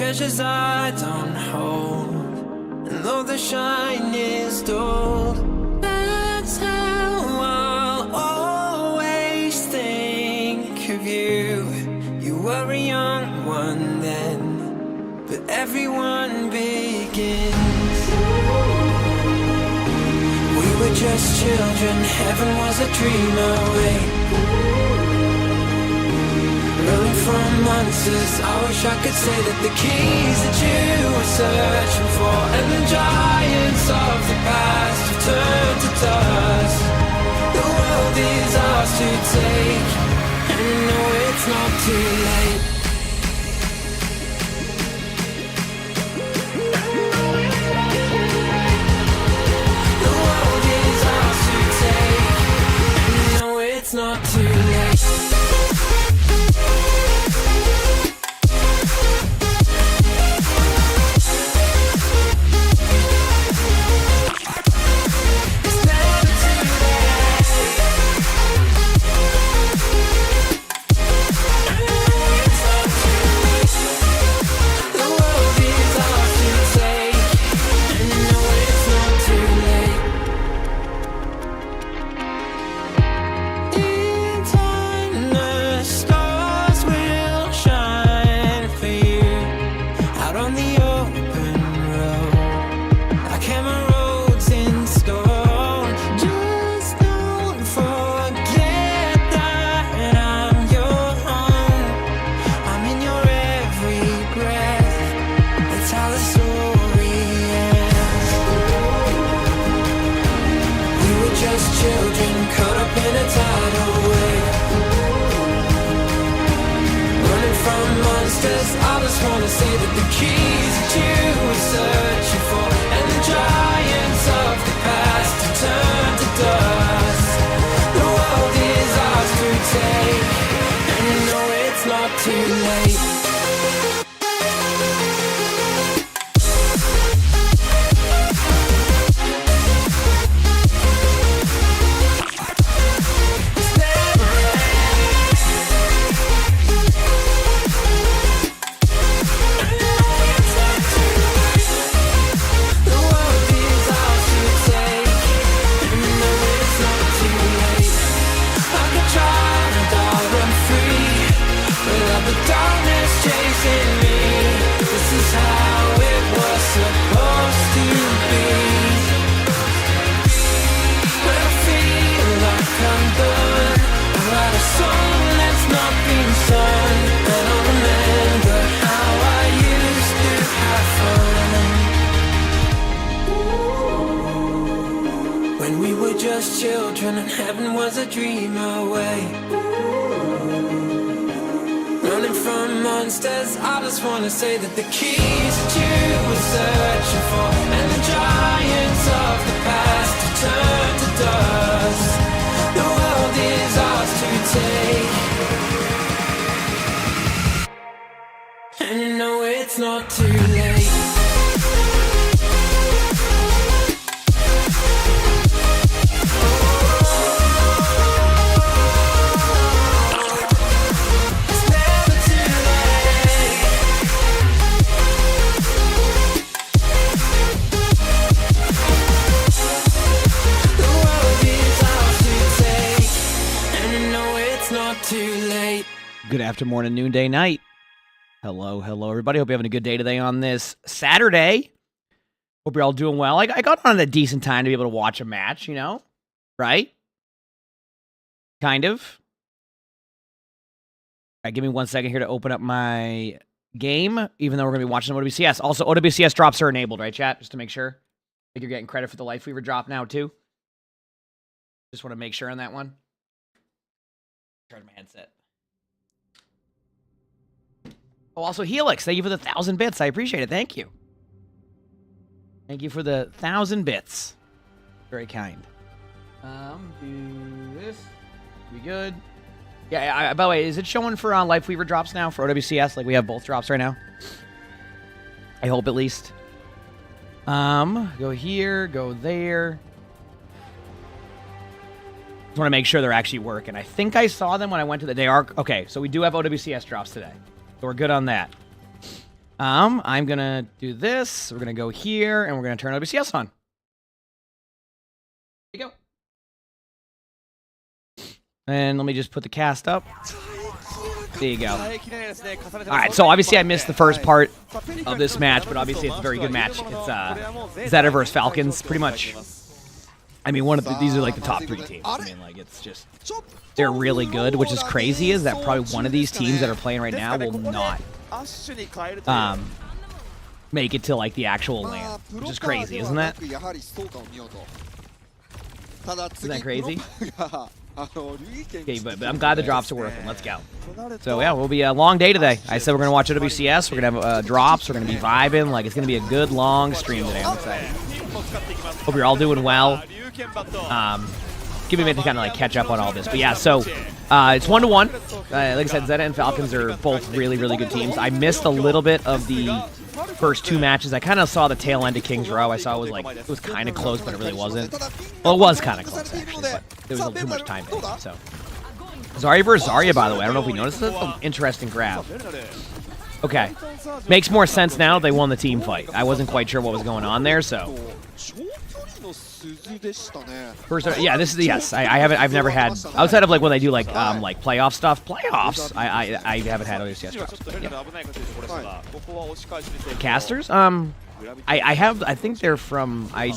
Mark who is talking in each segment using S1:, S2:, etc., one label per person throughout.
S1: treasures I don't hold, and though the shine is dulled, that's how I'll always think of you. You were a young one then, but everyone begins. We were just children, heaven was a dream away. Running from monsters, I wish I could say that the keys that you were searching for, and the giants of the past have turned to dust. The world is ours to take, and you know it's not too late. The world is ours to take, and you know it's not too late. Children and heaven was a dream away. Running from monsters, I just wanna say that the keys that you were searching for, and the giants of the past have turned to dust. The world is ours to take, and you know it's not too late.
S2: Good afternoon, morning, noonday, night. Hello, everybody. Hope you're having a good day today on this Saturday. Hope you're all doing well. I got on at a decent time to be able to watch a match, you know? Right? Kind of. All right, give me 1 second here to open up my game, even though we're going to be watching OWCS. Also, OWCS drops are enabled, right, chat? Just to make sure. I think you're getting credit for the Life Weaver drop now, too. Just want to make sure on that one. Charge my headset. Oh, also Helix, thank you for the 1,000 bits. I appreciate it. Thank you. Thank you for the 1,000 bits. Very kind. Do this. Be good. Yeah, by the way, is it showing for Life Weaver drops now for OWCS? Like we have both drops right now? I hope at least. Go here, go there. Just want to make sure they're actually working. I think I saw them when I went to the... They are... Okay, so we do have OWCS drops today. So we're good on that. I'm gonna do this. We're gonna go here, and we're gonna turn OWCS on. There you go. And let me just put the cast up. There you go. All right, so obviously I missed the first part of this match, but obviously it's a very good match. It's Zeta versus Falcons, pretty much. I mean, these are like the top 3 teams. I mean, like it's just they're really good. Which is crazy is that probably one of these teams that are playing right now will not make it to like the actual LAN, which is crazy, isn't that? Isn't that crazy? Okay, but I'm glad the drops are working. Let's go. So yeah, we'll be a long day today. I said we're gonna watch OWCS. We're gonna have drops. We're gonna be vibing. Like it's gonna be a good long stream today. I'm excited. Hope you're all doing well. Give me a minute to kind of like catch up on all this. But yeah, so it's 1-1. Like I said, Zeta and Falcons are both really, really good teams. I missed a little bit of the first 2 matches. I kind of saw the tail end of King's Row. I saw it was kind of close, but it really wasn't. Well, it was kind of close actually, but there was too much time there. So Zarya versus Zarya, by the way. I don't know if we noticed this. That's an interesting grab. Okay, makes more sense now. They won the team fight. I wasn't quite sure what was going on there, so. First, yeah, this is yes. I've never had outside of like when they do like playoff stuff. Playoffs. I haven't had OWCS drops. Yeah. Casters. I have. I think they're from. I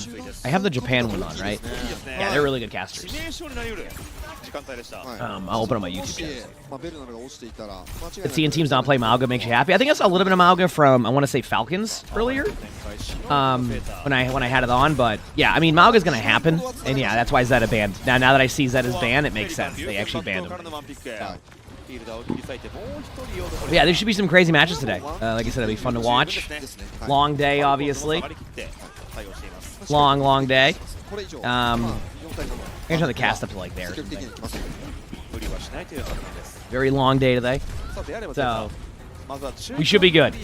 S2: have the Japan one on, right? Yeah, they're really good casters. I'll open up my YouTube channel. But seeing teams not play Malga makes you happy. I think I saw a little bit of Malga from I want to say Falcons earlier. When I had it on, but yeah, I mean Malga's gonna happen, and yeah, that's why Zeta banned. Now that I see Zeta's banned, it makes sense. They actually banned him. But yeah, there should be some crazy matches today. Like I said, it'll be fun to watch. Long day, obviously. Long day. I'm gonna turn the cast up to like there. Very long day today. So we should be good.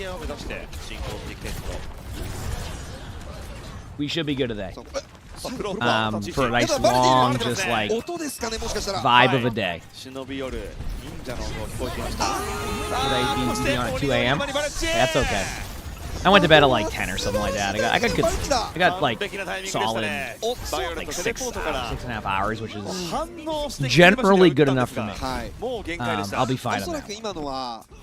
S2: We should be good today. For a nice long, just like vibe of a day. Should I be on at 2 a.m.? That's okay. I went to bed at like 10 or something like that. I got good. I got like solid like 6.5 hours, which is generally good enough for me. I'll be fine on that.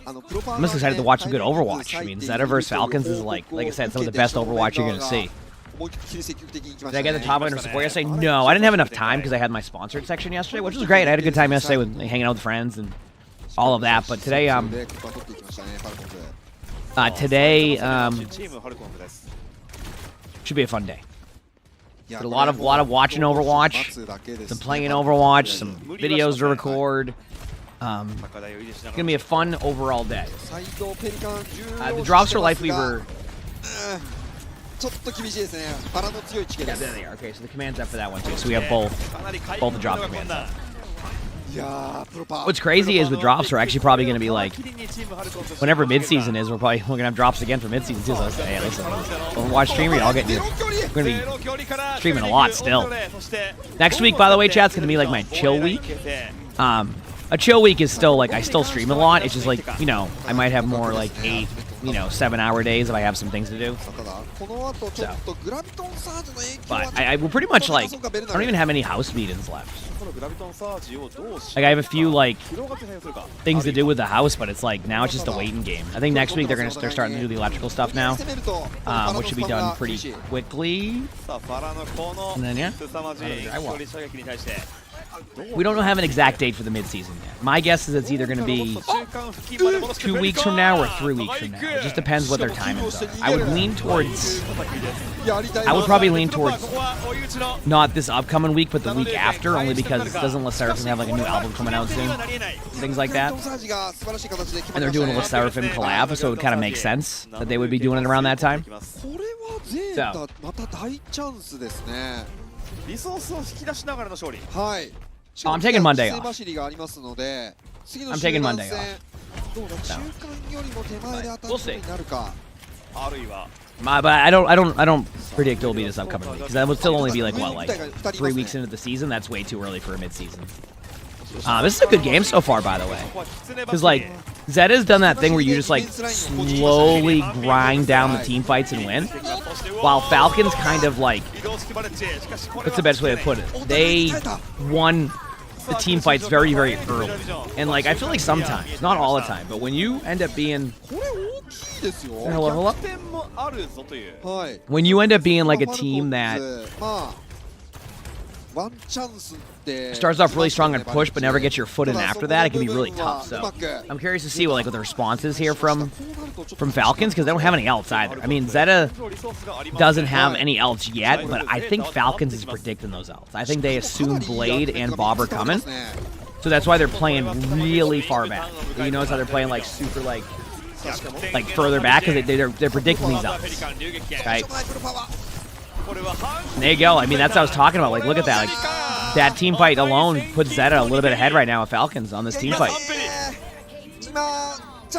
S2: I'm just excited to watch some good Overwatch. I mean, Zeta versus Falcons is like I said, some of the best Overwatch you're gonna see. Did I get the top laner support yesterday? No, I didn't have enough time because I had my sponsored section yesterday, which was great. I had a good time yesterday with hanging out with friends and all of that. But today, should be a fun day. But a lot of watching Overwatch, some playing Overwatch, some videos to record. It's gonna be a fun overall day. The drops for Life Weaver. Yeah, there they are. Okay, so the command's up for that one too. So we have both the drop commands up. What's crazy is with drops, we're actually probably going to be like, whenever mid-season is, we're going to have drops again for mid-season too. So hey, listen, Overwatch streamer, I'll get you. We're going to be streaming a lot still. Next week, by the way, chat's going to be like my chill week. A chill week is still like I still stream a lot. It's just like I might have more like 8, 7-hour days if I have some things to do. So, but I will pretty much like I don't even have any house meetings left. Like I have a few like things to do with the house, but it's like now it's just a waiting game. I think next week they're starting to do the electrical stuff now, which should be done pretty quickly. And then yeah, we don't have an exact date for the mid-season yet. My guess is it's either going to be 2 weeks from now or 3 weeks from now. It just depends what their timings are. I would probably lean towards not this upcoming week, but the week after, only because doesn't Le Seraphim have like a new album coming out soon? Things like that. And they're doing a Le Seraphim collab, so it kind of makes sense that they would be doing it around that time. So. Oh, I'm taking Monday off. I'm taking Monday off. So. We'll see. But I don't predict it'll be this upcoming week because that would still only be like what, like 3 weeks into the season. That's way too early for a mid-season. This is a good game so far, by the way. Because, like, Zeta's done that thing where you just, like, slowly grind down the team fights and win. While Falcons kind of, like, what's the best way to put it? They won the team fights very, very early. And, like, I feel like sometimes, not all the time, but when you end up being... Hello. When you end up being, like, a team that starts off really strong and push, but never gets your foot in after that, it can be really tough. So I'm curious to see what the response is here from Falcons, because they don't have any ults either. I mean, Zeta doesn't have any ults yet, but I think Falcons is predicting those ults. I think they assume Blade and Bob are coming, so that's why they're playing really far back. You notice how they're playing like super like further back, because they're predicting these ults, right? And there you go. I mean, that's what I was talking about. Like, look at that. Like, that team fight alone puts Zeta a little bit ahead right now of Falcons on this team fight.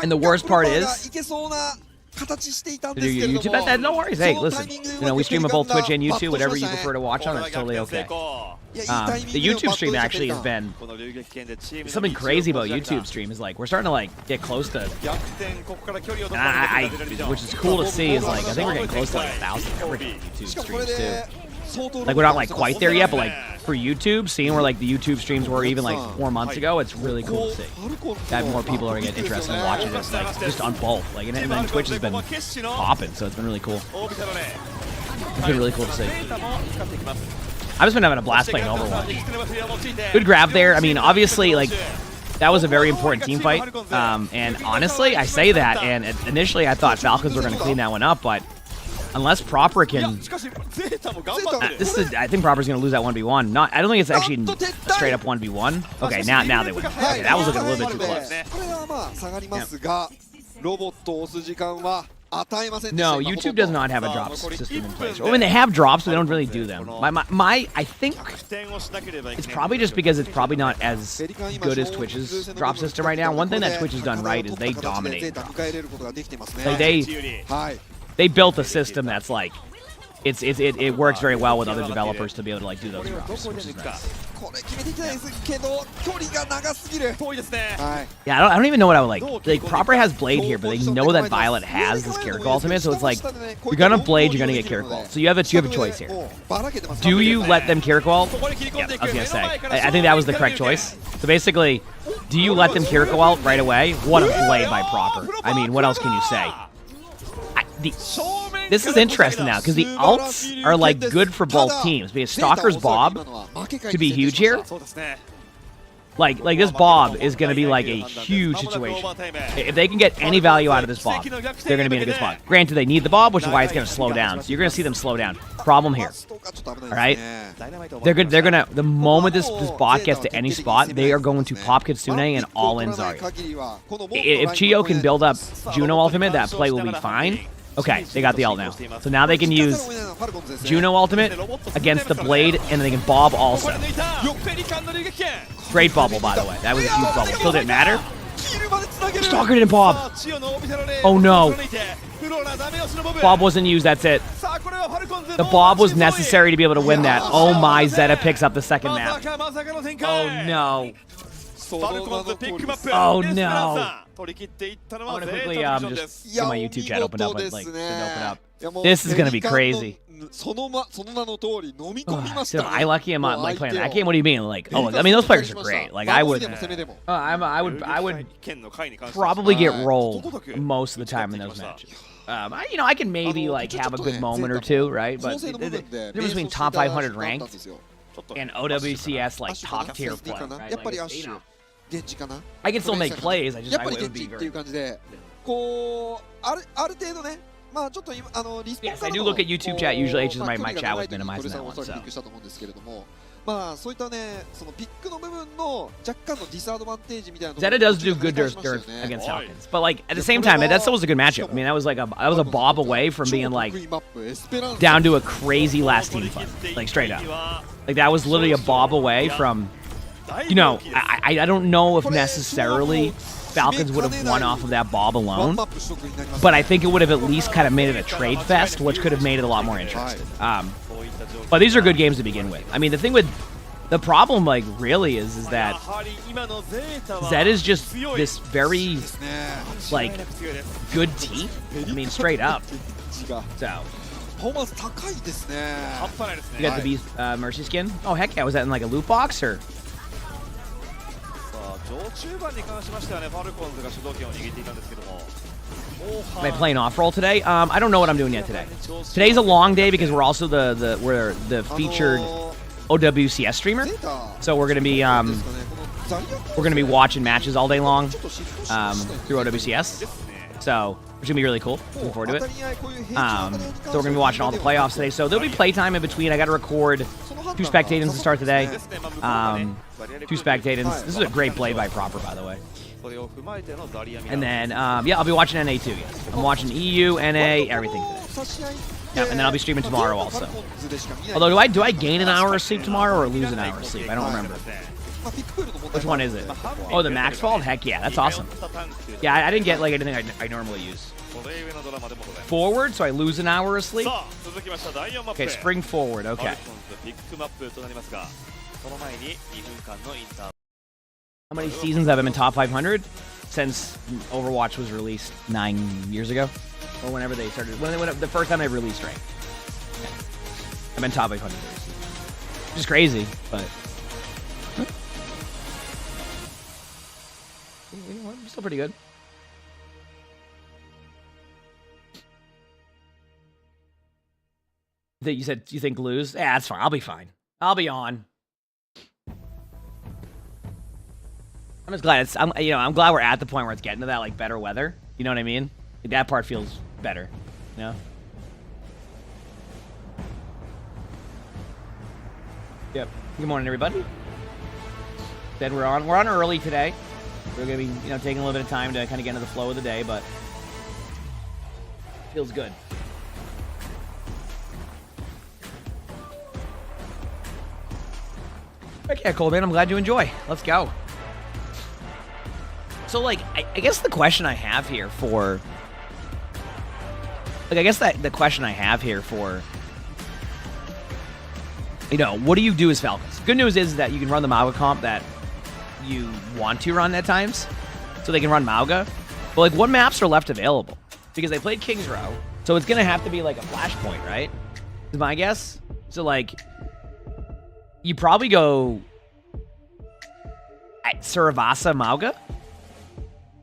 S2: And the worst part is, to do your YouTube, no worries. Hey, listen, we stream on both Twitch and YouTube. Whatever you prefer to watch on, it's totally okay. The YouTube stream actually has been something crazy about YouTube stream is like we're starting to like get close to, which is cool to see. Is like I think we're getting close to like 1,000 YouTube streams too. Like we're not like quite there yet, but like for YouTube, seeing where like the YouTube streams were even like 4 months ago, it's really cool to see. That more people are getting interested in watching this, like just on both. Like and then Twitch has been popping, so it's been really cool. It's been really cool to see. I've just been having a blast playing Overwatch. Good grab there. I mean, obviously, like, that was a very important team fight. And honestly, I say that, and initially I thought Falcons were going to clean that one up, but unless Proper can... I think Proper's going to lose that 1v1. I don't think it's actually a straight-up 1v1. Okay, now they win. Okay, that was looking a little bit too close. Yeah. No, YouTube does not have a drop system in place. I mean, they have drops, but they don't really do them. I think it's probably just because it's probably not as good as Twitch's drop system right now. One thing that Twitch has done right is they dominate drops. Like they built a system that's like, it works very well with other developers to be able to like do those drops, which is nice. Yeah, I don't even know what I would like. Like Proper has Blade here, but they know that Violet has this character ultimate, so it's like you're gonna Blade, you're gonna get character ult. So you have a choice here. Do you let them character ult? Yeah, I was gonna say. I think that was the correct choice. So basically, do you let them character ult right away? What a play by Proper. I mean, what else can you say? This is interesting now because the ults are like good for both teams because Stalker's Bob could be huge here. Like this Bob is going to be like a huge situation. If they can get any value out of this Bob, they're going to be in a good spot. Granted, they need the Bob, which is why it's going to slow down. So you're going to see them slow down. Problem here. All right? They're going to, the moment this bot gets to any spot, they are going to pop Kitsune and all in Zarya. If Chiyo can build up Juno ultimate, that play will be fine. Okay, they got the ult now. So now they can use Juno ultimate against the Blade, and then they can Bob also. Great bubble, by the way. That was a huge bubble. Still didn't matter. Stalker didn't Bob. Oh no. Bob wasn't used, that's it. The Bob was necessary to be able to win that. Oh my, Zeta picks up the second map. Oh no. Oh no. I'm gonna quickly just get my YouTube chat opened up, but like didn't open up. This is gonna be crazy. So I lucky am not like playing that game. What do you mean? Like, oh, I mean those players are great. Like I would probably get rolled most of the time in those matches. I can maybe like have a good moment or two, right? But the difference between top 500 ranked and OWCS like top tier play, right? Like, I can still make plays. I would be very. Yes, I do look at YouTube chat. Usually, my chat was minimized in that one. Zeta does do good dirt against Falcons, but like at the same time, that still was a good matchup. I mean, that was a Bob away from being like down to a crazy last team fight, like straight up. Like that was literally a Bob away from. I don't know if necessarily Falcons would have won off of that Bob alone, but I think it would have at least kind of made it a trade fest, which could have made it a lot more interesting. But these are good games to begin with. I mean, the thing with The problem, like, really is that Zed is just this very, like, good team. I mean, straight up. So. You got the Beast Mercy skin? Oh, heck yeah. Was that in, like, a loot box, or? Am I playing off-roll today? I don't know what I'm doing yet today. Today's a long day because we're also we're the featured OWCS streamer, so we're gonna be watching matches all day long through OWCS. So which is gonna be really cool. Looking forward to it. So we're gonna be watching all the playoffs today. So there'll be playtime in between. I got to record 2 spectators to start today. 2 spectators. This is a great play by Proper, by the way. And then yeah, I'll be watching NA too. Yes, I'm watching EU, NA, everything today. Yep, and then I'll be streaming tomorrow also. Although, do I gain an hour of sleep tomorrow or lose an hour of sleep? I don't remember. Which one is it? Oh, the max fault? Heck yeah, that's awesome. Yeah, I didn't get like anything I normally use. Forward, so I lose an hour of sleep? Okay, spring forward, okay. How many seasons have I been top 500? Since Overwatch was released 9 years ago? Or whenever they started, the first time they released rank. Yeah. I've been top 500 years. Which is crazy, but... I'm still pretty good. You said you think lose? Yeah, that's fine. I'll be fine. I'll be on. I'm just glad I'm glad we're at the point where it's getting to that like better weather. You know what I mean? Like, that part feels better. You know? Yep. Good morning, everybody. Then we're on early today. We're gonna be taking a little bit of time to kind of get into the flow of the day, but feels good. Okay, cool, man. I'm glad you enjoy. Let's go. So, like, I guess the question I have here for... Like, I guess that the question I have here for... what do you do as Falcons? Good news is that you can run the Mauga comp that you want to run at times. So they can run Mauga. But, like, what maps are left available? Because they played King's Row. So it's going to have to be, like, a flashpoint, right? Is my guess. So, like... You probably go at Saravasa Mauga?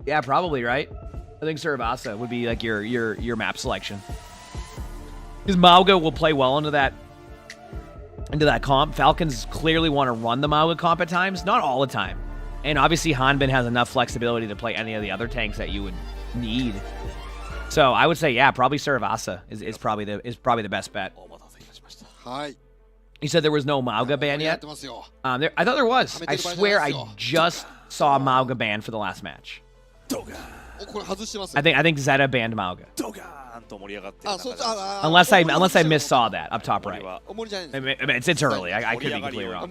S2: Yeah, probably, right? I think Saravasa would be like your map selection. Because Mauga will play well into that comp. Falcons clearly want to run the Mauga comp at times, not all the time. And obviously Hanbin has enough flexibility to play any of the other tanks that you would need. So I would say, yeah, probably Saravasa is probably the best bet.
S3: Hi.
S2: You said there was no Mauga ban yet? I thought there was. I swear I just saw a Mauga ban for the last match. I think Zeta banned Mauga. Unless I missaw that up top right. It's early. I could be completely wrong.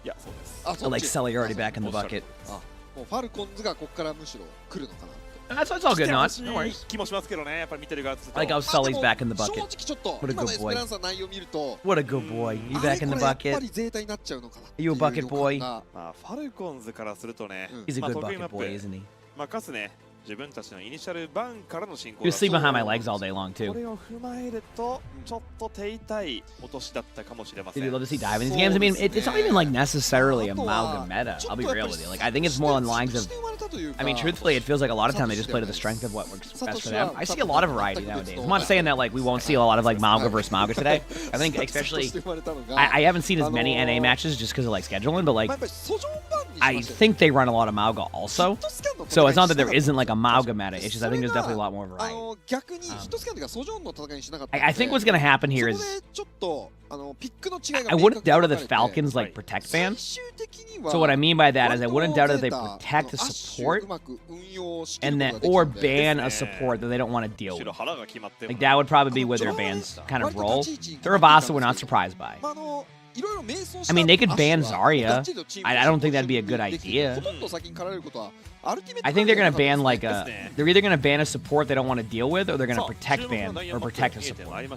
S2: I like Sully already back in the bucket. That's all good, not. No worries. I like how Sully's back in the bucket. What a good boy. What a good boy. You back in the bucket? Are you a bucket boy? He's a good bucket boy, isn't he? He was sleeping behind my legs all day long, too. Dude, you love to see dive in these games. I mean, it's not even, like, necessarily a Mauga meta. I'll be real with you. Like, I think it's more on lines of... I mean, truthfully, it feels like a lot of time they just play to the strength of what works best for them. I see a lot of variety nowadays. I'm not saying that, like, we won't see a lot of, like, Mauga versus Mauga today. I think, especially... I haven't seen as many NA matches just because of, like, scheduling, but, like... I think they run a lot of Mauga also. So it's not that there isn't like a Mauga meta. It's just I think there's definitely a lot more variety. I think what's gonna happen here is I wouldn't doubt that the Falcons like protect ban. So what I mean by that is I wouldn't doubt that they protect the support and then or ban a support that they don't want to deal with. Like that would probably be where their bans kind of roll. Turavasa we're not surprised by. I mean, they could ban Zarya. I don't think that'd be a good idea. I think they're gonna ban like they're either gonna ban a support they don't want to deal with, or they're gonna protect ban or protect a support.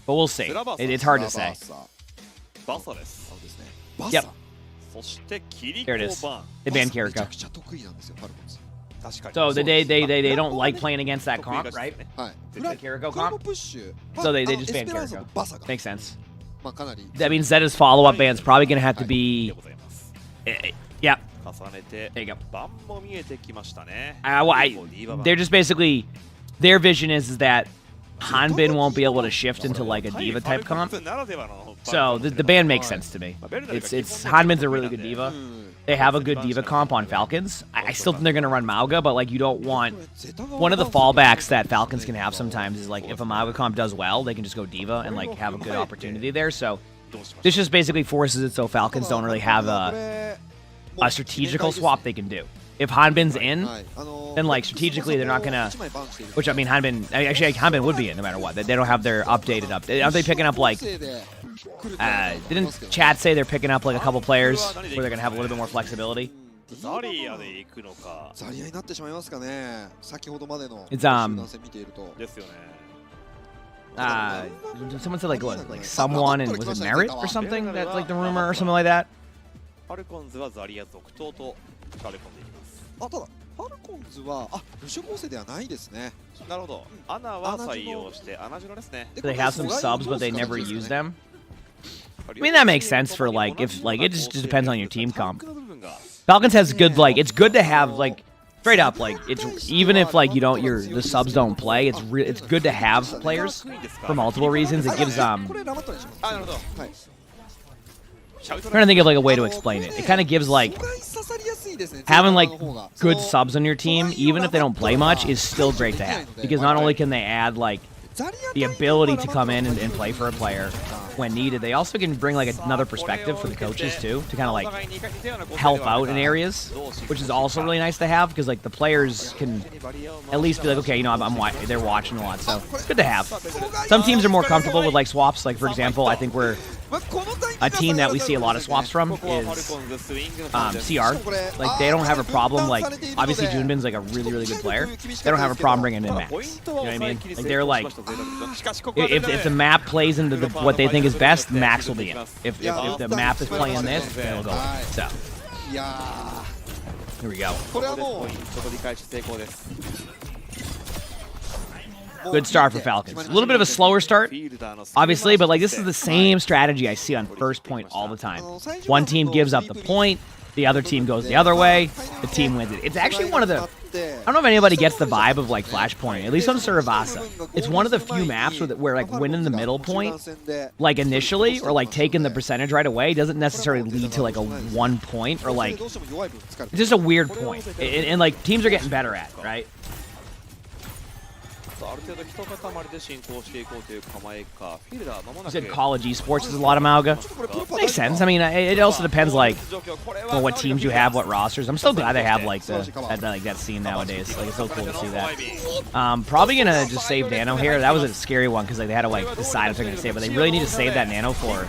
S2: But we'll see. It's hard to say. Yep. There it is. They banned Kiriko. So they don't like playing against that comp, right? The Kiriko comp. So they just banned Kiriko. Makes sense. That means Zeta's follow-up ban's probably gonna have to be. Yeah. There you go. They're just basically their vision is that Hanbin won't be able to shift into like a diva type comp. So the ban makes sense to me. It's Hanbin's a really good diva. They have a good diva comp on Falcons. I still think they're gonna run Mauga, but like you don't want one of the fallbacks that Falcons can have sometimes is like if a Mauga comp does well, they can just go diva and like have a good opportunity there. So this just basically forces it so Falcons don't really have a strategical swap they can do. If Hanbin's in, then like strategically they're not gonna. Which I mean, Hanbin would be in no matter what. They don't have their updated update. Aren't they picking up like? Didn't chat say they're picking up like a couple players where they're gonna have a little bit more flexibility? It's someone said like what? Like someone and was it Merit or something? That's like the rumor or something like that.
S3: あ、ただファルコンズはルシュ構成ではないですね。なるほど。アナは採用して穴城ですね。
S2: They have some subs, but they never use them. I mean that makes sense for like if like it just depends on your team comp. Falcons has good like it's good to have like straight up like it's even if like you don't the subs don't play it's good to have players for multiple reasons. It gives I'm trying to think of like a way to explain it. It kind of gives like having like good subs on your team, even if they don't play much, is still great to have because not only can they add like the ability to come in and play for a player when needed, they also can bring like another perspective for the coaches too to kind of like help out in areas, which is also really nice to have because like the players can at least be like, okay, you know, they're watching a lot, so it's good to have. Some teams are more comfortable with like swaps. Like for example, I think we're a team that we see a lot of swaps from is CR. Like they don't have a problem. Like obviously Junbin's like a really good player. They don't have a problem bringing in Max. You know what I mean? Like they're like, if the map plays into what they think is best, Max will be in. If the map is playing this, then it'll go in. So here we go. Good start for Falcons. A little bit of a slower start, obviously, but like this is the same strategy I see on first point all the time. One team gives up the point, the other team goes the other way, the team wins it. It's actually one of the, I don't know if anybody gets the vibe of like Flashpoint, at least on Suravasa. It's one of the few maps where like winning the middle point, like initially, or like taking the percentage right away doesn't necessarily lead to like a 1 point or like, it's just a weird point. And like teams are getting better at it, right? You said college esports is a lot of Mauga. Makes sense. I mean, it also depends like on what teams you have, what rosters. I'm still glad they have like that scene nowadays. Like it's so cool to see that. Probably gonna just save Nano here. That was a scary one because like they had to like decide if they're gonna save, but they really need to save that Nano for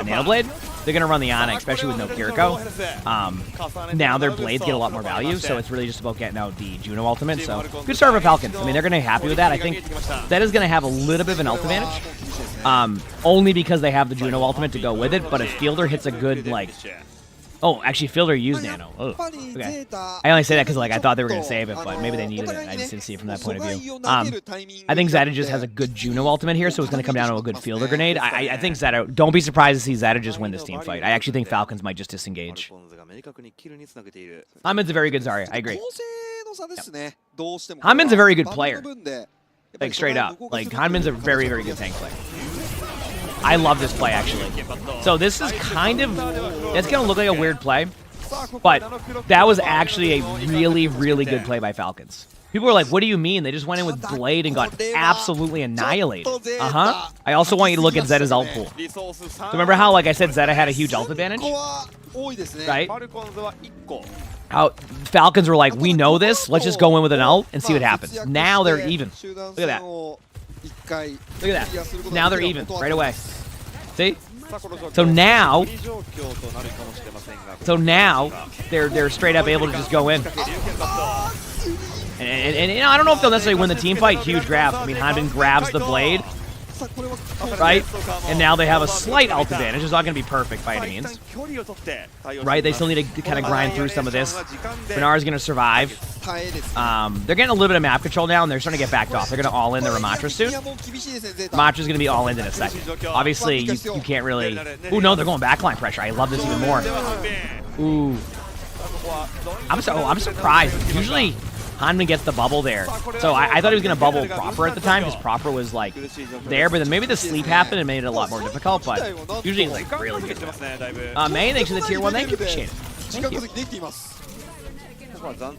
S2: Nano Blade. They're gonna run the Ana, especially with no Kiriko. Now their blades get a lot more value, so it's really just about getting out the Juno ultimate. So good start for Falcons. I mean, they're gonna be happy with that. I think that is going to have a little bit of an ult advantage, only because they have the Juno ultimate to go with it, but if Fielder hits a good, like... Oh, actually, Fielder used Nano. Oh, okay. I only say that because like I thought they were going to save it, but maybe they needed it. I just didn't see it from that point of view. I think Zeta just has a good Juno ultimate here, so it's going to come down to a good Fielder grenade. I think Zeta... Don't be surprised to see Zeta just win this team fight. I actually think Falcons might just disengage. Hanbin's a very good Zarya. I agree. Yep. Hanbin's a very good player. Like, straight up. Like, Hanbin's a very good tank player. I love this play, actually. So this is kind of... It's going to look like a weird play. But that was actually a really, really good play by Falcons. People were like, what do you mean? They just went in with Blade and got absolutely annihilated. Uh-huh. I also want you to look at Zeta's ult pool. So remember how, like I said, Zeta had a huge ult advantage? Right? How Falcons were like, we know this. Let's just go in with an ult and see what happens. Now they're even. Look at that. Look at that. Now they're even right away. See? So now they're straight up able to just go in. And you know, I don't know if they'll necessarily win the team fight. Huge grab. I mean, Hanbin grabs the blade, right? And now they have a slight ult advantage. It's not going to be perfect by any means, right? They still need to kind of grind through some of this. Benar's going to survive. They're getting a little bit of map control now, and they're starting to get backed off. They're going to all in the Ramattra soon. Ramatra's going to be all in a second. Obviously, you can't really... Ooh, no, they're going backline pressure. I love this even more. Ooh. I'm surprised. Usually... Hanbin gets the bubble there. So I thought he was going to bubble Proper at the time because Proper was like there, but then maybe the sleep happened and made it a lot more difficult, but usually it's like really good. May, thanks for the tier 1. Thank you. Appreciate it. Thank you.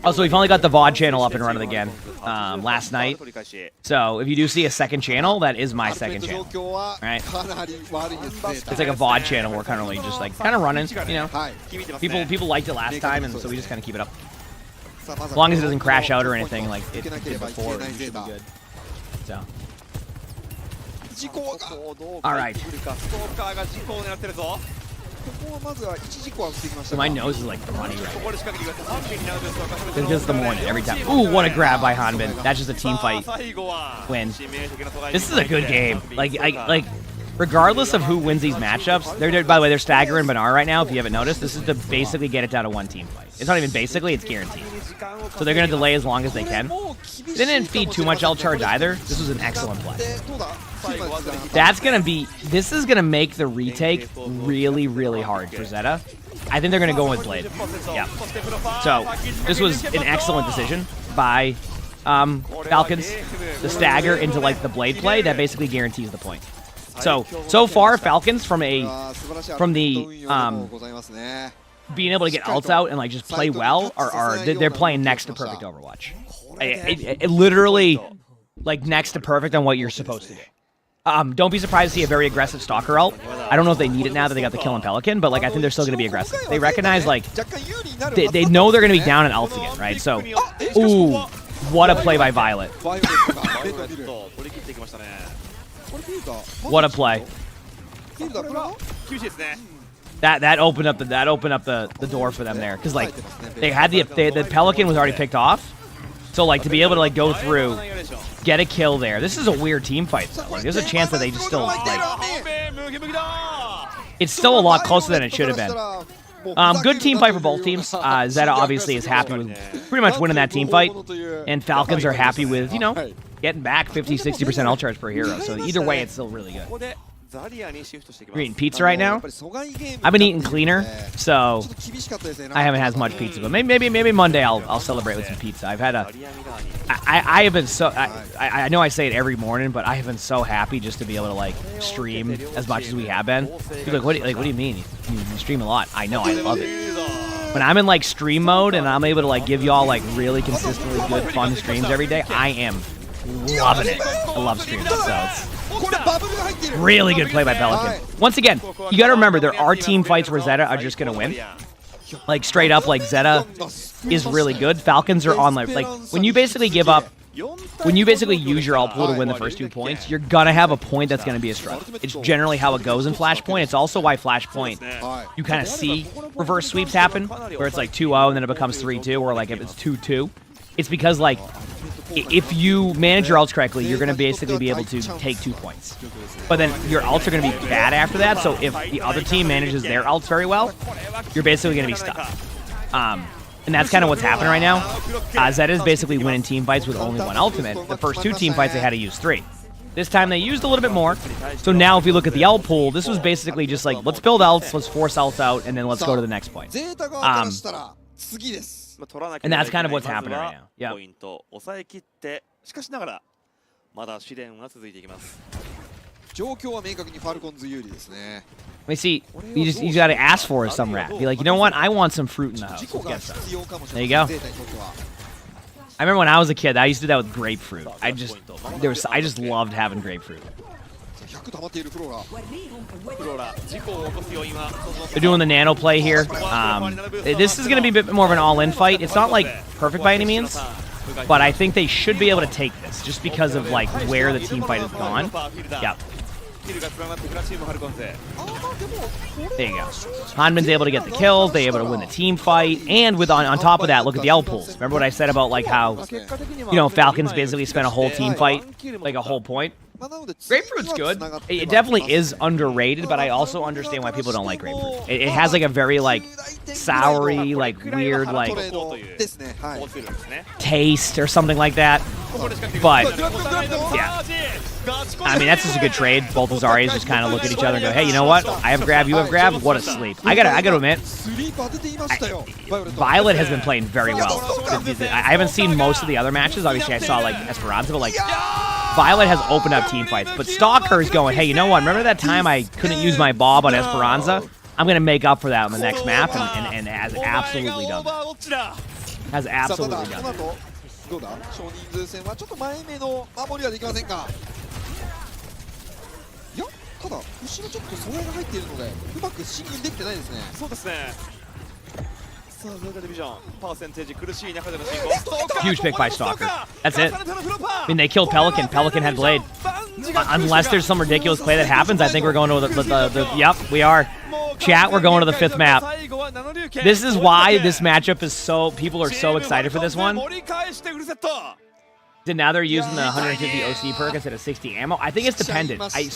S2: Also, we finally got the VOD channel up and running again last night. So if you do see a second channel, that is my second channel. Right? It's like a VOD channel. We're kind of like just like kind of running, you know. People liked it last time, and so we just kind of keep it up. As long as it doesn't crash out or anything like it did before, it should be good. So. Alright. So my nose is like runny right now. This is the morning every time. Ooh, what a grab by Hanbin. That's just a team fight win. This is a good game. Like regardless of who wins these matchups, by the way, they're staggering Benar right now, if you haven't noticed. This is to basically get it down to one team fight. It's not even basically, it's guaranteed. So they're going to delay as long as they can. They didn't feed too much ult charge either. This was an excellent play. This is going to make the retake really, really hard for Zeta. I think they're going to go with Blade. Yeah. So this was an excellent decision by Falcons. The stagger into like the Blade play, that basically guarantees the point. So far, Falcons from the being able to get ults out and like just play well they're playing next to perfect Overwatch. It literally like next to perfect on what you're supposed to do. Don't be surprised to see a very aggressive Stalker ult. I don't know if they need it now that they got the kill on Pelican, but like I think they're still going to be aggressive. They recognize like they know they're going to be down in ults again, right? So, ooh, what a play by Violet. What a play. That opened up the door for them there, because like they had the Pelican was already picked off, so like to be able to like go through, get a kill there. This is a weird team fight though. Like there's a chance that they just still like it's still a lot closer than it should have been. Good team fight for both teams. Zeta obviously is happy with pretty much winning that team fight, and Falcons are happy with, you know, getting back 50-60% ult charge per hero. So either way, it's still really good. You're eating pizza right now? I've been eating cleaner, so I haven't had as much pizza. But maybe Monday I'll celebrate with some pizza. I've had I have been so I know I say it every morning, but I have been so happy just to be able to like stream as much as we have been. People are like, what do you mean? You stream a lot. I know, I love it. When I'm in like stream mode and I'm able to like give y'all like really consistently good fun streams every day, I am loving it. I love streaming, so it's really good play by Pelican. Once again, you gotta remember there are team fights where Zeta are just gonna win. Like straight up, like Zeta is really good. Falcons are on like when you basically give up, when you basically use your ult pool to win the first 2 points, you're gonna have a point that's gonna be a struggle. It's generally how it goes in Flashpoint. It's also why Flashpoint, you kind of see reverse sweeps happen, where it's like 2-0 and then it becomes 3-2, or like if it's 2-2. It's because like if you manage your ults correctly, you're going to basically be able to take 2 points. But then your ults are going to be bad after that, so if the other team manages their ults very well, you're basically going to be stuck. And that's kind of what's happening right now. Zeta is basically winning team fights with only 1 ultimate. The first 2 team fights they had to use 3. This time they used a little bit more. So now if you look at the ult pool, this was basically just like, let's build ults, let's force ults out, and then let's go to the next point. And that's kind of what's happening right now. Yeah.
S3: 状況は明確にファルコンズ有利ですね。
S2: me see. You got to ask for some rat. Be like, you know what? I want some fruit in the house. Let's get some. There you go. I remember when I was a kid, I used to do that with grapefruit. I just loved having grapefruit. They're doing the nano play here. This is going to be a bit more of an all-in fight. It's not like perfect by any means, but I think they should be able to take this just because of like where the team fight has gone. Yep. There you go. Hanman's able to get the kills. They're able to win the team fight, and with on top of that, look at the L pools. Remember what I said about like how Falcons basically spent a whole team fight, like a whole point. Grapefruit's good. It definitely is underrated, but I also understand why people don't like grapefruit. It has like a very like soury, like weird, like taste or something like that. But yeah, I mean that's just a good trade. Both Azarias just kind of look at each other and go, "Hey, you know what? I have grab, you have grab. What a sleep." I gotta admit, Violet has been playing very well. I haven't seen most of the other matches. Obviously, I saw like Esperanza, but like. Violet has opened up team fights, but Stalker is going, hey, you know what? Remember that time I couldn't use my Bob on Esperanza? I'm going to make up for that on the next map, and has absolutely done that. Has absolutely done that. Huge pick by Stalker. That's it. I mean, they killed Pelican. Pelican had Blade. Unless there's some ridiculous play that happens, I think we're going to the yep, we are. Chat, we're going to the 5th map. This is why this matchup is so... People are so excited for this one. Now they're using the 150 OC perk instead of 60 ammo. I think it's dependent. I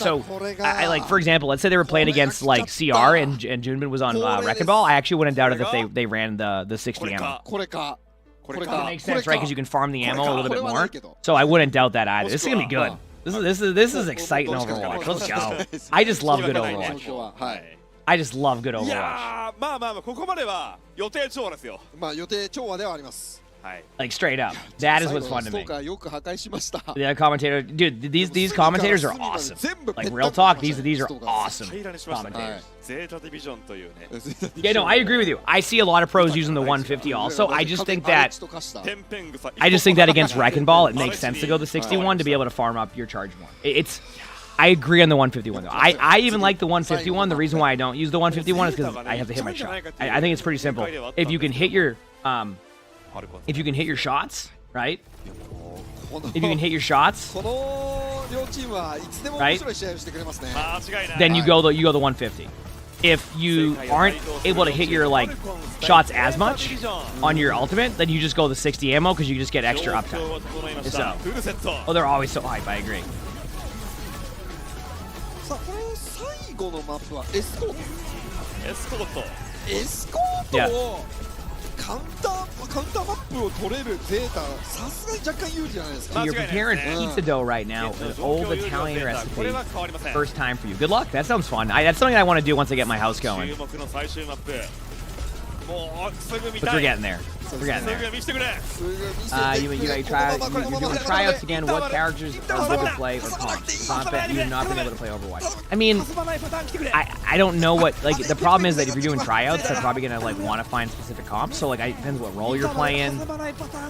S2: like, for example, let's say they were playing against like CR and Junbin was on Wrecking Ball. I actually wouldn't doubt it if they ran the 60 ammo. That makes sense, right? Because you can farm the ammo a little bit more. So I wouldn't doubt that either. This is gonna be good. This is exciting Overwatch. Let's go. I just love good Overwatch. I just love good Overwatch. Like straight up, that is what's fun to me. The commentator, dude, these commentators are awesome. Like real talk, these are awesome commentators. Yeah, no, I agree with you. I see a lot of pros using the 150 also. I just think that against Wrecking Ball, it makes sense to go the 61 to be able to farm up your charge more. I agree on the 151 though. I even like the 151. The reason why I don't use the 151 is because I have to hit my shot. I think it's pretty simple. If you can hit your shots, right? If you can hit your shots, right? Then you go the 150. If you aren't able to hit your like shots as much on your ultimate, then you just go the 60 ammo because you just get extra uptime. So, they're always so hype. I agree. Yeah.
S4: カウンターマップを取れるデータ、さすがに若干有利じゃないですか。
S2: So you're preparing pizza dough right now, an old Italian recipe. First time for you. Good luck. That sounds fun. That's something I want to do once I get my house going. But we're getting there. We're getting there. You're doing tryouts again. What characters are good to play or comps? You have not been able to play Overwatch. I mean, I don't know what, like, the problem is that if you're doing tryouts, they're probably going to, like, want to find specific comps. So, like, it depends what role you're playing,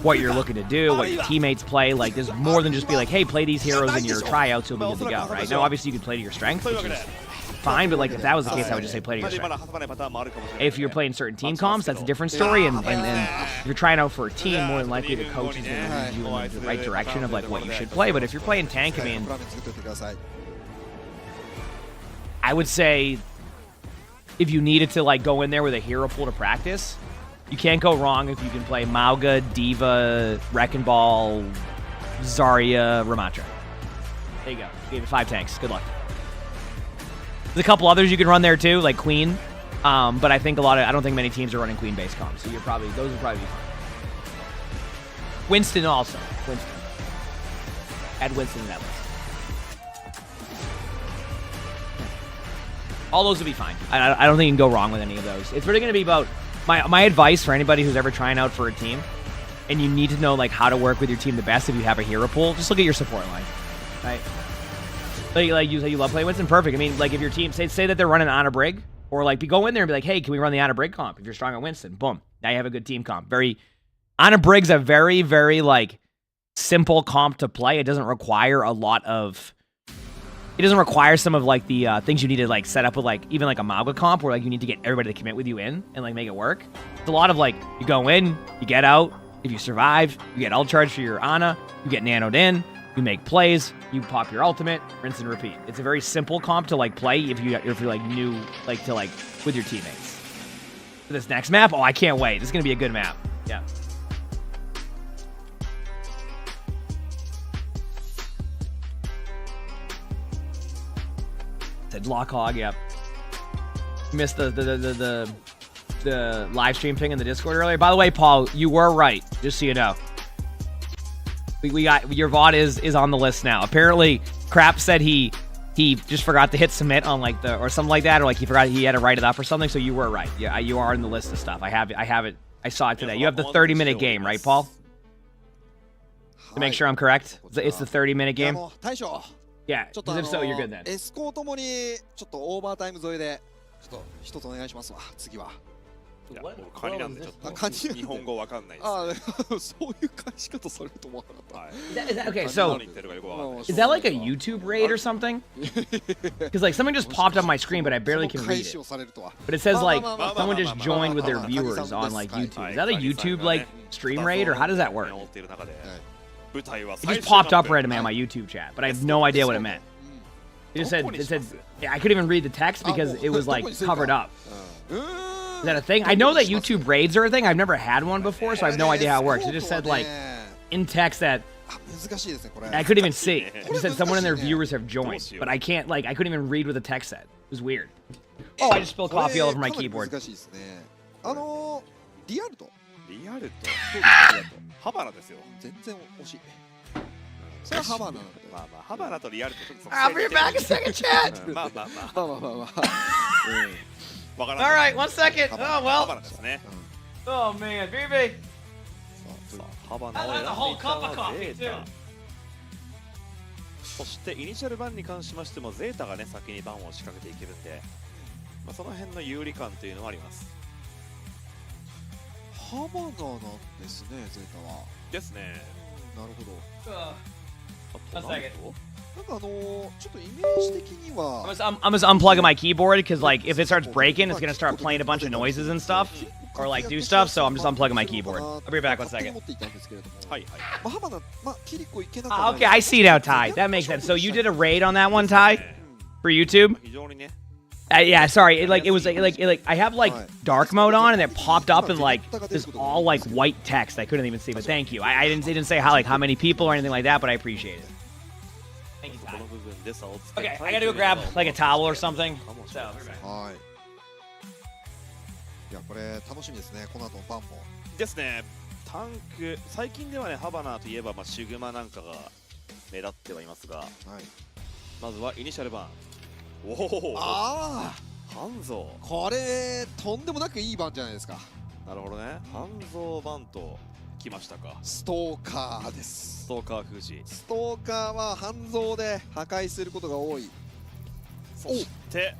S2: what you're looking to do, what your teammates play. Like, there's more than just be like, hey, play these heroes in your tryouts, you'll be good to go, right? No, obviously you can play to your strength, which is fine, but like if that was the case, I would just say play to your strength. If you're playing certain team comps, that's a different story, and if you're trying out for a team, more than likely the coach is going to lead you in the right direction of like what you should play. But if you're playing tank, I mean, I would say if you needed to like go in there with a hero pool to practice, you can't go wrong if you can play Mauga, Diva, Wrecking Ball, Zarya, Ramatra. There you go. Gave you 5 tanks. Good luck. There's a couple others you can run there too, like Queen. But I think I don't think many teams are running Queen-based comps, so those would probably be fine. Winston also. Add Winston in that list. All those would be fine. I don't think you can go wrong with any of those. It's really going to be about my advice for anybody who's ever trying out for a team, and you need to know like how to work with your team the best if you have a hero pool. Just look at your support line, right? Like you say you love playing Winston, perfect. I mean, like if your team say that they're running on a brig, or like go in there and be like, hey, can we run the on a brig comp? If you're strong on Winston, boom, now you have a good team comp. On a brig's a very, very like simple comp to play. It doesn't require a lot of. It doesn't require some of like the things you need to like set up with like even like a Mauga comp where like you need to get everybody to commit with you in and like make it work. It's a lot of like you go in, you get out. If you survive, you get ult charge for your Ana, you get nanoed in, you make plays, you pop your ultimate, rinse and repeat. It's a very simple comp to like play if you're like new like to like with your teammates. For this next map, oh I can't wait. This is gonna be a good map. Yeah. Said Lock Hog, yep. Missed the live stream thing in the Discord earlier. By the way, Paul, you were right, just so you know. We got your VOD is on the list now. Apparently, Crap said he just forgot to hit submit on like or something like that, or like he forgot he had to write it up or something. So you were right. Yeah, you are on the list of stuff. I have it. I saw it today. You have the 30-minute game, right, Paul? To make sure I'm correct, it's the 30-minute game. Yeah, because if so, you're good then.
S4: エスコーともにちょっとオーバータイム沿いでちょっと一つお願いしますわ次は。
S3: いや、僕カニなんでちょっと日本語わかんないです。
S4: ああ、そういう返し方されると思わなかった。
S2: Is that okay? So is that like a YouTube raid or something? Because like something just popped up my screen, but I barely can read it. But it says like someone just joined with their viewers on like YouTube. Is that a YouTube like stream raid or how does that work? It just popped up randomly on my YouTube chat, but I have no idea what it meant. It said I couldn't even read the text because it was like covered up. Is that a thing? I know that YouTube raids are a thing. I've never had one before, so I have no idea how it works. It just said like in text that I couldn't even see. It just said someone in their viewers have joined, but I can't like I couldn't even read what the text said. It was weird. Oh, I just spilled coffee all over my keyboard.
S3: リアルとハバナですよ。
S4: 全然惜しい。それはハバナなんで。
S3: まあまあハバナとリアルとちょっと。
S2: I'll be back a second, chat.
S3: まあまあまあ。
S4: まあまあまあまあ。
S3: わからない。
S2: All right, 1 second. Oh
S3: ハバ
S2: well.
S3: ナですね。
S2: Oh man, BB.
S3: ハバナを
S2: I had a whole cup of
S3: 選
S2: coffee
S3: んだゼー
S2: too.
S3: タ。そしてイニシャルバンに関しましてもゼータがね先にバンを仕掛けていけるんで、まあその辺の有利感というのはあります。
S4: ハバナなんですね、ゼータは。
S3: ですね。
S4: なるほど。
S2: One second.
S4: なんかちょっとイメージ的には。
S2: I'm just unplugging my keyboard because like if it starts breaking, it's gonna start playing a bunch of noises and stuff, or like do stuff. So I'm just unplugging my keyboard. I'll be back 1 second.
S3: はいはい。
S4: まあハバナ、まあキリコいけなかった。
S2: Okay, I see now, Ty. That makes sense. So you did a raid on that one, Ty, for YouTube.
S3: 非常にね。
S2: Yeah, sorry. It was like I have like dark mode on, and it popped up in like this all like white text. I couldn't even see, but thank you. I didn't say how many people or anything like that, but I appreciate it. Thank you, Ty. Okay, I gotta go grab like a towel or something. So.
S4: はい。いやこれ楽しみですね。この後のバンも。
S3: ですね。タンク最近ではねハバナといえばまあシグマなんかが目立ってはいますが、はい、まずはイニシャルバン。おお。ああ。半蔵。
S4: これとんでもなくいいバンじゃないですか。
S3: なるほどね。半蔵バンと来ましたか。
S4: ストーカーです。
S3: ストーカー封じ。
S4: ストーカーは半蔵で破壊することが多い。
S3: そして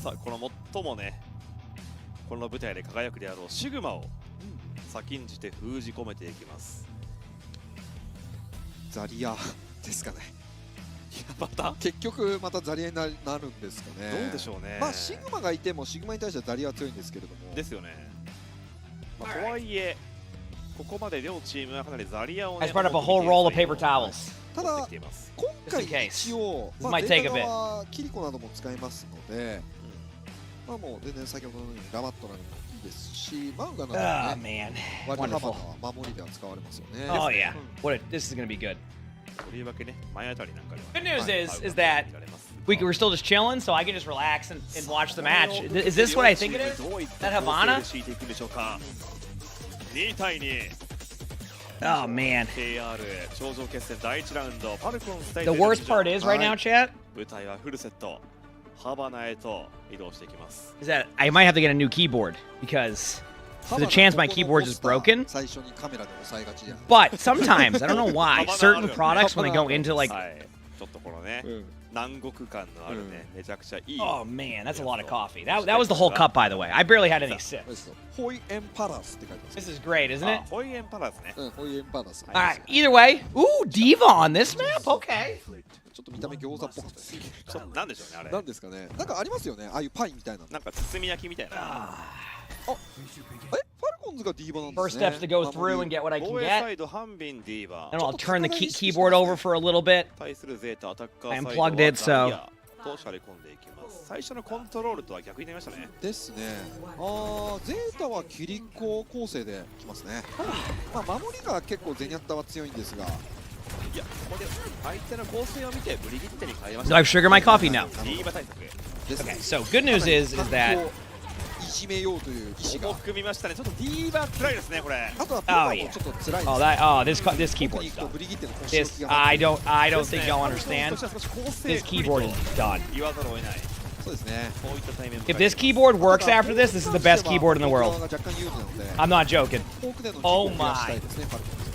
S3: さあこの最もねこの舞台で輝くであろうシグマを先んじて封じ込めていきます。
S4: ザリアですかね。
S3: また
S4: 結局またザリアになるんですかね。
S3: どうでしょうね。
S4: まあシグマがいてもシグマに対してはザリアは強いんですけれども。
S3: ですよね。まあ、とはいえここまで両チームはかなりザリアを、ね、
S2: I spread up a whole roll of paper towels.
S4: ただ今回一応まあデータはキリコなども使いますので、まあもう全然先ほどのようにラマットなどもいいですし、マウガなどもね、割とハバナは守りでは使われますよね。
S2: Oh yeah, this is gonna be good. Good news is that we're still just chilling, so I can just relax and watch the match. Is this what I think it is? That Havana? Oh man. The worst part is right now, chat, is that I might have to get a new keyboard because there's a chance my keyboard is broken. But sometimes, I don't know why, certain products when they go into like
S3: 南国感のあるね、めちゃくちゃいい。
S2: Oh man, that's a lot of coffee. That was the whole cup, by the way. I barely had any sips.
S4: ホイエンパラスって書いてます。
S2: This is great, isn't it?
S3: ホイエンパラスね。
S4: ホイエンパラス。
S2: All right. Either way, ooh, Diva on this map. Okay.
S4: ちょっと見た目餃子っぽかったです。
S3: ちょっとなんでしょうねあれ。
S4: なんですかね。なんかありますよね。ああいうパイみたいな。
S3: なんか包み焼きみたいな。
S4: ファルコンズがディーバなんです
S2: First
S4: ね。
S2: steps to go through and get what I can
S3: 防衛サ
S2: get.
S3: イド半便ディーバ
S2: Then
S3: ー。
S2: I'll turn the keyboard over for a little bit.
S3: 対するゼータアタッカー
S2: I
S3: サイドは
S2: unplugged it, so-
S3: ダイヤとしゃれ込んでいきます。最初のコントロールとは逆になりましたね。
S4: ですね。ゼータはキリコ構成できますね。まあ守りが結構ゼニャッタは強いんですが。
S3: いや、ここで相手の構成を見てブリギッテに変えまし
S2: Do
S3: た。
S2: I sugar my coffee? No.
S3: ディーバ対策。
S4: ですね
S2: Okay. So good news is that
S4: いじめようという意志が。
S3: 重く見ましたね。ちょっとディーバ辛いですねこれ。
S4: あとはプロもちょっと辛いです
S2: oh
S4: ね。
S2: this keyboard's
S4: 特に
S2: done.
S4: ブリギッテの腰置
S2: This
S4: きが
S2: I don't think y'all understand.
S3: としては少し構成
S2: This keyboard is done.
S3: 言わざるを得ない。
S4: そうですね。
S3: こういった対面も
S2: If this keyboard works after this, this is the best keyboard in the world.
S4: 若干有利なので
S2: I'm not joking.
S4: フォークでの
S2: Oh
S4: 実行を増やしたいですね。ファルコンズ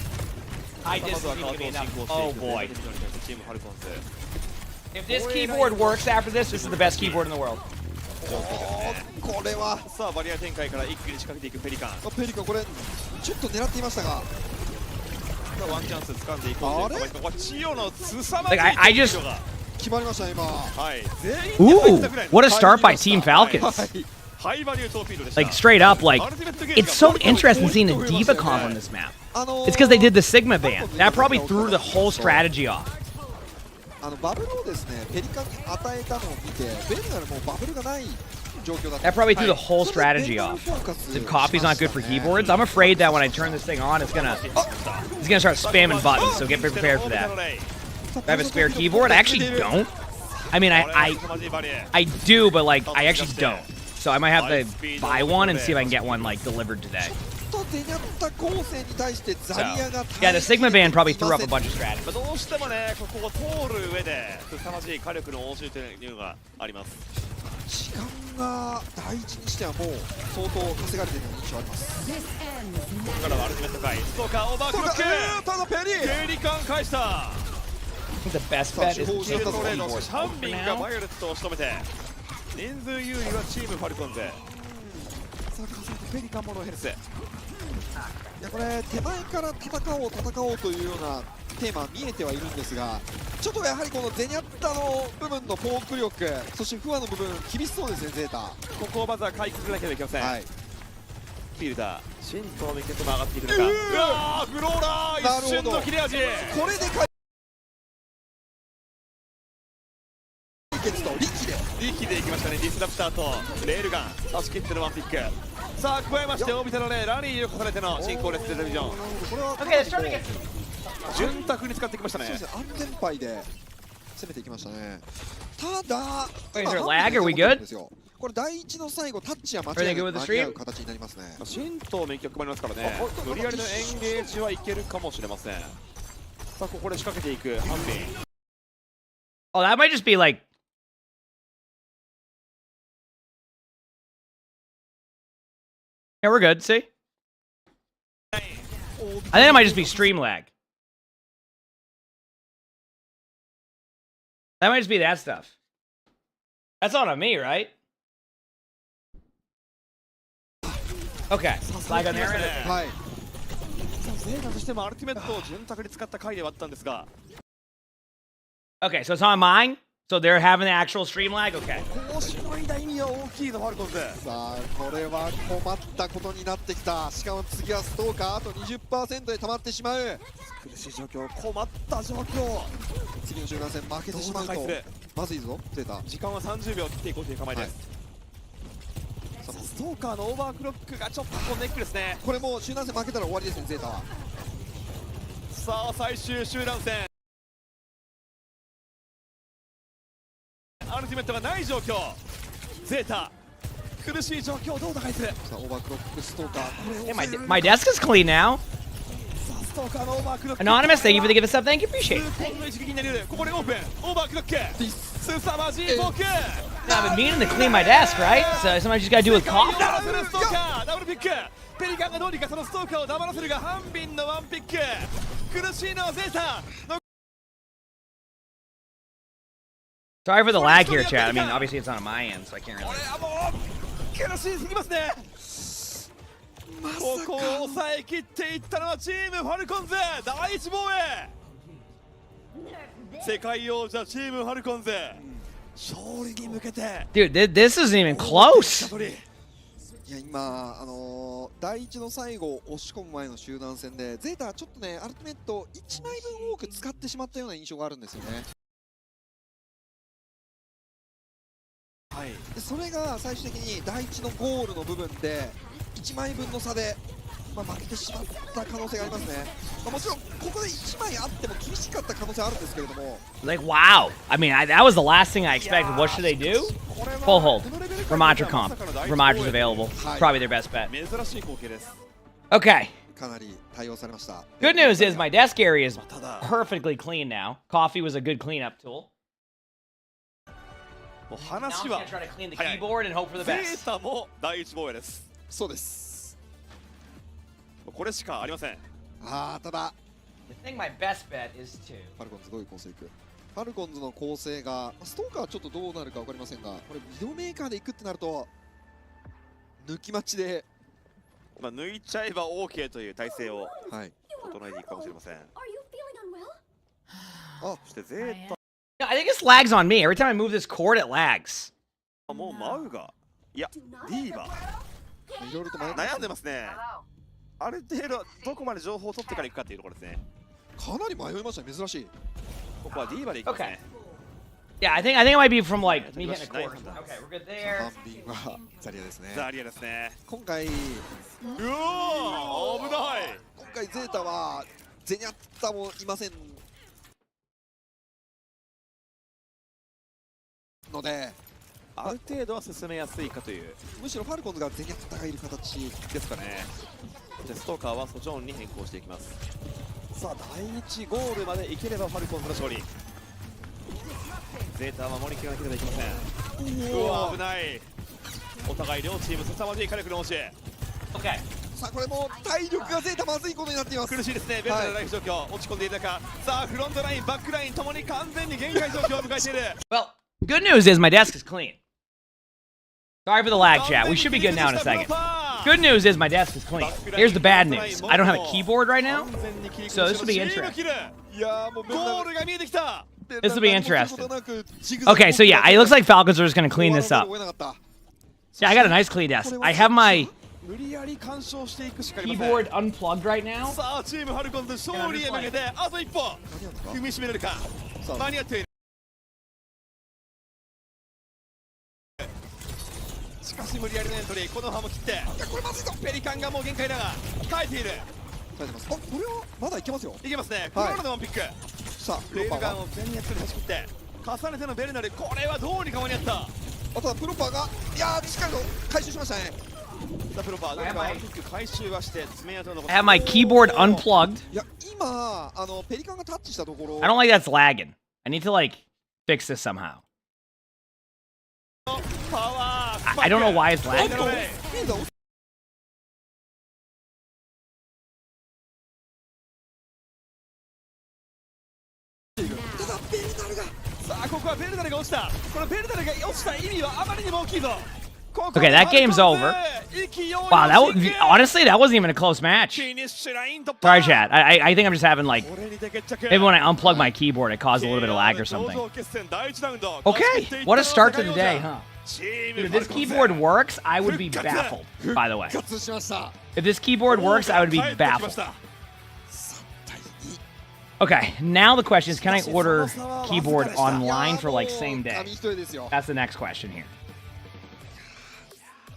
S2: I
S3: まずはカードを進行していく
S2: Oh boy.
S3: チームファルコンズ。
S2: If this keyboard works after this, this is the best keyboard in the world.
S4: これは
S3: さあバリア展開から一気に仕掛けていくペリカン。
S4: ペリカンこれちょっと狙っていましたが
S3: さあワンチャンス掴んでいこうというここはチヨの凄まじ
S2: Like
S3: い
S2: I just
S4: 決まりました今。
S3: はい全員で入ったぐらい
S2: Ooh, what a start by Team Falcons.
S3: ハイバリュートーピードでした。
S2: Like straight up, like it's so interesting seeing the Diva comp on this map. It's because they did the Sigma ban. That probably threw the whole strategy off.
S4: バブルをですねペリカンに与えたのを見てベルナルもバブルがない状況だった。
S2: That probably threw the whole strategy off. If coffee's not good for keyboards, I'm afraid that when I turn this thing on, it's gonna start spamming buttons. So get prepared for that. Do I have a spare keyboard? I actually don't. I mean, I do, but like I actually don't. So I might have to buy one and see if I can get one like delivered today.
S4: ちょっとゼニャッタ構成に対してザリアが
S2: Yeah, the Sigma ban probably threw up a bunch of strategies.
S3: どうしてもねここを通る上で凄まじい火力の応酬というのがあります。
S4: 時間が第一にしてはもう相当稼がれている印象あります。
S3: ここからはアルティメット回ストーカーオーバークロック。
S4: ただペリ
S3: ペリカン返した。
S2: I think the best bet is
S3: シェル
S2: to
S3: トレード
S2: keyboard
S3: シャン
S2: for
S3: ビンが
S2: now.
S3: バイオレットを仕留めて人数有利はチームファルコンズ。さあ数えてペリカンモノヘルス。
S4: いやこれ手前から戦おうというようなテーマ見えてはいるんですがちょっとやはりこのゼニャッタの部分のフォーク力そしてフワの部分厳しそうですねゼータ。
S3: ここをまずは回復しなければいけません。
S4: はい。
S3: フィルダーシントのミケットも上がっていくのか。うわーフローラー一瞬の切れ味。
S4: これで解決と
S3: 力でいきましたね。ディスラプターとレールガン差し切ってのワンピック。さあ加えまして大ビタのねラリーを重ねての進行列ディビジョン。
S4: これは
S2: Okay, let's try to get.
S3: 潤沢に使ってきましたね。
S4: そうですね安全牌で攻めていきましたね。ただ
S2: Wait, is
S4: 今
S2: there
S4: ハン
S2: lag?
S4: デ
S2: Are we
S4: が持ってるん
S2: good?
S4: ですよ。これ第一の最後タッチは間違い
S2: Everything
S4: な
S2: good with
S4: く
S2: the
S4: 間に合う
S2: stream?
S4: 形になりますね。
S3: 神道免許配りますからね。無理やりのエンゲージはいけるかもしれません。さあここで仕掛けていくハンビン。
S2: Oh, that might just be like. Yeah, we're good. See? I think it might just be stream lag. That might just be that stuff. That's not on me, right? Okay. Lag on there.
S4: はい。
S3: ゼータとしてもアルティメットを潤沢に使った回ではあったんですが。
S2: Okay, so it's on mine. So they're having the actual stream lag. Okay.
S3: こうしのいだ意味は大きいぞファルコンズ。
S4: さあこれは困ったことになってきた。しかも次はストーカーあと 20% で溜まってしまう。
S3: 苦しい状況困った状況。
S4: 次の集団戦負けてしまうと
S3: どう打開する
S4: まずいぞゼータ。
S3: 時間は30秒切っていこうという構えです。さあストーカーのオーバークロックがちょっとネックですね。
S4: これもう集団戦負けたら終わりですねゼータは。
S3: さあ最終集団戦。アルティメットがない状況。ゼータ苦しい状況どう打開する。
S4: さあオーバークロックストーカー。
S2: Hey, my desk is clean now.
S3: さあストーカーのオーバークロック。
S2: Anonymous, thank you for the gift of sub. Thank you, appreciate it.
S3: 痛恨の一撃になり得る。ここでオープンオーバークロック。凄まじいフォーク。
S2: Yeah, I've been meaning to clean my desk, right? So sometimes you just gotta do with coffee.
S3: 黙らせるストーカーダブルピック。ペリカンがどうにかそのストーカーを黙らせるがハンビンのワンピック。苦しいのはゼータ。
S2: Sorry for the lag here, chat. I mean, obviously it's not on my end, so I can't
S3: こ
S2: really.
S3: れはもう険しすぎますね。ここを抑え切っていったのはチームファルコンズ第一防衛。世界王者チームファルコンズ勝利に向けて。
S2: Dude, this isn't even close.
S4: いや今第一の最後押し込む前の集団戦でゼータはちょっとねアルティメット1枚分多く使ってしまったような印象があるんですよね。
S3: はい、
S4: でそれが最終的に第一のゴールの部分で1枚分の差で、負けてしまった可能性がありますね。もちろんここで1枚あっても厳しかった可能性あるんですけれども。
S2: Like, wow. I mean, that was the last thing I expected. What should they do? Full hold. Ramadra comp. Ramadra's available. Probably their best bet.
S3: 珍しい光景です。
S2: Okay.
S4: かなり対応されました。
S2: Good news is my desk area is perfectly clean now. Coffee was a good cleanup tool.
S3: もう
S2: Now I'm
S3: 話
S2: just
S3: は
S2: gonna try to clean the
S3: 早い。
S2: keyboard and hope for the
S3: ゼ
S2: best.
S3: ータも第一防衛です。
S4: そうです。
S3: これしかありません。
S4: ただ
S2: I think my best bet is to.
S4: ファルコンズどういう構成いく？ファルコンズの構成がストーカーはちょっとどうなるか分かりませんが、これミドメーカーでいくってなると抜き待ちで、
S3: 抜いちゃえば OK という体勢を
S4: はい。
S3: 整えていくかもしれません。
S5: Are you feeling unwell?
S3: そしてゼータ
S2: No, I think this lags on me. Every time I move this cord, it lags.
S3: もうマウがいや D は
S4: いろいろと迷って
S3: 悩んでますね。ある程度どこまで情報を取ってから行くかっていうところですね。
S4: かなり迷いましたね。珍しい。
S3: ここは D まで行きますね。
S2: Yeah, I think it might be from like me hitting a cord. Okay, we're good there.
S4: 半便はザリアですね。
S3: ザリアですね。
S4: 今回
S3: うわー危ない。
S4: 今回ゼータはゼニャッタもいませんので、
S3: ある程度は進めやすいかという
S4: むしろファルコンズがゼニャッタがいる形。
S3: ですかね。でストーカーはソジョーンに変更していきます。さあ第1ゴールまで行ければファルコンズの勝利。ゼータは守りきらなければいけません。うわ危ない。お互い両チーム凄まじい火力の応し。
S2: Okay.
S4: さあこれも体力がゼータまずいことになっています。
S3: 苦しいですね。ベルトのライフ状況、落ち込んでいる中、さあフロントラインバックラインともに完全に限界状況を迎えている。
S2: Well, good news is my desk is clean. Sorry for the lag, chat. We should be good now in a second. Good news is my desk is clean. Here's the bad news. I don't have a keyboard right now, so this will be interesting.
S4: いやもう
S3: ゴールが見えてきた。
S2: This will be interesting. Okay, so yeah, it looks like Falcons are just gonna clean this up. Yeah, I got a nice clean desk. I have my
S3: 無理やり干渉していくしかありません。
S2: keyboard unplugged right now.
S3: さあチームファルコンズ勝利へ向けてあと一歩踏みしめれるか。間に合っている。しかし無理やりのエントリー、この歯も切って、
S4: これまずいぞ。
S3: ペリカンがもう限界だが耐えている。
S4: 耐えてます。これはまだいけますよ。
S3: いけますね。フローラのワンピック。
S4: さあプ
S3: レールガン
S4: ロパーが
S3: を全熱で差し切って重ねてのベルナル、これはどうにか間に合った。
S4: あとはプロパーがいやしっかりと回収しましたね。
S3: さあプロパーどうにかワンピック回収はして爪痕を残
S2: I have my keyboard unplugged.
S4: いや今ペリカンがタッチしたところ
S2: I don't like that's lagging. I need to like fix this somehow.
S3: パワー
S2: I don't know why it's lagging.
S4: スピードがただベルナルが
S3: さあここはベルナルが落ちた。このベルナルが落ちた意味はあまりにも大きいぞ。
S2: Okay, that game's over. Wow, that was honestly that wasn't even a close match. Sorry, chat. I think I'm just having like maybe when I unplug my keyboard, it caused a little bit of lag or something. Okay, what a start to the day, huh? Dude, if this keyboard works, I would be baffled. By the way,
S4: ガッツしました。
S2: if this keyboard works, I would be baffled. Okay, now the question is, can I order keyboard online for like same day?
S4: 紙一重ですよ。
S2: That's the next question here.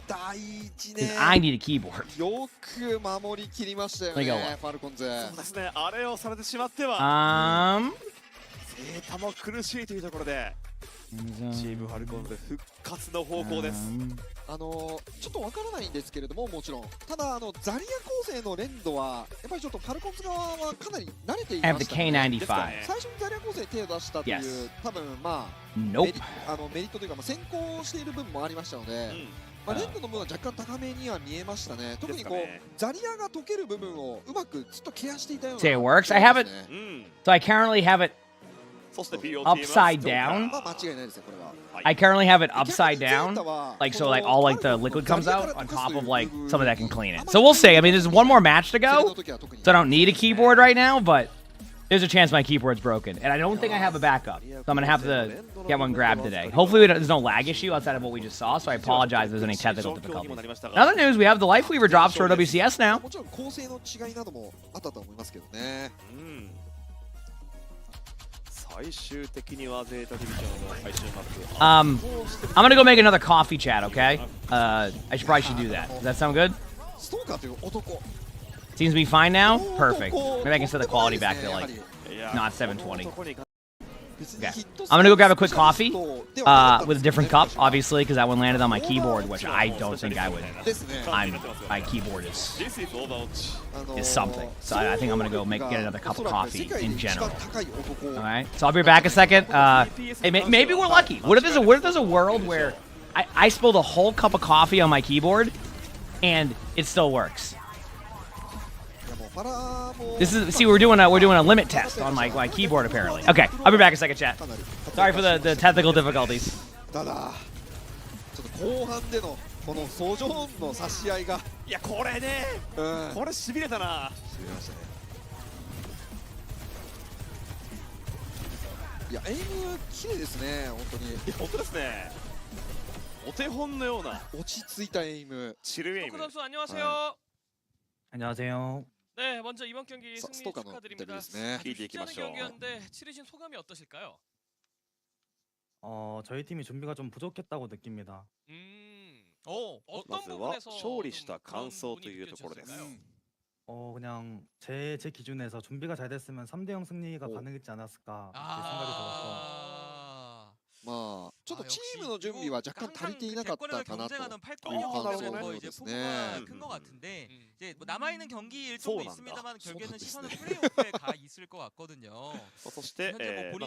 S4: 第一
S2: Because
S4: ね。
S2: I need a keyboard.
S4: よく守りきりましたよ
S2: Let me go
S4: ね。ファルコンズ。
S3: そうですね、あれをされてしまっては ゼータも苦しいというところでチームファルコンズ復活の方向です。
S4: ちょっとわからないんですけれども、もちろんただザリア構成の連動はやっぱりちょっとファルコンズ側はかなり慣れてい
S2: I
S4: ま
S2: have the
S4: したね。
S2: K95.
S4: 最初にザリア構成に手を出したという、
S2: Yes.
S4: 多分まあ
S2: Nope.
S4: メリットというか、先行している部分もありましたので、連動の分は若干高めには見えましたね。特にこう、ザリアが溶ける部分をうまくずっとケアしていたような。
S2: Say it works. I have it.
S3: うん、
S2: So I currently have it
S3: そして VOD
S2: upside down.
S4: まあ間違いないですねこれは。
S2: I currently have it upside down, like so, like all like the liquid comes out on top of like something that can clean it. So we'll see. I mean, there's one more match to go, so I don't need a keyboard right now, but there's a chance my keyboard's broken, and I don't think I have a backup, so I'm gonna have to get one grabbed today. Hopefully, there's no lag issue outside of what we just saw, so I apologize if there's any technical difficulties. In other news, we have the Lifeweaver drops for OWCS now.
S4: もちろん構成の違いなどもあったと思いますけどね。
S3: 最終的にはゼータディビジョンの最終マップ。
S2: I'm gonna go make another coffee chat, okay? I probably should do that. Does that sound good?
S4: ストーカーという男。
S2: Seems to be fine now? Perfect. Maybe I can set the quality back to like not 720. Okay. I'm gonna go grab a quick coffee with a different cup, obviously, because that one landed on my keyboard, which I don't think I would. My keyboard is something. So I think I'm gonna go get another cup of coffee in general. All right. So I'll be back a second. Hey, maybe we're lucky. What if there's a world where I spilled a whole cup of coffee on my keyboard and it still works? This is we're doing a limit test on my keyboard apparently. Okay, I'll be back in a second, chat. Sorry for the technical difficulties.
S4: ただちょっと後半でのこのソジョーンの差し合いが
S3: いやこれね、これしびれたな。
S4: しびれましたね。いやエイム綺麗ですね本当に。
S3: 本当ですね。お手本のような
S4: 落ち着いたエイム。
S3: チルエイム。
S6: 선수 안녕하세요.
S7: 안녕하세요.
S6: 네, 먼저 이번 경기 승리 축하드립니다. 쉽지 않은 경기였는데 치르신 소감이 어떠실까요?
S7: 저희 팀이 준비가 좀 부족했다고 느낍니다.
S6: 어떤 부분에서
S3: 勝利した感想というところです。
S7: 그냥 제 기준에서 준비가 잘 됐으면 3대0 승리가 가능했지 않았을까 이렇게 생각이 들어서.
S4: まあちょっとチームの準備は若干足りていなかったかなという感想のようですね。
S8: 큰 것 같은데 이제 뭐 남아 있는 경기 일정도 있습니다만 결국에는 시선은 플레이오프에 가 있을 것 같거든요.
S3: そして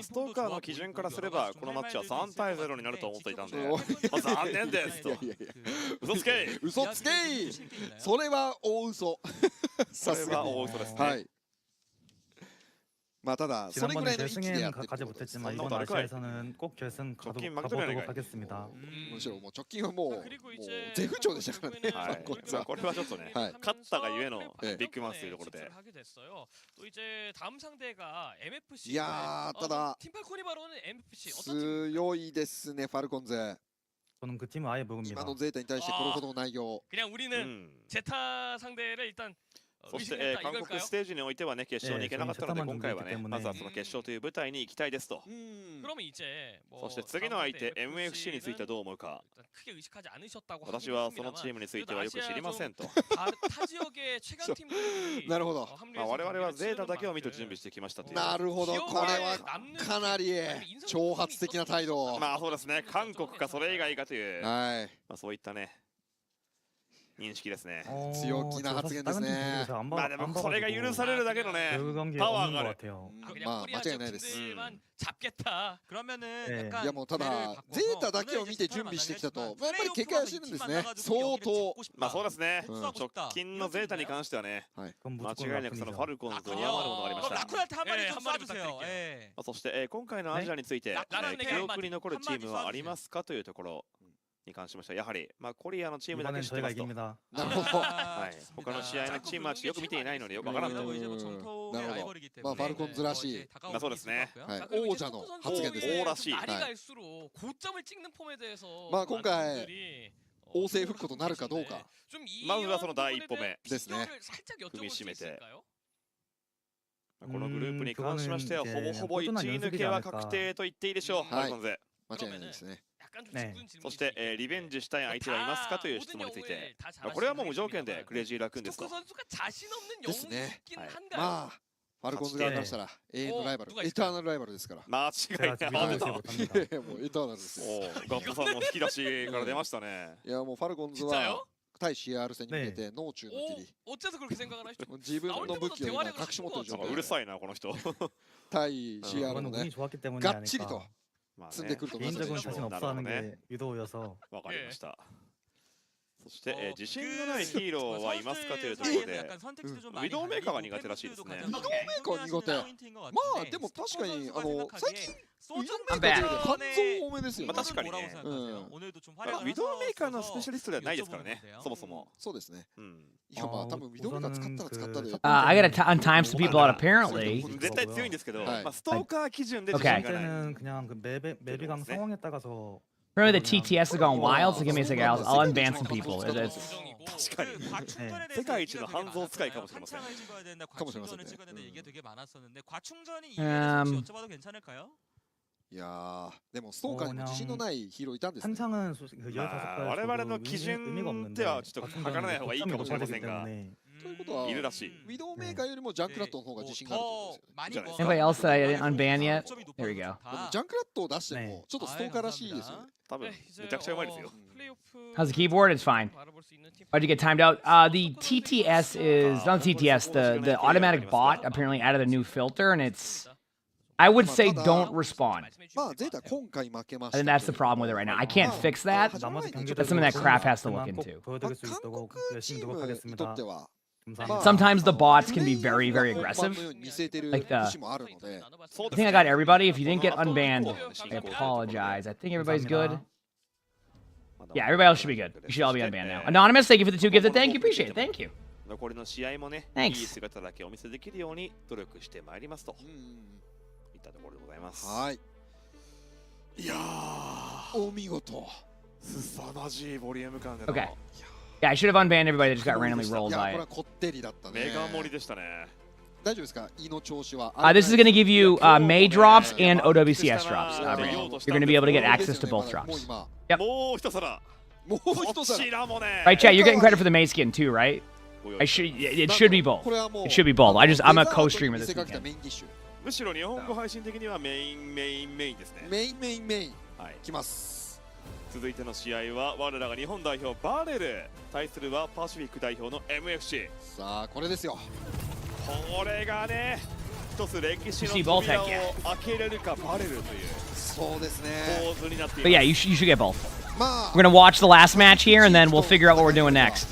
S3: ストーカーの基準からすればこのマッチは3対0になると思っていたんで、残念ですと。嘘つけ。
S4: 嘘つけ。それは大嘘。
S3: それは大嘘ですね。
S4: はい。 まあただそれぐらい
S7: 지난번에
S4: の域でやって
S7: 결승엔
S4: る
S7: 가지
S4: ってことですね。
S7: 못했지만 이번 아시아에서는 꼭 결승 가보도록 하겠습니다.
S4: むしろもう直近はもう絶不調でしたからね。
S3: はい。これはちょっとね、勝ったがゆえのビッグマンスというところで。
S6: 또 이제 다음 상대가 MFC.
S4: いやただ
S6: 팀팔코니바로는 MFC
S4: 強いですねファルコンズ。
S7: 저는 그 팀을 아예 모릅니다.
S4: 今のゼータに対してこれほどの内容。
S6: 그냥 우리는 제타 상대를 일단
S3: そして韓国ステージにおいてはね決勝に行けなかったので今回はねまずはその決勝という舞台に行きたいですと。そして次の相手 MFC についてはどう思うか。私はそのチームについてはよく知りませんと。
S4: なるほど。
S3: 我々はゼータだけを見て準備してきましたという。
S4: なるほどこれはかなり挑発的な態度。
S3: まあそうですね韓国かそれ以外かというまあそういったね。 認識ですね。
S4: 強気な発言ですね。
S3: まあでもそれが許されるだけのねパワーがある。
S4: まあ間違いないです。
S8: 그러면은
S4: いやもうただゼータだけを見て準備してきたとやっぱり警戒してるんですね。相当。
S3: まあそうですね。直近のゼータに関してはね間違いなくそのファルコンズを上回るものがありました。そして今回のアジアについて記憶に残るチームはありますかというところ。 に関しましてはやはりコリアのチームだけ知ってますと。なるほど。他の試合のチームはよく見ていないのでよくわからんと。なるほ
S4: ど。まあファルコンズらしい。
S3: まあそうですね。
S4: 王者の発言ですね。
S3: 王らしい。
S4: まあ今回王政復古となるかどうか。
S3: まずはその第一歩目
S4: ですね。
S3: 踏みしめて。このグループに関しましてはほぼほぼ1位抜けは確定と言っていいでしょう。ファルコンズ。
S4: 間違いないですね。
S3: そしてリベンジしたい相手はいますかという質問についてこれはもう無条件でクレイジーラクーンですと。
S4: ですね。まあファルコンズ側からしたら永遠のライバルエターナルライバルですから。
S3: 間違いない。もうエタ
S4: ーナルですよ。
S3: ガッポさんの引き出しから出ましたね。
S4: いやもうファルコンズは対 CR 戦に向けて脳中の切り。自分の武器を今隠し持ってる状態。
S3: うるさいなこの人。
S4: 対 CR のねがっちりと。 積んでくると思います。
S7: 개인적으로는 자신 없어하는 게 유도여서.
S3: わかりました。そして、自信のないヒーローはいますかというところで、ウィドウメーカーが苦手らしいですね。
S4: ウィドウメーカー苦手。まあでも確かに最近ウィドウメーカーというより肝臓多めですよね。
S3: 確かにね。ウィドウメーカーのスペシャリストではないですからね。そもそも。
S4: そうですね。いやまあ多分ウィドウメーカー使ったら使ったで。
S2: I gotta time some people out apparently.
S3: 絶対強いんですけど、ストーカー基準で自信がない。
S7: 그냥 그 맵이랑 상황에 따라서
S2: Remember the TTS is going wild, so give me a second. I'll unban some people.
S3: 確かに世界一の半蔵使いかもしれません。
S4: かもしれませんね。いやーでもストーカーにも自信のないヒーローいたんですね。
S7: 한창은 그
S3: 我々の基準ではちょっと測らない方がいいかもしれませんが、
S4: ということは、
S3: いるらしい。
S4: ウィドウメーカーよりもジャンクラットの方が自信があるってことですよね。
S2: Anybody else that I didn't unban yet? There we go.
S4: でもジャンクラットを出してもちょっとストーカーらしいですよね。
S3: 多分めちゃくちゃうまいですよ。
S2: How's the keyboard? It's fine. Why'd you get timed out? The TTS is not the TTS. The automatic bot apparently added a new filter, and it's. I would say don't respawn.
S4: まあゼータ今回負けました。
S2: I think that's the problem with it right now. I can't fix that. That's something that Craft has to look into.
S4: 韓国チームにとっては
S2: Sometimes the bots can be very, very aggressive. Like the. I think I got everybody. If you didn't get unbanned, I apologize. I think everybody's good. Yeah, everybody else should be good. You should all be unbanned now. Anonymous, thank you for the 2 gifted. Thank you, appreciate it. Thank you.
S3: 残りの試合もね、いい姿だけお見せできるように努力してまいりますと。いったところでございます。はい。いやー、お見事。凄まじいボリューム感での。
S2: Okay. Yeah, I should have unbanned everybody that just got randomly rolled by it.
S4: こってりだったね。
S3: メガ盛りでしたね。大丈夫ですか？胃の調子は。
S2: This is going to give you May drops and OWCS drops. You're going to be able to get access to both drops. Yep.
S3: もう一皿。もう一皿もね。
S2: Right, chat. You're getting credit for the May skin too, right? It should be both. It should be both. I'm a co-streamer this weekend.
S3: むしろ日本語配信的にはメインですね。
S4: メイン。はい。きます。
S3: 続いての試合は我らが日本代表バレル対するはパシフィック代表の MFC。さあこれですよ。これがね一つ歴史の扉を開けれるかバレルというそうですね構図になっています。
S2: But yeah, you should get both. We're gonna watch the last match here, and then we'll figure out what we're doing next.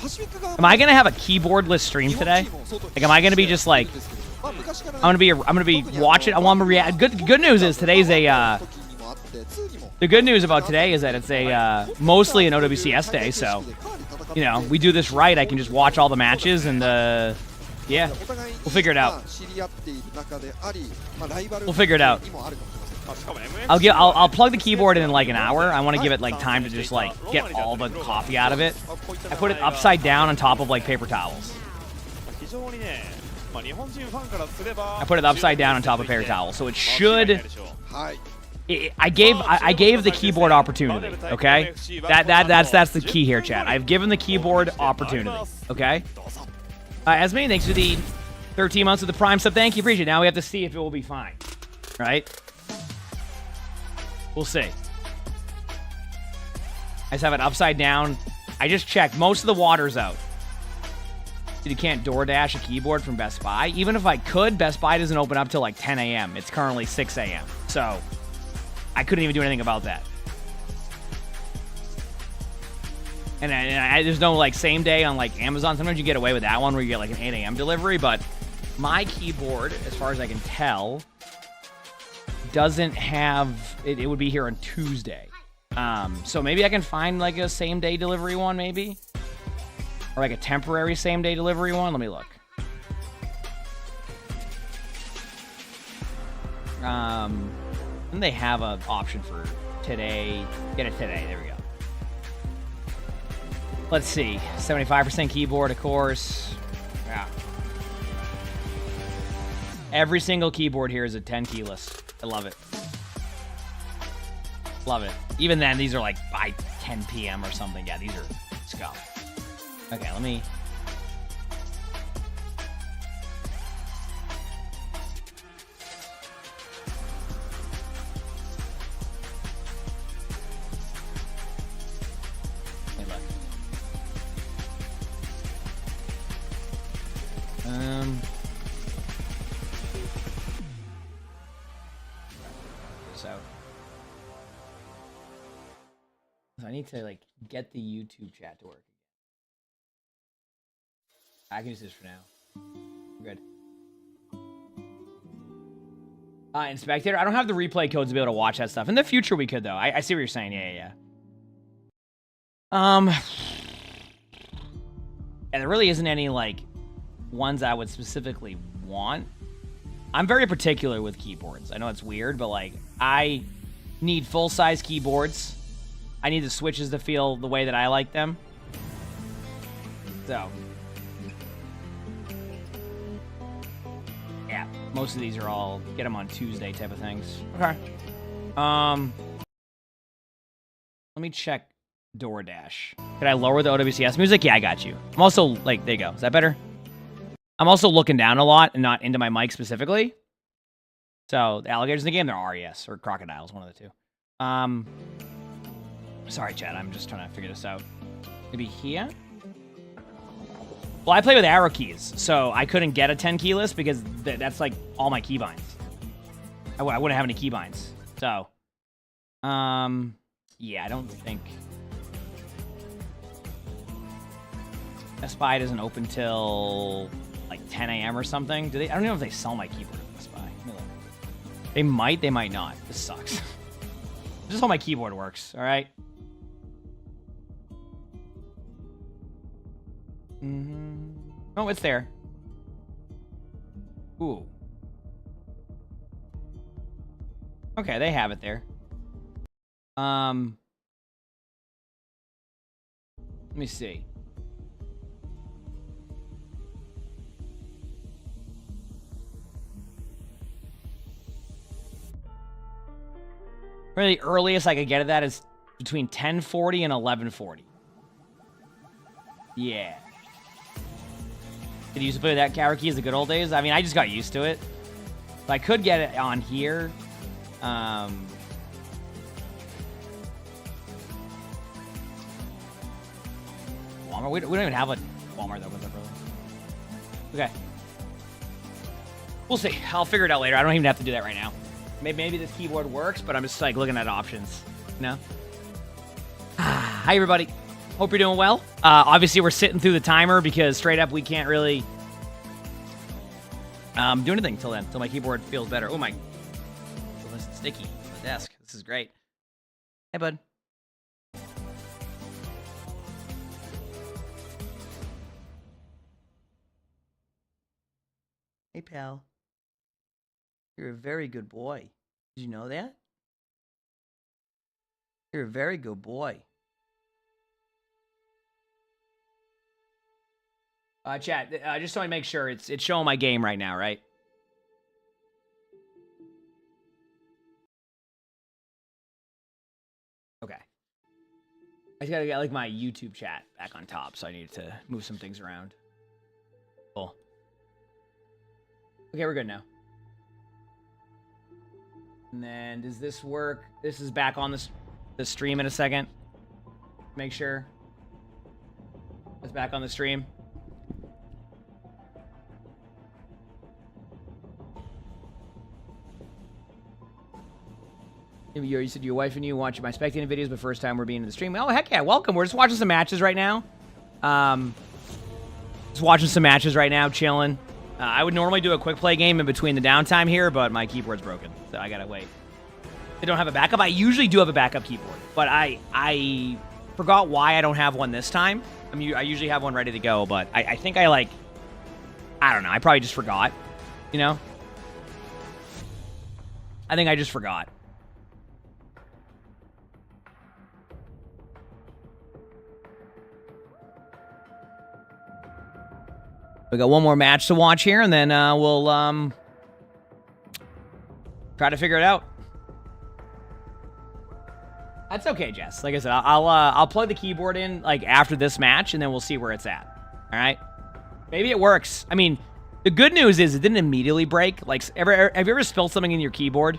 S2: Am I gonna have a keyboardless stream today? Like, am I gonna be just like? I'm gonna be watching. I want to react. Good news is today's a. The good news about today is that it's a mostly an OWCS day, so you know we do this right. I can just watch all the matches, and yeah, we'll figure it out. We'll figure it out. I'll plug the keyboard in like an hour. I want to give it like time to just like get all the coffee out of it. I put it upside down on top of like paper towels. I put it upside down on top of paper towels, so it should. I gave the keyboard opportunity. Okay, that's the key here, chat. I've given the keyboard opportunity. Okay. Esme, thanks for the 13 months of the Prime sub. Thank you, appreciate it. Now we have to see if it will be fine. Right? We'll see. I just have it upside down. I just checked. Most of the water's out. You can't DoorDash a keyboard from Best Buy. Even if I could, Best Buy doesn't open up till like 10 a.m. It's currently 6 a.m. So I couldn't even do anything about that. And there's no like same day on like Amazon. Sometimes you get away with that one where you get like an 8 a.m. delivery. But my keyboard, as far as I can tell, doesn't have it. It would be here on Tuesday. So maybe I can find like a same day delivery one, maybe, or like a temporary same day delivery one. Let me look. And they have an option for today. Get it today. There we go. Let's see. 75% keyboard, of course. Yeah. Every single keyboard here is a 10 keyless. I love it. Love it. Even then, these are like by 10 p.m. or something. Yeah, these are scum. Okay, let me... I need to like get the YouTube chat to work. I can use this for now. We're good. In Spectator, I don't have the replay codes to be able to watch that stuff. In the future, we could, though. I see what you're saying. Yeah. And there really isn't any, like, ones I would specifically want. I'm very particular with keyboards. I know it's weird, but, like, I need full-size keyboards. I need the switches to feel the way that I like them. So, yeah, most of these are all get them on Tuesday type of things. Okay. Let me check DoorDash. Could I lower the OWCS music? Yeah, I got you. I'm also, like, there you go. Is that better? I'm also looking down a lot and not into my mic specifically. So, the alligators in the game, they're are, yes, or crocodiles, one of the two. Sorry, chat, I'm just trying to figure this out. Maybe here? Well, I play with arrow keys, so I couldn't get a 10 key list because that's like all my keybinds. I wouldn't have any keybinds. So, yeah, I don't think Best Buy doesn't open till like 10 a.m. or something. Do they? I don't know if they sell my keyboard at Best Buy. They might, they might not. This sucks. This is how my keyboard works, all right? Oh, it's there. Ooh. Okay, they have it there. Let me see. Really, the earliest I could get at that is between 10:40 and 11:40. Yeah. Did you used to play with that arrow key as the good old days? I mean, I just got used to it. But I could get it on here. Walmart. We don't even have a Walmart that was up really. Okay. We'll see. I'll figure it out later. I don't even have to do that right now. Maybe this keyboard works, but I'm just like looking at options. You know? Hi, everybody. Hope you're doing well. Obviously, we're sitting through the timer because straight up we can't really do anything till then, till my keyboard feels better. Oh my, this is sticky on the desk. This is great. Hey, bud. Hey, pal. You're a very good boy. Did you know that? You're a very good boy. Chat, just so I make sure it's showing my game right now, right? Okay. I just gotta get like my YouTube chat back on top, so I need to move some things around. Cool. Okay, we're good now. And then, does this work? This is back on the stream in a second. Make sure it's back on the stream. You said your wife and you watch my spectating videos, but first time we're being in the stream. Oh, heck yeah, welcome. We're just watching some matches right now. Just watching some matches right now, chilling. I would normally do a quick play game in between the downtime here, but my keyboard's broken, so I gotta wait. They don't have a backup. I usually do have a backup keyboard, but I forgot why I don't have one this time. I mean, I usually have one ready to go, but I think I don't know. I probably just forgot, you know? I think I just forgot. We got one more match to watch here, and then we'll try to figure it out. That's okay, Jess. Like I said, I'll plug the keyboard in like after this match, and then we'll see where it's at. All right? Maybe it works. I mean, the good news is it didn't immediately break. Like, have you ever spilled something in your keyboard,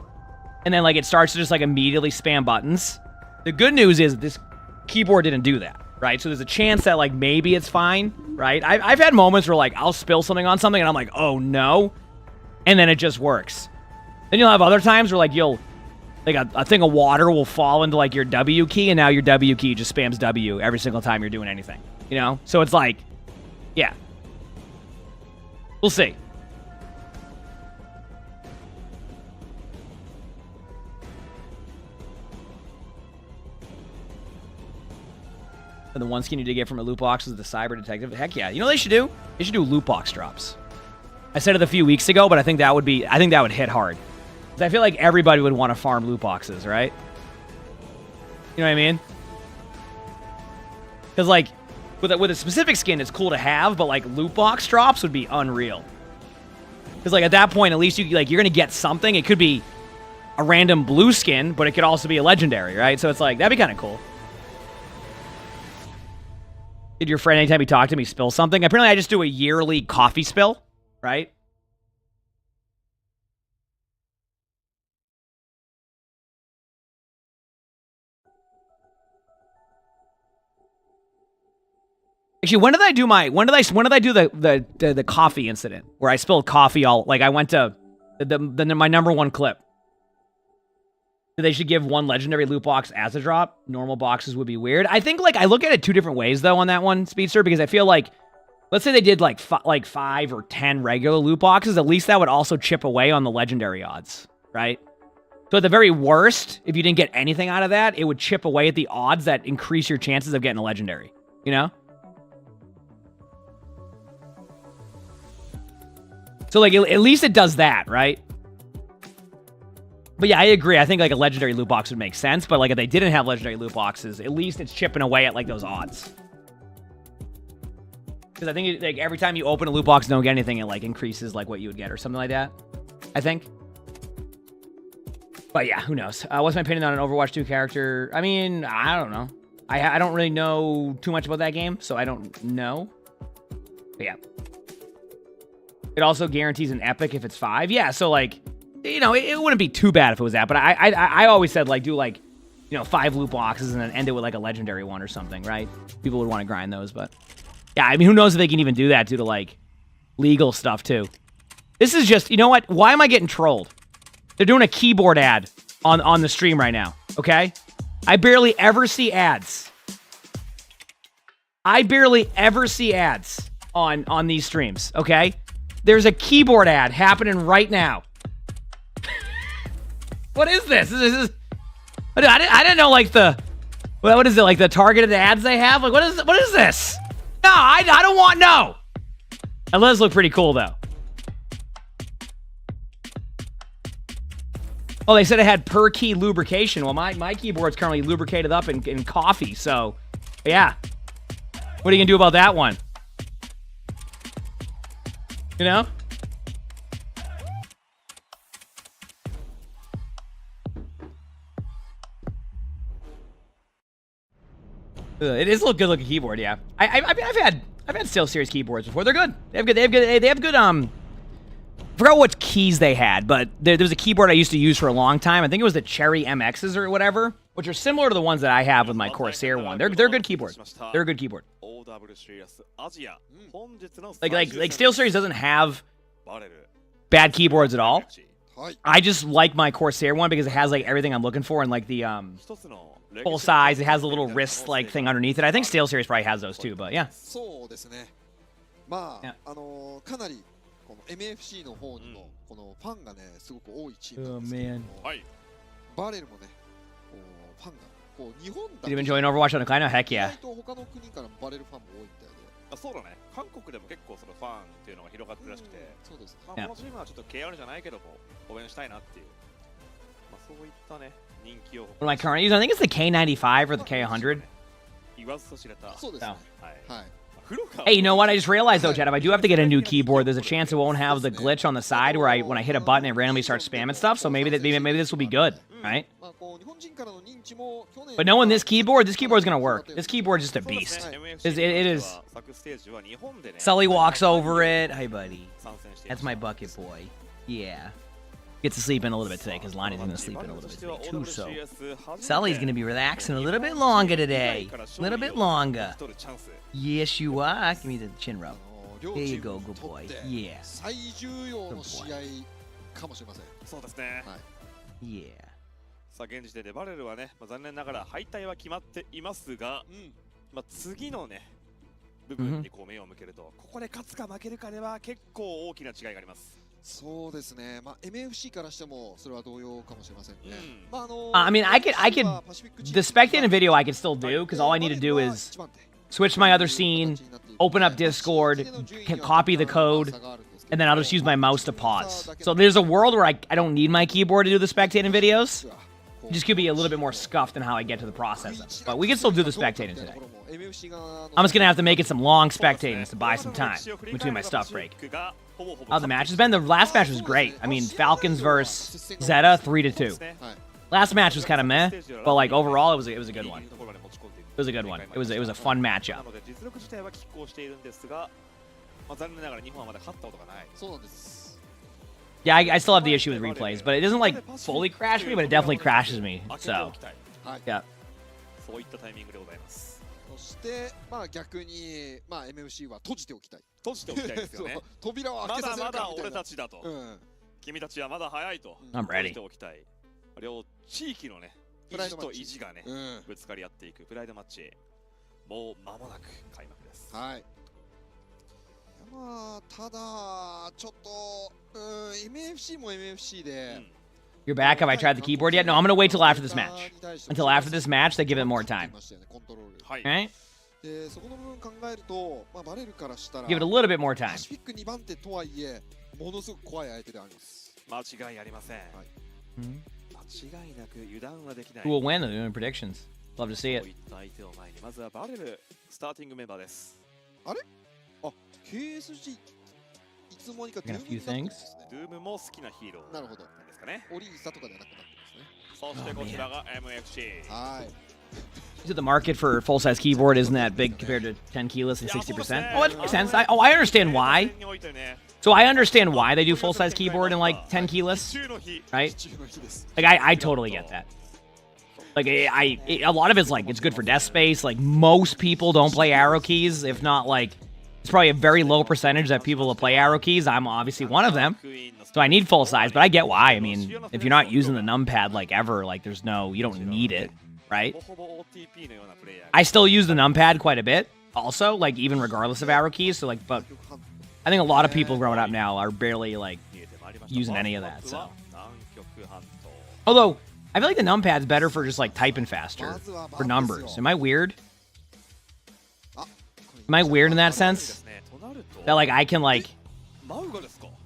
S2: and then like it starts to just like immediately spam buttons? The good news is this keyboard didn't do that. Right, so there's a chance that, like, maybe it's fine, right? I've had moments where, like, I'll spill something on something, and I'm like, oh, no, and then it just works. Then you'll have other times where, like, like, a thing of water will fall into, like, your W key, and now your W key just spams W every single time you're doing anything, you know? So it's like, yeah. We'll see. And the one skin you did get from a loot box is the Cyber Detective. Heck yeah. You know what they should do? They should do loot box drops. I said it a few weeks ago, but I think that would hit hard. I feel like everybody would want to farm loot boxes, right? You know what I mean? Because like with a specific skin, it's cool to have, but like loot box drops would be unreal. Because like at that point, at least you're gonna get something. It could be a random blue skin, but it could also be a legendary, right? So it's like that'd be kind of cool. Did your friend anytime he talked to me spill something? Apparently, I just do a yearly coffee spill, right? Actually, when did I do the coffee incident where I spilled coffee all like I went to my number one clip? They should give one legendary loot box as a drop. Normal boxes would be weird. I think like I look at it two different ways though on that one, Speedster, because I feel like let's say they did like 5 or 10 regular loot boxes, at least that would also chip away on the legendary odds, right? So at the very worst, if you didn't get anything out of that, it would chip away at the odds that increase your chances of getting a legendary, you know? So like at least it does that, right? But yeah, I agree. I think like a legendary loot box would make sense, but like if they didn't have legendary loot boxes, at least it's chipping away at like those odds. Because I think like every time you open a loot box and don't get anything, it like increases like what you would get or something like that. I think. But yeah, who knows? What's my opinion on an Overwatch 2 character? I mean, I don't know. I don't really know too much about that game, so I don't know. But yeah. It also guarantees an epic if it's 5. Yeah, so like, you know, it wouldn't be too bad if it was that. But I always said like do like, you know, 5 loot boxes and then end it with like a legendary one or something, right? People would want to grind those, but yeah, I mean, who knows if they can even do that due to like legal stuff too. This is just, you know what? Why am I getting trolled? They're doing a keyboard ad on the stream right now, okay? I barely ever see ads. I barely ever see ads on these streams, okay? There's a keyboard ad happening right now. What is this? I didn't know like what is it, like the targeted ads they have? Like what is this? No, I don't want no. It does look pretty cool though. Oh, they said it had per key lubrication. Well, my keyboard's currently lubricated up in coffee, so yeah. What are you gonna do about that one? You know? It is a good looking keyboard, yeah. I've had SteelSeries keyboards before. They're good. They have good I forgot what keys they had, but there's a keyboard I used to use for a long time. I think it was the Cherry MXs or whatever, which are similar to the ones that I have with my Corsair one. They're good keyboards. They're a good keyboard. Like SteelSeries doesn't have bad keyboards at all. I just like my Corsair one because it has like everything I'm looking for and like the full size. It has a little wrist like thing underneath it. I think SteelSeries probably has those too, but yeah.
S4: MFC の方にもこのファンがねすごく多いチーム
S2: なんですけども、
S4: バレルもねファンがこう日本だけ
S2: Did you enjoy Overwatch on the client? Heck yeah.
S4: 他の国からバレルファンも多いみたいで。
S3: あ、そうだね。韓国でも結構そのファンっていうのが広がってるらしくて、
S4: そうです。
S3: まあこのチームはちょっと KR じゃないけども応援したいなっていう、まあそういったね人気を。
S2: What am I currently using? I think it's the K95 or the K100.
S3: 言わずと知れた。
S4: そうですね。はい。
S2: Hey, you know what? I just realized though, Chad, if I do have to get a new keyboard, there's a chance it won't have the glitch on the side where when I hit a button it randomly starts spamming stuff. So maybe this will be good, right? But knowing this keyboard is gonna work. This keyboard is just a beast. It is. Sully walks over it. Hi, buddy. That's my bucket boy. Yeah. Gets to sleep in a little bit today because Lonnie's gonna sleep in a little bit today too. So Sully's gonna be relaxing a little bit longer today. A little bit longer. Yes, you are. Give me the chin rub. There you go, good boy. Yeah. Good boy.
S3: そうですね。
S2: Yeah.
S3: さあ現時点でバレルはね、残念ながら敗退は決まっていますが、まあ次のね部分にこう目を向けると、ここで勝つか負けるかでは結構大きな違いがあります。
S4: そうですね。まあ MFC からしてもそれは同様かもしれませんね。まあ
S2: I mean, I could the spectating video I could still do because all I need to do is switch to my other scene, open up Discord, copy the code, and then I'll just use my mouse to pause. So there's a world where I don't need my keyboard to do the spectating videos. It just could be a little bit more scuffed in how I get to the process of it. But we can still do the spectating today. I'm just going to have to make it some long spectatings to buy some time between my stuff break. How the match has been? The last match was great. I mean, Falcons versus Zeta, 3-2. Last match was kind of meh, but like overall, it was a good one. It was a good one. It was a fun matchup. Yeah, I still have the issue with replays, but it doesn't like fully crash me, but it definitely crashes me. So, yeah.
S4: そしてまあ逆にまあ MFC は閉じておきたい。
S3: 閉じておきたいですよね。
S4: 扉を開けさせるかみたいな。
S3: まだまだ俺たちだと。君たちはまだ早いと。
S2: I'm ready.
S3: 閉じておきたい。両地域のね、意地と意地がね、ぶつかり合っていくプライドマッチ。もう間もなく開幕です。
S4: はい。まあただちょっとMFC も MFC で。
S2: You're back. Have I tried the keyboard yet? No, I'm gonna wait till after this match. Until after this match, they give it more time. Alright? Give it a little bit more time.
S3: 間違いありません。間違いなく油断はできない。
S2: Who will win? They're doing predictions. Love to see it.
S3: 相手を前にまずはバレルスターティングメンバーです。
S4: あれ？あ、KSG いつもにか
S2: ドゥ
S3: ームも好きなヒーローなんですかね。
S4: オリーサとかではなくなってますね。
S3: そしてこちらが MFC。
S4: はい。
S2: So the market for full-size keyboard isn't that big compared to 10 keyless and 60%. Oh, that makes sense. I understand why. So I understand why they do full-size keyboard and like 10 keyless, right? Like I totally get that. Like a lot of it's like it's good for desk space. Like most people don't play arrow keys, if not like it's probably a very low percentage that people will play arrow keys. I'm obviously one of them. So I need full size, but I get why. I mean, if you're not using the numpad like ever, like you don't need it, right? I still use the numpad quite a bit also, like even regardless of arrow keys. So like, but I think a lot of people growing up now are barely like using any of that. So, although I feel like the numpad's better for just like typing faster for numbers. Am I weird? Am I weird in that sense? That like I can like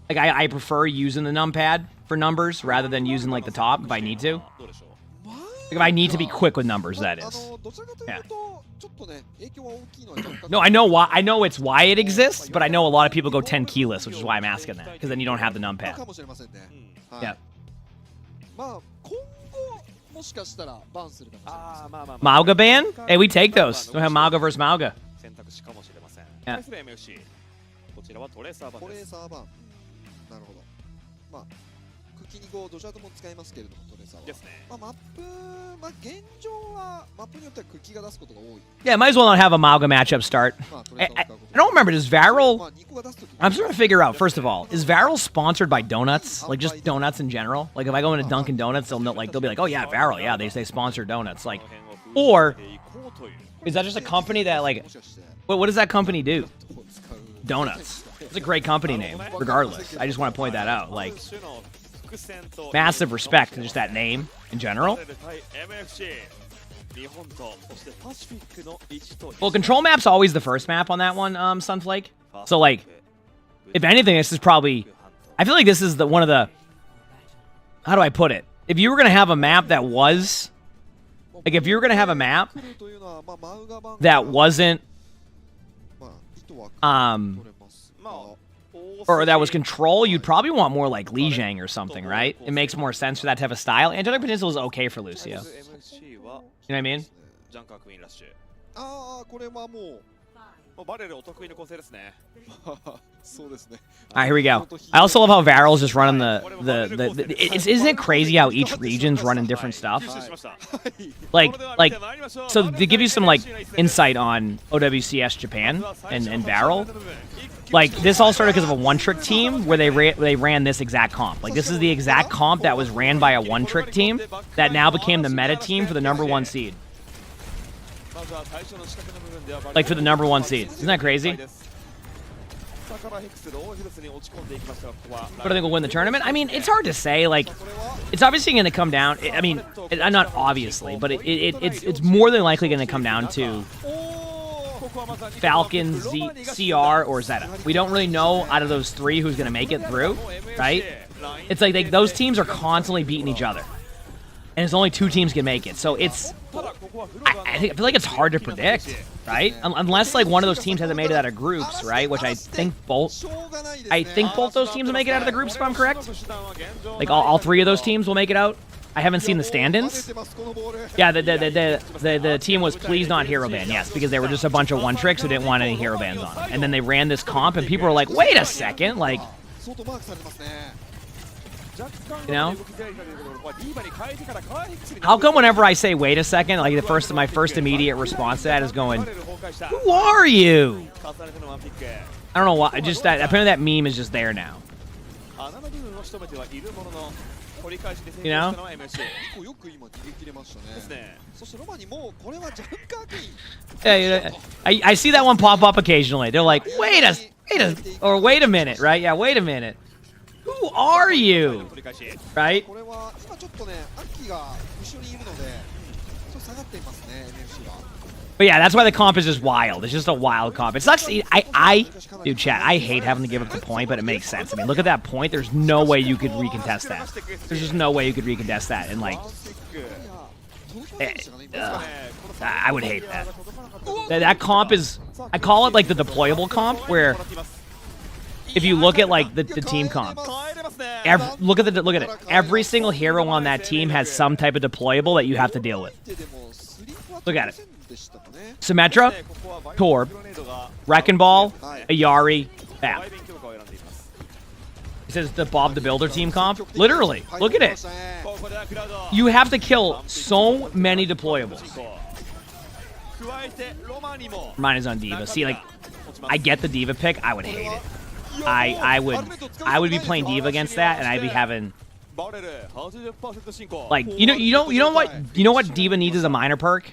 S2: I prefer using the numpad for numbers rather than using like the top if I need to. Like if I need to be quick with numbers, that is. Yeah. No, I know why. I know it's why it exists, but I know a lot of people go 10 keyless, which is why I'm asking that, because then you don't have the numpad. Yeah. Mauga ban? Hey, we take those. Don't have Mauga versus Mauga.
S3: 選択肢かもしれません。対する MFC こちらはトレーサー版です。
S4: トレーサー版。なるほど。まあクキニゴどちらとも使いますけれどもトレーサーは。ですね。まあマップ現状はマップによってはクキが出すことが多い。
S2: Yeah, might as well not have a Mauga matchup start. I don't remember. Does Varel? I'm trying to figure out. First of all, is Varel sponsored by donuts? Like just donuts in general? Like if I go into Dunkin' Donuts, they'll be like, oh yeah, Varel. Yeah, they sponsor donuts. Like, or is that just a company that like? What does that company do? Donuts. It's a great company name, regardless. I just want to point that out. Like, massive respect to just that name in general. Well, control map's always the first map on that one, Sunflake. So, like, if anything, this is probably... I feel like this is one of the... How do I put it? If you were going to have a map that was... Like, if you were going to have a map that wasn't... or that was control, you'd probably want more like Lijiang or something, right? It makes more sense for that type of style. Angelic Peninsula is okay for Lucio. You know what I mean? Alright, here we go. I also love how Varel's just running isn't it crazy how each region's running different stuff? Like, so to give you some, like, insight on OWCS Japan and Varel, like, this all started because of a one-trick team where they ran this exact comp. Like, this is the exact comp that was ran by a one-trick team that now became the meta team for the #1 seed. Like for the #1 seed. Isn't that crazy? But I think we'll win the tournament. I mean, it's hard to say. Like, it's obviously going to come down. I mean, not obviously, but it's more than likely going to come down to Falcon, CR, or Zeta. We don't really know out of those three who's going to make it through, right? It's like those teams are constantly beating each other. And it's only 2 teams can make it. So it's... I feel like it's hard to predict, right? Unless like one of those teams hasn't made it out of groups, right? Which I think both those teams will make it out of the groups, if I'm correct. Like all 3 of those teams will make it out. I haven't seen the stand-ins. Yeah, the team was please not hero ban, yes, because they were just a bunch of one-tricks who didn't want any hero bans on them. And then they ran this comp, and people were like, wait a second, like... You know? How come whenever I say wait a second, like my first immediate response to that is going, who are you? I don't know why. Just that apparently that meme is just there now. You know? Yeah, I see that one pop up occasionally. They're like, wait a minute, right? Yeah, wait a minute. Who are you? Right? But yeah, that's why the comp is just wild. It's just a wild comp. It sucks. Dude, chat, I hate having to give up the point, but it makes sense. I mean, look at that point. There's no way you could recontest that. There's just no way you could recontest that. And like, I would hate that. That comp is, I call it like the deployable comp, where if you look at like the team comp, look at it. Every single hero on that team has some type of deployable that you have to deal with. Look at it. Symmetra, Torb, Wrecking Ball, Ayari, Bap. It says the Bob the Builder team comp. Literally, look at it. You have to kill so many deployables. Mine is on D.Va. See, like, I get the D.Va pick. I would hate it. I would be playing D.Va against that, and I'd be having like you know what D.Va needs as a minor perk.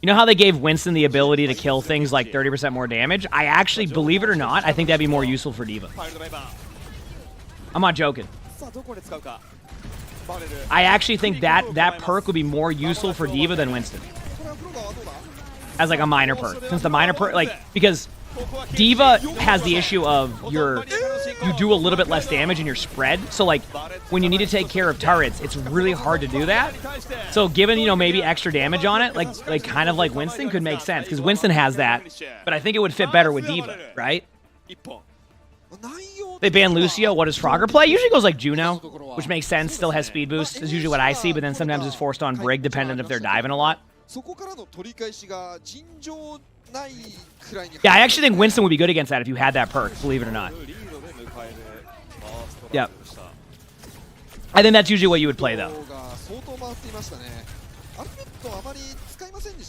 S2: You know how they gave Winston the ability to kill things like 30% more damage? I actually, believe it or not, I think that'd be more useful for D.Va. I'm not joking. I actually think that perk would be more useful for D.Va than Winston. As like a minor perk. Since the minor perk, like, because D.Va has the issue of you do a little bit less damage and you're spread. So like when you need to take care of turrets, it's really hard to do that. So given, you know, maybe extra damage on it, like kind of like Winston could make sense because Winston has that, but I think it would fit better with D.Va, right? They ban Lucio. What does Frogger play? Usually goes like Juno, which makes sense. Still has speed boost is usually what I see, but then sometimes it's forced on Brig dependent if they're diving a lot. Yeah, I actually think Winston would be good against that if you had that perk, believe it or not. Yep. I think that's usually what you would play, though.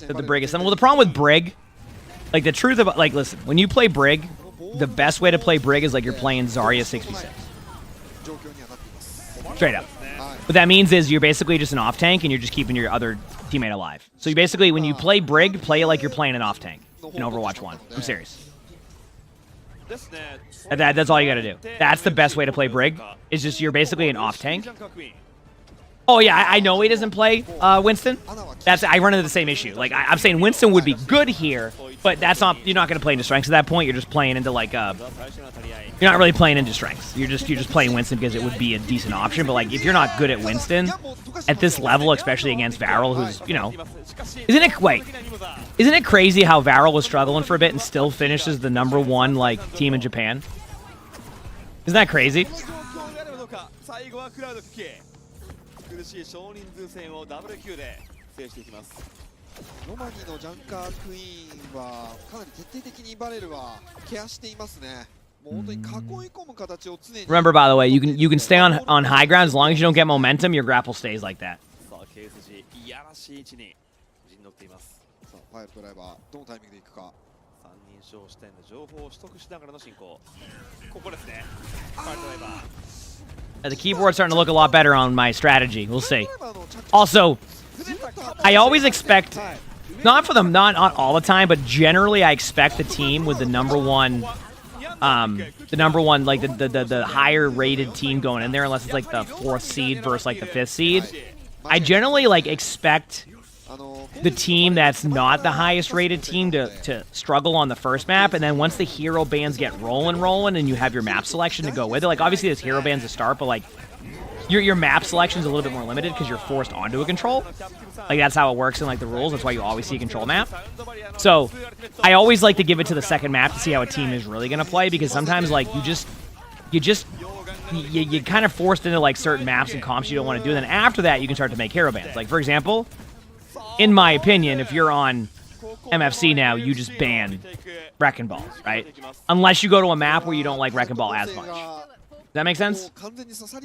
S2: The Brig is something. Well, the problem with Brig, like the truth about, like, listen, when you play Brig, the best way to play Brig is like you're playing Zarya 66. Straight up. What that means is you're basically just an off tank and you're just keeping your other teammate alive. So you basically, when you play Brig, play it like you're playing an off tank in Overwatch 1. I'm serious. That's all you gotta do. That's the best way to play Brig. Is just you're basically an off tank. Oh yeah, I know he doesn't play Winston. I run into the same issue. Like I'm saying, Winston would be good here, but that's not. You're not gonna play into strengths at that point. You're just playing into like you're not really playing into strengths. You're just playing Winston because it would be a decent option. But like if you're not good at Winston at this level, especially against Varel, who's, you know, isn't it crazy how Varel was struggling for a bit and still finishes the #1 like team in Japan? Isn't that crazy? Remember, by the way, you can stay on high ground as long as you don't get momentum. Your grapple stays like that. The keyboard's starting to look a lot better on my strategy. We'll see. Also, I always expect not for them, not all the time, but generally I expect the team with the number one, like the higher rated team going in there, unless it's like the 4th seed versus like the 5th seed. I generally like expect the team that's not the highest rated team to struggle on the first map, and then once the hero bans get rolling, and you have your map selection to go with it, like obviously there's hero bans to start, but like your map selection is a little bit more limited because you're forced onto a control. Like that's how it works in like the rules. That's why you always see a control map. So I always like to give it to the second map to see how a team is really gonna play, because sometimes like you kind of forced into like certain maps and comps you don't want to do. And then after that you can start to make hero bans. Like for example, in my opinion, if you're on MFC now, you just ban Wrecking Ball, right? Unless you go to a map where you don't like Wrecking Ball as much. Does that make sense?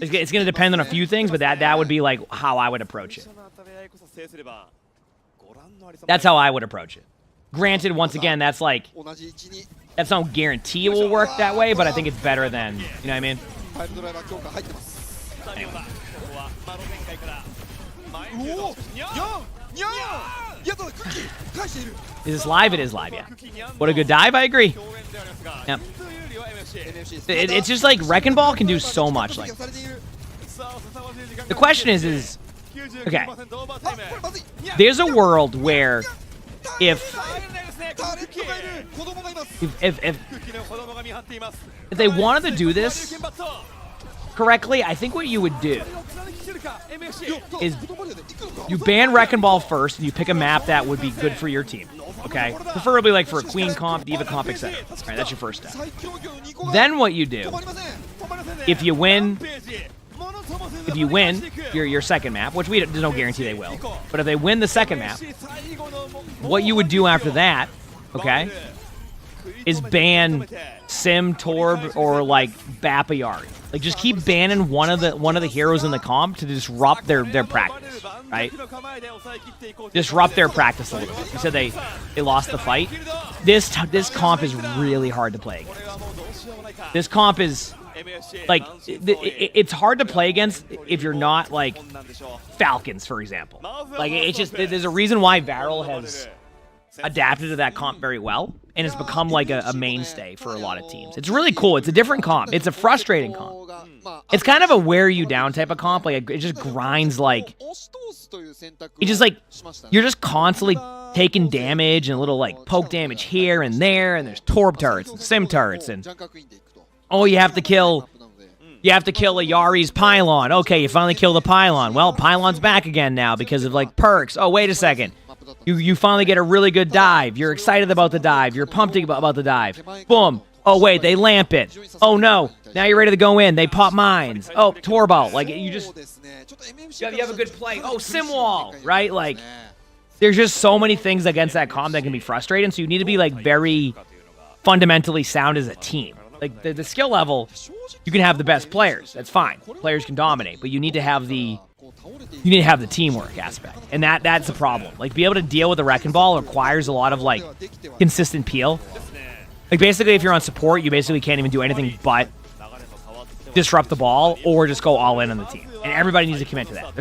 S2: It's going to depend on a few things, but that would be like how I would approach it. That's how I would approach it. Granted, once again, that's no guarantee it will work that way, but I think it's better than, you know what I mean? Anyway. Is this live? It is live, yeah. What a good dive, I agree. Yep. It's just like Wrecking Ball can do so much. Like, the question is okay. There's a world where if they wanted to do this correctly, I think what you would do is you ban Wrecking Ball first, and you pick a map that would be good for your team. Okay, preferably like for a Queen comp, Diva comp, etc. All right, that's your first step. Then what you do, if you win your second map, which there's no guarantee they will, but if they win the second map, what you would do after that, okay, is ban Sim, Torb, or like Bapayari. Like just keep banning one of the heroes in the comp to disrupt their practice, right? Disrupt their practice a little bit. You said they lost the fight. This comp is really hard to play against. This comp is like it's hard to play against if you're not like Falcons, for example. Like it's just there's a reason why Varel has adapted to that comp very well, and it's become like a mainstay for a lot of teams. It's really cool. It's a different comp. It's a frustrating comp. It's kind of a wear you down type of comp. Like it just grinds. Like it's just like you're just constantly taking damage and a little like poke damage here and there, and there's Torb turrets and Sim turrets, and you have to kill a Yari's pylon. Okay, you finally kill the pylon. Well, pylon's back again now because of like perks. Oh, wait a second. You finally get a really good dive. You're excited about the dive. You're pumped about the dive. Boom. Oh, wait, they lamp it. Oh, no. Now you're ready to go in. They pop mines. Oh, Torbo. Like, you have a good play. Oh, Simwall, right? Like, there's just so many things against that comp that can be frustrating, so you need to be, like, very fundamentally sound as a team. Like, the skill level, you can have the best players. That's fine. Players can dominate, but you need to have the teamwork aspect, and that's the problem. Like, be able to deal with the Wrecking Ball requires a lot of like consistent peel. Like basically, if you're on support, you basically can't even do anything but disrupt the ball or just go all in on the team. And everybody needs to commit to that.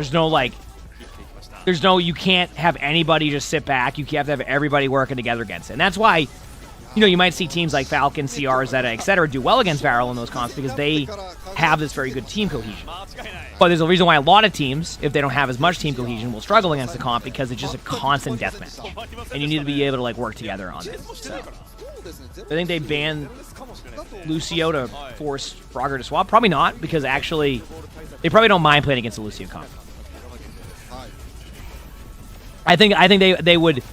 S2: You can't have anybody just sit back. You have to have everybody working together against it. And that's why, you might see teams like Falcon, CR, Zeta, etc. do well against Varel in those comps because they have this very good team cohesion. But there's a reason why a lot of teams, if they don't have as much team cohesion, will struggle against the comp because it's just a constant deathmatch. And you need to be able to like work together on it. So I think they banned Lucio to force Frogger to swap. Probably not, because actually they probably don't mind playing against the Lucio comp. I think they would.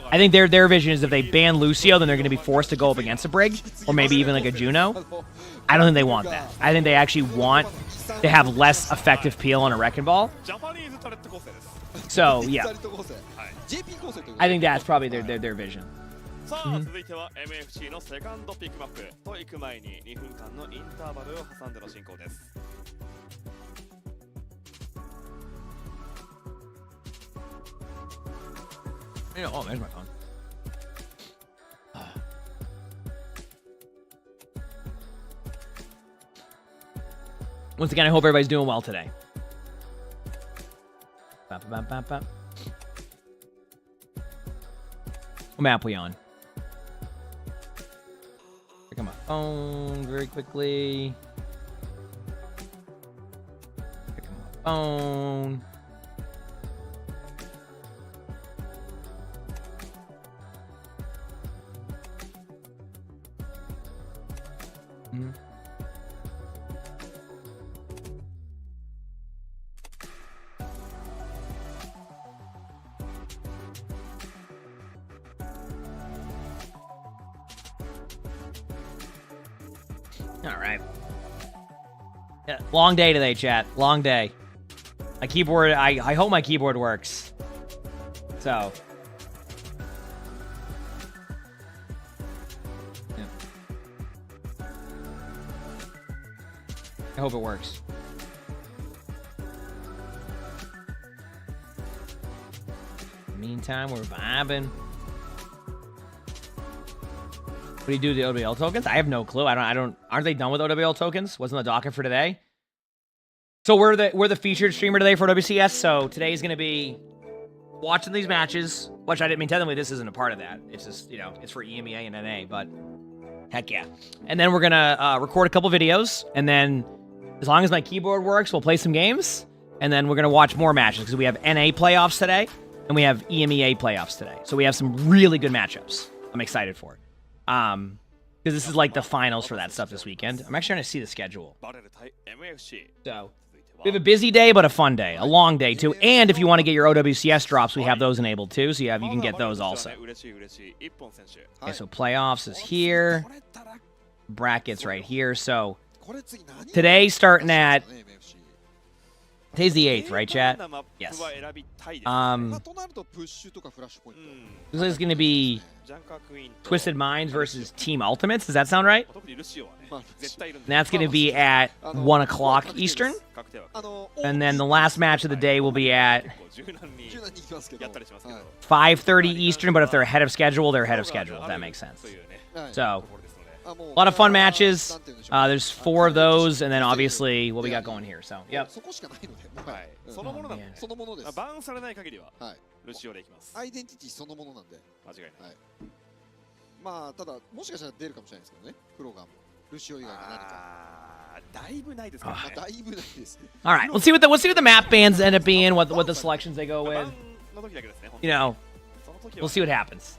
S2: I think their vision is if they ban Lucio, then they're going to be forced to go up against a Brig, or maybe even like a Juno. I don't think they want that. I think they actually want to have less effective peel on a Wrecking Ball. So, yeah. I think that's probably their vision.
S3: さあ、続いては MFC のセカンドピックマップと行く前に2分間のインターバルを挟んでの進行です。
S2: Oh, there's my phone. Once again, I hope everybody's doing well today. What map we on? Pick up my phone very quickly. Pick up my phone. All right. Yeah, long day today, chat. Long day. My keyboard, I hope my keyboard works. So. Yeah. I hope it works. Meantime, we're vibing. What do you do with the OWL tokens? I have no clue. Aren't they done with OWL tokens? Wasn't the docket for today? So we're the featured streamer today for OWCS. So today's gonna be watching these matches. Which I didn't mean, technically this isn't a part of that. It's just, you know, it's for EMEA and NA, but heck yeah. And then we're gonna record a couple videos, and then as long as my keyboard works, we'll play some games, and then we're gonna watch more matches because we have NA playoffs today, and we have EMEA playoffs today. So we have some really good matchups. I'm excited for it. Because this is like the finals for that stuff this weekend. I'm actually trying to see the schedule. So we have a busy day, but a fun day, a long day too. And if you want to get your OWCS drops, we have those enabled too. So you can get those also. Okay, so playoffs is here. Brackets right here. So today starting at. Today's the 8th, right, chat? Yes. This is going to be Twisted Minds versus Team Ultimates. Does that sound right? And that's going to be at 1 o'clock Eastern. And then the last match of the day will be at 5:30 Eastern, but if they're ahead of schedule, they're ahead of schedule, if that makes sense. So, a lot of fun matches. There's 4 of those, and then obviously what we got going here. So, yep. All right, we'll see what the map bans end up being, what the selections they go with. You know, we'll see what happens.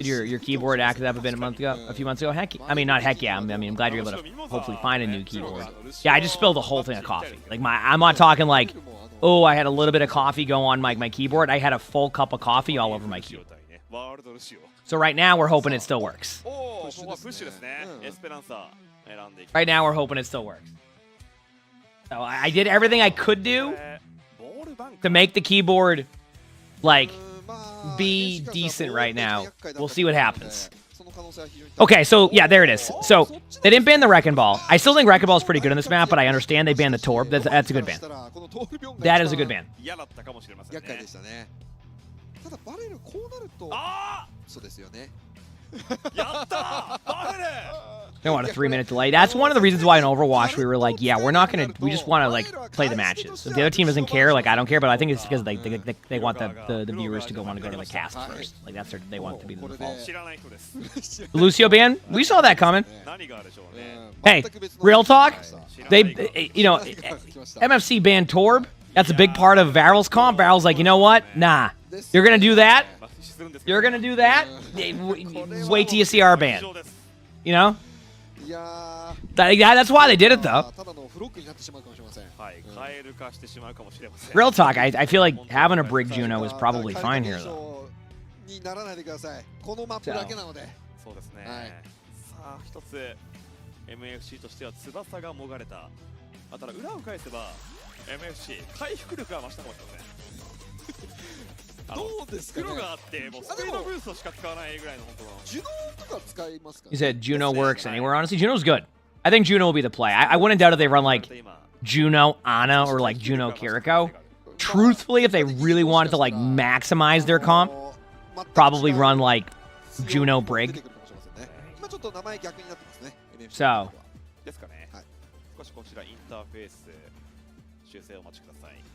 S2: Did your keyboard acted up a few months ago? Heck, I mean, not heck yeah. I mean, I'm glad you're able to hopefully find a new keyboard. Yeah, I just spilled a whole thing of coffee. Like I'm not talking like, oh, I had a little bit of coffee go on my keyboard. I had a full cup of coffee all over my keyboard. So right now we're hoping it still works. Right now we're hoping it still works. So I did everything I could do to make the keyboard like be decent right now. We'll see what happens. Okay, so yeah, there it is. So they didn't ban the Wrecking Ball. I still think Wrecking Ball is pretty good on this map, but I understand they banned the Torb. That's a good ban. That is a good ban. They want a 3-minute delay. That's one of the reasons why in Overwatch we were like, yeah, we just want to like play the matches. If the other team doesn't care, like I don't care, but I think it's because they want the viewers to want to go to the cast first. Like they want it to be the default. Lucio ban, we saw that coming. Hey, real talk, MFC banned Torb. That's a big part of Varel's comp. Varel's like, you know what? Nah, you're gonna do that. You're gonna do that. Wait till you see our ban. You know? That's why they did it, though. Real talk, I feel like having a Brig Juno is probably fine here, though. You said Juno works anywhere, honestly. Juno's good. I think Juno will be the play. I wouldn't doubt if they run like Juno Ana or like Juno Kiriko. Truthfully, if they really wanted to like maximize their comp, probably run like Juno Brig. So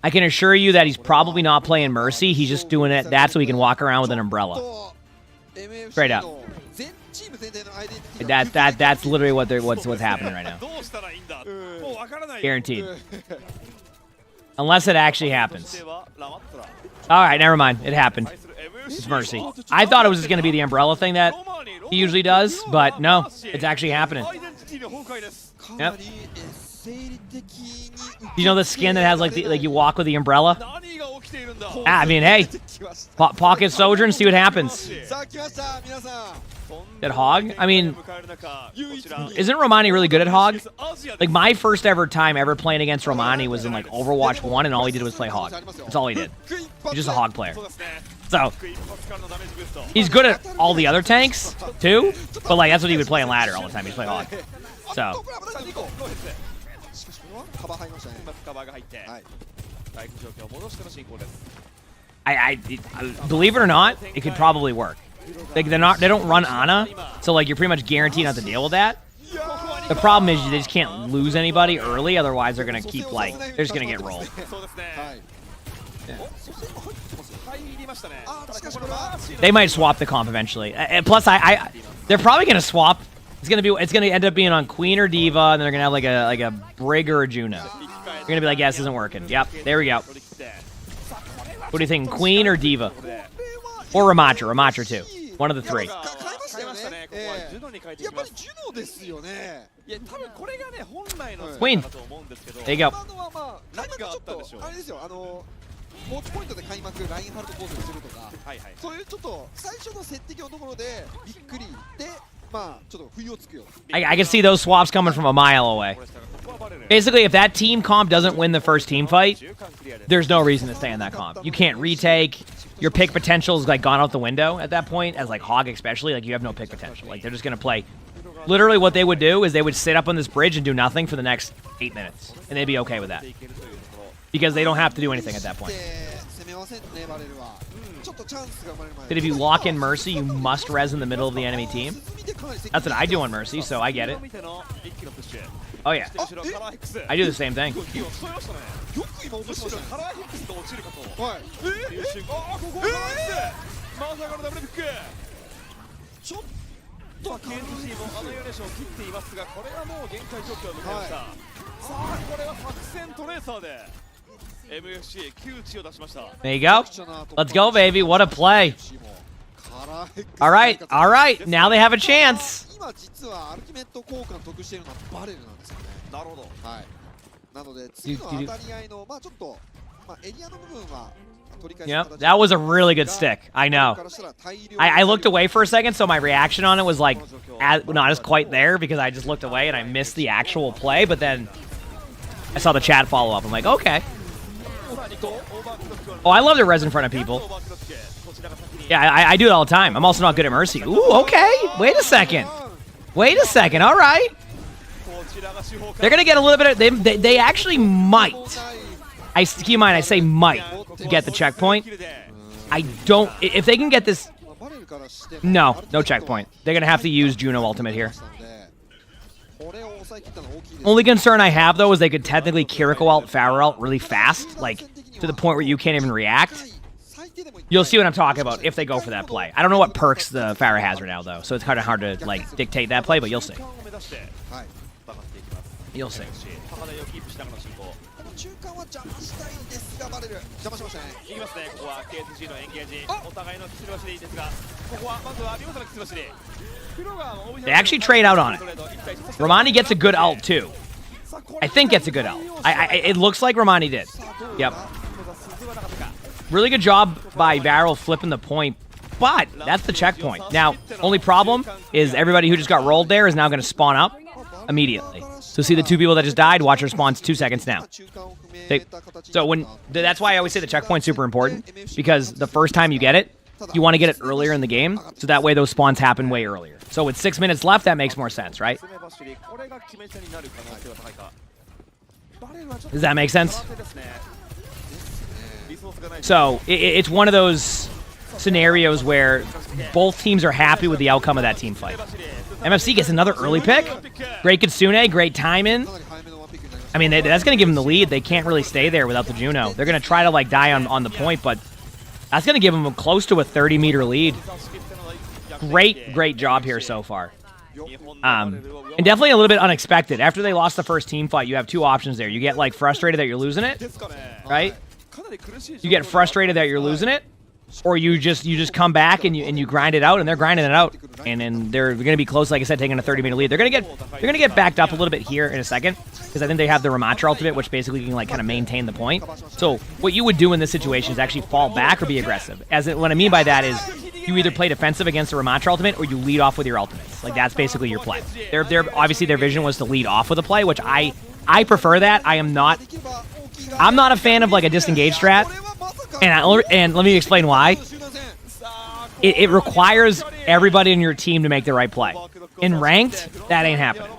S2: I can assure you that he's probably not playing Mercy. He's just doing it that so he can walk around with an umbrella. Straight up. That's literally what's happening right now. Guaranteed. Unless it actually happens. Alright, never mind. It happened. It's Mercy. I thought it was just going to be the umbrella thing that he usually does, but no, it's actually happening. Yep. You know the skin that has like you walk with the umbrella? I mean, hey, pocket Sojourn, see what happens. That Hog? I mean, isn't Romani really good at Hog? Like, my first ever time ever playing against Romani was in, like, Overwatch 1, and all he did was play Hog. That's all he did. He's just a Hog player. So, he's good at all the other tanks, too, but, like, that's what he would play in ladder all the time. He'd play Hog. So. I believe it or not, it could probably work. Like they don't run Ana, so like you're pretty much guaranteed not to deal with that. The problem is they just can't lose anybody early, otherwise they're gonna keep like they're just gonna get rolled. Yeah. They might swap the comp eventually. And plus, they're probably gonna swap. It's gonna end up being on Queen or Diva, and then they're gonna have like a Brig or a Juno. They're gonna be like, yeah, this isn't working. Yep, there we go. What do you think, Queen or Diva? Or Ramatra? Ramatra too. One of the three. Queen. There you go.
S4: モーチポイントで開幕ラインハルトコースにするとか、そういうちょっと最初の設定のところでびっくりで、まあちょっと不意をつくよ。
S2: I can see those swaps coming from a mile away. Basically, if that team comp doesn't win the first team fight, there's no reason to stay in that comp. You can't retake. Your pick potential is like gone out the window at that point. As like Hog especially, like you have no pick potential. Like they're just gonna play. Literally, what they would do is they would sit up on this bridge and do nothing for the next 8 minutes, and they'd be okay with that. Because they don't have to do anything at that point. But if you lock in Mercy, you must res in the middle of the enemy team. That's what I do on Mercy, so I get it. Oh yeah. I do the same thing. There you go. Let's go, baby. What a play. All right. All right. Now they have a chance. Yep, that was a really good stick. I know. I looked away for a second, so my reaction on it was like not as quite there because I just looked away and I missed the actual play, but then I saw the chat follow up. I'm like, okay. Oh, I love to res in front of people. Yeah, I do it all the time. I'm also not good at Mercy. Ooh, okay. Wait a second. Wait a second. All right. They're going to get a little bit of... They actually might. Keep in mind, I say might get the checkpoint. I don't... If they can get this... No checkpoint. They're going to have to use Juno Ultimate here. Only concern I have, though, is they could technically Kiriko ult, Pharah ult really fast, like, to the point where you can't even react. You'll see what I'm talking about if they go for that play. I don't know what perks the Pharah has right now, though, so it's kind of hard to, like, dictate that play, but you'll see. You'll see. They actually trade out on it. Romani gets a good ult, too. I think gets a good ult. It looks like Romani did. Yep. Really good job by Varel flipping the point, but that's the checkpoint. Now, only problem is everybody who just got rolled there is now going to spawn up immediately. So see the two people that just died, watch their spawns 2 seconds now. That's why I always say the checkpoint's super important, because the first time you get it, you want to get it earlier in the game, so that way those spawns happen way earlier. So with 6 minutes left, that makes more sense, right? Does that make sense? So it's one of those scenarios where both teams are happy with the outcome of that team fight. MFC gets another early pick. Great Kitsune, great timing. I mean, that's going to give them the lead. They can't really stay there without the Juno. They're going to try to like die on the point, but that's going to give them close to a 30-meter lead. Great job here so far. And definitely a little bit unexpected. After they lost the first team fight, you have two options there. You get like frustrated that you're losing it, right? You get frustrated that you're losing it, or you just come back and you grind it out, and they're grinding it out, and then they're going to be close. Like I said, taking a 30-meter lead. They're going to get backed up a little bit here in a second because I think they have the Ramatra ultimate, which basically can like kind of maintain the point. So what you would do in this situation is actually fall back or be aggressive. What I mean by that is you either play defensive against the Ramatra ultimate or you lead off with your ultimates. Like that's basically your play. Obviously their vision was to lead off with a play, which I prefer that. I'm not a fan of like a disengage strat. And let me explain why. It requires everybody in your team to make the right play. In ranked, that ain't happening.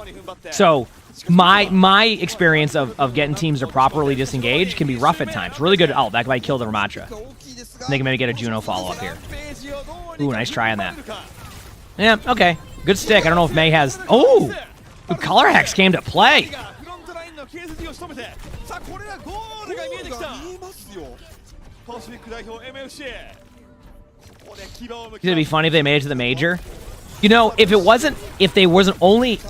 S2: So my experience of getting teams to properly disengage can be rough at times. Really good. Oh, that might kill the Ramatra. They can maybe get a Juno follow-up here. Ooh, nice try on that. Yeah, okay. Good stick. I don't know if May has... Oh! Ooh, Color Hex came to play. It'd be funny if they made it to the major. You know, if there wasn't only...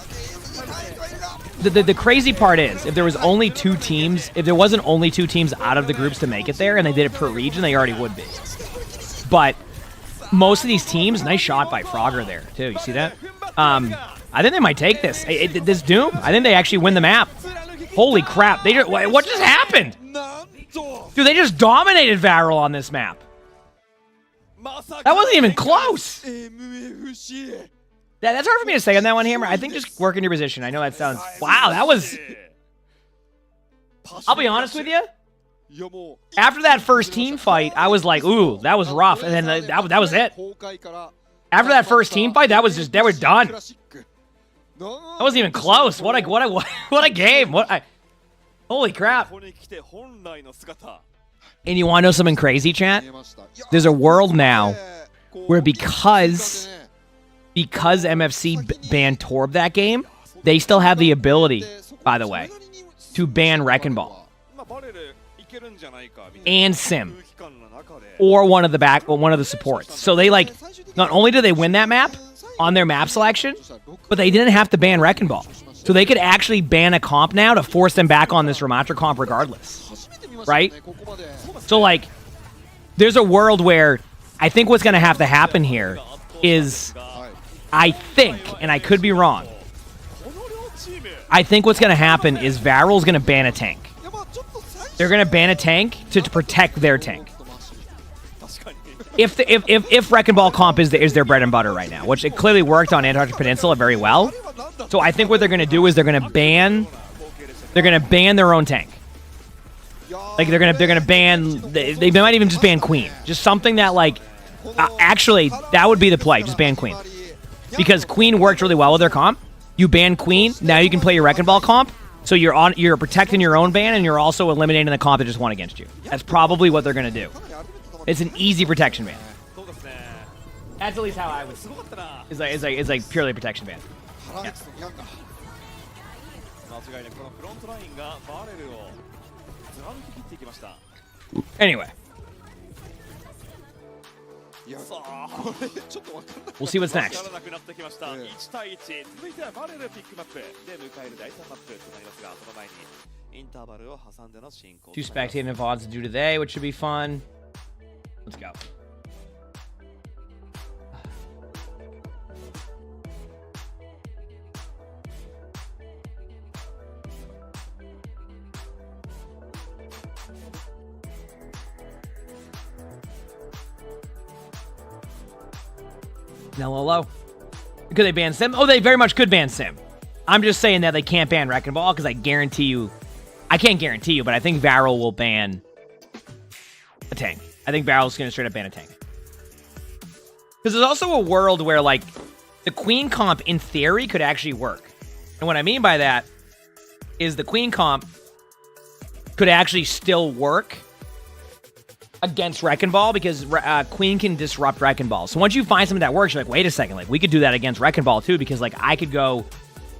S2: The crazy part is, if there wasn't only two teams out of the groups to make it there, and they did it per region, they already would be. But most of these teams, nice shot by Frogger there, too. You see that? I think they might take this. This Doom, I think they actually win the map. Holy crap. What just happened? Dude, they just dominated Varel on this map. That wasn't even close. That's hard for me to say on that one, Hammer. I think just work in your position. I know that sounds... Wow, that was... I'll be honest with you. After that first team fight, I was like, ooh, that was rough. And then that was it. After that first team fight, they were done. That wasn't even close. What a game. Holy crap. And you want to know something crazy, chat? There's a world now where because MFC banned Torb that game, they still have the ability, by the way, to ban Wrecking Ball and Sim or one of the supports. So they like, not only do they win that map on their map selection, but they didn't have to ban Wrecking Ball. So they could actually ban a comp now to force them back on this Ramatra comp regardless, right? So like, there's a world where I think what's going to have to happen here is, I think, and I could be wrong, I think what's going to happen is Varel's going to ban a tank. They're going to ban a tank to protect their tank. If Wrecking Ball comp is their bread and butter right now, which it clearly worked on Antarctic Peninsula very well. So I think what they're going to do is they're going to ban their own tank. Like they're gonna ban. They might even just ban Queen. Just something that like, actually that would be the play. Just ban Queen, because Queen worked really well with their comp. You ban Queen, now you can play your Wrecking Ball comp. So you're protecting your own ban, and you're also eliminating the comp that just won against you. That's probably what they're gonna do. It's an easy protection ban. That's at least how I would see it. It's like purely a protection ban. Yeah. Anyway. We'll see what's next. 2 spectating VODs to do today, which should be fun. Let's go. No. Could they ban Sim? Oh, they very much could ban Sim. I'm just saying that they can't ban Wrecking Ball because I can't guarantee you, but I think Varel will ban a tank. I think Varel's going to straight up ban a tank. Because there's also a world where, like, the Queen comp, in theory, could actually work. And what I mean by that is the Queen comp could actually still work against Wrecking Ball, because Queen can disrupt Wrecking Ball. So once you find something that works, you're like, wait a second, like we could do that against Wrecking Ball too, because like I could go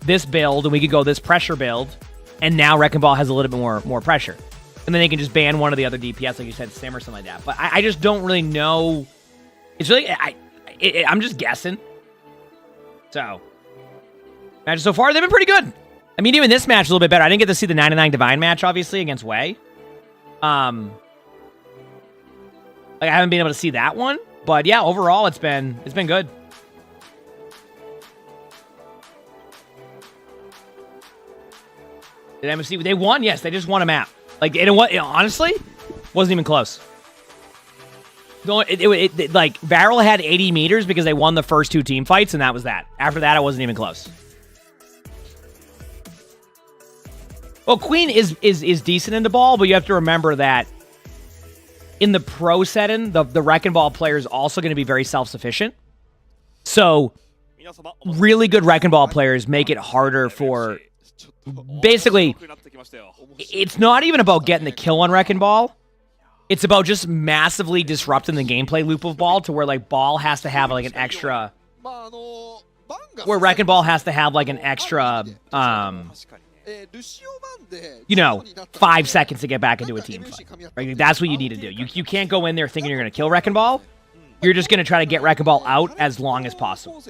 S2: this build and we could go this pressure build, And now Wrecking Ball has a little bit more pressure. And then they can just ban one of the other DPS, like you said, Sim or something like that. But I just don't really know. It's really, I'm just guessing. So, matches so far, they've been pretty good. I mean, even this match a little bit better. I didn't get to see the 99 Divine match, obviously, against Wei. Like, I haven't been able to see that one. But yeah, overall, it's been good. Did MFC, they won? Yes, they just won a map. Like, honestly, wasn't even close. Like, Barrel had 80 meters because they won the first 2 team fights, and that was that. After that, it wasn't even close. Well, Queen is decent in the ball, but you have to remember that in the pro setting, the Wrecking Ball player is also going to be very self-sufficient. So, really good Wrecking Ball players make it harder for... Basically, it's not even about getting the kill on Wrecking Ball. It's about just massively disrupting the gameplay loop of Ball to where, like, Ball has to have, like, an extra... Where Wrecking Ball has to have, like, an extra, you know, 5 seconds to get back into a team fight. Right? That's what you need to do. You can't go in there thinking you're going to kill Wrecking Ball. You're just going to try to get Wrecking Ball out as long as possible.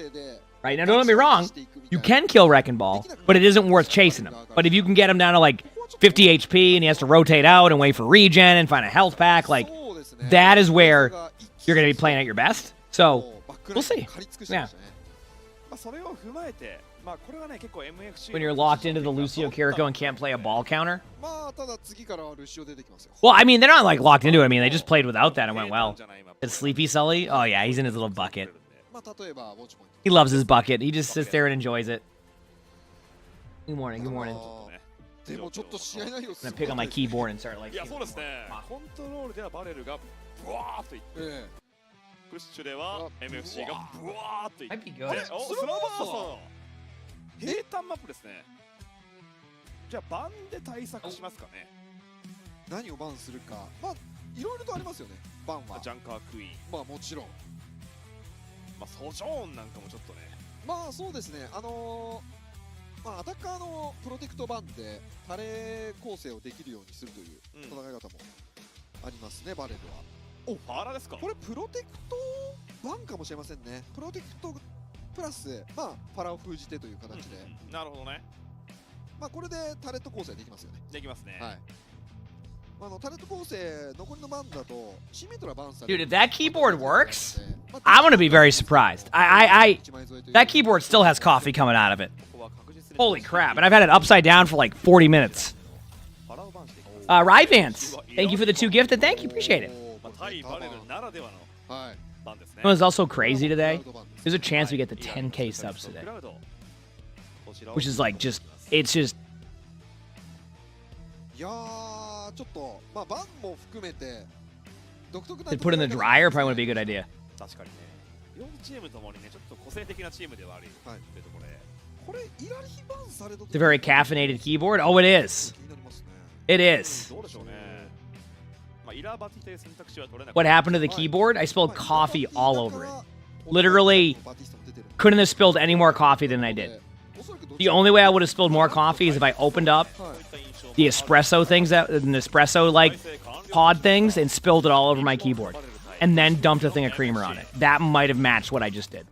S2: Right? Now, don't get me wrong. You can kill Wrecking Ball, but it isn't worth chasing him. But if you can get him down to, like, 50 HP and he has to rotate out and wait for regen and find a health pack, like, that is where you're going to be playing at your best. So, we'll see. Yeah. When you're locked into the Lucio Kiriko and can't play a ball counter? Well, I mean, they're not, like, locked into it. I mean, they just played without that and went well. Is Sleepy Sully? Oh, yeah, he's in his little bucket. He loves his bucket. He just sits there and enjoys it. Good morning, good morning. I'm gonna pick on my keyboard and start, like... Might be good.
S3: 平坦マップですね。じゃあバンで対策しますかね。
S4: 何をバンするか、まあいろいろとありますよね。バンは。
S3: ジャンカークイーン。
S4: まあもちろん。
S3: まあソジョーンなんかもちょっとね。
S4: まあそうですね。まあアタッカーのプロテクトバンでタレ構成をできるようにするという戦い方もありますね。バレルは。
S3: お、ファーラですか。
S4: これプロテクトバンかもしれませんね。プロテクトプラス、まあ、ファラを封じてという形で、
S3: なるほどね。
S4: まあこれでタレット構成できますよね。
S3: できますね。はい。
S4: タレット構成残りのバンだとシメトラバンさ
S2: れる。Dude, if that keyboard works, I'm gonna be very surprised. That keyboard still has coffee coming out of it. Holy crap! And I've had it upside down for like 40 minutes. Ryvance, thank you for the 2 gifted. Thank you, appreciate it. It was also crazy today. There's a chance we get the 10K subs today. Which is like just, it's just... To put in the dryer probably wouldn't be a good idea. It's a very caffeinated keyboard. Oh, it is. It is. What happened to the keyboard? I spilled coffee all over it. Literally, couldn't have spilled any more coffee than I did. The only way I would have spilled more coffee is if I opened up the espresso things, the espresso-like pod things, and spilled it all over my keyboard. And then dumped a thing of creamer on it. That might have matched what I just did.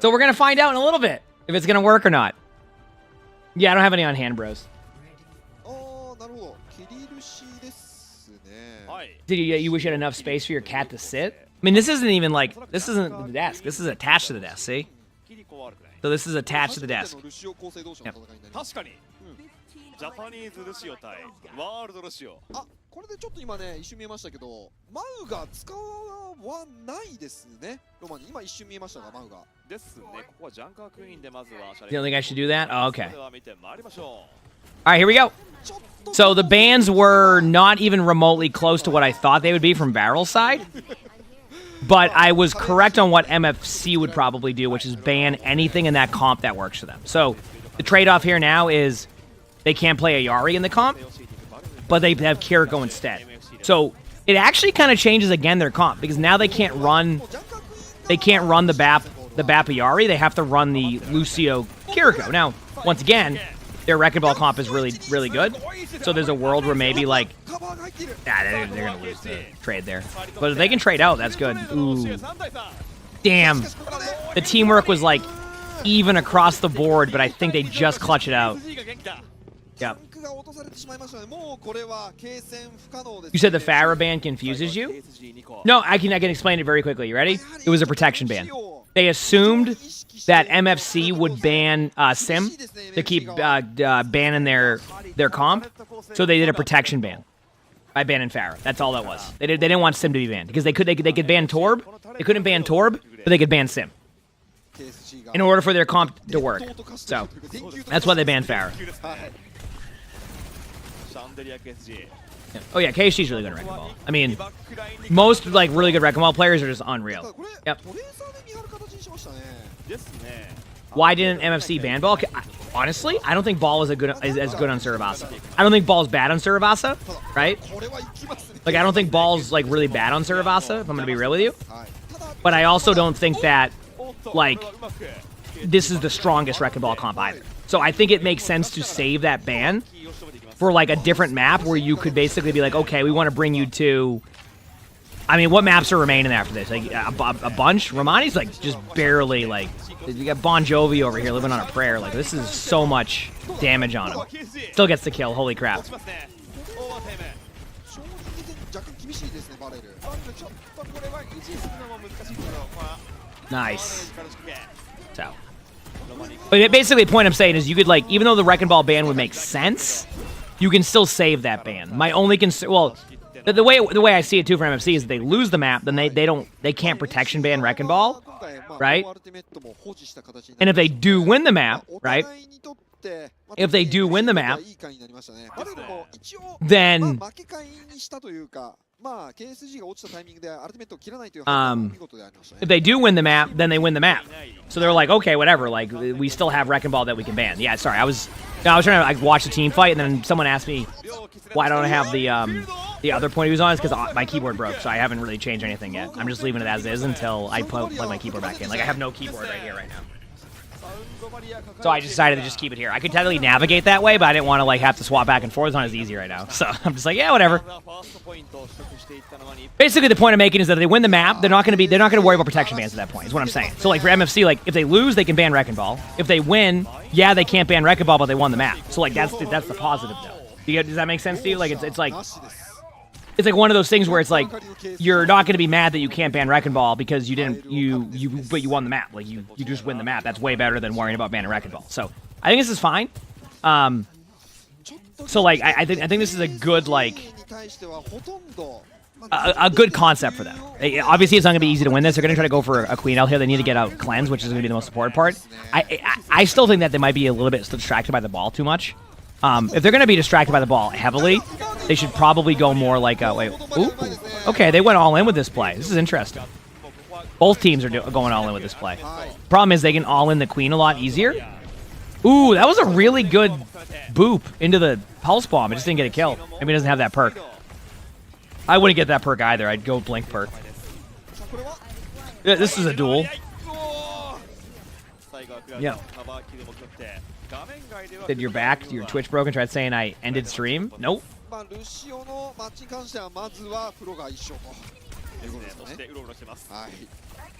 S2: So we're going to find out in a little bit if it's going to work or not. Yeah, I don't have any on hand, bros. Did you wish you had enough space for your cat to sit? I mean, this isn't even like, this isn't the desk. This is attached to the desk, see? So this is attached to the desk. Yep.
S4: これでちょっと今ね一瞬見えましたけど、マウが使わないですね。ロマンに今一瞬見えましたがマウが。
S3: ですね。ここはジャンカークイーンでまずは。
S2: You don't think I should do that? Oh, okay. Alright, here we go. So the bans were not even remotely close to what I thought they would be from Barrel's side. But I was correct on what MFC would probably do, which is ban anything in that comp that works for them. So the trade-off here now is they can't play Ayari in the comp, but they have Kiriko instead. So it actually kind of changes again their comp, because now they can't run the BAP Ayari, they have to run the Lucio Kiriko. Now, once again, their Wrecking Ball comp is really, really good. So there's a world where maybe, like, they're going to lose the trade there. But if they can trade out, that's good. Ooh. Damn. The teamwork was, like, even across the board, but I think they just clutch it out. Yep. You said the Farah ban confuses you? No, I can explain it very quickly. You ready? It was a protection ban. They assumed that MFC would ban Sim to keep banning their comp, so they did a protection ban by banning Farah. That's all that was. They didn't want Sim to be banned because they could ban Torb. They couldn't ban Torb, but they could ban Sim in order for their comp to work. So that's why they banned Farah. Oh yeah, KSG's really good at Wrecking Ball. I mean, most like really good Wrecking Ball players are just unreal. Yep. Why didn't MFC ban Ball? Honestly, I don't think Ball is as good on Surabasa. I don't think Ball's bad on Surabasa, right? Like I don't think Ball's like really bad on Surabasa, if I'm gonna be real with you. But I also don't think that like this is the strongest Wrecking Ball comp either. So I think it makes sense to save that ban for like a different map where you could basically be like, okay, we want to bring you to. I mean, what maps are remaining after this? Like a bunch. Romani's like just barely like. You got Bon Jovi over here living on a prayer. Like this is so much damage on him. Still gets the kill. Holy crap. Nice. So. But basically, the point I'm saying is you could like, even though the Wrecking Ball ban would make sense, you can still save that ban. My only concern, well, the way I see it too for MFC is if they lose the map, then they can't protection ban Wrecking Ball, right? And if they do win the map, right? If they do win the map, then if they do win the map, then they win the map. So they're like, okay, whatever. Like we still have Wrecking Ball that we can ban. Yeah, sorry, I was trying to like watch the team fight, and then someone asked me why don't I have the other point he was on. It's because my keyboard broke, so I haven't really changed anything yet. I'm just leaving it as is until I plug my keyboard back in. Like I have no keyboard right here right now. So I decided to just keep it here. I could technically navigate that way, but I didn't want to like have to swap back and forth. It's not as easy right now. So I'm just like, yeah, whatever. Basically, the point I'm making is that if they win the map, they're not going to worry about protection bans at that point. Is what I'm saying. So like for MFC, like if they lose, they can ban Wrecking Ball. If they win, yeah, they can't ban Wrecking Ball, but they won the map. So like that's the positive though. Does that make sense to you? Like it's like one of those things where it's like you're not going to be mad that you can't ban Wrecking Ball because you didn't but you won the map. Like you just win the map. That's way better than worrying about banning Wrecking Ball. So I think this is fine. So like I think this is a good like a good concept for them. Obviously, it's not going to be easy to win this. They're going to try to go for a Queen out here. They need to get out Cleanse, which is going to be the most important part. I still think that they might be a little bit distracted by the ball too much. If they're going to be distracted by the ball heavily, they should probably go more like okay, they went all in with this play. This is interesting. Both teams are going all in with this play. Problem is they can all in the Queen a lot easier. Ooh, that was a really good boop into the Pulse Bomb. It just didn't get a kill. Maybe it doesn't have that perk. I wouldn't get that perk either. I'd go Blink perk. Yeah, this is a duel. Yeah. Did your back, your Twitch broken, tried saying I ended stream? Nope.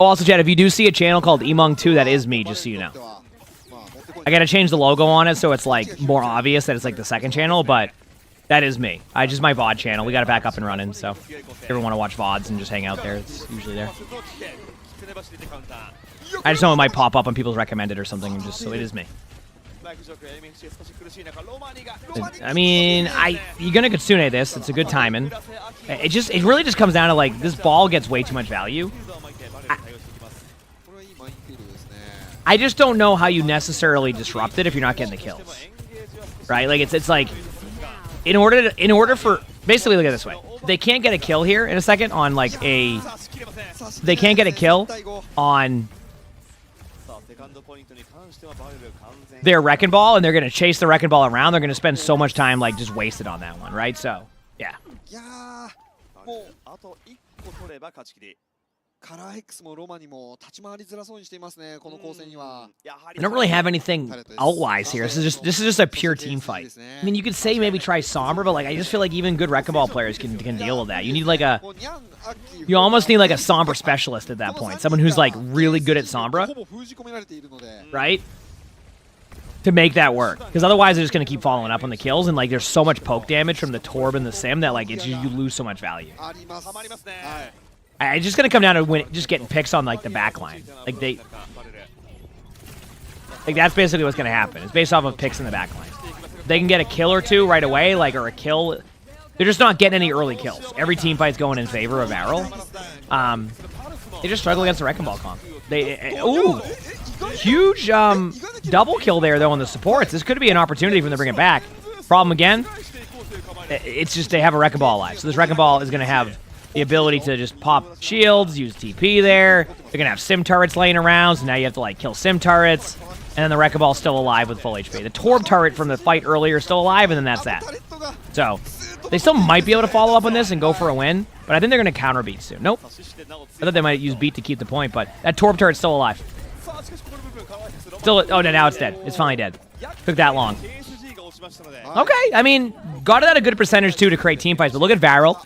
S2: Also, Chad, if you do see a channel called Emongg 2, that is me, just so you know. I gotta change the logo on it so it's like more obvious that it's like the second channel, but that is me. Just my VOD channel. We got it back up and running, so if you ever want to watch VODs and just hang out there, it's usually there. I just know it might pop up on people's recommended or something, just so it is me. I mean, you're gonna Kitsune this. It's a good timing. It really just comes down to like this ball gets way too much value. I just don't know how you necessarily disrupt it if you're not getting the kills, right? Like it's like in order for basically look at it this way. They can't get a kill here in a second on like a. They can't get a kill on their Wrecking Ball, and they're going to chase the Wrecking Ball around. They're going to spend so much time like just wasted on that one, right? So, yeah.
S4: カラーヘックスもロマにも立ち回りづらそうにしていますね、この構成には。
S2: I don't really have anything outwise here. This is just a pure team fight. I mean, you could say maybe try Sombra, but like I just feel like even good Wrecking Ball players can deal with that. You need like you almost need like a Sombra specialist at that point, someone who's like really good at Sombra, right? To make that work, because otherwise they're just gonna keep following up on the kills, and like there's so much poke damage from the Torb and the Sim that like it's you lose so much value. It's just gonna come down to just getting picks on like the back line. Like that's basically what's gonna happen. It's based off of picks in the back line. They can get a kill or two right away, like or a kill. They're just not getting any early kills. Every team fight's going in favor of Arrow. They just struggle against the Wrecking Ball comp. Huge double kill there though on the supports. This could be an opportunity for them to bring it back. Problem again, it's just they have a Wrecking Ball alive. So this Wrecking Ball is gonna have the ability to just pop shields, use TP there. They're going to have sim turrets laying around, so now you have to like kill sim turrets. And then the Wrecking Ball's still alive with full HP. The Torb turret from the fight earlier is still alive, and then that's that. So, they still might be able to follow up on this and go for a win, but I think they're going to counter beat soon. Nope. I thought they might use beat to keep the point, but that Torb turret's still alive. Oh, no, now it's dead. It's finally dead. Took that long. Okay, I mean, got it at a good percentage too to create team fights, but look at Varel.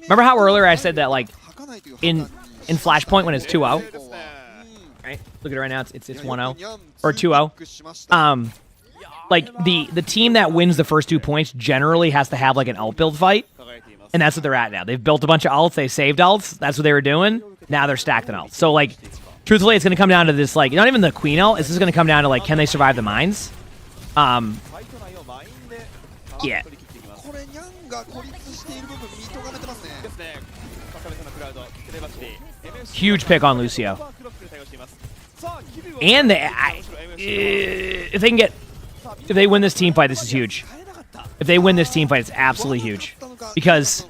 S2: Remember how earlier I said that like in Flashpoint when it's 2-0? Right? Look at it right now, it's 1-0 or 2-0. Like the team that wins the first 2 points generally has to have like an ult build fight, and that's what they're at now. They've built a bunch of ults, they saved ults, that's what they were doing. Now they're stacked in ults. So like, truthfully, it's gonna come down to this like not even the Queen ult. It's just gonna come down to like can they survive the mines? Yeah. Huge pick on Lucio. And if they win this team fight, this is huge. If they win this team fight, it's absolutely huge. Because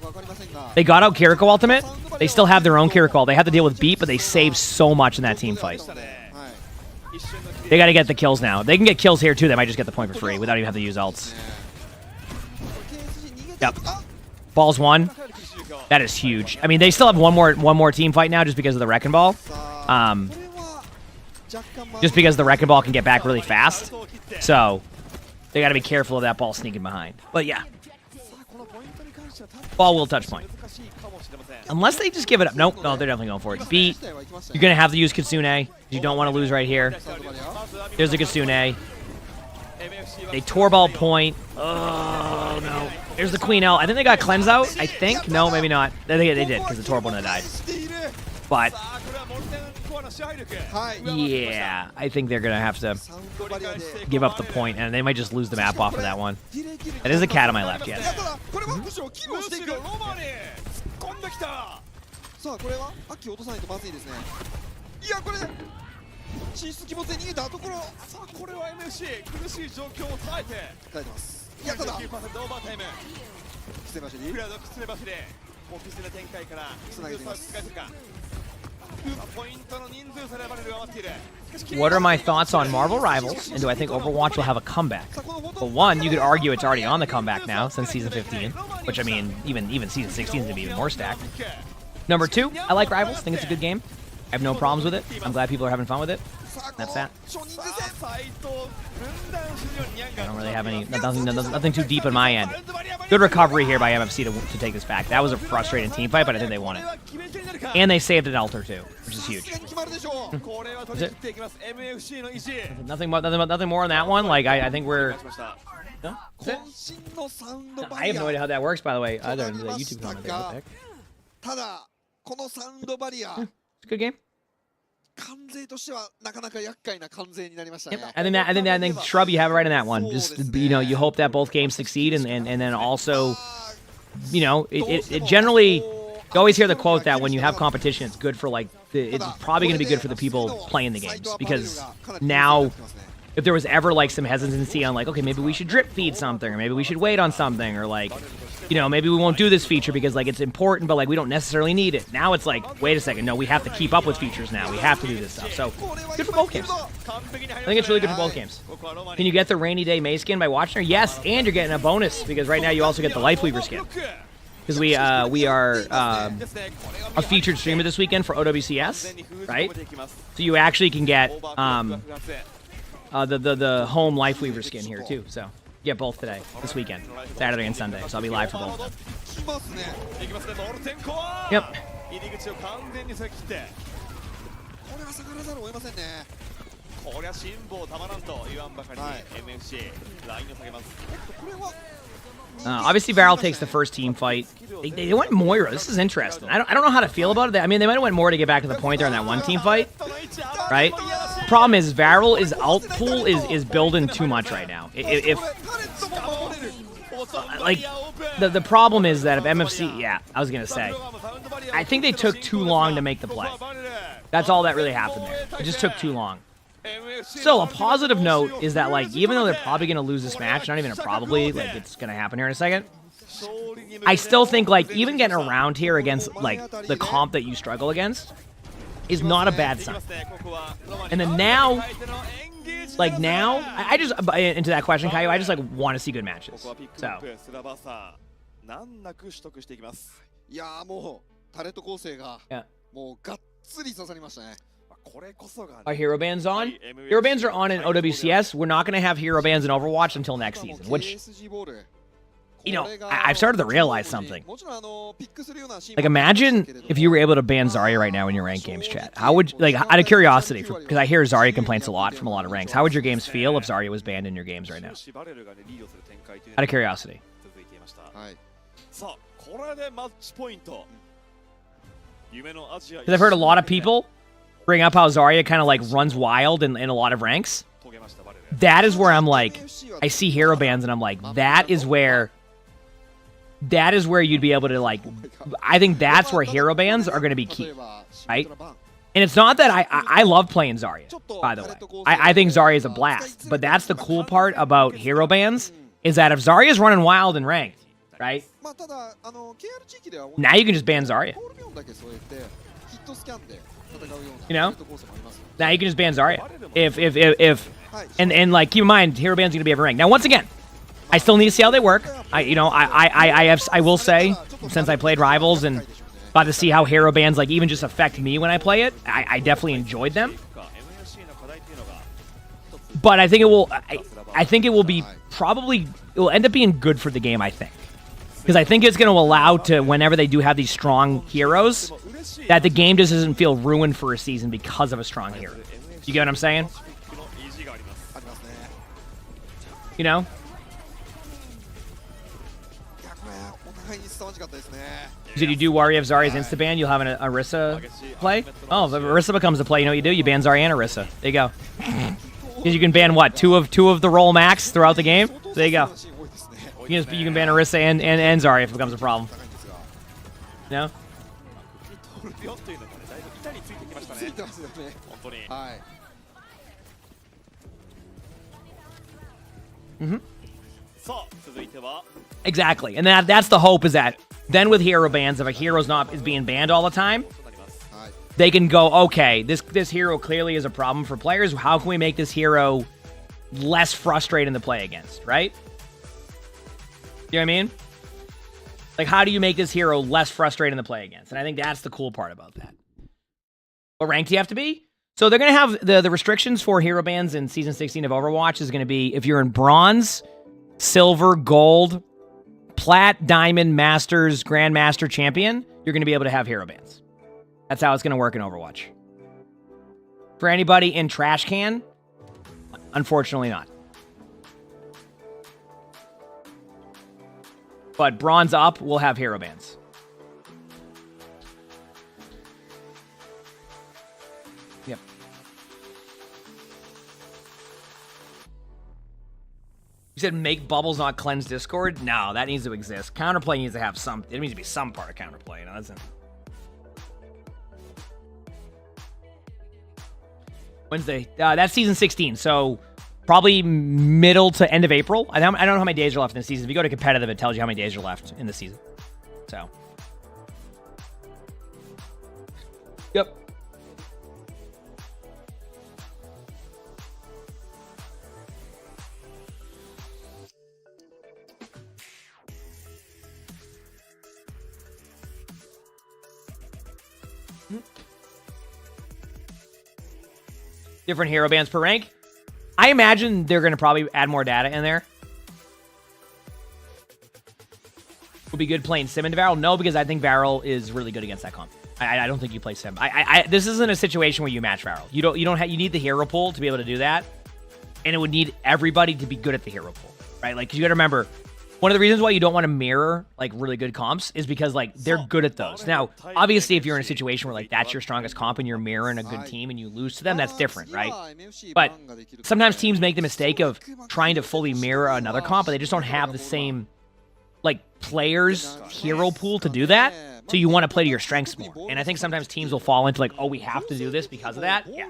S2: they got out Kiriko Ultimate, they still have their own Kiriko ult. They have to deal with beat, but they save so much in that team fight. They gotta get the kills now. They can get kills here too, they might just get the point for free without even having to use ults. Yep. Ball's one. That is huge. I mean, they still have one more team fight now just because of the Wrecking Ball. Just because the Wrecking Ball can get back really fast. So, they got to be careful of that ball sneaking behind. But yeah. Ball will touch point. Unless they just give it up. Nope. No, they're definitely going for it. Beat. You're going to have to use Kitsune. You don't want to lose right here. There's a Kitsune. They Torball point. Oh, no. There's the Queen L. I think they got Cleanse out. I think. No, maybe not. I think they did because the Torb wouldn't have died. But yeah, I think they're going to have to give up the point, and they might just lose the map off of that one. That is a cat on my left, yes. What are my thoughts on Marvel Rivals, and do I think Overwatch will have a comeback? Well, one, you could argue it's already on the comeback now since Season 15, which I mean, even Season 16 is going to be even more stacked. Number two, I like Rivals, think it's a good game. I have no problems with it. I'm glad people are having fun with it. That's that. I don't really have nothing too deep on my end. Good recovery here by MFC to take this back. That was a frustrating team fight, but I think they won it. And they saved an altar too, which is huge. Is it? Nothing more on that one. Like I think we're. No? I have no idea how that works, by the way, other than the YouTube comment there. It's a good game. Yep. I think Shrub, you have it right in that one. Just you hope that both games succeed, and then also, it generally. You always hear the quote that when you have competition, it's good for it's probably going to be good for the people playing the games, because now, if there was ever some hesitancy on okay, maybe we should drip feed something, or maybe we should wait on something, or maybe we won't do this feature because it's important, but we don't necessarily need it. Now it's wait a second, no, we have to keep up with features now. We have to do this stuff. So good for both games. I think it's really good for both games. Can you get the Rainy Day May skin by watching her? Yes, and you're getting a bonus because right now you also get the Life Weaver skin. because we are a featured streamer this weekend for OWCS, right? So you actually can get the home Lifeweaver skin here too. So get both today, this weekend, Saturday and Sunday. So I'll be live for both of them. Yep.
S3: こりゃ辛抱たまらんと言わんばかりに MFC ラインを下げます。
S2: Obviously, Varel takes the first team fight. They went Moira. This is interesting. I don't know how to feel about it. I mean, they might have went more to get back to the point there in that one team fight, right? Problem is, Varel's ult pool is building too much right now. If like the problem is that if MFC, yeah, I was gonna say, I think they took too long to make the play. That's all that really happened there. It just took too long. So a positive note is that, like, even though they're probably going to lose this match, not even a probably, like, it's going to happen here in a second, I still think, like, even getting around here against, like, the comp that you struggle against is not a bad sign. And then now, like, now, I just, into that question, Caillou, I just, like, want to see good matches. So. Yeah. Are hero bans on? Hero bans are on in OWCS. We're not going to have hero bans in Overwatch until next season, which, you know, I've started to realize something. Like, imagine if you were able to ban Zarya right now in your ranked games, chat. How would, like, out of curiosity, because I hear Zarya complaints a lot from a lot of ranks, how would your games feel if Zarya was banned in your games right now? Out of curiosity. Because I've heard a lot of people bring up how Zarya kind of like runs wild in a lot of ranks. That is where I'm like, I see hero bans and I'm like, that is where you'd be able to, like, I think that's where hero bans are going to be key, right? And it's not that I love playing Zarya, by the way. I think Zarya is a blast, but that's the cool part about hero bans is that if Zarya is running wild in ranked, right? Now you can just ban Zarya. You know? Now you can just ban Zarya. If and like, keep in mind, hero ban's gonna be every rank. Now, once again, I still need to see how they work. I will say, since I played Rivals and about to see how hero bans, like, even just affect me when I play it, I definitely enjoyed them. But I think it will. I think it will be it will end up being good for the game, I think. Because I think it's going to allow to, whenever they do have these strong heroes, that the game just doesn't feel ruined for a season because of a strong hero. You get what I'm saying? You know? Did you do worry if Zarya's insta-ban, you'll have an Orisa play? Oh, if Orisa becomes a play, you know what you do? You ban Zarya and Orisa. There you go. Because you can ban, what, two of the role max throughout the game? There you go. You can ban Orisa and Zarya if it becomes a problem. No? Mm-hmm. Exactly, and that's the hope, is that then with hero bans, if a hero's is being banned all the time, they can go, okay, this hero clearly is a problem for players. How can we make this hero less frustrating to play against, right? You know what I mean? Like, how do you make this hero less frustrating to play against? And I think that's the cool part about that. What rank do you have to be? So they're going to have the restrictions for hero bans in Season 16 of Overwatch is going to be if you're in Bronze, Silver, Gold, Plat, Diamond, Masters, Grandmaster, Champion, you're going to be able to have hero bans. That's how it's going to work in Overwatch. For anybody in Trash Can, unfortunately not. But Bronze up will have hero bans. Yep. You said make bubbles not cleanse Discord? No, that needs to exist. Counterplay needs to have some. It needs to be some part of counterplay. You know, that's it. Wednesday. That's season 16. So probably middle to end of April. I don't know how many days are left in the season. If you go to competitive, it tells you how many days are left in the season. So. Yep. different hero bands per rank. I imagine they're going to probably add more data in there. Would be good playing Sim into Varel? No, because I think Varel is really good against that comp. I don't think you play Sim. This isn't a situation where you match Varel. You need the hero pool to be able to do that, and it would need everybody to be good at the hero pool, right? Like, 'cause you got to remember, one of the reasons why you don't want to mirror like really good comps is because like they're good at those. Now, obviously, if you're in a situation where like that's your strongest comp and you're mirroring a good team and you lose to them, that's different, right? But sometimes teams make the mistake of trying to fully mirror another comp, but they just don't have the same like players hero pool to do that. So you want to play to your strengths more. And I think sometimes teams will fall into like, oh, we have to do this because of that. Yeah.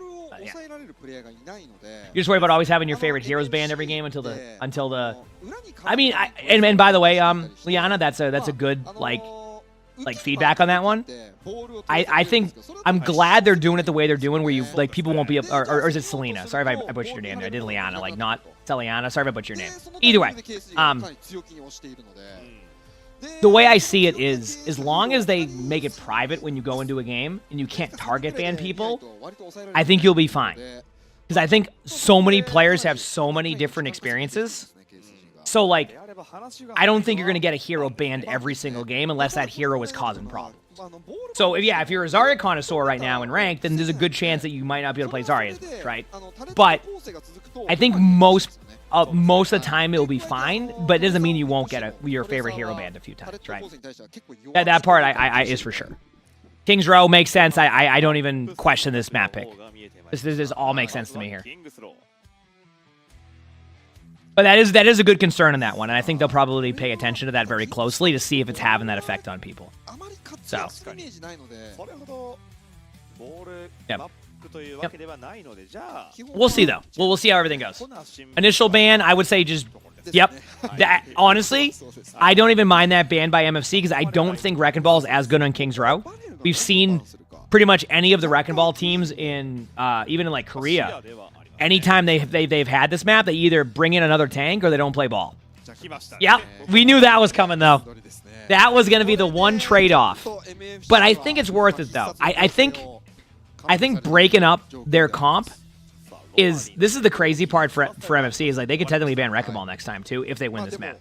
S2: You're just worried about always having your favorite heroes banned every game until the. I mean, and by the way, Liana, that's a good like feedback on that one. I think I'm glad they're doing it the way they're doing, where you like people won't be or is it Selena? Sorry if I butchered your name there. I did Liana, like not Celiana. Sorry if I butchered your name. Either way, the way I see it is, as long as they make it private when you go into a game and you can't target ban people, I think you'll be fine. Because I think so many players have so many different experiences. So, like, I don't think you're going to get a hero banned every single game unless that hero is causing problems. So, if you're a Zarya connoisseur right now in ranked, then there's a good chance that you might not be able to play Zarya as much, right? But I think most of the time it will be fine, but it doesn't mean you won't get your favorite hero banned a few times, right? That part I is for sure. King's Row makes sense. I don't even question this map pick. This all makes sense to me here. But that is a good concern in that one, and I think they'll probably pay attention to that very closely to see if it's having that effect on people. So, yep. We'll see though. We'll see how everything goes. Initial ban, I would say just yep. Honestly, I don't even mind that ban by MFC because I don't think Wrecking Ball is as good on King's Row. We've seen pretty much any of the Wrecking Ball teams in even in like Korea. Anytime they've had this map, they either bring in another tank or they don't play ball. Yep, we knew that was coming though. That was going to be the one trade-off. But I think it's worth it though. I think breaking up their comp this is the crazy part for MFC is like they could technically ban Wrecking Ball next time too if they win this map.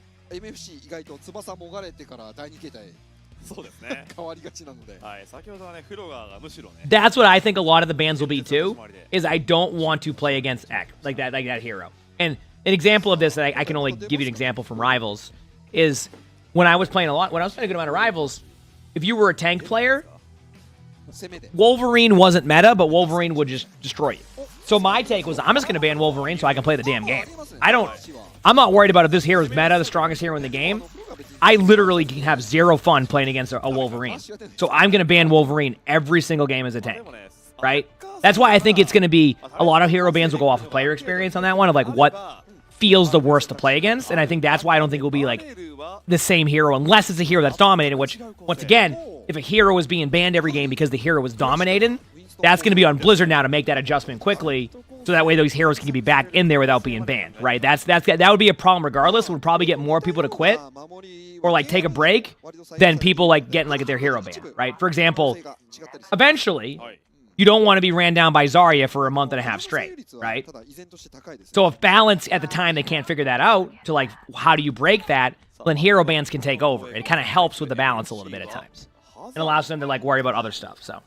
S2: That's what I think a lot of the bans will be too, is I don't want to play against Ek, like that hero. And an example of this, that I can only give you an example from Rivals, is when I was playing a good amount of Rivals, if you were a tank player, Wolverine wasn't meta, but Wolverine would just destroy you. So my take was, I'm just going to ban Wolverine so I can play the damn game. I'm not worried about if this hero is meta, the strongest hero in the game. I literally can have zero fun playing against a Wolverine. So I'm going to ban Wolverine every single game as a tank, right? That's why I think it's going to be, a lot of hero bans will go off of player experience on that one, of like what feels the worst to play against. And I think that's why I don't think it will be like the same hero, unless it's a hero that's dominated, which, once again, if a hero is being banned every game because the hero was dominating, that's going to be on Blizzard now to make that adjustment quickly, so that way those heroes can be back in there without being banned, right? That would be a problem regardless. It would probably get more people to quit or like take a break than people like getting like their hero banned, right? For example, eventually, you don't want to be ran down by Zarya for a month and a half straight, right? So if balance at the time they can't figure that out to like how do you break that, then hero bans can take over. It kind of helps with the balance a little bit at times. And allows them to like worry about other stuff. So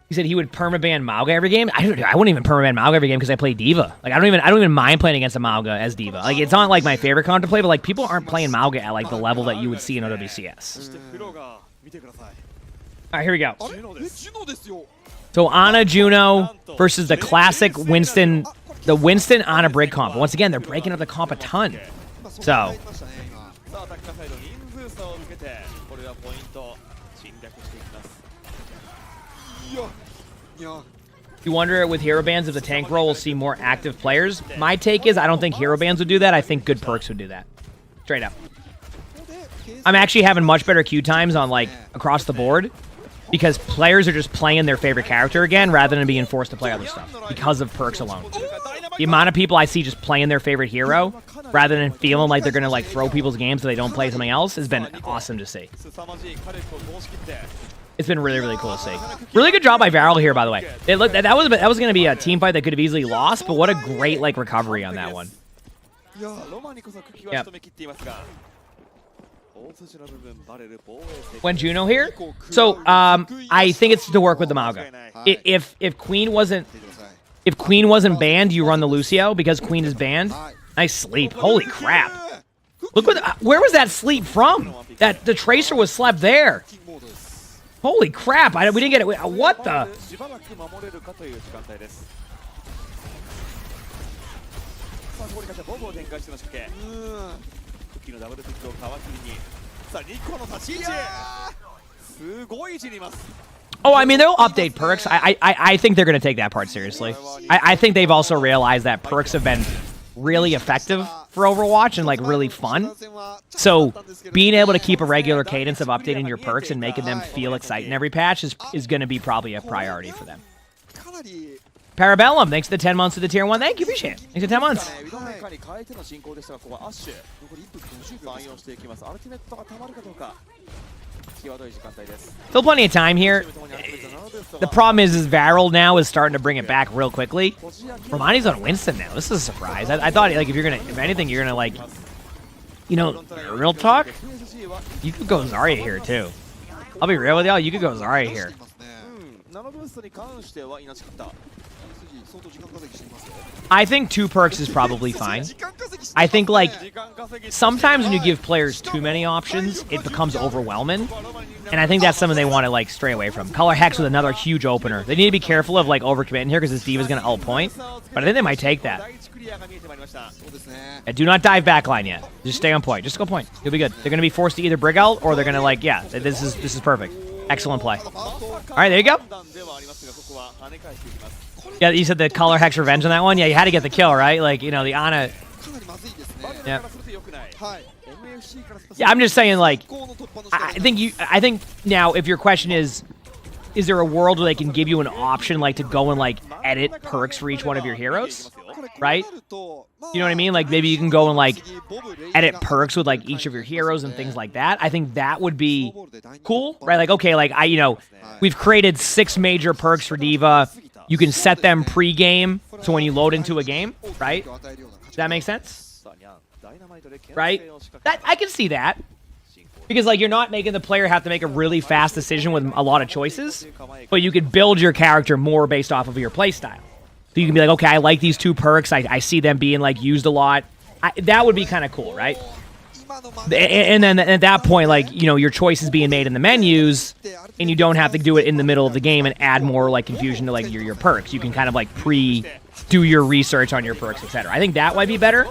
S2: he said he would permaban Mauga every game. I wouldn't even permaban Mauga every game because I play Diva. Like I don't even mind playing against a Mauga as Diva. Like it's not like my favorite con to play, but like people aren't playing Mauga at like the level that you would see in OWCS. All right, here we go. So Ana Juno versus the classic Winston, the Winston Ana Brig comp. Once again, they're breaking up the comp a ton. So. You wonder with hero bans if the tank role will see more active players. My take is I don't think hero bans would do that. I think good perks would do that. Straight up. I'm actually having much better queue times on like across the board because players are just playing their favorite character again rather than being forced to play other stuff because of perks alone. The amount of people I see just playing their favorite hero rather than feeling like they're going to like throw people's games so they don't play something else has been awesome to see. It's been really, really cool to see. Really good job by Varel here, by the way. That was going to be a team fight that could have easily lost, but what a great like recovery on that one. Yep. When Juno here? So, I think it's to work with the Mauga. If Queen wasn't banned, you run the Lucio because Queen is banned. Nice sleep. Holy crap. Look where was that sleep from? The Tracer was slept there. Holy crap. We didn't get it. What the? Oh, I mean, they'll update perks. I think they're going to take that part seriously. I think they've also realized that perks have been really effective for Overwatch and, like, really fun. So being able to keep a regular cadence of updating your perks and making them feel exciting every patch is going to be probably a priority for them. Parabellum, thanks to the 10 months to the tier 1. Thank you, appreciate it. Thanks to 10 months. Still plenty of time here. The problem is Varel now is starting to bring it back real quickly. Romani's on Winston now. This is a surprise. I thought, like, if anything, you're gonna, like, you know, real talk. You could go Zarya here too. I'll be real with y'all. You could go Zarya here. I think 2 perks is probably fine. I think, like, sometimes when you give players too many options, it becomes overwhelming. And I think that's something they want to, like, stray away from. Color Hex with another huge opener. They need to be careful of, like, overcommitting here because this D.Va's going to ult point. But I think they might take that. Yeah, do not dive backline yet. Just stay on point. Just go point. You'll be good. They're going to be forced to either brig out or they're going to, like, yeah, this is perfect. Excellent play. All right, there you go. Yeah, you said the Color Hex Revenge on that one? Yeah, you had to get the kill, right? Like, you know, the Ana... Yeah. Yeah, I'm just saying, like, I think now, if your question is there a world where they can give you an option, like, to go and, like, edit perks for each one of your heroes? Right? You know what I mean? Like, maybe you can go and, like, edit perks with, like, each of your heroes and things like that. I think that would be cool, right? Like, okay, like, we've created 6 major perks for D.Va. You can set them pre-game, so when you load into a game, right? Does that make sense? Right? I can see that. Because, like, you're not making the player have to make a really fast decision with a lot of choices, but you could build your character more based off of your playstyle. So you can be like, okay, I like these 2 perks. I see them being, like, used a lot. That would be kind of cool, right? And then at that point, like, you know, your choice is being made in the menus, and you don't have to do it in the middle of the game and add more, like, confusion to, like, your perks. You can kind of, like, do your research on your perks, etc. I think that might be better.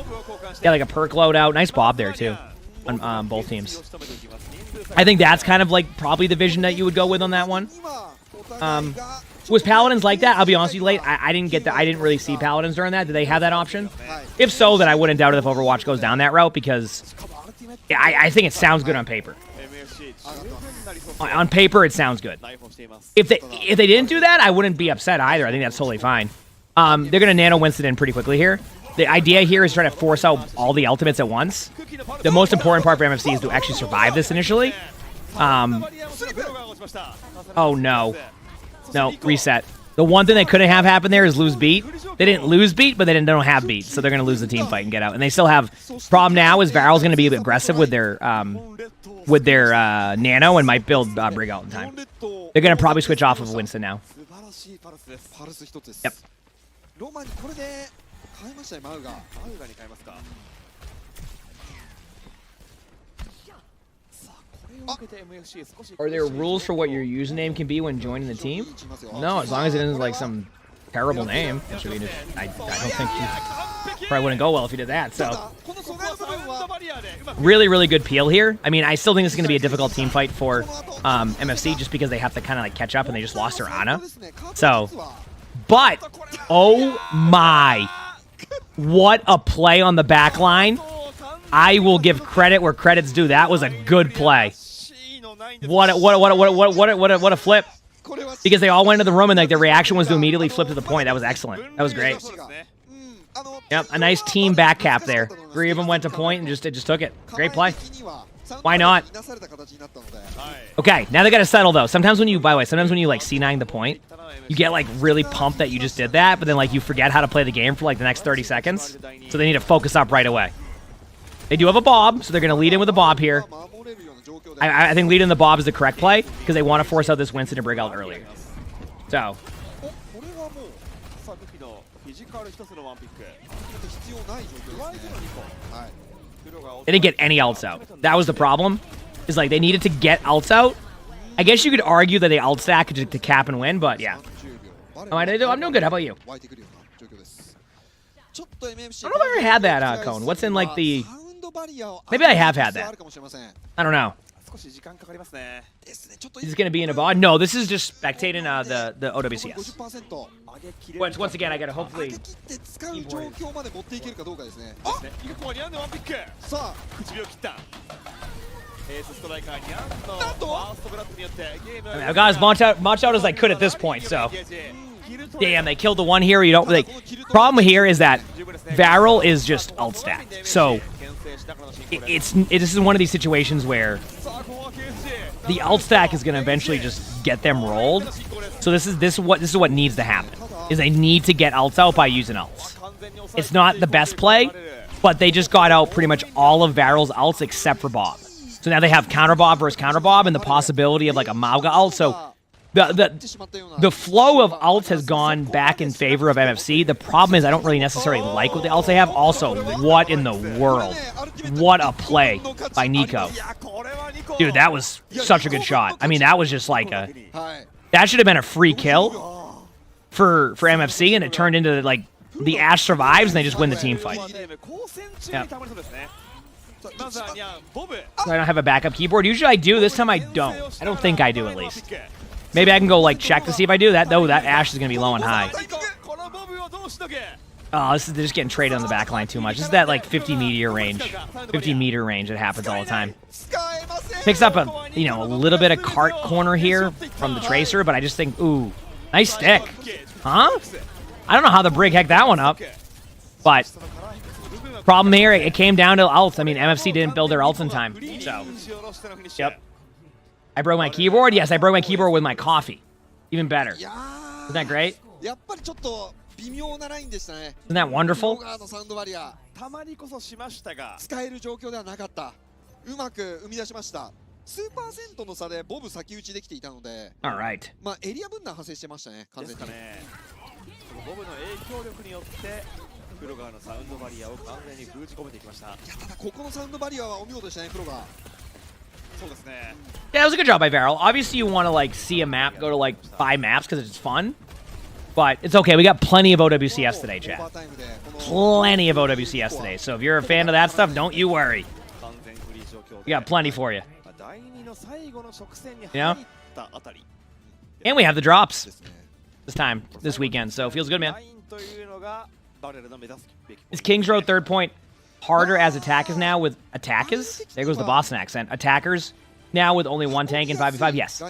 S2: Yeah, like a perk loadout. Nice Bob there, too, on both teams. I think that's kind of, like, probably the vision that you would go with on that one. Was Paladins like that? I'll be honest with you, late. I didn't really see Paladins during that. Did they have that option? If so, then I wouldn't doubt it if Overwatch goes down that route because I think it sounds good on paper. On paper, it sounds good. If they didn't do that, I wouldn't be upset either. I think that's totally fine. They're gonna nano Winston in pretty quickly here. The idea here is trying to force out all the ultimates at once. The most important part for MFC is to actually survive this initially. Oh no. No, reset. The one thing they couldn't have happen there is lose beat. They didn't lose beat, but they don't have beat, so they're going to lose the team fight and get out. And they still have... Problem now is Varel's going to be aggressive with their nano and might build Brig out in time. They're going to probably switch off of Winston now. Yep. Are there rules for what your username can be when joining the team? No, as long as it isn't like some terrible name. I don't think you probably wouldn't go well if you did that. So really, really good peel here. I mean, I still think this is going to be a difficult team fight for MFC just because they have to kind of like catch up and they just lost their Ana. So, but oh my, what a play on the back line. I will give credit where credit's due. That was a good play. What a flip. Because they all went into the room and like their reaction was to immediately flip to the point. That was excellent. That was great. Yep, a nice team back cap there. 3 of them went to point and just took it. Great play. Why not? Okay, now they gotta settle though. Sometimes when you, by the way, sometimes when you like C9 the point, you get like really pumped that you just did that, but then like you forget how to play the game for like the next 30 seconds. So they need to focus up right away. They do have a Bob, so they're gonna lead in with a Bob here. I think leading the Bob is the correct play because they want to force out this Winston to bring out earlier. So. They didn't get any ults out. That was the problem. Is like they needed to get ults out. I guess you could argue that they ult stack to cap and win, but yeah. I'm doing good. How about you? I don't know if I ever had that, Cone. What's in like the... Maybe I have had that. I don't know. Is this going to be in a VOD? No, this is just spectating the OWCS. Once again, I got to hopefully... I got as much out as I could at this point, so... Damn, they killed the one here. You don't like. Problem here is that Varel is just ult stacked. So this is one of these situations where the ult stack is going to eventually just get them rolled. So this is what needs to happen. Is they need to get ults out by using ults. It's not the best play, but they just got out pretty much all of Varel's ults except for Bob. So now they have counter Bob versus counter Bob and the possibility of like a Mauga ult. So the flow of ults has gone back in favor of MFC. The problem is I don't really necessarily like what the ults they have. Also, what in the world? What a play by Nico. Dude, that was such a good shot. I mean, that was just like a... That should have been a free kill for MFC, and it turned into like the Ashe survives, and they just win the team fight. Yep. I don't have a backup keyboard. Usually I do. This time I don't. I don't think I do, at least. Maybe I can go like check to see if I do that. Though that Ashe is gonna be low and high. Oh, they're just getting traded on the back line too much. This is that like 50-meter range. 50-meter range. It happens all the time. Picks up a little bit of cart corner here from the Tracer, but I just think, ooh, nice stick. Huh? I don't know how the Brig hecked that one up. But problem here, it came down to ults. I mean, MFC didn't build their ults in time. So, yep. I broke my keyboard? Yes, I broke my keyboard with my coffee. Even better. Isn't that great? Isn't that wonderful? All right. Yeah, that was a good job by Varel. Obviously, you want to like see a map go to like 5 maps because it's fun. But it's okay. We got plenty of OWCS today, chat. Plenty of OWCS today. So if you're a fan of that stuff, don't you worry. We got plenty for you. You know? And we have the drops this weekend. So it feels good, man. Is Kings Road 3rd point harder as attackers now with attackers? There goes the Boston accent. Attackers now with only 1 tank and 5v5? Yes.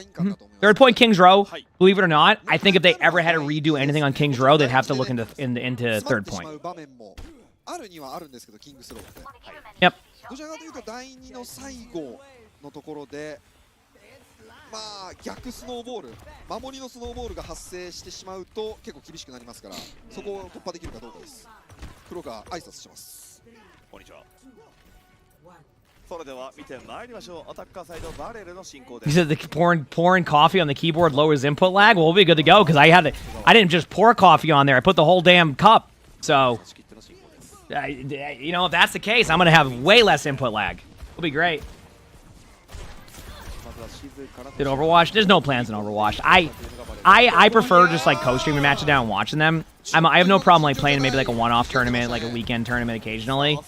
S2: 3rd point Kings Row. Believe it or not, I think if they ever had to redo anything on Kings Row, they'd have to look into 3rd point. Yep.
S4: まあ逆スノーボール、守りのスノーボールが発生してしまうと結構厳しくなりますから、そこを突破できるかどうかです。黒が挨拶します。こんにちは。それでは見てまいりましょう。アタッカーサイドバレルの進行です。
S2: He said the pouring coffee on the keyboard lowers input lag. Well, we'll be good to go because I didn't just pour coffee on there. I put the whole damn cup. So, you know, if that's the case, I'm gonna have way less input lag. It'll be great. Did Overwatch? There's no plans in Overwatch. I prefer just like co-streaming matches down and watching them. I have no problem like playing maybe like a one-off tournament, like a weekend tournament occasionally.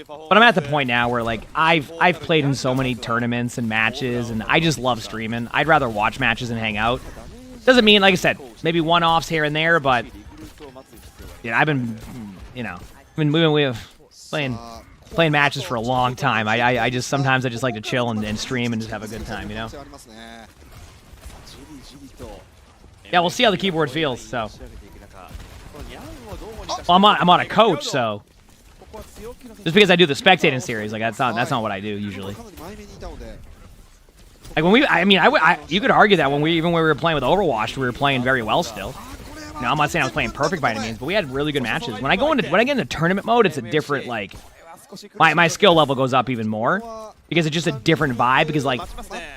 S2: But I'm at the point now where like I've played in so many tournaments and matches, and I just love streaming. I'd rather watch matches and hang out. Doesn't mean, like I said, maybe one-offs here and there, but yeah, I've been, playing matches for a long time. I just sometimes I just like to chill and stream and just have a good time, you know. Yeah, we'll see how the keyboard feels. So, well, I'm on a coach, so Just because I do the spectating series, like that's not what I do usually. Like when we, I mean, you could argue that when we were playing with Overwatch, we were playing very well still. Now I'm not saying I was playing perfect by any means, but we had really good matches. When I get into tournament mode, it's a different like my skill level goes up even more because it's just a different vibe. Because like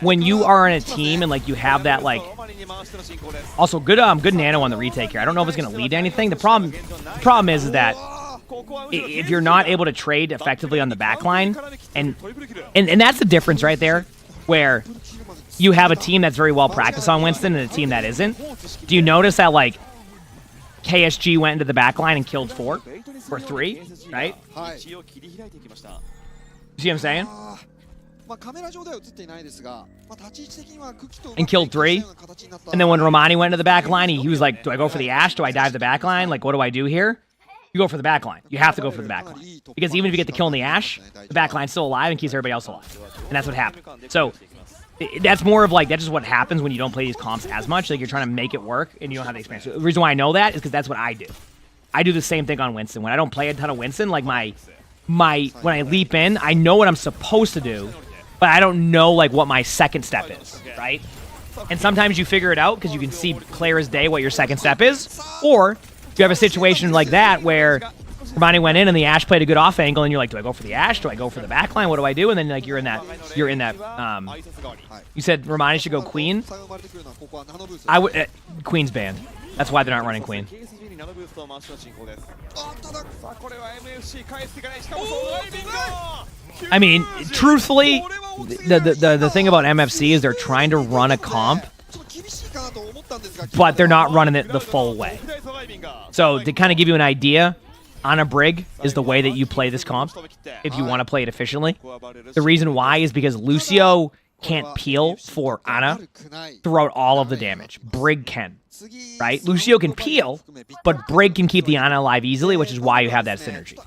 S2: when you are in a team and like you have that like, also good nano on the retake here. I don't know if it's gonna lead to anything. The problem is that if you're not able to trade effectively on the backline, and that's the difference right there, where you have a team that's very well practiced on Winston and a team that isn't. Do you notice that like KSG went into the backline and killed 4 or 3, right? You see what I'm saying? And killed 3. And then when Romani went into the backline, he was like, do I go for the Ashe? Do I dive the backline? Like, what do I do here? You go for the backline. You have to go for the backline. Because even if you get the kill in the Ashe, the backline's still alive and keeps everybody else alive. And that's what happened. So that's more of like, that's just what happens when you don't play these comps as much. Like you're trying to make it work and you don't have the experience. The reason why I know that is because that's what I do. I do the same thing on Winston. When I don't play a ton of Winston, like when I leap in, I know what I'm supposed to do, but I don't know like what my second step is, right? And sometimes you figure it out because you can see clear as day what your second step is. Or you have a situation like that where Romani went in and the Ashe played a good off angle and you're like, do I go for the Ashe? Do I go for the backline? What do I do? And then like you're in that you said Romani should go Queen. I would Queen's banned. That's why they're not running Queen. I mean, truthfully, the thing about MFC is they're trying to run a comp, but they're not running it the full way. So to kind of give you an idea, Ana Brig is the way that you play this comp if you want to play it efficiently. The reason why is because Lucio can't peel for Ana throughout all of the damage. Brig can, right? Lucio can peel, but Brig can keep the Ana alive easily, which is why you have that synergy.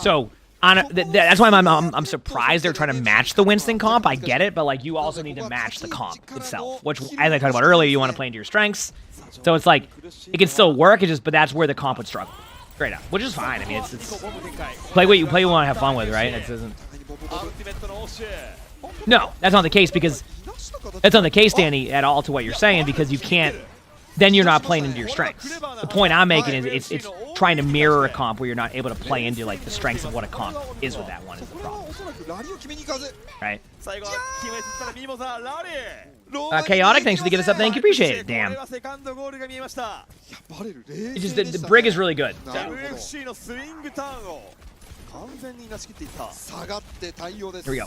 S2: So Ana, that's why I'm surprised they're trying to match the Winston comp. I get it, but like you also need to match the comp itself, which, as I talked about earlier, you want to play into your strengths. So it's like it can still work, but that's where the comp would struggle. Straight up, which is fine. I mean, it's play what you want to have fun with, right? It doesn't. No, that's not the case because that's not the case, Danny, at all to what you're saying because you can't. Then you're not playing into your strengths. The point I'm making is it's trying to mirror a comp where you're not able to play into like the strengths of what a comp is with that one is the problem. Right? Chaotic, thanks for the give us up. Thank you, appreciate it. Damn. It's just the Brig is really good. Here we go.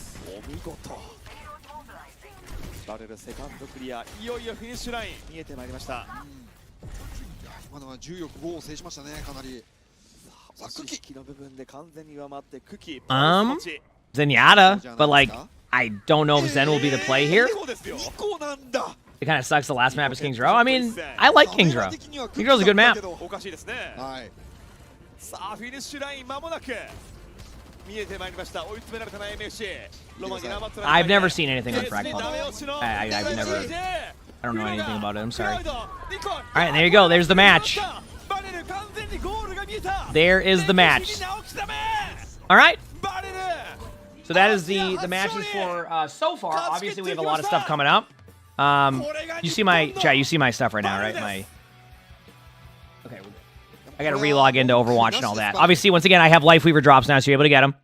S3: バレルセカンドクリア、いよいよフィニッシュライン見えてまいりました。
S4: 今のは重力5を制しましたね、かなり。
S3: クキの部分で完全に上回ってクキ。
S2: Zenyatta, but like I don't know if Zen will be the play here. It kind of sucks. The last map is King's Row. I mean, I like King's Row. King's Row is a good map.
S3: さあフィニッシュライン間もなく。
S2: I've never seen anything on Frag Pub. I don't know anything about it. I'm sorry. All right, there you go. There's the match. There is the match. All right. So that is the matches for so far. Obviously, we have a lot of stuff coming up. You see my chat. You see my stuff right now, right? Okay. I gotta relog into Overwatch and all that. Obviously, once again, I have Life Weaver drops now, so you're able to get them.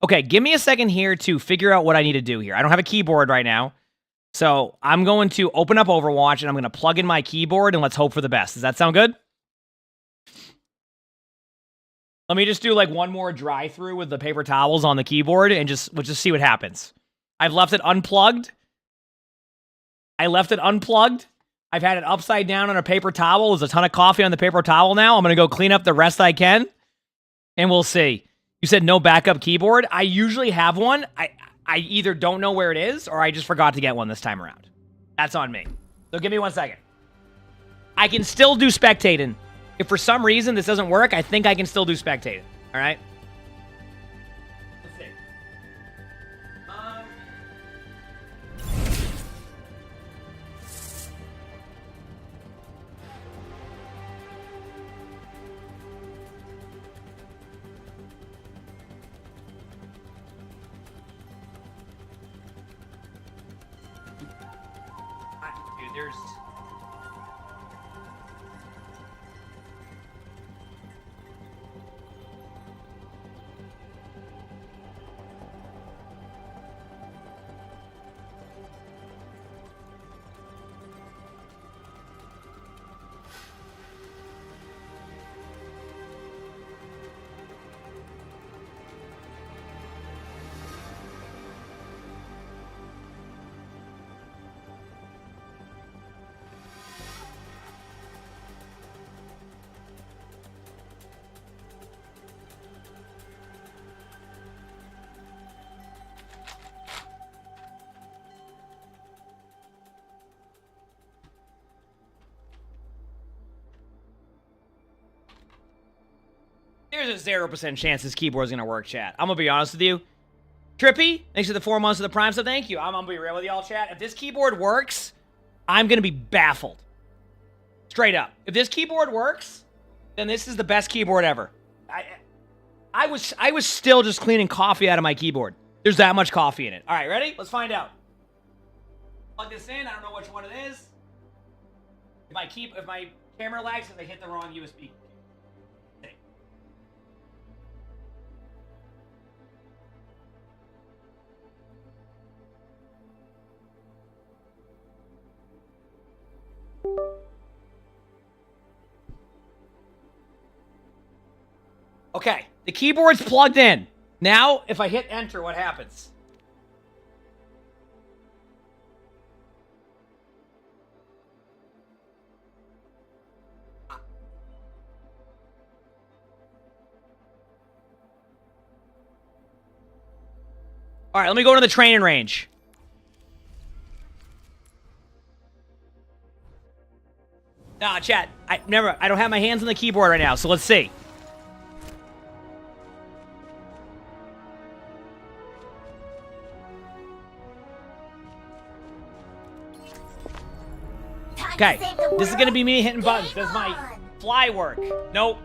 S2: Okay, give me a second here to figure out what I need to do here. I don't have a keyboard right now, so I'm going to open up Overwatch and I'm going to plug in my keyboard and let's hope for the best. Does that sound good? Let me just do like one more dry through with the paper towels on the keyboard and we'll just see what happens. I've left it unplugged. I've had it upside down on a paper towel. There's a ton of coffee on the paper towel now. I'm going to go clean up the rest I can, and we'll see. You said no backup keyboard. I usually have one. I either don't know where it is, or I just forgot to get one this time around. That's on me. So give me 1 second. I can still do spectating. If for some reason this doesn't work, I think I can still do spectating. All right? Let's see. There's... There's a 0% chance this keyboard's gonna work, chat. I'm gonna be honest with you. Trippy, thanks for the 4 months of the Prime, so thank you. I'm gonna be real with y'all, chat. If this keyboard works, I'm gonna be baffled. Straight up. If this keyboard works, then this is the best keyboard ever. I was still just cleaning coffee out of my keyboard. There's that much coffee in it. All right, ready? Let's find out. Plug this in. I don't know which one it is. If my camera lags, if they hit the wrong USB. Okay, the keyboard's plugged in. Now, if I hit enter, what happens? All right, let me go to the training range. Nah, chat. I don't have my hands on the keyboard right now, so let's see. Okay, this is gonna be me hitting buttons. Does my fly work? Nope.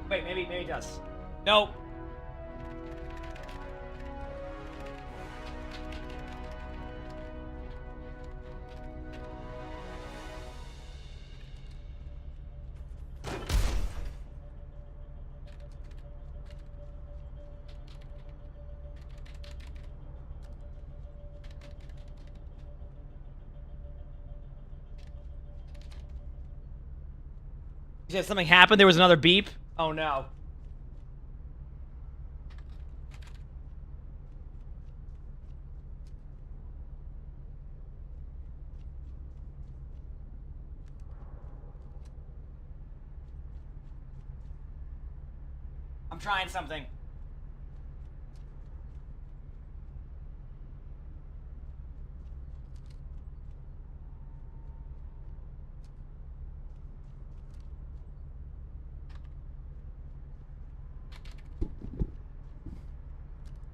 S2: Wait, maybe it does. Nope. You said something happened? There was another beep? Oh no. I'm trying something.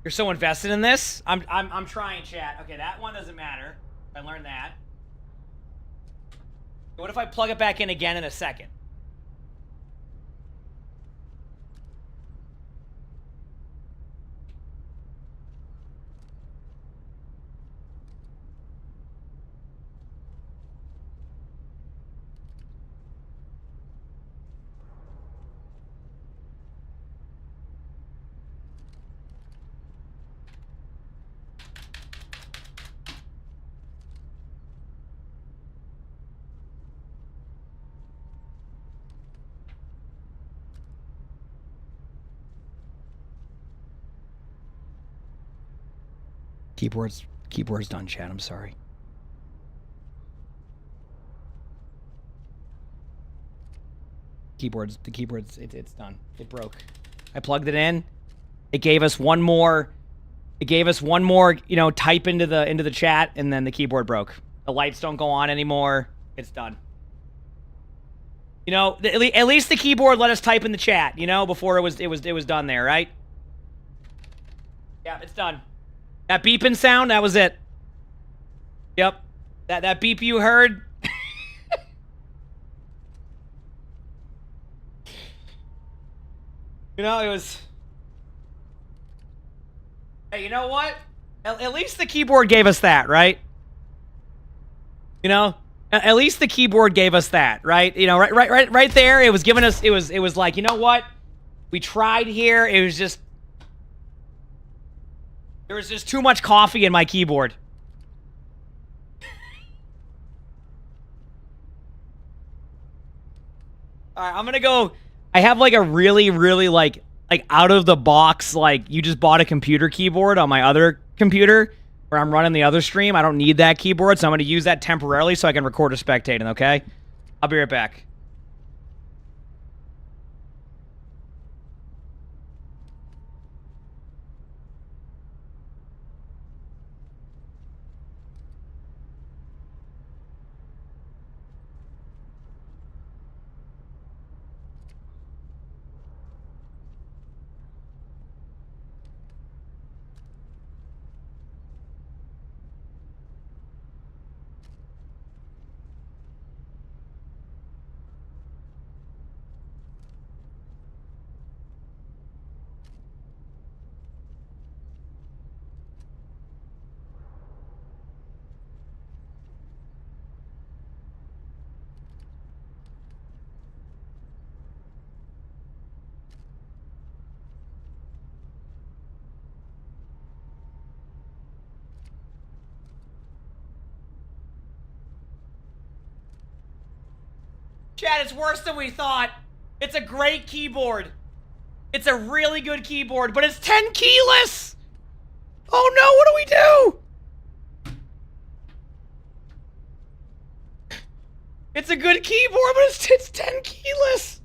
S2: You're so invested in this? I'm trying, chat. Okay, that one doesn't matter. I learned that. What if I plug it back in again in a second? Keyboard's done, chat. I'm sorry. The keyboard's it's done. It broke. I plugged it in. It gave us one more. You know, type into the chat, and then the keyboard broke. The lights don't go on anymore. It's done. You know, at least the keyboard let us type in the chat. You know, before it was done there, right? Yeah, it's done. That beeping sound, that was it. Yep. That beep you heard. You know, it was... Hey, you know what? At least the keyboard gave us that, right? You know? At least the keyboard gave us that, right? You know, right there. It was giving us. It was like, you know what? We tried here. It was just there was just too much coffee in my keyboard. All right, I'm gonna go. I have like a really like out of the box, like you just bought a computer keyboard on my other computer where I'm running the other stream. I don't need that keyboard, so I'm gonna use that temporarily so I can record or spectating, okay? I'll be right back. Chad, it's worse than we thought. It's a great keyboard. It's a really good keyboard, but it's 10 keyless! Oh no, what do we do? It's a good keyboard, but it's 10 keyless!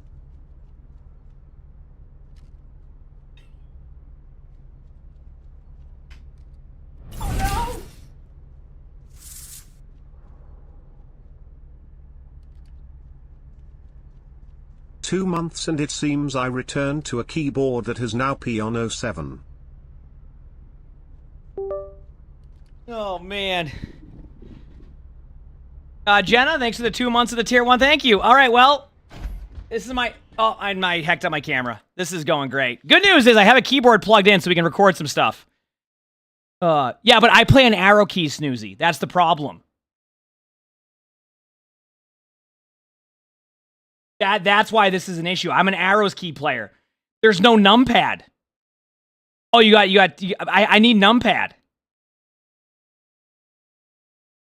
S2: Oh no!
S9: 2 months and it seems I returned to a keyboard that has now P on 07.
S2: Oh, man. Jenna, thanks for the 2 months of the tier 1. Thank you. All right, well, this is my... Oh, I hacked up my camera. This is going great. Good news is I have a keyboard plugged in so we can record some stuff. Yeah, but I play an arrow key snoozy. That's the problem. That's why this is an issue. I'm an arrows key player. There's no numpad. Oh, I need numpad.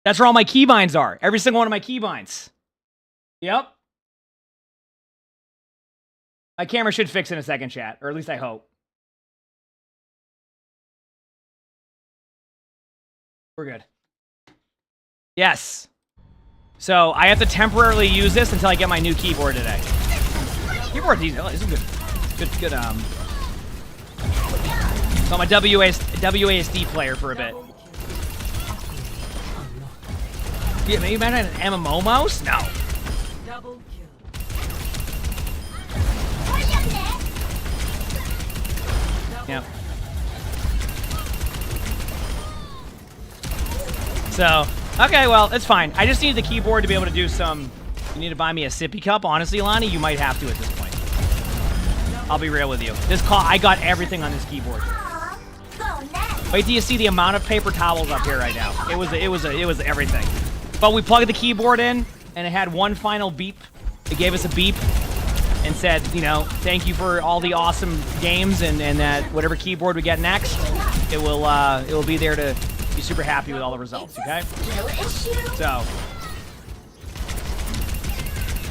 S2: That's where all my keybinds are. Every single one of my keybinds. Yep. My camera should fix in a second, chat. Or at least I hope. We're good. Yes. So, I have to temporarily use this until I get my new keyboard today. Keyboard's easy. Oh, this is good. Good, So, I'm a WASD player for a bit. Yeah, maybe imagine an MMO mouse? No.
S1: Double kill.
S2: Yep. So, okay, well, it's fine. I just need the keyboard to be able to do some... You need to buy me a sippy cup? Honestly, Lonnie, you might have to at this point. I'll be real with you. I got everything on this keyboard. Wait till you see the amount of paper towels up here right now. It was everything. But we plugged the keyboard in, and it had one final beep. It gave us a beep and said, you know, thank you for all the awesome games, and that whatever keyboard we get next, it will be there to be super happy with all the results, okay? So,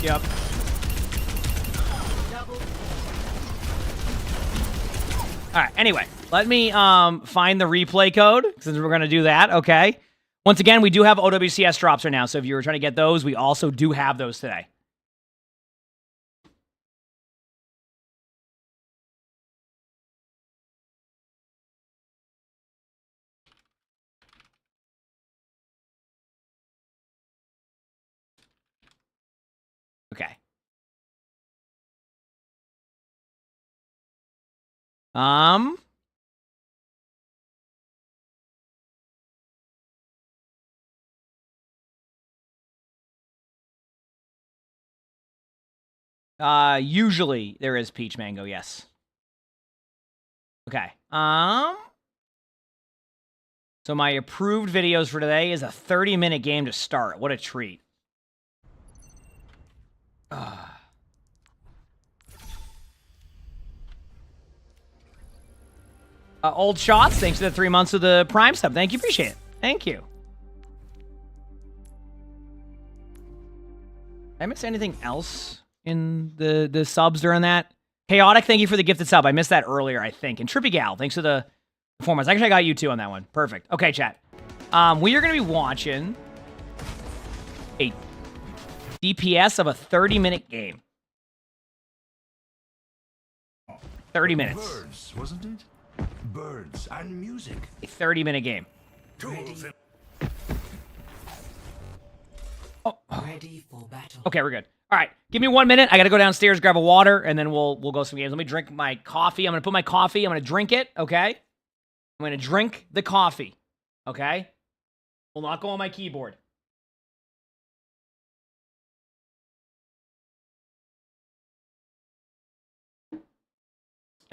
S2: yep. All right, anyway, let me find the replay code, since we're going to do that, okay? Once again, we do have OWCS drops right now, so if you were trying to get those, we also do have those today. Okay. Usually there is peach mango, yes. Okay. So my approved videos for today is a 30-minute game to start. What a treat. Old Shots, thanks for the 3 months of the Prime sub. Thank you, appreciate it. Thank you. Did I miss anything else in the subs during that? Chaotic, thank you for the gifted sub. I missed that earlier, I think. And Trippy Gal, thanks for the 4 months. Actually, I got you too on that one. Perfect. Okay, chat. We are going to be watching a DPS of a 30-minute game. 30 minutes.
S10: Birds, wasn't it? Birds and music.
S2: A 30-minute game. Oh.
S1: Ready for battle.
S2: Okay, we're good. All right, give me 1 minute. I got to go downstairs, grab a water, and then we'll go some games. Let me drink my coffee. I'm going to put my coffee. I'm going to drink it, okay? I'm going to drink the coffee, okay? Will not go on my keyboard.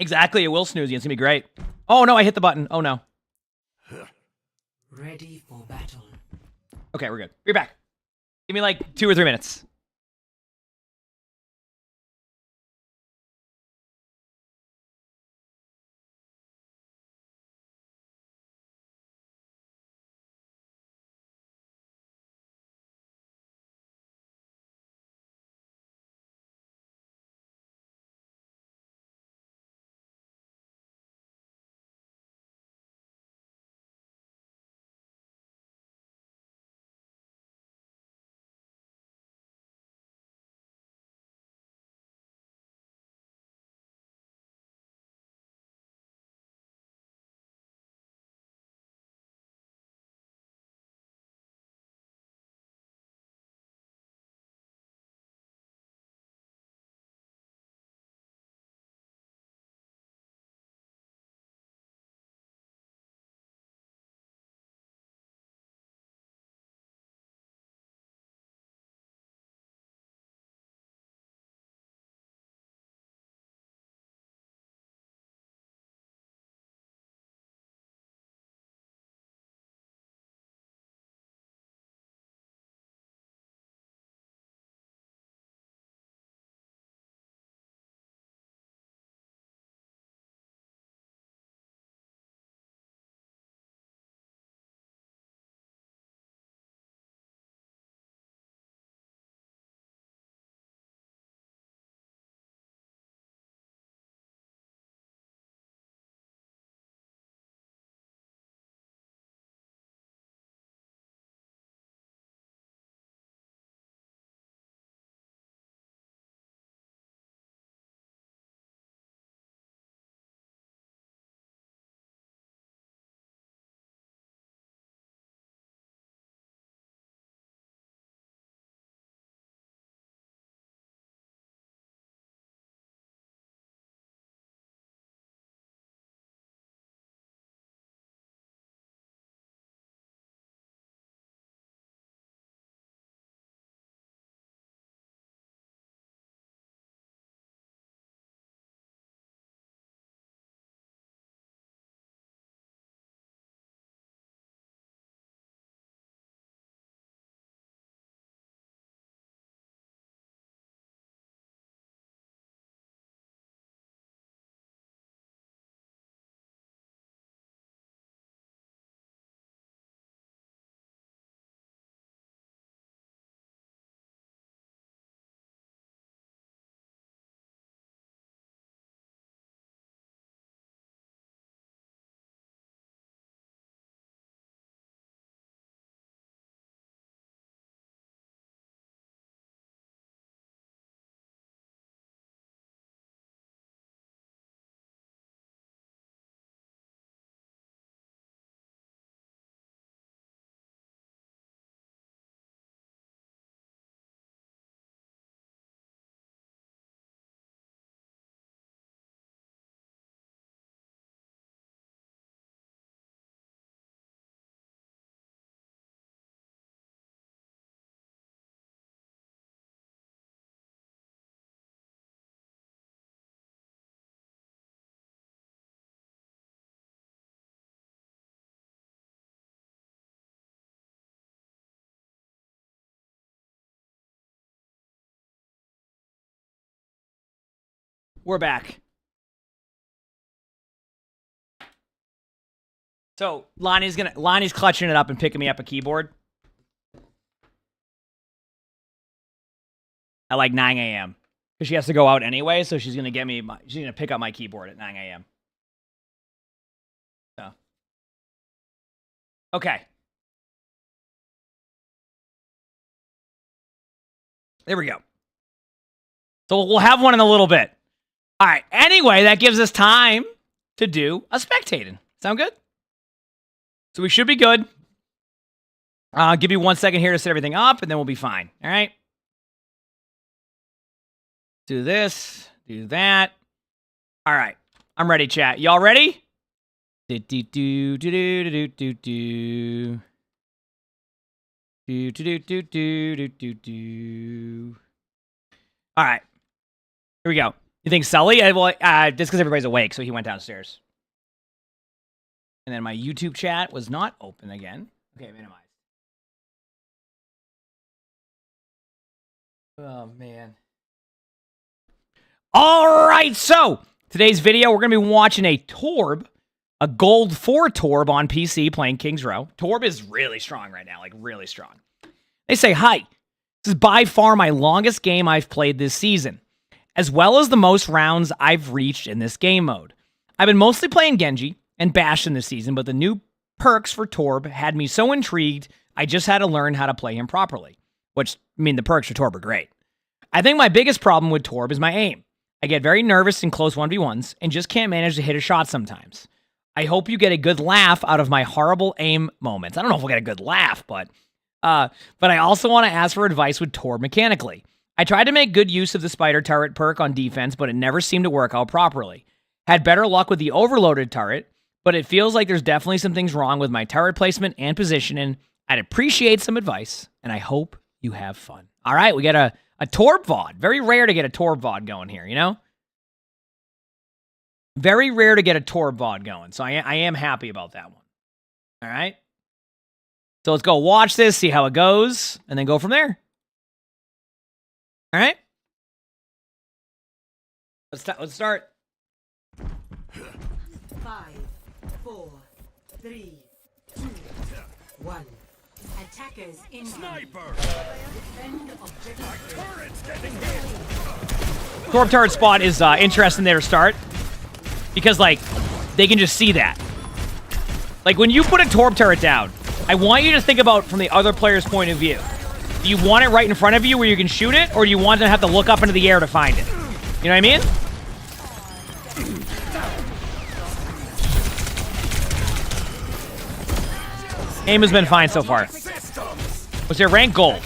S2: Exactly, it will snooze you. It's going to be great. Oh, no, I hit the button. Oh, no.
S1: Ready for battle.
S2: Okay, we're good. Be back. Give me like 2 or 3 minutes. We're back. So Lonnie's clutching it up and picking me up a keyboard at like 9 a.m. because she has to go out anyway. So she's gonna she's gonna pick up my keyboard at 9 a.m. So okay, there we go. So we'll have one in a little bit. All right. Anyway, that gives us time to do a spectating. Sound good? So we should be good. I'll give you 1 second here to set everything up, and then we'll be fine. All right? Do this. Do that. All right. I'm ready, chat. Y'all ready? Do do do do do do do do do do do do do do. All right. Here we go. You think Sully? Well, just because everybody's awake, so he went downstairs. And then my YouTube chat was not open again. Okay, minimize. Oh, man. All right, so today's video, we're going to be watching a Torb, a Gold 4 Torb on PC playing King's Row. Torb is really strong right now, like really strong. They say, hi, this is by far my longest game I've played this season, as well as the most rounds I've reached in this game mode. I've been mostly playing Genji and Bastion this season, but the new perks for Torb had me so intrigued, I just had to learn how to play him properly. Which, I mean, the perks for Torb are great. I think my biggest problem with Torb is my aim. I get very nervous in close 1v1s and just can't manage to hit a shot sometimes. I hope you get a good laugh out of my horrible aim moments. I don't know if we'll get a good laugh, but I also want to ask for advice with Torb mechanically. I tried to make good use of the spider turret perk on defense, but it never seemed to work out properly. Had better luck with the overloaded turret, but it feels like there's definitely some things wrong with my turret placement and positioning. I'd appreciate some advice, and I hope you have fun. All right, we got a Torb VOD. Very rare to get a Torb VOD going here, you know? Very rare to get a Torb VOD going, so I am happy about that one. All right? So let's go watch this, see how it goes, and then go from there. All right? Let's start.
S11: 5, 4, 3, 2, 1. Attackers in sniper. Defend objective.
S2: Torb turret spot is interesting there to start because like they can just see that. Like when you put a Torb turret down, I want you to think about from the other player's point of view. Do you want it right in front of you where you can shoot it, or do you want to have to look up into the air to find it? You know what I mean? Aim has been fine so far. What's your rank? Gold.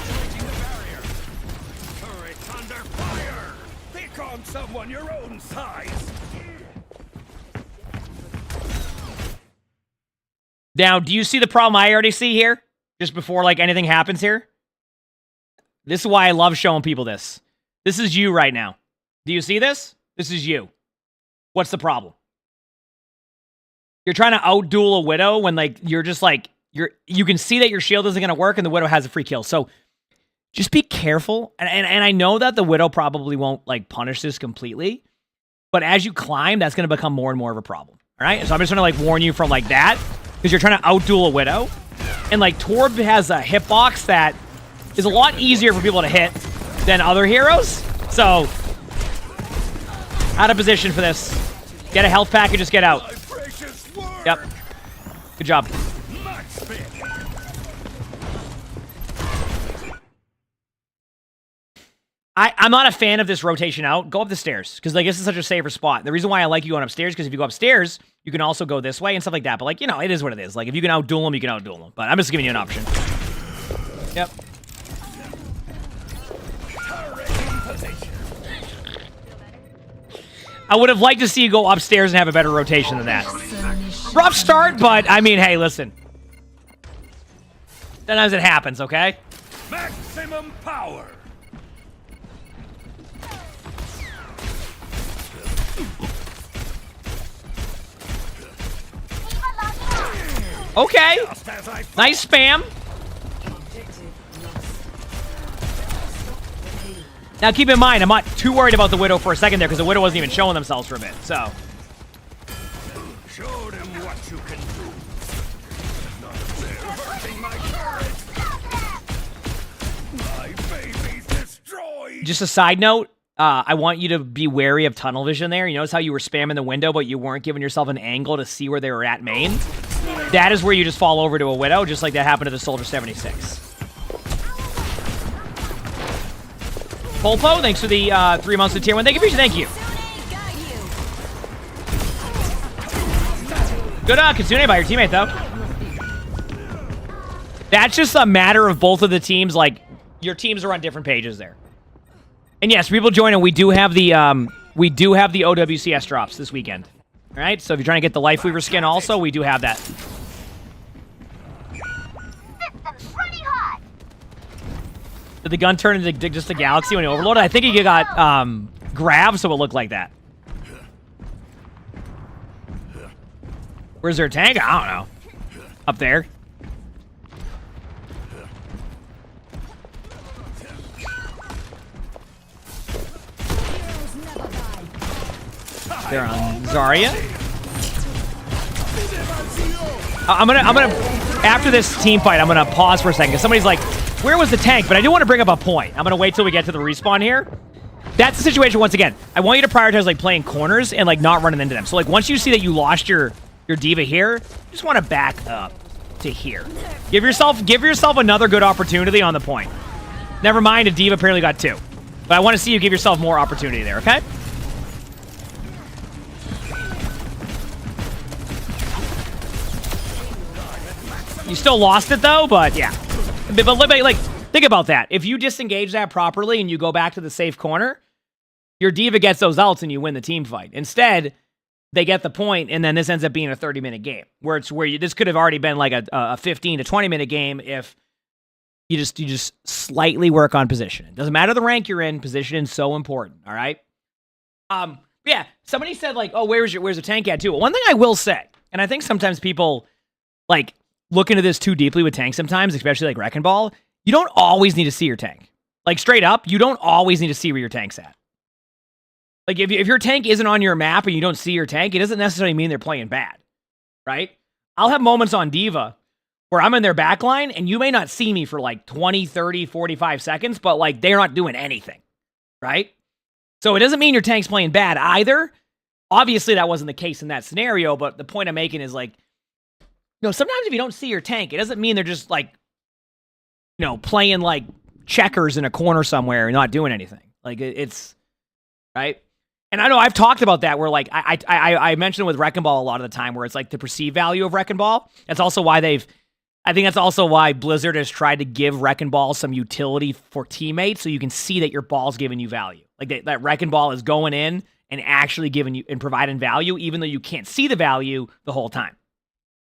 S2: Now, do you see the problem I already see here? Just before like anything happens here? This is why I love showing people this. This is you right now. Do you see this? This is you. What's the problem? You're trying to outduel a Widow when like you're just like you can see that your shield isn't going to work and the Widow has a free kill. So just be careful. And I know that the Widow probably won't like punish this completely, but as you climb, that's going to become more and more of a problem. All right. So I'm just going to like warn you from like that because you're trying to outduel a Widow. And like Torb has a hitbox that is a lot easier for people to hit than other heroes. So out of position for this. Get a health pack and just get out. Yep. Good job. I'm not a fan of this rotation out. Go up the stairs, because like this is such a safer spot. The reason why I like you going upstairs, because if you go upstairs, you can also go this way and stuff like that. But like, you know, it is what it is. Like if you can outduel them, you can outduel them. But I'm just giving you an option. Yep. I would have liked to see you go upstairs and have a better rotation than that. Rough start, but I mean, hey, listen. Sometimes it happens, okay?
S10: Maximum power.
S2: Okay. Nice spam. Now keep in mind, I'm not too worried about the Widow for a second there because the Widow wasn't even showing themselves for a bit, so.
S10: Show them what you can do. They're hurting my turret. My baby's destroyed.
S2: Just a side note, I want you to be wary of tunnel vision there. You notice how you were spamming the window, but you weren't giving yourself an angle to see where they were at main? That is where you just fall over to a Widow, just like that happened to the Soldier 76. Polpo, thanks for the 3 months of tier 1. Thank you, thank you. Good Kitsune by your teammate, though. That's just a matter of both of the teams, like, your teams are on different pages there. And yes, people join, and we do have the OWCS drops this weekend. All right, so if you're trying to get the Lifeweaver skin also, we do have that. Did the gun turn into just a galaxy when he overloaded? I think he got grabbed, so it looked like that. Where's their tank? I don't know. Up there. They're on Zarya. I'm gonna after this team fight, I'm gonna pause for a second because somebody's like, where was the tank? But I do want to bring up a point. I'm gonna wait till we get to the respawn here. That's the situation once again. I want you to prioritize like playing corners and like not running into them. So like once you see that you lost your D.Va here, you just want to back up to here. Give yourself another good opportunity on the point. Never mind, a D.Va apparently got 2. But I want to see you give yourself more opportunity there, okay? You still lost it though, but yeah. But like, think about that. If you disengage that properly and you go back to the safe corner, your D.Va gets those ults and you win the team fight. Instead, they get the point, and then this ends up being a 30-minute game, where this could have already been like a 15 to 20-minute game if you just slightly work on position. It doesn't matter the rank you're in. Position is so important. All right. Yeah. Somebody said like, oh, where's the tank at too? One thing I will say, and I think sometimes people like look into this too deeply with tanks sometimes, especially like Wrecking Ball. You don't always need to see your tank. Like straight up, you don't always need to see where your tank's at. Like, if your tank isn't on your map and you don't see your tank, it doesn't necessarily mean they're playing bad, right? I'll have moments on D.Va where I'm in their backline, and you may not see me for, like, 20, 30, 45 seconds, but, like, they're not doing anything, right? So it doesn't mean your tank's playing bad either. Obviously, that wasn't the case in that scenario, but the point I'm making is, like, you know, sometimes if you don't see your tank, it doesn't mean they're just, like, you know, playing, like, checkers in a corner somewhere and not doing anything. Like, it's, right? And I know I've talked about that where, like, I mentioned it with Wrecking Ball a lot of the time where it's, like, the perceived value of Wrecking Ball. That's also why I think that's also why Blizzard has tried to give Wrecking Ball some utility for teammates so you can see that your ball's giving you value. Like, that Wrecking Ball is going in and actually giving you and providing value even though you can't see the value the whole time.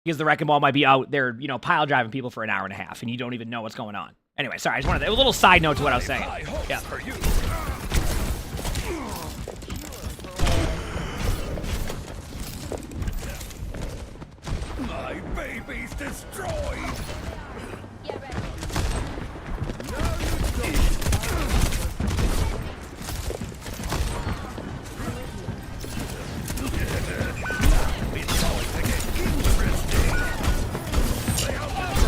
S2: Because the Wrecking Ball might be out there, you know, pile driving people for an hour and a half and you don't even know what's going on. Anyway, sorry, I just wanted a little side note to what I was saying. Yeah.
S10: My baby's destroyed.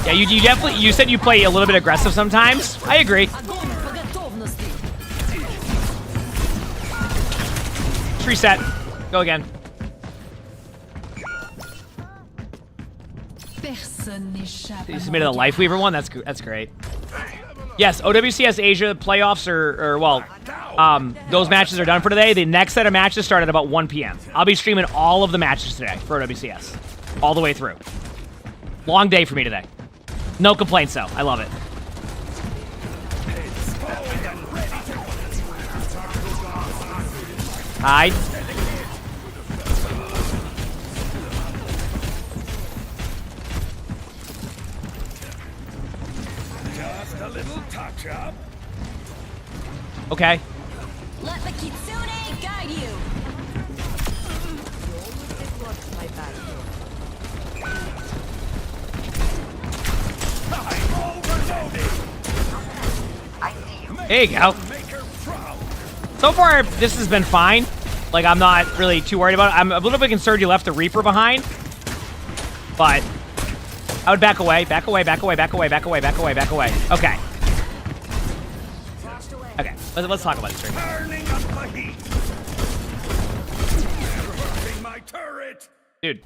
S2: Yeah, you definitely, you said you play a little bit aggressive sometimes. I agree. Reset. Go again. You submitted a Lifeweaver one? That's great. Yes, OWCS Asia playoffs those matches are done for today. The next set of matches start at about 1 p.m. I'll be streaming all of the matches today for OWCS. All the way through. Long day for me today. No complaints, though. I love it. Hide.
S10: Just a little touch-up.
S2: Okay.
S5: Let the Kitsune guide you.
S2: There you go. So far, this has been fine. Like, I'm not really too worried about it. I'm a little bit concerned you left the Reaper behind. But I would back away, back away, back away, back away, back away, back away, back away. Okay. Okay, let's talk about this right now.
S10: Turning up the heat. Interrupting my turret.
S2: Dude.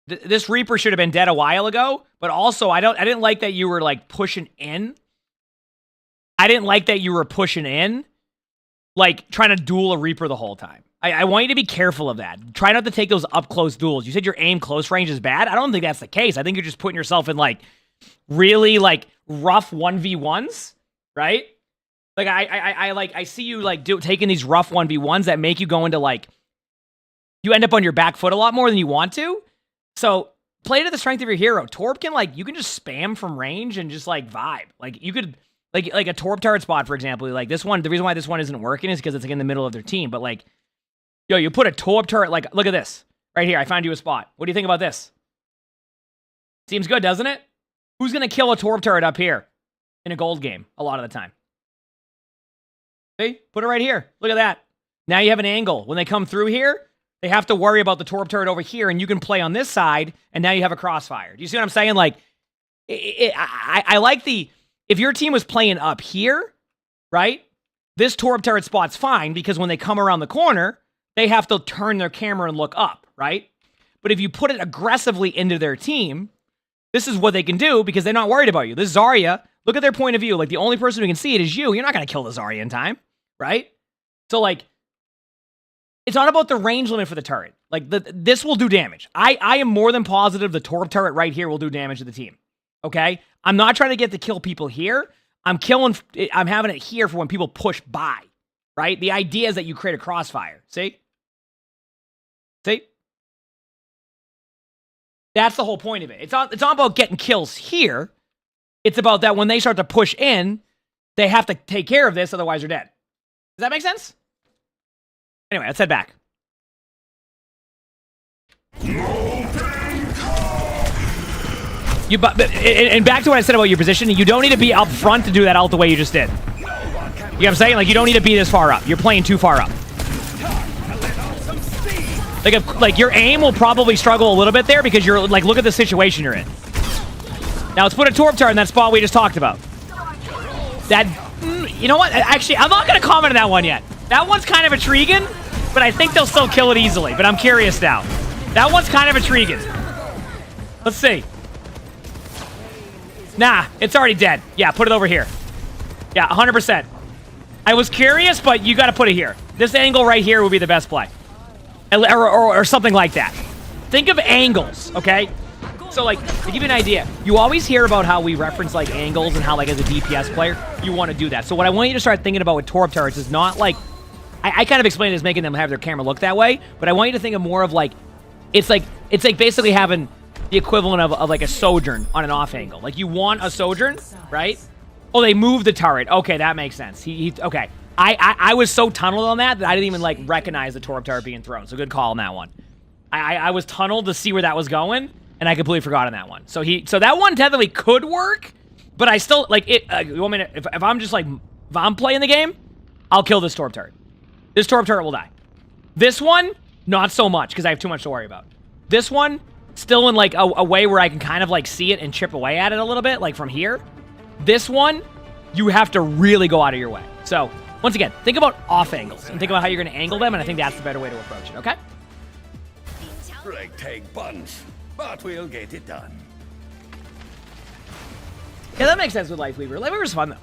S2: This Reaper should have been dead a while ago, but also I didn't like that you were like pushing in. I didn't like that you were pushing in, like trying to duel a Reaper the whole time. I want you to be careful of that. Try not to take those up close duels. You said your aim close range is bad. I don't think that's the case. I think you're just putting yourself in like really like rough 1v1s, right? Like I see you like taking these rough 1v1s that make you go into like you end up on your back foot a lot more than you want to. So play to the strength of your hero. Torp can like you can just spam from range and just like vibe. Like you could like a Torp turret spot, for example. Like this one, the reason why this one isn't working is because it's like in the middle of their team. But like, yo, you put a Torp turret, like look at this. Right here, I found you a spot. What do you think about this? Seems good, doesn't it? Who's gonna kill a Torp turret up here in a gold game a lot of the time? See? Put it right here. Look at that. Now you have an angle. When they come through here, they have to worry about the Torp turret over here, and you can play on this side, and now you have a crossfire. Do you see what I'm saying? Like, I like the... If your team was playing up here, right, this Torp turret spot's fine, because when they come around the corner, they have to turn their camera and look up, right? But if you put it aggressively into their team, this is what they can do, because they're not worried about you. This Zarya, look at their point of view. Like, the only person who can see it is you. You're not going to kill the Zarya in time, right? So, like... It's not about the range limit for the turret. Like, this will do damage. I am more than positive the Torp turret right here will do damage to the team. Okay? I'm not trying to get to kill people here. I'm having it here for when people push by. Right? The idea is that you create a crossfire. See? See? That's the whole point of it. It's not about getting kills here. It's about that when they start to push in, they have to take care of this, otherwise they're dead. Does that make sense? Anyway, let's head back. And back to what I said about your position, you don't need to be up front to do that ult the way you just did. You know what I'm saying? Like, you don't need to be this far up. You're playing too far up. Like your aim will probably struggle a little bit there because you're, like, look at the situation you're in. Now, let's put a Torp turret in that spot we just talked about. That, you know what? Actually, I'm not going to comment on that one yet. That one's kind of intriguing, but I think they'll still kill it easily. But I'm curious now. That one's kind of intriguing. Let's see. Nah, it's already dead. Yeah, put it over here. Yeah, 100%. I was curious, but you got to put it here. This angle right here would be the best play. Or something like that. Think of angles, okay? So, like, to give you an idea, you always hear about how we reference, like, angles and how, like, as a DPS player, you want to do that. So what I want you to start thinking about with Torp turrets is not, like... I kind of explained it as making them have their camera look that way, but I want you to think of more of, like... It's like basically having the equivalent of like, a Sojourn on an off angle. Like, you want a Sojourn, right? Oh, they moved the turret. Okay, that makes sense. Okay. I was so tunneled on that I didn't even, like, recognize the Torp turret being thrown. So good call on that one. I was tunneled to see where that was going, and I completely forgot on that one. So that one technically could work, but I still, like, you want me to, if I'm just, like, if I'm playing the game, I'll kill this Torp turret. This Torp turret will die. This one, not so much, because I have too much to worry about. This one, still in, like, a way where I can kind of, like, see it and chip away at it a little bit, like, from here. This one, you have to really go out of your way. So, once again, think about off angles, and think about how you're going to angle them, and I think that's the better way to approach it, okay?
S10: Take bunch, but we'll get it done.
S2: Yeah, that makes sense with Lifeweaver. Lifeweaver's fun, though.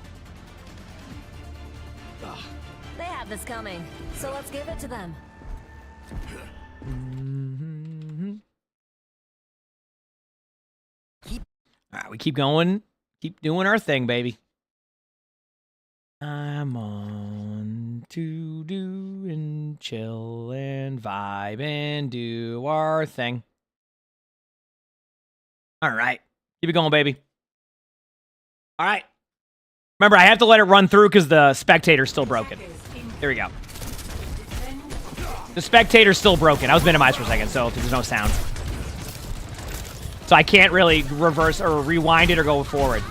S2: Ugh.
S5: They have this coming, so let's give it to them.
S2: All right, we keep going. Keep doing our thing, baby. I'm on to do and chill and vibe and do our thing. All right. Keep it going, baby. All right. Remember, I have to let it run through because the spectator's still broken. There we go. The spectator's still broken. I was minimized for a second, so there's no sound. So I can't really reverse or rewind it or go forward.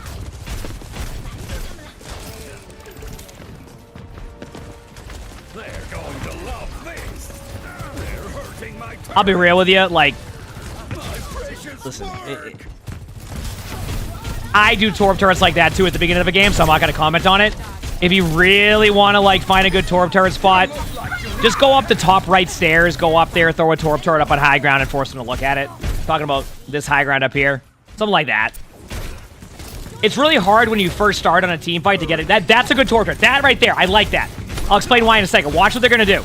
S10: There goes
S2: I'll be real with you, like, listen, I do Torb turrets like that too at the beginning of a game, so I'm not going to comment on it. If you really want to, like, find a good Torb turret spot, just go up the top right stairs, go up there, throw a Torb turret up on high ground, and force them to look at it. Talking about this high ground up here. Something like that. It's really hard when you first start on a team fight to get it. That's a good Torb turret. That right there, I like that. I'll explain why in a second. Watch what they're going to do.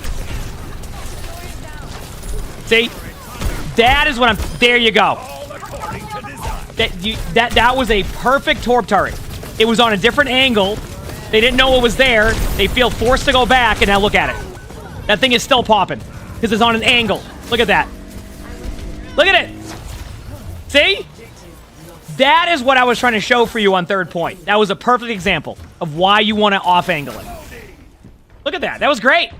S2: See? That is what I'm... There you go. That was a perfect Torb turret. It was on a different angle. They didn't know what was there. They feel forced to go back, and now look at it. That thing is still popping because it's on an angle. Look at that. Look at it. See? That is what I was trying to show for you on third point. That was a perfect example of why you want to off-angle it. Look at that. That was great.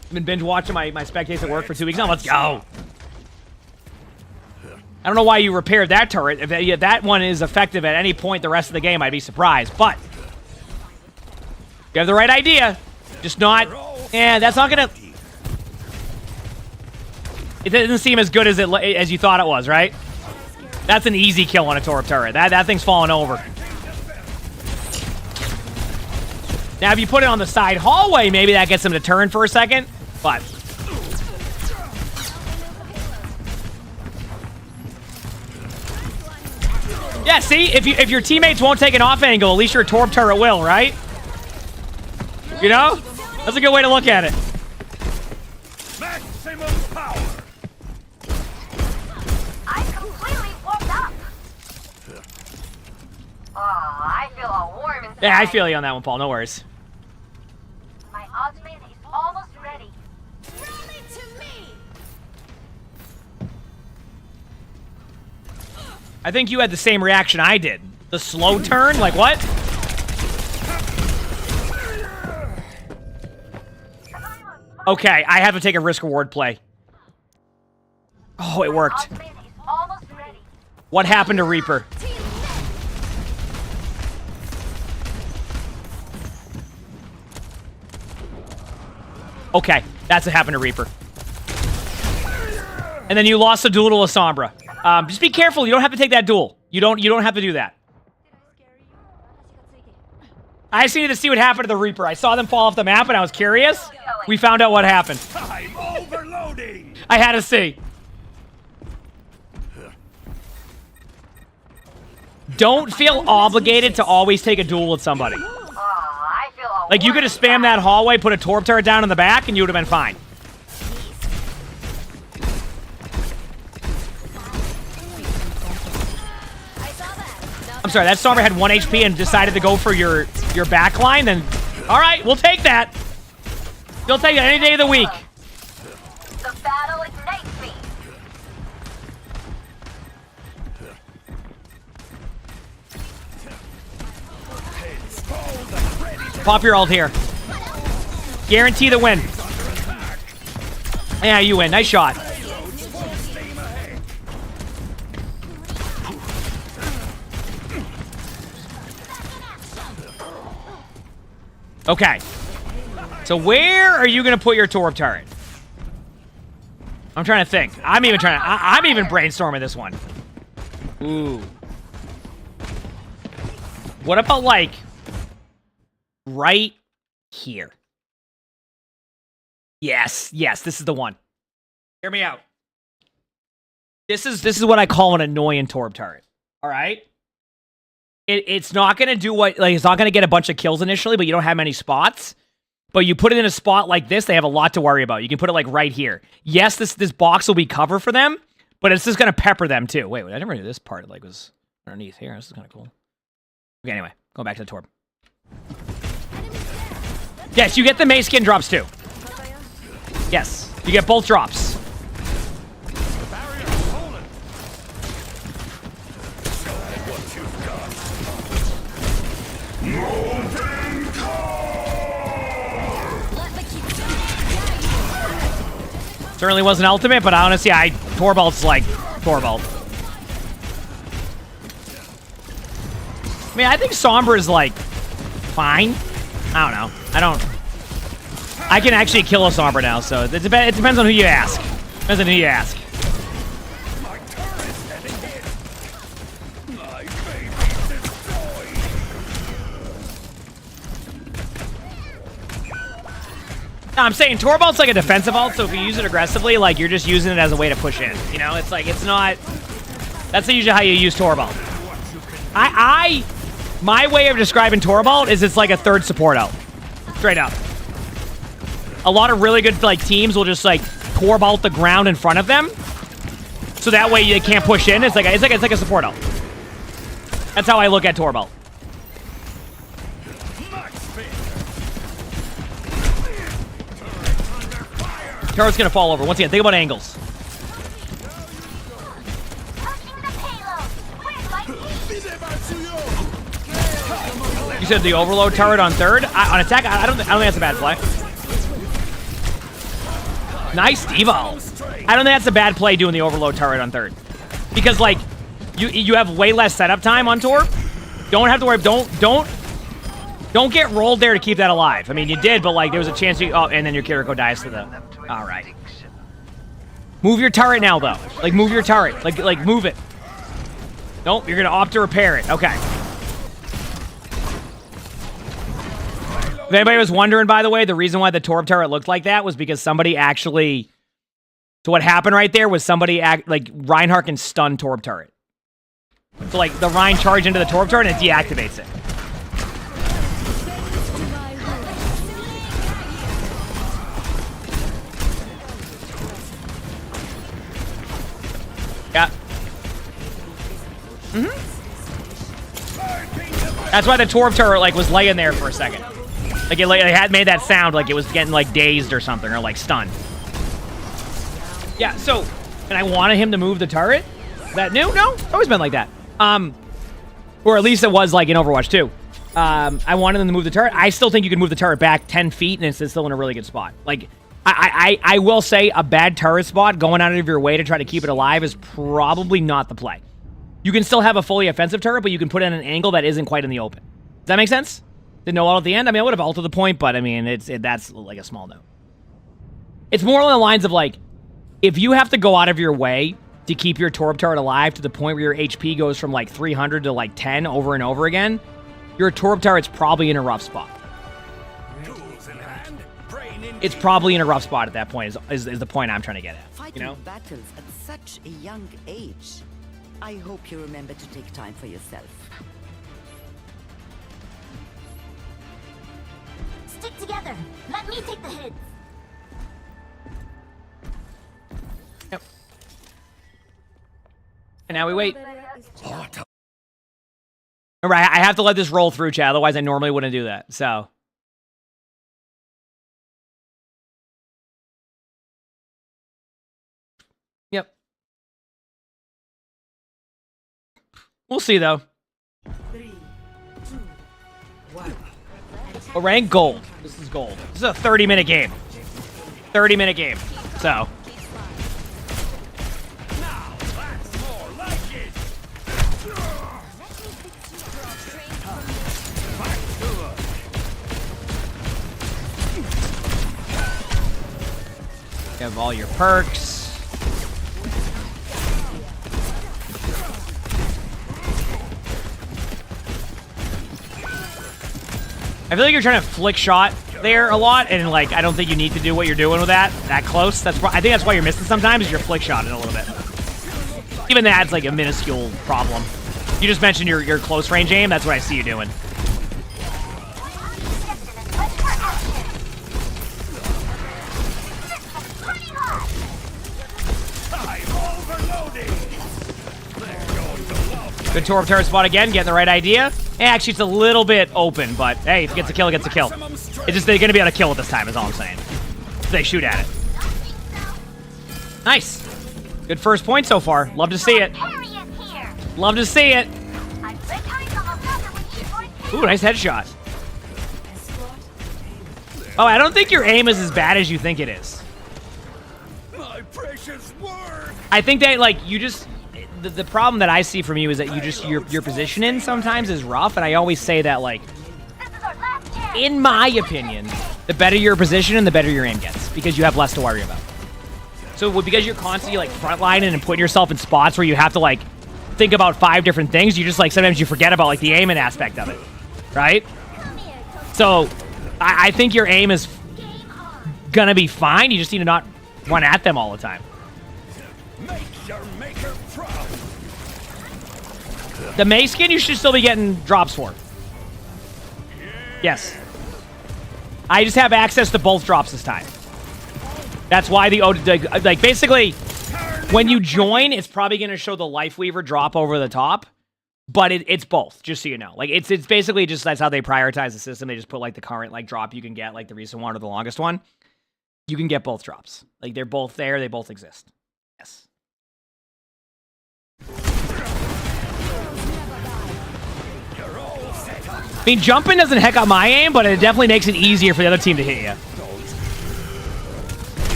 S2: I've been binge watching my spectates at work for 2 weeks now. Let's go. I don't know why you repaired that turret. If that one is effective at any point the rest of the game, I'd be surprised. But you have the right idea. Just not... that's not going to... It doesn't seem as good as you thought it was, right? That's an easy kill on a Torb turret. That thing's falling over. Now, if you put it on the side hallway, maybe that gets them to turn for a second. But... yeah, see? If your teammates won't take an off angle, at least your Torb turret will, right? You know? That's a good way to look at it.
S10: Maximum power.
S5: I completely warmed up. Oh, I feel all warm inside.
S2: Yeah, I feel you on that one, Paul. No worries.
S5: My ultimate is almost ready. Throw it to me.
S2: I think you had the same reaction I did. The slow turn? Like, what? Okay, I have to take a risk-reward play. Oh, it worked. What happened to Reaper? Okay, that's what happened to Reaper. And then you lost a duel to Sombra. Just be careful. You don't have to take that duel. You don't have to do that. I just needed to see what happened to the Reaper. I saw them fall off the map, and I was curious. We found out what happened.
S10: I'm overloading.
S2: I had to see. Don't feel obligated to always take a duel with somebody. Like, you could have spammed that hallway, put a Torb turret down in the back, and you would have been fine. I'm sorry, that Sombra had 1 HP and decided to go for your back line, then... Alright, we'll take that. You'll take it any day of the week.
S5: The battle ignites me.
S2: Pop your ult here. Guarantee the win. Yeah, you win. Nice shot. Okay. So where are you going to put your Torb turret? I'm trying to think. I'm even brainstorming this one. Ooh. What about, like, right here? Yes, this is the one. Hear me out. This is what I call an annoying Torb turret. All right? It's not going to do what... Like, it's not going to get a bunch of kills initially, but you don't have many spots. But you put it in a spot like this, they have a lot to worry about. You can put it, like, right here. Yes, this box will be cover for them, but it's just going to pepper them, too. Wait, I never knew this part, like, was underneath here. This is kind of cool. Okay, anyway. Going back to the Torb. Yes, you get the May skin drops, too. Yes, you get both drops. Certainly wasn't ultimate, but honestly, Torbalt's like Torbalt. I mean, I think Sombra is like fine. I don't know. I can actually kill a Sombra now, so it depends on who you ask. Depends on who you ask. No, I'm saying Torbalt's like a defensive ult, so if you use it aggressively, like you're just using it as a way to push in. You know, it's like it's not. That's usually how you use Torvald. My way of describing Torvald is it's like a third support ult, straight up. A lot of really good like teams will just like Torvald the ground in front of them, so that way they can't push in. It's like a support ult. That's how I look at Torvald. Turret's gonna fall over. Once again, think about angles. You said the overload turret on third? On attack? I don't think that's a bad play. Nice devo. I don't think that's a bad play doing the overload turret on third. Because like you have way less setup time on Torb. Don't have to worry. Don't get rolled there to keep that alive. I mean, you did, but like there was a chance you. Oh, and then your Kiriko dies to the. All right. Move your turret now, though. Like move your turret. Like move it. Nope, you're gonna opt to repair it. Okay. If anybody was wondering, by the way, the reason why the Torb turret looked like that was because somebody actually. So what happened right there was somebody like Reinhardt can stun Torb turret. So like the Rein charge into the Torb turret and it deactivates it. Yeah. That's why the Torb turret like was laying there for a second. Like it had made that sound like it was getting like dazed or something or like stunned. Yeah, so and I wanted him to move the turret. Is that new? No, it's always been like that. Or at least it was like in Overwatch 2. I wanted them to move the turret. I still think you can move the turret back 10 feet and it's still in a really good spot. Like I will say a bad turret spot going out of your way to try to keep it alive is probably not the play. You can still have a fully offensive turret, but you can put it in an angle that isn't quite in the open. Does that make sense? Didn't know all at the end? I mean, I would have ulted the point, but I mean, that's like a small note. It's more along the lines of like, if you have to go out of your way to keep your Torb turret alive to the point where your HP goes from like 300 to like 10 over and over again, your Torb turret's probably in a rough spot. It's probably in a rough spot at that point, is the point I'm trying to get at. You know?
S12: Battles at such a young age. I hope you remember to take time for yourself.
S5: Stick together. Let me take the hits.
S2: Yep. And now we wait. Remember, I have to let this roll through, chat. Otherwise, I normally wouldn't do that. So. Yep. We'll see, though.
S11: 3, 2, 1.
S2: We're ranked gold. This is gold. This is a 30-minute game. 30-minute game. So.
S10: Now that's more like it.
S2: You have all your perks. I feel like you're trying to flick shot there a lot, and like I don't think you need to do what you're doing with that close. I think that's why you're missing sometimes, is you're flick shotting a little bit. Even that's like a minuscule problem. You just mentioned your close range aim. That's what I see you doing. Good Torb turret spot again, getting the right idea. Actually, it's a little bit open, but hey, if it gets a kill, it gets a kill. It's just they're going to be able to kill it this time, is all I'm saying. They shoot at it. Nice. Good first point so far. Love to see it. Love to see it. Ooh, nice headshot. Oh, I don't think your aim is as bad as you think it is.
S10: My precious work.
S2: I think that, like, you just... The problem that I see from you is that you just your positioning sometimes is rough, and I always say that, like, in my opinion, the better your position and the better your aim gets, because you have less to worry about. So because you're constantly like frontlining and putting yourself in spots where you have to like think about 5 different things, you just like sometimes you forget about like the aiming aspect of it, right? So I think your aim is gonna be fine. You just need to not run at them all the time.
S10: Make your maker proud.
S2: The May skin you should still be getting drops for. Yes. I just have access to both drops this time. That's why like basically when you join, it's probably going to show the Lifeweaver drop over the top, but it's both, just so you know. Like it's basically just that's how they prioritize the system. They just put like the current like drop you can get, like the recent one or the longest one. You can get both drops. Like they're both there, they both exist. Yes. I mean, jumping doesn't heck up my aim, but it definitely makes it easier for the other team to hit you.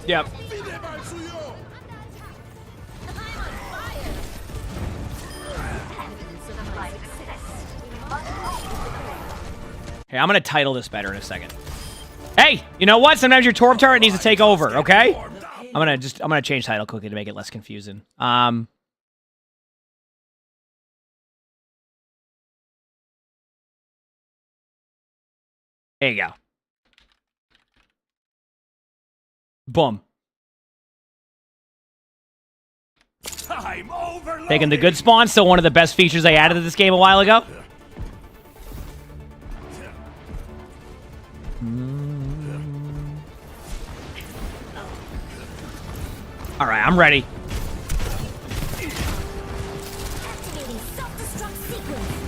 S2: Yep. Hey, I'm gonna title this better in a second. Hey, you know what? Sometimes your Torb turret needs to take over, okay? I'm gonna change title quickly to make it less confusing. There you go. Boom. Taking the good spawn, still one of the best features they added to this game a while ago. All right, I'm ready.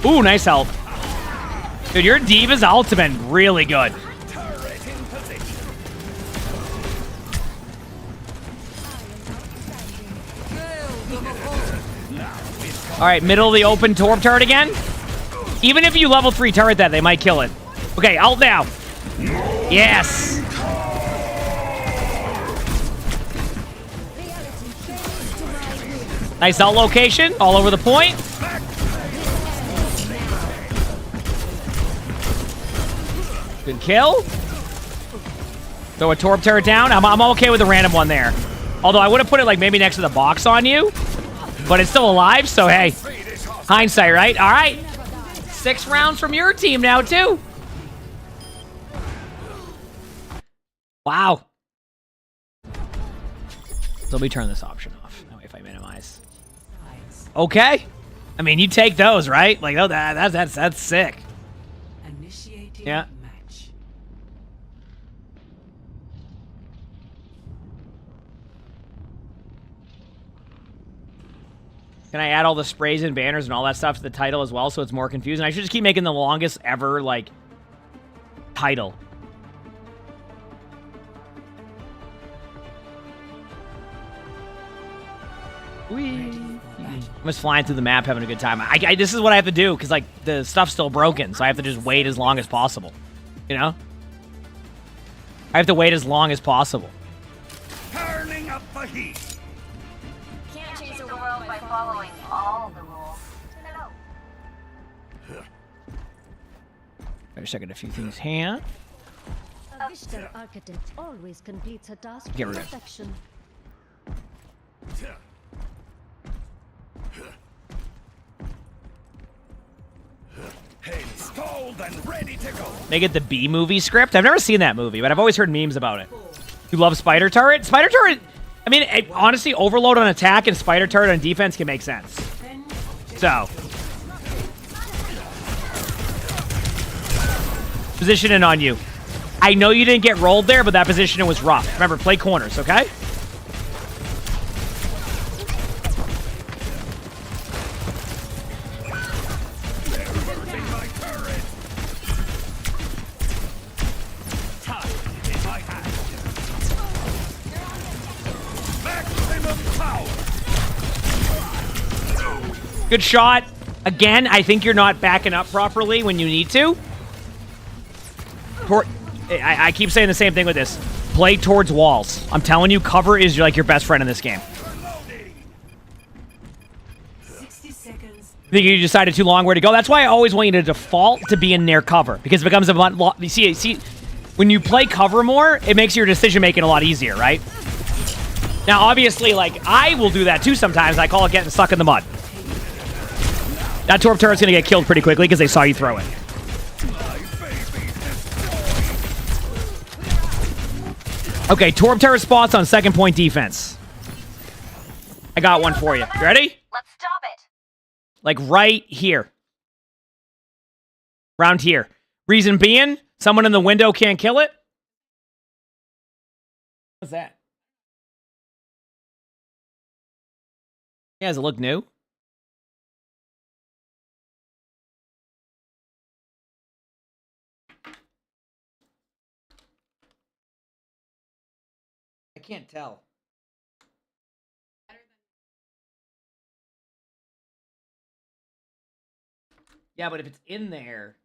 S2: Ooh, nice help. Dude, your Diva's ult's been really good. All right, middle of the open Torb turret again. Even if you level 3 turret that, they might kill it. Okay, ult now. Yes. Nice ult location, all over the point. Good kill. Throw a Torb turret down. I'm okay with the random one there. Although I would have put it like maybe next to the box on you. But it's still alive, so hey. Hindsight, right? All right. 6 rounds from your team now, too. Wow. So let me turn this option off. That way if I minimize. Okay. I mean, you take those, right? Like, oh, that's sick. Yeah. Can I add all the sprays and banners and all that stuff to the title as well so it's more confusing? I should just keep making the longest ever, like, title. I'm just flying through the map having a good time. This is what I have to do because, like, the stuff's still broken, so I have to just wait as long as possible. You know? I have to wait as long as possible.
S10: Turning up the heat.
S5: Can't change the world by following all the rules.
S2: Better check out a few things here.
S13: A Vishtar architect always completes her task
S2: Get
S13: with
S2: rid of it.
S13: perfection.
S10: Installed and ready to go.
S2: Make it the B movie script. I've never seen that movie, but I've always heard memes about it. You love Spider Turret? Spider Turret, I mean, honestly, Overload on attack and Spider Turret on defense can make sense. So. Positioning on you. I know you didn't get rolled there, but that positioning was rough. Remember, play corners, okay? Good shot. Again, I think you're not backing up properly when you need to. I keep saying the same thing with this. Play towards walls. I'm telling you, cover is like your best friend in this game.
S11: 60 seconds
S2: think you decided too long where to go. That's why I always want you to default to be in near cover, because it becomes a lot. You see, when you play cover more, it makes your decision making a lot easier, right? Now, obviously, like I will do that too sometimes. I call it getting stuck in the mud. That Torp turret's gonna get killed pretty quickly because they saw you throw it. Okay, Torp turret spots on second point defense. I got one for you. You ready?
S5: Let's stop it.
S2: Like right here. Around here. Reason being, someone in the window can't kill it. What's that? Yeah, does it look new? I can't tell. Yeah, but if it's in there...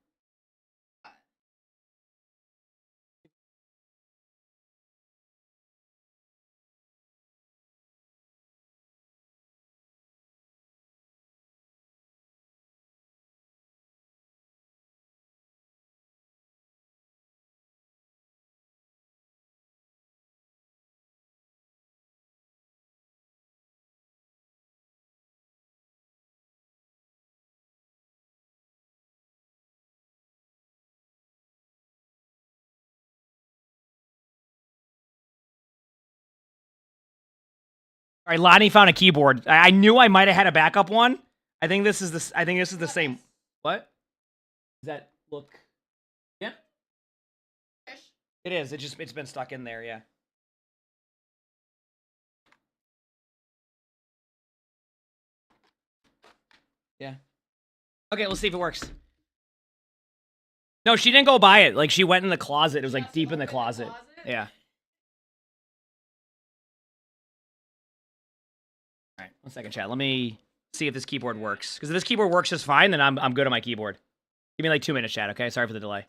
S2: All right, Lonnie found a keyboard. I knew I might have had a backup one. I think this is the. I think this is the same. What? Does that look? Yeah. It is. It's been stuck in there. Yeah. Yeah. Okay, let's see if it works. No, she didn't go buy it. Like she went in the closet. It was like deep in the closet. Yeah. All right, 1 second, chat. Let me see if this keyboard works. Because if this keyboard works just fine, then I'm good on my keyboard. Give me like 2 minutes, chat. Okay, sorry for the delay.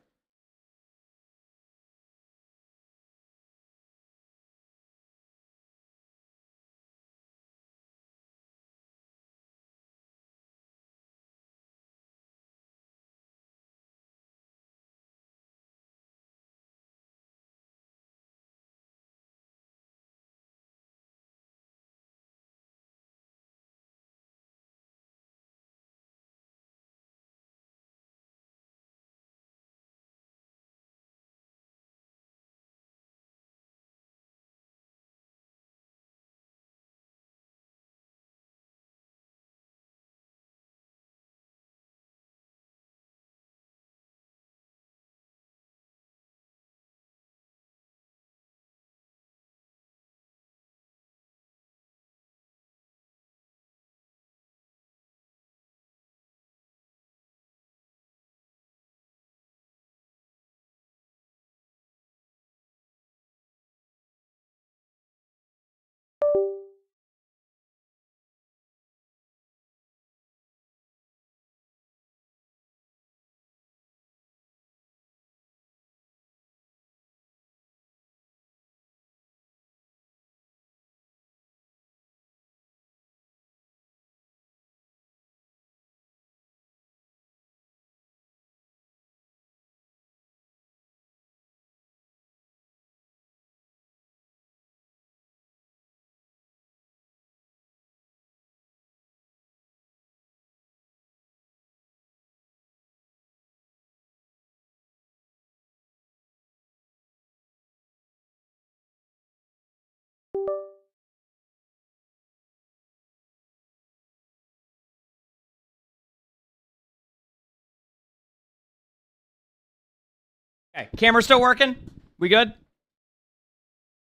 S2: Okay, camera still working? We good?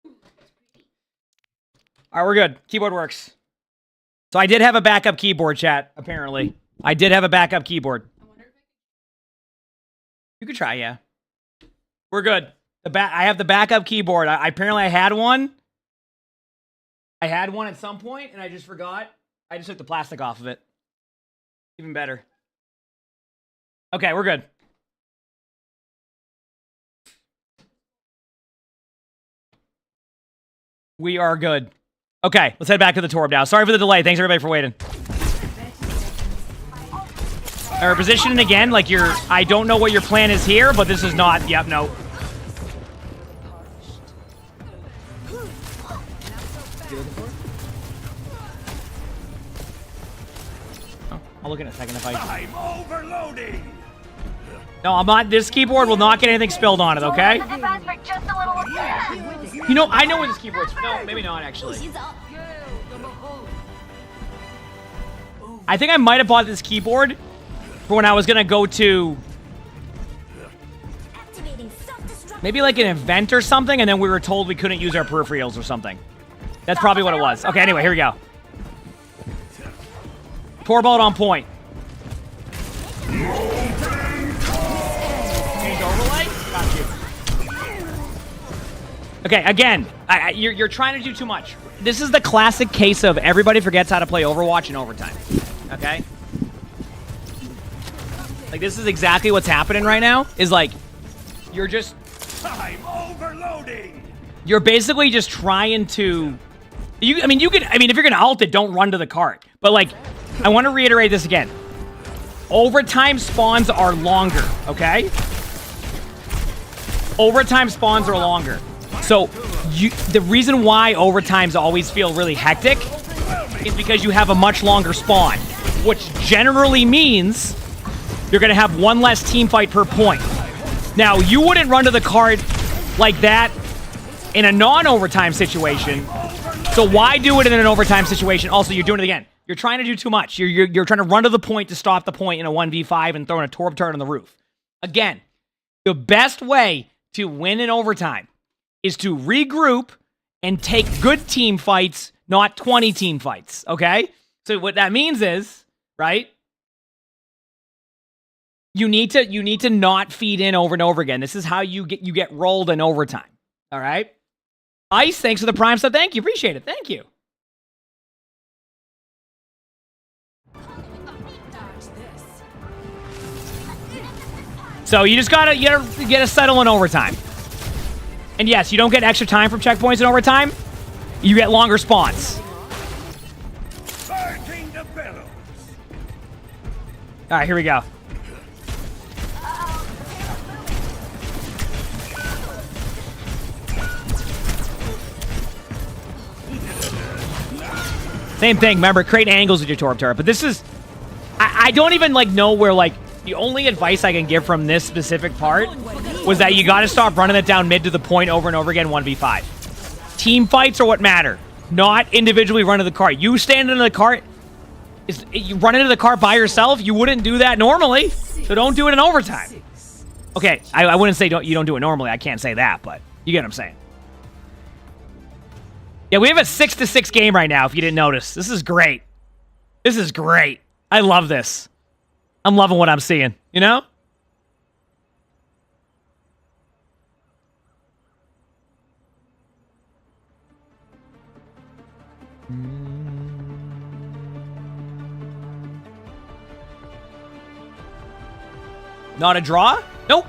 S2: All right, we're good. Keyboard works. So I did have a backup keyboard, chat, apparently. I did have a backup keyboard. You could try, yeah. We're good. I have the backup keyboard. Apparently I had one. I had one at some point, and I just forgot. I just took the plastic off of it. Even better. Okay, we're good. We are good. Okay, let's head back to the Torb now. Sorry for the delay. Thanks, everybody, for waiting. Or positioning again, like you're... I don't know what your plan is here, but this is not... Yep, no. Oh, I'll look in a second if I...
S10: I'm overloading.
S2: No, I'm not... This keyboard will not get anything spilled on it, okay? You know, I know where this keyboard's... No, maybe not, actually. I think I might have bought this keyboard for when I was gonna go to maybe like an event or something, and then we were told we couldn't use our peripherals or something. That's probably what it was. Okay, anyway, here we go. Core bullet on point. Change overlay? Got you. Okay, again, you're trying to do too much. This is the classic case of everybody forgets how to play Overwatch in overtime. Okay? Like, this is exactly what's happening right now, is like, you're just...
S10: I'm overloading.
S2: You're basically just trying to... if you're gonna ult it, don't run to the cart. But, like, I want to reiterate this again. Overtime spawns are longer, okay? Overtime spawns are longer. So, the reason why overtimes always feel really hectic is because you have a much longer spawn, which generally means you're going to have one less team fight per point. Now, you wouldn't run to the card like that in a non-overtime situation, so why do it in an overtime situation? Also, you're doing it again. You're trying to do too much. You're trying to run to the point to stop the point in a 1v5 and throwing a torp turret on the roof. Again, the best way to win in overtime is to regroup and take good team fights, not 20 team fights, okay? So what that means is, right? You need to not feed in over and over again. This is how you get rolled in overtime. All right? Ice, thanks for the prime sub. Thank you. Appreciate it. Thank you. So you just gotta settle in overtime. And yes, you don't get extra time from checkpoints in overtime. You get longer spawns. All right, here we go. Same thing. Remember, create angles with your torp turret. But this is... I don't even, like, know where, like... The only advice I can give from this specific part was that you got to stop running it down mid to the point over and over again 1v5. Team fights are what matter, not individually running the cart. You stand into the cart... You run into the cart by yourself, you wouldn't do that normally. So don't do it in overtime. Okay, I wouldn't say you don't do it normally. I can't say that, but you get what I'm saying. Yeah, we have a 6-6 game right now, if you didn't notice. This is great. This is great. I love this. I'm loving what I'm seeing, you know? Not a draw? Nope.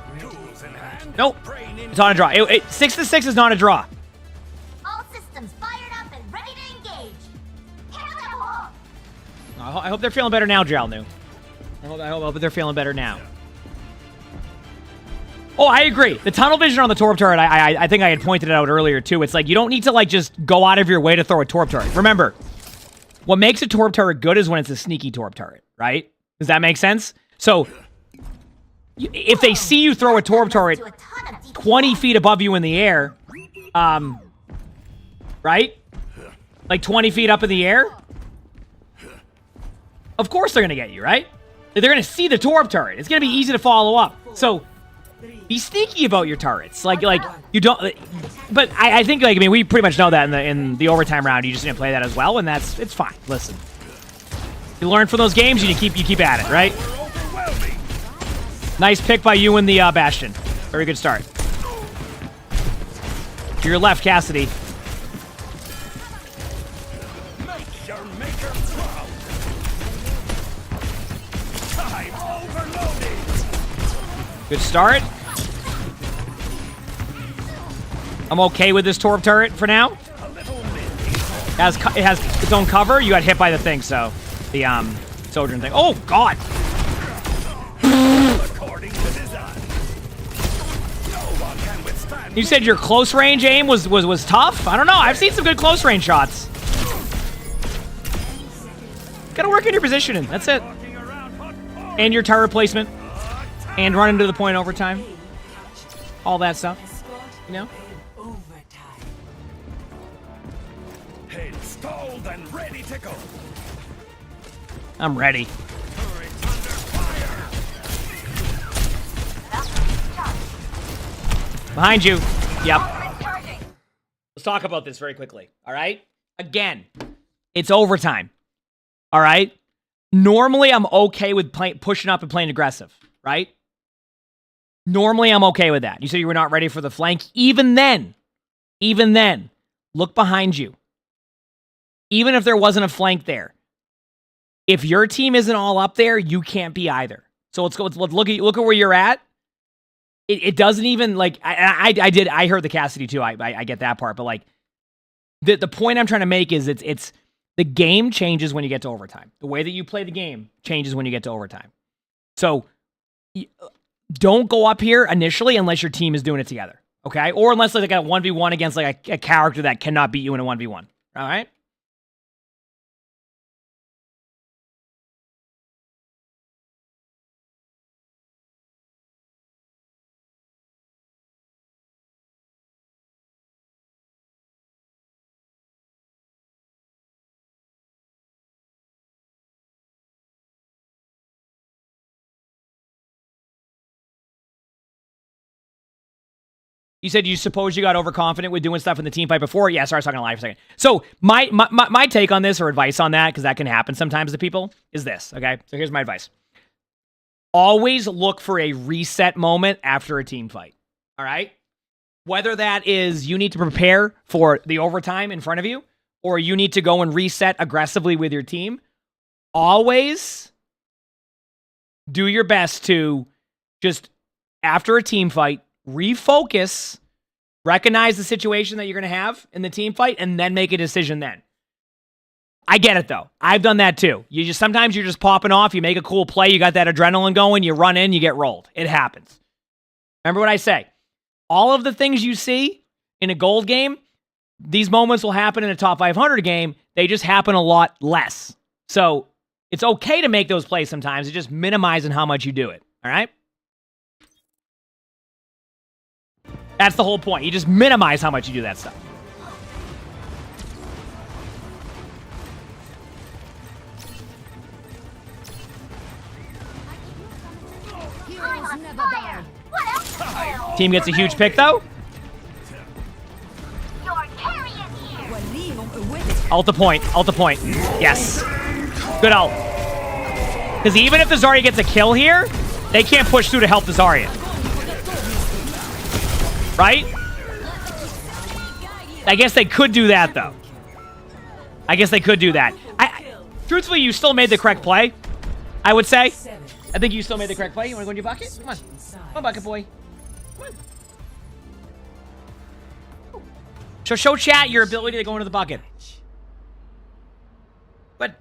S2: Nope. It's not a draw. 6-6 is not a draw.
S5: All systems fired up and ready to engage.
S2: I hope they're feeling better now, Jalnu. I hope they're feeling better now. Oh, I agree. The tunnel vision on the torp turret, I think I had pointed it out earlier, too. It's like, you don't need to, like, just go out of your way to throw a torp turret. Remember, what makes a torp turret good is when it's a sneaky torp turret, right? Does that make sense? So, if they see you throw a torp turret 20 feet above you in the air, right? Like 20 feet up in the air, of course they're going to get you, right? They're going to see the torp turret. It's going to be easy to follow up. So, be sneaky about your turrets. Like you don't... But I think, like, I mean, we pretty much know that in the overtime round. You just didn't play that as well, and it's fine. Listen. You learn from those games, and you keep at it, right? Nice pick by you in the Bastion. Very good start. To your left, Cassidy. Good start. I'm okay with this torp turret for now. It has its own cover. You got hit by the thing, so the Sojourn thing. Oh God! You said your close range aim was tough? I don't know. I've seen some good close range shots. Gotta work in your positioning. That's it. And your turret placement. And running to the point overtime. All that stuff. You know?
S10: Installed and ready to go.
S2: I'm ready. Behind you. Yep. Let's talk about this very quickly. All right? Again, it's overtime. All right? Normally, I'm okay with pushing up and playing aggressive. Right? Normally, I'm okay with that. You said you were not ready for the flank. Even then, look behind you. Even if there wasn't a flank there, if your team isn't all up there, you can't be either. So let's look at where you're at. It doesn't even, like, I heard the Cassidy too. I get that part, but like the point I'm trying to make is it's the game changes when you get to overtime. The way that you play the game changes when you get to overtime. So don't go up here initially unless your team is doing it together, okay? Or unless they got a 1v1 against like a character that cannot beat you in a 1v1. All right? You said you suppose you got overconfident with doing stuff in the team fight before? Yeah, sorry, I was talking to lie for a second. So my take on this or advice on that, because that can happen sometimes to people, is this, okay? So here's my advice. Always look for a reset moment after a team fight, all right? Whether that is you need to prepare for the overtime in front of you, or you need to go and reset aggressively with your team, always do your best to just, after a team fight, refocus, recognize the situation that you're going to have in the team fight, and then make a decision then. I get it, though. I've done that, too. Sometimes you're just popping off, you make a cool play, you got that adrenaline going, you run in, you get rolled. It happens. Remember what I say. All of the things you see in a gold game, these moments will happen in a top 500 game. They just happen a lot less. So it's okay to make those plays sometimes. It's just minimizing how much you do it. All right? That's the whole point. You just minimize how much you do that stuff. Team gets a huge pick, though. Ult to point. Ult to point. Yes. Good ult. Because even if the Zarya gets a kill here, they can't push through to help the Zarya. Right? I guess they could do that, though. I guess they could do that. Truthfully, you still made the correct play, I would say. I think you still made the correct play. You want to go in your bucket? Come on. Come on, bucket boy. Come on. So show chat your ability to go into the bucket. But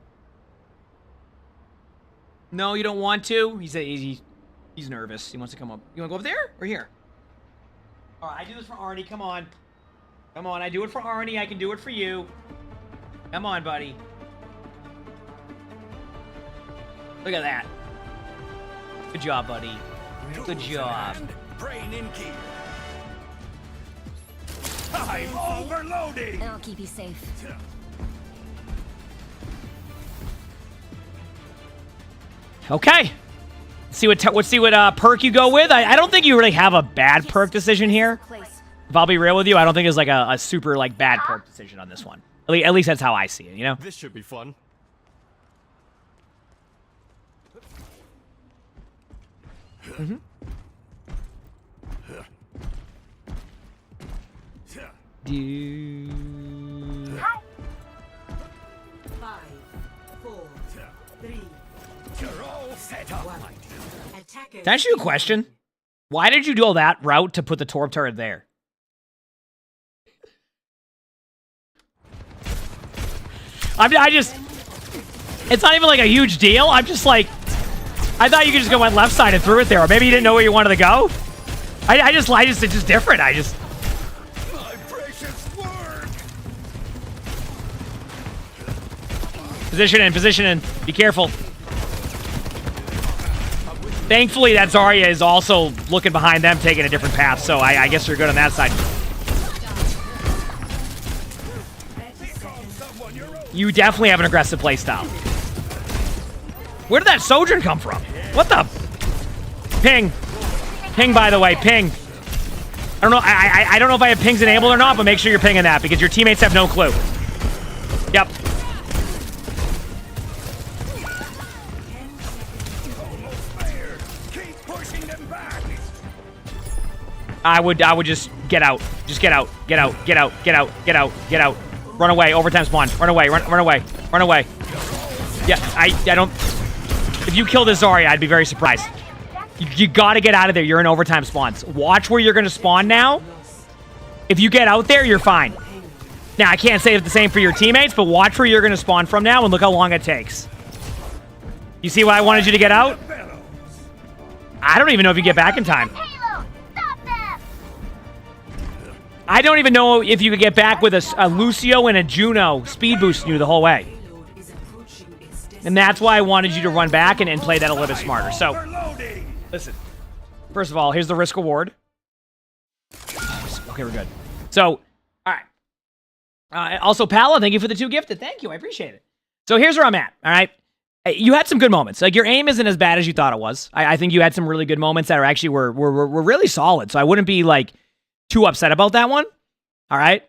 S2: no, you don't want to. He's nervous. He wants to come up. You want to go up there or here? All right, I do this for Arnie. Come on. Come on, I do it for Arnie. I can do it for you. Come on, buddy. Look at that. Good job, buddy. Good job.
S10: Brain in gear. I'm overloading.
S13: I'll keep you safe.
S2: Okay. Let's see what perk you go with. I don't think you really have a bad perk decision here. If I'll be real with you, I don't think it's like a super like bad perk decision on this one. At least that's how I see it, you know?
S10: This should be fun.
S2: Mm-hmm. Dude.
S11: 5, 4, 3.
S10: You're all set up.
S2: Can I ask you a question? Why did you do all that route to put the Torp turret there? It's not even like a huge deal. I'm just like, I thought you could just go on left side and threw it there. Or maybe you didn't know where you wanted to go. It's just different.
S10: My precious word.
S2: Position in. Be careful. Thankfully, that Zarya is also looking behind them, taking a different path, so I guess you're good on that side. You definitely have an aggressive playstyle. Where did that Sojourn come from? What the? Ping. Ping, by the way, ping. I don't know. I don't know if I have pings enabled or not, but make sure you're pinging that because your teammates have no clue. Yep. I would just get out. Just get out. Get out. Get out. Get out. Get out. Get out. Run away. Overtime spawn. Run away. Run away. Run away. Yeah, I don't. If you kill this Zarya, I'd be very surprised. You gotta get out of there. You're in overtime spawns. Watch where you're gonna spawn now. If you get out there, you're fine. Now, I can't say the same for your teammates, but watch where you're gonna spawn from now and look how long it takes. You see why I wanted you to get out? I don't even know if you get back in time. I don't even know if you could get back with a Lucio and a Juno speed boosting you the whole way. And that's why I wanted you to run back and play that a little bit smarter. So, listen. First of all, here's the risk reward. Okay, we're good. So, all right. Also, Pala, thank you for the 2 gifted. Thank you. I appreciate it. So, here's where I'm at, all right? You had some good moments. Like, your aim isn't as bad as you thought it was. I think you had some really good moments that are actually were really solid. So, I wouldn't be, like, too upset about that one. All right?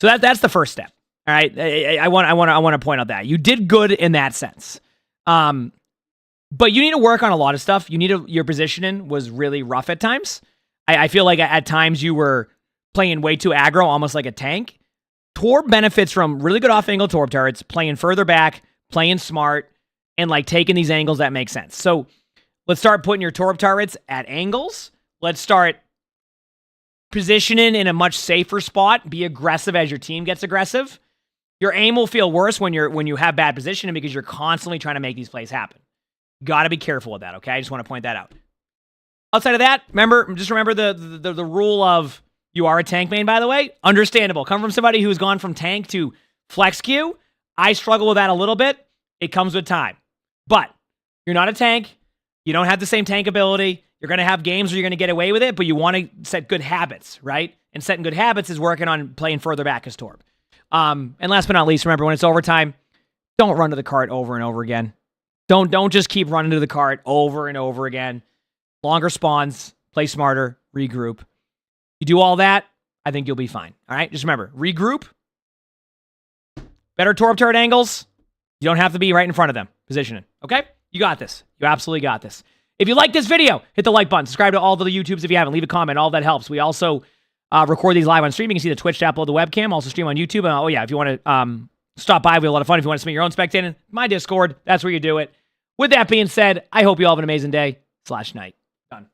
S2: So, that's the first step. All right? I want to point out that. You did good in that sense. But you need to work on a lot of stuff. Your positioning was really rough at times. I feel like at times you were playing way too aggro, almost like a tank. Torb benefits from really good off-angle Torb turrets, playing further back, playing smart, and like taking these angles that make sense. So let's start putting your Torb turrets at angles. Let's start positioning in a much safer spot. Be aggressive as your team gets aggressive. Your aim will feel worse when you have bad positioning because you're constantly trying to make these plays happen. Got to be careful with that, okay? I just want to point that out. Outside of that, remember the rule of you are a tank main, by the way. Understandable. Come from somebody who's gone from tank to flex queue. I struggle with that a little bit. It comes with time. But you're not a tank. You don't have the same tank ability. You're going to have games where you're going to get away with it, but you want to set good habits, right? And setting good habits is working on playing further back as Torb. And last but not least, remember, when it's overtime, don't run to the cart over and over again. Don't just keep running to the cart over and over again. Longer spawns, play smarter, regroup. You do all that, I think you'll be fine. All right? Just remember, regroup. Better Torb turret angles. You don't have to be right in front of them. Positioning. Okay? You got this. You absolutely got this. If you like this video, hit the like button. Subscribe to all the YouTubes if you haven't. Leave a comment. All that helps. We also record these live on stream. You can see the Twitch to upload the webcam. Also stream on YouTube. Oh, yeah, if you want to stop by, we have a lot of fun. If you want to submit your own spectating, my Discord, that's where you do it. With that being said, I hope you all have an amazing day/night. Done.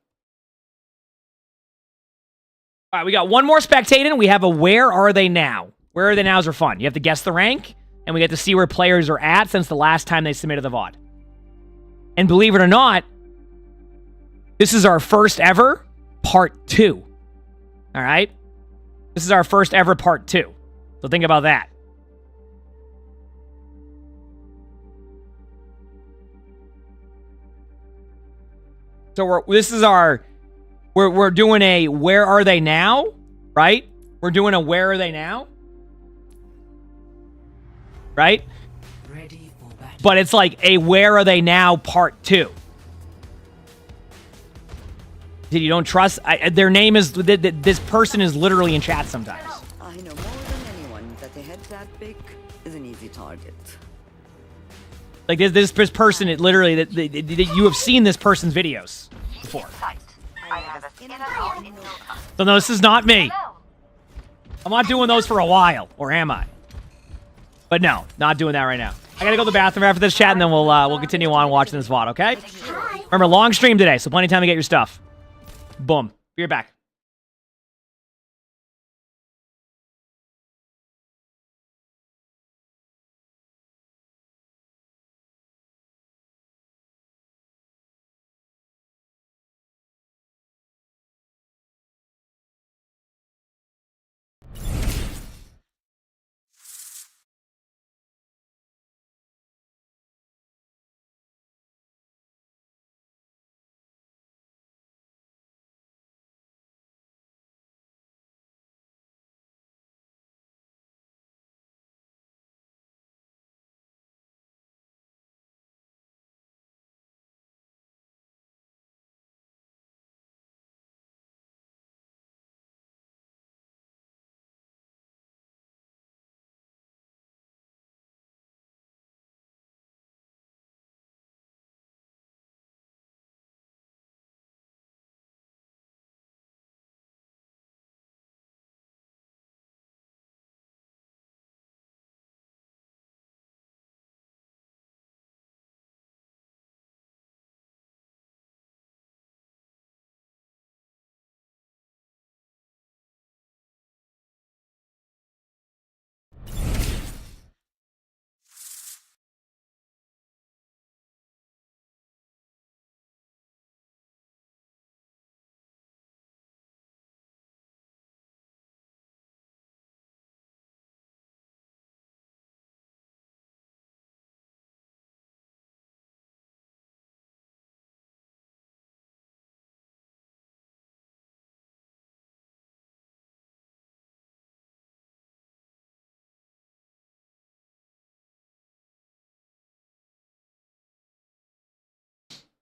S2: All right, we got one more spectating. We have a Where Are They Now? Where Are They Nows are fun. You have to guess the rank, and we get to see where players are at since the last time they submitted the VOD. And believe it or not, this is our first ever part 2. All right? This is our first ever part 2. So think about that. So we're doing a Where Are They Now? Right? We're doing a Where Are They Now? Right? But it's like a Where Are They Now part 2. Did you don't trust? Their name is, this person is literally in chat sometimes.
S12: I know more than anyone that a head that big is an easy target.
S2: Like this person, it literally, you have seen this person's videos before. So no, this is not me. I'm not doing those for a while, or am I? But no, not doing that right now. I gotta go to the bathroom after this chat, and then we'll continue on watching this VOD, okay? Remember, long stream today, so plenty of time to get your stuff. Boom. Be right back.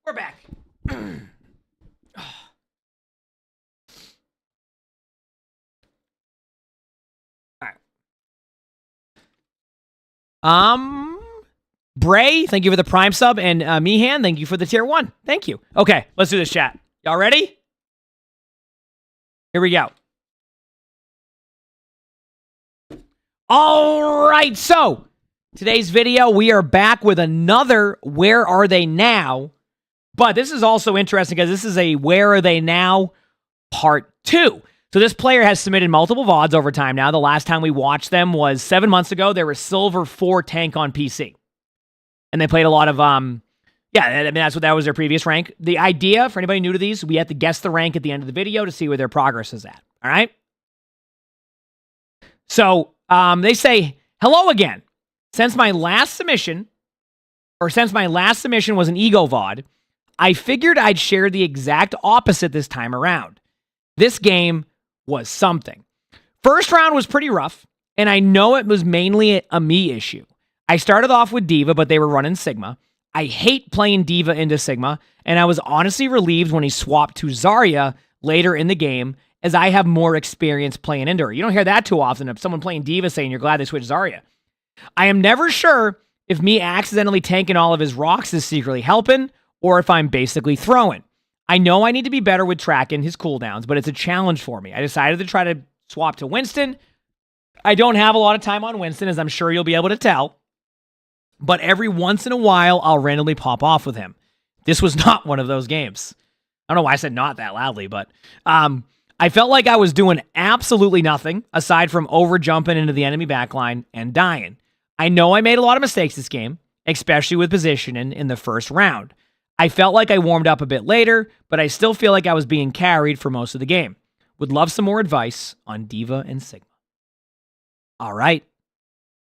S2: We're back. Bray, thank you for the Prime sub, and Mihan, thank you for the tier 1. Thank you. Okay, let's do this, chat. Y'all ready? Here we go. All right, so today's video, we are back with another Where Are They Now? But this is also interesting because this is a Where Are They Now Part 2. So this player has submitted multiple VODs over time now. The last time we watched them was 7 months ago. They were Silver 4 tank on PC. And they played a lot of, yeah, I mean, that was their previous rank. The idea, for anybody new to these, we have to guess the rank at the end of the video to see where their progress is at. All right? So, they say, hello again. Since my last submission was an Ego VOD, I figured I'd share the exact opposite this time around. This game was something. First round was pretty rough, and I know it was mainly a me issue. I started off with Diva, but they were running Sigma. I hate playing Diva into Sigma, and I was honestly relieved when he swapped to Zarya later in the game, as I have more experience playing into her. You don't hear that too often of someone playing Diva saying you're glad they switched Zarya. I am never sure if me accidentally tanking all of his rocks is secretly helping, or if I'm basically throwing. I know I need to be better with tracking his cooldowns, but it's a challenge for me. I decided to try to swap to Winston. I don't have a lot of time on Winston, as I'm sure you'll be able to tell. But every once in a while, I'll randomly pop off with him. This was not one of those games. I don't know why I said not that loudly, but I felt like I was doing absolutely nothing aside from over-jumping into the enemy backline and dying. I know I made a lot of mistakes this game, especially with positioning in the first round. I felt like I warmed up a bit later, but I still feel like I was being carried for most of the game. Would love some more advice on Diva and Sigma. All right,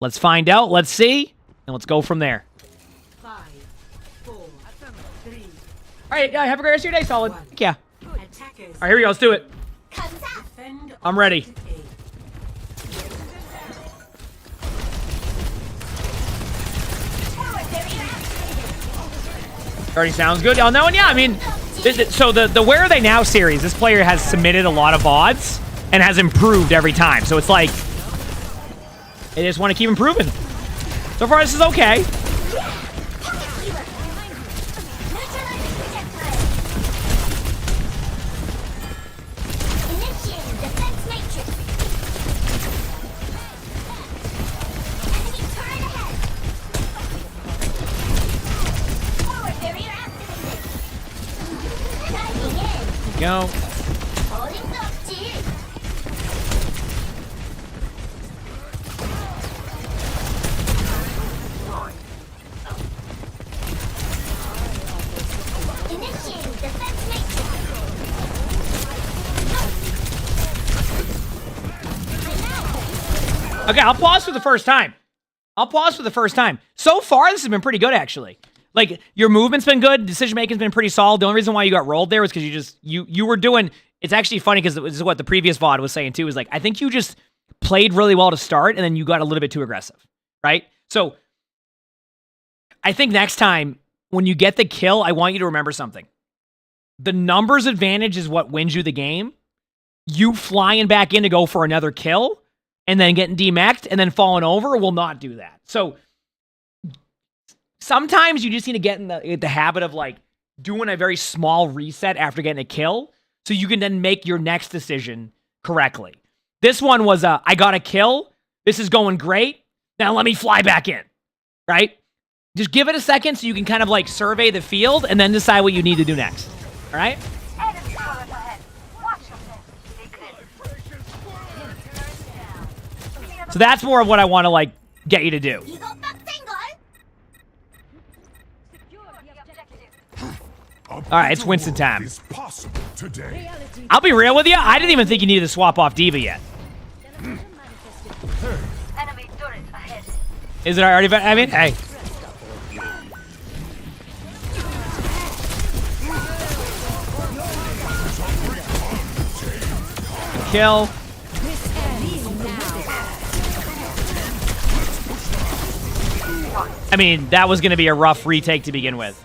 S2: let's find out, let's see, and let's go from there.
S11: 5, 4, 3.
S2: All right, have a great rest of your day, Solid. Yeah. All
S11: Attackers.
S2: right, here we go, let's do it. I'm ready. Already sounds good on that one. Yeah, I mean, so the Where Are They Now series, this player has submitted a lot of VODs and has improved every time. So it's like, I just want to keep improving. So far, this is okay. Go. Okay, I'll pause for the first time. So far, this has been pretty good, actually. Like, your movement's been good, decision-making's been pretty solid. The only reason why you got rolled there was because you were doing... It's actually funny because this is what the previous VOD was saying, too, is like, I think you just played really well to start, and then you got a little bit too aggressive, right? So, I think next time, when you get the kill, I want you to remember something. The numbers advantage is what wins you the game. You flying back in to go for another kill, and then getting demeched, and then falling over will not do that. So... Sometimes you just need to get in the habit of, like, doing a very small reset after getting a kill so you can then make your next decision correctly. This one was, I got a kill. This is going great. Now let me fly back in, right? Just give it a second so you can kind of, like, survey the field and then decide what you need to do next, all right? So that's more of what I want to, like, get you to do. Alright, it's Winston time. I'll be real with you, I didn't even think you needed to swap off Diva yet. Is it already? I mean, hey. Kill. I mean, that was going to be a rough retake to begin with.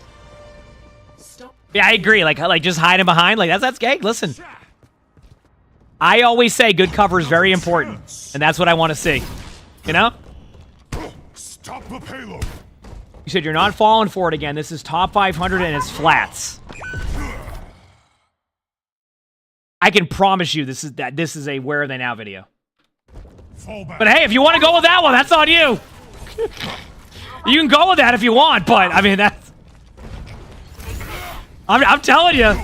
S2: Yeah, I agree. Like just hiding behind. Like that's gay. Listen, I always say good cover is very important, and that's what I want to see. You know?
S10: Stop the payload.
S2: You said you're not falling for it again. This is top 500 and it's flats. I can promise you this is a where are they now video. But hey, if you want to go with that one, that's on you. You can go with that if you want, but I mean that's. I'm telling you.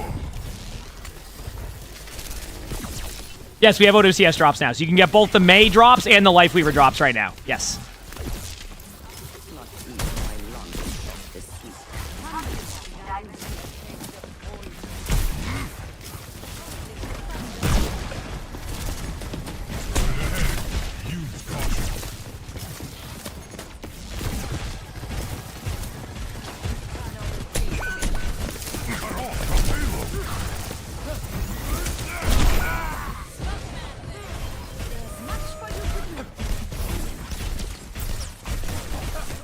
S2: Yes, we have OWCS drops now, so you can get both the May drops and the Lifeweaver drops right now. Yes.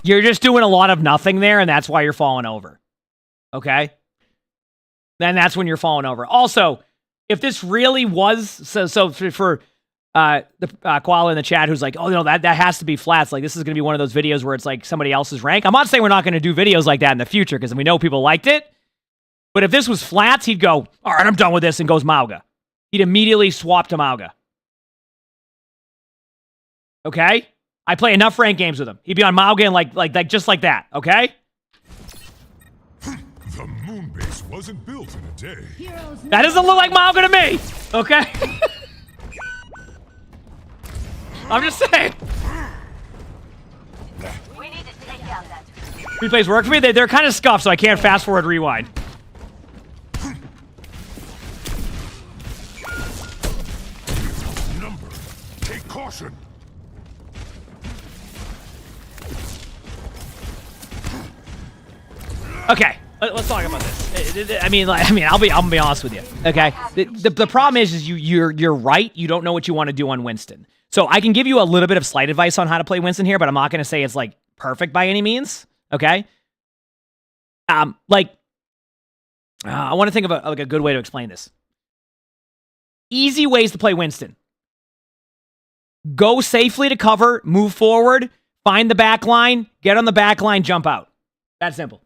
S2: You're just doing a lot of nothing there, and that's why you're falling over. Okay? Then that's when you're falling over. Also, if this really was... So for the Koala in the chat who's like, oh, no, that has to be flats. Like, this is going to be one of those videos where it's like somebody else's rank. I'm not saying we're not going to do videos like that in the future, because we know people liked it. But if this was flats, he'd go, all right, I'm done with this, and goes Mauga. He'd immediately swap to Mauga. Okay? I play enough ranked games with him. He'd be on Mauga and like just like that, okay?
S10: The moon base wasn't built in a day.
S2: That doesn't look like Mauga to me, okay? I'm just saying.
S5: We need to take out that.
S2: Replays work for me. They're kind of scuffed, so I can't fast forward rewind.
S10: Number. Take caution.
S2: Okay, let's talk about this. I mean, I'll be honest with you. Okay, the problem is you're right. You don't know what you want to do on Winston. So I can give you a little bit of slight advice on how to play Winston here, but I'm not going to say it's like perfect by any means. Okay. I want to think of a good way to explain this. Easy ways to play Winston. Go safely to cover, move forward, find the back line, get on the back line, jump out. That simple.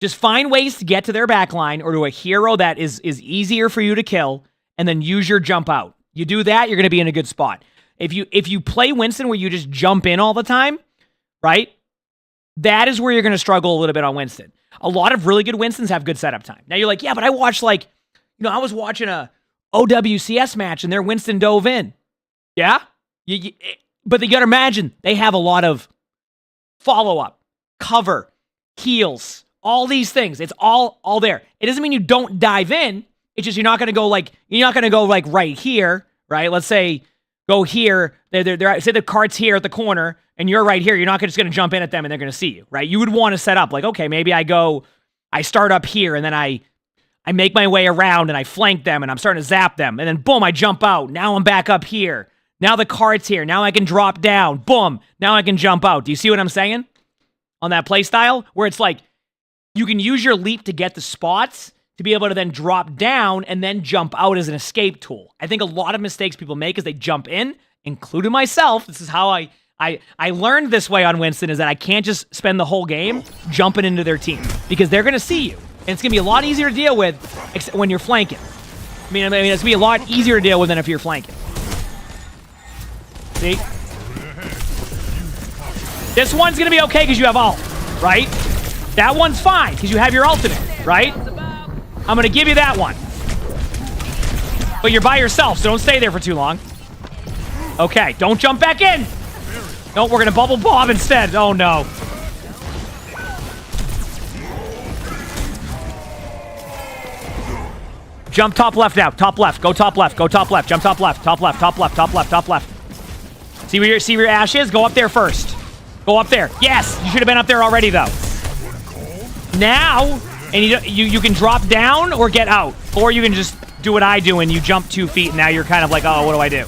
S2: Just find ways to get to their back line or to a hero that is easier for you to kill, and then use your jump out. You do that, you're going to be in a good spot. If you play Winston where you just jump in all the time, right? That is where you're going to struggle a little bit on Winston. A lot of really good Winstons have good setup time. Now you're like, yeah, but I watched I was watching a OWCS match and their Winston dove in. Yeah? But you got to imagine, they have a lot of follow-up, cover, heals, all these things. It's all there. It doesn't mean you don't dive in. It's just you're not going to go right here, right? Let's say go here. They're say the cart's here at the corner and you're right here. You're not just going to jump in at them and they're going to see you, right? You would want to set up like, okay, maybe I start up here and then I make my way around and I flank them and I'm starting to zap them and then boom, I jump out. Now I'm back up here. Now the cart's here. Now I can drop down. Boom. Now I can jump out. Do you see what I'm saying? On that play style where it's like, you can use your leap to get the spots to be able to then drop down and then jump out as an escape tool. I think a lot of mistakes people make is they jump in, including myself. This is how I learned this way on Winston, is that I can't just spend the whole game jumping into their team because they're going to see you. And it's going to be a lot easier to deal with when you're flanking. I mean, it's going to be a lot easier to deal with than if you're flanking. See? This one's going to be okay because you have ult, right? That one's fine, because you have your ultimate, right? I'm going to give you that one. But you're by yourself, so don't stay there for too long. Okay, don't jump back in. No, we're going to bubble bob instead. Oh, no. Jump top left now. Top left. Go top left. Go top left. Jump top left. Top left. Top left. Top left. Top left. See where your Ash is? Go up there first. Go up there. Yes! You should have been up there already, though. Now, and you can drop down or get out. Or you can just do what I do and you jump 2 feet and now you're kind of like, oh, what do I do?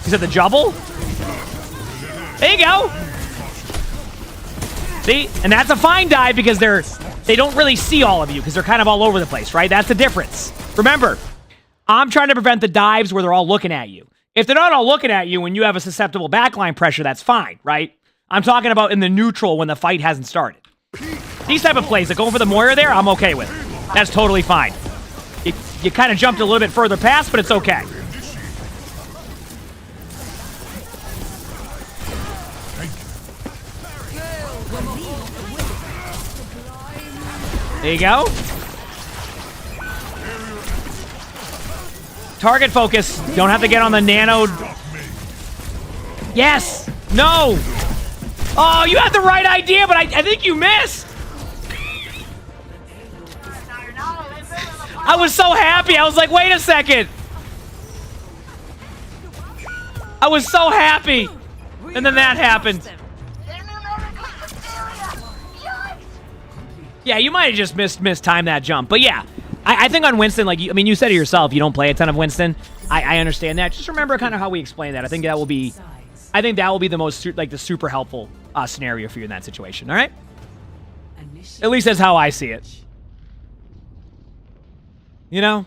S2: Is it the jubble? There you go. See? And that's a fine dive because they're they don't really see all of you because they're kind of all over the place, right? That's the difference. Remember, I'm trying to prevent the dives where they're all looking at you. If they're not all looking at you when you have a susceptible backline pressure, that's fine, right? I'm talking about in the neutral when the fight hasn't started. These type of plays, like going for the Moira there, I'm okay with. That's totally fine. You kind of jumped a little bit further past, but it's okay. There you go. Target focus. Don't have to get on the nano. Yes. No. Oh, you had the right idea, but I think you missed. I was so happy. I was like, wait a second. I was so happy. And then that happened. Yeah, you might have just mistimed that jump. But yeah, I think on Winston, like, I mean, you said it yourself, you don't play a ton of Winston. I understand that. Just remember kind of how we explain that. I think that will be the most, like, the super helpful scenario for you in that situation. All right? At least that's how I see it. You know?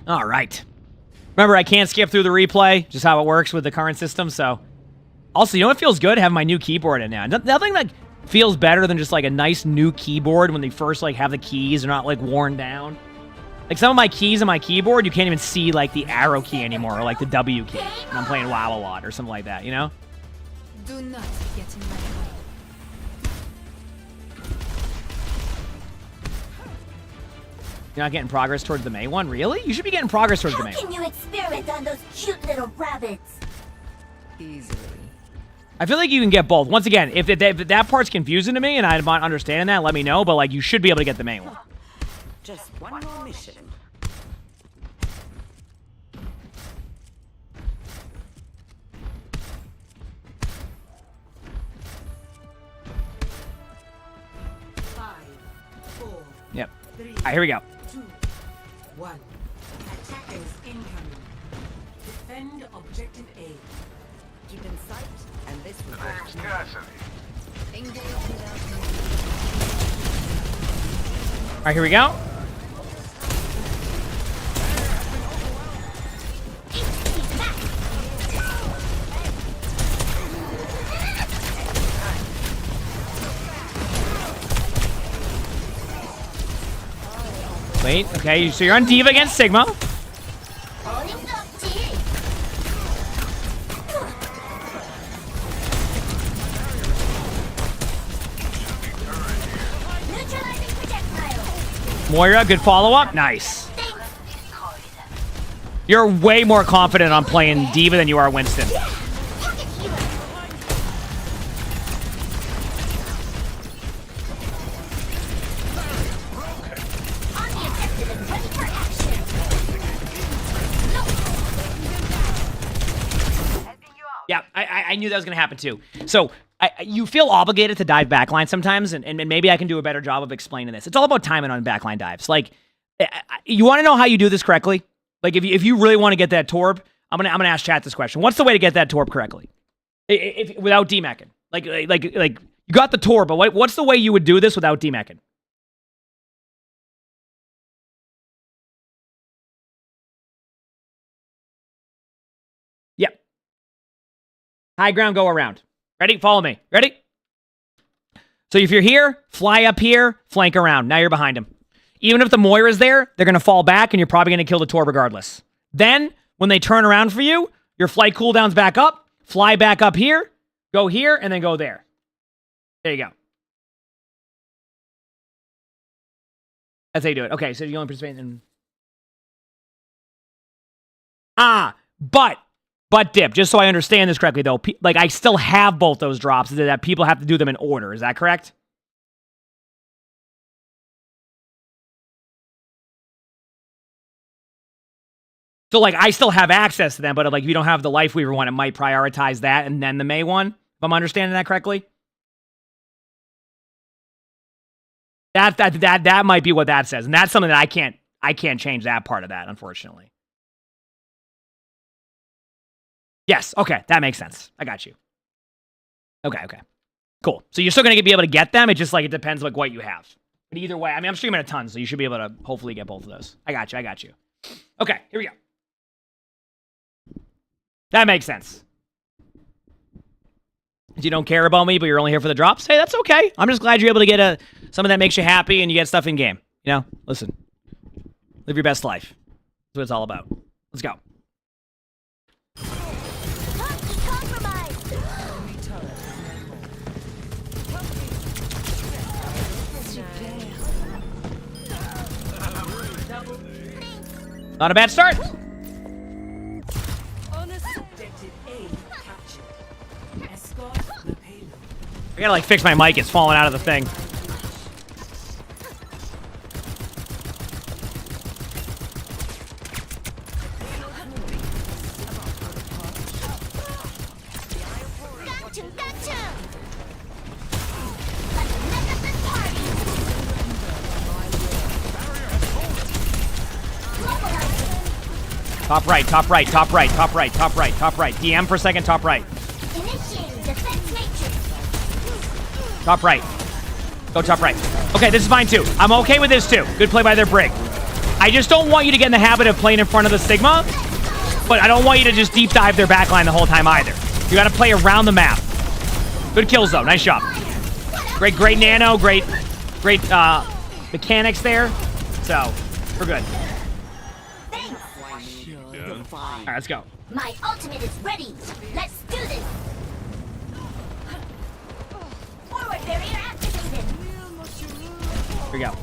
S2: All right. Remember, I can't skip through the replay, just how it works with the current system, so. Also, you know what feels good? Having my new keyboard in now. Nothing, like, feels better than just, like, a nice new keyboard when they first, like, have the keys. They're not, like, worn down. Like, some of my keys on my keyboard, you can't even see, like, the arrow key anymore, or, like, the W key. And I'm playing WoW a lot, or something like that, you know?
S14: Do not get in my way.
S2: You're not getting progress towards the May one? Really? You should be getting progress towards the May one.
S5: How can you experiment on those cute little rabbits?
S12: Easily.
S2: I feel like you can get both. Once again, if that part's confusing to me and I'm not understanding that, let me know. But, like, you should be able to get the May one.
S12: Just one more mission.
S2: Yep. All right, here we go.
S11: 2, 1. Attackers incoming. Defend objective A.
S12: Keep in sight, and this will
S2: All right, here we go. Wait, okay, so you're on Diva against Sigma. Moira, good follow-up. Nice. You're way more confident on playing Diva than you are Winston. Yeah, I knew that was going to happen too. So you feel obligated to dive backline sometimes, and maybe I can do a better job of explaining this. It's all about timing on backline dives. Like, you want to know how you do this correctly? Like, if you really want to get that torb, I'm gonna ask chat this question. What's the way to get that torb correctly? Without demecking? Like you got the torb, but what's the way you would do this without demecking? Yep. High ground, go around. Ready? Follow me. Ready? So if you're here, fly up here, flank around. Now you're behind him. Even if the Moira's there, they're going to fall back, and you're probably going to kill the Tor regardless. Then, when they turn around for you, your flight cooldown's back up, fly back up here, go here, and then go there. There you go. That's how you do it. Okay, so you only participate in... But dip, just so I understand this correctly, though, like, I still have both those drops, that people have to do them in order. Is that correct? So, like, I still have access to them, but, like, if you don't have the Lifeweaver one, it might prioritize that and then the May one, if I'm understanding that correctly? That might be what that says, and that's something that I can't change that part of that, unfortunately. Yes. Okay. That makes sense. I got you. Okay. Okay. Cool. So you're still going to be able to get them. It just like, it depends like what you have. But either way, I mean, I'm streaming a ton, so you should be able to hopefully get both of those. I got you. I got you. Okay. Here we go. That makes sense. If you don't care about me, but you're only here for the drops, hey, that's okay. I'm just glad you're able to get something that makes you happy and you get stuff in game. You know, listen, live your best life. That's what it's all about. Let's go. Not a bad start. I gotta like fix my mic. It's falling out of the thing. Top right, top right, top right, top right, top right, top right. DM per second, top right. Top right. Go top right. Okay, this is fine too. I'm okay with this too. Good play by their Brig. I just don't want you to get in the habit of playing in front of the Sigma, but I don't want you to just deep dive their backline the whole time either. You gotta play around the map. Good kills though, nice job. Great nano, great mechanics there. So, we're good. Alright, let's go.
S5: My ultimate is ready. Let's do this. Forward barrier activated.
S2: Here we go.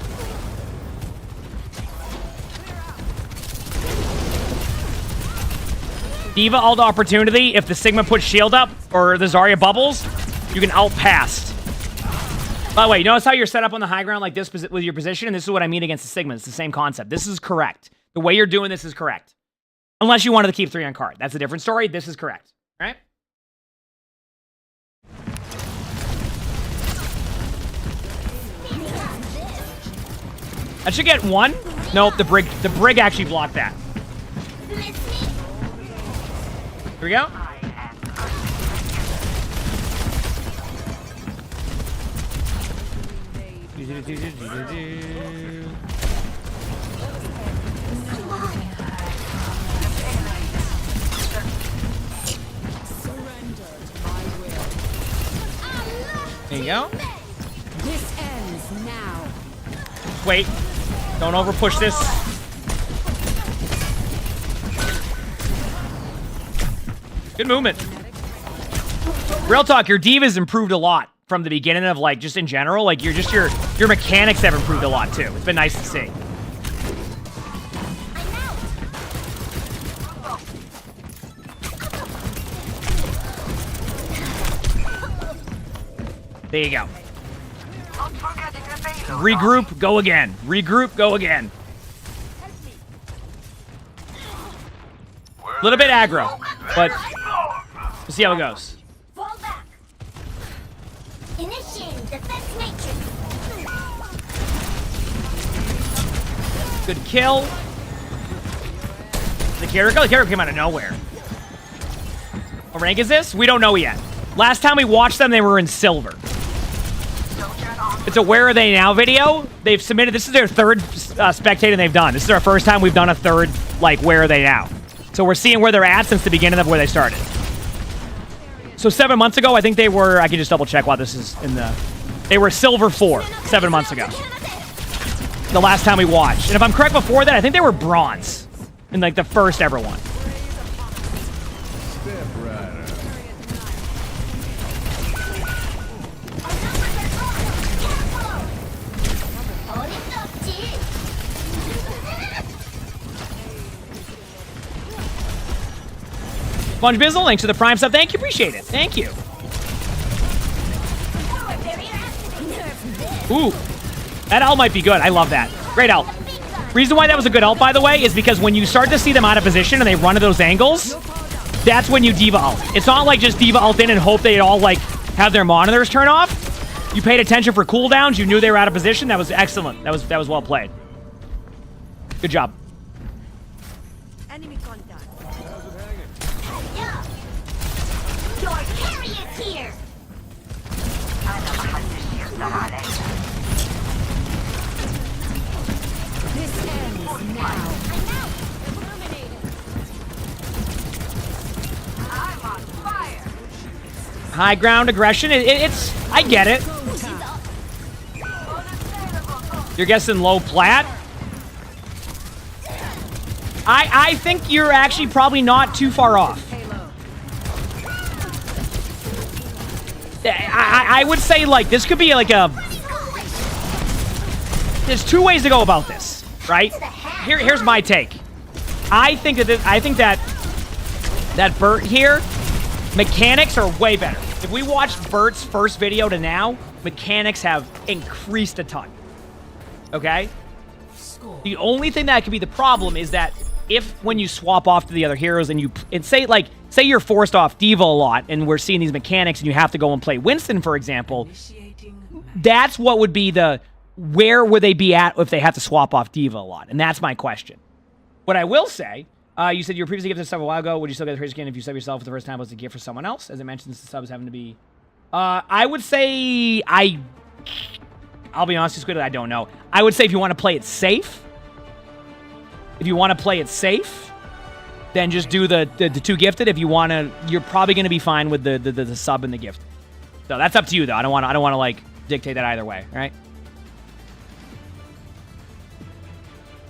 S2: Diva ult opportunity. If the Sigma puts shield up or the Zarya bubbles, you can outpass. By the way, you notice how you're set up on the high ground like this with your position? And this is what I mean against the Sigma. It's the same concept. This is correct. The way you're doing this is correct. Unless you wanted to keep 3 on card. That's a different story. This is correct. All right? I should get 1. Nope, the Brig actually blocked that. Here we go. There you go.
S11: This ends now.
S2: Wait. Don't over push this. Good movement. Real talk, your Diva's improved a lot from the beginning of like just in general. Like your mechanics have improved a lot too. It's been nice to see. There you go. Regroup, go again. Regroup, go again. A little bit aggro, but we'll see how it goes.
S5: Fall back. Initiating defense matrix.
S2: Good kill. The character came out of nowhere. What rank is this? We don't know yet. Last time we watched them, they were in silver. It's a Where Are They Now video. They've submitted, this is their third spectating they've done. This is our first time we've done a third, like, Where Are They Now? So we're seeing where they're at since the beginning of where they started. So 7 months ago, I think they were, I can just double check while this is in the, they were silver 4, 7 months ago. The last time we watched. And if I'm correct before that, I think they were bronze in like the first ever one. Sponge Bizzle, thanks for the Prime sub. Thank you, appreciate it. Thank you. Ooh, that ult might be good. I love that. Great ult. Reason why that was a good ult, by the way, is because when you start to see them out of position and they run to those angles, that's when you Diva ult. It's not like just Diva ult in and hope they all like have their monitors turn off. You paid attention for cooldowns. You knew they were out of position. That was excellent. That was well played. Good job.
S5: Your carry is here.
S11: This ends now.
S5: I'm out. Illuminated. I'm on fire.
S2: High ground aggression. It's I get it. You're guessing low plat. I think you're actually probably not too far off. I would say like this could be like a. There's two ways to go about this, right? Here's my take. I think that Bert here, mechanics are way better. If we watched Bert's first video to now, mechanics have increased a ton. Okay? The only thing that could be the problem is that if when you swap off to the other heroes and say you're forced off D.Va a lot and we're seeing these mechanics and you have to go and play Winston, for example, that's what would be where would they be at if they have to swap off D.Va a lot? And that's my question. What I will say, you said you were previously gifted a sub a while ago. Would you still get the praise again if you sub yourself for the first time was a gift for someone else? As I mentioned, the subs having to be... I would say I'll be honest, Squid, I don't know. I would say if you want to play it safe, then just do the two gifted. If you want to, you're probably going to be fine with the sub and the gift. So that's up to you, though. I don't want to like dictate that either way, right?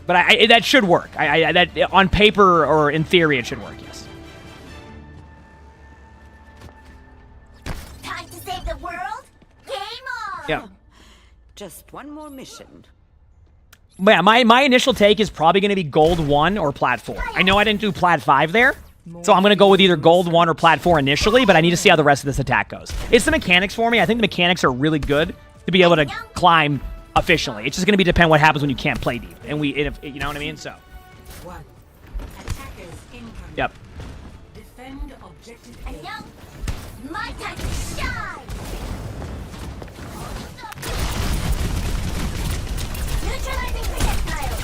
S2: But that should work. That on paper or in theory, it should work. Yes.
S5: Time to save the world. Game on.
S2: Yeah.
S12: Just one more mission.
S2: Yeah, my initial take is probably going to be Gold 1 or Plat 4. I know I didn't do Plat 5 there, so I'm going to go with either Gold 1 or Plat 4 initially, but I need to see how the rest of this attack goes. It's the mechanics for me. I think the mechanics are really good to be able to climb efficiently. It's just going to depend what happens when you can't play deep. And you know what I mean? So.
S11: One. Attackers incoming.
S2: Yep.
S11: Defend objective
S5: And now, my time to shine. Neutralizing projectile.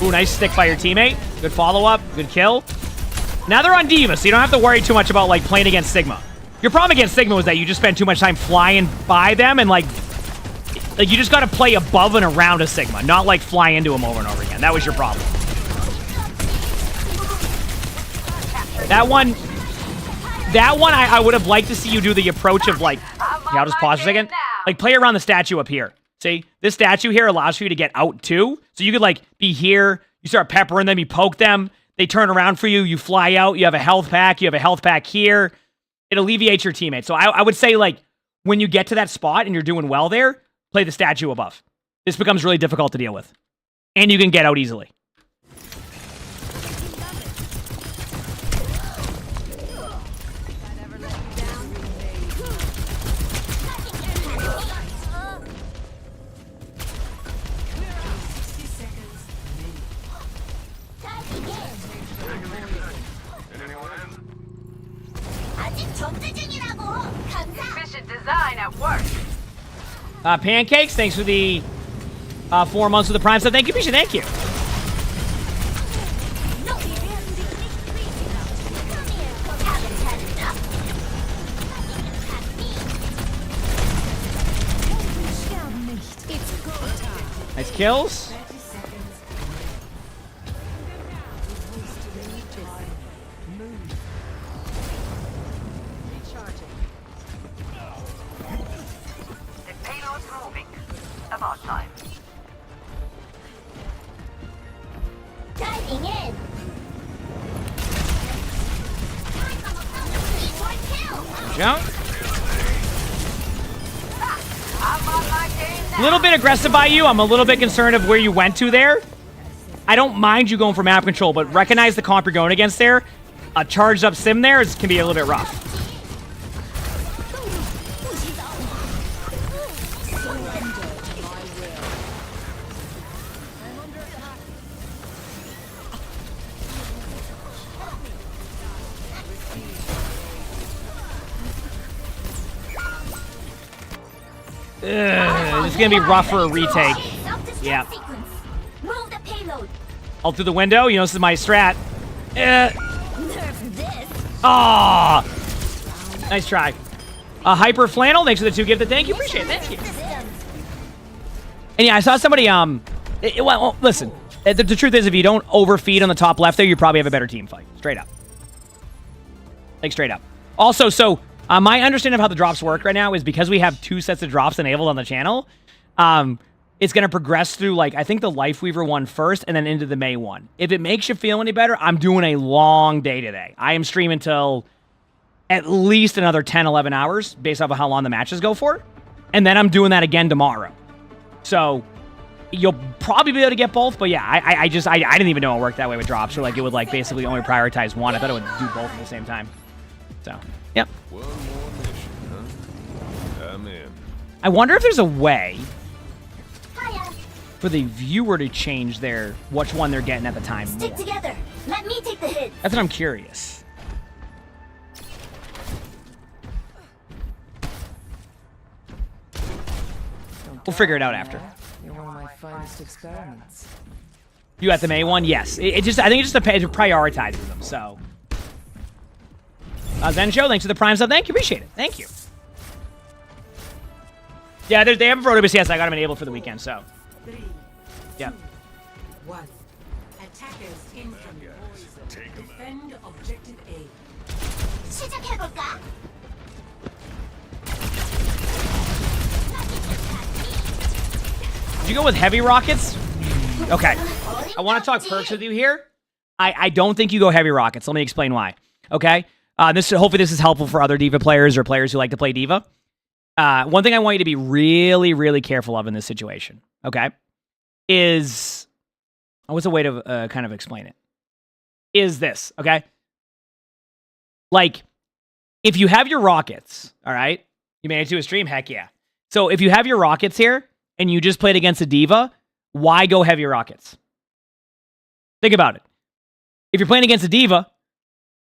S2: Ooh, nice stick by your teammate. Good follow-up. Good kill. Now they're on D.Va, so you don't have to worry too much about, like, playing against Sigma. Your problem against Sigma was that you just spent too much time flying by them, and, like you just got to play above and around a Sigma, not, like, fly into them over and over again. That was your problem. That one, I would have liked to see you do the approach of, like, yeah, I'll just pause for a second. Like, play around the statue up here. See? This statue here allows for you to get out, too. So you could, like, be here, you start peppering them, you poke them, they turn around for you, you fly out, you have a health pack here. It alleviates your teammates. So I would say, like, when you get to that spot and you're doing well there, play the statue above. This becomes really difficult to deal with. And you can get out easily.
S5: Efficient design at work.
S2: Pancakes, thanks for the 4 months of the Prime. So thank you, Misha. Thank you. Nice kills.
S5: About time. Diving in.
S2: Jump. A little bit aggressive by you. I'm a little bit concerned of where you went to there. I don't mind you going for map control, but recognize the comp you're going against there. A charged up sim there can be a little bit rough. This is gonna be rough for a retake. Yeah. Ult through the window. You know, this is my strat. Ah, nice try. Hyper Flannel, thanks for the 2 gifted. Thank you, appreciate it. Thank you. And yeah, I saw somebody. Well, listen. The truth is, if you don't overfeed on the top left there, you probably have a better team fight. Straight up. Like straight up. Also, so my understanding of how the drops work right now is because we have 2 sets of drops enabled on the channel. It's going to progress through, like, I think the Lifeweaver one first and then into the May one. If it makes you feel any better, I'm doing a long day today. I am streaming till at least another 10, 11 hours based off of how long the matches go for. And then I'm doing that again tomorrow. So you'll probably be able to get both. But yeah, I didn't even know it worked that way with drops. Or like it would like basically only prioritize one. I thought it would do both at the same time. So, yep.
S10: One more mission, huh? I'm in.
S2: I wonder if there's a way for the viewer to change which one they're getting at the time.
S5: Stick together. Let me take the hit.
S2: That's what I'm curious. We'll figure it out after.
S11: You're one of my finest experiments.
S2: You got the May one? Yes. I think it just depends. It prioritizes them, so. Zen Show, thanks for the Prime sub. Thank you. Appreciate it. Thank you. Yeah, they have for OWCS. I got them enabled for the weekend, so.
S11: 3,
S2: Yeah.
S11: 2, 1. Attackers incoming. Defend objective A.
S5: 시작해볼까?
S2: Did you go with heavy rockets? Okay. I want to talk perks with you here. I don't think you go heavy rockets. Let me explain why. Okay? Hopefully this is helpful for other D.Va players or players who like to play D.Va. One thing I want you to be really, really careful of in this situation, okay, is... what's a way to kind of explain it? Is this, okay? Like, if you have your rockets, all right? You made it to a stream? Heck yeah. So if you have your rockets here, and you just played against a D.Va, why go heavy rockets? Think about it. If you're playing against a D.Va,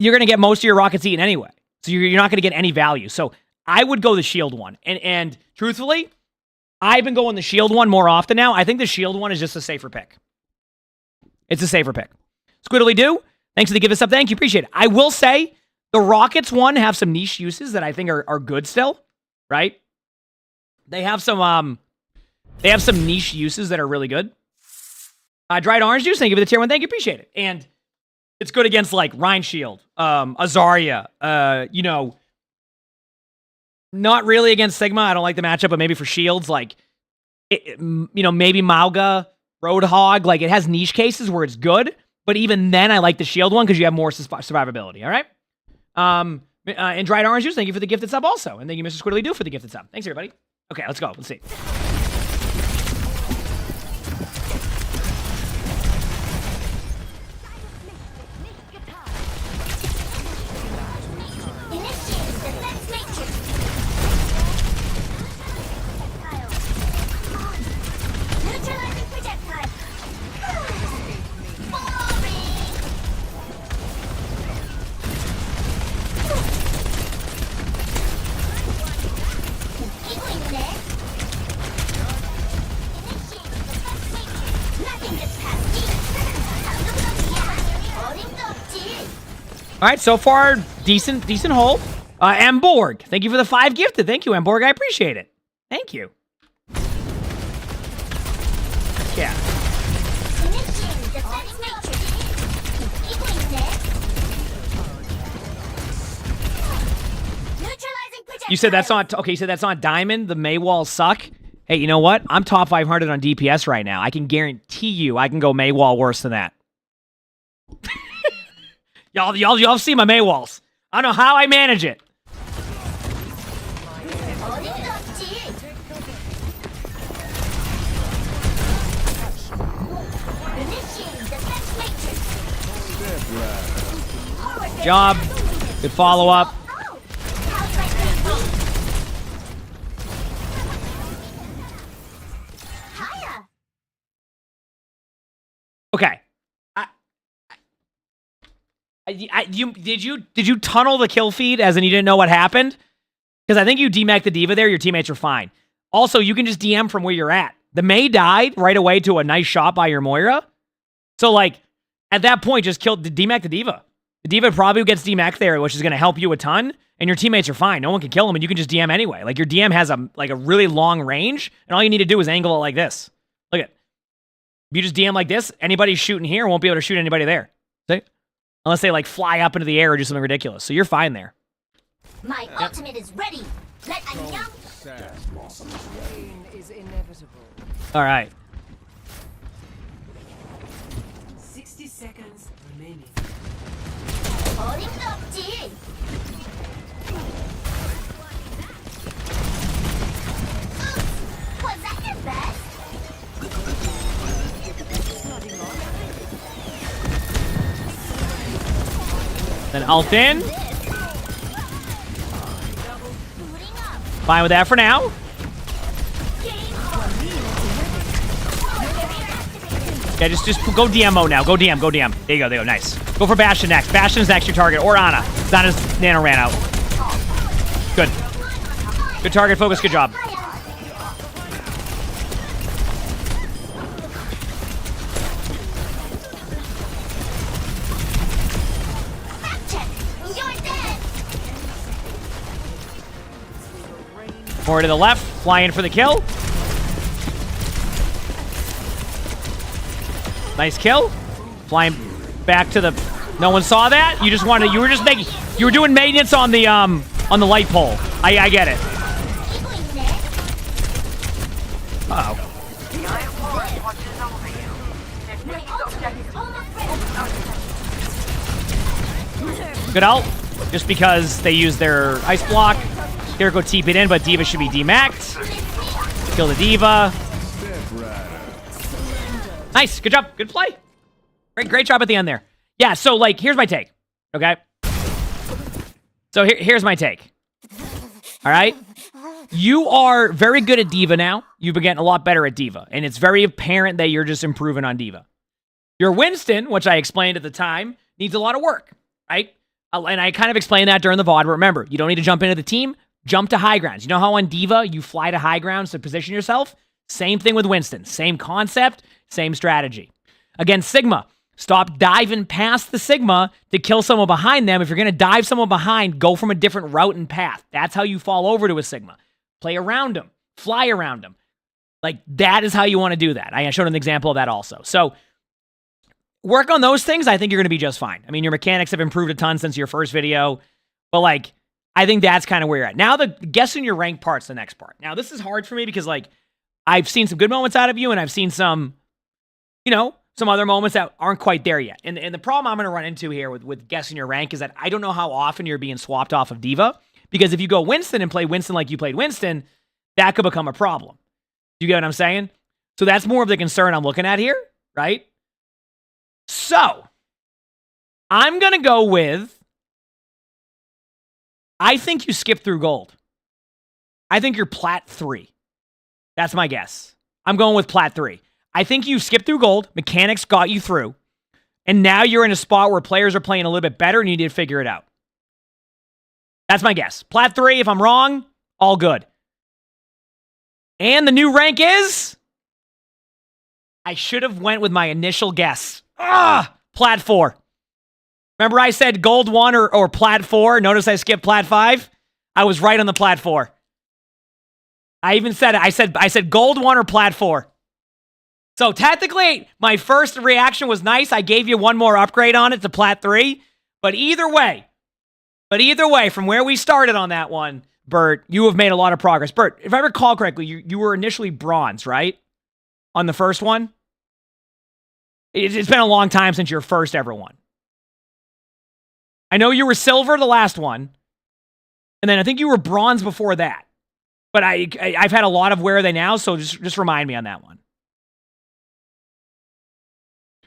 S2: you're going to get most of your rockets eaten anyway. So you're not going to get any value. So I would go the shield one. And truthfully, I've been going the shield one more often now. I think the shield one is just a safer pick. It's a safer pick. Squiddly Do, thanks for the give us up. Thank you. Appreciate it. I will say the rockets one have some niche uses that I think are good still, right? They have some niche uses that are really good. Dried Orange Juice, thank you for the tier 1. Thank you, appreciate it. And it's good against, like, Rhine Shield, Azaria, you know, not really against Sigma. I don't like the matchup, but maybe for shields, like, you know, maybe Mauga, Roadhog. Like, it has niche cases where it's good, but even then, I like the shield one because you have more survivability, all right? And Dried Orange Juice, thank you for the gifted sub also. And thank you, Mr. Squiddly Do, for the gifted sub. Thanks, everybody. Okay, let's go. Let's see. All right, so far, decent hold. Emborg, thank you for the 5 gifted. Thank you, Emborg. I appreciate it. Thank you. Yeah. You said that's not okay. You said that's not Diamond. The Maywalls suck. Hey, you know what? I'm top 500 on DPS right now. I can guarantee you, I can go Maywall worse than that. Y'all see my Maywalls. I don't know how I manage it. Job. Good follow up. Okay. Did you tunnel the kill feed as in you didn't know what happened? Because I think you DMAC the D.Va there, your teammates are fine. Also, you can just DM from where you're at. The Mei died right away to a nice shot by your Moira. So, like, At that point, just DMAC the D.Va. The D.Va probably gets DMAC there, which is going to help you a ton, and your teammates are fine. No one can kill him, and you can just DM anyway. Like, your DM has a really long range, and all you need to do is angle it like this. Look at it. If you just DM like this, anybody shooting here won't be able to shoot anybody there. See? Unless they, like, fly up into the air or do something ridiculous. So you're fine there.
S5: My ultimate is ready. Let a young...
S11: Pain is inevitable.
S2: All right.
S11: 60 seconds remaining.
S5: Holding up, G. Was that your best?
S2: Then ult in. Fine with that for now. Yeah, just go DMO now. Go DM, go DM. There you go, nice. Go for Bastion next. Bastion's next your target, or Ana. Ana's nano ran out. Good. Good target focus, good job. More to the left, fly in for the kill. Nice kill. Flying back to the. No one saw that. You just wanted. You were just making. You were doing maintenance on the light pole. I get it. Uh oh. Good ult. Just because they use their ice block. Here go TP it in, but D.Va should be demacked. Kill the D.Va. Nice. Good job. Good play. Great job at the end there. Yeah, so, like, here's my take. Okay? So here's my take. All right? You are very good at D.Va now. You've been getting a lot better at D.Va. And it's very apparent that you're just improving on D.Va. Your Winston, which I explained at the time, needs a lot of work. Right? And I kind of explained that during the VOD. But remember, you don't need to jump into the team. Jump to high grounds. You know how on D.Va you fly to high grounds to position yourself? Same thing with Winston. Same concept, same strategy. Against Sigma, stop diving past the Sigma to kill someone behind them. If you're going to dive someone behind, go from a different route and path. That's how you fall over to a Sigma. Play around them. Fly around them. Like, that is how you want to do that. I showed an example of that also. So, work on those things. I think you're going to be just fine. I mean, your mechanics have improved a ton since your first video. But, like, I think that's kind of where you're at. Now, the guessing your rank part's the next part. Now, this is hard for me because, like, I've seen some good moments out of you, and I've seen some, you know, some other moments that aren't quite there yet. And the problem I'm going to run into here with guessing your rank is that I don't know how often you're being swapped off of D.Va. Because if you go Winston and play Winston like you played Winston, that could become a problem. You get what I'm saying? So that's more of the concern I'm looking at here, right? So, I'm going to go with, I think you skip through gold. I think you're plat 3. That's my guess. I'm going with plat 3. I think you skipped through gold. Mechanics got you through. And now you're in a spot where players are playing a little bit better and you need to figure it out. That's my guess. Plat 3, if I'm wrong, all good. And the new rank is... I should have went with my initial guess. Plat 4. Remember I said gold 1 or plat 4? Notice I skipped plat 5? I was right on the plat 4. I even said it. I said gold 1 or plat 4. So technically, my first reaction was nice. I gave you one more upgrade on it to plat 3. But either way, from where we started on that one, Bert, you have made a lot of progress. Bert, if I recall correctly, you were initially bronze, right? On the first one? It's been a long time since your first ever one. I know you were silver the last one. And then I think you were bronze before that. But I've had a lot of where are they now, so just remind me on that one.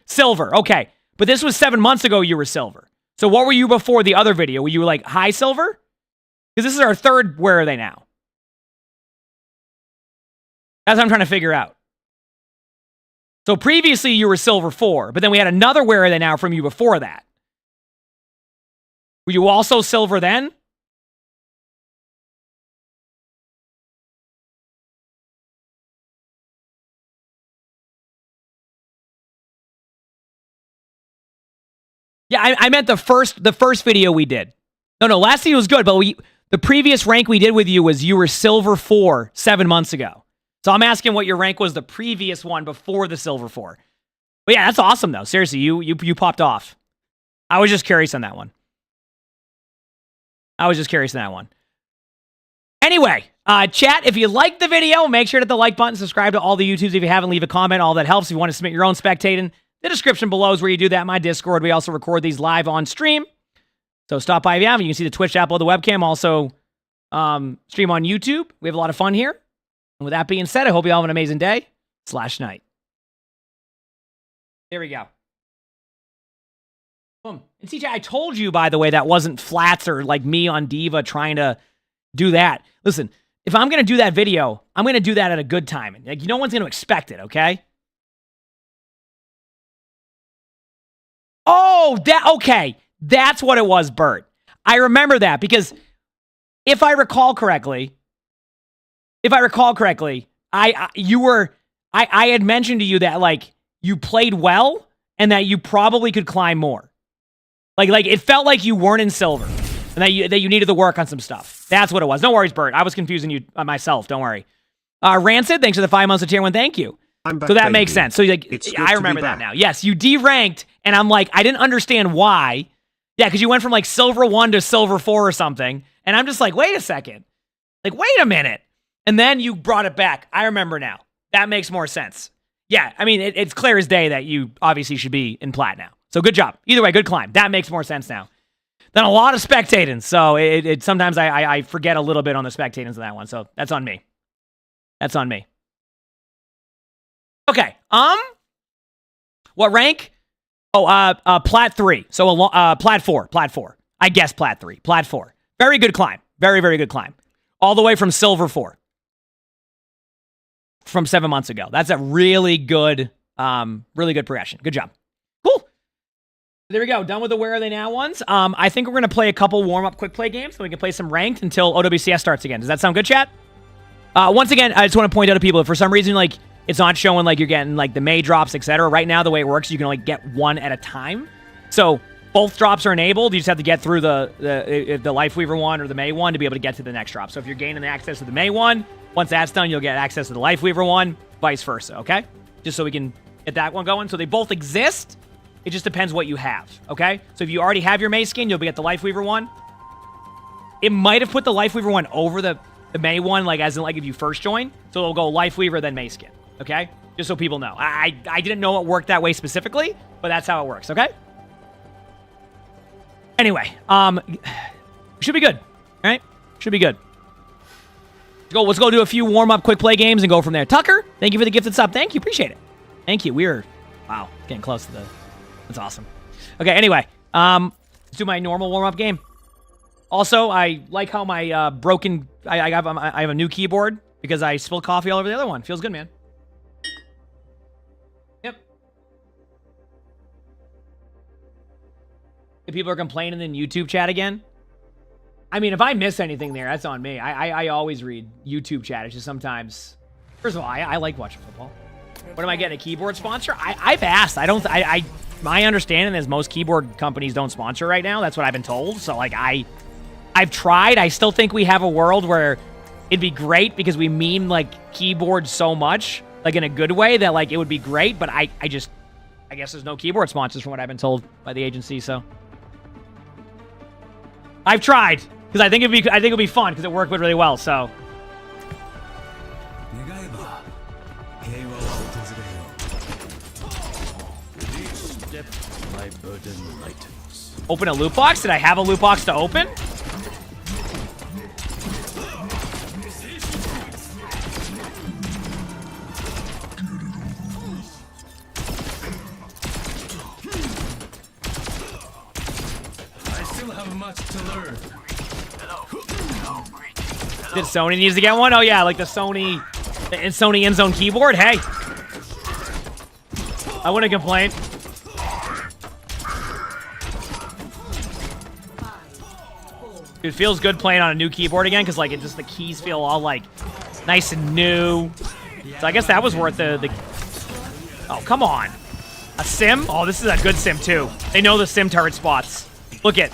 S2: Silver, okay. But this was 7 months ago you were silver. So what were you before the other video? Were you like high silver? Because this is our third where are they now? That's what I'm trying to figure out. So previously you were silver 4, but then we had another where are they now from you before that. Were you also silver then? Yeah, I meant the first video we did. No, last video was good, but the previous rank we did with you was you were Silver 4 7 months ago. So I'm asking what your rank was the previous one before the Silver 4. But yeah, that's awesome though. Seriously, you popped off. I was just curious on that one. Anyway, chat, if you liked the video, make sure to hit the like button, subscribe to all the YouTubes if you haven't, leave a comment, all that helps. If you want to submit your own spectating, the description below is where you do that. My Discord, we also record these live on stream. So stop by if you have. You can see the Twitch app below the webcam, also stream on YouTube. We have a lot of fun here. And with that being said, I hope you all have an amazing day / night. There we go. Boom. And CJ, I told you, by the way, that wasn't flats or like me on Diva trying to do that. Listen, if I'm going to do that video, I'm going to do that at a good time. Like, no one's going to expect it, okay? Oh, okay. That's what it was, Bert. I remember that because if I recall correctly, I had mentioned to you that like you played well and that you probably could climb more. Like it felt like you weren't in silver and that you needed to work on some stuff. That's what it was. No worries, Bert. I was confusing you myself. Don't worry. Rancid, thanks for the 5 months of tier 1. Thank you. So that makes sense. So like, I remember that now. Yes, you deranked, and I'm like, I didn't understand why. Yeah, because you went from like silver 1 to silver 4 or something, and I'm just like, wait a second. Like, wait a minute. And then you brought it back. I remember now. That makes more sense. Yeah, I mean, it's clear as day that you obviously should be in plat now. So good job. Either way, good climb. That makes more sense now. Then a lot of spectating. So sometimes I forget a little bit on the spectating of that one. So that's on me. That's on me. Okay. What rank? Oh, plat 3. So plat 4. Plat 4. I guess plat 3. Plat 4. Very good climb. Very, very good climb. All the way from silver 4. From 7 months ago. That's a really good progression. Good job. Cool. There we go. Done with the Where Are They Now ones. I think we're going to play a couple warm-up quick play games so we can play some ranked until OWCS starts again. Does that sound good, chat? Once again, I just want to point out to people, if for some reason, like, it's not showing like you're getting like the May drops, etc. Right now, the way it works, you can only get one at a time. So both drops are enabled. You just have to get through the Lifeweaver one or the May one to be able to get to the next drop. So if you're gaining access to the May one, once that's done, you'll get access to the Lifeweaver one, vice versa, okay? Just so we can get that one going. So they both exist. It just depends what you have, okay? So if you already have your May skin, you'll be at the Lifeweaver one. It might have put the Lifeweaver one over the May one, like as in like if you first join. So it'll go Lifeweaver, then May skin, okay? Just so people know. I didn't know it worked that way specifically, but that's how it works, okay? Anyway, should be good, all right? Should be good. Let's go do a few warm-up quick play games and go from there. Tucker, thank you for the gifted sub. Thank you. Appreciate it. Thank you. Wow, getting close to the... That's awesome. Okay, anyway. Let's do my normal warm-up game. Also, I like how my broken... I have a new keyboard because I spilled coffee all over the other one. Feels good, man. Yep. If people are complaining in YouTube chat again... I mean, if I miss anything there, that's on me. I always read YouTube chat. It's just sometimes... First of all, I like watching football. What am I getting, a keyboard sponsor? I've asked. My understanding is most keyboard companies don't sponsor right now. That's what I've been told. So, like, I've tried. I still think we have a world where it'd be great because we meme, like, keyboards so much, like, in a good way that, like, it would be great. But I guess there's no keyboard sponsors from what I've been told by the agency, so... I've tried. Because I think it'd be fun because it worked really well. So open a loot box. Did I have a loot box to open?
S1: I still have much to learn.
S2: Did Sony needs to get one? Oh yeah, like the Sony in-zone keyboard. Hey, I wouldn't complain. It feels good playing on a new keyboard again because like the keys feel all like nice and new. So I guess that was worth the. Oh come on! A sim? Oh, this is a good sim, too. They know the sim turret spots. Look at.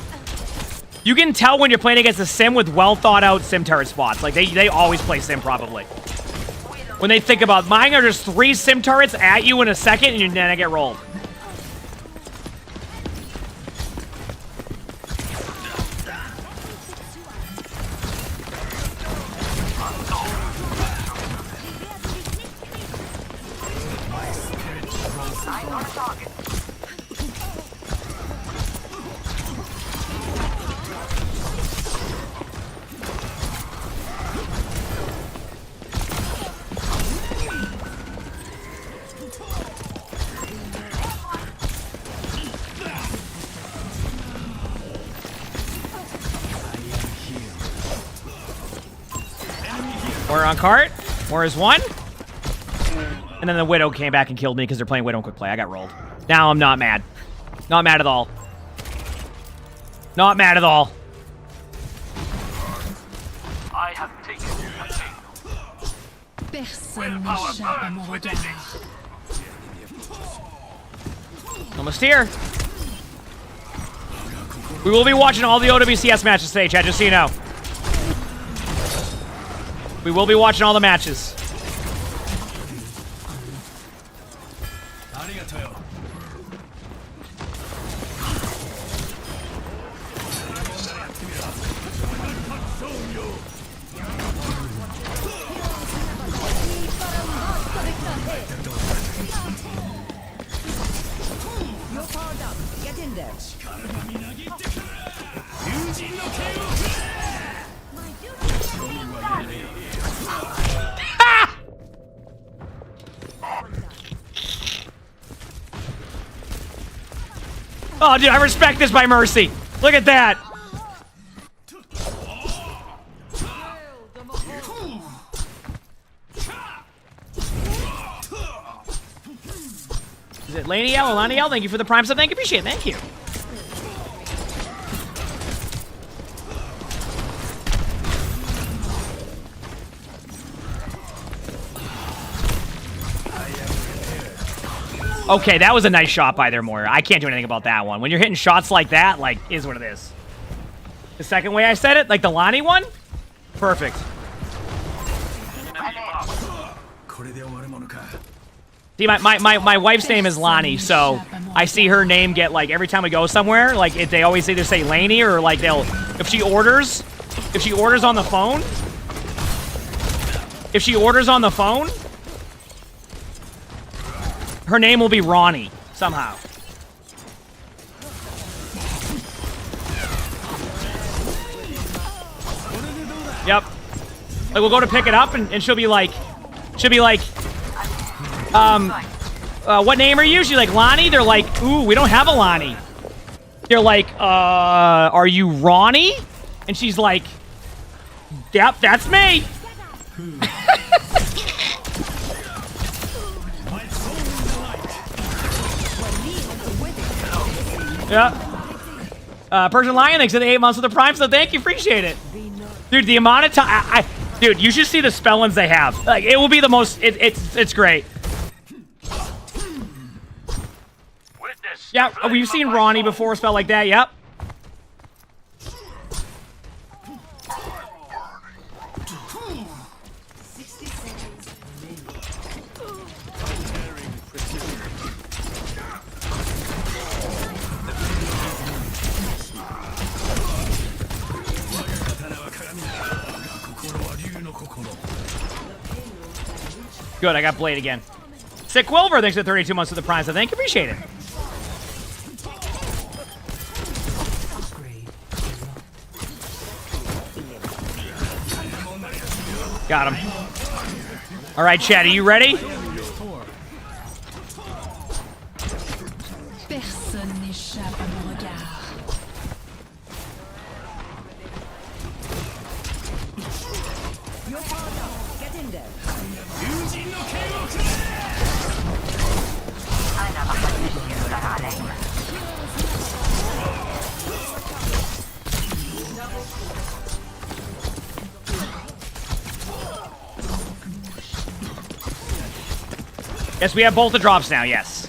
S2: You can tell when you're playing against a sim with well-thought-out sim turret spots. Like, they always play sim, probably. When they think about, mine are just 3 sim turrets at you in a second, and then I get rolled. We're on cart. Where is one? And then the Widow came back and killed me because they're playing Widow in quick play. I got rolled. Now I'm not mad. Not mad at all. Not mad at all.
S1: I have taken
S14: Personne n'échappe à mon regard.
S2: Almost here. We will be watching all the OWCS matches today, chat, just so you know. We will be watching all the matches.
S12: You're powered up. Get in there.
S2: Oh, dude, I respect this by Mercy. Look at that. Is it Laniel or Laniel? Thank you for the prime sub. Thank you. Appreciate it. Thank you. Okay, that was a nice shot by their Moira. I can't do anything about that one. When you're hitting shots like that, like, is what it is. The second way I said it, like the Lonnie one, perfect. See, my wife's name is Lonnie, so I see her name get, like, every time we go somewhere, like, they always either say Laney or, like, they'll, if she orders on the phone, her name will be Ronnie, somehow. Yep. Like, we'll go to pick it up, and she'll be like, what name are you? She's like, Lonnie? They're like, ooh, we don't have a Lonnie. They're like, are you Ronnie? And she's like, yep, that's me. Yeah. Persian Lion, thanks for the 8 months with the prime, so thank you, appreciate it. Dude, the amount of time, dude, you should see the spellings they have. Like, it will be the most, it's great. Yeah, we've seen Ronnie before spell like that, yep. Good, I got Blade again. Sick Wilbur, thanks for 32 months with the prime, so thank you, appreciate it. Got him. All right, chat, are you ready?
S14: Personne n'échappe à mon regard.
S12: You're powered up. Get in there.
S2: Yes, we have both the drops now, yes.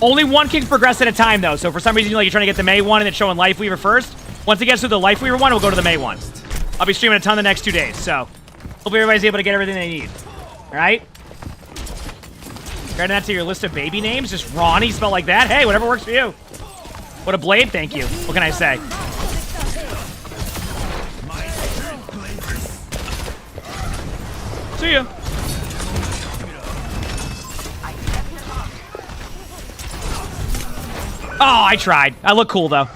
S2: Only one can progress at a time, though. So for some reason, like you're trying to get the May one and it's showing Lifeweaver first. Once it gets to the Lifeweaver one, we'll go to the May one. I'll be streaming a ton the next 2 days, so hope everybody's able to get everything they need. All right? Add that to your list of baby names. Just Ronnie spelled like that. Hey, whatever works for you. What a blade. Thank you. What can I say? See ya. Oh, I tried. I look cool, though.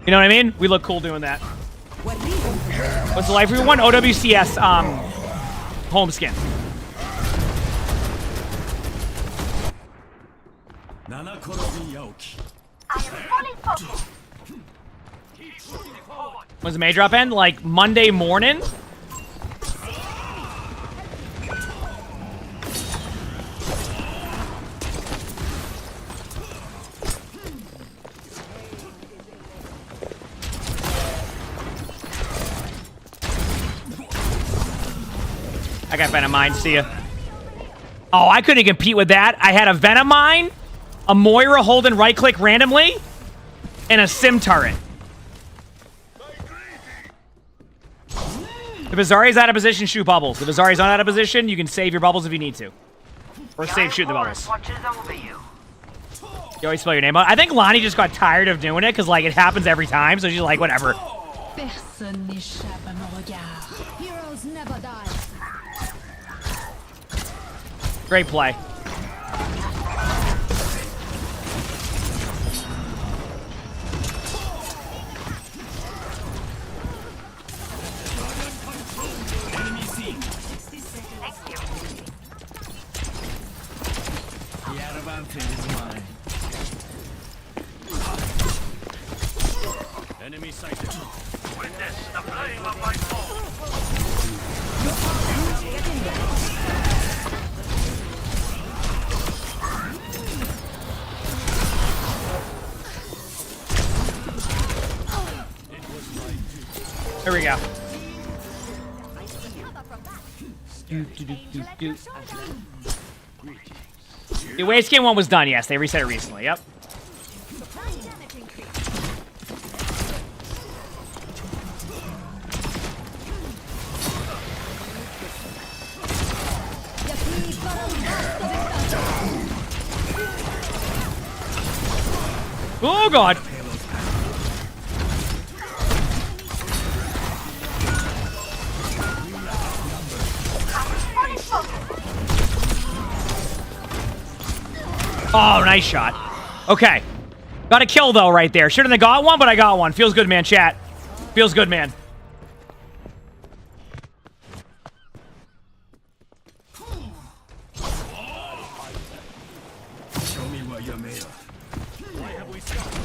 S2: You know what I mean? We look cool doing that. What's the life we won? OWCS home skin. When's the May drop end? Like Monday morning? I got Venom Mine, see ya. Oh, I couldn't compete with that. I had a Venom Mine, a Moira holding right-click randomly, and a Sim turret. If Azari's out of position, shoot bubbles. If Azari's not out of position, you can save your bubbles if you need to. Or save shooting the bubbles. You always spell your name out. I think Lonnie just got tired of doing it because, like, it happens every time, so she's like, whatever.
S14: Personne n'échappe à mon regard.
S13: Heroes never die.
S2: Great play.
S1: Enemy sighted. Witness the flame of my fall.
S2: Here we go. The away skin one was done, yes. They reset it recently, yep. Oh, God. Oh, nice shot. Okay. Got a kill, though, right there. Shouldn't have got one, but I got one. Feels good, man, chat. Feels good, man.
S1: Show me what you're made of. Why have we stopped?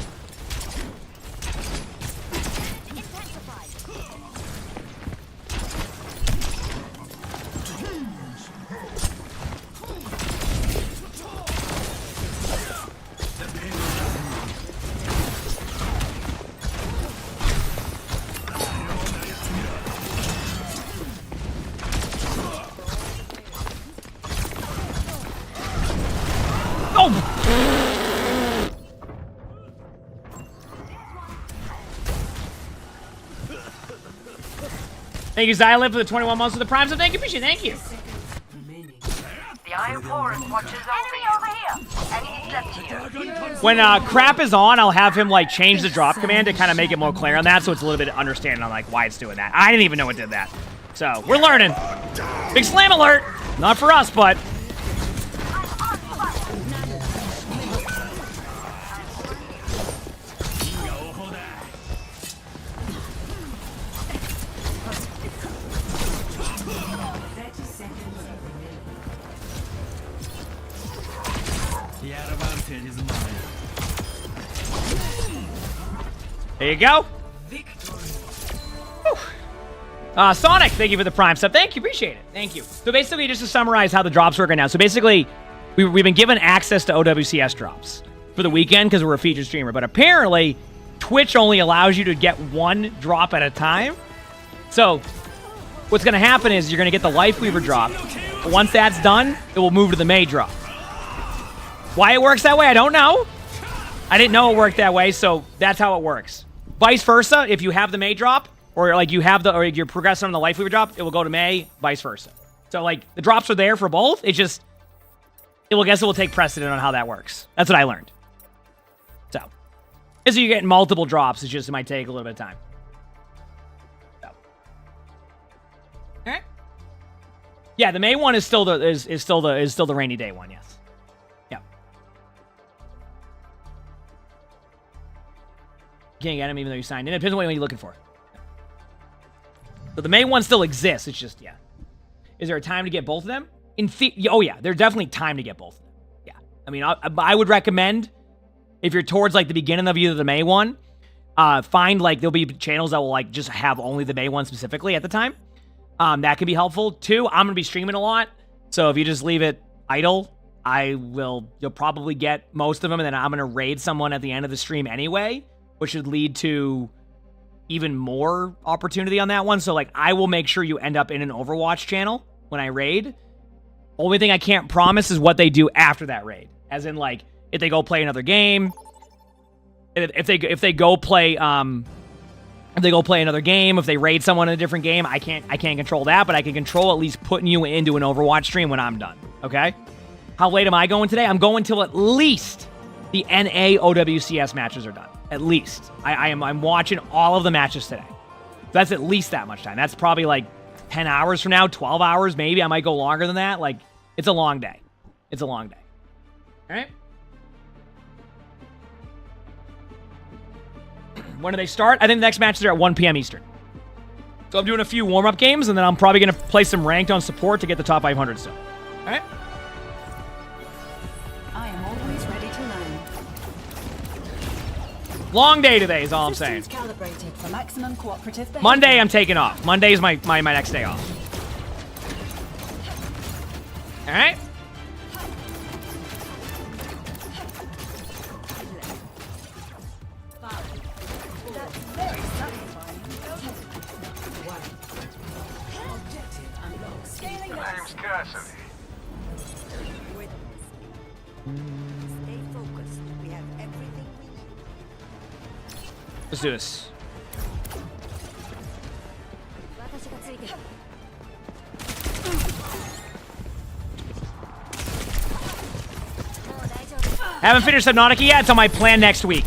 S2: Thank you, Xylem, for the 21 months of the Prime. So thank you, appreciate it. Thank you.
S5: The Iron Forest watches over here. Enemies left here.
S2: When crap is on, I'll have him like change the drop command to kind of make it more clear on that, so it's a little bit understanding on like why it's doing that. I didn't even know it did that. So we're learning. Big slam alert. Not for us, but. There you go. Sonic, thank you for the Prime sub. Thank you, appreciate it. Thank you. So basically, just to summarize how the drops work right now. So basically, we've been given access to OWCS drops for the weekend because we're a featured streamer. But apparently, Twitch only allows you to get one drop at a time. So what's going to happen is you're going to get the Lifeweaver drop. But once that's done, it will move to the May drop. Why it works that way, I don't know. I didn't know it worked that way, so that's how it works. Vice versa, if you have the May drop, or like you have the, or you're progressing on the Life Weaver drop, it will go to May, vice versa. So like the drops are there for both. It just, it will take precedent on how that works. That's what I learned. So, as you get multiple drops, it might take a little bit of time. So. All right. Yeah, the May one is still the rainy day one. Yes. Yeah. You can't get them even though you signed in. It depends on what you're looking for. So the May one still exists. It's just, yeah. Is there a time to get both of them? Oh yeah, there's definitely time to get both of them. Yeah. I mean, I would recommend, if you're towards like the beginning of either the May one, find like, there'll be channels that will like just have only the May one specifically at the time. That can be helpful. 2, I'm going to be streaming a lot. So if you just leave it idle, you'll probably get most of them. And then I'm going to raid someone at the end of the stream anyway, which should lead to even more opportunity on that one. So like, I will make sure you end up in an Overwatch channel when I raid. Only thing I can't promise is what they do after that raid. As in like, if they go play another game, if they go play another game, if they raid someone in a different game, I can't control that, but I can control at least putting you into an Overwatch stream when I'm done. Okay? How late am I going today? I'm going till at least the NA OWCS matches are done. At least. I'm watching all of the matches today. That's at least that much time. That's probably like 10 hours from now, 12 hours maybe. I might go longer than that. Like, it's a long day. It's a long day. All right? When do they start? I think the next matches are at 1 p.m. Eastern. So I'm doing a few warm-up games, and then I'm probably going to play some ranked on support to get the top 500 still. All right?
S12: I am always ready to learn.
S2: Long day today is all I'm saying.
S12: Calibrated for maximum cooperative behavior.
S2: Monday, I'm taking off. Monday is my next day off. All right?
S12: Stay focused. We have everything we need.
S2: Let's do this. Haven't finished Subnautica yet. It's on my plan next week.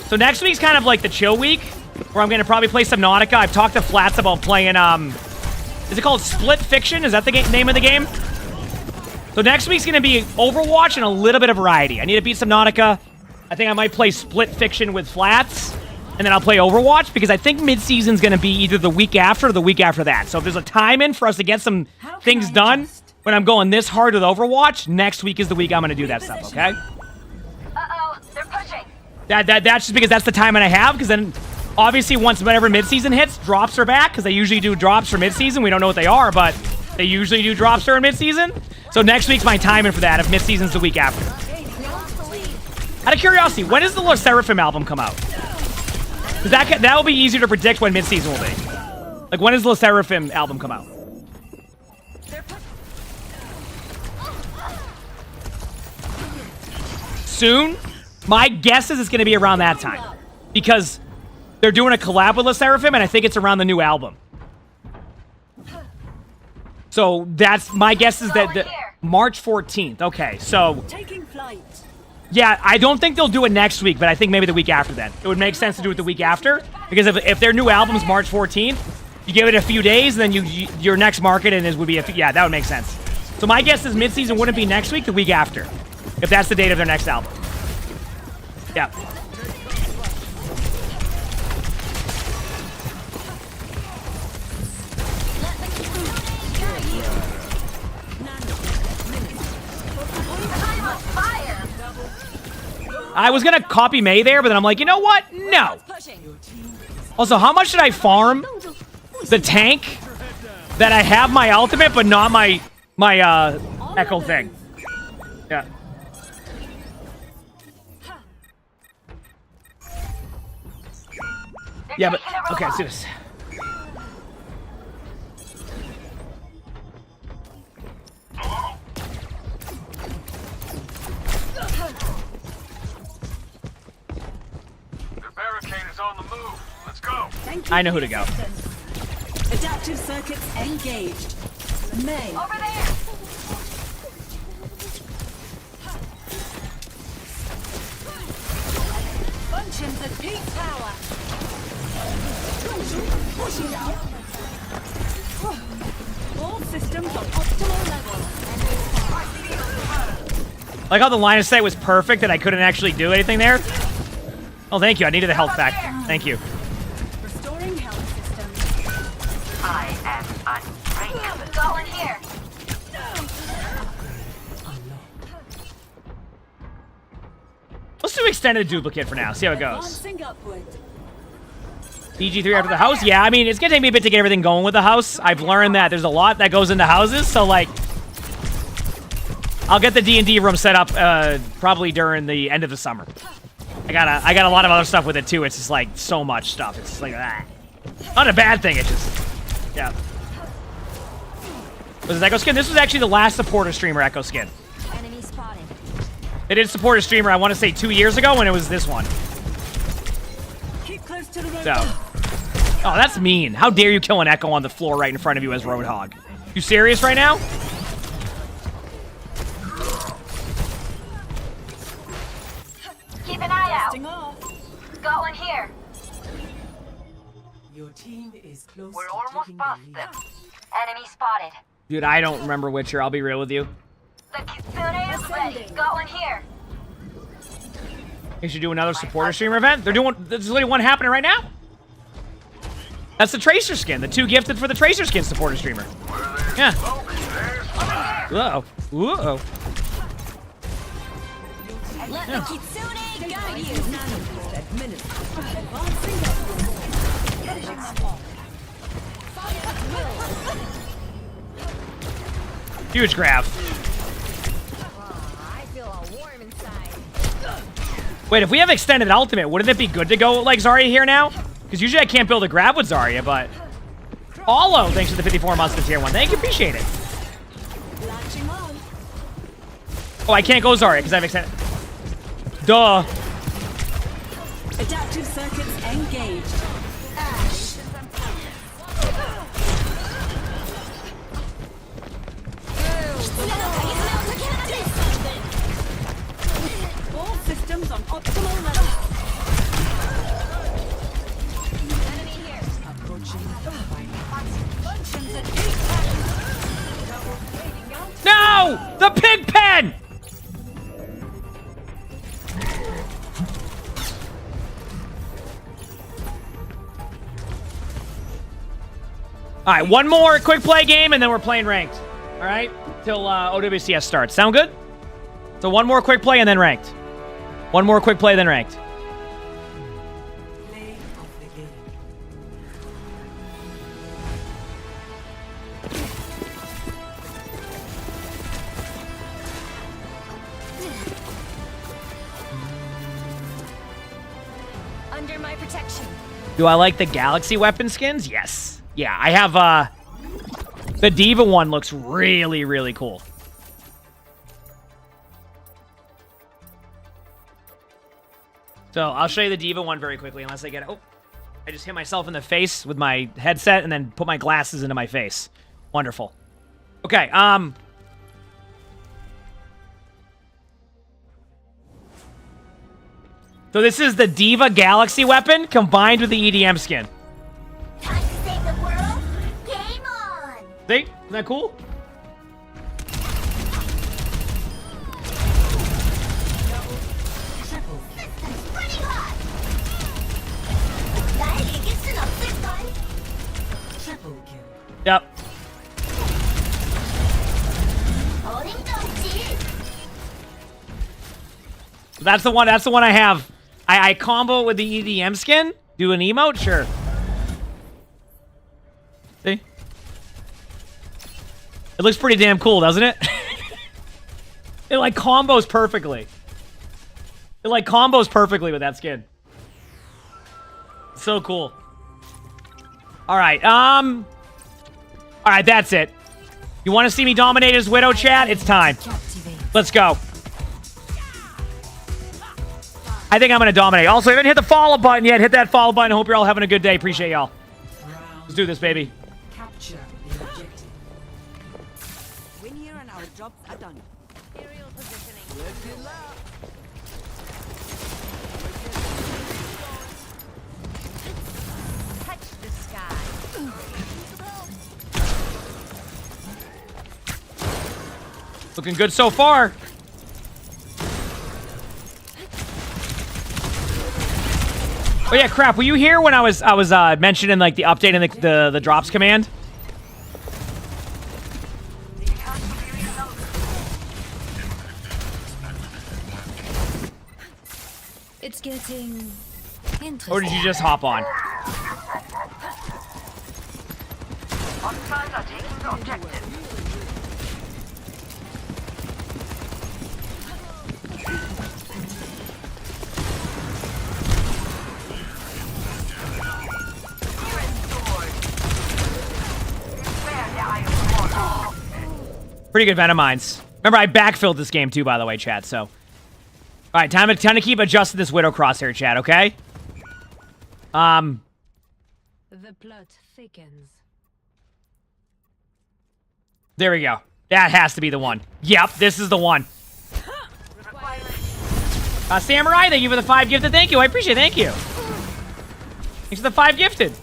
S2: So next week's kind of like the chill week, where I'm going to probably play Subnautica. I've talked to Flats about playing, is it called Split Fiction? Is that the name of the game? So next week's going to be Overwatch and a little bit of variety. I need to beat Subnautica. I think I might play Split Fiction with Flats, and then I'll play Overwatch, because I think mid-season's going to be either the week after or the week after that. So if there's a time in for us to get some things done when I'm going this hard with Overwatch, next week is the week I'm going to do that stuff, okay?
S5: Uh-oh, they're pushing.
S2: That's just because that's the time I have, because then obviously whenever mid-season hits, drops are back, because they usually do drops for mid-season. We don't know what they are, but they usually do drops during mid-season. So next week's my timing for that, if mid-season's the week after. Out of curiosity, when does the Los Seraphim album come out? That will be easier to predict when mid-season will be. Like, when does the Los Seraphim album come out? Soon? My guess is it's going to be around that time. Because they're doing a collab with Los Seraphim, and I think it's around the new album. So that's my guess is that March 14th. Okay, so
S12: Taking flight.
S2: yeah, I don't think they'll do it next week, but I think maybe the week after then. It would make sense to do it the week after, because if their new album's March 14th, you give it a few days, and then your next market and it would be yeah, that would make sense. So my guess is mid-season wouldn't be next week, the week after, if that's the date of their next album. Yeah. I was gonna copy May there, but then I'm like, you know what? No. Also, how much did I farm the tank that I have my ultimate, but not my Echo thing? Yeah. Yeah, but okay, let's do this. I know who to go.
S15: Adaptive circuits engaged. May.
S5: Over there!
S15: Functions at peak power. All systems on optimal level.
S2: Like how the line of sight was perfect and I couldn't actually do anything there. Oh, thank you. I needed the health back. Thank you.
S15: Restoring health systems.
S5: I am unbreakable. Go in here.
S2: Let's do extended duplicate for now. See how it goes.
S15: Advancing upward.
S2: DG3 after the house? Yeah, I mean, it's going to take me a bit to get everything going with the house. I've learned that there's a lot that goes into houses, so, like, I'll get the D&D room set up probably during the end of the summer. I got a lot of other stuff with it, too. It's just, like, so much stuff. It's just like, not a bad thing. It's just, yeah. Was this Echo Skin? This was actually the last supporter streamer Echo Skin.
S13: Enemy spotted.
S2: They did support a streamer, I want to say 2 years ago, when it was this one.
S15: Keep close to the road.
S2: So. Oh, that's mean. How dare you kill an Echo on the floor right in front of you as Roadhog? You serious right now?
S5: Keep an eye out. Go in here.
S11: Your team is close.
S5: We're
S11: to
S5: almost
S11: taking
S5: past
S11: the lead.
S5: them. Enemy spotted.
S2: Dude, I don't remember Witcher. I'll be real with you.
S5: The Kitsune is ready. Go in here.
S2: You should do another supporter streamer event. There's literally one happening right now. That's the Tracer skin. The 2 gifted for the Tracer skin supporter streamer. Yeah. Uh-oh. Uh-oh.
S15: Let the Kitsune guide you.
S2: Huge grab.
S13: I feel all warm inside.
S2: Wait, if we have extended ultimate, wouldn't it be good to go like Zarya here now? Because usually I can't build a grab with Zarya, but... Olo, thanks for the 54 months to tier 1. Thank you, appreciate it. Oh, I can't go Zarya because I've extended... Duh.
S15: Adaptive circuits engaged. Ash. All systems on optimal level.
S5: Enemy here.
S15: Functions at peak.
S2: No! The pig pen! Alright, one more quick play game and then we're playing ranked. Alright? Till OWCS starts. Sound good? So one more quick play and then ranked. One more quick play, then ranked.
S11: Play of the game.
S13: Under my protection.
S2: Do I like the Galaxy weapon skins? Yes. Yeah, I have, the Diva one looks really, really cool. So, I'll show you the Diva one very quickly, unless I get it. Oh, I just hit myself in the face with my headset and then put my glasses into my face. Wonderful. Okay, so this is the Diva Galaxy weapon combined with the EDM skin.
S5: Time to save the world. Game on.
S2: See? Isn't that cool?
S5: System's running hot. 나에게 기술 없을걸?
S11: Triple kill.
S2: Yep.
S5: 어림도 없지.
S2: That's the one I have. I combo with the EDM skin. Do an emote? Sure. See? It looks pretty damn cool, doesn't it? It like combos perfectly. It like combos perfectly with that skin. So cool. Alright, alright, that's it. You want to see me dominate as Widow, chat? It's time. Let's go. I think I'm going to dominate. Also, if you haven't hit the follow button yet, hit that follow button. Hope you're all having a good day. Appreciate y'all. Let's do this, baby.
S11: Capture the objective.
S12: Win here and our jobs are done.
S5: Aerial positioning. Touch the sky.
S2: Looking good so far. Oh yeah, crap. Were you here when I was mentioning like the update and the drops command?
S14: It's getting interesting.
S2: Or did you just hop on?
S5: Hostiles are taking the objective.
S2: Pretty good Venom Mines. Remember, I backfilled this game too, by the way, chat, so. All right, time to keep adjusting this Widow crosshair, chat, okay?
S14: The plot thickens.
S2: There we go. That has to be the one. Yep, this is the one. Samurai, thank you for the 5 gifted. Thank you. I appreciate it. Thank you. Thanks for the 5 gifted.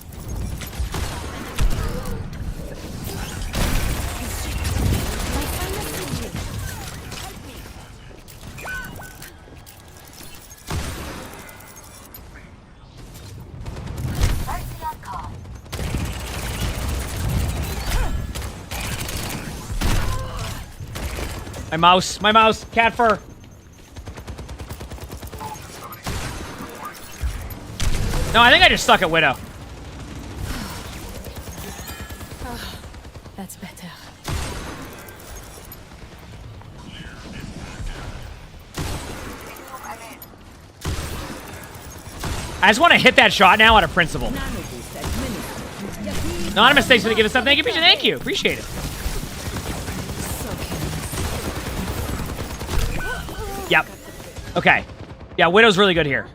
S2: My mouse, cat fur. No, I think I just suck at Widow.
S14: Oh, that's better.
S2: I just want to hit that shot now out of principle. Anonymous, thanks for the gift stuff. Thank you, thank you. Appreciate it. Yep. Okay. Yeah, Widow's really good here.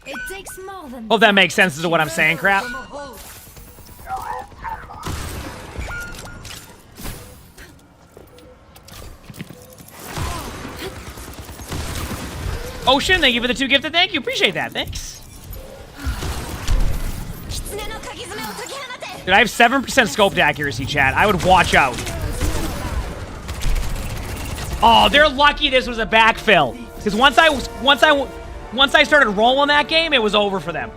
S14: It takes more than
S2: Hope that makes sense as to what I'm saying, crap. Ocean, thank you for the 2 gifted. Thank you. Appreciate that. Thanks. Dude, I have 7% scoped accuracy, chat. I would watch out. Oh, they're lucky this was a backfill. Because once I started rolling that game, it was over for them.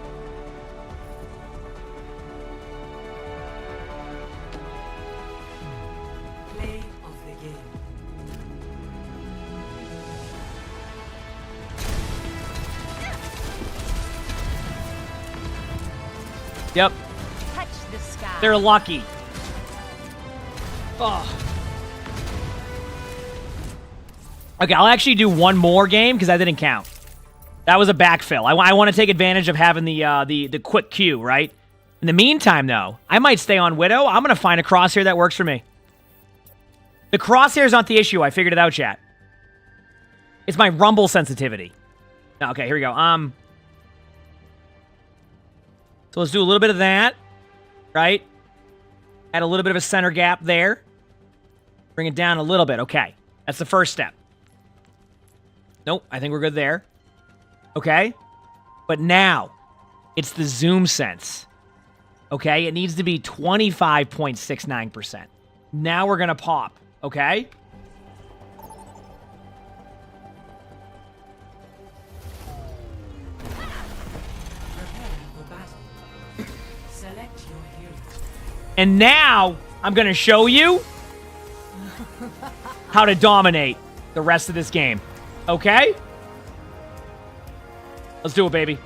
S11: Play of the game.
S2: Yep.
S5: Touch the sky.
S2: They're lucky. Oh. Okay, I'll actually do one more game because that didn't count. That was a backfill. I want to take advantage of having the quick queue, right? In the meantime, though, I might stay on Widow. I'm going to find a crosshair that works for me. The crosshair's not the issue. I figured it out, chat. It's my rumble sensitivity. Okay, here we go. So let's do a little bit of that, right? Add a little bit of a center gap there. Bring it down a little bit. Okay, that's the first step. Nope, I think we're good there. Okay? But now, it's the zoom sense. Okay? It needs to be 25.69%. Now we're going to pop. Okay? And now, I'm going to show you how to dominate the rest of this game. Okay? Let's do it, baby.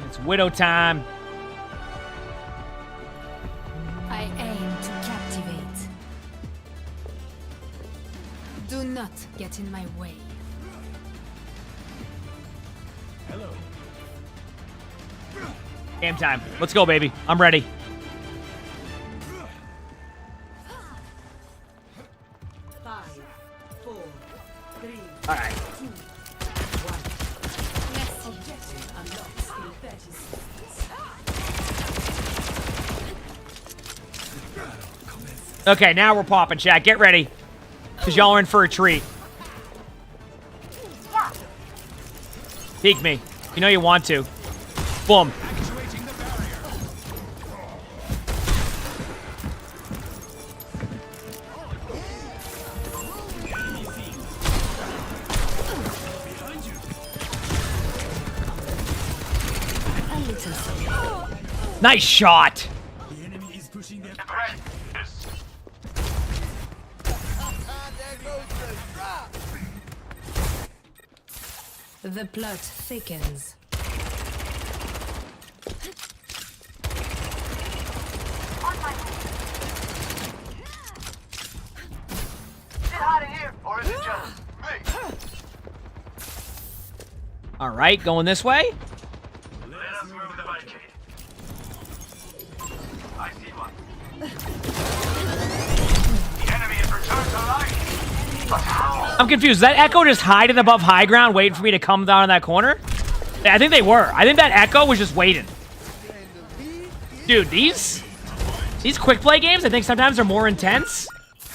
S2: It's Widow time.
S14: I aim to captivate. get in my way.
S10: Hello.
S2: Game time. Let's go, baby. I'm ready. All right. Okay, now we're popping, chat. Get ready. Because y'all are in for a treat. Peek me. You know you want to. Boom. Nice shot.
S10: The enemy is pushing their
S14: The plot thickens.
S2: All right, going this way.
S10: Let's move the barricade. I see one. The enemy is returned to life. But how?
S2: I'm confused. Is that Echo just hiding above high ground, waiting for me to come down in that corner? I think they were. I think that Echo was just waiting. Dude, these quick play games, I think sometimes are more intense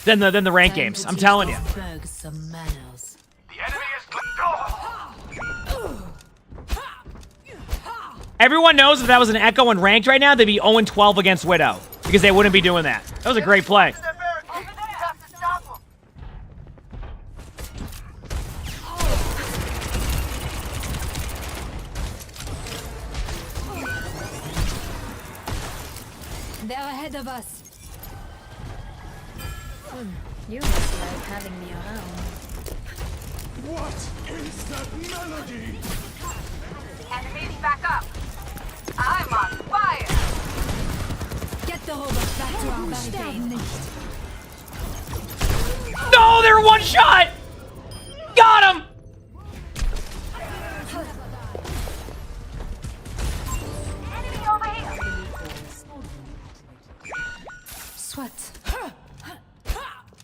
S2: than the ranked games. I'm telling you.
S10: The enemy is
S2: Everyone knows if that was an Echo and ranked right now, they'd be 0-12 against Widow. Because they wouldn't be doing that. That was a great play.
S14: They're ahead of us.
S13: You must like having me around.
S10: What is that melody?
S5: Enemy back up. I'm on fire.
S14: Get the robot back to our barricade.
S2: No, they're one shot! Got him!
S5: Enemy over here.
S14: Swat.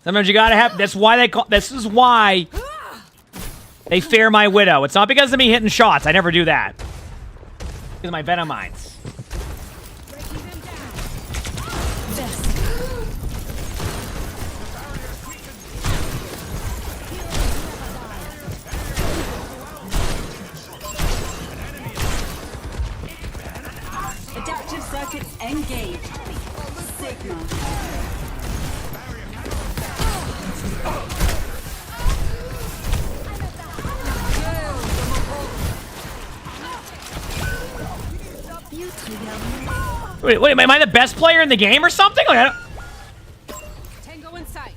S2: Sometimes you gotta have. That's why they call. This is why they fear my Widow. It's not because of me hitting shots. I never do that. Because of my Venom mines.
S15: Adaptive circuits engaged. Signal.
S2: Wait, am I the best player in the game or something? Like, I don't...
S14: Tango in sight.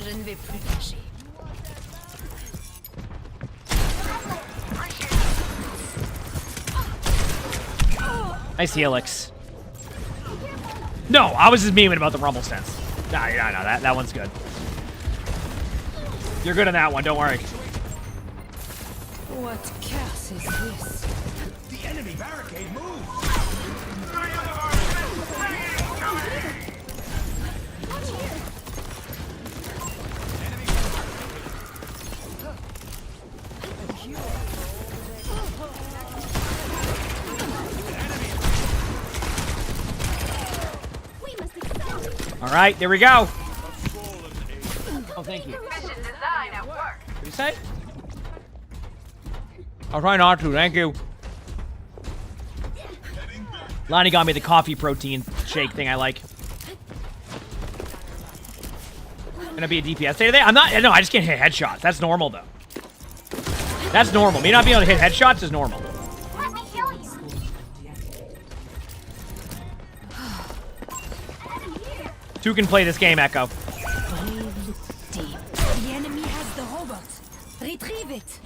S14: Je ne vais plus cacher.
S2: Nice helix. No, I was just memeing about the rumble stance. No, that one's good. You're good on that one, don't worry.
S14: What curse is this?
S10: The enemy barricade moves.
S2: All right, there we go. Oh, thank you.
S5: Mission design at work.
S2: What did you say? I'll try not to, thank you. Lonnie got me the coffee protein shake thing I like. Gonna be a DPS day today? I'm not, no, I just can't hit headshots. That's normal, though. That's normal. Me not being able to hit headshots is normal.
S5: Let me heal you.
S2: Two can play this game, Echo.
S14: Deep. The enemy has the robot. Retrieve it.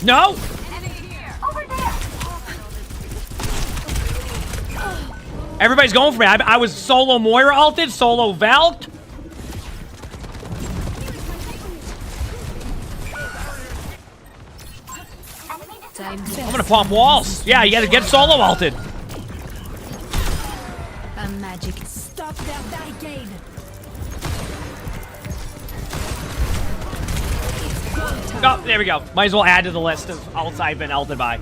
S2: No!
S5: Enemy here. Over there.
S2: Everybody's going for me. I was solo Moira ulted, solo Valk. I'm gonna pump walls. Yeah, you gotta get solo ulted.
S14: A magic. Stop their barricade.
S2: Oh, there we go. Might as well add to the list of ults I've been ulted by.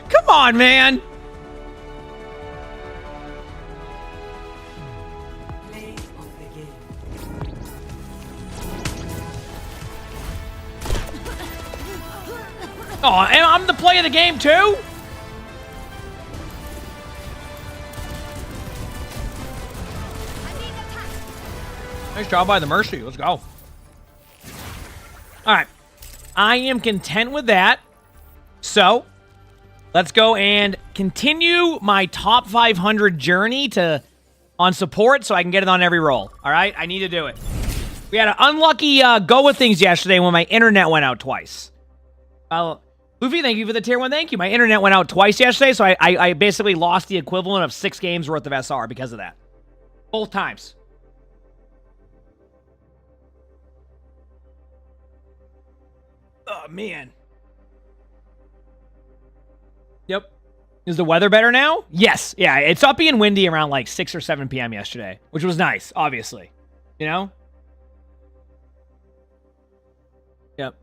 S2: Come on, man. Oh, and I'm the play of the game too? Nice job by the Mercy. Let's go. Alright. I am content with that. So, let's go and continue my top 500 journey on support so I can get it on every roll. Alright? I need to do it. We had an unlucky go with things yesterday when my internet went out twice. Luffy, thank you for the tier 1. Thank you. My internet went out twice yesterday, so I basically lost the equivalent of 6 games worth of SR because of that. Both times. Oh, man. Yep. Is the weather better now? Yes. Yeah, it's uppy and windy around like 6 or 7 p.m. yesterday, which was nice, obviously. You know? Yep.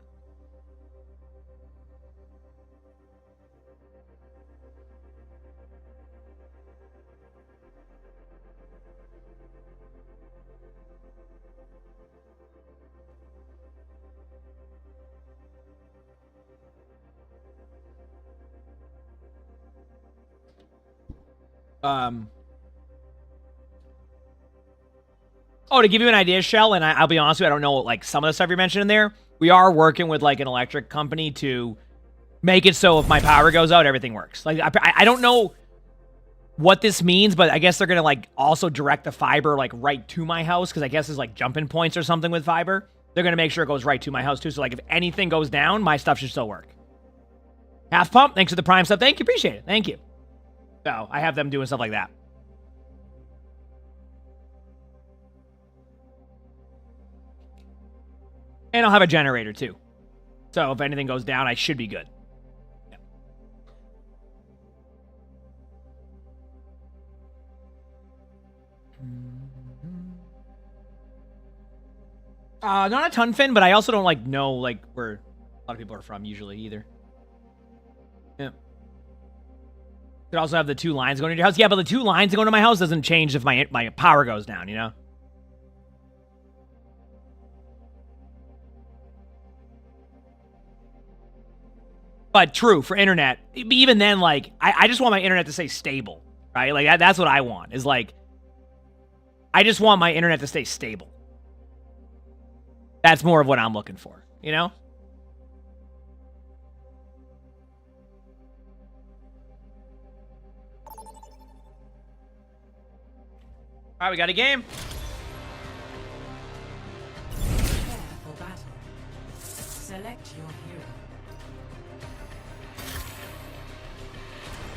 S2: Oh, to give you an idea, Shell, and I'll be honest with you, I don't know, like, some of the stuff you mentioned in there. We are working with, like, an electric company to make it so if my power goes out, everything works. Like, I don't know what this means, but I guess they're going to, like, also direct the fiber, like, right to my house, because I guess there's, like, jumping points or something with fiber. They're going to make sure it goes right to my house, too. So, like, if anything goes down, my stuff should still work. Half Pump, thanks for the Prime stuff. Thank you, appreciate it. Thank you. So, I have them doing stuff like that. And I'll have a generator, too. So, if anything goes down, I should be good. Yeah. Not a ton, Finn, but I also don't, like, know, like, where a lot of people are from, usually, either. Yeah. Could also have the 2 lines going to your house. Yeah, but the 2 lines going to my house doesn't change if my power goes down, you know? But true, for internet, even then, like, I just want my internet to stay stable, right? Like, that's what I want, is, like, I just want my internet to stay stable. That's more of what I'm looking for, you know? All right, we got a game.
S11: Prepare for battle. Select your hero.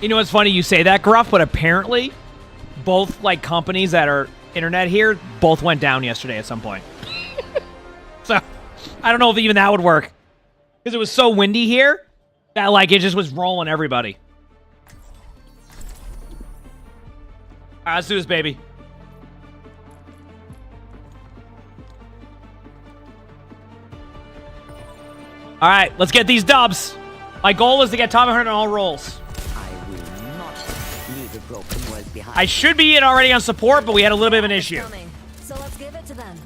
S2: You know what's funny? You say that, Gruff, but apparently both, like, companies that are internet here both went down yesterday at some point. So, I don't know if even that would work. Because it was so windy here that, like, it just was rolling everybody. All right, let's do this, baby. All right, let's get these dubs. My goal is to get top 100 on all rolls. I should be in already on support, but we had a little bit of an issue.
S13: So let's give it to them.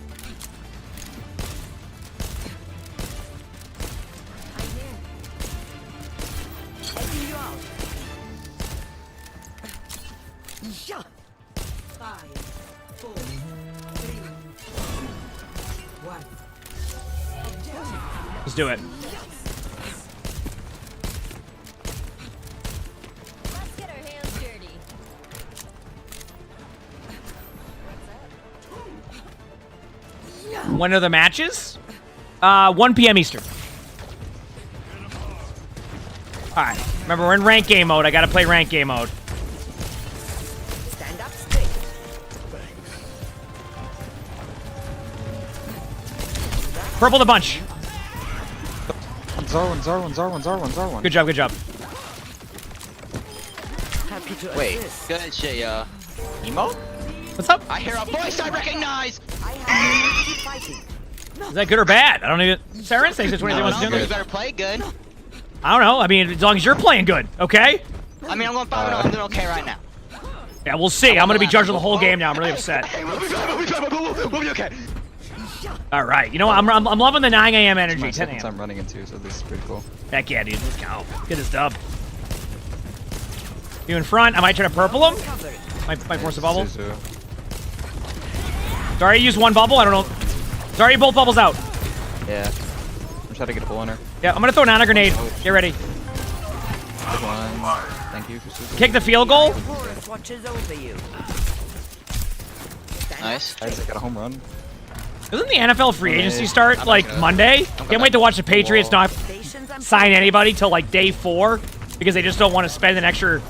S2: Let's do it.
S13: Let's get our hands dirty.
S2: When are the matches? 1 p.m. Eastern. Alright, remember we're in rank game mode. I gotta play rank game mode.
S12: Stand up straight.
S2: Purple the bunch.
S16: Zar1.
S2: Good job, good job.
S12: Happy to
S17: Wait,
S12: assist.
S17: good shit, Emo?
S2: What's up?
S17: I hear a voice I recognize!
S12: Keep fighting.
S2: Is that good or bad? I don't even... Saren says it's 23 wants to do
S17: You
S2: it.
S17: better play good.
S2: I don't know. I mean, as long as you're playing good, okay?
S17: I mean, I'm going 5-0. I'm doing okay right now.
S2: Yeah, we'll see. I'm gonna be judging the whole game now. I'm really upset.
S17: We'll be okay.
S2: All right. You know what? I'm loving the 9 a.m. energy.
S16: My
S2: 10
S16: second
S2: a.m.
S16: time running into, so this is pretty cool.
S2: Heck yeah, dude. Let's go. Get this dub. You in front? I might try to purple him. Might force a bubble. Sorry, use one bubble. I don't know. Sorry, both bubbles out.
S16: Yeah. I'm trying to get a pull on her.
S2: Yeah, I'm gonna throw down a grenade. Get ready.
S16: Good one. Thank you.
S2: Kick the field goal.
S12: Forest watches over you.
S17: Nice.
S16: Guys, I got a home run.
S2: Doesn't the NFL free agency start like Monday? Can't wait to watch the Patriots not sign anybody till like day 4 because they just don't want to spend an extra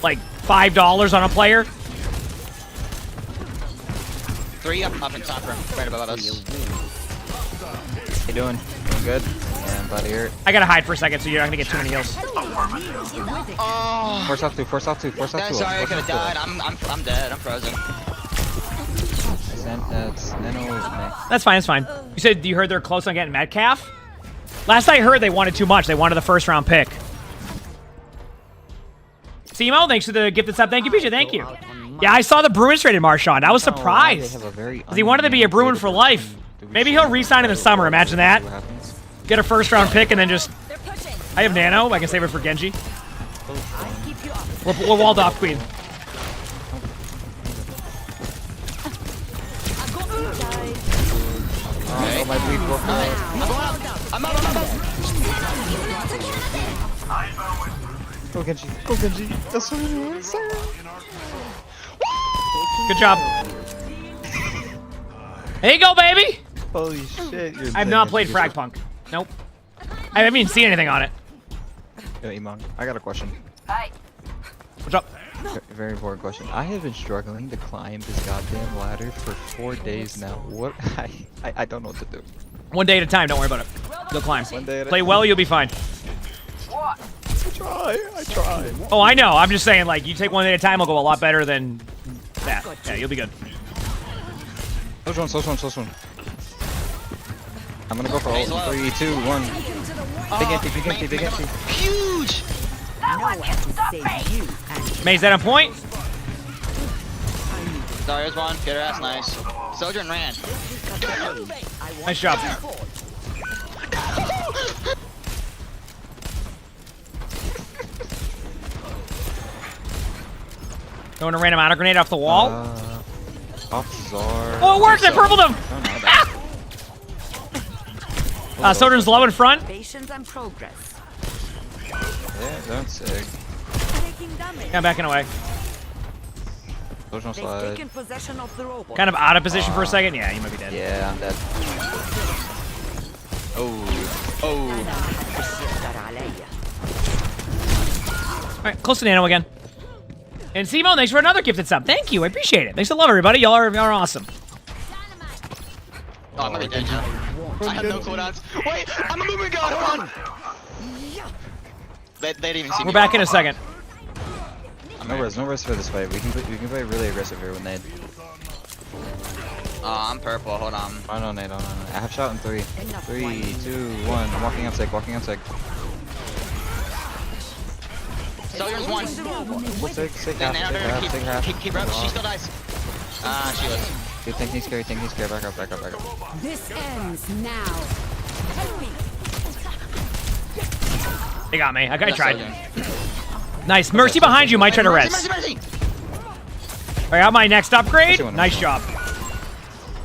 S2: like $5 on a player.
S17: 3 up in top room, right above us.
S16: How you doing? Doing good? Yeah, I'm glad to hear it.
S2: I gotta hide for a second so you're not gonna get too many heals.
S17: Oh.
S16: Force off 2.
S17: Sorry, I could have died. I'm dead. I'm frozen.
S2: That's fine, it's fine. You said you heard they're close on getting Metcalf? Last I heard they wanted too much. They wanted the first round pick. Simo, thanks for the gifted sub. Thank you, PJ. Thank you. Yeah, I saw the Bruins traded Marshawn. I was surprised. Because he wanted to be a Bruin for life. Maybe he'll re-sign in the summer. Imagine that. Get a first round pick and then just... I have Nano. I can save it for Genji. We're walled off, Queen.
S16: Oh, my bleed broke
S17: I'm out.
S16: Go Genji. That's what it is.
S2: Good job. There you go, baby.
S16: Holy shit.
S2: I have not played Fragpunk. Nope. I haven't even seen anything on it.
S16: Yo, Emongg, I got a question.
S5: Hi.
S2: What's up?
S16: Very important question. I have been struggling to climb this goddamn ladder for 4 days now. What? I don't know what to do.
S2: One day at a time. Don't worry about it. You'll climb.
S16: One day at a
S2: Play
S16: time.
S2: well, you'll be fine.
S5: What?
S16: I try.
S2: Oh, I know. I'm just saying, like, you take one day at a time, it'll go a lot better than that. Yeah, you'll be good.
S16: Close one. I'm gonna go for ult. 3, 2, 1. Big empty.
S17: Huge!
S5: No one can stop me!
S2: Maze that on point?
S17: There's one. Get her ass nice. Sojourn ran.
S2: Nice job. Throwing a random auto grenade off the wall.
S16: Off Zar.
S2: Oh, it worked! I purpled him! Sojourn's low in front.
S12: Patience and progress.
S16: Yeah, that's sick.
S2: Yeah, I'm backing away.
S16: Sojourn
S12: They've
S16: slide.
S12: taken possession of the robot.
S2: Kind of out of position for a second. Yeah, you might be dead.
S16: Yeah, I'm dead. Oh.
S2: Alright, close to Nano again. And Simo, thanks for another gifted sub. Thank you, I appreciate it. Thanks to love everybody. Y'all are awesome.
S17: Oh, I'm gonna be dead now. I have no cooldowns. Wait, I'm a movement god. Hold on. They didn't even see me.
S2: We're back in a second.
S16: No res for this fight. We can play really aggressive here with nade.
S17: Oh, I'm purple. Hold on.
S16: Oh no, nade. I have shot in 3. 3, 2, 1. I'm walking outside.
S17: Sojourn's one.
S16: We'll take half.
S17: Keep her up. She still dies. She lives.
S16: Dude, tank needs carry. Back up.
S14: This ends now.
S2: They got me. I tried. Nice. Mercy behind you. Might try to res.
S17: Mercy.
S2: I got my next upgrade. Nice job.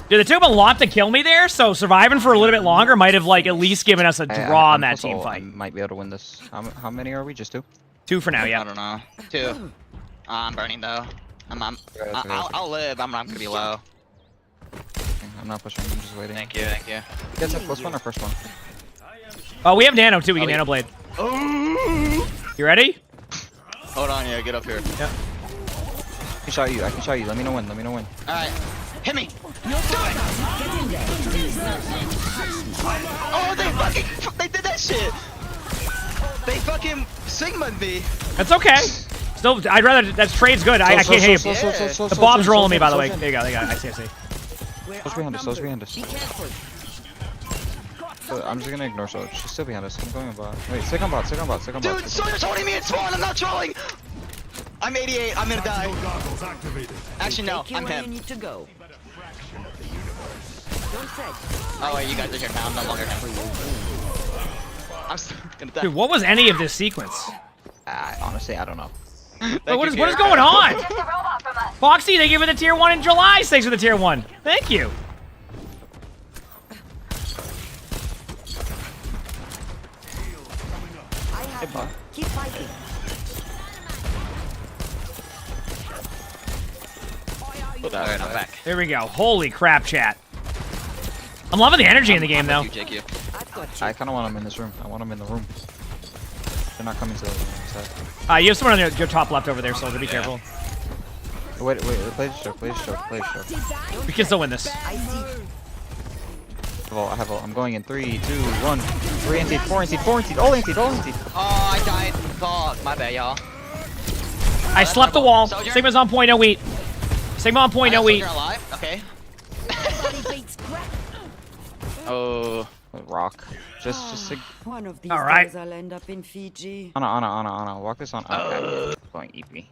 S2: Dude, it took him a lot to kill me there, so surviving for a little bit longer might have like at least given us a draw on that team fight.
S16: I might be able to win this. How many are we? Just 2?
S2: 2 for now, yeah.
S17: I don't know. 2. I'm burning though. I'll live. I'm gonna be low.
S16: I'm not pushing. I'm just waiting.
S17: Thank you.
S16: You guys have +1 or first one?
S2: Oh, we have nano too. We can nano blade. You ready?
S17: Hold on, yeah, get up here.
S2: Yep.
S16: I can shot you. I can shot you. Let me know when. Let me know when.
S17: All right, hit me. Do it. Oh, they did that shit. They fucking Sigma'd me.
S2: That's okay. Still, I'd rather. That's trade's good. I can't hit you. The Bob's rolling me, by the way. There you go. There you go. I see.
S16: So's behind us. So's behind us. So I'm just gonna ignore Soch. She's still behind us. I'm going about. Wait, second bot.
S17: Dude, Sawyer's holding me in spawn. I'm not trolling. I'm 88. I'm gonna die. Actually, no. I'm him.
S12: Need to go.
S17: Oh wait, you guys are here now. I'm no longer him. I'm still gonna die.
S2: Dude, what was any of this sequence?
S16: Honestly, I don't know.
S2: What is going on? Foxy, they gave it the tier 1 in July. Thanks for the tier 1. Thank you.
S12: Keep fighting.
S17: Alright, I'm back.
S2: There we go. Holy crap, chat. I'm loving the energy in the game, though.
S16: I kind of want them in this room. I want them in the room. They're not coming to the side.
S2: You have someone on your top left over there, so be careful.
S16: Wait, play the choke.
S2: We can still win this.
S16: I have I'm going in 3, 2, 1. 3 anti, 4 anti, 4 anti, all anti.
S17: Oh, I died. Oh, my bad, y'all.
S2: I slept the wall. Sigma's on point, no wheat. Sigma on point, no wheat.
S17: Alive? Okay. Oh,
S16: rock. Just Sig.
S12: One of these
S2: all right.
S12: days I'll end up in Fiji.
S16: Anna. Walk this on. Okay. Going EP.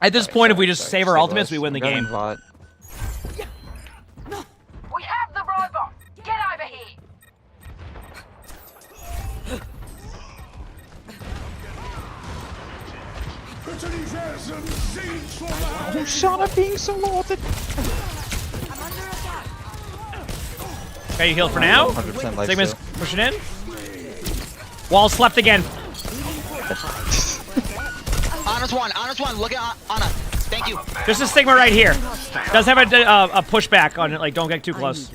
S2: At this point, if we just save our ultimates, we win the game.
S5: We have the robot! Get over here!
S16: Oh, Shauna being so loaded.
S2: Okay, you heal for now.
S16: 100% life
S2: Sigma's
S16: steal.
S2: pushing in. Wall slept again.
S17: Anna's one. Look at Anna. Thank you.
S2: There's a Sigma right here. Does have a pushback on it, like don't get too close.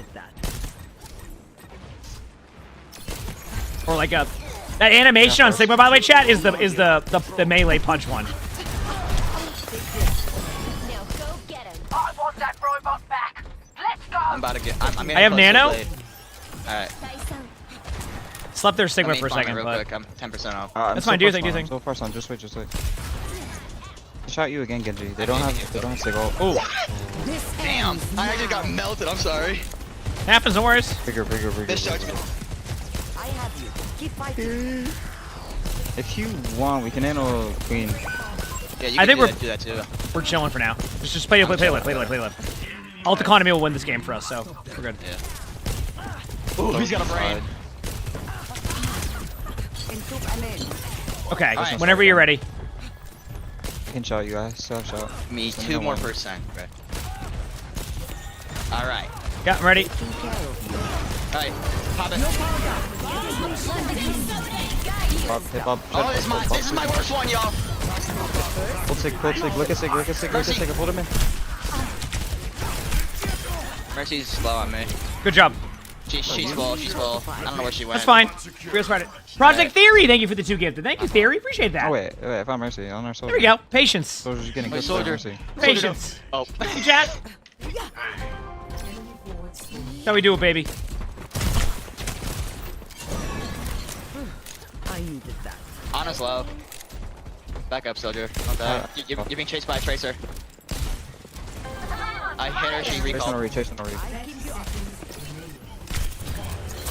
S2: Or like that animation on Sigma, by the way, chat, is the melee punch one.
S5: Now go get him. I want that robot back. Let's go.
S17: I'm about to get.
S2: I have nano.
S17: Alright.
S2: Slept their Sigma for a second,
S17: real
S2: but
S17: quick. I'm 10% off.
S2: that's fine. Do your thing.
S16: So far, son. Just wait. I shot you again, Genji. They don't have Sigma.
S2: Oh.
S17: Damn. I actually got melted. I'm sorry.
S2: Happens, no worries.
S16: Bigger.
S17: This charge me.
S12: I have you. Keep fighting.
S16: If you want, we can handle Queen.
S17: Yeah, you can do that too.
S2: We're chilling for now. Just play live. Alt economy will win this game for us, so we're good.
S17: Yeah. Ooh, he's got a brain.
S2: Okay, whenever you're ready.
S16: I can shot you guys. So shot.
S17: Me 2 more %. Okay. All right.
S2: Yeah, I'm ready.
S17: All right. Pop it.
S16: Hip up.
S17: This is my worst one, y'all.
S16: Hold Sig. Look at Sig. Hold him in.
S17: Mercy's slow on me.
S2: Good job.
S17: She's full. I don't know where she went.
S2: That's fine. Real smart. Project Theory, thank you for the 2 gifted. Thank you, Theory. Appreciate that.
S16: Oh wait, I found Mercy on our soldier.
S2: There we go. Patience.
S16: Soldier's getting good.
S17: Soldier.
S16: Mercy.
S2: Patience.
S17: Oh.
S2: Hey, chat. That's how we do it, baby.
S12: I needed that.
S17: Anna's low. Back up, soldier. Don't die. You're being chased by a tracer. I hit her. She recalled.
S16: Chase no read.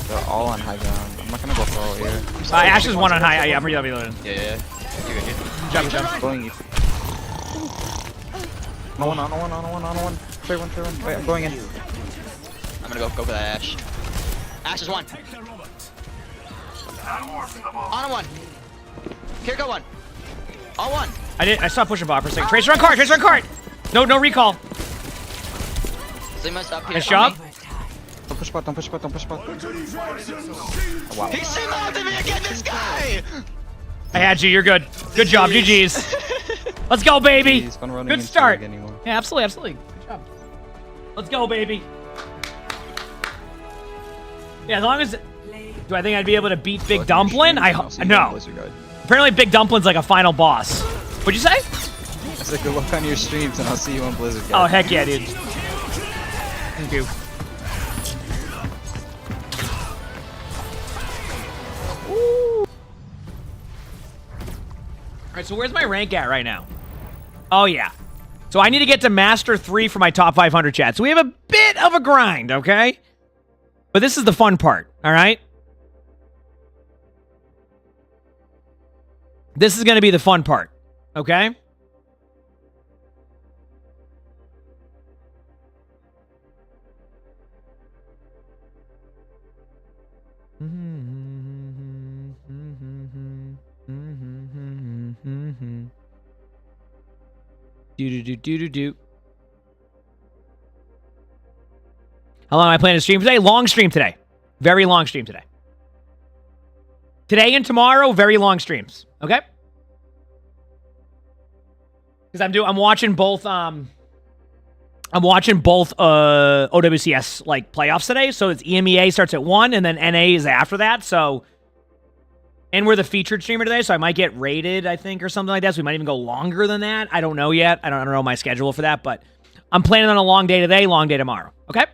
S16: They're all on high ground. I'm not gonna go for all here.
S2: Ash is 1 on high. I'm reloading.
S17: Yeah. You're good.
S2: Jump.
S16: Going you. No one. Trade one. Wait, I'm going in.
S17: I'm gonna go for that Ash. Ash is 1. Anna 1. Kiriko 1. All 1.
S2: I saw push a bot for a second. Tracer on cart. No recall.
S17: Sigma's up here.
S2: Nice job.
S16: Don't push bot. Wow.
S17: He's Sigma to me again, this guy!
S2: I had you. You're good. Good job. GG's. Let's go, baby. Good start. Yeah, absolutely. Good job. Let's go, baby. Yeah, as long as Do I think I'd be able to beat Big Dumplin? No.
S16: Blizzard Guard.
S2: Apparently Big Dumplin's like a final boss. What'd you say?
S16: I said good luck on your streams, and I'll see you on Blizzard Guard.
S2: Oh, heck yeah, dude. Thank you. Alright, so where's my rank at right now? Oh, yeah. So I need to get to Master 3 for my top 500 chat. So we have a bit of a grind, okay? But this is the fun part, alright? This is going to be the fun part, okay? Do. How long am I planning to stream today? Long stream today. Very long stream today. Today and tomorrow, very long streams. Okay? Because I'm watching both OWCS like playoffs today. So it's EMEA starts at 1 and then NA is after that. So and we're the featured streamer today, so I might get rated, I think, or something like that. So we might even go longer than that. I don't know yet. I don't know my schedule for that, but I'm planning on a long day today, long day tomorrow. Okay?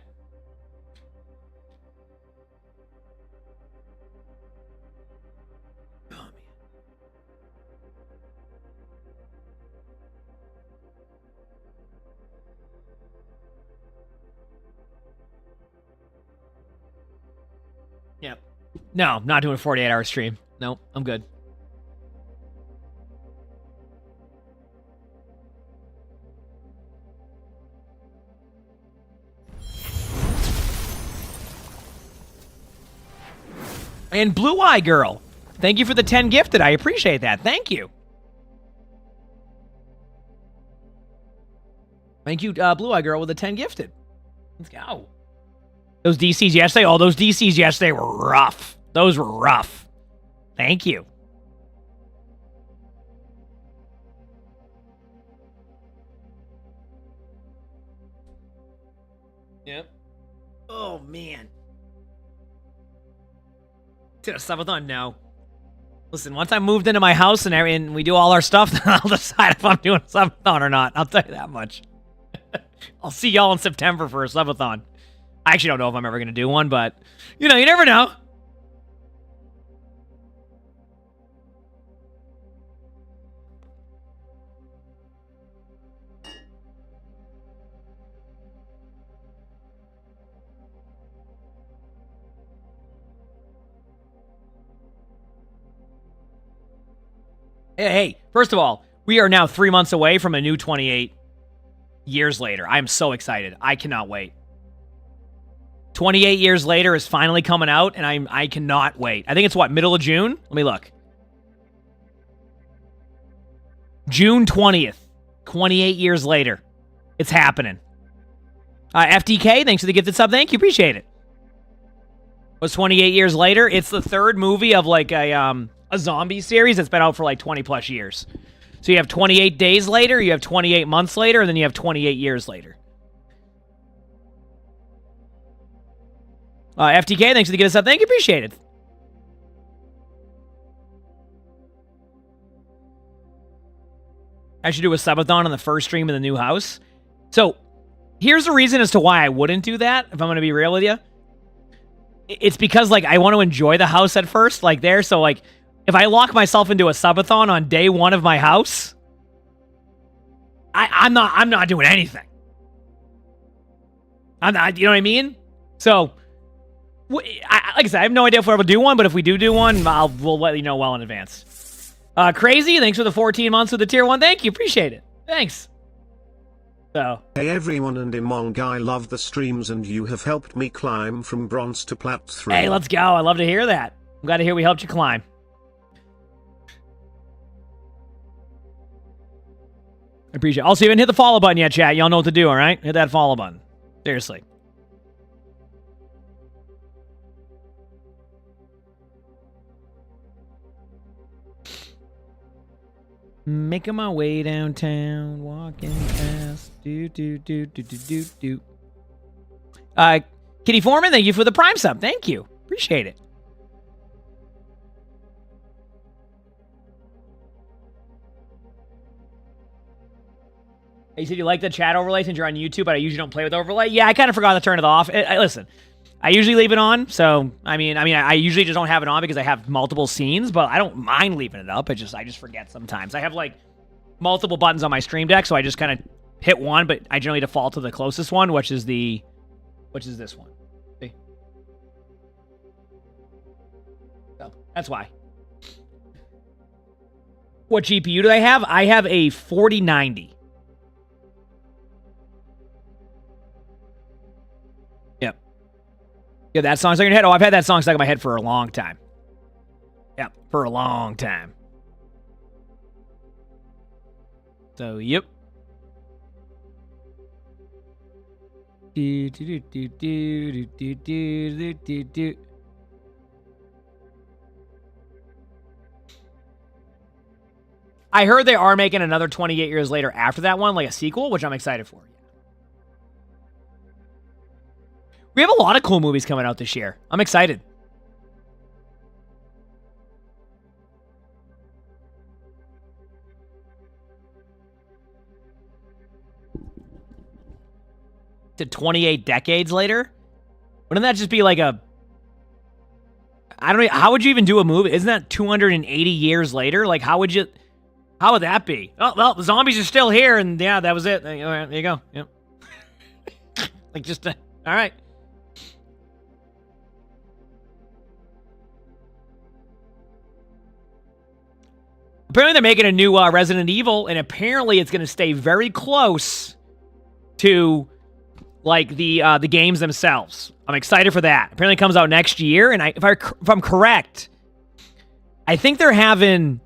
S2: Yep. No, I'm not doing a 48-hour stream. No, I'm good. And Blue Eye Girl, thank you for the 10 gifted. I appreciate that. Thank you. Thank you, Blue Eye Girl, with the 10 gifted. Let's go. Those DCs yesterday, those DCs yesterday were rough. Those were rough. Thank you. Yep. Oh, man. Did a subathon? No. Listen, once I moved into my house and we do all our stuff, then I'll decide if I'm doing a subathon or not. I'll tell you that much. I'll see y'all in September for a subathon. I actually don't know if I'm ever going to do one, but, you know, you never know. Hey, first of all, we are now 3 months away from a new 28 years later. I am so excited. I cannot wait. 28 years later is finally coming out, and I cannot wait. I think it's what, middle of June? Let me look. June 20th. 28 years later. It's happening. FDK, thanks for the gifted sub. Thank you. Appreciate it. It was 28 years later. It's the third movie of like a zombie series that's been out for like 20 plus years. So you have 28 days later, you have 28 months later, and then you have 28 years later. FTK, thanks for the gift sub. Thank you, appreciate it. I should do a subathon on the first stream in the new house. So here's the reason as to why I wouldn't do that, if I'm going to be real with you. It's because like I want to enjoy the house at first, like there. So like if I lock myself into a subathon on day one of my house, I'm not doing anything. I'm not, you know what I mean? So, like I said, I have no idea if we'll ever do one, but if we do one, we'll let you know well in advance. Crazy, thanks for the 14 months with the tier 1. Thank you, appreciate it. Thanks. So.
S9: Hey everyone and Emongg, I love the streams and you have helped me climb from bronze to plat 3.
S2: Hey, let's go. I love to hear that. I'm glad to hear we helped you climb. I appreciate it. Also, you haven't hit the follow button yet, chat. Y'all know what to do, all right? Hit that follow button. Seriously. Making my way downtown, walking fast. Do. Kitty Foreman, thank you for the Prime sub. Thank you. Appreciate it. You said you like the chat overlay since you're on YouTube, but I usually don't play with overlay. Yeah, I kind of forgot to turn it off. Listen, I usually leave it on, so I usually just don't have it on because I have multiple scenes, but I don't mind leaving it up. I just forget sometimes. I have like multiple buttons on my stream deck, so I just kind of hit one, but I generally default to the closest one, which is this one. See? So that's why. What GPU do I have? I have a 4090. Yep. Yeah, that song stuck in your head? Oh, I've had that song stuck in my head for a long time. Yep, for a long time. So, yep. Do, do, do, do, do, do, do, do, do. I heard they are making another 28 years later after that one, like a sequel, which I'm excited for. We have a lot of cool movies coming out this year. I'm excited. To 28 decades later? Wouldn't that just be like a... I don't know. How would you even do a movie? Isn't that 280 years later? Like, how would you... How would that be? Oh, well, the zombies are still here, and yeah, that was it. There you go. Yep. Like, just... all right. Apparently, they're making a new Resident Evil, and apparently it's going to stay very close to... like the games themselves. I'm excited for that. Apparently it comes out next year, and if I'm correct, I think they're having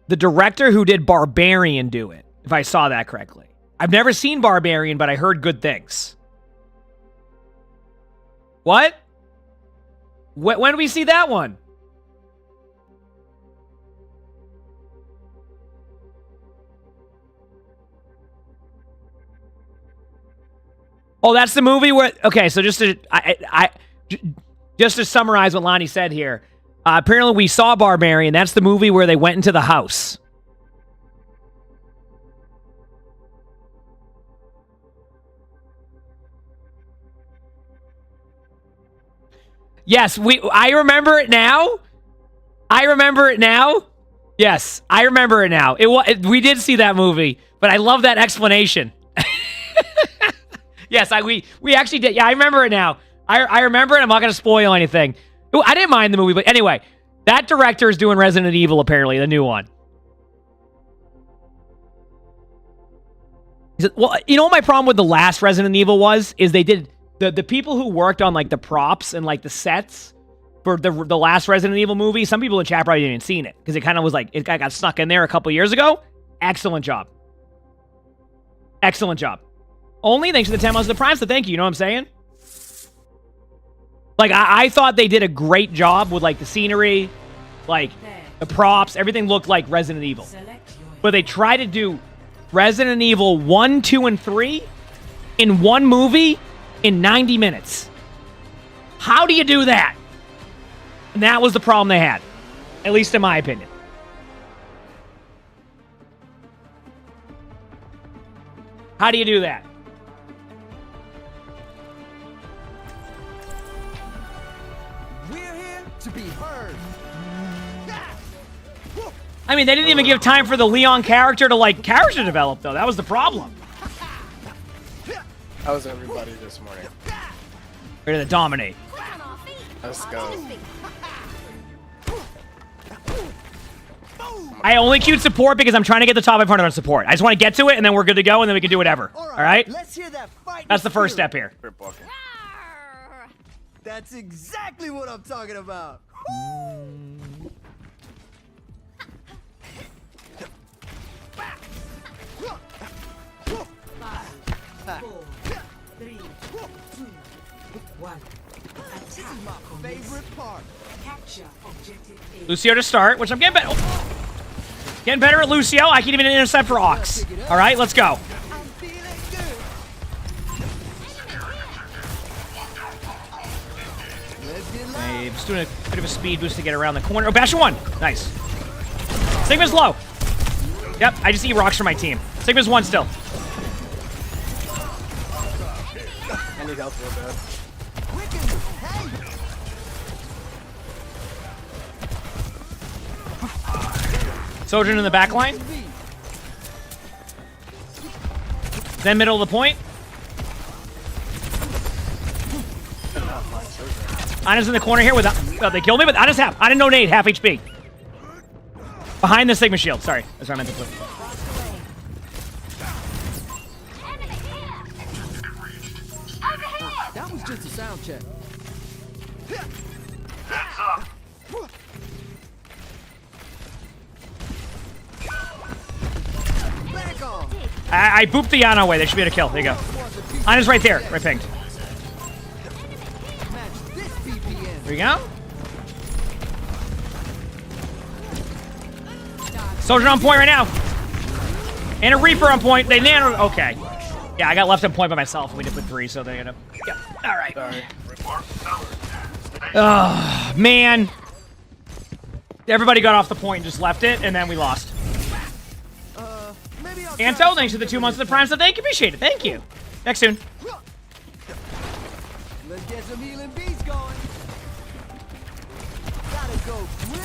S2: the director who did Barbarian do it, if I saw that correctly. I've never seen Barbarian, but I heard good things. What? When do we see that one? Oh, that's the movie where... Okay, so just to summarize what Lonnie said here. Apparently we saw Barbarian. That's the movie where they went into the house. Yes, I remember it now. I remember it now. Yes, I remember it now. We did see that movie, but I love that explanation. Yes, we actually did. Yeah, I remember it now. I remember it. I'm not going to spoil anything. I didn't mind the movie, but anyway, that director is doing Resident Evil, apparently, the new one. Well, you know what my problem with the last Resident Evil was? Is they did... The people who worked on, like, the props and, like, the sets for the last Resident Evil movie, some people in chat probably didn't even seen it, because it kind of was like... It got snuck in there a couple years ago. Excellent job. Excellent job. Only thanks to the 10 months of the Prime, so thank you. You know what I'm saying? Like, I thought they did a great job with, like, the scenery, like, the props. Everything looked like Resident Evil. But they tried to do Resident Evil 1, 2, and 3 in one movie in 90 minutes. How do you do that? And that was the problem they had. At least in my opinion. How do you do that?
S1: To be heard.
S2: I mean, they didn't even give time for the Leon character to, like, character develop, though. That was the problem.
S18: How's everybody this morning?
S2: Ready to dominate.
S18: Let's go.
S2: I only queued support because I'm trying to get the top 500 on support. I just want to get to it, and then we're good to go, and then we can do whatever. All right?
S1: Let's hear that fight.
S2: That's the first step here.
S1: That's exactly what I'm talking about.
S11: Five, 4, 3, 2, 1. Attack
S1: my favorite part.
S11: Capture objective A.
S2: Lucio to start, which I'm getting better. Getting better at Lucio. I can even intercept for Ox. All right, let's go. I'm just doing a bit of a speed boost to get around the corner. Oh, Bastion 1. Nice. Sigma's low. Yep, I just eat rocks for my team. Sigma's 1 still.
S18: I need help real bad.
S2: Sojourn in the back line. Then middle of the point. Ana's in the corner here with... they killed me, but Ana's half. Ana no nade, half HP. Behind the Sigma shield. Sorry, that's where I meant to put.
S1: That was just a sound check.
S2: I booped the Ana away. They should be able to kill. There you go. Ana's right there. Right pinged. There you go. Soldier on point right now. And a Reaper on point. They nano. Okay. Yeah, I got left on point by myself. We did put 3, so they're gonna. Yep. All right. Oh, man. Everybody got off the point and just left it, and then we lost. Anto, thanks for the 2 months of the Prime, so thank you. Appreciate it. Thank you. Next soon.
S1: Let's get some healing beats going. Gotta go quick.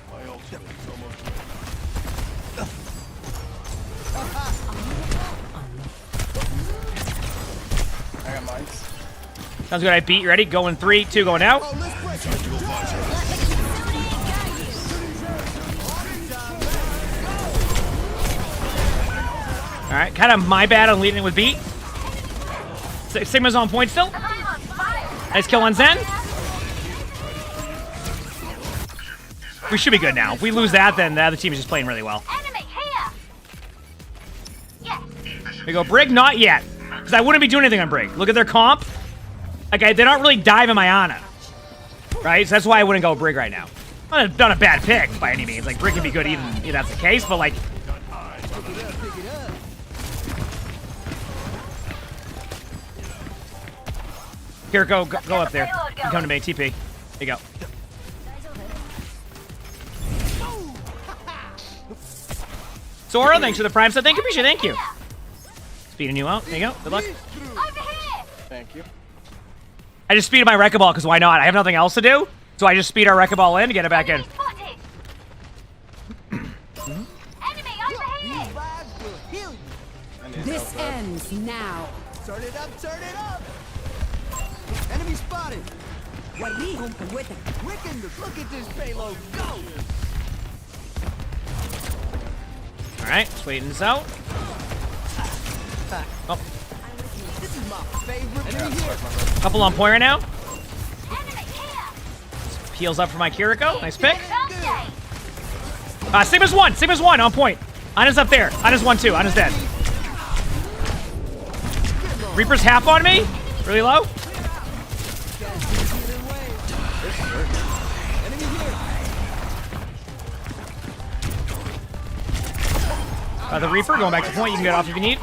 S10: My ultimate's almost
S18: I got mines.
S2: Sounds good. I beat. You ready? Going 3, 2, going out. All right, kind of my bad on leading it with beat. Sigma's on point still. Nice kill on Zen. We should be good now. If we lose that, then the other team is just playing really well. We go Brig, not yet, because I wouldn't be doing anything on Brig. Look at their comp. Like they're not really diving my Ana, right? So that's why I wouldn't go Brig right now. Not a bad pick by any means. Like Brig can be good even if that's the case, but like. Here, go up there. You come to me, TP. There you go. Sora, thanks for the Prime set. Thank you, appreciate it. Thank you. Speeding you out. There you go. Good luck.
S18: Thank you.
S2: I just speeded my Wrecking-Ball because why not? I have nothing else to do, so I just speed our Wrecking-Ball in to get it back in.
S1: This ends now. Turn it up, turn it up. Enemy spotted. Wicked, look at this payload go.
S2: All right, just waiting this out. Oh.
S1: This is my favorite.
S2: Couple on point right now. Heals up for my Kiriko. Nice pick. Sigma's 1. Sigma's 1 on point. Ana's up there. Ana's 1 too. Ana's dead. Reaper's half on me. Really low. The Reaper going back to point. You can get off if you need.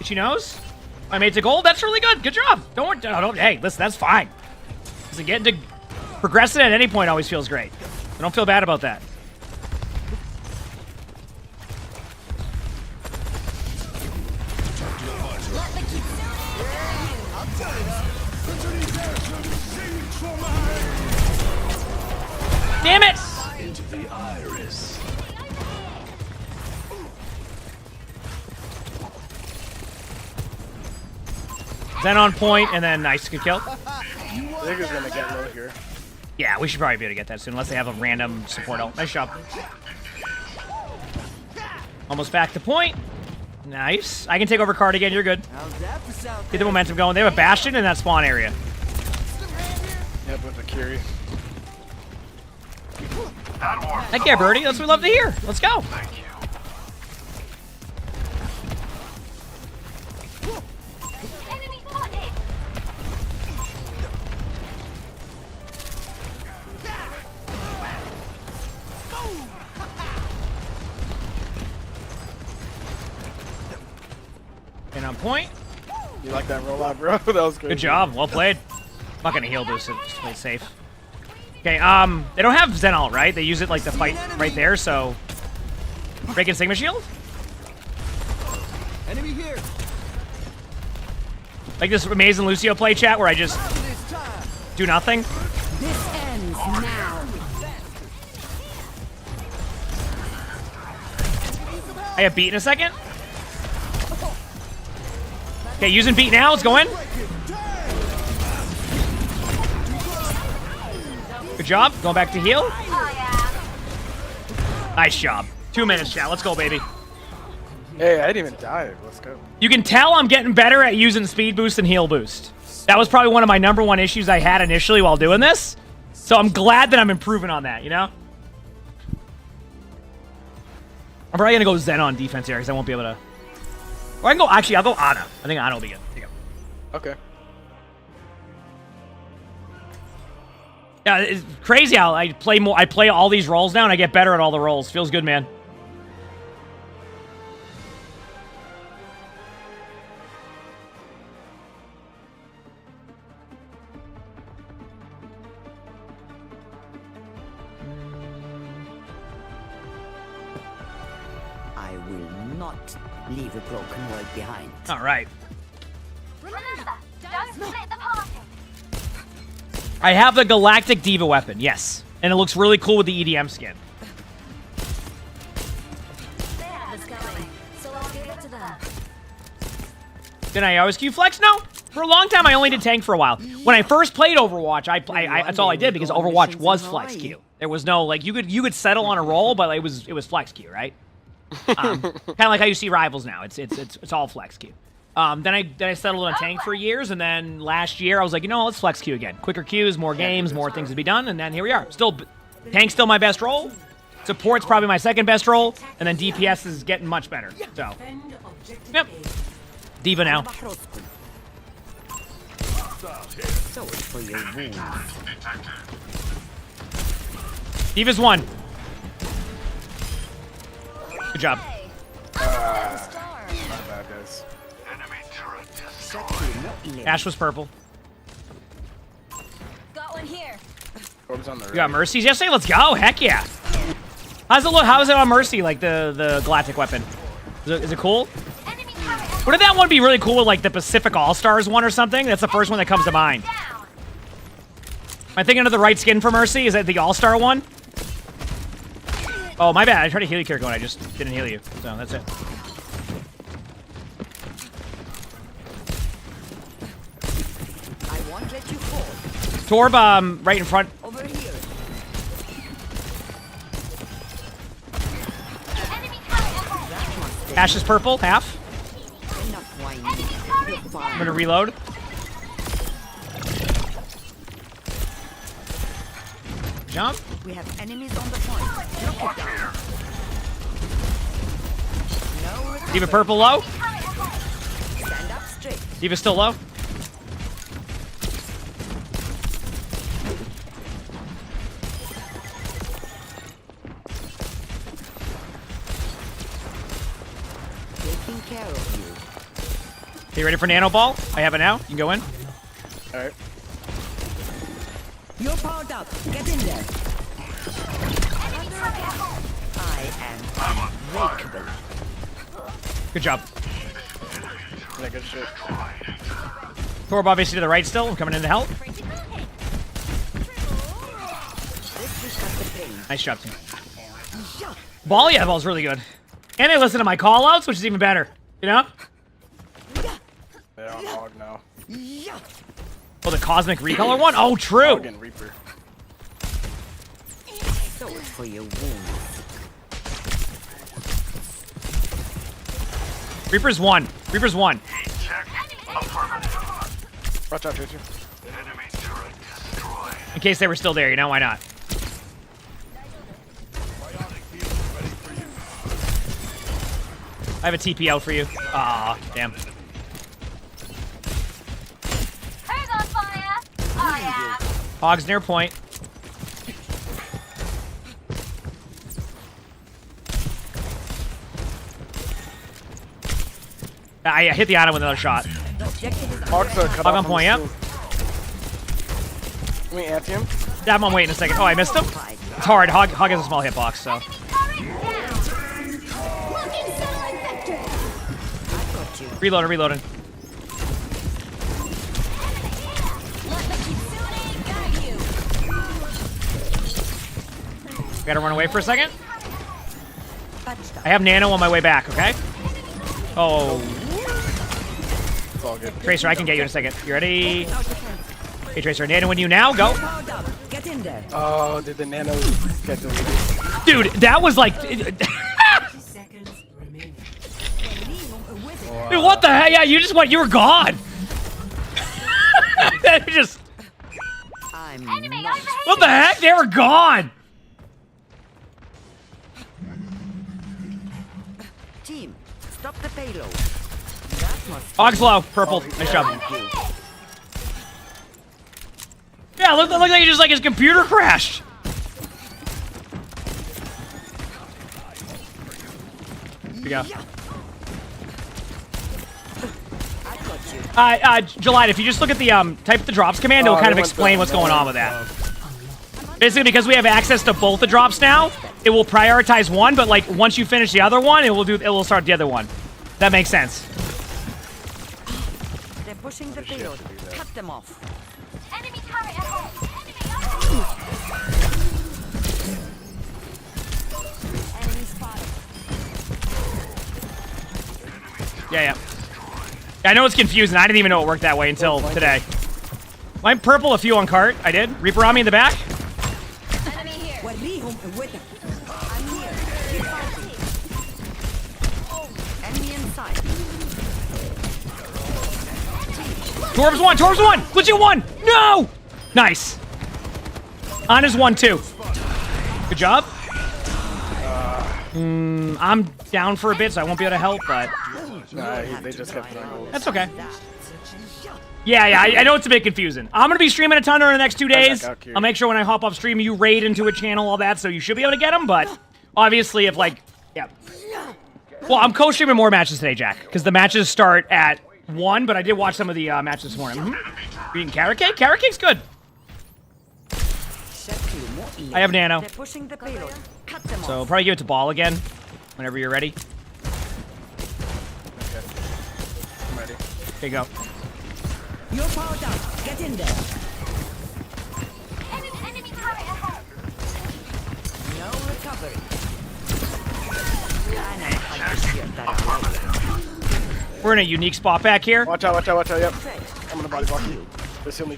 S2: She knows. My mate's a gold. That's really good. Good job. Don't. Hey, listen, that's fine. Listen, getting to progressing at any point always feels great. I don't feel bad about that. Damn it!
S10: into the iris.
S2: Zen on point, and then nice, good kill.
S18: Nigga's gonna get low here.
S2: Yeah, we should probably be able to get that soon, unless they have a random support ult. Nice job. Almost back to point. Nice. I can take over card again. You're good. Get the momentum going. They have a Bastion in that spawn area.
S18: Yep, with the Curie.
S2: Heck yeah, Birdie. That's what we love to hear. Let's go.
S10: Thank you.
S2: And on point.
S18: You like that rollout, bro? That was great.
S2: Good job. Well played. I'm not going to heal boost it. Just play it safe. Okay, they don't have Zen ult, right? They use it like the fight right there, so... Breaking Sigma Shield?
S1: Enemy here.
S2: Like this amazing Lucio play chat where I just do nothing?
S14: This ends now.
S2: I have beat in a second. Okay, using beat now. Let's go in. Good job. Going back to heal. Nice job. 2 minutes, chat. Let's go, baby.
S18: Hey, I didn't even die. Let's go.
S2: You can tell I'm getting better at using speed boost and heal boost. That was probably one of my #1 issues I had initially while doing this. So I'm glad that I'm improving on that, you know? I'm probably going to go Zen on defense here because I won't be able to... Or I can go... Actually, I'll go Ana. I think Ana will be good. There you go.
S18: Okay.
S2: Yeah, it's crazy how I play all these roles now and I get better at all the roles. Feels good, man.
S12: I will not leave a broken world behind.
S2: All right.
S5: Remember, don't split the party.
S2: I have the Galactic Diva weapon, yes. And it looks really cool with the EDM skin. Did I always Q flex? No. For a long time, I only did tank for a while. When I first played Overwatch, I that's all I did because Overwatch was flex Q. There was no like you could settle on a role, but it was flex Q, right? Kind of like how you see Rivals now. It's all flex Q. Then I settled on a tank for years, and then last year I was like, you know, let's flex Q again. Quicker Qs, more games, more things to be done, and then here we are. Tank's still my best role. Support's probably my second best role, and then DPS is getting much better. So, yep. Diva now. Diva's 1. Good job.
S18: My bad, guys.
S2: Ash was purple.
S14: Got one here.
S18: Orb's on the
S2: You got Mercies yesterday? Let's go. Heck yeah. How's it look? How is it on Mercy, like the Galactic weapon? Is it cool? Wouldn't that one be really cool with like the Pacific All-Stars one or something? That's the first one that comes to mind. Am I thinking of the right skin for Mercy? Is that the All-Star one? Oh, my bad. I tried to heal you, Kirko, and I just didn't heal you. So that's it.
S12: I won't let you fall.
S2: Torb, right in front.
S12: Over here.
S2: Ash is purple, half.
S12: Enough whining.
S2: I'm gonna reload. Jump.
S12: We have enemies on the point. Look it down. No recovery.
S2: Diva purple low.
S12: Stand up straight.
S2: Diva still low.
S12: Taking care of you.
S2: Okay, you ready for Nano Ball? I have it now. You can go in.
S18: Alright.
S12: You're powered up. Get in there. I am unbreakable.
S2: Good job.
S18: Yeah, good shit.
S2: Torb obviously to the right still. I'm coming in to help. Nice job, team. Ball, yeah, ball's really good. And they listen to my call-outs, which is even better. You know?
S18: Yeah, I'm hog now.
S2: Oh, the Cosmic Recolor one? Oh, true.
S18: Hog and Reaper.
S12: So for your wounds.
S2: Reaper's 1. Reaper's 1.
S18: Watch out, Tracer.
S2: In case they were still there, you know? Why not? I have a TP out for you. Aw, damn.
S5: Who's on fire? I am.
S2: Hog's near point. I hit the Ana with another shot.
S18: Hog's
S2: Hog on point, yep.
S18: Let me anti him.
S2: Yeah, I'm waiting a second. Oh, I missed him? It's hard. Hog has a small hitbox, so. Reloading. Gotta run away for a second. I have Nano on my way back, okay? Oh.
S18: It's all good.
S2: Tracer, I can get you in a second. You ready? Hey, Tracer, Nano with you now. Go.
S12: Get in there.
S18: Oh, did the Nano get deleted?
S2: Dude, that was like... Dude, what the heck? Yeah, you just went... You were gone. Just... What the heck? They were gone.
S12: Team, stop the payload.
S2: Hog's low. Purple. Nice job. Yeah, look like he just like his computer crashed. Here we go. Gelide, if you just look at the type the drops command, it'll kind of explain what's going on with that. Basically, because we have access to both the drops now, it will prioritize one, but like once you finish the other one, it will start the other one. That makes sense.
S12: They're pushing the payload. Cut them off.
S5: Enemy turret ahead. Enemy spotted.
S2: Yeah. I know it's confusing. I didn't even know it worked that way until today. I'm purple a few on cart. I did. Reaper on me in the back.
S12: Enemy here. I'm here. Enemy inside.
S2: Torbs one. Glitchy one. No. Nice. Ana's 1 too. Good job. I'm down for a bit, so I won't be able to help, but...
S18: Nah, they just kept throwing goals.
S2: That's okay. Yeah, I know it's a bit confusing. I'm going to be streaming a ton during the next 2 days. I'll make sure when I hop off stream, you raid into a channel, all that, so you should be able to get them, but obviously if, like, yeah. Well, I'm co-streaming more matches today, Jack, because the matches start at 1, but I did watch some of the matches this morning. You eating carrot cake? Carrot cake's good. I have Nano.
S12: They're pushing the payload. Cut them
S2: So
S12: off.
S2: probably give it to Ball again, whenever you're ready.
S18: Okay. I'm ready.
S2: Here you go.
S12: You're powered up. Get in there.
S5: Enemy turret ahead.
S12: No recovery.
S2: We're in a unique spot back here.
S18: Watch out, yep. I'm gonna body block you. Just heal me.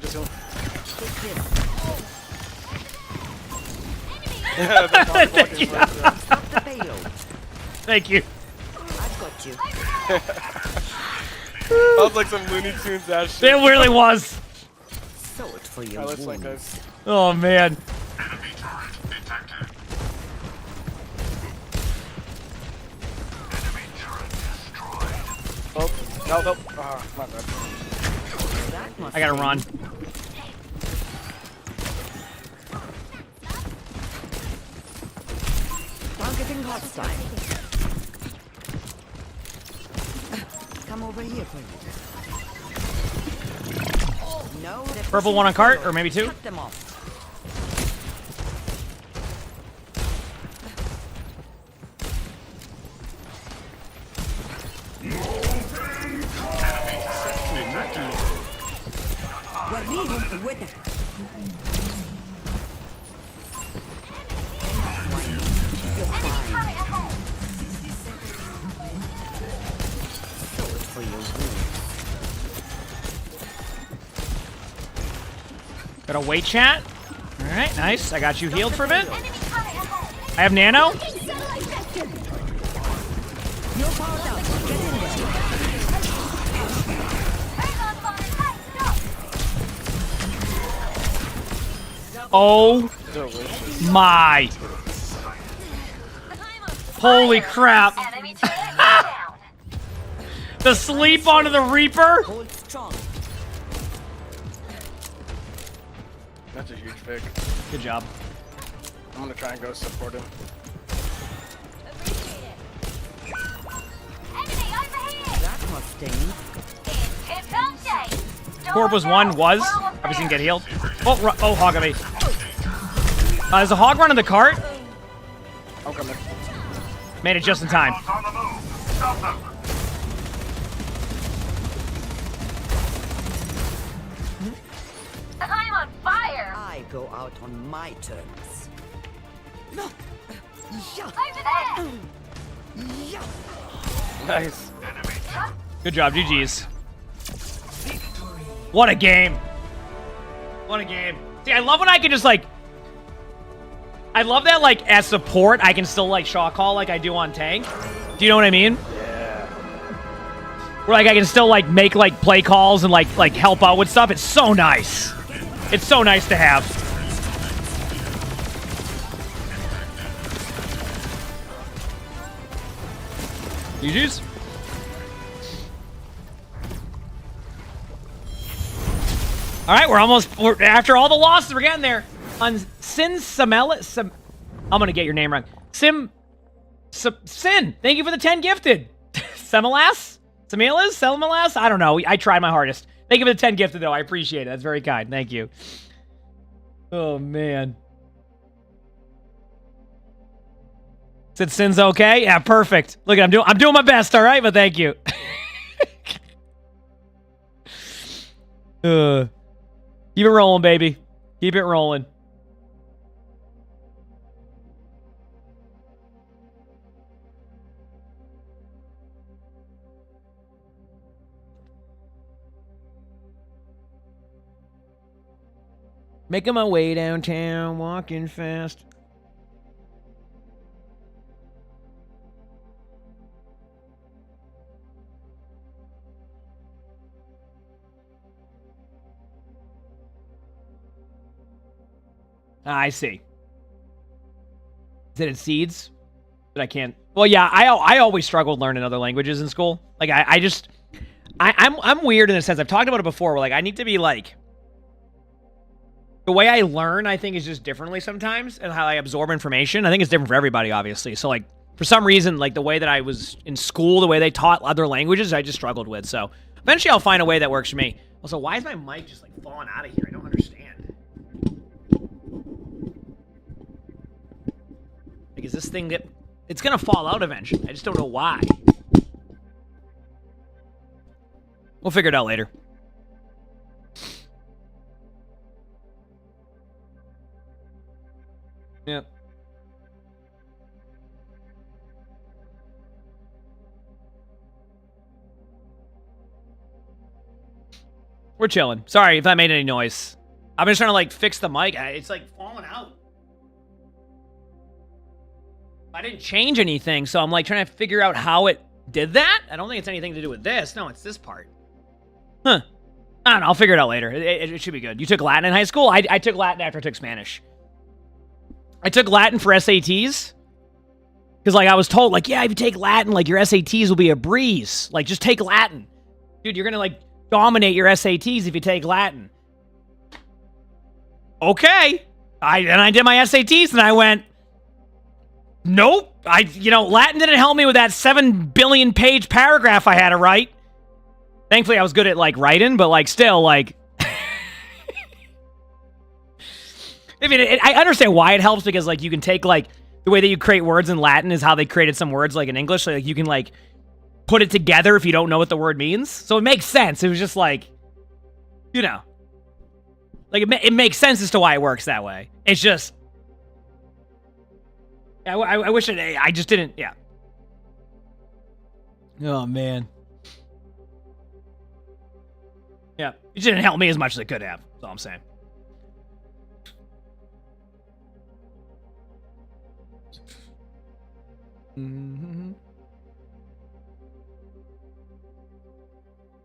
S18: Yeah,
S2: Thank you.
S12: Stop the payload.
S2: Thank you.
S12: I've got you.
S18: That was like some Looney Tunes ass shit.
S2: It really was.
S12: So it for your
S18: Let's like this.
S2: Oh, man.
S18: Oh, no. Ah, my bad.
S2: I gotta run.
S12: Targeting hostile. Come over here for you. No,
S2: Purple one on cart, or maybe 2.
S12: cut them off.
S2: Got a wait chat. All right, nice. I got you healed for a bit. I have Nano. Oh my. Holy crap. The sleep onto the Reaper.
S18: That's a huge pick.
S2: Good job.
S18: I'm gonna try and go support him.
S12: That must sting.
S2: Corp was 1, obviously can get healed. Oh, hog on me. There's a hog running the cart.
S18: I'm coming.
S2: Made it just in time.
S5: I'm on fire.
S12: I go out on my terms. No.
S5: Over there.
S18: Nice.
S2: Good job, GG's. What a game. What a game. See, I love when I can just, like... I love that, like, as support, I can still, like, shot call like I do on tank. Do you know what I mean?
S18: Yeah.
S2: Where, like, I can still, like, make, like, play calls and, like help out with stuff. It's so nice. It's so nice to have. GG's. All right, we're after all the losses, we're getting there. On Sin Samelis, I'm gonna get your name wrong. Sin, thank you for the 10 gifted. Semalas? Semalas? I don't know. I tried my hardest. Thank you for the 10 gifted, though. I appreciate it. That's very kind. Thank you. Oh, man. Said Sin's okay? Yeah, perfect. Look, I'm doing my best, all right? But thank you. Keep it rolling, baby. Keep it rolling. Making my way downtown, walking fast. I see. Is it seeds? That I can't... Well, yeah, I always struggled learning other languages in school. Like, I'm weird in a sense. I've talked about it before, where, like, I need to be, like... The way I learn, I think, is just differently sometimes, and how I absorb information. I think it's different for everybody, obviously. So, like, for some reason, like, the way that I was in school, the way they taught other languages, I just struggled with. So, eventually I'll find a way that works for me. Also, why is my mic just, like, falling out of here? I don't understand. Like, is this thing that... It's gonna fall out eventually. I just don't know why. We'll figure it out later. Yep. We're chilling. Sorry if I made any noise. I'm just trying to, like, fix the mic. It's, like, falling out. I didn't change anything, so I'm, like, trying to figure out how it did that. I don't think it's anything to do with this. No, it's this part. Huh. I don't know. I'll figure it out later. It should be good. You took Latin in high school? I took Latin after I took Spanish. I took Latin for SATs. Because, like, I was told, like, yeah, if you take Latin, like, your SATs will be a breeze. Like, just take Latin. Dude, you're going to, like, dominate your SATs if you take Latin. Okay. I did my SATs, and I went, nope. Latin didn't help me with that 7 billion page paragraph I had to write. Thankfully, I was good at, like, writing, but, like, still, like... I mean, I understand why it helps, because, like, you can take, like, the way that you create words in Latin is how they created some words, like, in English. So, like, you can, like, put it together if you don't know what the word means. So it makes sense. It was just, like, you know. Like, it makes sense as to why it works that way. It's just... I wish I just didn't, yeah. Oh, man. Yeah, it didn't help me as much as it could have. That's all I'm saying. Mm-hmm.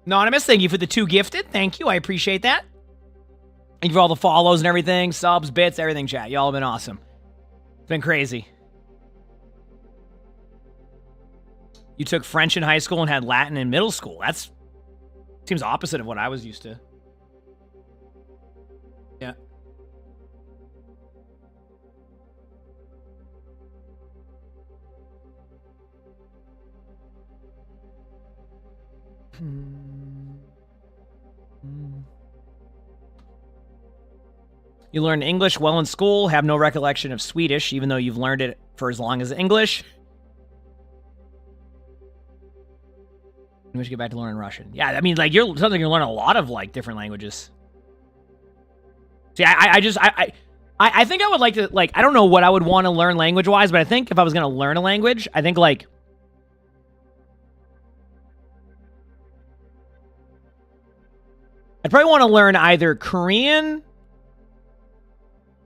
S2: Anonymous, thank you for the 2 gifted. Thank you. I appreciate that. Thank you for all the follows and everything. Subs, bits, everything, chat. Y'all have been awesome. It's been crazy. You took French in high school and had Latin in middle school. That's... Seems opposite of what I was used to. Yeah. You learn English well in school, have no recollection of Swedish, even though you've learned it for as long as English. We should get back to learning Russian. Yeah, I mean, like, you're something you learn a lot of, like, different languages. See, I think I would like to, like, I don't know what I would want to learn language-wise, but I think if I was going to learn a language, I think, like, I'd probably want to learn either Korean,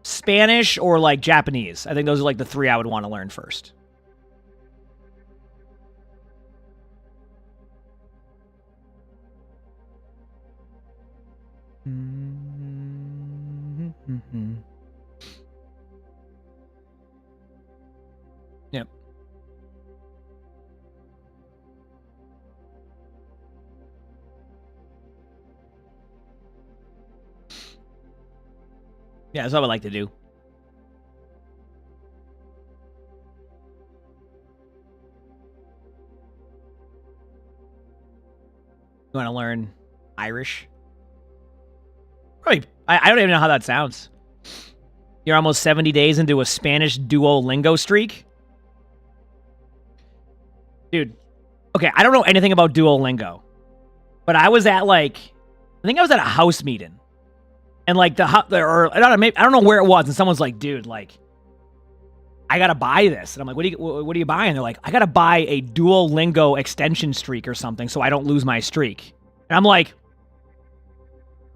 S2: Spanish, or, like, Japanese. I think those are, like, the three I would want to learn first. Yep. Yeah, that's what I would like to do. You want to learn Irish? Probably. I don't even know how that sounds. You're almost 70 days into a Spanish Duolingo streak? Dude. Okay, I don't know anything about Duolingo. But I was at, like, I think I was at a house meeting. And, like, or I don't know where it was, and someone's like, dude, like, I gotta buy this. And I'm like, what are you buying? They're like, I gotta buy a Duolingo extension streak or something so I don't lose my streak. And I'm like,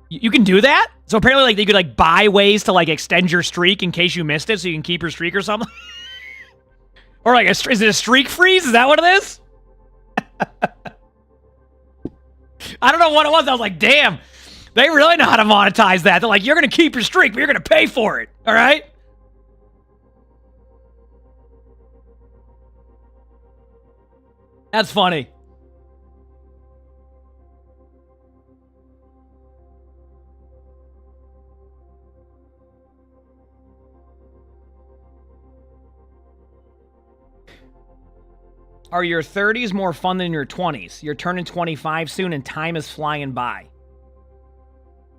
S2: you can do that? So apparently, like, you could, like, buy ways to, like, extend your streak in case you missed it so you can keep your streak or something? Or, like, is it a streak freeze? Is that what it is? I don't know what it was. I was like, damn, they really know how to monetize that. They're like, you're going to keep your streak, but you're going to pay for it. All right? That's funny. Are your 30s more fun than your 20s? You're turning 25 soon and time is flying by.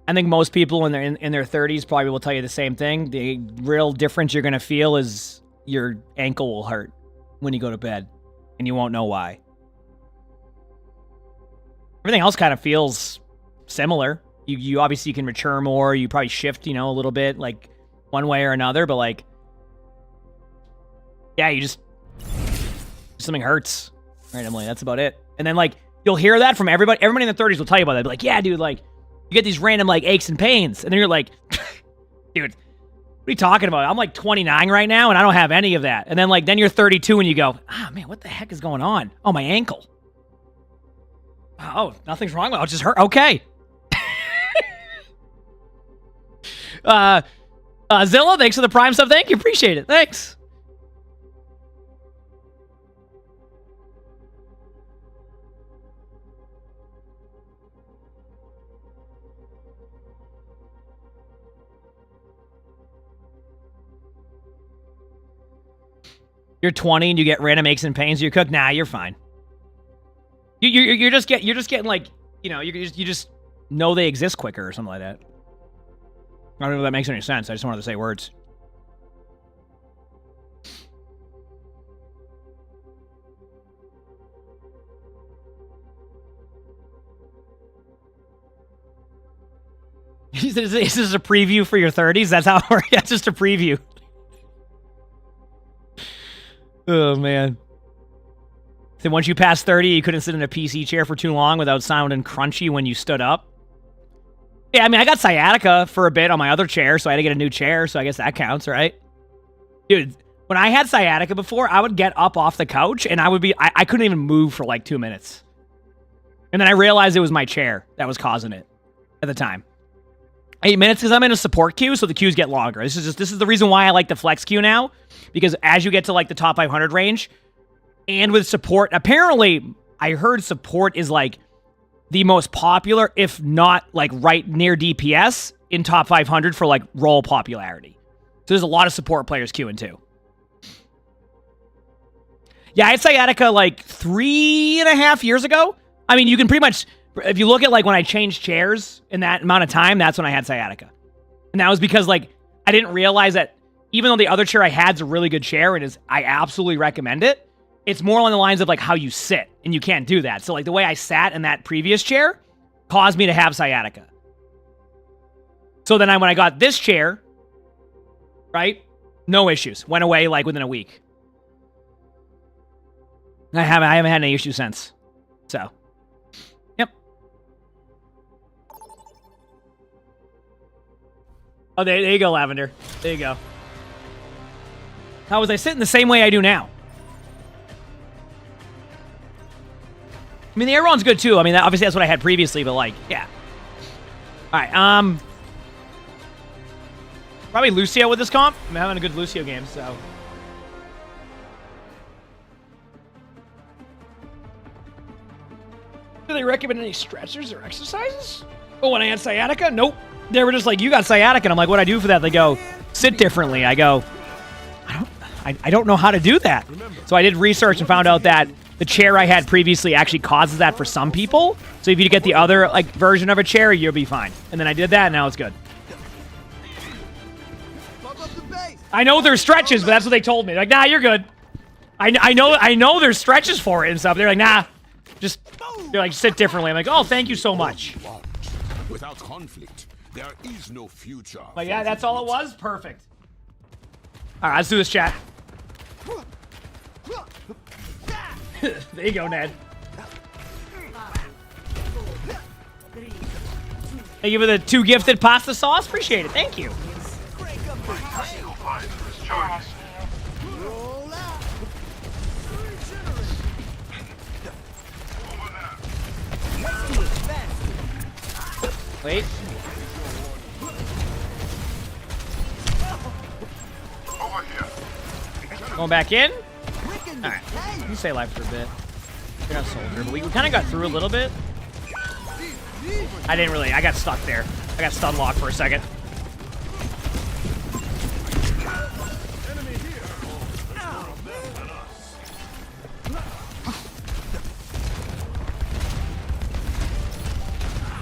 S2: I think most people in their 30s probably will tell you the same thing. The real difference you're going to feel is your ankle will hurt when you go to bed, and you won't know why. Everything else kind of feels similar. You obviously can mature more. You probably shift, a little bit, like, one way or another, but, like, yeah, you just... something hurts randomly. That's about it. And then, like, you'll hear that from everybody. Everybody in the 30s will tell you about that. Be like, yeah, dude, like, you get these random, like, aches and pains. And then you're like, dude, what are you talking about? I'm, like, 29 right now, and I don't have any of that. And then, like, then you're 32, and you go, man, what the heck is going on? Oh, my ankle. Oh, nothing's wrong with it. It just hurt. Okay. Zilla, thanks for the Prime sub. Thank you. Appreciate it. Thanks. You're 20 and you get random aches and pains. You cook. Nah, you're fine. You're just getting like, you just know they exist quicker or something like that. I don't know if that makes any sense. I just wanted to say words. Is this a preview for your 30s? That's how it works. That's just a preview. Oh, man. So once you pass 30, you couldn't sit in a PC chair for too long without sounding crunchy when you stood up? Yeah, I mean, I got sciatica for a bit on my other chair, so I had to get a new chair, so I guess that counts, right? Dude, when I had sciatica before, I would get up off the couch, and I couldn't even move for like 2 minutes. And then I realized it was my chair that was causing it at the time. 8 minutes because I'm in a support queue, so the queues get longer. This is the reason why I like the flex queue now, because as you get to like the top 500 range, and with support, apparently I heard support is like the most popular, if not like right near DPS in top 500 for like role popularity. So there's a lot of support players queuing too. Yeah, I had sciatica like 3.5 years ago. I mean, you can pretty much, if you look at like when I changed chairs in that amount of time, that's when I had sciatica. And that was because like I didn't realize that even though the other chair I had is a really good chair and I absolutely recommend it, it's more along the lines of like how you sit, and you can't do that. So like the way I sat in that previous chair caused me to have sciatica. So then when I got this chair, right, no issues. Went away like within a week. I haven't had any issues since. So, yep. Oh, there you go, Lavender. There you go. How was I sitting the same way I do now? I mean, the Aeron's good too. I mean, obviously that's what I had previously, but like, yeah. All right, probably Lucio with this comp. I'm having a good Lucio game, so. Do they recommend any stretchers or exercises? Oh, when I had sciatica? Nope. They were just like, you got sciatica. And I'm like, what do I do for that? They go, sit differently. I go, I don't know how to do that. So I did research and found out that the chair I had previously actually causes that for some people. So if you get the other like version of a chair, you'll be fine. And then I did that, and now it's good. I know there's stretches, but that's what they told me. They're like, nah, you're good. I know there's stretches for it and stuff. They're like, nah, they're like, sit differently. I'm like, oh, thank you so much.
S10: Without conflict, there is no future.
S2: Like, yeah, that's all it was? Perfect. All right, let's do this, chat. There you go, Ned. Thank you for the 2 gifted pasta sauce. Appreciate it. Thank you. Wait. Going back in. Alright. You stay alive for a bit. We're not soldier, but we kind of got through a little bit. I got stuck there. I got stun locked for a second.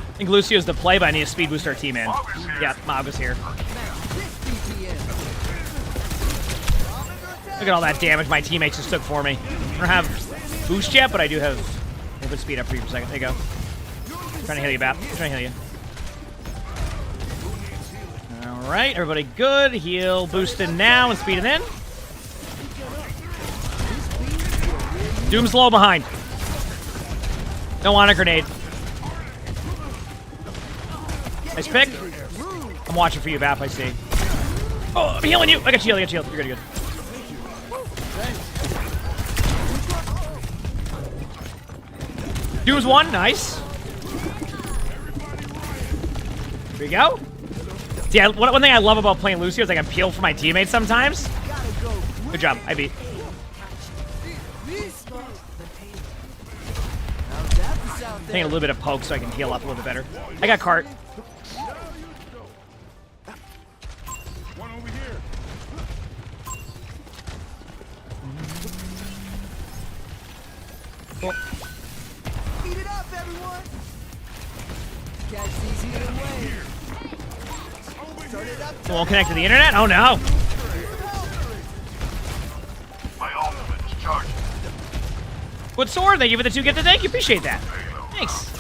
S2: I think Lucio's the play, but I need to speed boost our team in. Yeah, Mog is here. Look at all that damage my teammates just took for me. I don't have boost yet, but I do have... I'll put speed up for you for a second. There you go. I'm trying to heal you, Bap. I'm trying to heal you. Alright, everybody good. Heal boosting now and speeding in. Doom's low behind. Don't want a grenade. Nice pick. I'm watching for you, Bap, I see. Oh, I'm healing you. I got you, You're good, you're good. Doom's 1, nice. Here we go. Yeah, one thing I love about playing Lucio is I can peel for my teammates sometimes. Good job, I beat. Taking a little bit of poke so I can heal up a little bit better. I got cart. Cool.
S1: Heat it up, everyone. Catch these either way. Turn it up.
S2: Won't connect to the internet? Oh no.
S10: My ultimate is charged.
S2: Good sword. Thank you for the 2 gifted. Thank you. Appreciate that. Thanks.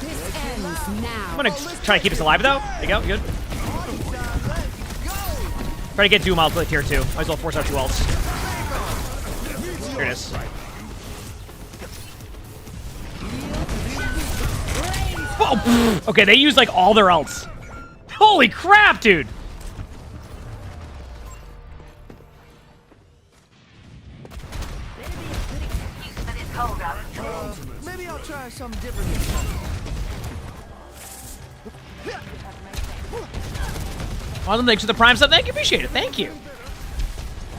S14: This ends now.
S2: I'm gonna try to keep us alive though. There you go. Good. Try to get Doom out to tier 2. Might as well force out 2 ults. Here it is. Whoa! Okay, they use like all their ults. Holy crap, dude!
S1: Maybe I'll try something different.
S2: Awesome, thanks for the prime sub. Thank you, appreciate it. Thank you.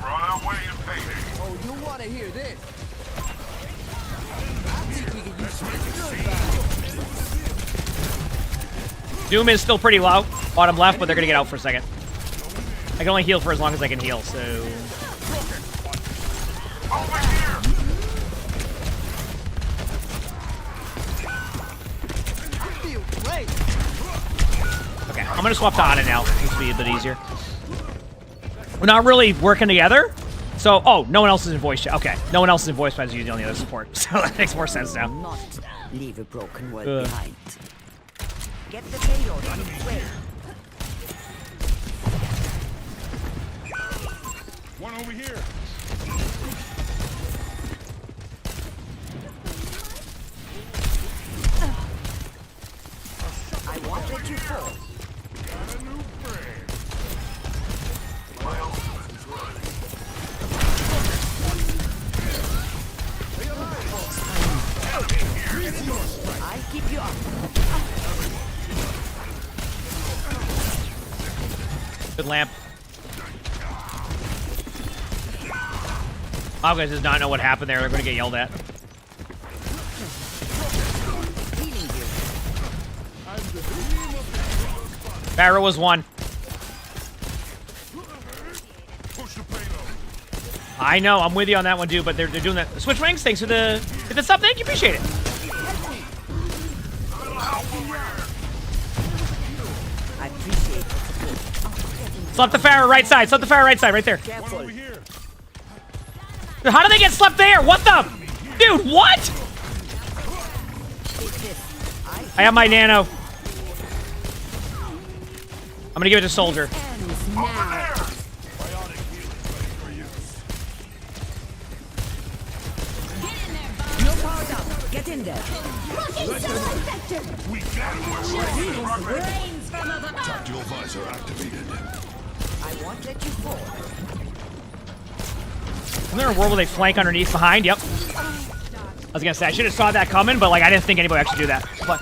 S10: We're on our way to payday.
S1: Oh, you want to hear this?
S2: Doom is still pretty low. Bottom left, but they're gonna get out for a second. I can only heal for as long as I can heal, so...
S1: I feel great.
S2: I'm gonna swap to Ana now. This will be a bit easier. We're not really working together. So, oh, no one else is in voice chat. Okay, no one else is in voice chat is using the other support. So that makes more sense now.
S12: Not leave a broken world behind. Get the payload on its way.
S10: One over here.
S12: I won't let you fall.
S10: Got a new friend.
S12: I'll keep you up.
S2: Good lamp. Oh, guys does not know what happened there. They're going to get yelled at. Barrow was one. I know, I'm with you on that one, dude, but they're doing that. Switch Wings, thanks for the sub. Thank you, appreciate it.
S12: I appreciate it.
S2: Slap the Farah right side. Slap the Farah right side, right there.
S12: Careful.
S2: Dude, how do they get slept there? What the? Dude, what? I have my nano. I'm gonna give it to Soldier.
S12: Get in there.
S10: We got Tactical visor activated.
S12: I won't let you fall.
S2: Isn't there a world where they flank underneath behind? Yep. I was gonna say, I should have saw that coming, but like I didn't think anybody would actually do that. But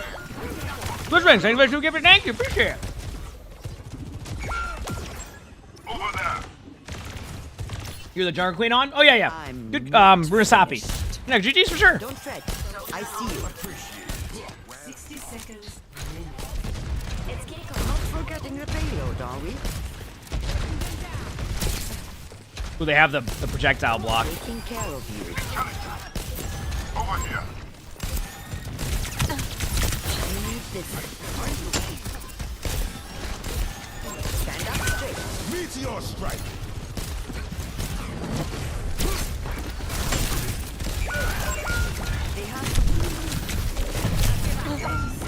S2: Switch Wings, anybody should give it thank you, appreciate it.
S10: Over there.
S2: You're the Jungle Queen on? Oh yeah, yeah. Good Murasapi. No, GG's for sure.
S12: Don't fret. I see you.
S11: 60 seconds.
S12: It's Keiko. Not forgetting the payload, are we?
S2: Ooh, they have the projectile block.
S12: Taking care of you.
S10: Over here.
S12: Need this. Stand up straight.
S10: Meteor strike.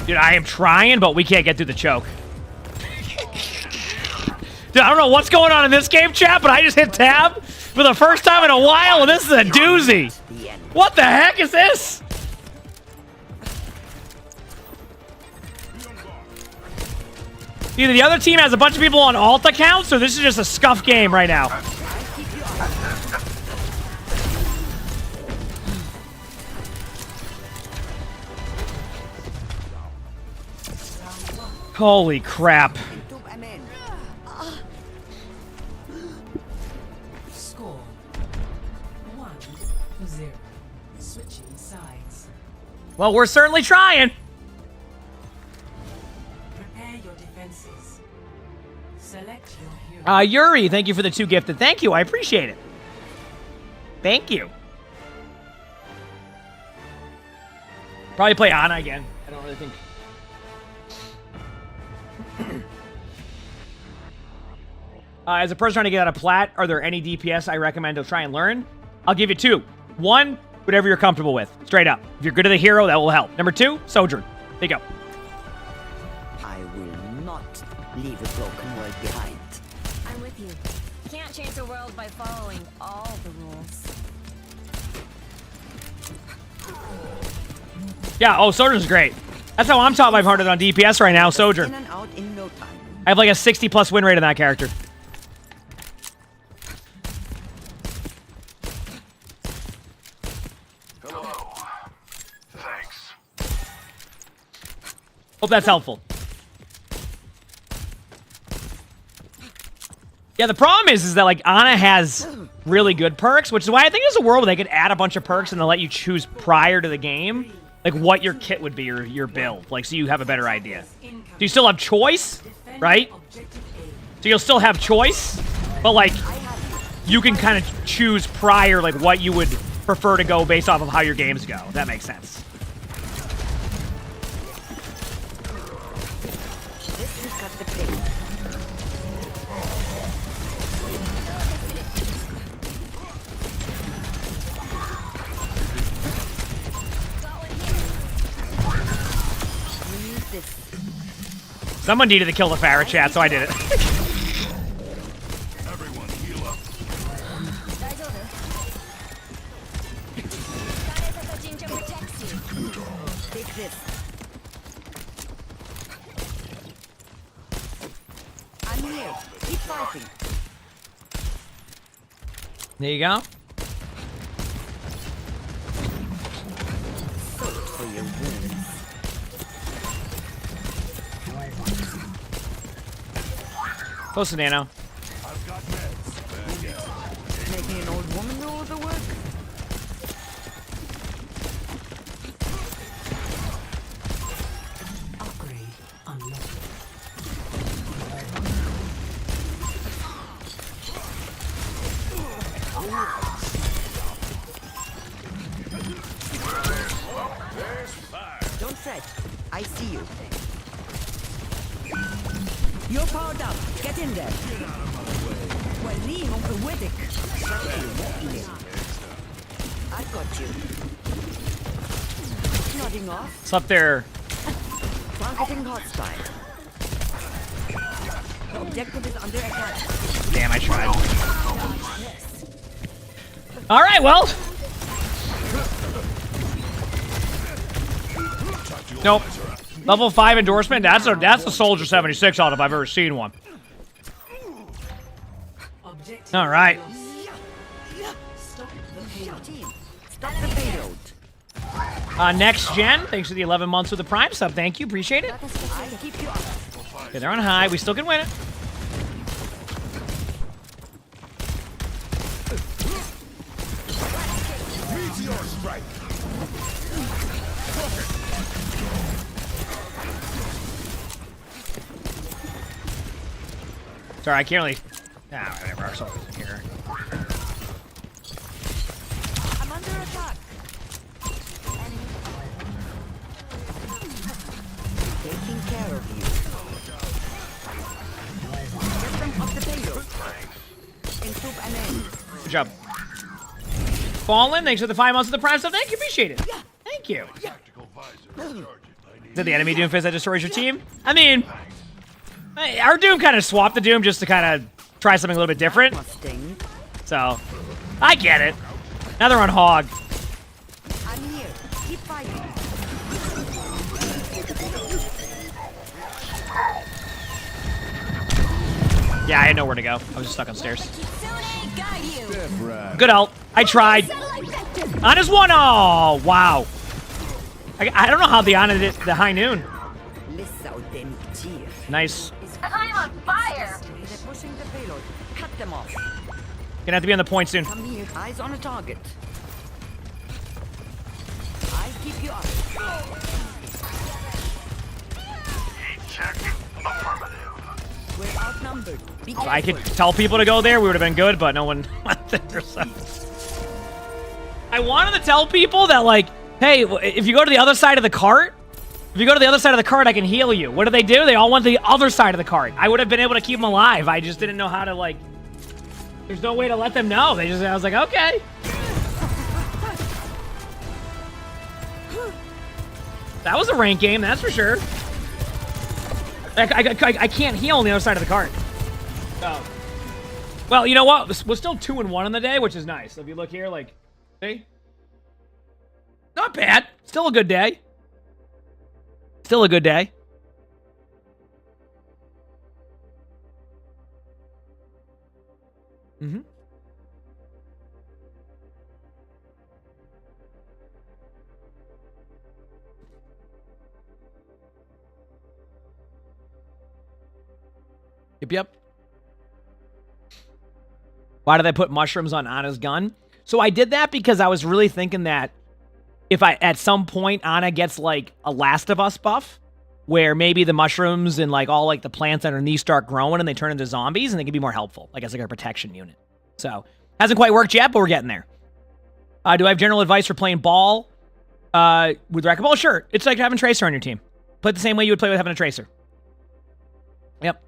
S2: Dude, I am trying, but we can't get through the choke. Dude, I don't know what's going on in this game, chat, but I just hit tab for the first time in a while, and this is a doozy. What the heck is this? Either the other team has a bunch of people on alt accounts, or this is just a scuff game right now. Holy crap.
S11: Score 1-0. Switching sides.
S2: Well, we're certainly trying.
S11: Prepare your defenses. Select your hero.
S2: Yuri, thank you for the 2 gifted. Thank you, I appreciate it. Thank you. Probably play Ana again. I don't really think... as a person trying to get out of plat, are there any DPS I recommend to try and learn? I'll give you 2. 1, whatever you're comfortable with. Straight up. If you're good at the hero, that will help. Number 2, Sojourn. There you go.
S12: I will not leave a broken world behind.
S19: I'm with you. Can't change the world by following all the rules.
S2: Yeah, oh, Sojourn's great. That's how I'm top 500 on DPS right now, Sojourn.
S12: In and out in no time.
S2: I have like a 60+ win rate on that character.
S10: Hello. Thanks.
S2: Hope that's helpful. Yeah, the problem is that like Ana has really good perks, which is why I think there's a world where they could add a bunch of perks and they'll let you choose prior to the game, like what your kit would be or your build, like so you have a better idea. So you still have choice, right? So you'll still have choice, but like you can kind of choose prior like what you would prefer to go based off of how your games go. If that makes sense.
S12: This is cut the pace.
S2: Someone needed to kill the Farrah chat, so I did it.
S10: Everyone heal up.
S12: Take this. I'm here. Keep fighting.
S2: There you go.
S12: For your wounds.
S2: Close to Nano.
S10: I've got meds.
S12: Making an old woman do all the work?
S11: Upgrade unlocked.
S12: Don't fret. I see you. You're powered up. Get in there. I've got you. Nodding off.
S2: It's up there.
S12: Targeting hostile. The objective is under attack.
S2: Damn, I tried. All right, well. Nope. Level 5 endorsement. That's a Soldier 76 out if I've ever seen one. All right.
S12: Stop the payload.
S2: Next gen. Thanks for the 11 months with the Prime sub. Thank you. Appreciate it.
S12: I keep you up.
S2: Okay, they're on high. We still can win it.
S10: Meteor strike.
S2: Sorry, I can't really. Ah, whatever. Our soldiers in here.
S12: I'm under attack. Taking care of you. Get them off the payload. Improve and end.
S2: Good job. Fallen, thanks for the 5 months of the Prime stuff. Thank you. Appreciate it. Thank you. Is that the enemy Doomfist that destroys your team? I mean, our Doom kind of swapped the Doom just to kind of try something a little bit different. So, I get it. Now they're on Hog.
S12: I'm here. Keep fighting.
S2: Yeah, I had nowhere to go. I was just stuck on stairs. Good ult. I tried. Ana's one. Oh, wow. I don't know how the Ana did the high noon. Nice.
S5: I'm on fire!
S12: They're pushing the payload. Cut them off.
S2: Gonna have to be on the point soon.
S12: Come here. Eyes on a target. I keep you up. We're outnumbered. Be
S2: If I could tell people to go there, we would have been good, but no one went there. So. I wanted to tell people that, like, hey, if you go to the other side of the cart, I can heal you. What do? They all went to the other side of the cart. I would have been able to keep them alive. I just didn't know how to, like, there's no way to let them know. I was like, okay. That was a ranked game, that's for sure. I can't heal on the other side of the cart. Oh. Well, you know what? We're still 2-1 on the day, which is nice. If you look here, like, see? Not bad. Still a good day. Still a good day. Mm-hmm. Yep. Why did I put mushrooms on Ana's gun? So I did that because I was really thinking that if at some point Ana gets like a Last of Us buff, where maybe the mushrooms and like all like the plants underneath start growing and they turn into zombies and they can be more helpful, like as like a protection unit. So hasn't quite worked yet, but we're getting there. Do I have general advice for playing ball with racquetball? Sure. It's like having Tracer on your team. Play it the same way you would play with having a Tracer. Yep.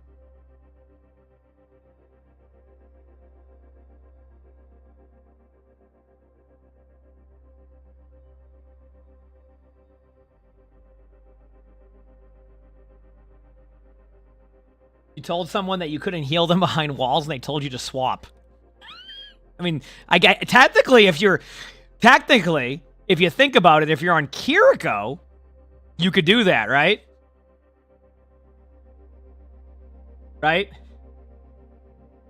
S2: You told someone that you couldn't heal them behind walls, and they told you to swap. I mean, technically, if you think about it, if you're on Kiriko, you could do that, right? Right?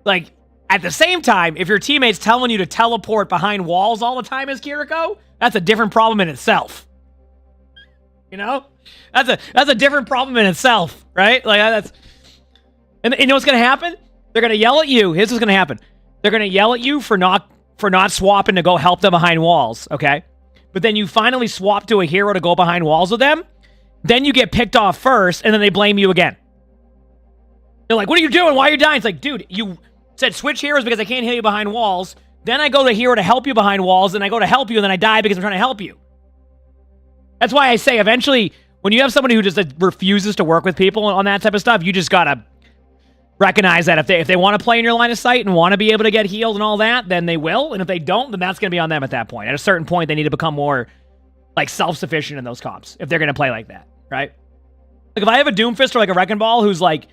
S2: Like, at the same time, if your teammate's telling you to teleport behind walls all the time as Kiriko, that's a different problem in itself. You know? That's a different problem in itself, right? Like, that's... And you know what's going to happen? They're going to yell at you. Here's what's going to happen. They're going to yell at you for not swapping to go help them behind walls, okay? But then you finally swap to a hero to go behind walls with them. Then you get picked off first, and then they blame you again. They're like, what are you doing? Why are you dying? It's like, dude, you said switch heroes because I can't heal you behind walls. Then I go to hero to help you behind walls, and I go to help you, and then I die because I'm trying to help you. That's why I say eventually, when you have somebody who just refuses to work with people on that type of stuff, you just got to recognize that if they want to play in your line of sight and want to be able to get healed and all that, then they will. And if they don't, then that's going to be on them at that point. At a certain point, they need to become more like self-sufficient in those comps if they're going to play like that, right? Like if I have a Doomfist or like a Wrecking Ball who's like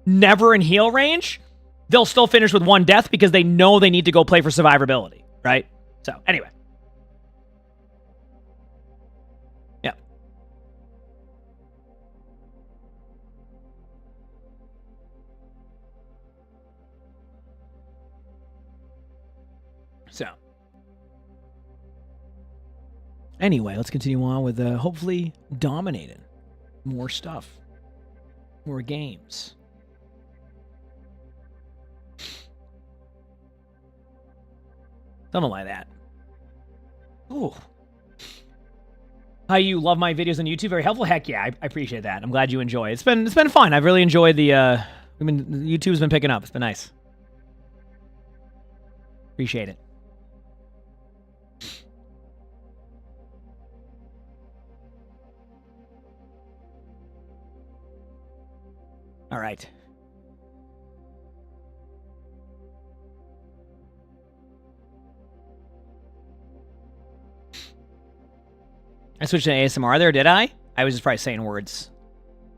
S2: never in heal range, they'll still finish with 1 death because they know they need to go play for survivability, right? So anyway. Yeah. So, anyway, let's continue on with hopefully dominating more stuff, more games. Something like that. Ooh. How you love my videos on YouTube? Very helpful. Heck yeah, I appreciate that. I'm glad you enjoy. It's been fun. I've really enjoyed the. YouTube's been picking up. It's been nice. Appreciate it. All right. I switched to ASMR there, did I? I was just probably saying words.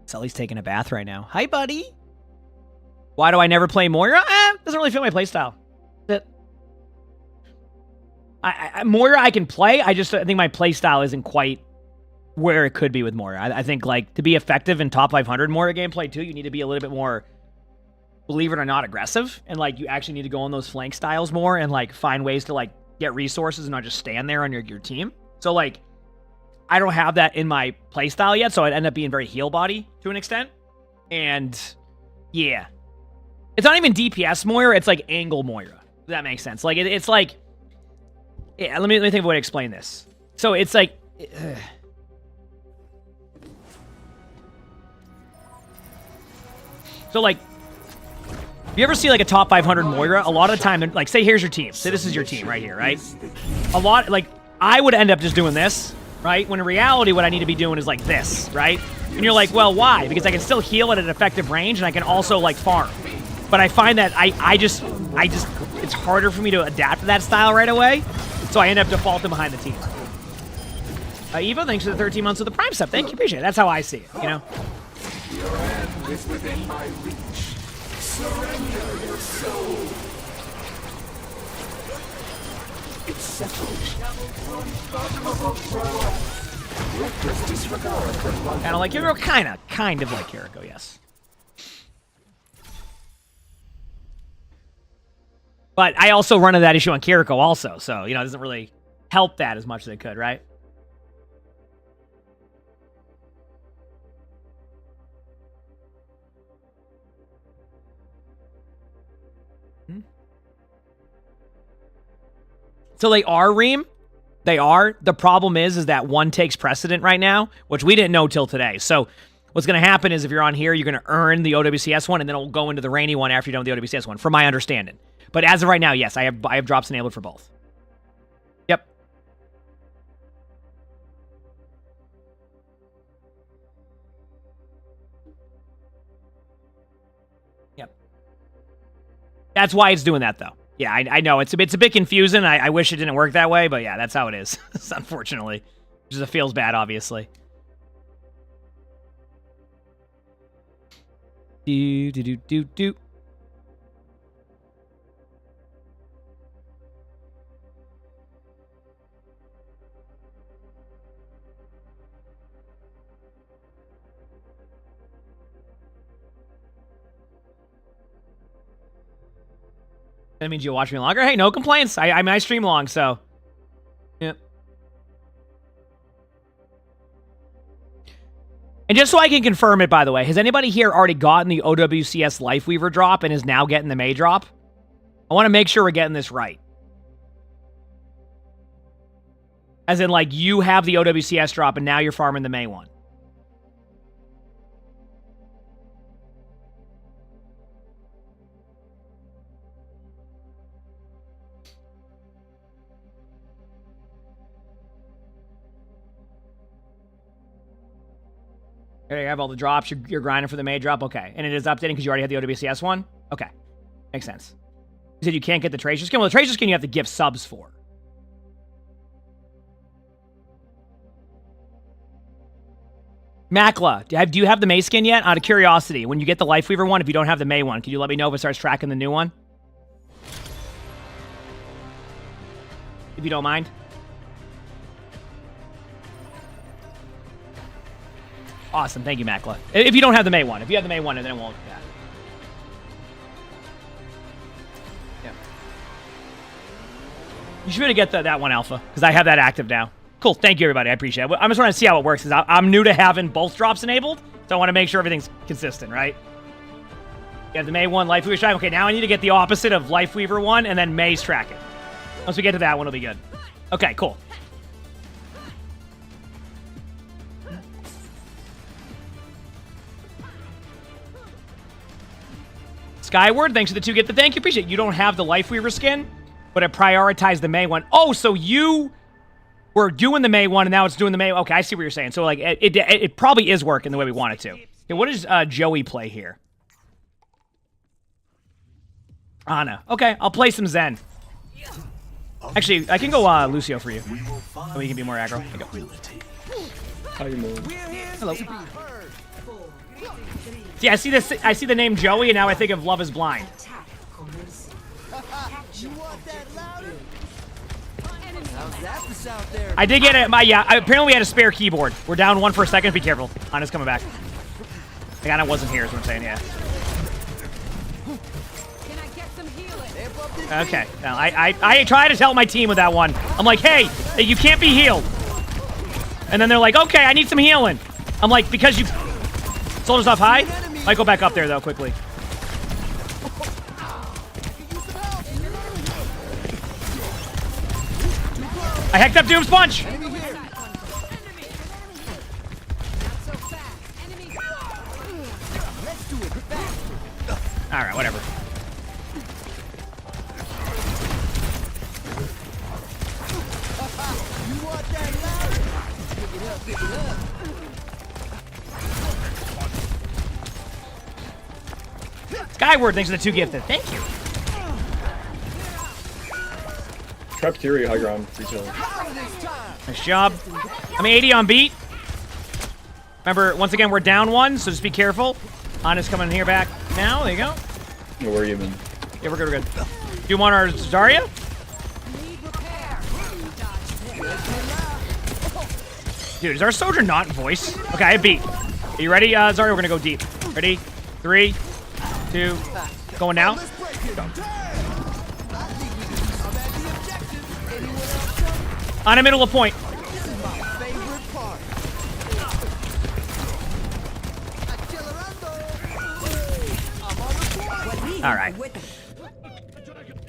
S2: Sully's taking a bath right now. Hi, buddy. Why do I never play Moira? Doesn't really fit my playstyle. Moira I can play. I think my playstyle isn't quite where it could be with Moira. I think, like, to be effective in top 500 Moira gameplay, too, you need to be a little bit more, believe it or not, aggressive. And, like, you actually need to go on those flank styles more and, like, find ways to, like, get resources and not just stand there on your team. So, like, I don't have that in my playstyle yet, so I'd end up being very heal body to an extent. And, yeah. It's not even DPS Moira, it's, like, angle Moira. If that makes sense. Like, it's like... Yeah, let me think of a way to explain this. So, it's like... So, like, if you ever see, like, a top 500 Moira, a lot of the time, like, say here's your team. Say this is your team right here, right? A lot, like, I would end up just doing this, right? When in reality, what I need to be doing is, like, this, right? And you're like, well, why? Because I can still heal at an effective range, and I can also, like, farm. But I find that I just, it's harder for me to adapt to that style right away, so I end up defaulting behind the team. Eva, thanks for the 13 months of the Prime sub. Thank you, appreciate it. That's how I see it, you know?
S1: Your end is within my reach. Surrender your soul. It's settled.
S2: Kind of like Kiriko? Kind of like Kiriko, yes. But I also run into that issue on Kiriko also, so, you know, it doesn't really help that as much as it could, right? So they are, Reem. They are. The problem is that one takes precedent right now, which we didn't know till today. So what's going to happen is if you're on here, you're going to earn the OWCS one, and then it'll go into the rainy one after you're done with the OWCS one, from my understanding. But as of right now, yes, I have drops enabled for both. Yep. That's why it's doing that, though. Yeah, I know. It's a bit confusing. I wish it didn't work that way, but yeah, that's how it is, unfortunately. Which is, feels bad, obviously. Do. That means you'll watch me longer? Hey, no complaints. I stream long, so. Yeah. And just so I can confirm it, by the way, has anybody here already gotten the OWCS Lifeweaver drop and is now getting the May drop? I want to make sure we're getting this right. As in, like, you have the OWCS drop and now you're farming the May one. There you have all the drops. You're grinding for the May drop. Okay. And it is updating because you already had the OWCS one? Okay. Makes sense. You said you can't get the Tracer skin? Well, the Tracer skin you have to give subs for. Makla, do you have the May skin yet? Out of curiosity, when you get the Lifeweaver one, if you don't have the May one, can you let me know if it starts tracking the new one? If you don't mind. Awesome. Thank you, Makla. If you don't have the May one. If you have the May one, then it won't. Yeah. You should really get that one alpha, because I have that active now. Cool. Thank you, everybody. I appreciate it. I'm just trying to see how it works, because I'm new to having both drops enabled, so I want to make sure everything's consistent, right? You have the May 1 Lifeweaver track. Okay, now I need to get the opposite of Lifeweaver 1, and then May's tracking. Once we get to that one, it'll be good. Okay, cool. Skyward, thanks for the 2 get the thank you. Appreciate it. You don't have the Lifeweaver skin, but it prioritized the May one. Oh, so you were doing the May one, and now it's doing the May. Okay, I see what you're saying. So, like, it probably is working the way we want it to. Okay, what does Joey play here? Ana. Okay, I'll play some Zen. Actually, I can go Lucio for you. So we can be more aggro.
S18: How you doing?
S2: Hello. See, I see this. I see the name Joey, and now I think of Love Is Blind. I did get it. Apparently we had a spare keyboard. We're down one for a second. Be careful. Ana's coming back. The guy wasn't here is what I'm saying. Yeah. Okay. Now I try to tell my team with that one. I'm like, hey, you can't be healed. And then they're like, okay, I need some healing. I'm like, because you soldiers off high. Might go back up there though quickly. I hacked up Doom's punch. All right, whatever. Skyward, thanks for the 2 gifted. Thank you.
S18: Trap Fury, high ground, retail.
S2: Nice job. I'm 80 on beat. Remember, once again, we're down 1, so just be careful. Ana's coming here back now. There you go.
S18: No, where are you even?
S2: Yeah, we're good, we're good. Do you want our Zarya? Dude, is our soldier not in voice? Okay, I have beat. Are you ready, Zarya? We're gonna go deep. Ready? 3, 2, going now. Go. On a middle of point. All right.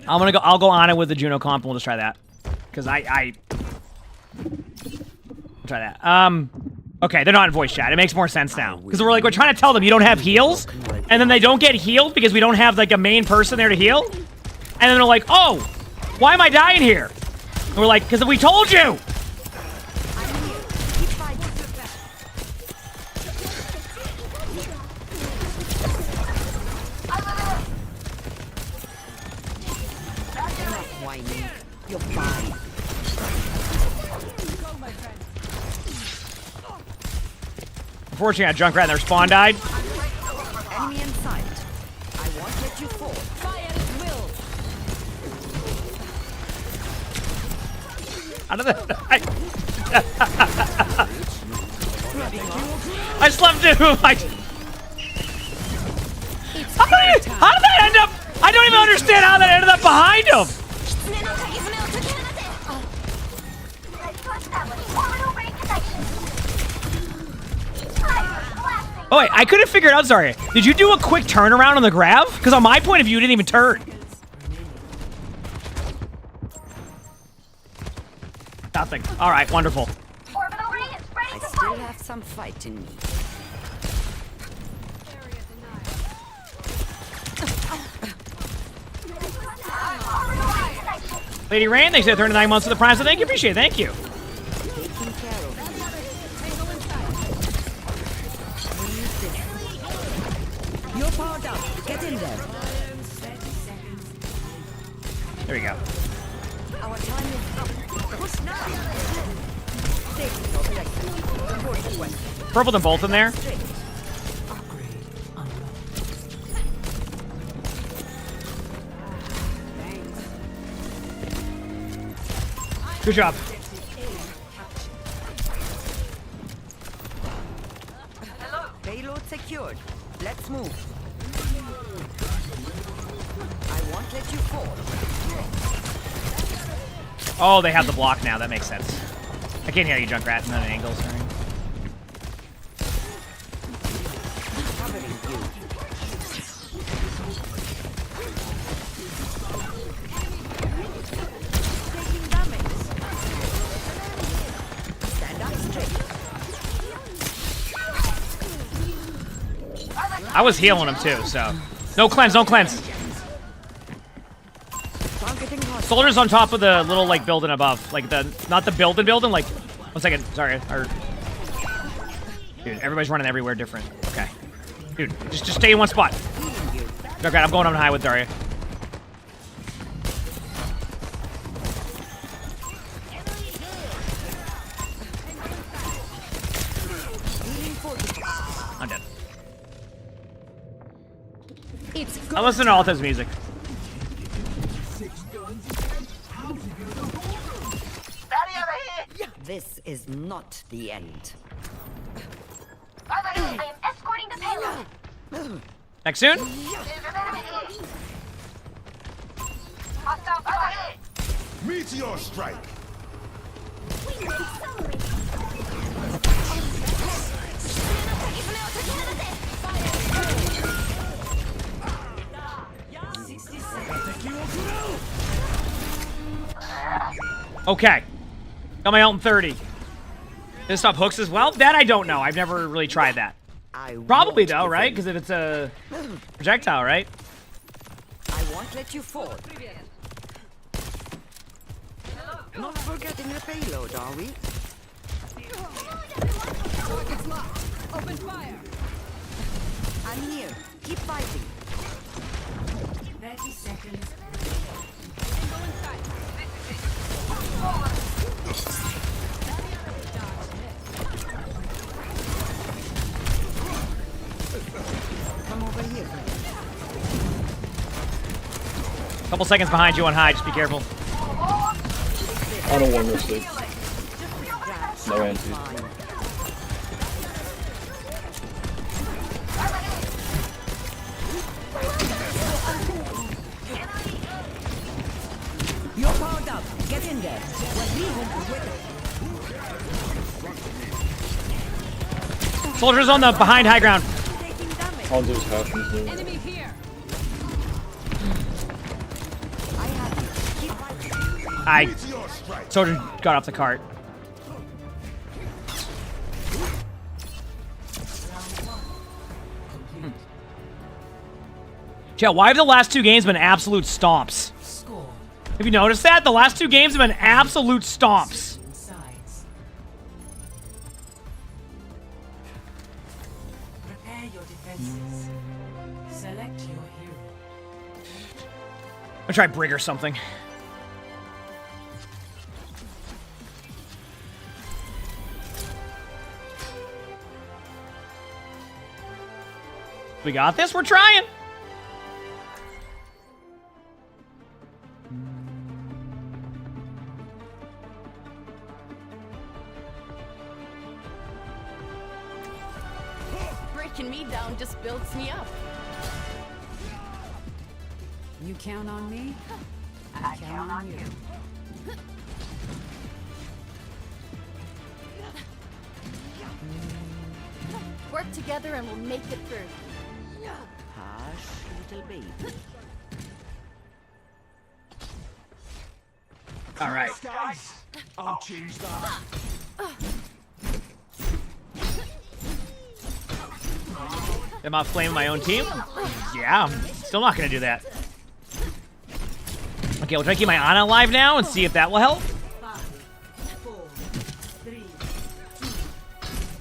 S2: I'll go on it with the Juno comp, and we'll just try that. Because I'll try that. Okay, they're not in voice chat. It makes more sense now. Because we're trying to tell them you don't have heals, and then they don't get healed because we don't have like a main person there to heal. And then they're like, oh, why am I dying here? And we're like, because we told you! Unfortunately, I got Junkrat and their spawn died.
S12: Enemy in sight. I won't let you fall.
S14: Fire at will.
S2: Out of the... I slept too. How did that end up? I don't even understand how that ended up behind him. Oh wait, I couldn't figure it out, sorry. Did you do a quick turnaround on the grab? Because on my point of view, you didn't even turn. Nothing. Alright, wonderful.
S12: I still have some fight in me.
S2: Lady Rain, thanks for the 39 months of the Prime, so thank you, appreciate it, thank you.
S12: Taking care of you. You're powered up. Get in there.
S2: There we go.
S12: Our time is up. Push now.
S2: Purple them both in there. Good job.
S12: Payload secured. Let's move. I won't let you fall.
S2: Oh, they have the block now. That makes sense. I can't hear you, Junkrat. None of angles. Sorry. I was healing him too, so no cleanse, no cleanse. Soldiers on top of the little like building above, like the not the building, like 1 second, sorry. Dude, everybody's running everywhere different. Okay, dude, just stay in one spot. Okay, I'm going on high with Daria. I'm dead. I listen to Alta's music.
S12: This is not the end.
S5: I am escorting the payload.
S2: Next soon?
S10: Meteor strike.
S2: Okay. Got my ult in 30. Did it stop hooks as well? That I don't know. I've never really tried that. Probably though, right? Because if it's a projectile, right?
S12: I won't let you fall. Not forgetting the payload, are we?
S14: Target's locked. Open fire.
S12: I'm here. Keep fighting.
S11: 30 seconds.
S12: Come over here.
S2: Couple seconds behind you on high. Just be careful.
S18: I don't want to sleep. No anti.
S12: You're powered up. Get in there.
S2: Soldiers on the behind high ground.
S18: Hanzo's half in his
S14: Enemy here.
S2: Soldier got off the cart. Yeah, why have the last 2 games been absolute stomps? Have you noticed that? The last 2 games have been absolute stomps.
S11: Prepare your defenses. Select your hero.
S2: I'll try Brig or something. We got this. We're trying.
S20: Breaking me down just builds me up.
S11: You count on me? I count on you.
S20: Work together and we'll make it through.
S12: Hush, little baby.
S2: All right.
S10: Guys, I'll change that.
S2: Am I flaming my own team? Yeah, I'm still not gonna do that. Okay, we'll try to keep my Ana alive now and see if that will help.
S11: 5, 4, 3, 2,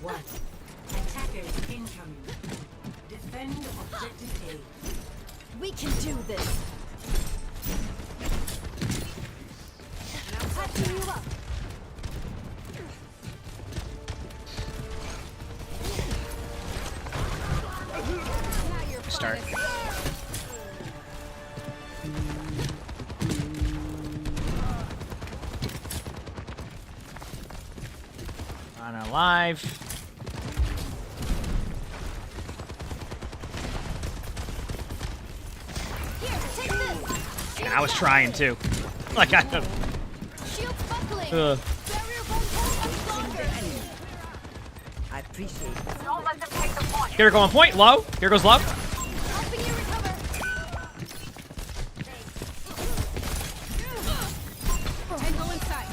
S11: 1. Attackers incoming. Defend objective A.
S20: We can do this. Now patching you up.
S2: Start. Ana alive.
S20: Here, take this.
S2: And I was trying to. Like I.
S20: Shields buckling.
S2: Ugh.
S20: Barrier bomb stronger.
S12: I appreciate it.
S5: Don't let them take the point.
S2: Here we go on point. Low. Here goes low.
S20: Helping you recover. Tango inside.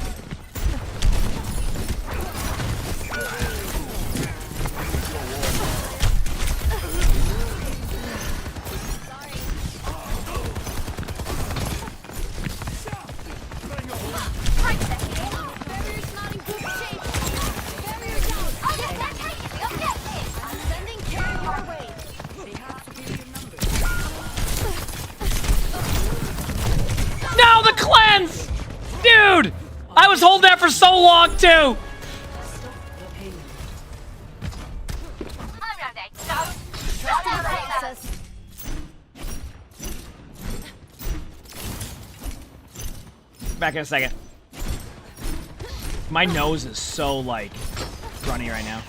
S20: Barrier's not in good shape. Barrier down.
S5: I'll get that tank. You'll get this.
S20: I'm sending care your way.
S12: They have superior numbers.
S2: No, the cleanse! Dude! I was holding that for so long, too!
S5: I'm ready. Go.
S20: Trust in the process.
S2: Back in a second. My nose is so, like, runny right now.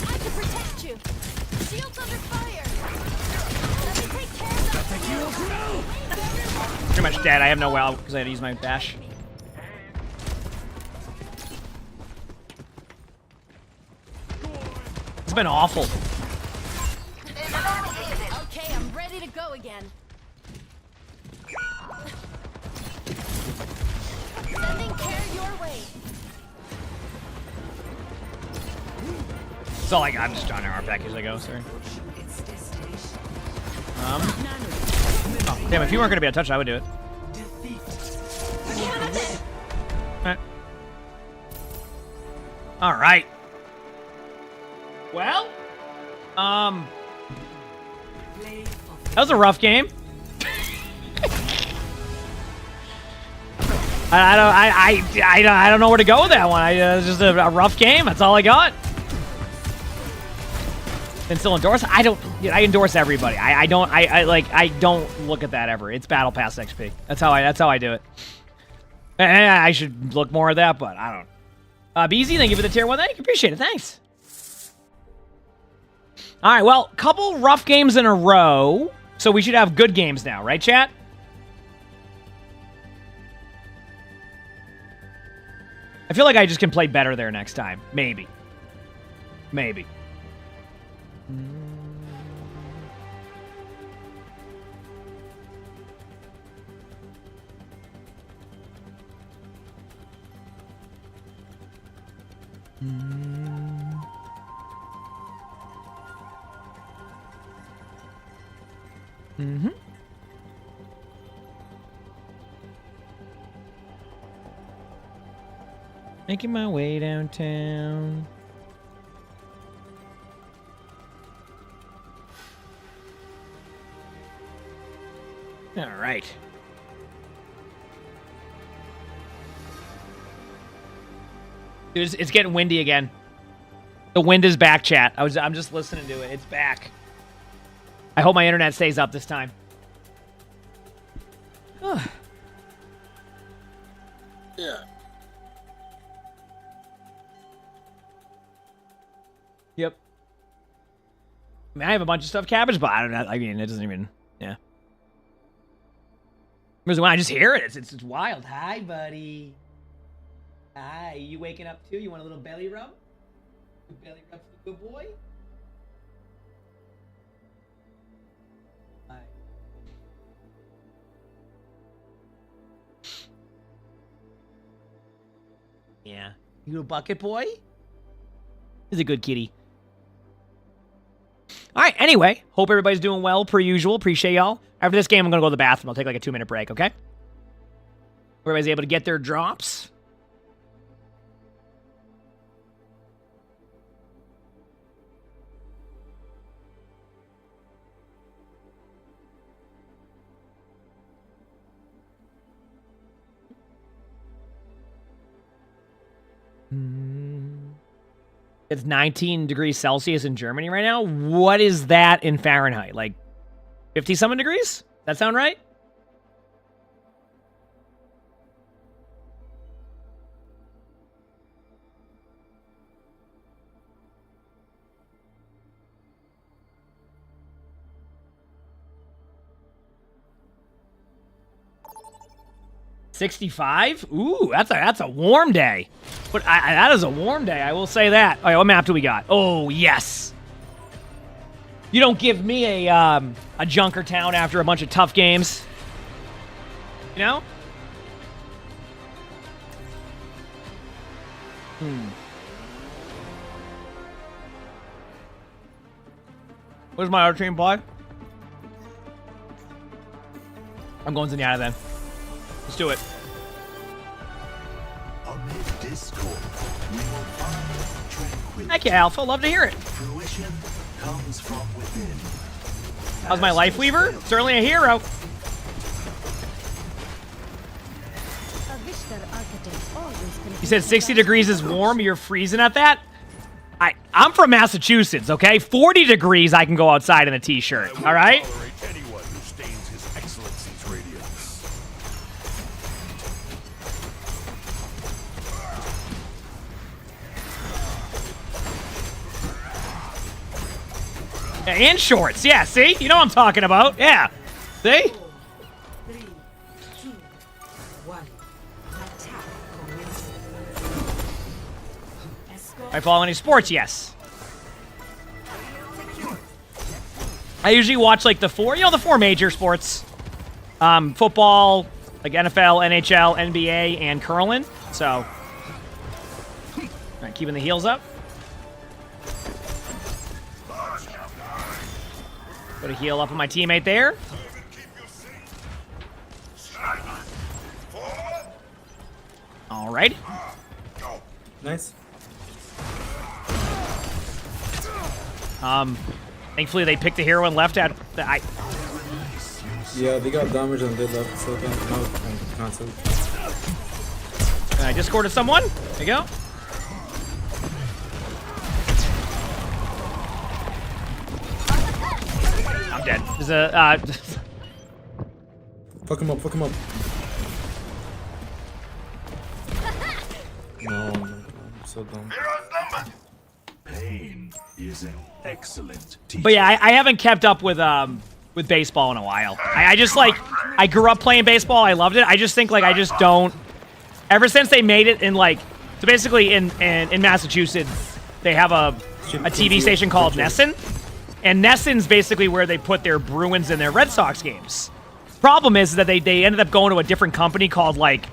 S20: I can protect you. Shields under fire. Let me take care of that.
S2: Pretty much dead. I have no well because I had to use my dash. It's been awful.
S20: Okay, I'm ready to go again. Sending care your way.
S2: It's all like I'm just trying to RP as I go. Sorry. Oh, damn! If you weren't gonna be a touch, I would do it. All right. Well, that was a rough game. I don't know where to go with that one. It's just a rough game. That's all I got. And still endorse? I endorse everybody. I don't look at that ever. It's Battle Pass XP. That's how I do it. And I should look more at that, but I don't. BZ, thank you for the tier 1. Thank you. Appreciate it. Thanks. All right, well, couple rough games in a row. So we should have good games now, right, chat? I feel like I just can play better there next time. Maybe. Maybe. Mm-hmm. Making my way downtown. All right. Dude, it's getting windy again. The wind is back, chat. I'm just listening to it. It's back. I hope my internet stays up this time. Yep. I mean, I have a bunch of stuffed cabbage, but I don't know. I mean, it doesn't even. Yeah. When I just hear it, it's wild. Hi, buddy. Hi. You waking up too? You want a little belly rub? Belly rub for the good boy? Hi. Yeah. You little bucket boy? He's a good kitty. All right, anyway, hope everybody's doing well, per usual. Appreciate y'all. After this game, I'm going to go to the bathroom. I'll take like a 2-minute break, okay? Everybody's able to get their drops. It's 19 degrees Celsius in Germany right now. What is that in Fahrenheit? Like 50-something degrees? That sound right? $65? Ooh, that's a warm day. But that is a warm day, I will say that. All right, what map do we got? Oh, yes. You don't give me a junker town after a bunch of tough games. You know? Where's my other team play? I'm going Zenyatta then. Let's do it. Heck yeah, Alpha. Love to hear it. How's my Life Weaver? Certainly a hero. You said 60 degrees is warm. You're freezing at that? I'm from Massachusetts, okay? 40 degrees, I can go outside in a t-shirt, all right? Yeah, and shorts. Yeah, see? You know what I'm talking about. Yeah. See?
S11: 4, 3, 2, 1.
S2: I follow any sports? Yes. I usually watch like the four major sports. Football, like NFL, NHL, NBA, and curling. So, all right, keeping the heels up. Put a heal up on my teammate there. All right.
S7: Nice.
S2: Thankfully they picked the hero and left at the
S7: Yeah, they got damage and they left, so now cancel.
S2: I discorded someone. There you go. I'm dead. There's a
S7: Fuck him up, fuck him up. No, I'm so dumb.
S10: Pain is an excellent teacher.
S2: But yeah, I haven't kept up with baseball in a while. I just like, I grew up playing baseball. I loved it. I just think like I just don't. Ever since they made it in like, so basically in Massachusetts, they have a TV station called Nesson. And Nesson's basically where they put their Bruins and their Red Sox games. Problem is that they ended up going to a different company called like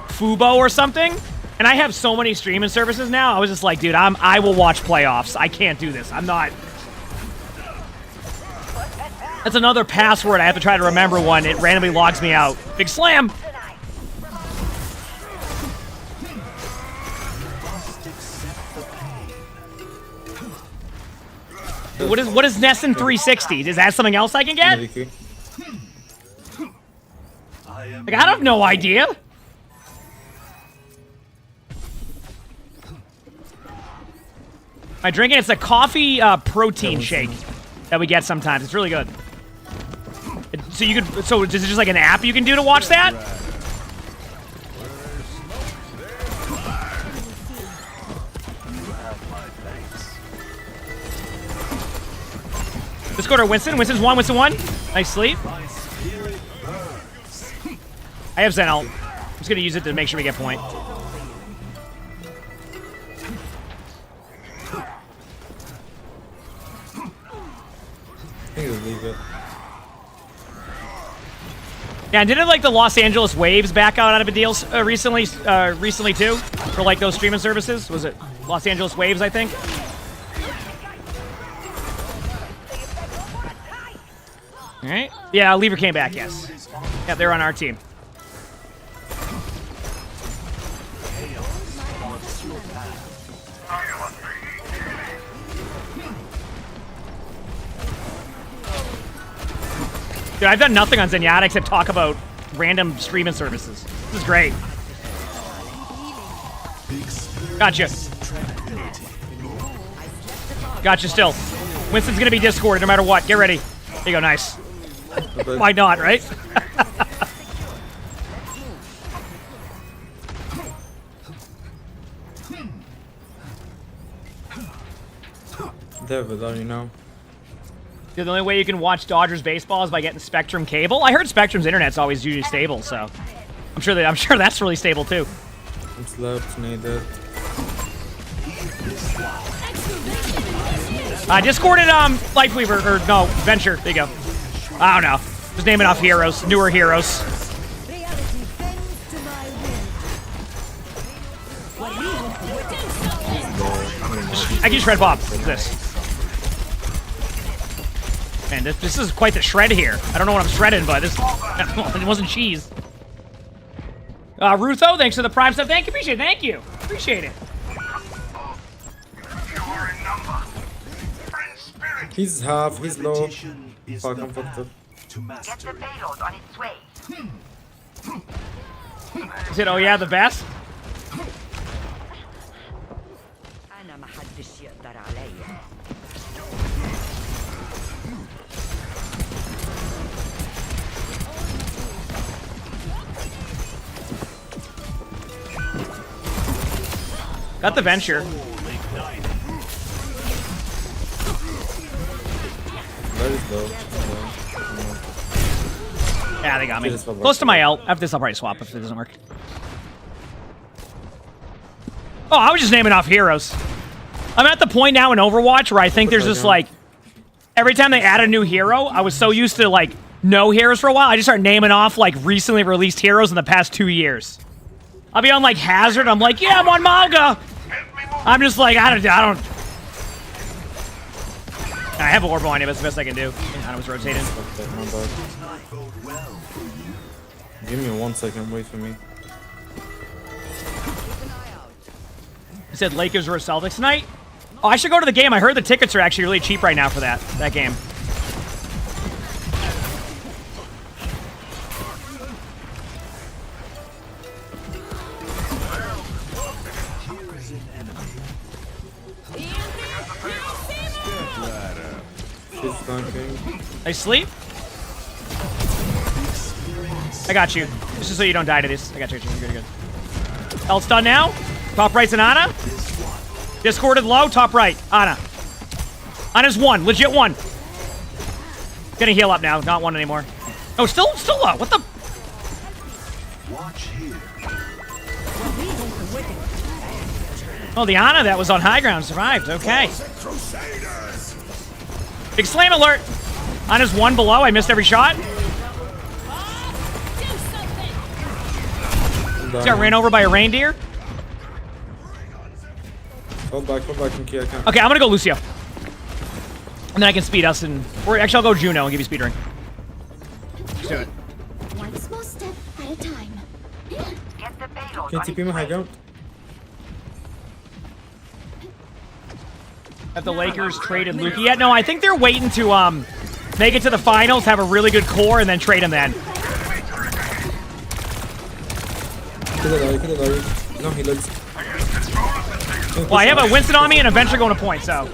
S2: Fubo or something. And I have so many streaming services now. I was just like, dude, I will watch playoffs. I can't do this. I'm not. That's another password I have to try to remember one. It randomly logs me out. Big slam. What is Nesson 360? Is that something else I can get? Like, I have no idea. I drink it. It's a coffee protein shake that we get sometimes. It's really good. So you could. So is it just like an app you can do to watch that? Let's go to Winston. Winston's one. Winston one. Nice sleep. I have Zen ult. I'm just gonna use it to make sure we get point.
S21: I think we'll leave it.
S2: Yeah, and didn't like the Los Angeles Waves back out of a deal recently too for like those streaming services? Was it Los Angeles Waves? I think. All right. Yeah, Lever came back. Yes. Yeah, they're on our team. Dude, I've done nothing on Zenyatta except talk about random streaming services. This is great. Gotcha. Gotcha still. Winston's gonna be Discord no matter what. Get ready. There you go, nice. Why not, right?
S21: There, you know.
S2: The only way you can watch Dodgers baseball is by getting Spectrum cable. I heard Spectrum's internet's always usually stable, so I'm sure that's really stable too.
S21: It's left needed.
S2: Discorded Lifeweaver or no Venture. There you go. I don't know. Just naming off heroes, newer heroes. I can just shred Bob. What's this? Man, this is quite the shred here. I don't know what I'm shredding, but this it wasn't cheese. Rutho, thanks for the prime stuff. Thank you, appreciate it. Thank you. Appreciate it.
S21: He's half, he's low. Fuck, I'm fucked up.
S5: Get the payload on its way.
S2: Is it, oh yeah, the best? Got the Venture. Yeah, they got me. Close to my ult. After this, I'll probably swap if it doesn't work. Oh, I was just naming off heroes. I'm at the point now in Overwatch where I think there's just like... Every time they add a new hero, I was so used to like no heroes for a while, I just start naming off like recently released heroes in the past 2 years. I'll be on like Hazard, I'm like, yeah, I'm on Manga! I'm just like, I don't... I have a orb on it, but it's the best I can do. I was rotating.
S21: Give me 1 second, wait for me.
S2: You said Lakers versus Celtics tonight? Oh, I should go to the game. I heard the tickets are actually really cheap right now for that game. I sleep? I got you. This is so you don't die to this. I got you. You're good. Ult's done now. Top right's an Ana. Discorded low. Top right. Ana. Ana's one. Legit one. Gonna heal up now. Not one anymore. Oh, still low. What the? Oh, the Ana that was on high ground survived. Okay. Big slam alert. Ana's one below. I missed every shot. Got ran over by a reindeer.
S21: Hold back, Inky, I can't.
S2: Okay, I'm gonna go Lucio. And then I can speed us and... Or actually, I'll go Juno and give you speed ring. Let's do it.
S5: One small step at a time. Get the payload
S21: Can you TP me high ground?
S2: Have the Lakers traded Luka yet? No, I think they're waiting to make it to the finals, have a really good core, and then trade him then.
S21: No, he looks.
S2: Well, I have a Winston on me and a Venture going to point, so.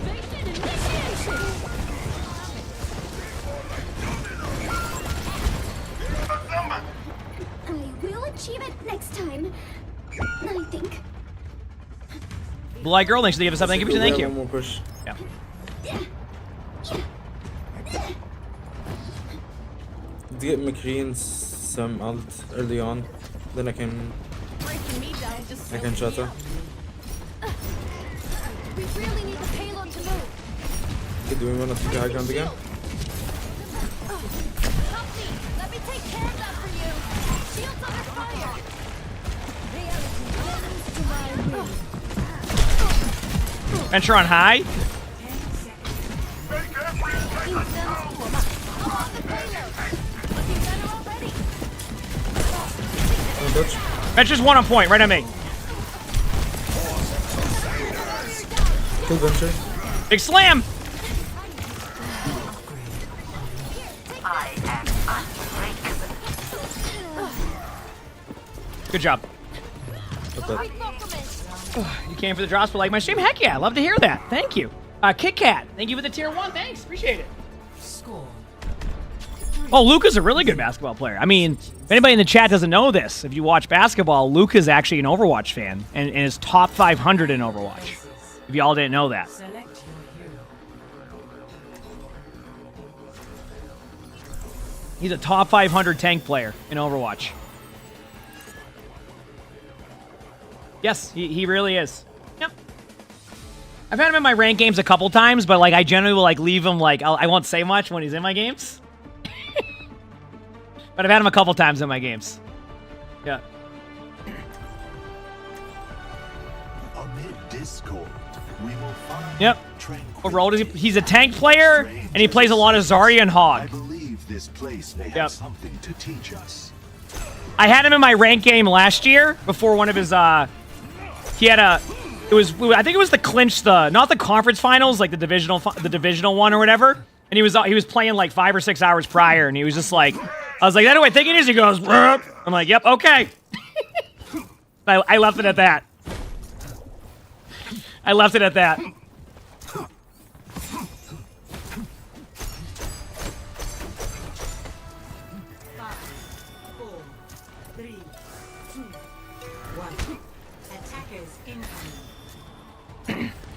S20: I will achieve it next time. I think.
S2: Blue Eye Girl, thanks for the give us up. Thank you. Thank you.
S21: One more push.
S2: Yeah.
S21: Get McCree some ult early on, then I can shut her.
S20: We really need the payload to move.
S21: Okay, do we want to take the high ground again?
S20: Help me! Let me take care of that for you. Shields under fire.
S2: Venture on high. Venture's one on point, right on me.
S21: Kill Venture.
S2: Big slam. Good job. You came for the drops, but like my stream? Heck yeah, love to hear that. Thank you. Kit Kat, thank you for the tier 1. Thanks, appreciate it. Oh, Luca's a really good basketball player. I mean, if anybody in the chat doesn't know this, if you watch basketball, Luca's actually an Overwatch fan and is top 500 in Overwatch. If y'all didn't know that. He's a top 500 tank player in Overwatch. Yes, he really is. Yep. I've had him in my rank games a couple times, but like I generally will like leave him like I won't say much when he's in my games. But I've had him a couple times in my games. Yeah.
S6: Amid discord, we will find
S2: Yep. What role does he? He's a tank player, and he plays a lot of Zarya and Hog.
S6: I believe this place may have something to teach us.
S2: I had him in my rank game last year before one of his. He had a. It was. I think it was the clinch, not the conference finals, like the divisional one or whatever. And he was playing like 5 or 6 hours prior, and he was just like, I was like, "That do I think it is?" He goes, "Rup." I'm like, "Yep, okay." I left it at that. I left it at that.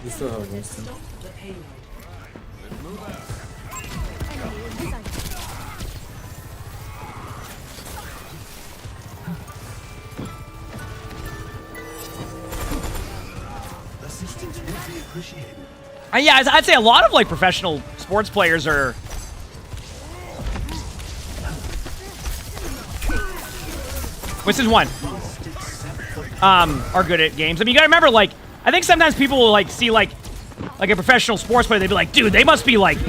S21: You still have Winston.
S6: Assistance would be appreciated.
S2: Yeah, I'd say a lot of like professional sports players are. Winston's one. Are good at games. I mean, you gotta remember, like, I think sometimes people will like see like a professional sports player. They'd be like, dude, they must be like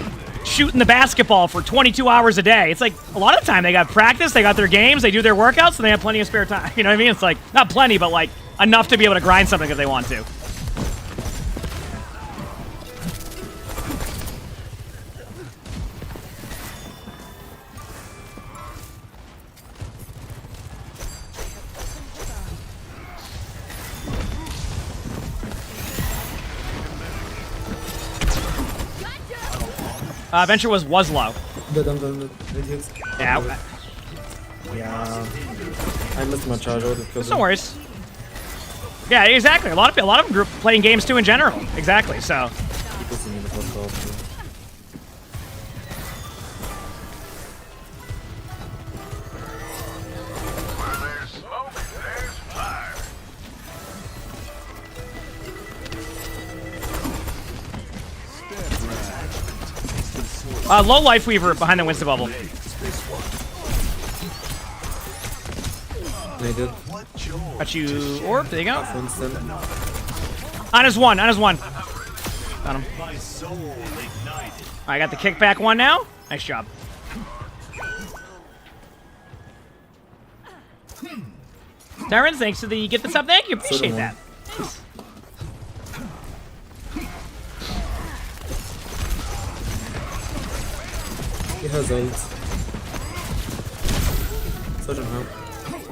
S2: shooting the basketball for 22 hours a day. It's like a lot of the time they got practice, they got their games, they do their workouts, and they have plenty of spare time. You know what I mean? It's like not plenty, but like enough to be able to grind something if they want to. Venture was low. Yeah.
S21: Yeah. I missed my charge order because.
S2: No worries. Yeah, exactly. A lot of them grew up playing games too in general. Exactly. So. Low Life Weaver behind the Winston bubble.
S21: They did.
S2: Got you orb. There you go.
S21: Winston.
S2: On his one. Got him. I got the kickback one now. Nice job. Darren, thanks for the get this up. Thank you. Appreciate that.
S21: He has ult. Such a help.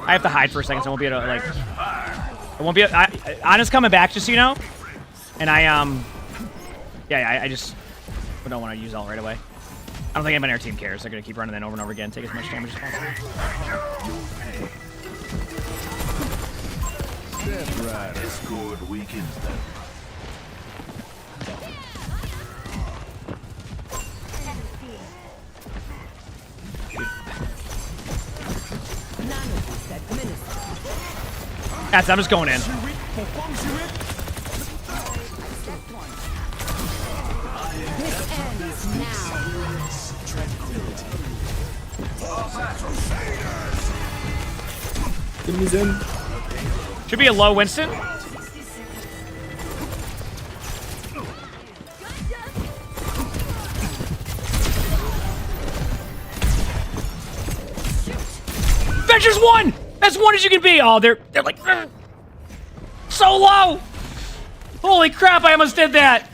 S2: I have to hide for a second, so I won't be able to, like... I won't be able... Anna's coming back, just so you know. And I just don't want to use ult right away. I don't think anybody on our team cares. They're going to keep running that over and over again, take as much damage as possible.
S6: Step right. Discord weakens them.
S2: That's, I'm just going in.
S21: Give me Zen.
S2: Should be a low Winston. Venture's one! As one as you can be! Oh, they're like so low! Holy crap, I almost did that!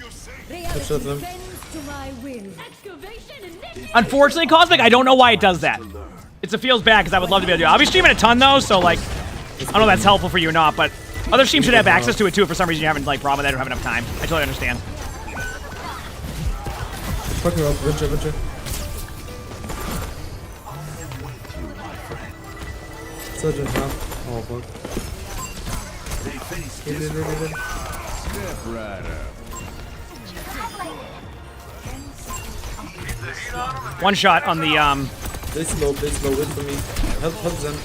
S2: Unfortunately, Cosmic, I don't know why it does that. It feels bad because I would love to be able to do it. I'll be streaming a ton though, so like, I don't know if that's helpful for you or not, but other streams should have access to it too if for some reason you haven't like problem with that or don't have enough time. I totally understand.
S21: Fuck her up, Venture. Surgeon half. Oh fuck.
S6: Step right up.
S2: One shot on the
S21: They slow, wait for me. Help them.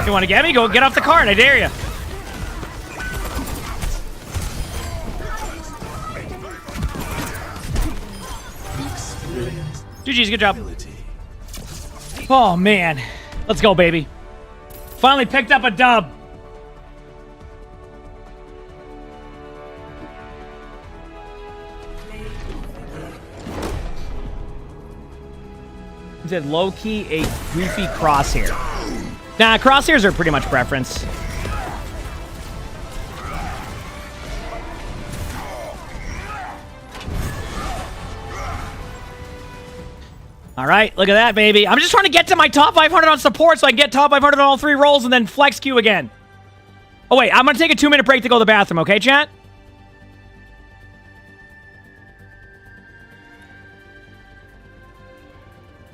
S2: You want to get me? Go get off the cart, I dare you. GG's, good job. Oh man, let's go, baby. Finally picked up a dub. He said low-key a goofy crosshair. Nah, crosshairs are pretty much preference. All right, look at that, baby. I'm just trying to get to my top 500 on support so I can get top 500 on all 3 rolls and then flex queue again. Oh, wait, I'm going to take a 2-minute break to go to the bathroom, okay, chat?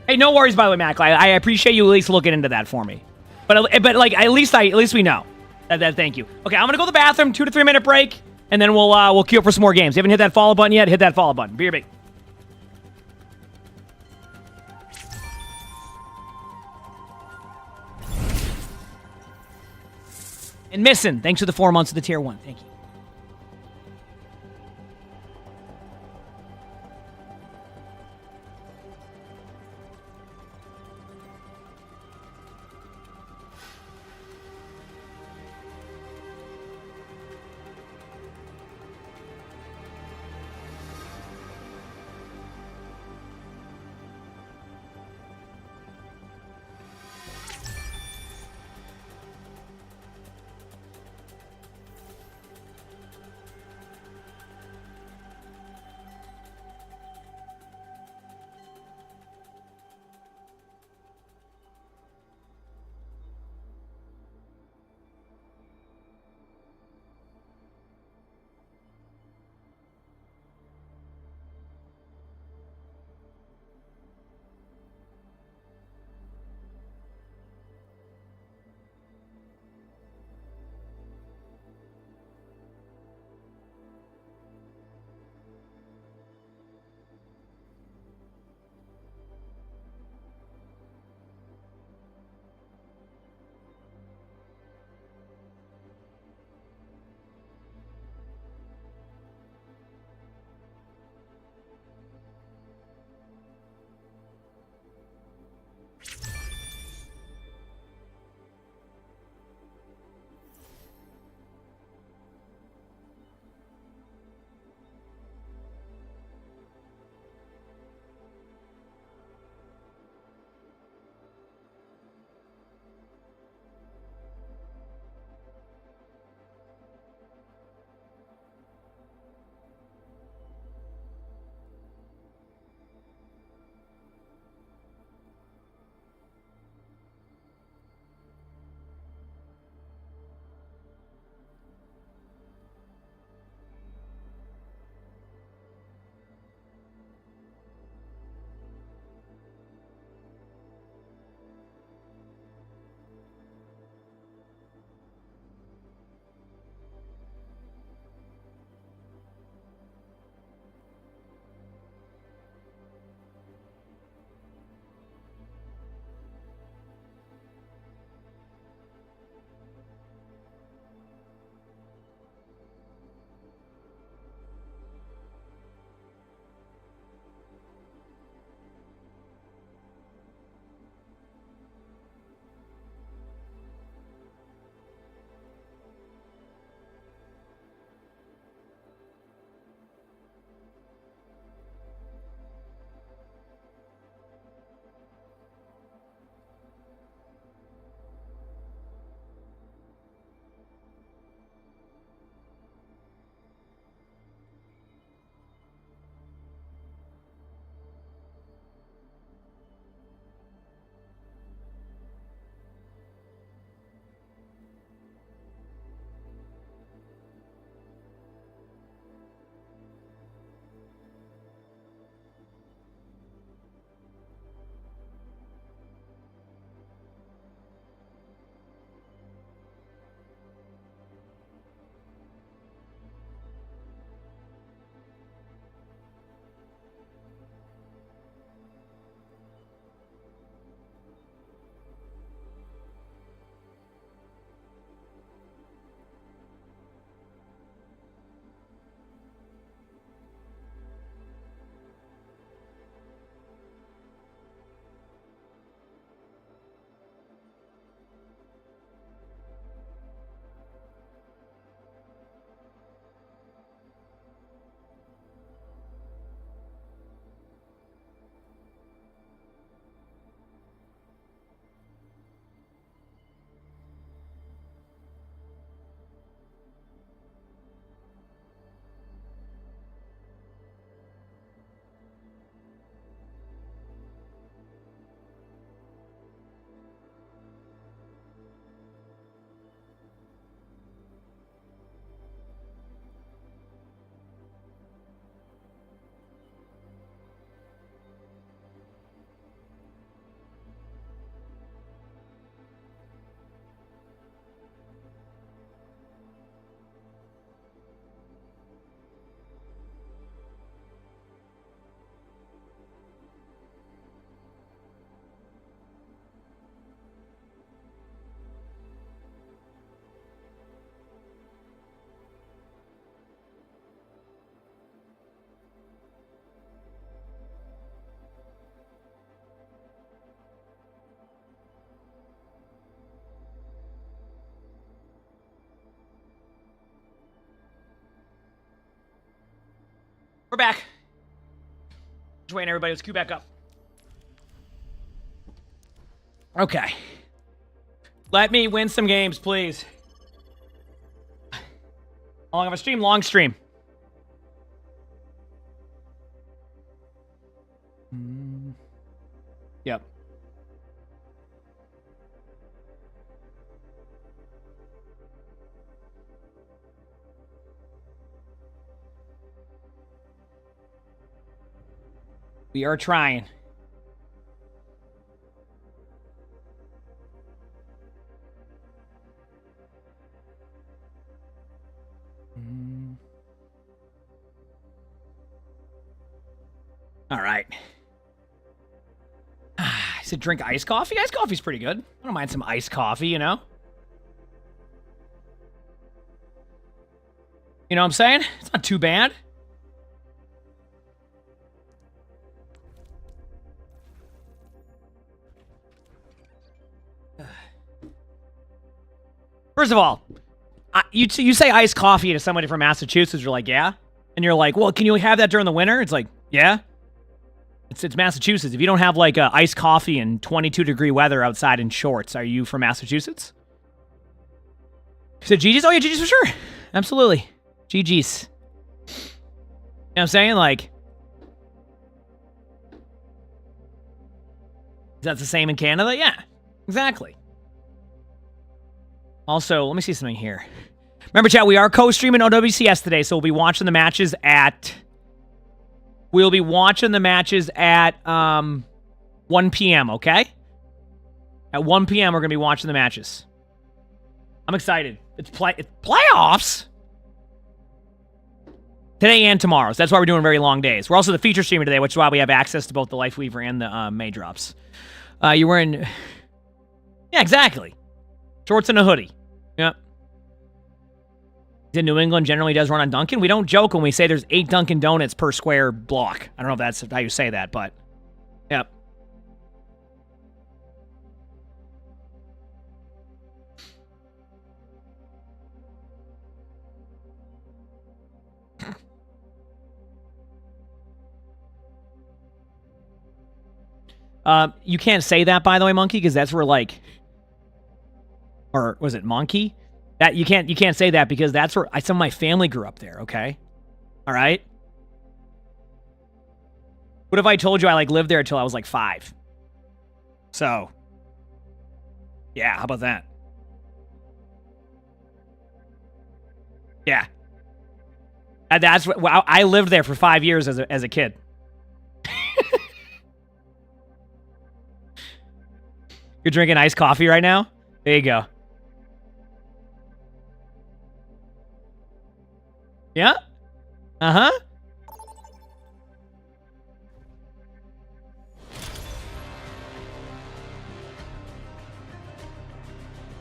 S2: Hey, no worries, by the way, Mac. I appreciate you at least looking into that for me. But like, at least we know. Thank you. Okay, I'm going to go to the bathroom, 2 to 3 minute break, and then we'll queue up for some more games. If you haven't hit that follow button yet, hit that follow button. Be your big. And Missing, thanks for the 4 months of the tier 1. Thank you. back. Just waiting, everybody. Let's queue back up. Okay. Let me win some games, please. How long have I streamed? Long stream. Yep. We are trying. All right. I said drink iced coffee. Iced coffee's pretty good. I don't mind some iced coffee, you know? You know what I'm saying? It's not too bad. First of all, you say iced coffee to somebody from Massachusetts, you're like, yeah? And you're like, well, can you have that during the winter? It's like, yeah. It's Massachusetts. If you don't have, like, iced coffee and 22-degree weather outside in shorts, are you from Massachusetts? You said GG's? Oh, yeah, GG's for sure. Absolutely. GG's. You know what I'm saying? Like, is that the same in Canada? Yeah, exactly. Also, let me see something here. Remember, chat, we are co-streaming OWCS today, so we'll be watching the matches at... We'll be watching the matches at 1 p.m., okay? At 1 p.m., we're going to be watching the matches. I'm excited. It's playoffs? Today and tomorrow, so that's why we're doing very long days. We're also the feature streamer today, which is why we have access to both the Life Weaver and the May drops. You're wearing... Yeah, exactly. Shorts and a hoodie. Yep. In New England generally does run on Dunkin'. We don't joke when we say there's 8 Dunkin' Donuts per square block. I don't know if that's how you say that, but... Yep. You can't say that, by the way, Monkey, because that's where, like... Or was it Monkey? That you can't say that because that's where some of my family grew up there, okay? All right? What if I told you I, like, lived there until I was, like, 5? So... Yeah, how about that? Yeah. And that's what... Well, I lived there for 5 years as a kid. You're drinking iced coffee right now? There you go. Yeah? Uh-huh.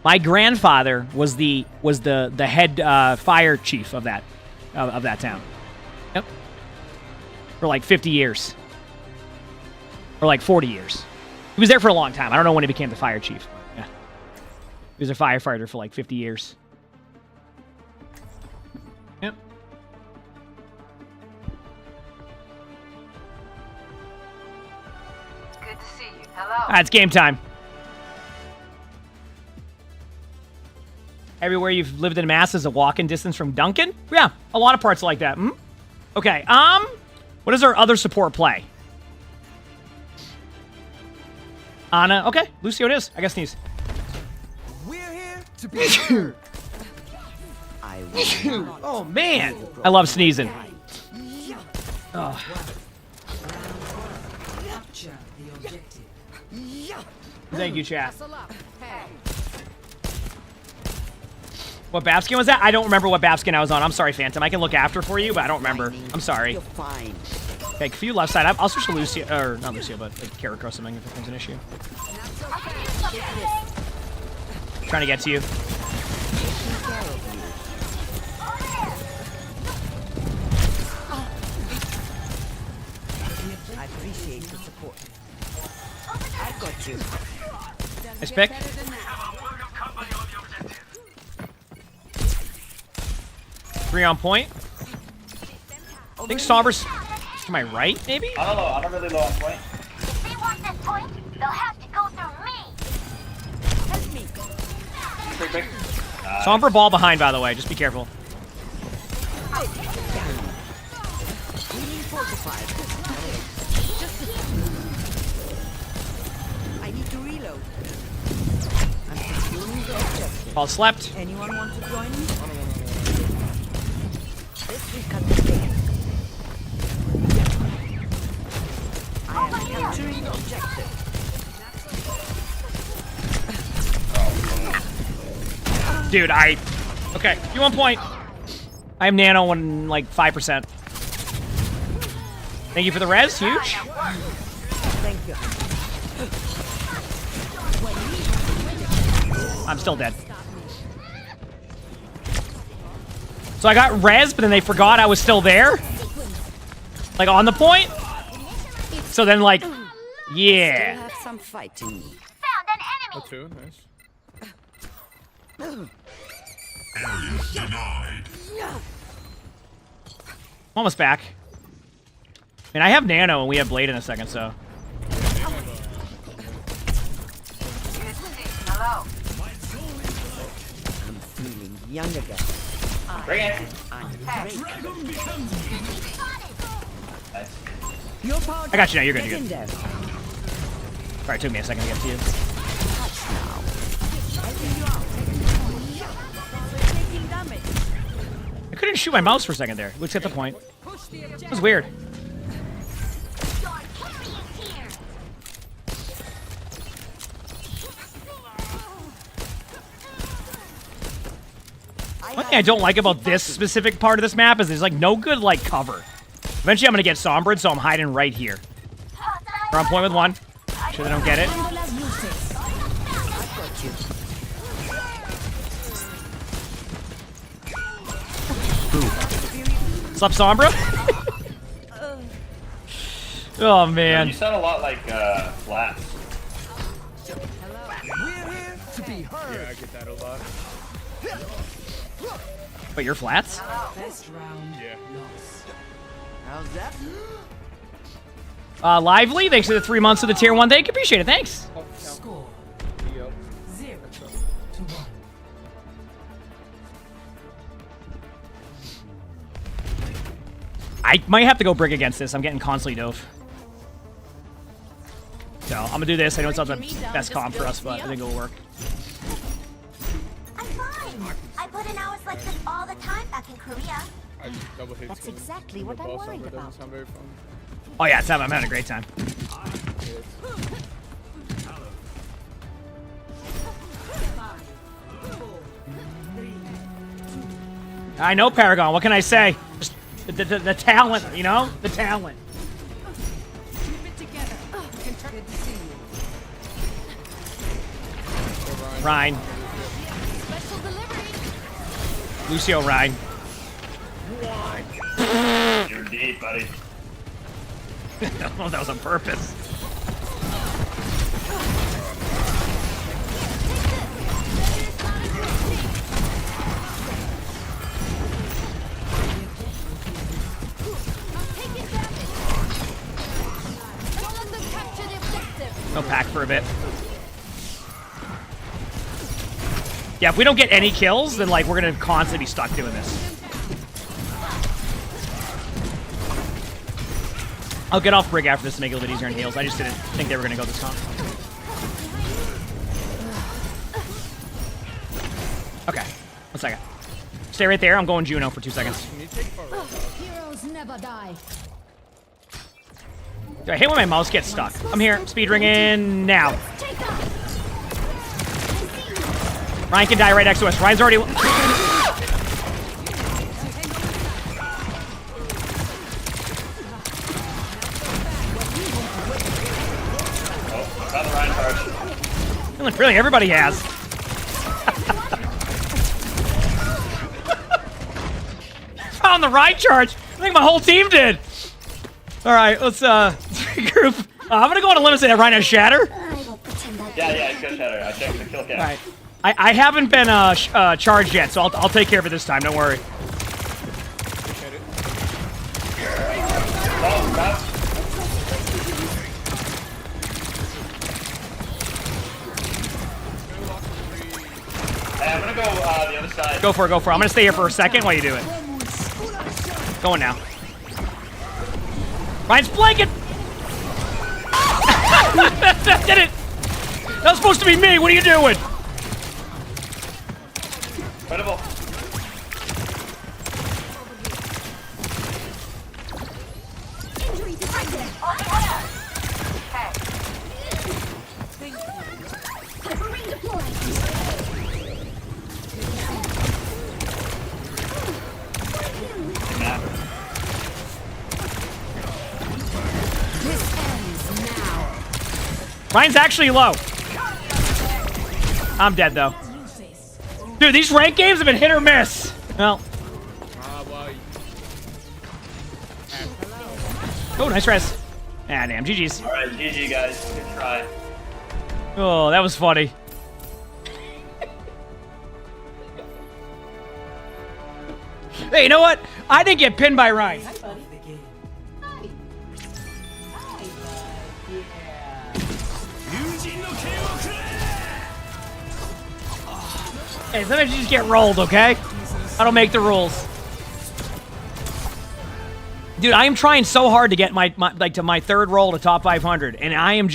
S2: My grandfather was the head fire chief of that town. Yep. For like 50 years. Or like 40 years. He was there for a long time. I don't know when he became the fire chief. Yeah. He was a firefighter for like 50 years. Yep.
S8: Good to see you. Hello.
S2: It's game time. Everywhere you've lived in Mass is a walking distance from Duncan? Yeah, a lot of parts like that. Hmm? Okay, what does our other support play? Anna, okay, Lucio it is. I guess sneeze.
S1: We're here to be heard.
S2: Oh man, I love sneezing. Oh. Thank you, chat. What BAP skin was that? I don't remember what BAP skin I was on. I'm sorry, Phantom. I can look after for you, but I don't remember. I'm sorry. Okay, for you left side, I'll switch to Lucio, or not Lucio, but like Carrot or something if it becomes an issue. Trying to get to you.
S12: I appreciate the support. I got you.
S2: Nice pick. 3 on point. I think Somber's to my right, maybe?
S18: I don't know. I'm really low on point.
S5: If they want this point, they'll have to go through me. Help me.
S18: Quick.
S2: Sombra ball behind, by the way. Just be careful.
S12: I need to reload.
S2: Ball slept.
S12: Anyone want to join me? This will cut the cake. I am capturing objective.
S2: Dude, okay, you 1 point. I am nano on like 5%. Thank you for the res, huge.
S12: Thank you.
S2: I'm still dead. So I got res, but then they forgot I was still there. Like on the point. So then like, yeah.
S12: Still have some fight in me.
S5: Found an enemy.
S21: Two, nice.
S6: Area denied.
S2: Almost back. I mean, I have nano and we have blade in a second, so.
S5: Hello.
S12: I'm feeling young again.
S18: Bring it.
S2: I got you now. You're good. You're good. Sorry, it took me a second to get to you. I couldn't shoot my mouse for a second there. Let's get the point. It was weird. One thing I don't like about this specific part of this map is there's like no good like cover. Eventually I'm gonna get sombred, so I'm hiding right here. We're on point with one. Sure they don't get it. What's up, Sombra? Oh man.
S18: You sound a lot like Flats.
S12: We're here to be heard.
S21: Yeah, I get that a lot.
S2: But you're Flats?
S12: Best round.
S21: Yeah.
S12: How's that?
S2: Lively, thanks for the 3 months of the tier 1. Thank you, appreciate it, thanks.
S12: Score. 0-1.
S2: I might have to go brick against this. I'm getting constantly dove. So I'm gonna do this. I know it's not the best comp for us, but I think it'll work.
S5: I'm fine. I put in hours like this all the time back in Korea.
S13: That's exactly what I'm worried about.
S2: Oh yeah, I'm having a great time. I know Paragon. What can I say? Just the talent, you know? The talent. Rhine. Lucio Rhine.
S18: You're deep, buddy.
S2: I don't know if that was on purpose. No pack for a bit. Yeah, if we don't get any kills, then like we're gonna constantly be stuck doing this. I'll get off Brig after this to make it a little bit easier on heals. I just didn't think they were gonna go this comp. Okay, 1 second. Stay right there. I'm going Juno for 2 seconds.
S13: Heroes never die.
S2: I hate when my mouse gets stuck. I'm here. Speed ring in now. Ryan can die right next to us. Ryan's already...
S18: Got the Ryan charge.
S2: Really, everybody has. Found the right charge. I think my whole team did. All right, let's group. I'm gonna go on a limit and Ryan has shatter.
S18: Yeah, it's good shatter. I checked the kill cam.
S2: All right. I haven't been charged yet, so I'll take care of it this time. Don't worry.
S18: Oh, I'm gonna go the other side.
S2: Go for it, go for it. I'm gonna stay here for a second while you do it. Going now. Ryan's blanket! That did it! That was supposed to be me, what are you doing?
S18: Incredible.
S20: Injury detected. Hyperring deployed.
S11: This ends now.
S2: Ryan's actually low. I'm dead though. Dude, these rank games have been hit or miss. Well. Oh, nice res. Ah, damn. GG's.
S18: All right, GG guys. Good try.
S2: Oh, that was funny. Hey, you know what? I didn't get pinned by Ryan. Hey, sometimes you just get rolled, okay? I don't make the rules. Dude, I am trying so hard to get my third roll to top 500, and I'm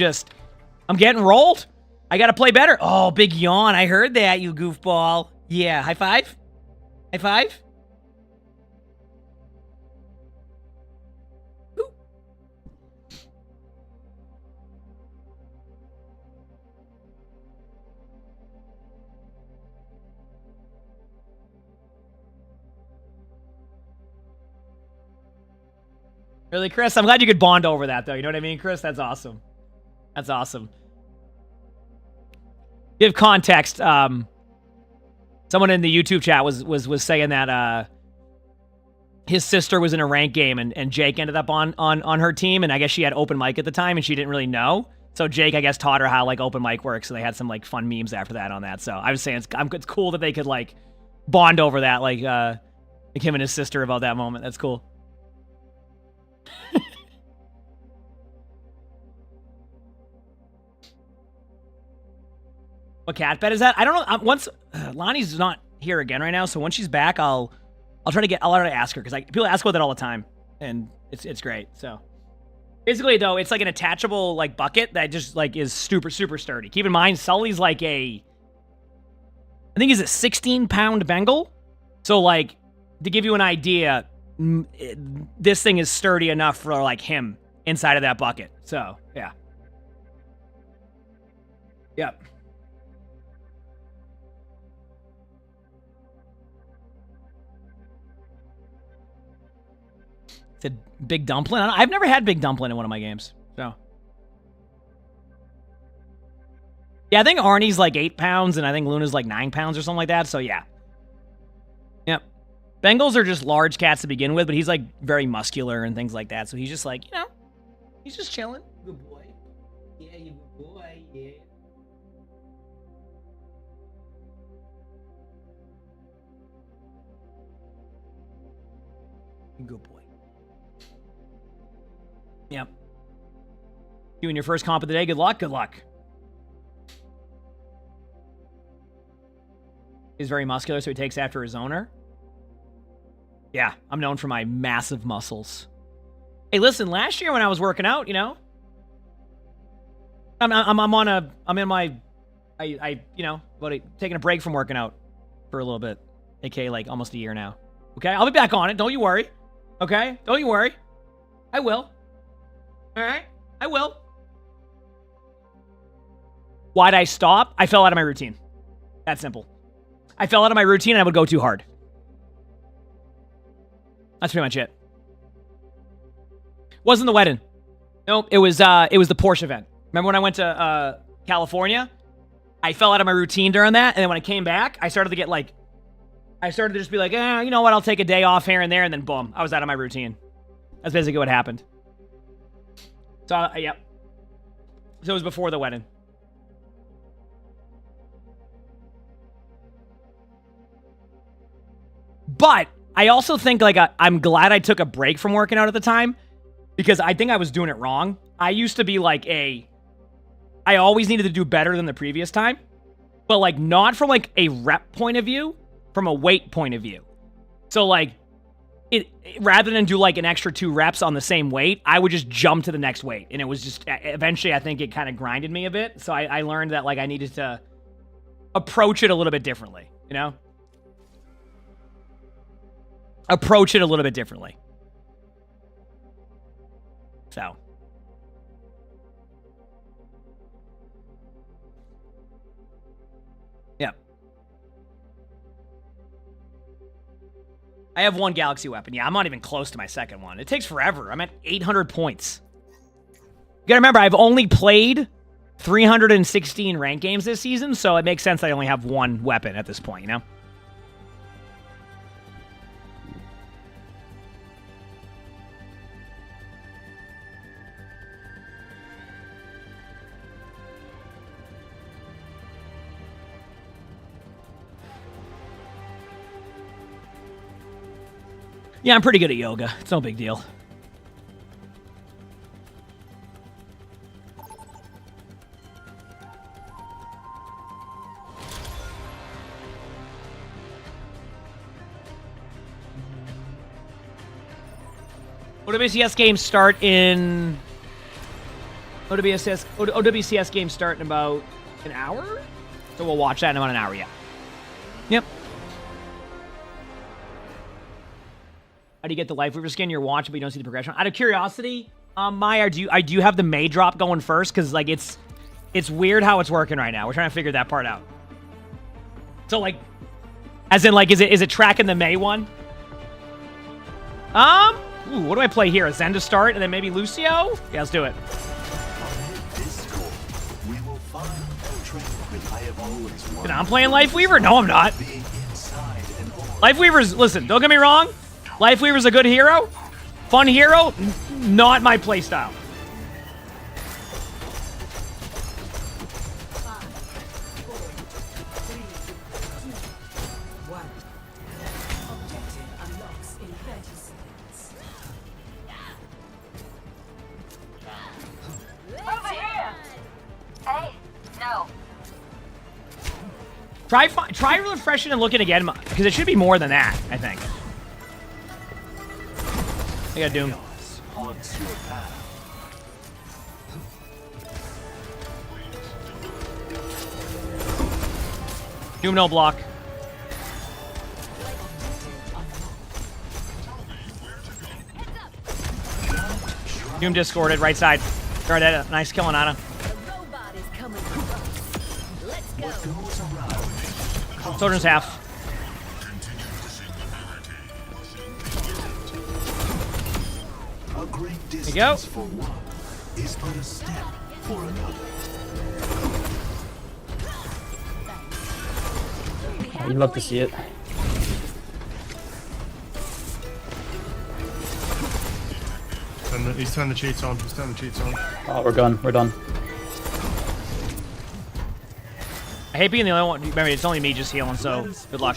S2: getting rolled. I gotta play better. Oh, big yawn. I heard that, you goofball. Yeah, high five? High five? Ooh. Really, Chris? I'm glad you could bond over that, though. You know what I mean, Chris? That's awesome. That's awesome. Give context. Someone in the YouTube chat was saying that his sister was in a ranked game and Jake ended up on her team, and I guess she had open mic at the time and she didn't really know. So Jake, I guess, taught her how like open mic works, and they had some like fun memes after that on that. So I was saying it's cool that they could like bond over that, like him and his sister about that moment. That's cool. What cat bed is that? I don't know. Once Lonnie's not here again right now, so once she's back, I'll try to I'll try to ask her, because people ask about that all the time, and it's great. So basically, though, it's like an attachable like bucket that just like is super sturdy. Keep in mind, Sully's like I think he's a 16-pound Bengal. So like to give you an idea, this thing is sturdy enough for like him inside of that bucket. So yeah. Yep. It's a big dumpling. I've never had big dumpling in one of my games. So yeah, I think Arnie's like 8 pounds and I think Luna's like 9 pounds or something like that. So yeah. Yep. Bengals are just large cats to begin with, but he's like very muscular and things like that. So he's just like, you know, he's just chilling. Good boy. Yeah, you good boy. Yeah. Good boy. Yep. You in your first comp of the day. Good luck. Good luck. He's very muscular, so he takes after his owner. Yeah, I'm known for my massive muscles. Hey, listen, last year when I was working out, you know, taking a break from working out for a little bit, aka like almost a year now. Okay, I'll be back on it. Don't you worry. Okay, don't you worry. I will. All right, I will. Why'd I stop? I fell out of my routine. That simple. I fell out of my routine and I would go too hard. That's pretty much it. Wasn't the wedding. Nope, it was the Porsche event. Remember when I went to California? I fell out of my routine during that, and then when I came back, I started to just be like, you know what, I'll take a day off here and there, and then boom, I was out of my routine. That's basically what happened. So, yep. So it was before the wedding. But I also think like I'm glad I took a break from working out at the time, because I think I was doing it wrong. I used to be like I always needed to do better than the previous time. but like not from like a rep point of view, from a weight point of view. So like it rather than do like an extra 2 reps on the same weight, I would just jump to the next weight. And it was just eventually I think it kind of grinded me a bit. So I learned that like I needed to approach it a little bit differently, you know? Approach it a little bit differently. So yeah. I have 1 Galaxy weapon. Yeah, I'm not even close to my second one. It takes forever. I'm at 800 points. You gotta remember, I've only played 316 ranked games this season, so it makes sense that I only have 1 weapon at this point, you know? Yeah, I'm pretty good at yoga. It's no big deal. OWCS games start in... OWCS games start in about an hour? So we'll watch that in about an hour, yeah. Yep. How do you get the Life Weaver skin? You're watching, but you don't see the progression. Out of curiosity, Maya, do you have the May drop going first? Because like it's weird how it's working right now. We're trying to figure that part out. So like, as in like, is it tracking the May one? Ooh, what do I play here? A Zen to start, and then maybe Lucio? Yeah, let's do it. And I'm playing Life Weaver? No, I'm not. Life Weaver's, listen, don't get me wrong. Life Weaver's a good hero. Fun hero. Not my playstyle.
S5: Over here! Hey, no.
S2: Try refreshing and looking again, because it should be more than that, I think. I got Doom. Doom no block. Doom discorded, right side. Guard that, nice kill on Ana. Soldier's half. There you go.
S6: Is but a step for another.
S8: You'd love to see it.
S22: He's turned the cheats on. He's turned the cheats on.
S8: Oh, we're done. We're done.
S2: I hate being the only one. Remember, it's only me just healing, so good luck.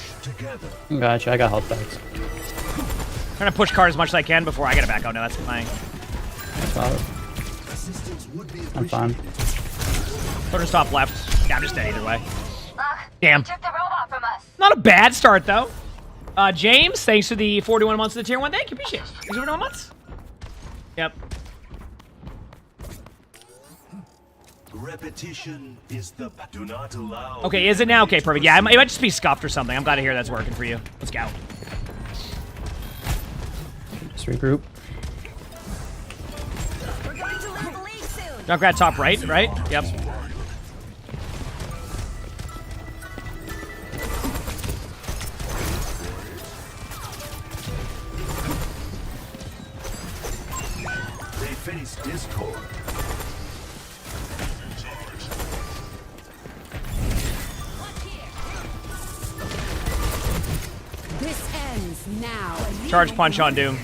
S8: Gotcha. I got health packs.
S2: I'm trying to push card as much as I can before I get it back. Oh no, that's fine.
S8: I'm fine.
S2: Soldier's top left. Yeah, I'm just dead either way. Damn.
S5: Took the robot from us.
S2: Not a bad start, though. James, thanks for the 41 months of the tier 1. Thank you, appreciate it. Thanks for 41 months. Yep.
S6: Repetition is the do not allow.
S2: Okay, is it now? Okay, perfect. Yeah, it might just be scuffed or something. I'm glad to hear that's working for you. Let's go.
S8: Just regroup.
S2: Junkrat top right, right? Yep.
S6: They face Discord.
S11: This ends now.
S2: Charge punch on Doom.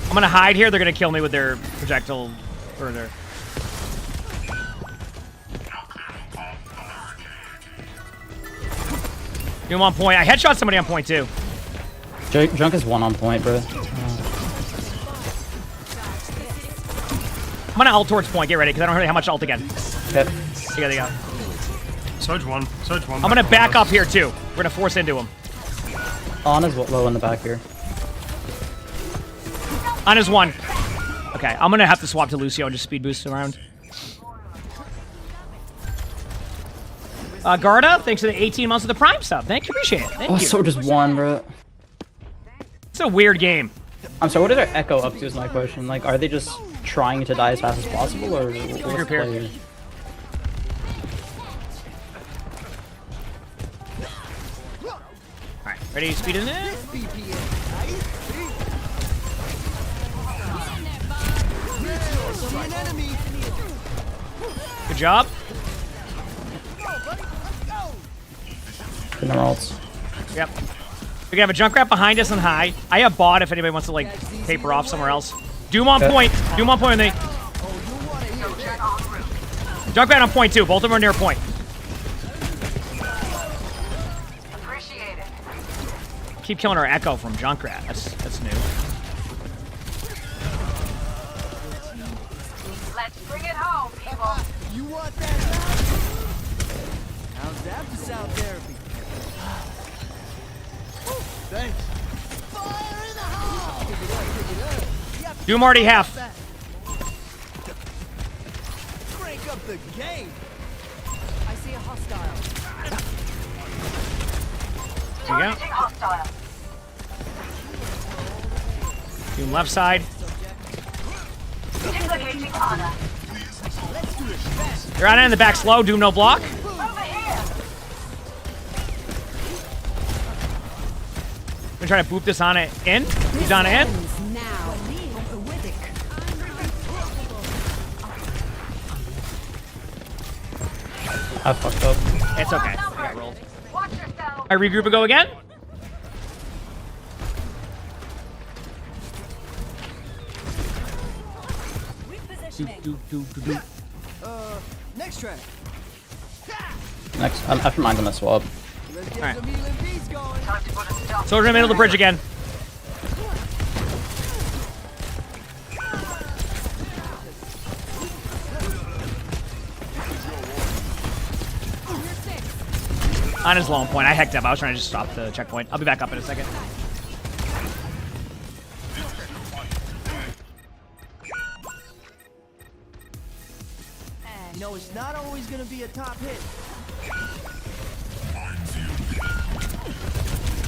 S2: I'm gonna hide here. They're gonna kill me with their projectile further. Doom on point. I headshot somebody on point too.
S8: Junk is 1 on point, bro.
S2: I'm gonna ult towards point. Get ready, because I don't really have much ult again.
S8: Okay.
S2: There you go.
S22: Surge one. Surge one.
S2: I'm gonna back up here too. We're gonna force into him.
S8: Ana's low in the back here.
S2: Ana's one. Okay, I'm gonna have to swap to Lucio and just speed boost around. Garda, thanks for the 18 months of the Prime sub. Thank you, appreciate it. Thank you.
S8: So just one, bro.
S2: It's a weird game.
S8: I'm sorry, what is their Echo up to is my question. Like, are they just trying to die as fast as possible, or what's the play here?
S2: Alright, ready to speed in there? Good job.
S8: Good ults.
S2: Yep. We have a Junkrat behind us on high. I have bot if anybody wants to like taper off somewhere else. Doom on point. Doom on point with me. Junkrat on point too. Both of them are near point. Keep killing our Echo from Junkrat. That's new.
S5: Let's bring it home, people.
S1: You want that? How's that for sound therapy? Thanks. Fire in the hole! Pick it up.
S2: Doom already half.
S1: Crank up the game.
S11: I see a hostile.
S2: There you go. Doom left side. You're on in the back slow. Doom no block. I'm trying to boop this on it in. He's on it in.
S8: I fucked up.
S2: It's okay. I got rolled. I regroup and go again.
S1: Next track.
S8: Next, after mine's gonna swap.
S2: Alright. So we're in the middle of the bridge again. On his long point. I hecked up. I was trying to just stop the checkpoint. I'll be back up in a second.
S1: You know, it's not always gonna be a top hit.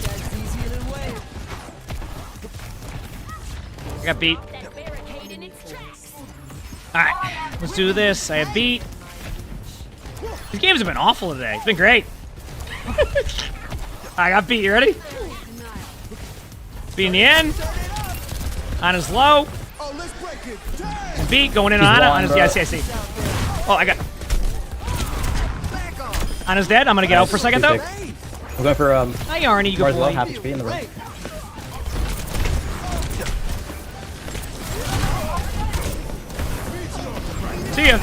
S1: That's easier than wave.
S2: I got beat. Alright, let's do this. I have beat. These games have been awful today. It's been great. I got beat. You ready? Beat in the end. Ana's low. Beat going in on Ana. Ana's, yeah, I see. Oh, I got. Ana's dead. I'm gonna get out for a second though.
S8: I'm going for
S2: hi Arnie, you go
S8: well, half HP in the room.
S2: See ya.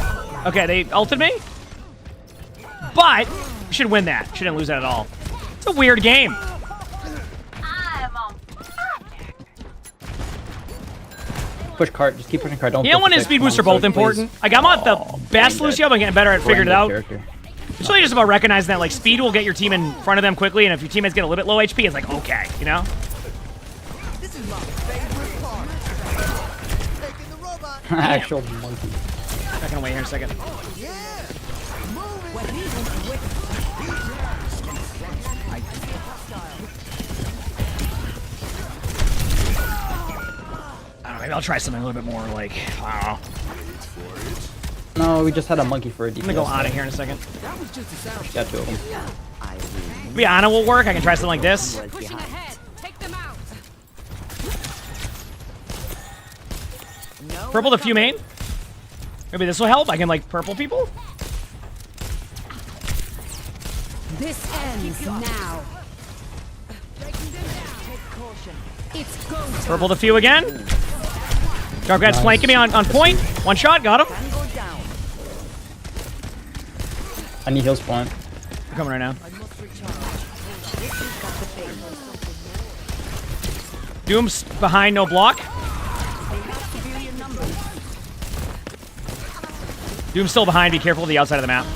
S2: Okay, they ulted me. But we should win that. Shouldn't lose that at all. It's a weird game.
S8: Push cart. Just keep pushing cart. Don't.
S2: The L1 and speed boost are both important. Like I'm not the best Lucio, but I'm getting better at figuring it out. It's really just about recognizing that like speed will get your team in front of them quickly, and if your teammates get a little bit low HP, it's like okay, you know.
S1: This is my favorite part. Taking the robot.
S8: Actual monkey.
S2: Backing away here in a second. I don't know, maybe I'll try something a little bit more like, I don't know.
S8: No, we just had a monkey for a DPS.
S2: I'm gonna go Ana here in a second.
S1: That was just a sound.
S8: Got two of them.
S2: Maybe Ana will work. I can try something like this.
S11: Pushing ahead. Take them out.
S2: Purple the few main. Maybe this will help. I can like purple people.
S11: This ends now. It's go time.
S2: Purple the few again. Junkrat's flanking me on point. One shot, got him.
S8: I need heals point.
S2: I'm coming right now. Doom's behind, no block. Doom's still behind. Be careful of the outside of the map.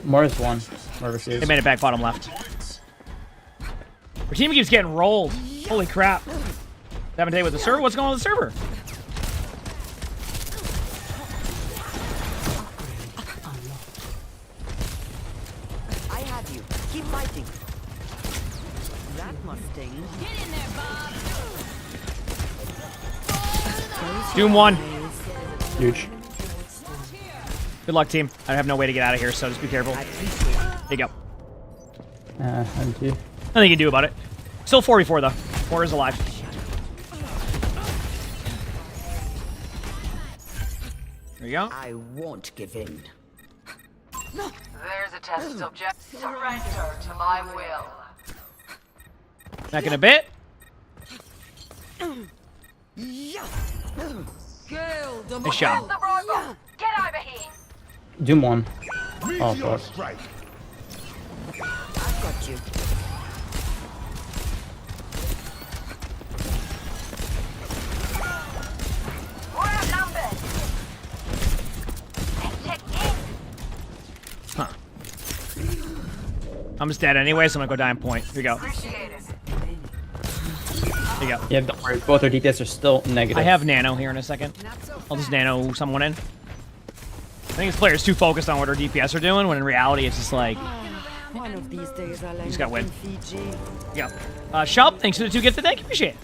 S8: Morris won. Overseas.
S2: They made it back bottom left. Our team keeps getting rolled. Holy crap. 7 day with the server? What's going on with the server?
S12: I have you. Keep fighting. That must sting.
S20: Get in there, Bob.
S2: Doom 1.
S8: Huge.
S2: Good luck, team. I have no way to get out of here, so just be careful. There you go.
S8: Thank you.
S2: Nothing you can do about it. Still 44 though. 4 is alive. There you go.
S12: I won't give in.
S3: There's a test subject. Surrender to my will.
S2: Back in a bit. Nice job.
S3: Get over here.
S8: Doom 1. Oh, fuck.
S12: I've got you.
S3: We're outnumbered.
S2: Huh. I'm just dead anyway, so I'm gonna go die in point. Here you go.
S3: Appreciate it.
S2: There you go.
S8: Yeah, don't worry. Both our DPS are still negative.
S2: I have nano here in a second. I'll just nano someone in. I think this player's too focused on what our DPS are doing, when in reality it's just like...
S12: One of these days I'll
S2: He's gotta win.
S12: Fiji.
S2: Yeah. Shop, thanks for the 2 gifted. Thank you, appreciate it.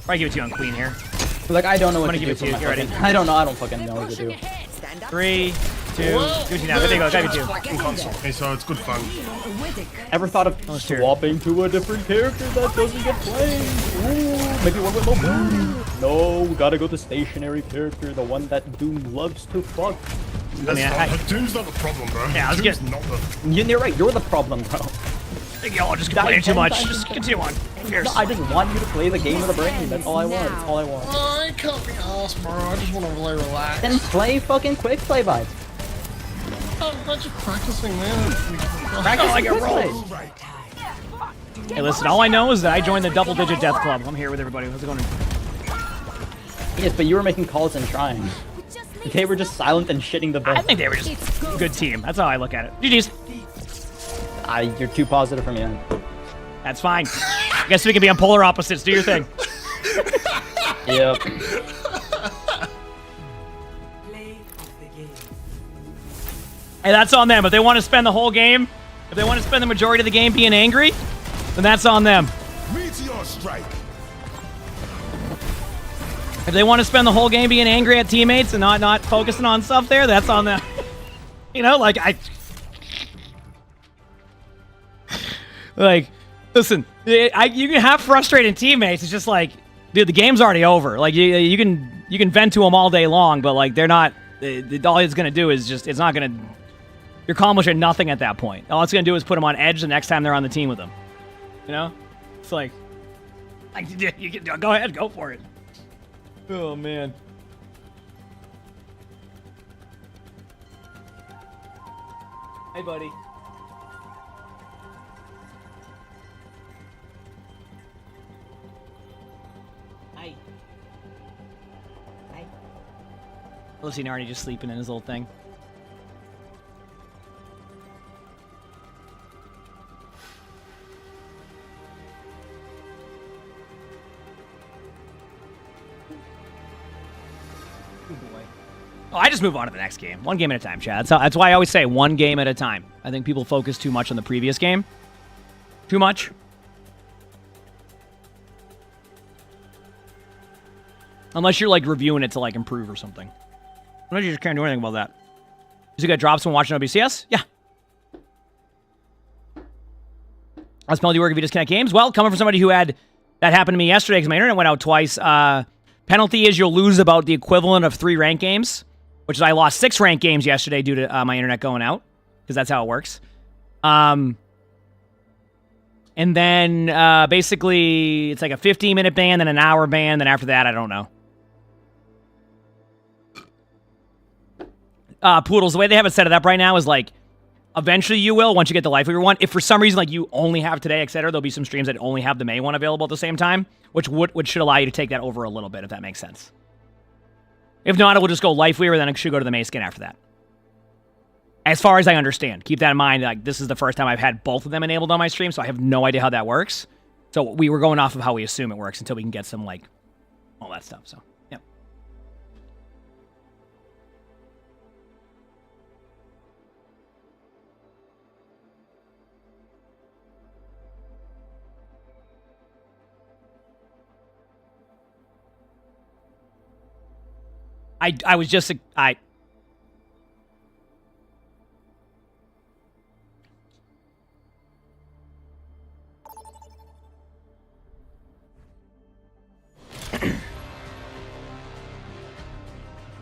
S2: Probably give it to you on Queen here.
S8: Like, I don't know what
S2: I'm
S8: to
S2: gonna
S8: do.
S2: give it to you.
S8: For my
S2: Get ready.
S8: fucking- I don't know. I don't fucking know what to do.
S2: 3, 2, give it to you now. There you go. Got it to you.
S22: Fucking console. Okay, so it's good fun.
S8: Ever thought of swapping to a different character that doesn't get played? Ooh, maybe one with no move. No, we gotta go to stationary character, the one that Doom loves to fuck.
S22: Doom's not the problem, bro.
S2: Yeah, I was
S22: Doom's
S2: getting...
S22: not the...
S8: You're right, you're the problem, bro.
S2: Y'all just complaining too much. Just continue on. Who cares?
S8: No, I just want you to play the game of the brain. That's all I want. That's all I want.
S22: I can't be arsed, bro. I just want to really relax.
S8: Then play fucking quick play vibe.
S22: I'm just practicing, man.
S2: Practice like a roll. Hey, listen, all I know is that I joined the double-digit death club. I'm here with everybody. How's it going?
S8: Yes, but you were making calls and trying. They were just silent and shitting the bed.
S2: I think they were just a good team. That's how I look at it. GG's.
S8: You're too positive for me, man.
S2: That's fine. I guess we can be on polar opposites. Do your thing.
S8: Yep.
S2: Hey, that's on them. If they want to spend the whole game, if they want to spend the majority of the game being angry, then that's on them.
S6: Meteor strike.
S2: If they want to spend the whole game being angry at teammates and not focusing on stuff there, that's on them. You know, like listen, you can have frustrating teammates. It's just like, dude, the game's already over. Like you can vent to them all day long, but like they're not. All it's gonna do is just, it's not gonna. You're accomplishing nothing at that point. All it's gonna do is put them on edge the next time they're on the team with them. You know, it's like you can go ahead, go for it. Oh man. Hey, buddy. Hi. Hi. Listen, already just sleeping in his little thing. Oh, I just move on to the next game. One game at a time, Chad. That's why I always say one game at a time. I think people focus too much on the previous game. Too much. Unless you're like reviewing it to like improve or something. Unless you just can't do anything about that. Did you get drops when watching OWCS? Yeah. How's penalty work if you disconnect games? Well, coming from somebody who had that happened to me yesterday because my internet went out twice. Penalty is you'll lose about the equivalent of 3 ranked games, which is I lost 6 ranked games yesterday due to my internet going out, because that's how it works. And then basically it's like a 15-minute ban, then an hour ban, then after that, I don't know. Poodles, the way they have it set it up right now is like, eventually you will, once you get the Life Weaver one. If for some reason like you only have today, etc., there'll be some streams that only have the May one available at the same time, which should allow you to take that over a little bit, if that makes sense. If not, it will just go Life Weaver, then it should go to the May skin after that. As far as I understand. Keep that in mind. Like, this is the first time I've had both of them enabled on my stream, so I have no idea how that works. So we were going off of how we assume it works until we can get some, like, all that stuff. So, yeah. I was just...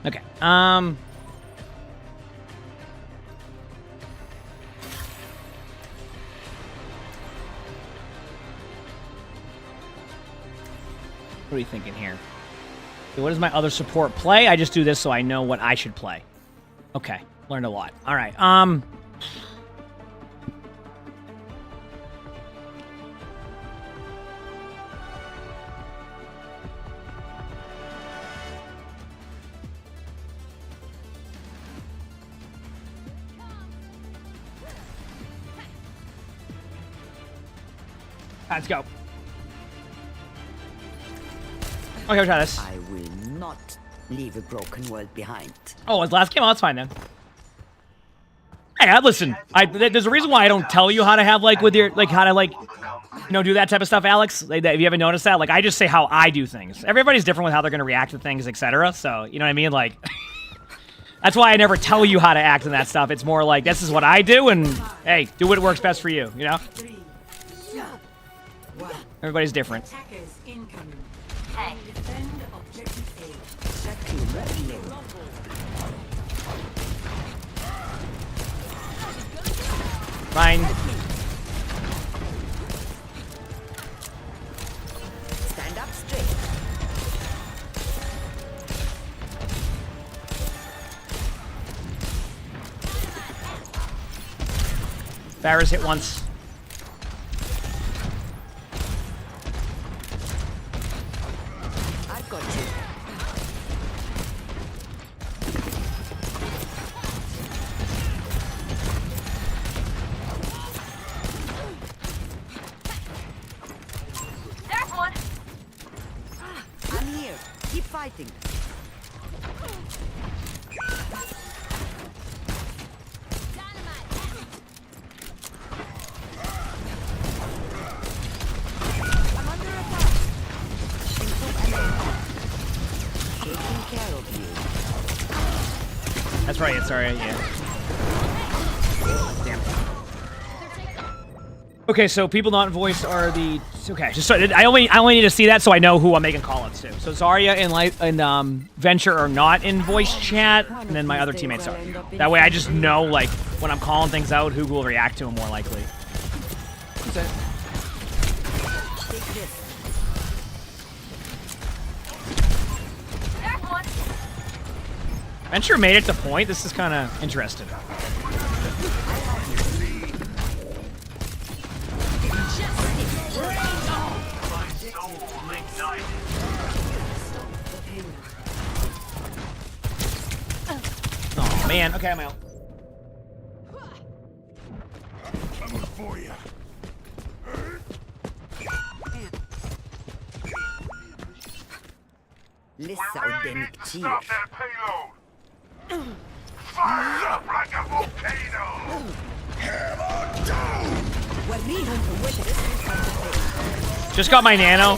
S2: Okay. What are you thinking here? Okay, what does my other support play? I just do this so I know what I should play. Okay. Learned a lot. All right. Let's go. Okay, we'll try this.
S12: I will not leave a broken world behind.
S2: Oh, his last game? Oh, that's fine then. Hey, listen. There's a reason why I don't tell you how to have, like, with your, like, how to, like, you know, do that type of stuff, Alex. Like, have you ever noticed that? Like, I just say how I do things. Everybody's different with how they're going to react to things, etc. So, you know what I mean? Like, that's why I never tell you how to act in that stuff. It's more like, this is what I do, and, hey, do what works best for you, you know? Everybody's different. Fine.
S12: Stand up straight.
S2: Farrah's hit once.
S12: I've got you.
S3: There's one.
S12: I'm here. Keep fighting.
S2: That's right, it's alright, yeah. Damn. Okay, so people not in voice are the... Okay, just so I only need to see that so I know who I'm making call-outs to. So Zarya and Venture are not in voice chat, and then my other teammates are. That way I just know, like, when I'm calling things out, who will react to them more likely. That's it. Venture made it to point. This is kind of interesting. Oh man. Okay, I'm out.
S6: For you.
S12: Stop
S6: that payload! Fire up like a volcano! Hammer down!
S2: Just got my nano.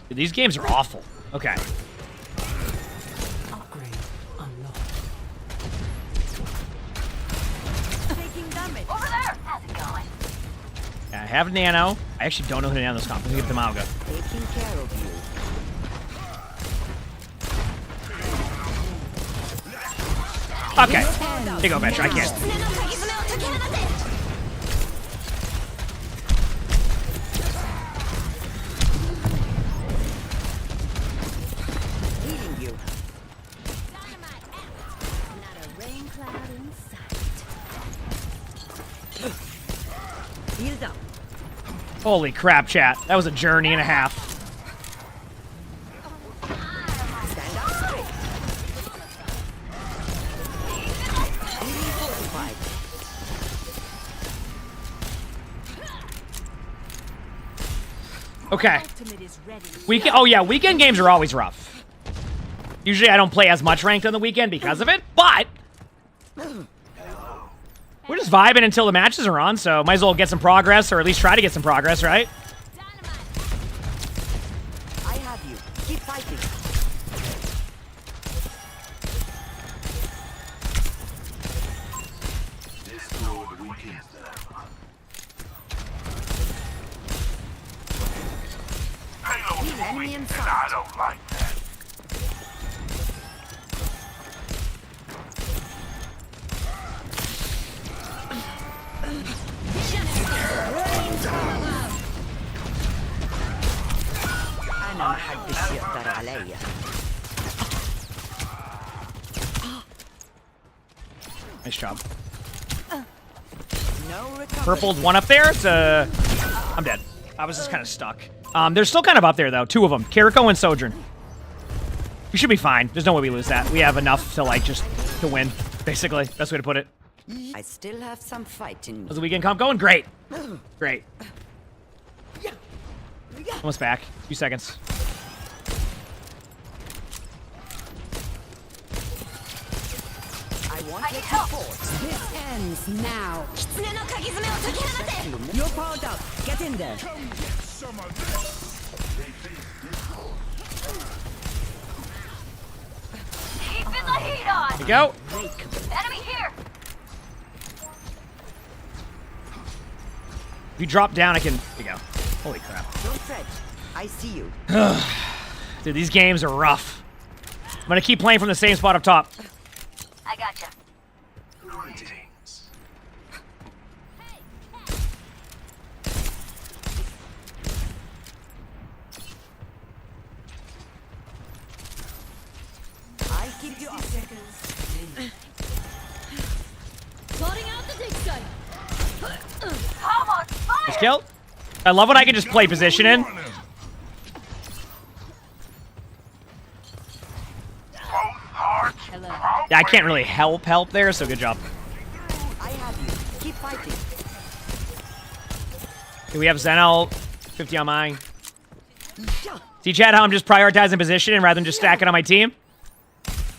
S2: Dude, these games are awful. Okay.
S11: Upgrade unlocked.
S3: Taking damage. Over there. How's it going?
S2: I have nano. I actually don't know who to nano this comp. Let me give it to Mauga.
S12: Taking care of you.
S2: Okay. There you go, Venture. I can't.
S12: Healing you.
S5: Not a rain cloud in sight.
S12: Healed up.
S2: Holy crap, chat. That was a journey and a half. Okay. Weekend games are always rough. Usually I don't play as much ranked on the weekend because of it, but we're just vibing until the matches are on, so might as well get some progress, or at least try to get some progress, right?
S12: I have you. Keep fighting.
S1: Enemy in sight. I don't like that.
S12: أنا ما حدش يقدر عليا.
S2: Nice job.
S12: No recovery.
S2: Purpled one up there. It's I'm dead. I was just kind of stuck. They're still kind of up there though. Two of them, Kiriko and Sojourn. We should be fine. There's no way we lose that. We have enough to like just to win, basically. Best way to put it.
S12: I still have some fight in me.
S2: How's the weekend comp going? Great. Great. Almost back. A few seconds.
S12: I want your support.
S11: This ends now.
S12: You're powered up. Get in there.
S5: Keeping the heat on.
S2: Here we go.
S5: Enemy here.
S2: If you drop down, I can. Here we go. Holy crap.
S12: Don't fret. I see you.
S2: Dude, these games are rough. I'm gonna keep playing from the same spot up top.
S5: I gotcha.
S12: I keep you up.
S20: Plotting out the dig site.
S5: Come on, fire.
S2: Nice kill. I love when I can just play position in. Yeah, I can't really help there, so good job.
S12: I have you. Keep fighting.
S2: Okay, we have Zenel, 50 on mine. See, Chad, how I'm just prioritizing position rather than just stacking on my team?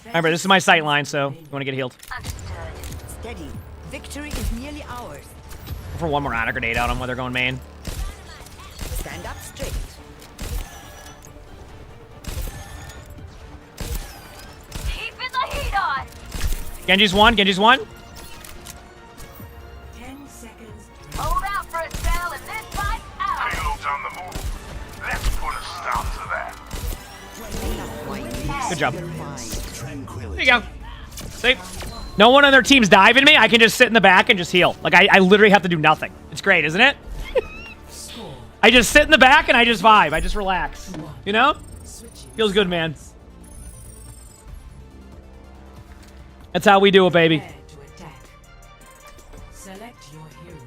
S2: Remember, this is my sight line, so you want to get healed.
S12: Steady. Victory is nearly ours.
S2: For one more honor grenade out on while they're going main.
S12: Stand up straight.
S5: Keeping the heat on.
S2: Genji's one.
S11: 10 seconds.
S5: Hold out for a spell and this fight's out.
S1: Payload's on the move. Let's put a stop to that.
S2: Good job. There you go. See? No one on their team's diving me. I can just sit in the back and just heal. Like, I literally have to do nothing. It's great, isn't it? I just sit in the back and I just vibe. I just relax. You know? Feels good, man. That's how we do it, baby.
S11: Select your hero.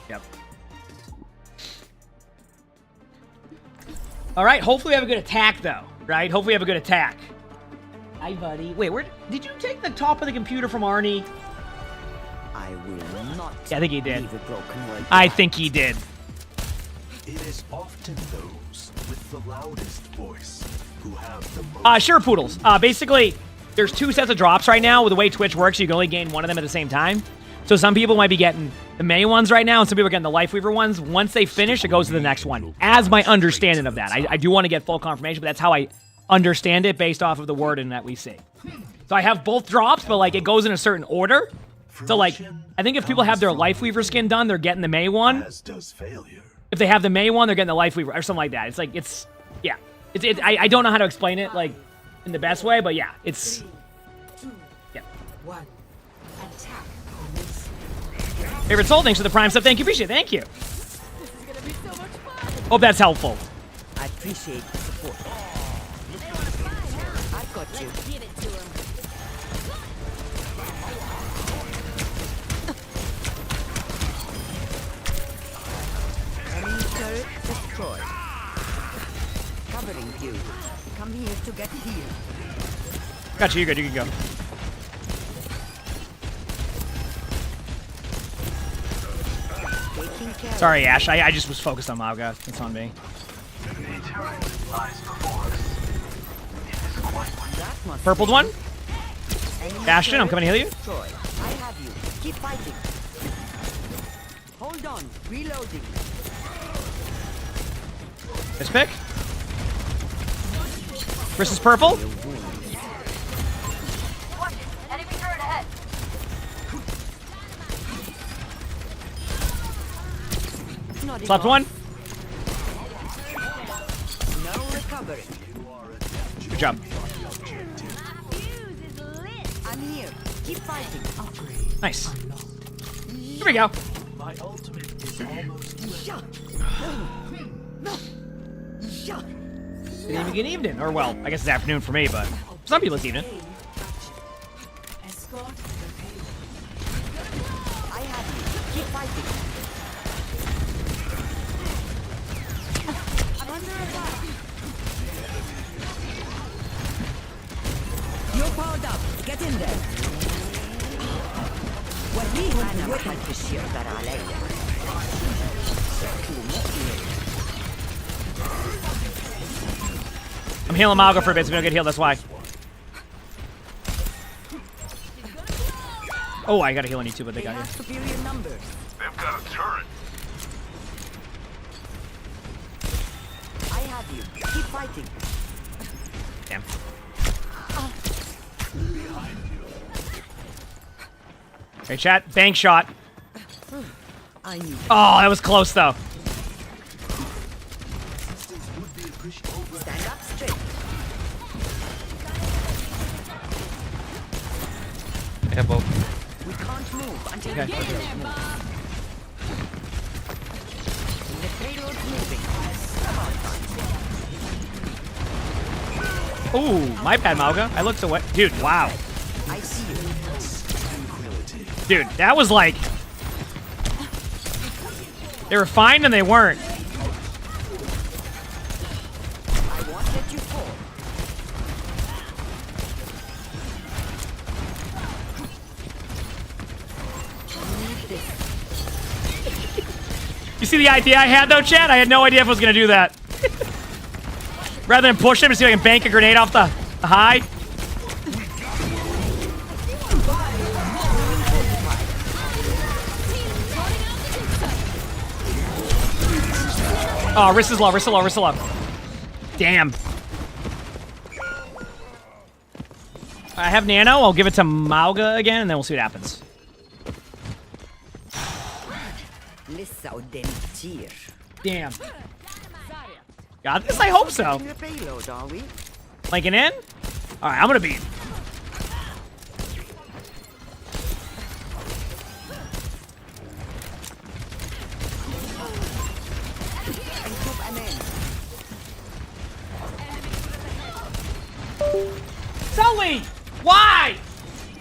S2: Yep. All right, hopefully we have a good attack, though. Right? Hopefully we have a good attack. Hi, buddy. Wait, where did you take the top of the computer from Arnie?
S12: I will not.
S2: Yeah, I think he did.
S12: leave a broken world
S2: I think he did.
S6: It is often those with the loudest voice who have the most.
S2: Sure, Poodles. Basically, there's two sets of drops right now. With the way Twitch works, you can only gain one of them at the same time. So some people might be getting the May ones right now, and some people are getting the Lifeweaver ones. Once they finish, it goes to the next one. As my understanding of that. I do want to get full confirmation, but that's how I understand it based off of the wording that we see. So I have both drops, but like it goes in a certain order. So like, I think if people have their Lifeweaver skin done, they're getting the May one.
S6: As does failure.
S2: If they have the May one, they're getting the Lifeweaver or something like that. It's like, yeah. I don't know how to explain it like in the best way, but yeah, it's, yeah. Favorite soul, thanks for the Prime sub. Thank you, appreciate it. Thank you. Hope that's helpful.
S12: appreciate the support. I've got you.
S19: Give it to him.
S12: Enemy turret destroyed. Covering you. Come here to get healed.
S2: Got you. You're good. You can go.
S12: Taking care.
S2: Sorry, Ash. I just was focused on Mauga. It's on me. Purpled one. Bastion, I'm coming to heal you.
S12: Destroyed. I have you. Keep fighting. Hold on. Reloading.
S2: Nice pick. Chris is purple.
S5: Watch it. Enemy turret ahead.
S2: Slapped one.
S12: No recovery.
S2: Good job.
S12: I'm here. Keep fighting.
S2: Nice. Here we go.
S6: My ultimate is almost
S2: Good evening. Or, well, I guess it's afternoon for me, but for some people it's evening.
S12: I have you. Keep fighting. I'm under attack. You're powered up. Get in there. أنا ما حدش يقدر عليا.
S2: I'm healing Mauga for a bit, so we don't get healed, that's why. Oh, I gotta heal on you too, but they got you.
S12: Superior numbers.
S6: They've got a turret.
S12: I have you. Keep fighting.
S2: Damn. Okay, chat. Bank shot.
S12: I knew.
S2: Oh, that was close though.
S12: Stand up straight.
S16: Yeah, both.
S12: We can't move until
S2: Okay.
S12: the payload's moving. The payload's moving.
S2: Ooh, my bad, Mauga. I looked away. Dude, wow.
S12: I see you.
S2: Dude, that was like... They were fine and they weren't.
S12: I won't let you fall.
S2: You see the idea I had though, Chad? I had no idea if I was gonna do that. Rather than push him to see if I can bank a grenade off the high. Oh, wrist is low, wrist is low, wrist is low. Damn. I have Nano. I'll give it to Mauga again, and then we'll see what happens. Damn. Got this? I hope so. Linking in? Alright, I'm gonna beat. Sully! Why?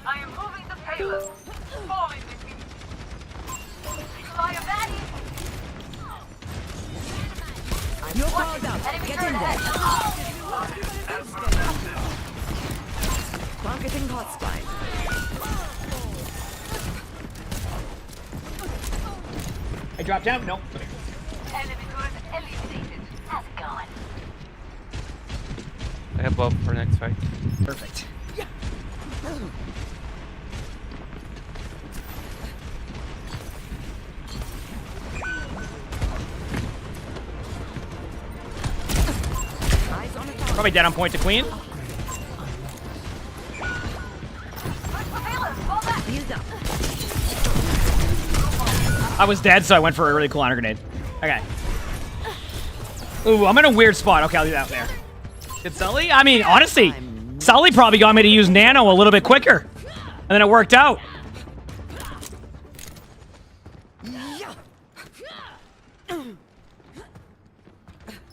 S5: I am moving the payload. Falling with me. Fire baddie.
S12: You're powered up. Get in there. Targeting hotspot.
S2: I dropped down? Nope.
S5: Enemy turret eliminated. How's it going?
S16: I have both for next fight.
S2: Perfect. Probably dead on point to Queen. I was dead, so I went for a really cool honor grenade. Okay. Ooh, I'm in a weird spot. Okay, I'll do that there. Did Sully? I mean, honestly, Sully probably got me to use Nano a little bit quicker. And then it worked out.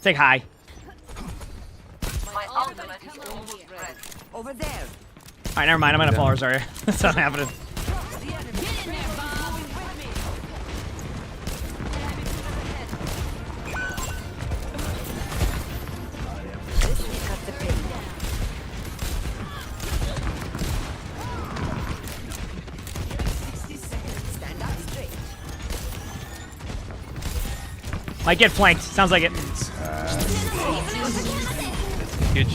S2: Take high.
S12: Over there.
S2: Alright, never mind. I'm gonna fall her, sorry. That's not happening. Might get flanked. Sounds like it.
S4: Huge.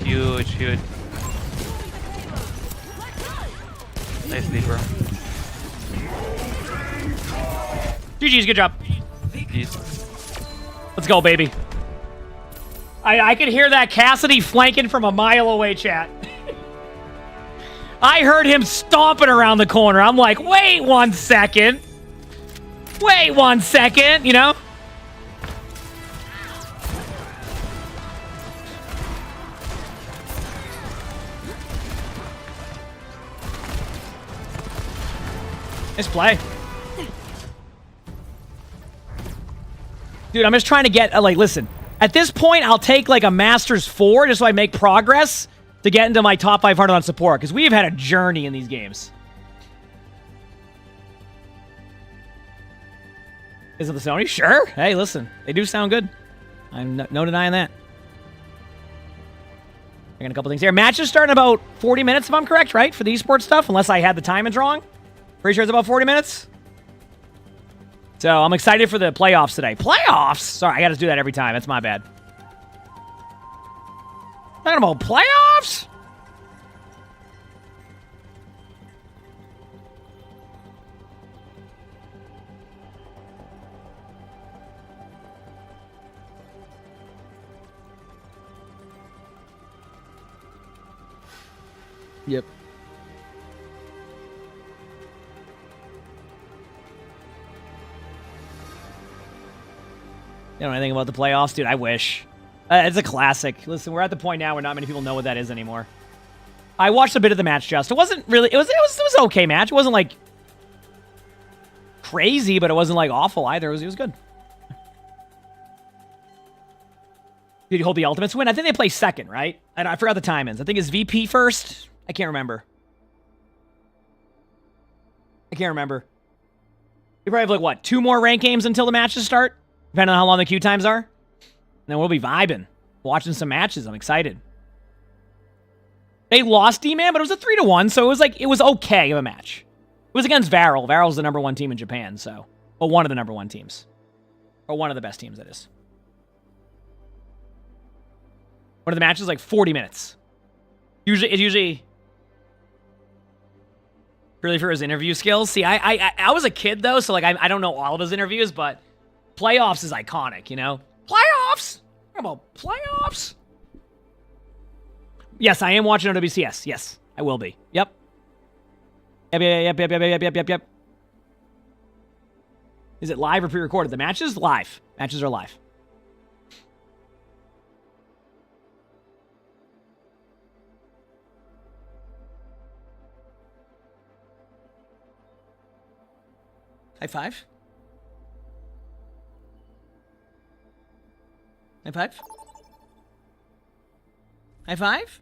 S4: Huge, huge. Nice lead, bro.
S2: GG's, good job.
S4: GG's.
S2: Let's go, baby. I could hear that Cassidy flanking from a mile away, chat. I heard him stomping around the corner. I'm like, wait 1 second. Wait 1 second, you know? Nice play. Dude, I'm just trying to get, like, listen. At this point, I'll take, like, a Masters 4 just so I make progress to get into my top 500 on support, because we've had a journey in these games. Is it the Sony? Sure. Hey, listen. They do sound good. I'm no denying that. I got a couple things here. Match is starting about 40 minutes, if I'm correct, right? For the esports stuff, unless I had the timings wrong. Pretty sure it's about 40 minutes. So, I'm excited for the playoffs today. Playoffs? Sorry, I gotta do that every time. That's my bad. Talking about playoffs? Yep. You don't know anything about the playoffs? Dude, I wish. It's a classic. Listen, we're at the point now where not many people know what that is anymore. I watched a bit of the match just. It wasn't really... It was an okay match. It wasn't, like, crazy, but it wasn't, like, awful either. It was good. Did you hold the Ultimates win? I think they play second, right? I forgot the timings. I think it's VP first. I can't remember. We probably have, like, what, 2 more rank games until the matches start? Depending on how long the queue times are. And then we'll be vibing. Watching some matches. I'm excited. They lost D-Man, but it was a 3-1, so it was like, it was okay of a match. It was against Varel. Varel's the #1 team in Japan, so. Well, one of the #1 teams. Or one of the best teams, that is. One of the matches, like 40 minutes. It's usually really for his interview skills. See, I was a kid, though, so like I don't know all of his interviews, but playoffs is iconic, you know? Playoffs? How about playoffs? Yes, I am watching OWCS. Yes, I will be. Yep. Yep. Is it live or pre-recorded? The matches? Live. Matches are live. High five. High five. High five.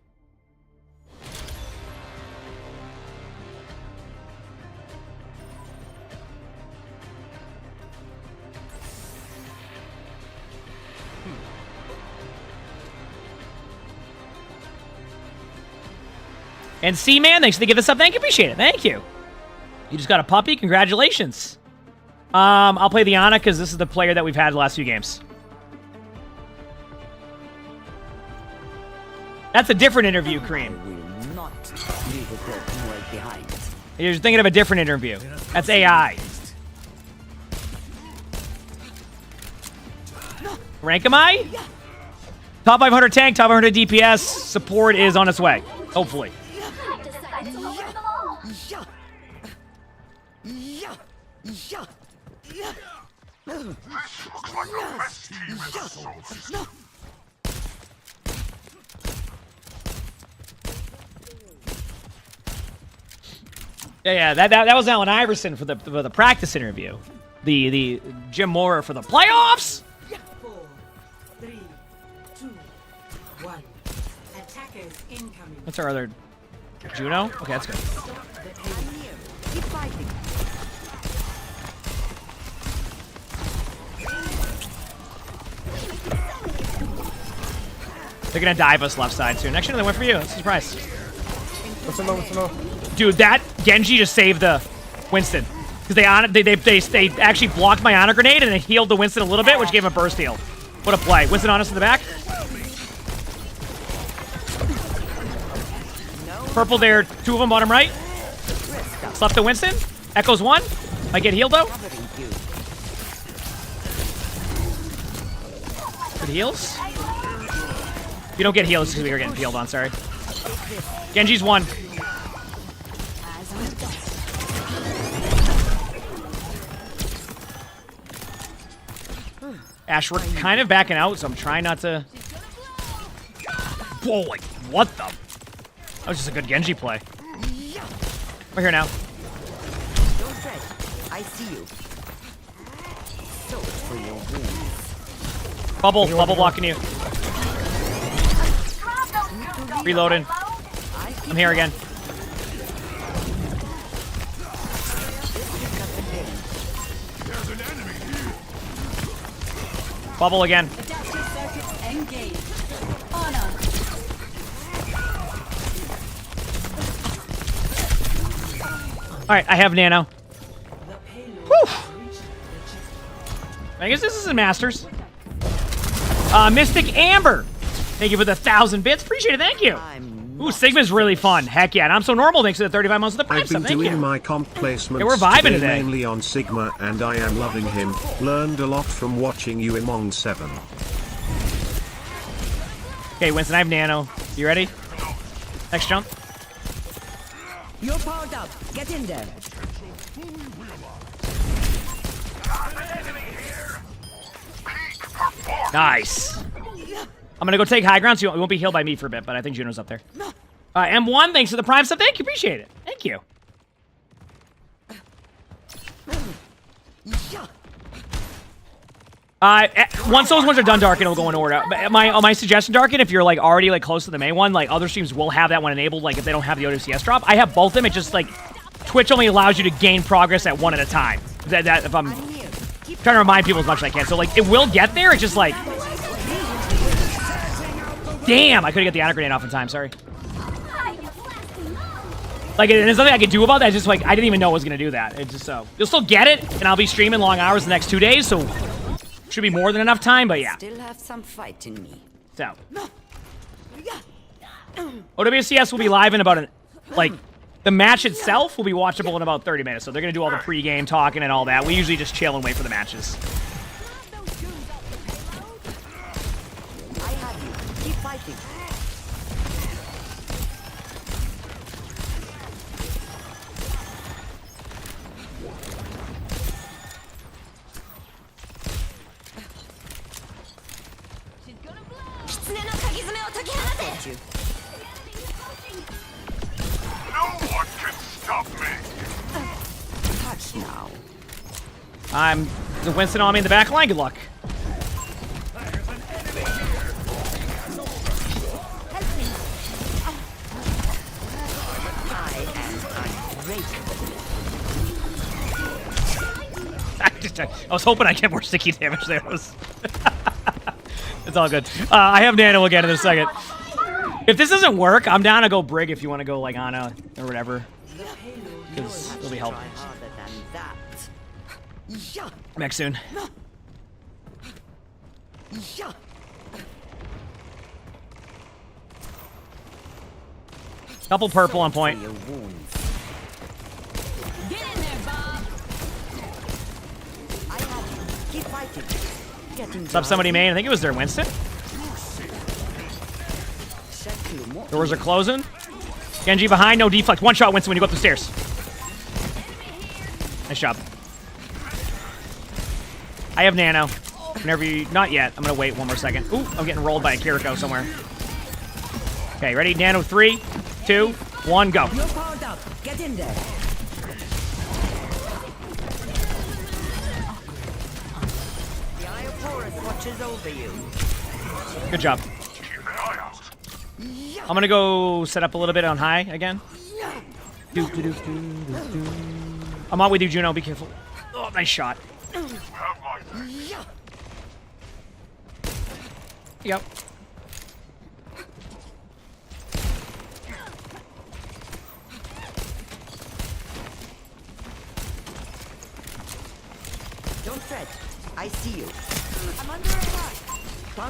S2: And C-Man, thanks for giving us up. Thank you, appreciate it. Thank you. You just got a puppy. Congratulations. I'll play the Ana because this is the player that we've had the last few games. That's a different interview, Cream. You're thinking of a different interview. That's AI. Rank am I? Top 500 tank, top 500 DPS. Support is on its way. Hopefully. Yeah, that was Allen Iverson for the practice interview. the Jim Mora for the playoffs.
S11: 4, 3, 2, 1. Attackers incoming.
S2: What's our other Juno? Okay, that's good.
S12: Keep fighting.
S2: They're gonna dive us left side soon. Actually, no, they went for you. That's a surprise.
S15: What's the no? What's the no?
S2: Dude, that Genji just saved the Winston because they actually blocked my honor grenade and it healed the Winston a little bit, which gave him a burst heal. What a play! Winston on us in the back. Purple there, 2 of them bottom right. Slept the Winston. Echoes 1. Might get healed though. Good heals. If you don't get healed, it's because we are getting healed on. Sorry. Genji's 1. Ash, we're kind of backing out, so I'm trying not to. Whoa! Like what the? That was just a good Genji play. We're here now.
S12: Don't fret. I see you. So for your wounds.
S2: Bubble blocking you. Reloading. I'm here again. Bubble again. Alright, I have Nano. Whew. I guess this is a Masters. Mystic Amber. Thank you for the 1,000 bits. Appreciate it. Thank you. Ooh, Sigma's really fun. Heck yeah. And I'm so normal thanks to the 35 months of the Prime
S9: I've been
S2: stuff. Thank
S9: doing
S2: you.
S9: my comp placements
S2: we're vibing today.
S9: mainly on Sigma, and I am loving him. Learned a lot from watching you Emongg 7.
S2: Okay, Winston, I have Nano. You ready? Next jump.
S12: You're powered up. Get in there.
S2: Nice. I'm gonna go take high ground, so you won't be healed by me for a bit, but I think Juno's up there. M1, thanks for the Prime stuff. Thank you, appreciate it. Thank you. Once those ones are done, Darken will go in order. But my suggestion, Darken, if you're like already like close to the main one, like other streams will have that one enabled. Like if they don't have the OWCS drop, I have both of them. It just like Twitch only allows you to gain progress at one at a time. That if I'm trying to remind people as much as I can. So like it will get there. It's just like, damn, I couldn't get the honor grenade off in time. Sorry. Like there's nothing I can do about that. It's just like I didn't even know I was gonna do that. It's just so you'll still get it, and I'll be streaming long hours the next 2 days. So. Should be more than enough time, but yeah.
S12: Still have some fight in me.
S2: So. OWCS will be live in about the match itself will be watchable in about 30 minutes. So they're going to do all the pre-game talking and all that. We usually just chill and wait for the matches.
S12: I have you. Keep fighting.
S10: No one can stop me.
S12: Touch now.
S2: I'm the Winston on me in the back line. Good luck. I was hoping I'd get more sticky damage there. It's all good. I have Nano again in a second. If this doesn't work, I'm down to go Brig if you want to go like Ana or whatever. Because it'll be helpful. Back soon. Couple purple on point. What's up, somebody main? I think it was their Winston. Doors are closing. Genji behind, no deflect. One shot, Winston, when you go up the stairs. Nice job. I have Nano. Whenever you... Not yet. I'm going to wait one more second. Ooh, I'm getting rolled by a Kiriko somewhere. Okay, ready? Nano, 3, 2, 1, go.
S12: You're powered up. Get in there. watches over you.
S2: Good job. I'm gonna go set up a little bit on high again. I'm on with you, Juno. Be careful. Oh, nice shot. Yep.
S12: Don't fret. I see you. I'm under attack.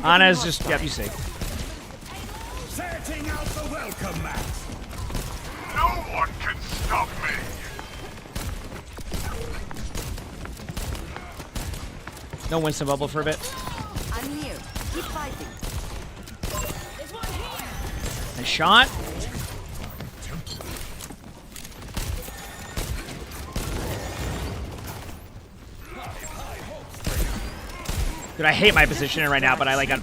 S2: Anna's just, yep, you see.
S6: Setting out the welcome mat. No one can stop me.
S2: No Winston bubble for a bit.
S12: I'm here. Keep fighting.
S2: Nice shot. Dude, I hate my positioning right now, but I like got.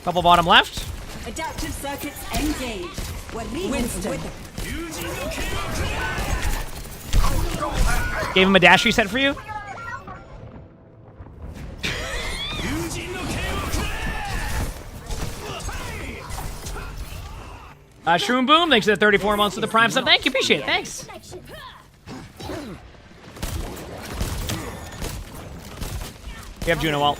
S2: Couple bottom left.
S11: Adaptive circuits engaged. Winston.
S2: Gave him a dash reset for you. Shroom Boom, thanks for the 34 months of the Prime sub. Thank you, appreciate it. Thanks. You have Juno ult.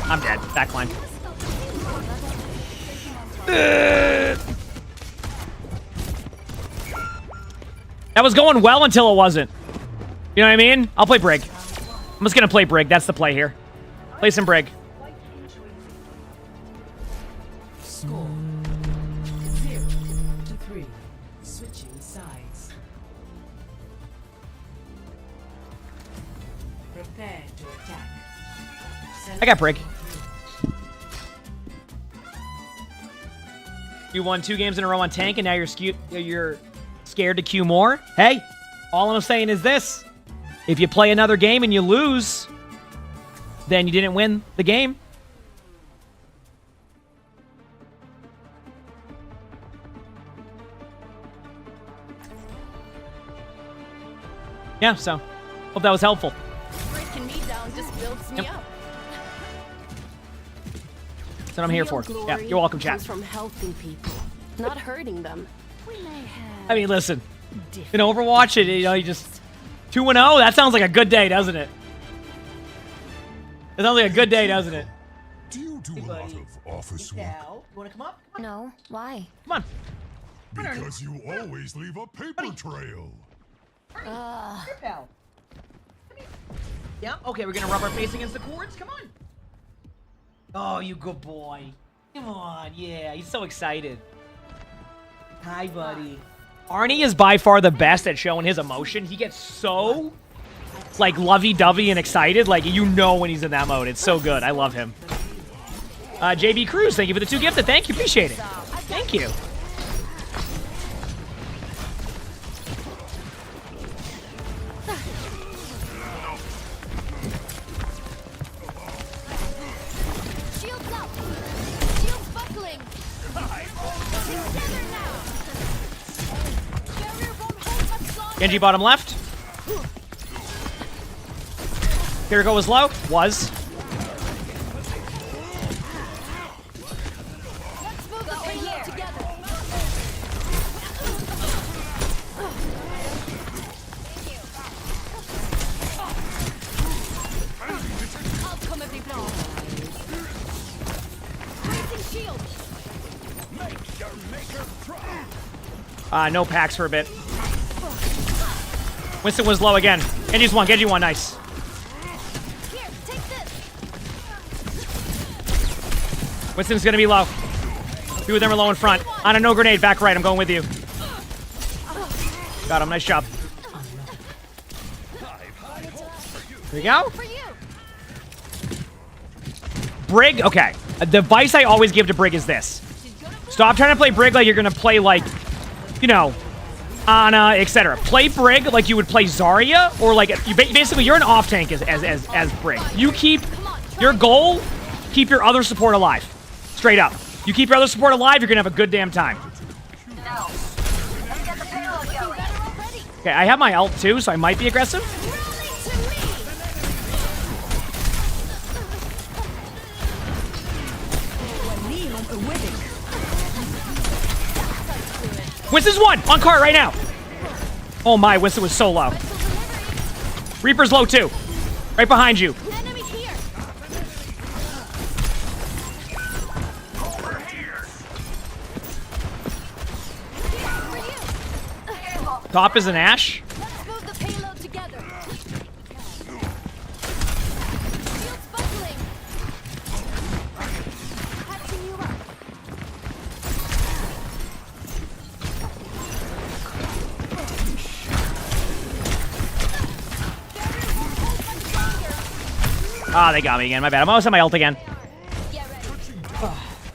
S2: I'm dead. Backline. That was going well until it wasn't. You know what I mean? I'll play Brig. I'm just gonna play Brig. That's the play here. Play some Brig.
S11: Score 0-3. Switching sides. Prepare to attack.
S2: I got Brig. You won 2 games in a row on tank, and now you're scared to queue more? Hey, all I'm saying is this. If you play another game and you lose, then you didn't win the game. Yeah, so hope that was helpful.
S20: Breaking me down just builds me up.
S2: That's what I'm here for. Yeah, you're welcome, chat.
S20: Comes from helping people, not hurting them. We may have.
S2: I mean, listen. In Overwatch, you know, you just 2-0. That sounds like a good day, doesn't it? It sounds like a good day, doesn't it?
S6: Do you do a lot of office work?
S2: You want to come up?
S19: No. Why?
S2: Come on.
S6: Because you always leave a paper trail.
S2: Yeah, okay, we're gonna rub our face against the cords. Come on. Oh, you good boy. Come on, yeah, he's so excited. Hi, buddy. Arnie is by far the best at showing his emotion. He gets so, like, lovey-dovey and excited. Like, you know when he's in that mode. It's so good. I love him. JB Cruz, thank you for the 2 gifted. Thank you, appreciate it. Thank you.
S20: Shields up. Shields buckling. Together now. Barrier bomb holds us on.
S2: Genji bottom left. Kiriko was low. Was.
S20: Let's move the payload together. I'll come every blow. Raising shield.
S6: Make your maker proud.
S2: No packs for a bit. Winston was low again. Genji's one. Genji one. Nice.
S20: Here, take this.
S2: Winston's gonna be low. 2 of them are low in front. On a no grenade. Back right. I'm going with you. Got him. Nice job. There you go. Brig. Okay. The advice I always give to Brig is this. Stop trying to play Brig like you're gonna play like, you know, Ana, etc. Play Brig like you would play Zarya, or like basically you're an off tank as Brig. You keep your goal, keep your other support alive. Straight up. You keep your other support alive, you're gonna have a good damn time. Okay, I have my ult too, so I might be aggressive. Winston's one! On cart right now! Oh my, Winston was so low. Reaper's low too. Right behind you. Top is an Ashe.
S20: Let's move the payload together. Shield's buckling. Patching you up.
S2: Ah, they got me again. My bad. I'm almost on my ult again.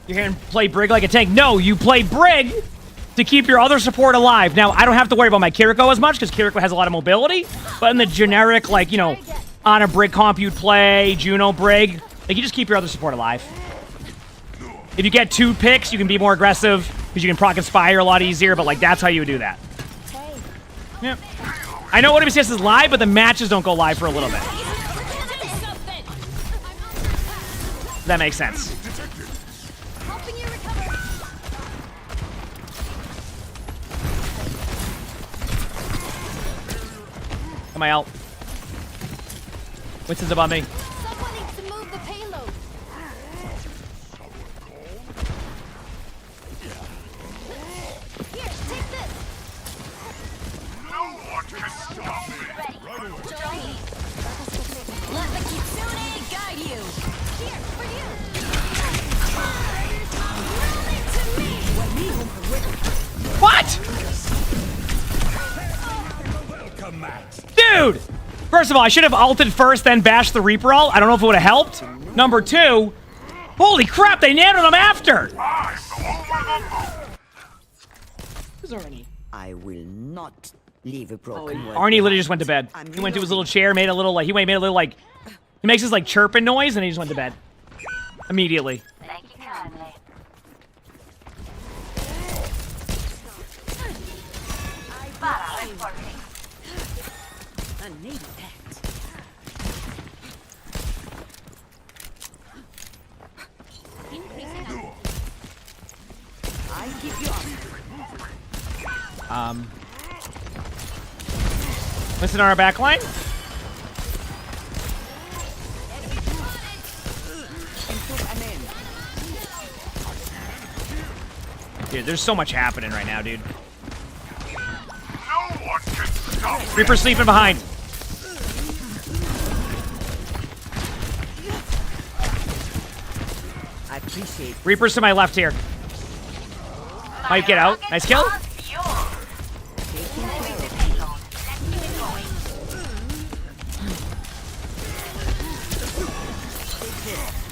S2: You're hearing play Brig like a tank. No, you play Brig to keep your other support alive. Now, I don't have to worry about my Kiriko as much because Kiriko has a lot of mobility. But in the generic, like, you know, on a Brig comp you'd play, Juno Brig, like, you just keep your other support alive. If you get 2 picks, you can be more aggressive because you can proc Inspire a lot easier, but, like, that's how you would do that. Yeah. I know OWCS is live, but the matches don't go live for a little bit. That makes sense. Am I out? Winston's above me.
S20: Someone needs to move the payload. Here, take this.
S1: No one can stop me.
S19: Let the Kitsune guide you.
S20: Here, for you.
S2: What? Dude! First of all, I should have ulted first, then bashed the Reaper ult. I don't know if it would have helped. Number 2, holy crap, they nanoed him after! Who's Arnie?
S12: I will not leave a broken world.
S2: Arnie literally just went to bed. He went to his little chair, made a little, like, he makes his, like, chirping noise, and he just went to bed. Immediately.
S5: Thank you kindly.
S11: I need that.
S12: I keep you up.
S2: Listen on our back line. Dude, there's so much happening right now, dude. Reaper sleeping behind.
S12: I appreciate.
S2: Reaper's to my left here. Might get out. Nice kill.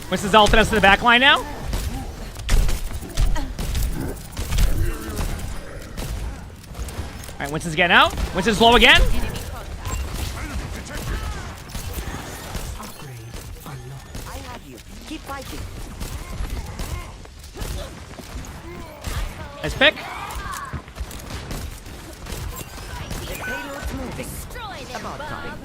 S2: Winston's ulted us to the back line now. Alright, Winston's getting out. Winston's low again.
S12: I have you. Keep fighting.
S2: Nice pick.
S12: The payload's moving. About time.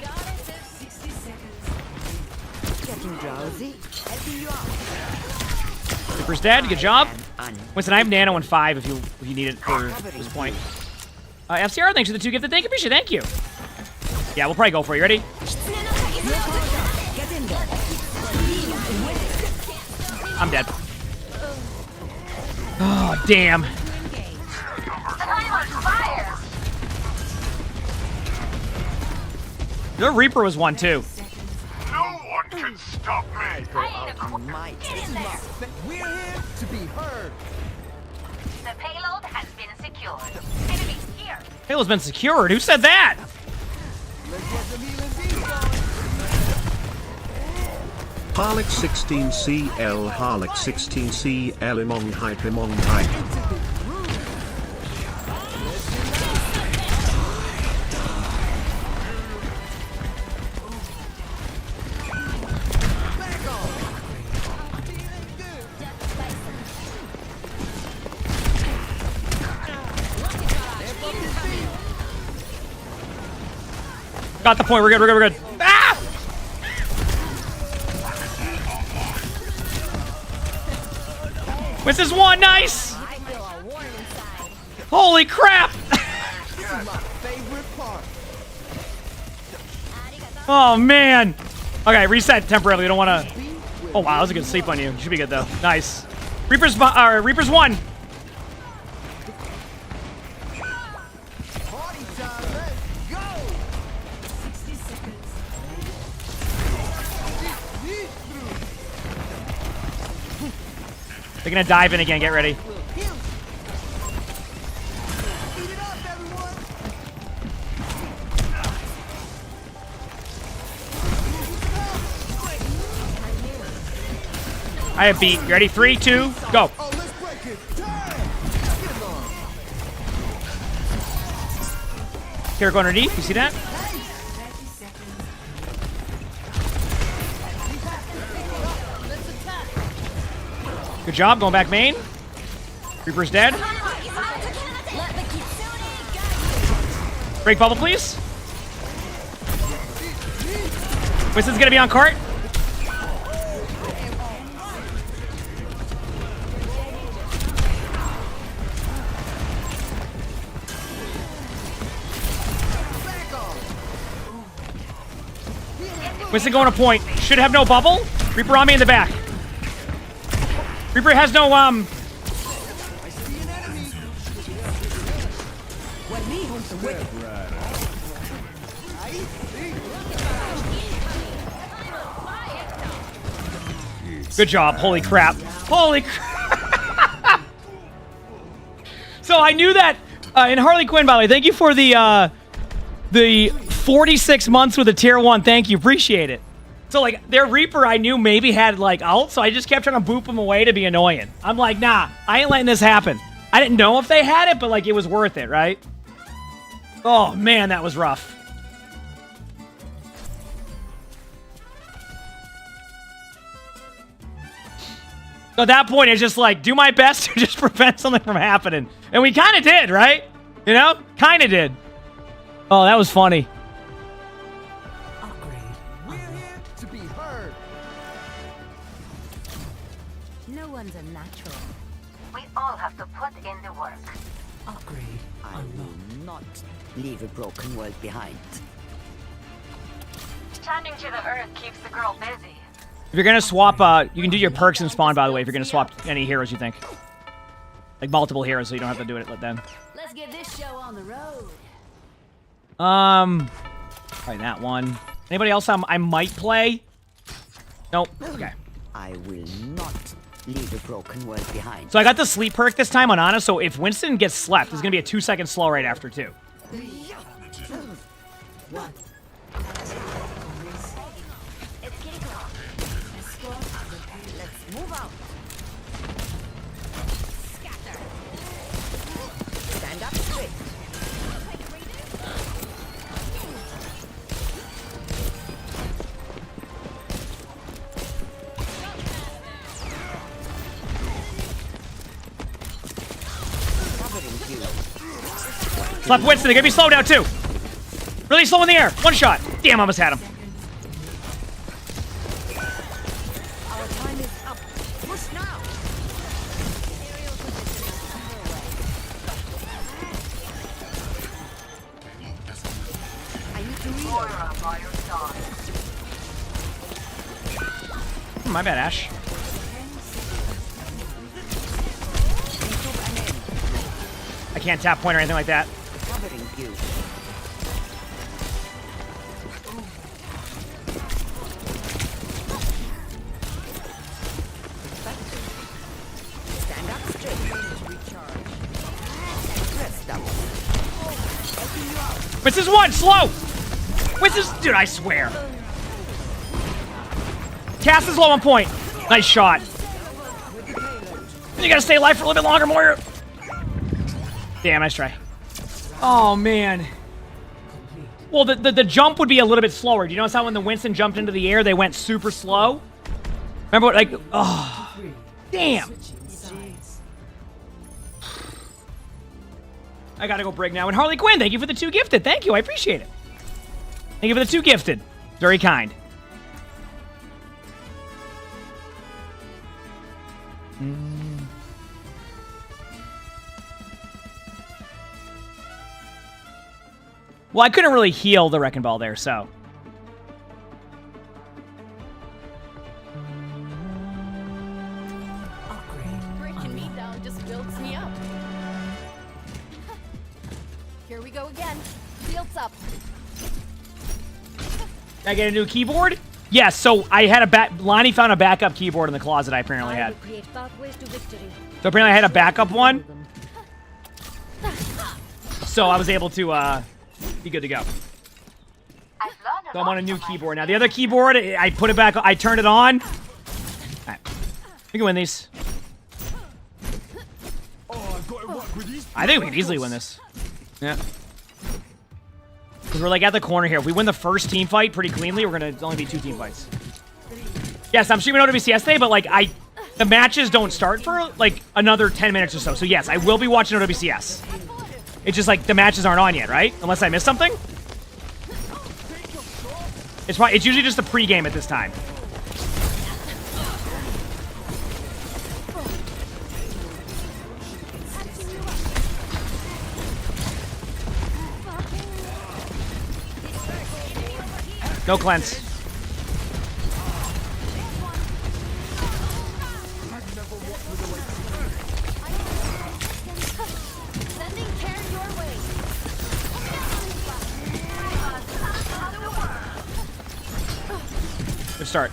S12: Getting drowsy. Helping you out.
S2: Reaper's dead. Good job. Winston, I have nano in 5 if you need it for this point. FCR, thanks for the 2 gifted. Thank you, appreciate it. Thank you. Yeah, we'll probably go for it. You ready?
S12: Get in there.
S2: I'm dead. Oh, damn. The Reaper was 1 too.
S1: No one can stop me.
S6: We're here to be heard.
S5: The payload has been secured. Enemies here.
S2: Payload's been secured. Who said that?
S9: Harlech 16CL, Harlech 16CL, Emongg hype, Emongg hype.
S2: Got the point. We're good. We're good. We're good. Ah! What's this one? Nice. Holy crap! Oh man. Okay, reset temporarily. We don't want to. Oh wow, that was a good sleep on you. You should be good though. Nice. Reaper's Reaper's 1. They're gonna dive in again. Get ready. I have beat. You ready? 3, 2, go. Here, go underneath. You see that? Good job. Going back main. Reaper's dead. Break bubble, please. Winston's gonna be on cart. Winston going to point. Should have no bubble. Reaper on me in the back. Reaper has no, Good job. Holy crap. Holy crap. So I knew that, and Harley Quinn, by the way, thank you for the 46 months with a tier 1. Thank you. Appreciate it. So, like, their Reaper I knew maybe had, like, ult, so I just kept trying to boop them away to be annoying. I'm like, nah, I ain't letting this happen. I didn't know if they had it, but, like, it was worth it, right? Oh, man, that was rough. So at that point, it's just like, do my best to just prevent something from happening. And we kind of did, right? You know? Kind of did. Oh, that was funny.
S13: No one's a natural.
S5: We all have to put in the work.
S12: Upgrade. I will not leave a broken world behind.
S5: Tending to the earth keeps the girl busy.
S2: If you're going to swap, you can do your perks in spawn, by the way, if you're going to swap any heroes you think. Like multiple heroes, so you don't have to do it with them.
S13: Let's get this show on the road.
S2: Probably that one. Anybody else I might play? Nope. Okay.
S12: I will not leave a broken world behind.
S2: So I got the sleep perk this time on Ana, so if Winston gets slept, there's going to be a 2-second slow right after, too.
S12: Let's move out. Scatter. Stand up straight.
S2: Slap Winston, they're gonna be slow now too. Really slow in the air. One shot. Damn, I almost had him.
S12: Our time is up. Push now. I need to
S2: My bad, Ash. I can't tap point or anything like that.
S12: Covering you. Stand up straight. Recharge. Press down. Helping you out.
S2: Winston's 1, slow! Winston's, dude, I swear. Cass is low on point. Nice shot. You gotta stay alive for a little bit longer, Moira. Damn, nice try. Oh, man. Well, the jump would be a little bit slower. Do you notice how when the Winston jumped into the air, they went super slow? Remember what, like, oh, damn. I gotta go break now. And Harley Quinn, thank you for the 2 gifted. Thank you, I appreciate it. Thank you for the 2 gifted. Very kind. Well, I couldn't really heal the Wrecking Ball there, so.
S20: Breaking me down just builds me up. Here we go again. Builds up.
S2: Did I get a new keyboard? Yes, so I had Lonnie found a backup keyboard in the closet I apparently had. So apparently I had a backup one. So I was able to be good to go. So I'm on a new keyboard now. The other keyboard, I put it back, I turned it on. All right. We can win these. I think we can easily win this. Yeah. Because we're like at the corner here. If we win the first team fight pretty cleanly, we're going to only be 2 team fights. Yes, I'm streaming OWCS today, but like the matches don't start for like another 10 minutes or so. So yes, I will be watching OWCS. It's just like the matches aren't on yet, right? Unless I missed something. It's usually just the pregame at this time. No cleanse. Good start.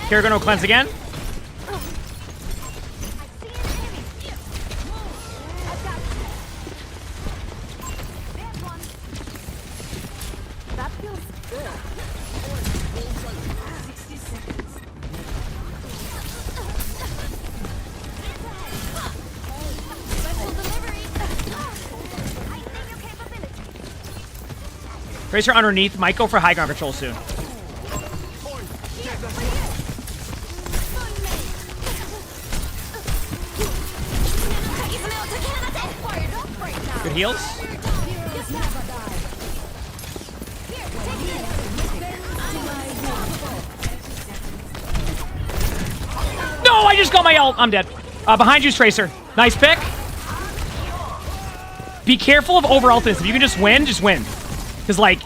S2: Here, gonna cleanse again. Tracer underneath. Might go for high ground control soon. Good heals. No, I just got my ult. I'm dead. Behind you, Tracer. Nice pick. Be careful of over ulting. If you can just win, just win. Because, like,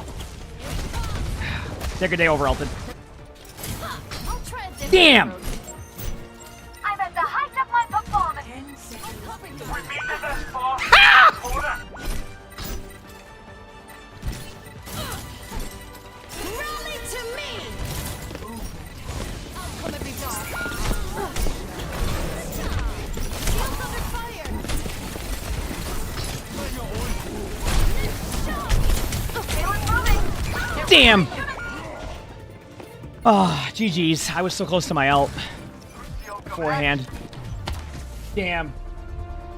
S2: take a day over ulted. Damn!
S5: I'm at the height of my performance.
S20: Rally to me. I'll come every bar. Shields under fire.
S2: Damn! Oh, GG's. I was so close to my ult. Forehand. Damn.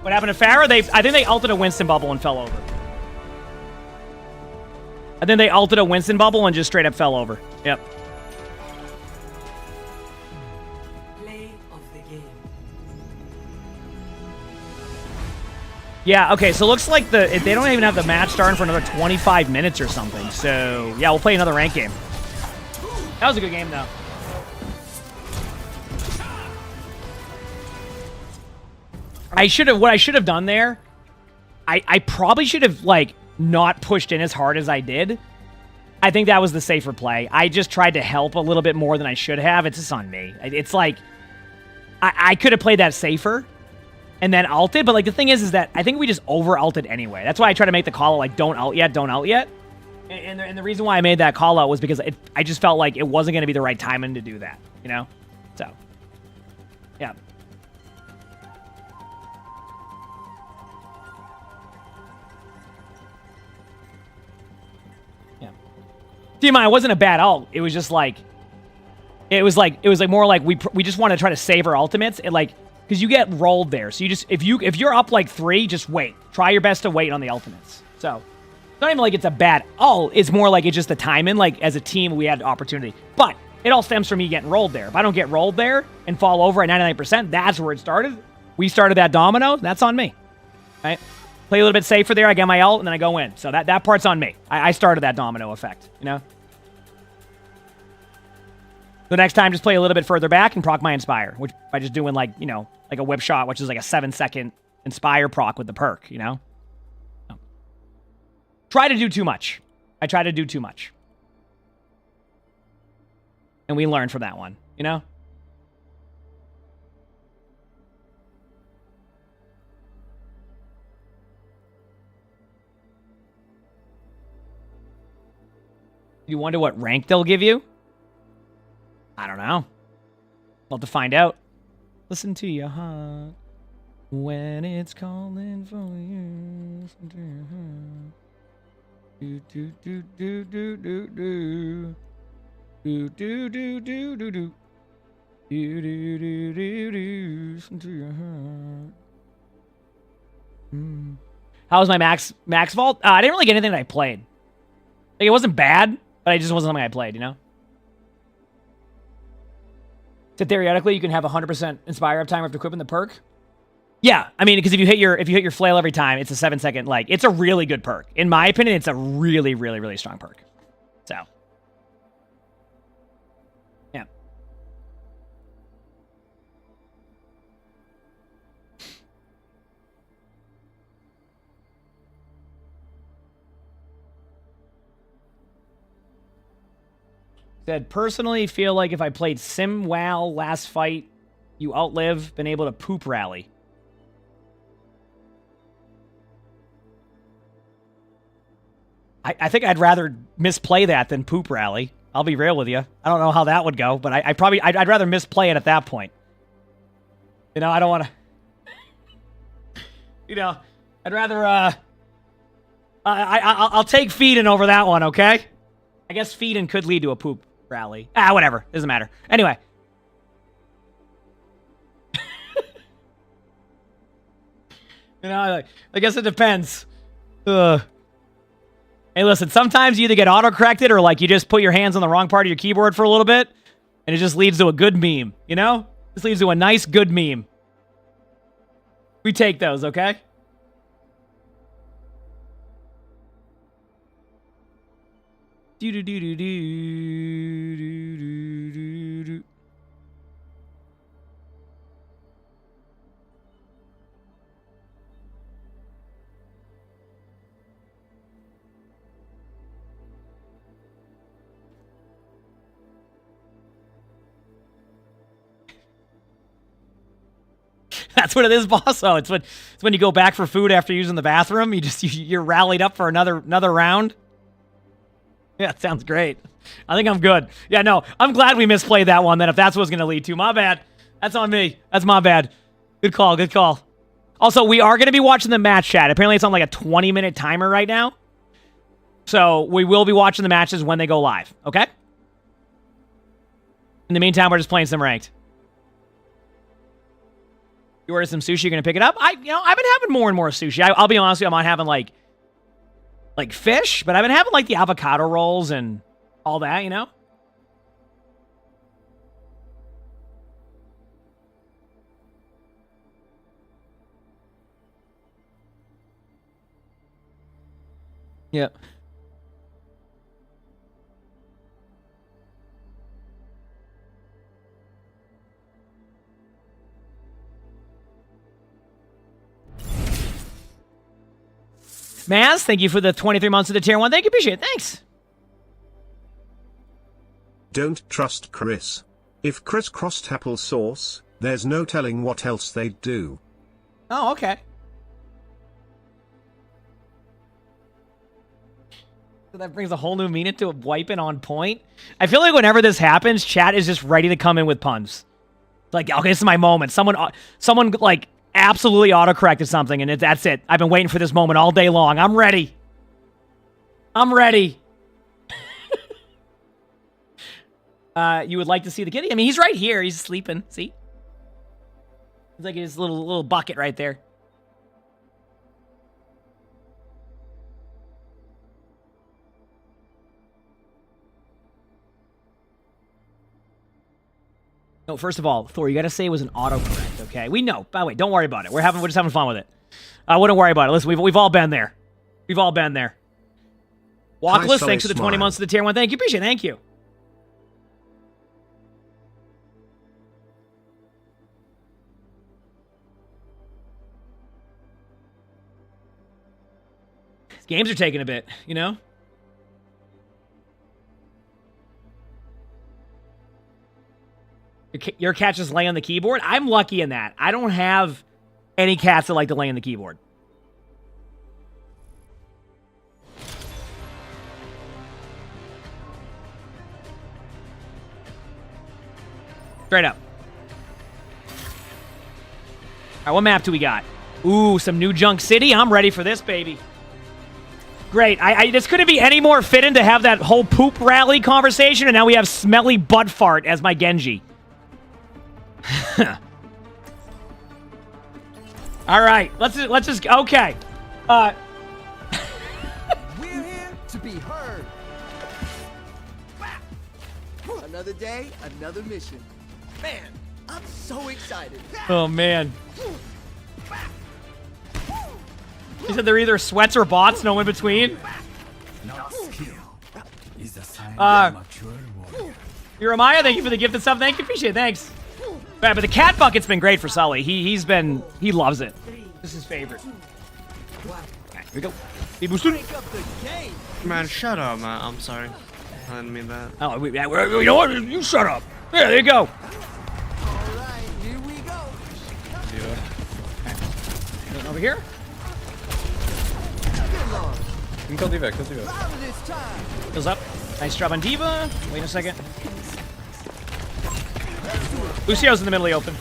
S2: What happened to Pharah? I think they ulted a Winston bubble and fell over. I think they ulted a Winston bubble and just straight up fell over. Yep.
S1: Play of the game.
S2: Yeah, okay, so it looks like they don't even have the match starting for another 25 minutes or something. So, yeah, we'll play another ranked game. That was a good game, though. What I should have done there, I probably should have, like, not pushed in as hard as I did. I think that was the safer play. I just tried to help a little bit more than I should have. It's just on me. It's like, I could have played that safer and then ulted, but, like, the thing is that I think we just over-ulted anyway. That's why I try to make the call out, like, don't ult yet, don't ult yet. And the reason why I made that call out was because I just felt like it wasn't going to be the right timing to do that, you know? So, yeah. Yeah. DMI, it wasn't a bad ult. It was just like, it was more like we just want to try to save our ultimates. It like, because you get rolled there. So you just, if you're up like 3, just wait. Try your best to wait on the ultimates. So, it's not even like it's a bad ult. It's more like it's just the timing. Like, as a team, we had opportunity. But it all stems from me getting rolled there. If I don't get rolled there and fall over at 99%, that's where it started. We started that domino. That's on me. Right? Play a little bit safer there. I get my ult, and then I go in. So that part's on me. I started that domino effect, you know? The next time, just play a little bit further back and proc my Inspire, which by just doing, like, you know, like a whip shot, which is like a 7-second Inspire proc with the perk, you know? No. Try to do too much. I try to do too much. And we learn from that one, you know? You wonder what rank they'll give you? I don't know. We'll have to find out. Listen to your heart when it's calling for you. Listen to your heart. Do do do do do do do. Do do do do do do. Do do do do do. Listen to your heart. How was my max vault? I didn't really get anything that I played. Like, it wasn't bad, but it just wasn't something I played, you know? So theoretically, you can have 100% Inspire uptime after equipping the perk. Yeah, I mean, because if you hit your flail every time, it's a 7-second, like, it's a really good perk. In my opinion, it's a really, really, really strong perk. So. Yeah. Said, personally feel like if I played SimWow last fight, you outlive, been able to poop rally. I think I'd rather misplay that than poop rally. I'll be real with you. I don't know how that would go, but I'd rather misplay it at that point. You know, I don't want to... You know, I'd rather, I'll take feeding over that one, okay? I guess feeding could lead to a poop rally. Whatever. Doesn't matter. Anyway. You know, I guess it depends. Hey, listen, sometimes you either get auto-corrected or, like, you just put your hands on the wrong part of your keyboard for a little bit, and it just leads to a good meme, you know? This leads to a nice, good meme. We take those, okay? Do-do-do-do-do-do-do-do-do. That's what it is, boss. Oh, it's when you go back for food after using the bathroom. You're rallied up for another round. Yeah, it sounds great. I think I'm good. Yeah, no, I'm glad we misplayed that one then if that's what it's going to lead to. My bad. That's on me. That's my bad. Good call, good call. Also, we are going to be watching the match chat. Apparently, it's on like a 20-minute timer right now. So, we will be watching the matches when they go live, okay? In the meantime, we're just playing some ranked. You order some sushi, you're going to pick it up? I've been having more and more sushi. I'll be honest with you, I'm not having like fish, but I've been having like the avocado rolls and all that, you know? Yep. Maz, thank you for the 23 months of the tier 1. Thank you, appreciate it. Thanks.
S9: Don't trust Chris. If Chris crossed applesauce, there's no telling what else they'd do.
S2: Oh, okay. So that brings a whole new meaning to wiping on point. I feel like whenever this happens, chat is just ready to come in with puns. It's like, okay, this is my moment. Someone like absolutely autocorrected something, and that's it. I've been waiting for this moment all day long. I'm ready. I'm ready. You would like to see the kitty? I mean, he's right here. He's sleeping. See? He's like his little bucket right there. No, first of all, Thor, you gotta say it was an autocorrect, okay? We know. By the way, don't worry about it. We're just having fun with it. I wouldn't worry about it. Listen, we've all been there. We've all been there. Walkless, thanks for the 20 months of the tier 1. Thank you. Appreciate it. Thank you. Games are taking a bit, you know? Your cat just lay on the keyboard? I'm lucky in that. I don't have any cats that like to lay on the keyboard. Straight up. All right, what map do we got? Ooh, some New Junk City. I'm ready for this, baby. Great. This couldn't be any more fitting to have that whole poop rally conversation, and now we have smelly butt fart as my Genji. All right, let's just okay.
S1: We're here to be heard. Another day, another mission. Man, I'm so excited.
S2: Oh man. He said they're either sweats or bots, no in between. Jeremiah, thank you for the gift and stuff. Thank you, appreciate it. Thanks. But the cat bucket's been great for Sully. He loves it. This is his favorite. Okay, here we go. Be boosted.
S14: Man, shut up, man. I'm sorry. I didn't mean that.
S2: Oh, you know what? You shut up. Yeah, there you go.
S1: Alright, here we go.
S2: Okay. Over here.
S8: You can kill D.Va, kill D.Va.
S2: Goes up. Nice job on D.Va. Wait a second. Lucio's in the middle of the open.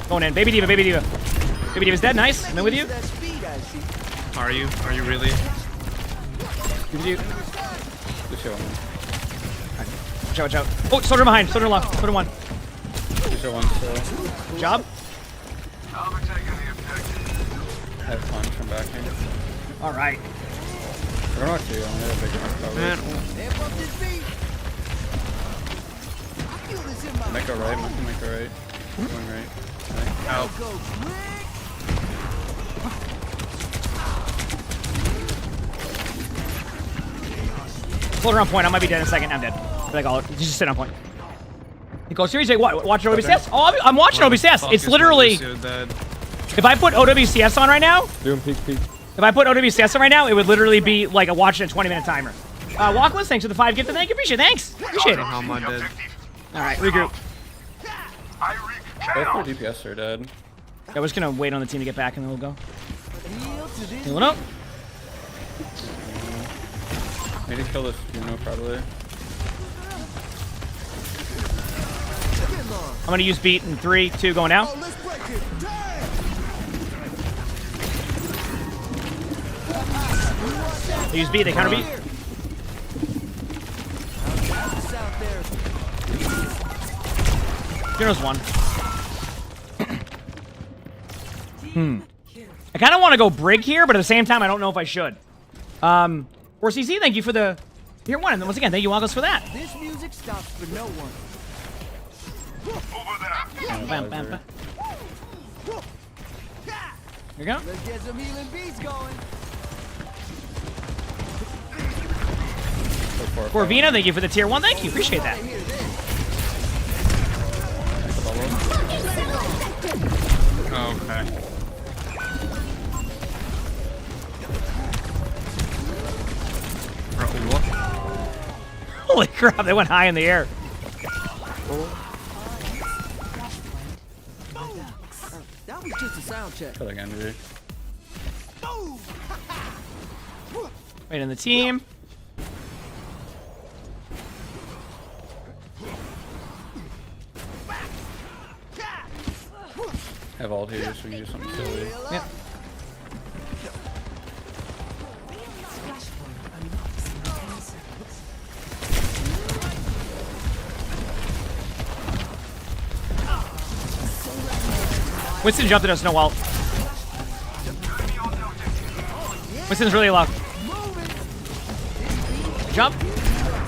S2: Going in. Baby D.Va, Baby D.Va. Baby D.Va's dead. Nice. I'm in with you.
S14: Are you? Are you really?
S2: Baby D.Va.
S8: Lucio.
S2: Watch out. Oh, soldier behind. Soldier left. Soldier one.
S8: Lucio one, so.
S2: Job.
S8: I have punch from back here.
S2: Alright.
S8: We're not too young, they're big enough cover. Make a right, make a right. Going right.
S14: Out.
S2: Soldier on point. I might be dead in a second. I'm dead. Like, I'll just sit on point. He goes, seriously, what? Watching OWCS? Oh, I'm watching OWCS. It's literally... If I put OWCS on right now...
S8: Do him peek.
S2: If I put OWCS on right now, it would literally be like a watching a 20-minute timer. Walkless, thanks for the 5 gifted. Thank you. Appreciate it. Thanks. Appreciate it.
S14: How am I dead?
S2: Alright, regroup.
S8: Both for DPS are dead.
S2: Yeah, we're just gonna wait on the team to get back and then we'll go. Healing up.
S8: Need to kill this Juno probably.
S2: I'm gonna use beat in 3, 2, going out. They use beat, they counter beat. Juno's one. I kind of want to go Brig here, but at the same time, I don't know if I should. Or CC, thank you for the tier 1. And once again, thank you, Walkless, for that.
S1: This music stops for no one.
S2: Bam, bam, bam. Here you go.
S1: Let's get some healing beats going.
S2: Corvina, thank you for the tier 1. Thank you. Appreciate that.
S14: Okay.
S2: Holy crap, they went high in the air.
S1: That was just a sound check.
S8: Kill again, dude.
S2: Wait in the team.
S8: Have all here so we can do something silly.
S2: Yep. Winston jumped at us, no wall. Winston's really low. Jump.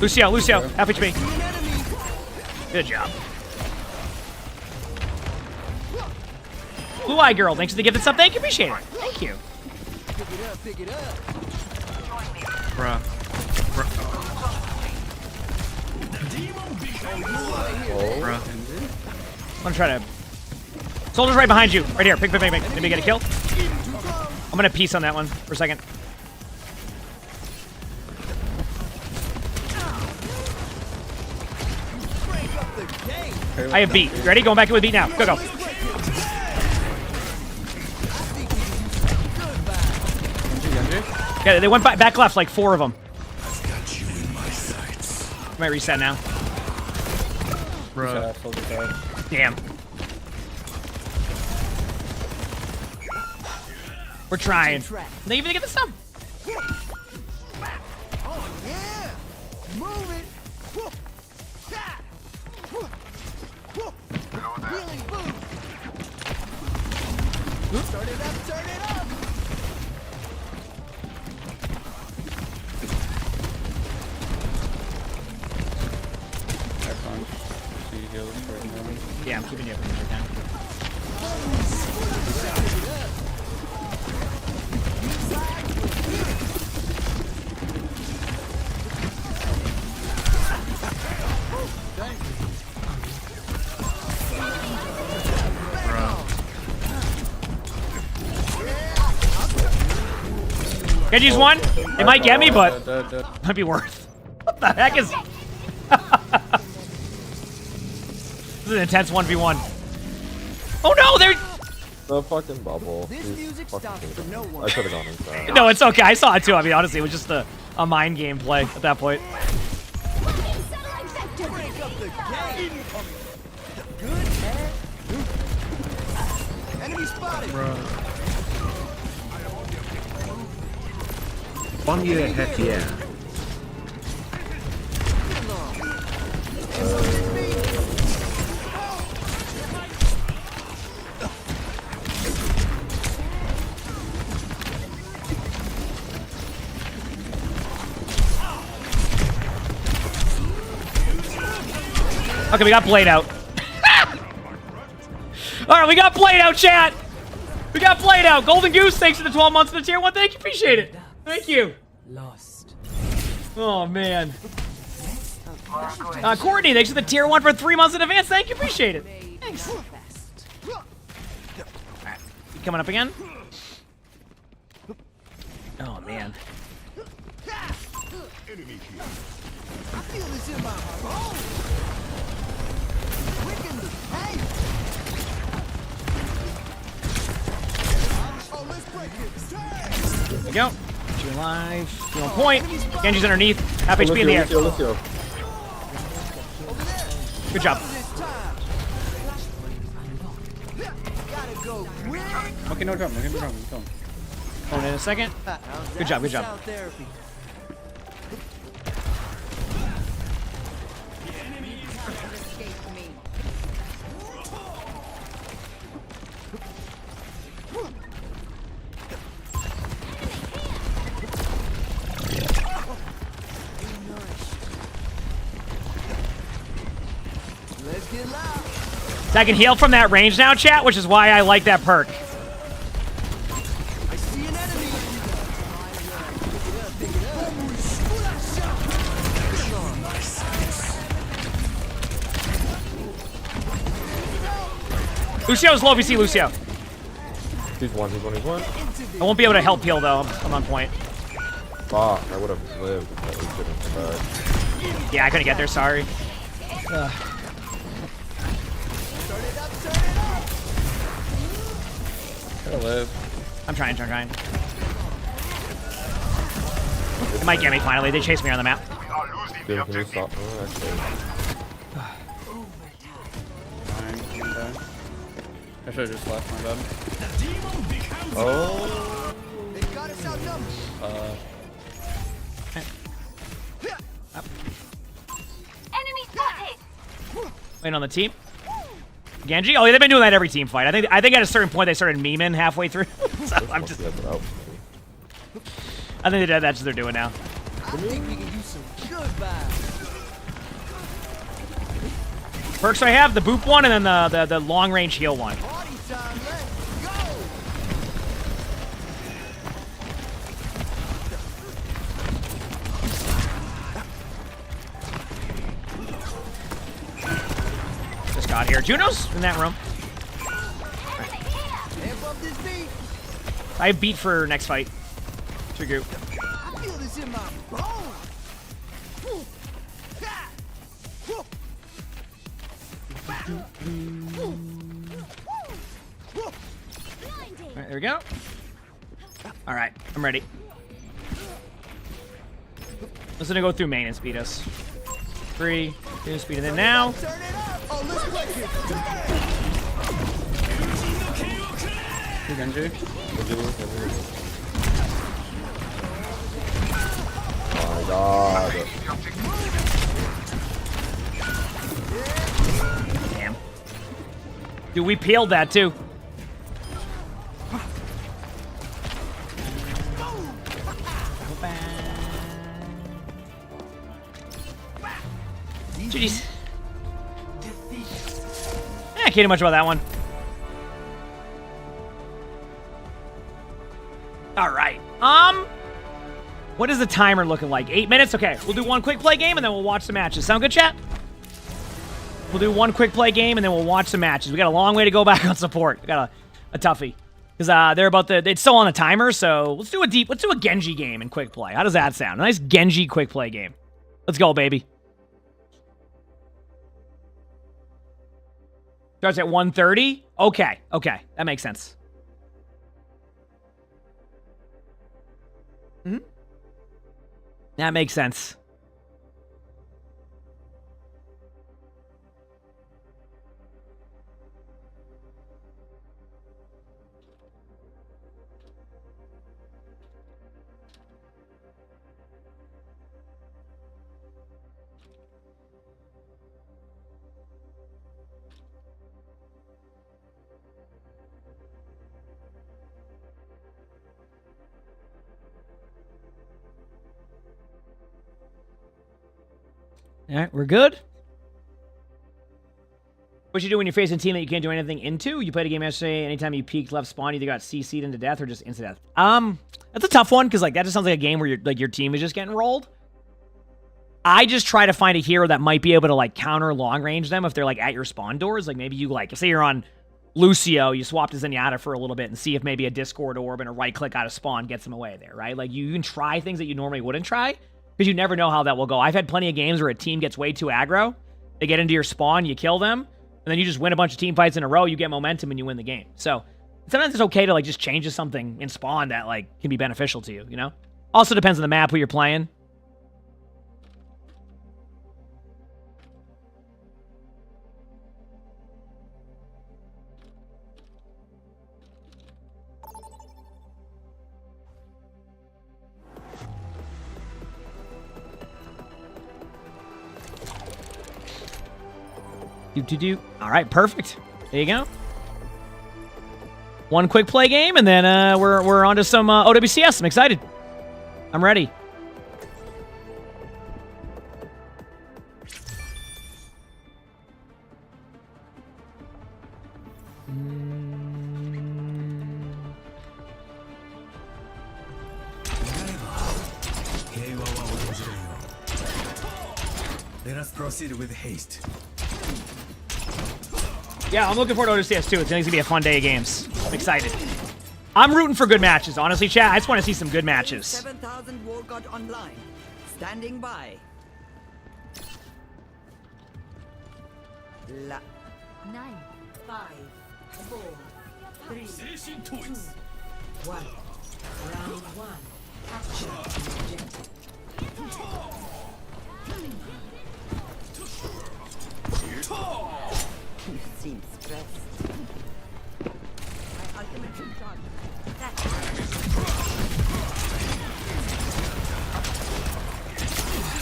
S2: Lucio, half HP. Good job. Blue Eye Girl, thanks for the gifted sub. Thank you, appreciate it. Thank you.
S1: Pick it up.
S14: Bruh.
S2: Bruh. I'm gonna try to... Soldier's right behind you. Right here. Pick. Let me get a kill. I'm gonna piece on that one for a second. I have beat. You ready? Going back in with beat now. Go. Yeah, they went back left, like 4 of them. Might reset now.
S8: Bro.
S2: Damn. We're trying. They even get the sub.
S1: Oh yeah! Move it! Healing boost! Turn it up!
S2: Yeah, I'm keeping you up if I can. Genji's one. It might get me, but might be worth. What the heck is? This is an intense 1v1. Oh no, they're
S7: the fucking bubble.
S1: This music stops for no one.
S7: I could have gone inside.
S2: No, it's okay. I saw it too. I mean, honestly, it was just a mind game play at that point.
S1: Break up the game. Good head. Enemy spotted.
S8: Bro.
S9: 1 year, heck yeah.
S2: Okay, we got Blade out. Alright, we got Blade out, chat! We got Blade out! Golden Goose, thanks for the 12 months in the tier 1. Thank you, appreciate it. Thank you.
S1: Lost.
S2: Oh, man. Courtney, thanks for the tier 1 for 3 months in advance. Thank you, appreciate it. Thanks. Alright, coming up again. Oh, man.
S1: I feel this in my bones. Quicken the pain. Oh, let's break it.
S2: There we go. Get you alive. You on point. Genji's underneath. Half HP in the air.
S7: Let's go.
S2: Good job.
S1: Gotta go quick.
S8: Okay, no problem.
S2: Going in a second. Good job.
S1: Sound therapy. Let's get loud.
S2: So I can heal from that range now, chat, which is why I like that perk.
S1: I see an enemy. Pick it up.
S2: Lucio's low VC, Lucio.
S7: He's one.
S2: I won't be able to help heal, though. I'm on point.
S7: Fuck, I would have lived. But we couldn't survive.
S2: Yeah, I couldn't get there, sorry.
S7: I live.
S2: I'm trying. They might get me finally. They chased me around the map.
S7: Dude, can you stop? Oh, actually.
S8: I should have just left my bed.
S7: Oh.
S1: They got us outnumbered.
S2: Up.
S5: Enemy spotted.
S2: Waiting on the team. Genji? Oh, yeah, they've been doing that every team fight. I think at a certain point they started memeing halfway through. So I'm just... I think that's what they're doing now.
S1: I think we can use some good vibes.
S2: Perks I have, the boop one and then the long range heal one.
S1: Party time, let's
S2: shot here. Juno's in that room. I have beat for next fight. Trigger.
S1: I feel this in my bones.
S2: Alright, there we go. Alright, I'm ready. Let's gonna go through main and speed us. 3, 2, speed it in now. Genji.
S7: Oh my god.
S2: Damn. Dude, we peeled that too. Jeez. I can't do much about that one. All right. What is the timer looking like? 8 minutes? Okay, we'll do one quick play game and then we'll watch the matches. Sound good, chat? We'll do one quick play game and then we'll watch the matches. We got a long way to go back on support. We got a toughie. Because they're about it's still on the timer, so let's do a Genji game in quick play. How does that sound? A nice Genji quick play game. Let's go, baby. Starts at 1:30? Okay, that makes sense. That makes sense. All right, we're good. What you do when you're facing a team that you can't do anything into? You played a game yesterday. Anytime you peeked left spawn, you either got CC'd into death or just instant death. That's a tough one because like that just sounds like a game where your team is just getting rolled. I just try to find a hero that might be able to like counter long range them if they're like at your spawn doors. Like maybe you like say you're on Lucio, you swap to Zenyatta for a little bit and see if maybe a Discord orb and a right click out of spawn gets them away there, right? Like you can try things that you normally wouldn't try. Because you never know how that will go. I've had plenty of games where a team gets way too aggro. They get into your spawn, you kill them, and then you just win a bunch of team fights in a row, you get momentum, and you win the game. So sometimes it's okay to like just change to something in spawn that like can be beneficial to you, you know? Also depends on the map, who you're playing. All right, perfect. There you go. One quick play game, and then we're on to some OWCS. I'm excited. I'm ready.
S1: Let us proceed with haste.
S2: Yeah, I'm looking forward to OWCS too. It's going to be a fun day of games. I'm excited. I'm rooting for good matches. Honestly, chat, I just want to see some good matches.
S12: 7,000 War God online. Standing by.
S13: 9, 5, 4, 3, 2, 1. Round 1. Capture the objective.
S12: You seem stressed. My ultimate is done.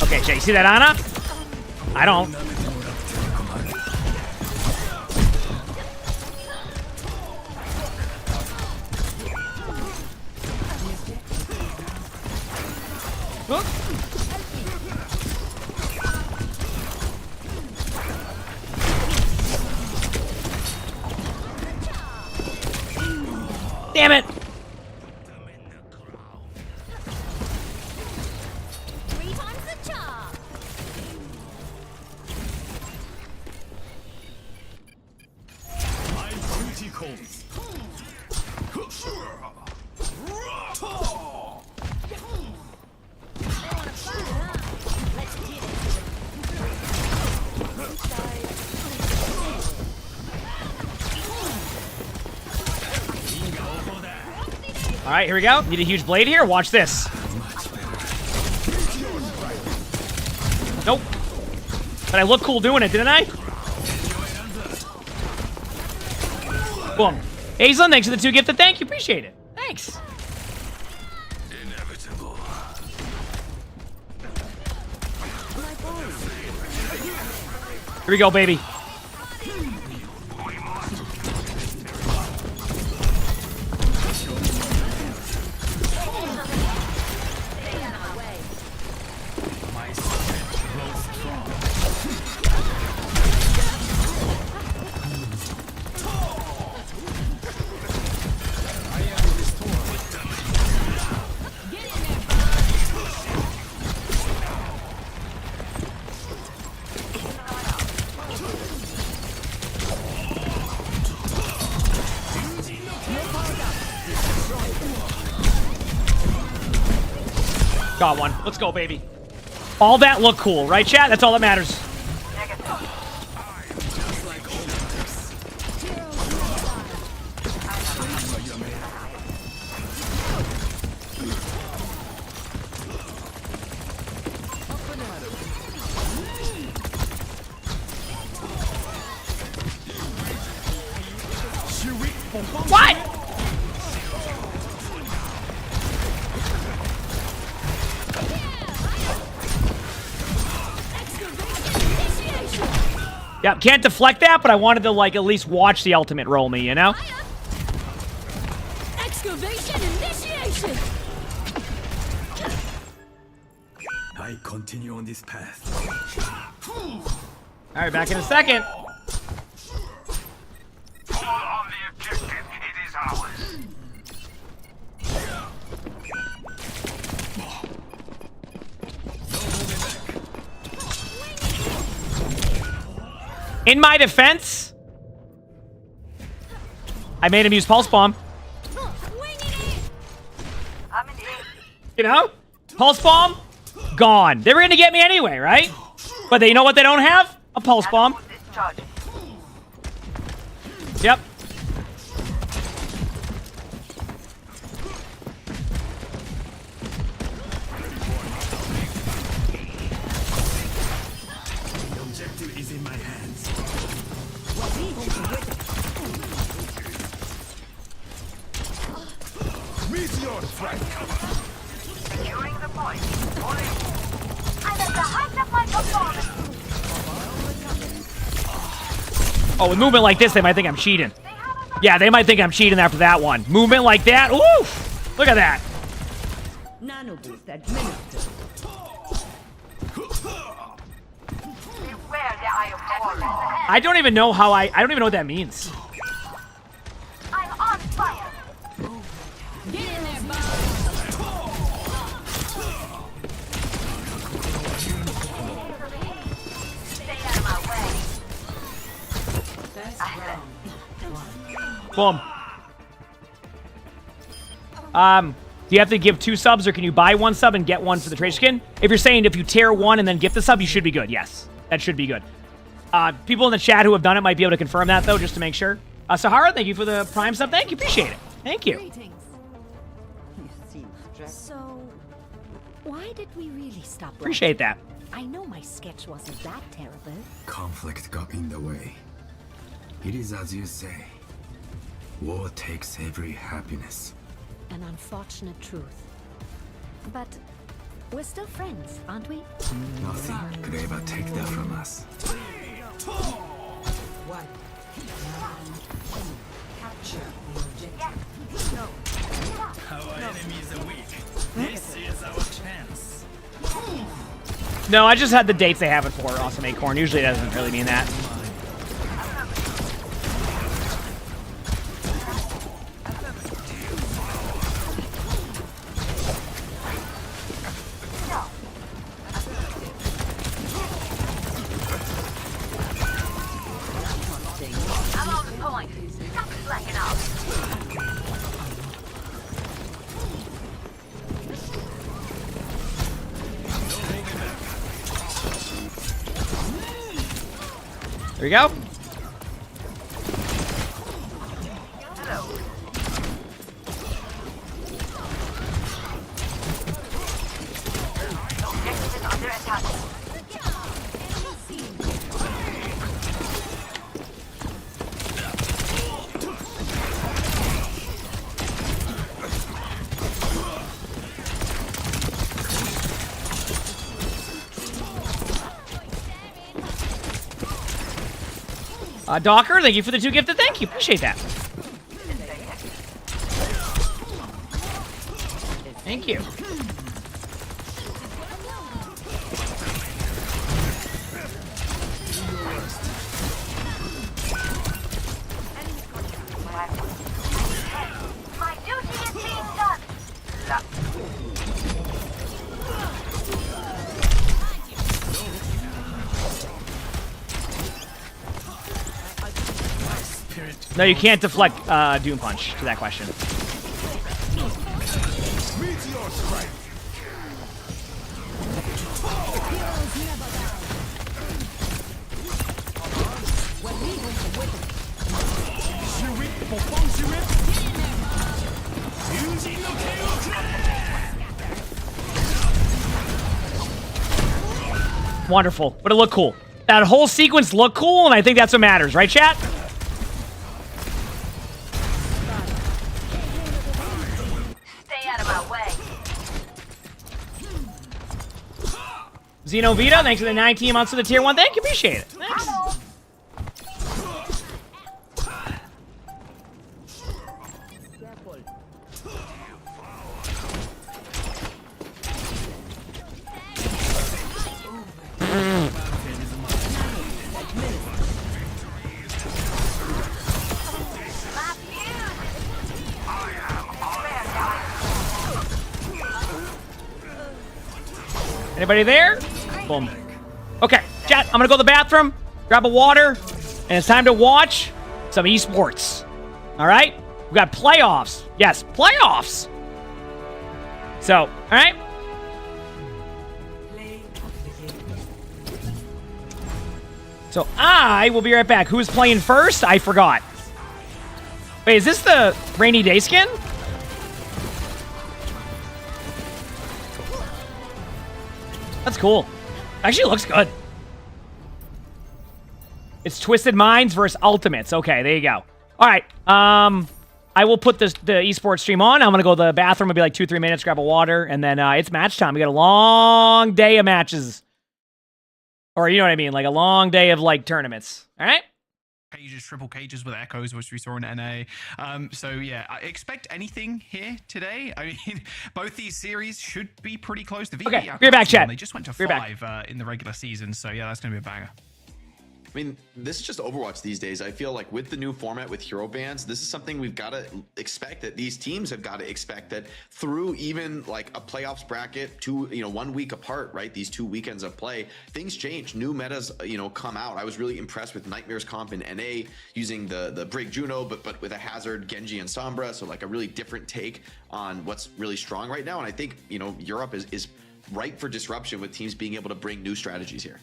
S2: Okay, Jay, you see that Ana? I don't. Whoop. Damn it!
S20: 3 times the charm.
S1: coals.
S2: All right, here we go. Need a huge blade here. Watch this. Nope. But I look cool doing it, didn't I? Boom. Hazelin, thanks for the 2 gifted. Thank you. Appreciate it. Thanks.
S1: Inevitable.
S2: Here we go, baby. Got one. Let's go, baby. All that look cool, right, chat? That's all that matters. What? Yeah, can't deflect that, but I wanted to, like, at least watch the ultimate roll me, you know?
S20: Excavation initiation!
S1: I continue on this path.
S2: Alright, back in a second.
S1: All on the objective, it is ours.
S2: In my defense, I made him use Pulse Bomb. You know? Pulse Bomb, gone. They were going to get me anyway, right? But you know what they don't have? A Pulse Bomb. Yep.
S1: The objective is in my hands. Meteor strike.
S5: Securing the point. I'm at the height of my performance.
S2: Oh, with movement like this, they might think I'm cheating. Yeah, they might think I'm cheating after that one. Movement like that, oof! Look at that.
S12: Nano boost administered.
S5: Beware the eye of Horus.
S2: I don't even know how I don't even know what that means.
S5: I'm on fire.
S20: Get in there, Bob!
S5: Stay out of my way.
S2: Boom. Do you have to give 2 subs, or can you buy 1 sub and get 1 for the trade skin? If you're saying if you tear 1 and then gift the sub, you should be good. Yes, that should be good. People in the chat who have done it might be able to confirm that, though, just to make sure. Sahara, thank you for the Prime sub. Thank you. Appreciate it. Thank you.
S13: So, why did we really stop?
S2: Appreciate that.
S13: I know my sketch wasn't that terrible.
S1: Conflict got in the way. It is as you say. War takes every happiness.
S13: An unfortunate truth. But we're still friends, aren't we?
S1: Nothing could ever take that from us.
S6: Our enemies are weak. This is our chance.
S2: No, I just had the dates they have it for. Awesome Acorn. Usually it doesn't really mean that.
S5: I'm on the point. Stop slacking
S2: we go. Docker, thank you for the 2 gifted. Thank you. Appreciate that. Thank you.
S5: My duty is being done.
S2: No, you can't deflect Doom Punch to that question. Wonderful. But it looked cool. That whole sequence looked cool, and I think that's what matters, right, chat?
S5: Stay out of my way.
S2: Xeno Vita, thanks for the 19 months for the tier 1. Thank you, appreciate it. Thanks. Anybody there? Boom. Okay, chat, I'm gonna go to the bathroom, grab a water, and it's time to watch some esports. All right? We got playoffs. Yes, playoffs. So, all right? So I will be right back. Who's playing first? I forgot. Wait, is this the rainy day skin? That's cool. Actually, looks good. It's Twisted Minds versus Ultimates. Okay, there you go. All right. I will put the esports stream on. I'm going to go to the bathroom. It'll be like 2-3 minutes, grab a water, and then it's match time. We got a long day of matches. Or, you know what I mean? Like a long day of, like, tournaments. All right?
S17: Cages, triple cages with echoes, which we saw in NA. So yeah, I expect anything here today. I mean, both these series should be pretty close. The
S2: Okay, be back, chat.
S17: They just went to
S2: Be
S17: 5 in the regular season, so yeah, that's gonna be a banger.
S21: I mean, this is just Overwatch these days. I feel like with the new format with hero bans, this is something we've got to expect, that these teams have got to expect, that through even like a playoffs bracket, 1 week apart, right? These 2 weekends of play, things change. New metas, come out. I was really impressed with Nightmare's comp in NA using the Brig Juno, but with a Hazard, Genji, and Sombra. So like a really different take on what's really strong right now. And I think, Europe is ripe for disruption with teams being able to bring new strategies here.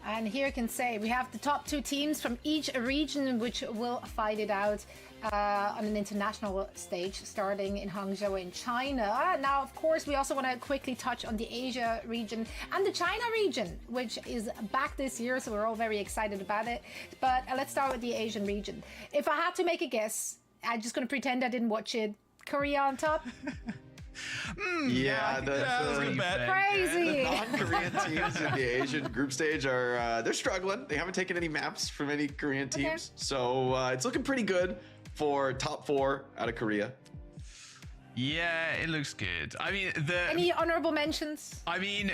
S23: And here I can say we have the top 2 teams from each region which will fight it out on an international stage, starting in Hangzhou in China. Now, of course, we also want to quickly touch on the Asia region and the China region, which is back this year, so we're all very excited about it. But let's start with the Asian region. If I had to make a guess, I'm just going to pretend I didn't watch it. Korea on top?
S21: Yeah,
S23: crazy.
S21: The non-Korean teams in the Asian group stage are they're struggling. They haven't taken any maps from any Korean teams, so it's looking pretty good for top 4 out of Korea.
S17: Yeah, it looks good. I mean,
S23: any honorable mentions?
S17: I mean,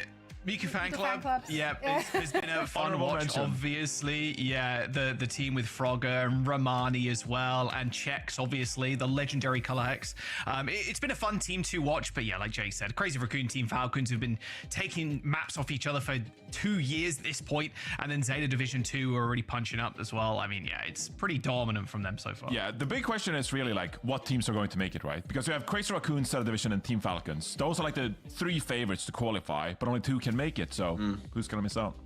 S17: Miku Fan Club.
S23: Clubs.
S17: Yeah, it's been a fun watch, obviously. Yeah, the team with Frogger and Ramani as well, and Chex, obviously, the legendary Color Hex. It's been a fun team to watch, but yeah, like Jay said, Crazy Raccoon Team Falcons have been taking maps off each other for 2 years at this point, and then Zeta Division 2 are already punching up as well. I mean, yeah, it's pretty dominant from them so far.
S24: Yeah, the big question is really like what teams are going to make it, right? Because we have Crazy Raccoon, Zeta Division, and Team Falcons. Those are like the 3 favorites to qualify, but only 2 can make it, so who's gonna miss out?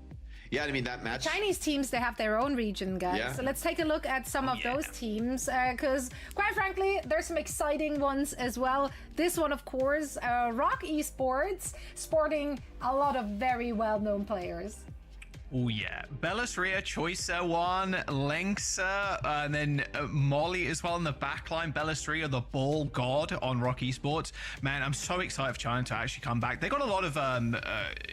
S21: Yeah, I mean that match.
S23: Chinese teams, they have their own region, guys.
S21: Yeah.
S23: So let's take a look at some of those teams, because quite frankly, there's some exciting ones as well. This one, of course, Rock Esports, sporting a lot of very well-known players.
S17: Oh yeah, Bellasria, Choicer One, Lengsa, and then Molly as well in the backline. Bellasria, the ball god on Rock Esports. Man, I'm so excited for China to actually come back. They got a lot of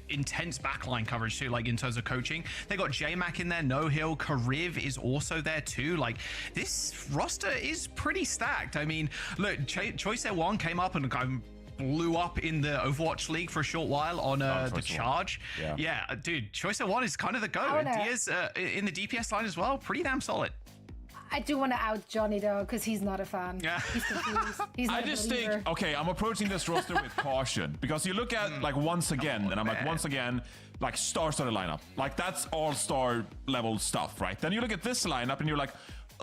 S17: intense backline coverage too, like in terms of coaching. They got J-Mac in there, No Hill, Kariv is also there too. Like this roster is pretty stacked. I mean, look, Choicer One came up and blew up in the Overwatch League for a short while on the Charge. Yeah, dude, Choicer One is kind of the go. Diaz in the DPS line as well, pretty damn solid.
S23: I do want to out Johnny though, because he's not a fan.
S17: Yeah.
S23: He's confused. He's not
S24: I just
S23: a believer.
S24: think, okay, I'm approaching this roster with caution because you look at like once again, and I'm like once again, like star-studded lineup, like that's all-star level stuff, right? Then you look at this lineup and you're like,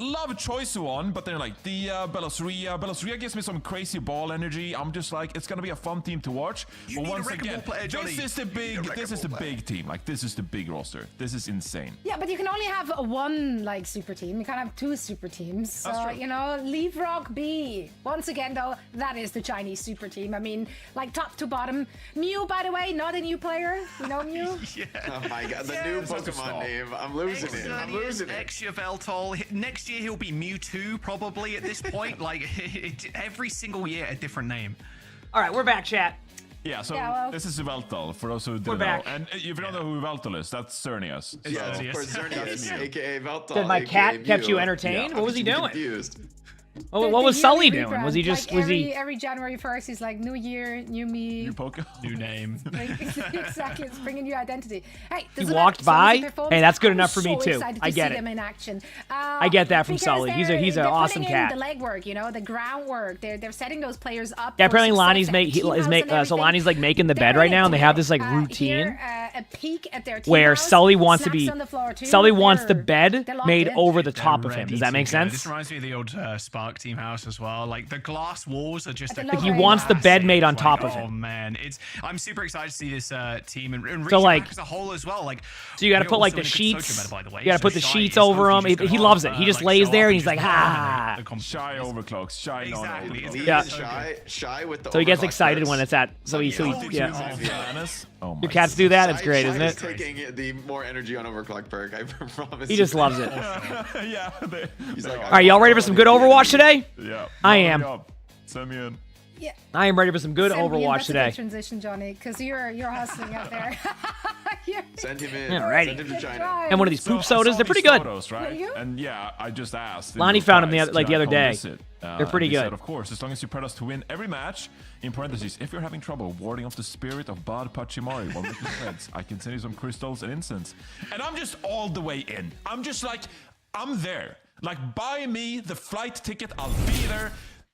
S24: love Choice One, but they're like the Bellasria gives me some crazy ball energy. I'm just like, it's gonna be a fun team to watch. But once again, this is the big team. Like this is the big roster. This is insane.
S23: Yeah, but you can only have one like super team. You can't have two super teams. So you know, leave Rock be. Once again, though, that is the Chinese super team. I mean, like top to bottom. Mew, by the way, not a new player. You know Mew?
S21: Yeah. Oh my god, the new Pokemon name. I'm losing it. I'm losing it.
S17: Extraveltol. Next year he'll be Mewtwo probably at this point. Like every single year a different name.
S2: All right, we're back, chat.
S24: Yeah, so this is Veltal, for those who didn't know.
S2: back.
S24: And if you don't know who Veltal is, that's Xerneas.
S21: Yeah, of course, Xerneas, aka Veltal.
S2: Did my cat
S21: aka
S2: kept
S21: Mew.
S2: you entertained?
S21: Yeah.
S2: What was he doing?
S21: Confused.
S2: Oh, what was Sully doing?
S23: Rebrand.
S2: Was he just
S23: Like every January 1st, he's like, new year, new me.
S24: New Pokemon?
S17: New name.
S23: Exactly, it's bringing new identity. Hey,
S2: He walked by? Hey, that's good enough for me too. I get it.
S23: Them in action.
S2: I get that from Sully. He's an awesome cat.
S23: The legwork, you know, the groundwork. They're setting those players up.
S2: Yeah, apparently Lonnie's so Lonnie's like making the bed right now, and they have this like routine
S23: a peek at their
S2: where Sully wants to be.
S23: Sully
S2: wants the bed made over the top of him. Does that make sense?
S17: This reminds me of the old Spark team house as well. Like the glass walls are just
S2: like he wants the bed made on top of him.
S17: Oh man, I'm super excited to see this team and
S2: so like
S17: as a whole as well. Like
S2: so you got to put like the sheets. You got to put the sheets over him. He loves it. He just lays there and he's like, ha.
S24: Shy overclocks. Shy
S17: exactly.
S2: Yeah.
S21: Shy with the.
S2: So he gets excited when it's at. So he yeah.
S24: Oh
S2: your cats do that. It's great, isn't it?
S21: Taking the more energy on overclock perk. I promise.
S2: He just loves it.
S24: Yeah.
S21: He's like,
S2: all right, y'all ready for some good Overwatch today?
S24: Yeah.
S2: I am.
S24: Send me in.
S23: Yeah.
S2: I am ready for some good Overwatch
S23: That's
S2: today.
S23: A good transition, Johnny, because you're hustling out there.
S21: Send him in.
S2: Alrighty.
S21: Send him to China.
S2: And one of these poop sodas, they're pretty good.
S24: Photos, right? And yeah, I just asked.
S2: Lonnie found them the other day. They're pretty good.
S24: Said, of course, as long as you put us to win every match. In parentheses, if you're having trouble warding off the spirit of Bad Pachimari while with your friends, I can send you some crystals and incense. And I'm just all the way in. I'm just like, I'm there. Like, buy me the flight ticket. I'll be there.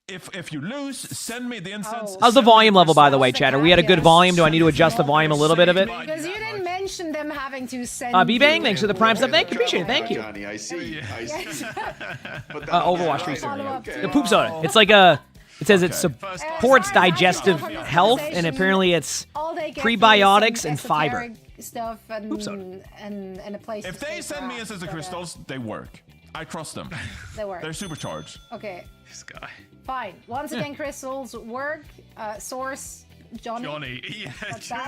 S24: If you lose, send me the incense.
S2: How's the volume level, by the way, Chad? Are we at a good volume? Do I need to adjust the volume a little bit of it?
S23: Because you didn't mention them having to send.
S2: B-Bang, thanks for the prime sub. Thank you, appreciate it. Thank you.
S21: Johnny, I see.
S2: Overwatch research. The poop soda. It's like a. It says it supports digestive health, and apparently it's prebiotics and fiber.
S23: Stuff and a place.
S24: If they send me incense and crystals, they work. I trust them.
S23: They work.
S24: They're supercharged.
S23: Okay.
S17: This guy.
S23: Fine. Once again, crystals work. Source Johnny.
S17: Yeah,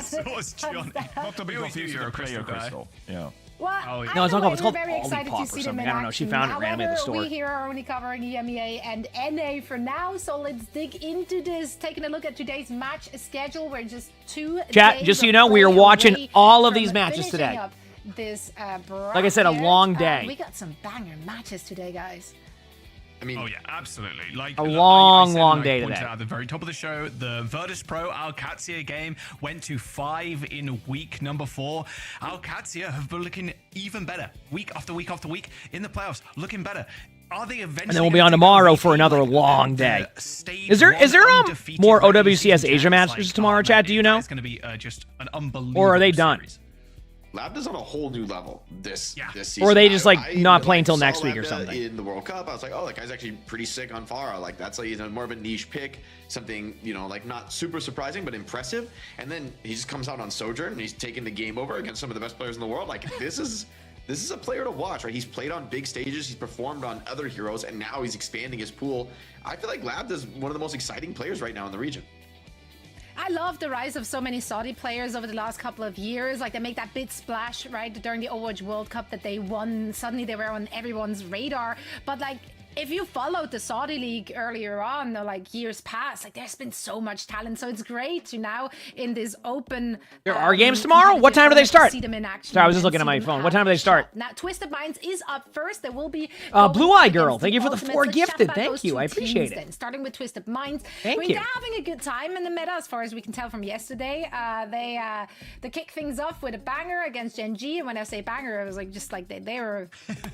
S17: source Johnny.
S24: Not to be confused with a player crystal. Yeah.
S23: Well,
S2: no, it's
S23: we're
S2: called
S23: very excited to see them in
S2: I don't know. She found it randomly at the store.
S23: We here are only covering EMEA and NA for now, so let's dig into this. Taking a look at today's match schedule. We're just 2
S2: Chat,
S23: days
S2: just so you know, we are watching all of these matches today.
S23: This
S2: like I said, a long day.
S23: We got some banger matches today, guys.
S21: I mean,
S17: oh yeah, absolutely. Like
S2: a long day
S17: today.
S2: today.
S17: At the very top of the show, the Virtus Pro OWCS game went to 5 in week number 4. OWCS have been looking even better week after week after week in the playoffs, looking better. Are they eventually?
S2: And then we'll be on tomorrow for another long day. Is there more OWCS Asia matches tomorrow, chat? Do you know?
S17: It's going to be just an unbelievable.
S2: Or are they done?
S17: Series.
S21: Lambda's on a whole new level this season.
S2: Or they just like
S21: I
S2: not playing until
S21: saw
S2: next week or
S21: Lambda
S2: something.
S21: in the World Cup, I was like, oh, that guy's actually pretty sick on Pharah. Like that's like more of a niche pick, something like not super surprising but impressive. And then he just comes out on Sojourn and he's taking the game over against some of the best players in the world. Like this is a player to watch, right? He's played on big stages, he's performed on other heroes, and now he's expanding his pool. I feel like Lambda's one of the most exciting players right now in the region.
S23: I love the rise of so many Saudi players over the last couple of years. Like, they make that big splash, right, during the Overwatch World Cup that they won. Suddenly they were on everyone's radar. But, like, if you followed the Saudi League earlier on, or like years past, like there's been so much talent. So it's great to now in this open.
S2: There are games tomorrow? What time do they start?
S23: See them in action.
S2: Sorry, I was just looking at my phone. What time do they start?
S23: Now, Twisted Minds is up first. There will be
S2: Blue Eye Girl. Thank you for the 4 gifted. Thank you. I appreciate it.
S23: Then. Starting with Twisted Minds.
S2: Thank you.
S23: They're having a good time in the meta, as far as we can tell from yesterday. They kick things off with a banger against Gen G. And when I say banger, it was like just like they were.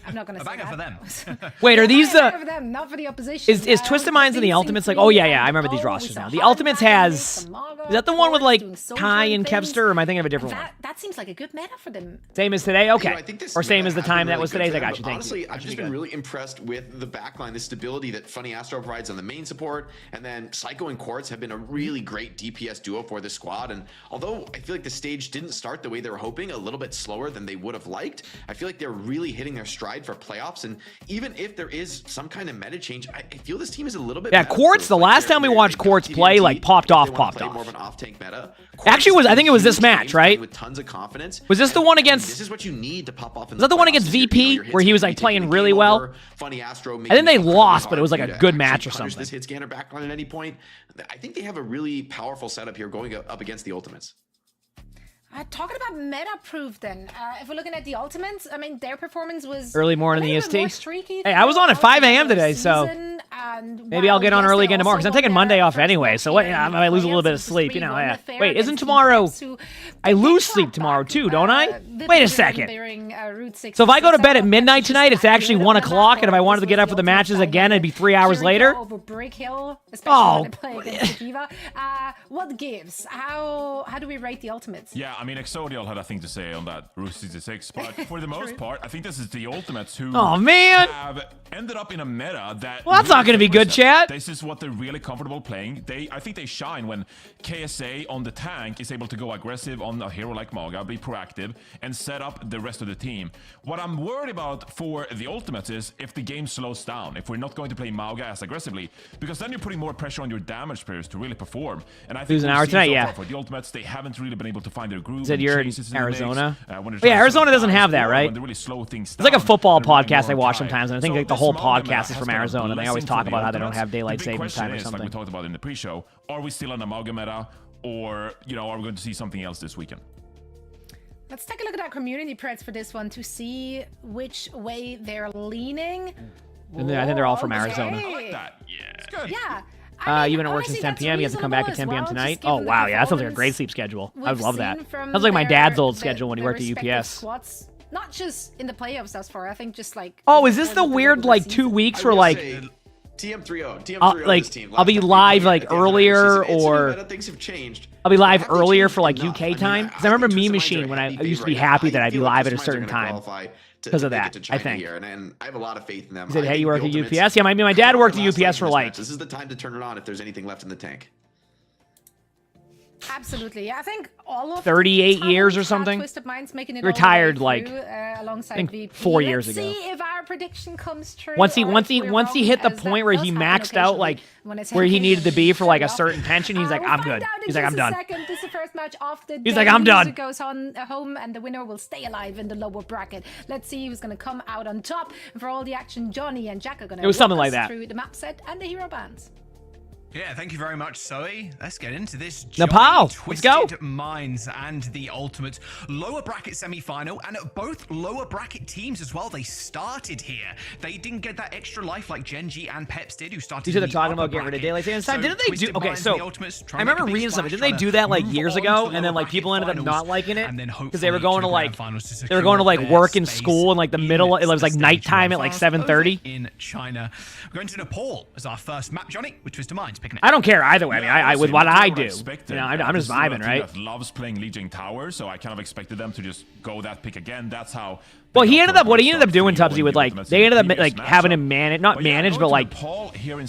S23: I'm not going to say
S17: banger
S23: that.
S17: for them.
S2: Wait, are these
S23: for them, not for the opposition.
S2: Is Twisted Minds and the Ultimates like? Oh yeah, I remember these rosters now. The Ultimates has. Is that the one with like Kai and Kevster, or am I thinking of a different one?
S23: That seems like a good meta for them.
S2: Same as today, okay.
S21: I think this
S2: Or same as the time that
S21: really
S2: was today's. I
S21: good for
S2: got
S21: them,
S2: you.
S21: but
S2: Thank
S21: honestly,
S2: you.
S21: I've just been really impressed with the backline, the stability that Funny Astro provides on the main support, and then Psycho and Quartz have been a really great DPS duo for this squad. And although I feel like the stage didn't start the way they were hoping, a little bit slower than they would have liked, I feel like they're really hitting their stride for playoffs. And even if there is some kind of meta change, I feel this team is a little bit.
S2: Yeah, Quartz. The last time we watched Quartz play, like popped off.
S21: More of an off-tank meta.
S2: Actually, I think it was this match, right?
S21: With tons of confidence.
S2: Was this the one against?
S21: This is what you need to pop off.
S2: Was that the one against VP where he was like playing really well?
S21: Funny Astro.
S2: I think they lost, but it was like a good match or something.
S21: This hit scanner backline at any point. I think they have a really powerful setup here going up against the Ultimates.
S23: Talking about meta-proof then, if we're looking at the Ultimates, I mean, their performance was...
S2: Early morning in the EST. Hey, I was on at 5 a.m. today, so maybe I'll get on early again tomorrow, because I'm taking Monday off anyway, so what, I might lose a little bit of sleep, you know. Yeah. Wait, isn't tomorrow... I lose sleep tomorrow too, don't I? Wait a second. So if I go to bed at midnight tonight, it's actually 1 o'clock, and if I wanted to get up for the matches again, it'd be 3 hours later? Oh.
S23: What gives? How do we rate the Ultimates?
S24: Yeah, I mean, Exodial had a thing to say on that Route 66, but for the most part, I think this is the Ultimates who have ended up in a meta that...
S2: Well, that's not going to be good, chat.
S24: This is what they're really comfortable playing. I think they shine when KSA on the tank is able to go aggressive on a hero like Maga, be proactive, and set up the rest of the team. What I'm worried about for the Ultimates is if the game slows down, if we're not going to play Maga as aggressively, because then you're putting more pressure on your damage players to really perform. And I think
S2: lose an hour tonight, yeah.
S24: For the Ultimates, they haven't really been able to find their groove.
S2: Is it you're in Arizona? Yeah, Arizona doesn't have that, right?
S24: Really slow things
S2: it's like a football podcast I watch sometimes, and I think like the whole podcast is from Arizona. They always talk about how they don't have daylight savings time or something.
S24: Like we talked about in the pre-show, are we still on Amalgam meta, or are we going to see something else this weekend?
S23: Let's take a look at our community preds for this one to see which way they're leaning.
S2: I think they're all from Arizona.
S24: I like that. Yeah, it's good.
S23: Yeah.
S2: You've been at work since 10 p.m. You have to come back at 10 p.m. tonight. Oh, wow. Yeah, that sounds like a great sleep schedule. I would love that. Sounds like my dad's old schedule when he worked at UPS.
S23: Squads, not just in the playoffs thus far. I think just like...
S2: Oh, is this the weird, like, 2 weeks where, like...
S21: TM3-0.
S2: I'll be live, like, earlier, or...
S21: Things have changed.
S2: I'll be live earlier for, like, UK time. Because I remember Meme Machine when I used to be happy that I'd be live at a certain time. Because of that, I think.
S21: And I have a lot of faith in them.
S2: He said, hey, you work at UPS? Yeah, my dad worked at UPS for, like...
S21: This is the time to turn it on if there's anything left in the tank.
S23: Absolutely. Yeah, I think all of
S2: 38 years or something.
S23: Twisted Minds making it
S2: retired like
S23: alongside
S2: I think
S23: VP.
S2: 4 years ago.
S23: Let's see if our prediction comes true.
S2: Once he hit the point where he maxed out like where he needed to be for like a certain pension, he's like, I'm good. He's like, I'm done.
S23: This is the first match of the day.
S2: He's like, I'm done.
S23: Goes on home and the winner will stay alive in the lower bracket. Let's see who's going to come out on top. And for all the action, Johnny and Jack are going to walk us through the map set and the hero bands.
S17: Yeah, thank you very much, Zoe. Let's get into this.
S2: Nepal, let's go.
S17: Twisted Minds and the Ultimate lower bracket semi-final, and both lower bracket teams as well. They started here. They didn't get that extra life like Genji and Peps did, who started.
S2: These are talking about getting rid of daylight savings time. Didn't they do? Okay, so I remember reading something. Didn't they do that like years ago? And then like people ended up not liking it because they were going to like work in school in like the middle. It was like nighttime at like 7:30
S17: in China. We're going to Nepal as our first map, Johnny, with Twisted Minds. Minds picking it.
S2: I don't care either way. I mean, I with what I do,
S24: expected.
S2: you know, I'm just vibing, right?
S24: That loves playing Legion Tower, so I kind of expected them to just go that pick again. That's how.
S2: Well, he ended up what he ended up doing, Tubbsy, with like they ended up like having him not manage, but like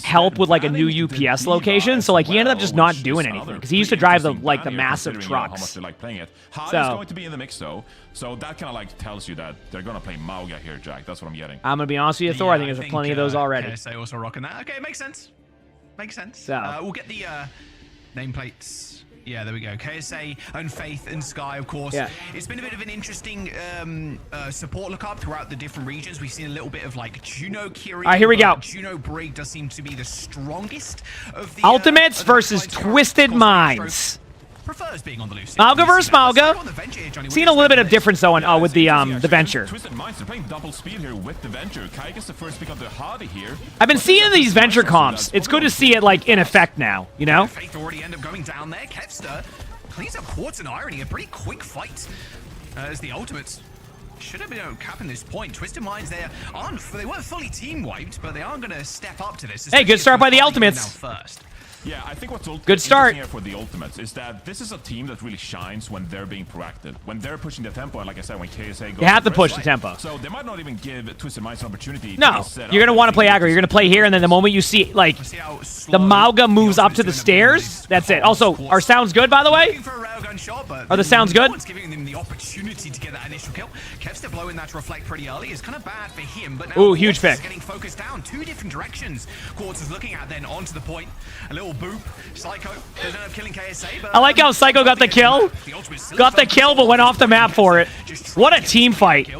S2: help with like a new UPS location. So like he ended up just not doing anything because he used to drive the massive trucks.
S24: How much they like playing it. Hard
S2: So
S24: is going to be in the mix though, so that kind of like tells you that they're gonna play Mauga here, Jack. That's what I'm getting.
S2: I'm gonna be honest with you, Thor. I think there's plenty of those already.
S17: KSA also rocking that. Okay, makes sense. Makes sense.
S2: So
S17: we'll get the nameplates. Yeah, there we go. KSA and Faith and Sky, of course.
S2: Yeah.
S17: It's been a bit of an interesting support lookup throughout the different regions. We've seen a little bit of like Juno, Kiri.
S2: All right, here we go.
S17: Juno Brig does seem to be the strongest of the
S2: Ultimates versus Twisted Minds.
S17: Prefers being on the loose.
S2: Mauga versus Mauga. Seen a little bit of difference though with the Venture.
S24: Twisted Minds, they're playing double speed here with the Venture. Kai gets the first pick of the Hardy here.
S2: I've been seeing these Venture comps. It's good to see it like in effect now, you know?
S17: Faith already end up going down there. Kevster cleans up Quartz and Irony. A pretty quick fight as the Ultimates should have been capping this point. Twisted Minds they weren't fully team wiped, but they are going to step up to this.
S2: Hey, good start by the Ultimates.
S17: First.
S24: Yeah, I think what's
S2: good start
S24: here for the Ultimates is that this is a team that really shines when they're being proactive, when they're pushing the tempo, and like I said, when KSA goes.
S2: You have to push the tempo.
S24: So they might not even give Twisted Minds an opportunity.
S2: No, you're gonna want to play aggro. You're gonna play here, and then the moment you see like the Mauga moves up to the stairs, that's it. Also, our sounds good, by the way. Are the sounds good?
S17: No one's giving them the opportunity to get that initial kill. Kevster blowing that to reflect pretty early is kind of bad for him, but now
S2: ooh, huge pick.
S17: Getting focused down two different directions. Quartz is looking at then onto the point. A little boop. Psycho does end up killing KSA, but
S2: I like how Psycho got the kill. Got the kill, but went off the map for it. What a team fight.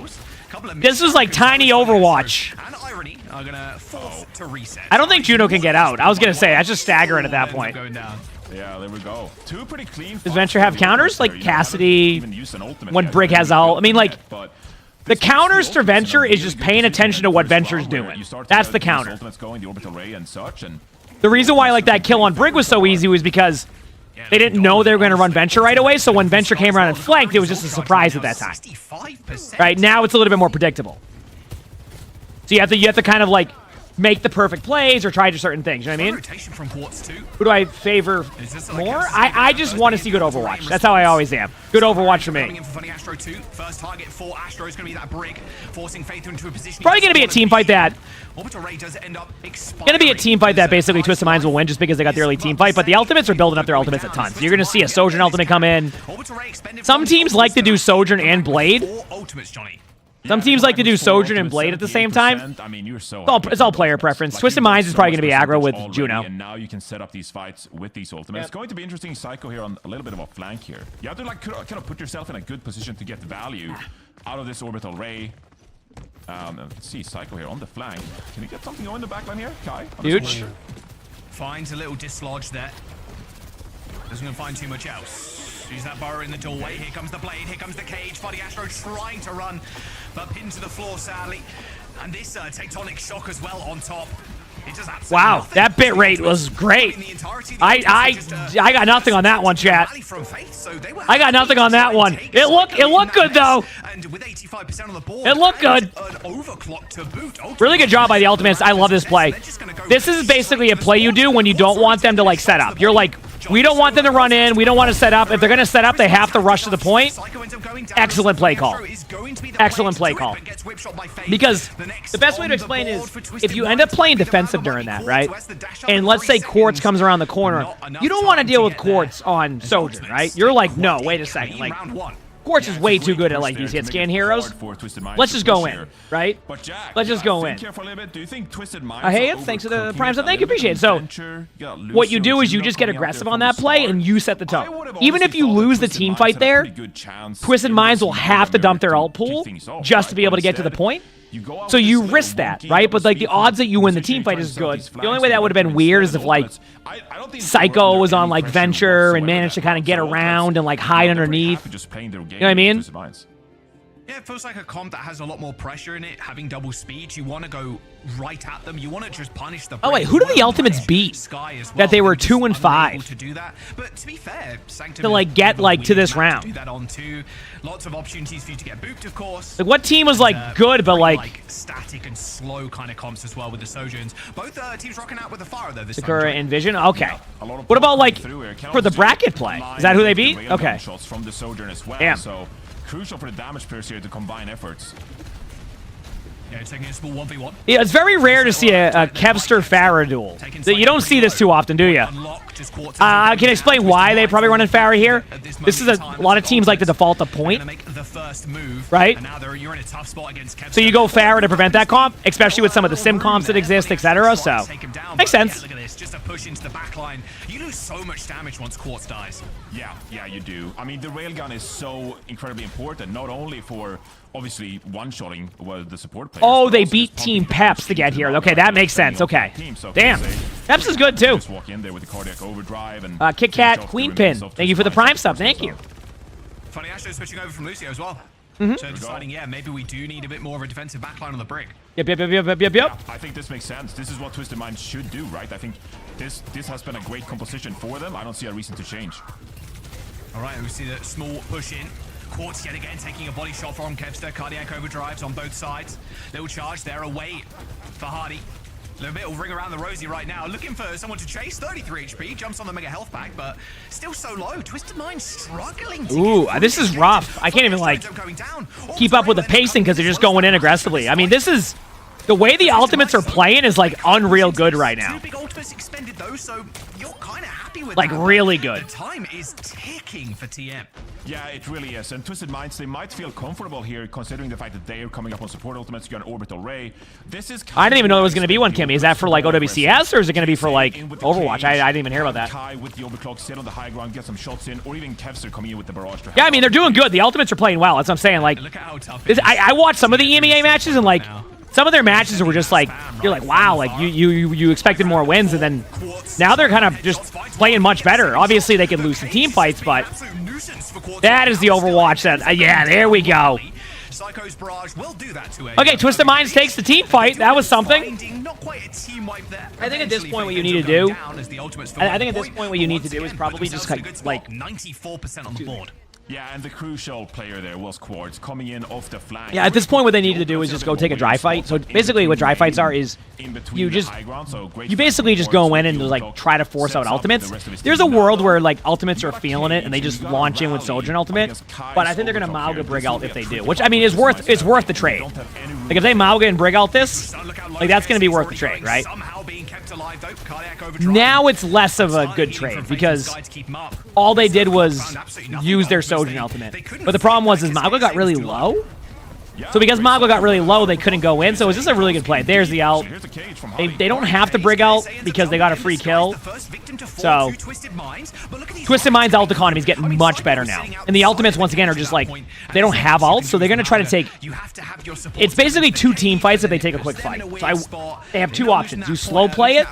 S2: This was like tiny Overwatch.
S17: And Irony are gonna force to reset.
S2: I don't think Juno can get out. I was gonna say, that's just staggering at that point.
S24: Yeah, there we go. Two pretty clean.
S2: Does Venture have counters? Like Cassidy, when Brig has all. I mean, like, the counters to Venture is just paying attention to what Venture's doing. That's the counter. The reason why like that kill on Brig was so easy was because they didn't know they were going to run Venture right away, so when Venture came around and flanked, it was just a surprise at that time. Right, now it's a little bit more predictable. So you have to kind of like make the perfect plays or try certain things, you know what I mean? Who do I favor more? I just want to see good Overwatch. That's how I always am. Good Overwatch for me. Probably going to be a team fight that basically Twisted Minds will win just because they got the early team fight, but the Ultimates are building up their Ultimates a ton. So you're going to see a Sojourn Ultimate come in. Some teams like to do Sojourn and Blade. Some teams like to do Sojourn and Blade at the same time.
S24: I mean,
S2: It's all player preference. Twisted Minds is probably going to be aggro with Juno.
S24: And now you can set up these fights with these ultimates. It's going to be interesting, Psycho here on a little bit of a flank here. You have to like kind of put yourself in a good position to get the value out of this orbital ray. Let's see Psycho here on the flank. Can he get something going in the backline here, Kai?
S2: Huge.
S17: Finds a little dislodge there. Doesn't gonna find too much else. Use that burrow in the doorway. Here comes the blade. Here comes the cage. Buddy Astro trying to run, but pinned to the floor sadly. And this tectonic shock as well on top. It does absolutely
S2: wow,
S17: nothing.
S2: that bit rate was great. I got nothing on that one, chat. I got nothing on that one. It looked good though. It looked good. Really good job by the Ultimates. I love this play. This is basically a play you do when you don't want them to like set up. You're like, we don't want them to run in. We don't want to set up. If they're going to set up, they have to rush to the point. Excellent play call. Excellent play call. Because the best way to explain is if you end up playing defensive during that, right? And let's say Quartz comes around the corner. You don't want to deal with Quartz on Sojourn, right? You're like, no, wait a second. Like, Quartz is way too good at like these hit scan heroes. Let's just go in, right? Let's just go in. Hey, thanks for the primes. Thank you, appreciate it. So, what you do is you just get aggressive on that play and you set the tone. Even if you lose the team fight there, Twisted Minds will have to dump their ult pool just to be able to get to the point. So you risk that, right? But like the odds that you win the team fight is good. The only way that would have been weird is if like Psycho was on like Venture and managed to kind of get around and like hide underneath. You know what I mean?
S17: Yeah, it feels like a comp that has a lot more pressure in it, having double speed. You want to go right at them. You want to just punish the.
S2: Oh wait, who did the Ultimates beat? That they were 2 and 5.
S17: To do that, but to be fair, Sanctum
S2: to like get like to this round.
S17: Do that on 2. Lots of opportunities for you to get booped, of course.
S2: Like what team was like good, but like
S17: static and slow kind of comps as well with the Sojourns. Both teams rocking out with the Fire though. This
S2: Sakura and Vision. Okay. What about like for the bracket play? Is that who they beat? Okay.
S24: Shots from the Sojourn as well.
S2: Damn.
S24: So crucial for the damage players here to combine efforts.
S17: Yeah, taking a small 1v1.
S2: Yeah, it's very rare to see a Kevster Farah duel. You don't see this too often, do you? I can explain why they probably run in Farah here. This is a lot of teams like to default the point, right? So you go Farah to prevent that comp, especially with some of the sim comps that exist, etc. So makes sense.
S17: Look at this, just a push into the back line. You lose so much damage once Quartz dies.
S24: Yeah, you do. I mean, the railgun is so incredibly important, not only for obviously one-shotting the support players.
S2: Oh, they beat Team Peps to get here. Okay, that makes sense. Okay. Damn. Peps is good too.
S24: Just walk in there with the cardiac overdrive and
S2: Kit Kat Queen Pin. Thank you for the Prime sub. Thank you.
S17: Funny, Ashley switching over from Lucio as well.
S2: Mm-hmm.
S17: So deciding, yeah, maybe we do need a bit more of a defensive backline on the brig.
S2: Yep.
S24: Yeah, I think this makes sense. This is what Twisted Mind should do, right? I think this has been a great composition for them. I don't see a reason to change.
S17: All right, we see the small push in. Quartz yet again taking a body shot from Kevster. Cardiac overdrives on both sides. Little charge there away for Hardy. A little bit will ring around the rosy right now. Looking for someone to chase. 33 HP. Jumps on the mega health pack, but still so low. Twisted Mind struggling to
S2: Ooh, this is rough. I can't even like keep up with the pacing because they're just going in aggressively. I mean, this is the way the ultimates are playing is like unreal good right now.
S17: 2 big ultimates expended though, so you're kind of happy with
S2: like
S17: that.
S2: Really good.
S17: The time is ticking for TM.
S24: Yeah, it really is. And Twisted Minds, they might feel comfortable here considering the fact that they are coming up on support ultimates. You got an orbital ray. This is
S2: I didn't even know there was going to be one, Kimmy. Is that for like OWCS or is it going to be for like Overwatch? I didn't even hear about that.
S24: Kai with the overclock, sit on the high ground, get some shots in, or even Kevster coming in with the barrage.
S2: Yeah, I mean they're doing good. The ultimates are playing well. That's what I'm saying. Like, I watched some of the EMEA matches and like some of their matches were just like you're like wow, like you expected more wins and then now they're kind of just playing much better. Obviously they can lose some team fights, but that is the Overwatch that yeah, there we go.
S17: Psycho's barrage will do that to
S2: okay, Twisted Minds takes the team fight. That was something. I think at this point what you need to do I think at this point what you need to do is probably just like
S17: 94% on the board.
S24: Yeah, and the crucial player there was Quartz coming in off the flank.
S2: Yeah, at this point what they need to do is just go take a dry fight. So basically what dry fights are is you basically just go in and like try to force out ultimates. There's a world where like ultimates are feeling it and they just launch in with Sojourn ultimate. But I think they're gonna Mauga Brig out if they do, which I mean is worth the trade. Like if they Mauga and Brig out this, like that's gonna be worth the trade, right? Now it's less of a good trade because all they did was use their Sojourn ultimate. But the problem was Mauga got really low. So because Mauga got really low, they couldn't go in. So is this a really good play? There's the ult. They don't have to Brig out because they got a free kill. So Twisted Mind's ult economy is getting much better now. And the ultimates, once again, are just like, they don't have ults, so they're going to try to take... It's basically 2 team fights if they take a quick fight. So they have 2 options. You slow play it,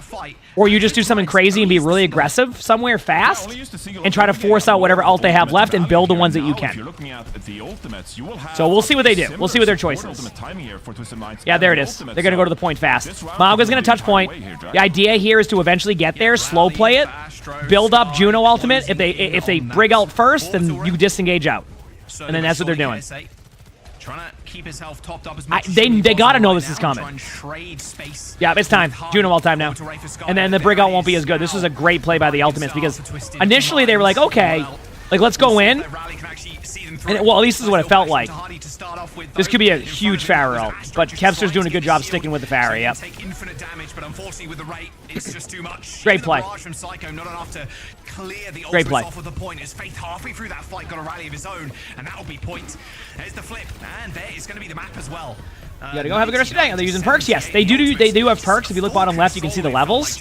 S2: or you just do something crazy and be really aggressive somewhere fast and try to force out whatever ult they have left and build the ones that you can. So we'll see what they do. We'll see what their choice is. Yeah, there it is. They're going to go to the point fast. Mauga's going to touch point. The idea here is to eventually get there, slow play it, build up Juno ultimate. If they Brig out first, then you disengage out. And then that's what they're doing.
S17: Trying to keep his health topped up as
S2: much they gotta know this is coming. Yeah, it's time. Juno ult time now. And then the Brig out won't be as good. This was a great play by the ultimates because initially they were like, okay, like let's go in. And well, at least this is what it felt like. This could be a huge Pharah ult, but Kevster's doing a good job sticking with the Pharah, yep. Great play. Great play.
S17: Off of the point as Faith halfway through that fight got a rally of his own, and that'll be point. There's the flip, and there is going to be the map as well.
S2: You gotta go have a good rest of the day. Are they using perks? Yes, they do have perks. If you look bottom left, you can see the levels.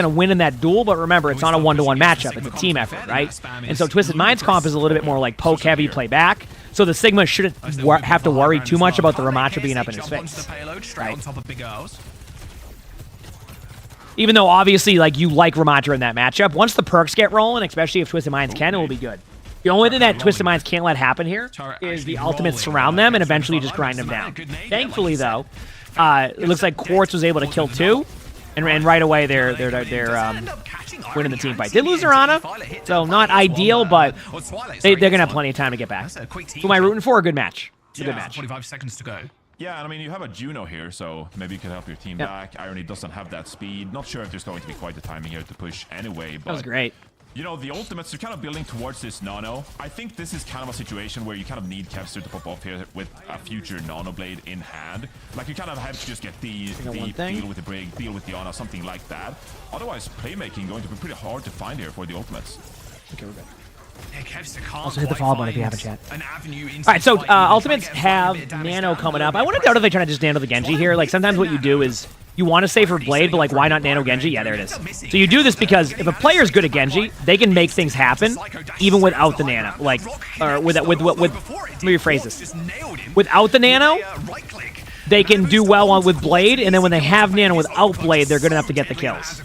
S2: going to win in that duel, but remember, it's not a one-to-one matchup. It's a team effort, right? And so Twisted Minds comp is a little bit more like poke heavy, play back. So So the Sigma shouldn't have to worry too much about the Ramattra being up in his face. Right. Even though obviously like you like Ramattra in that matchup, once the perks get rolling, especially if Twisted Minds can, it will be good. The only thing that Twisted Minds can't let happen here is the ultimates surround them and eventually just grind them down. Thankfully though, it looks like Quartz was able to kill 2, and right away they're winning the team fight. They lose their Ana, so not ideal, but they're gonna have plenty of time to get back. Who am I rooting for? A good match. It's a good match.
S17: 25 seconds to go.
S24: Yeah, and I mean, you have a Juno here, so maybe you can help your team back. Irony doesn't have that speed. Not sure if there's going to be quite the timing here to push anyway, but...
S2: That was great.
S24: You know, the ultimates are kind of building towards this Nano. I think this is kind of a situation where you kind of need Kevster to pop off here with a future Nano Blade in hand. Like, you kind of have to just get the deal with the Brig, deal with the Ana, something like that. Otherwise, playmaking going to be pretty hard to find here for the ultimates.
S2: Okay, we're good.
S17: Yeah,
S2: also hit the follow button if you haven't chat. Alright, so ultimates have Nano coming up. I want to doubt if they try to just Nano the Genji here. Like, sometimes what you do is you want to save for Blade, but like, why not Nano Genji? Yeah, there it is. So you do this because if a player's good at Genji, they can make things happen even without the Nano. Like, or with let me rephrase this. Without the Nano, they can do well with Blade, and then when they have Nano without Blade, they're good enough to get the kills.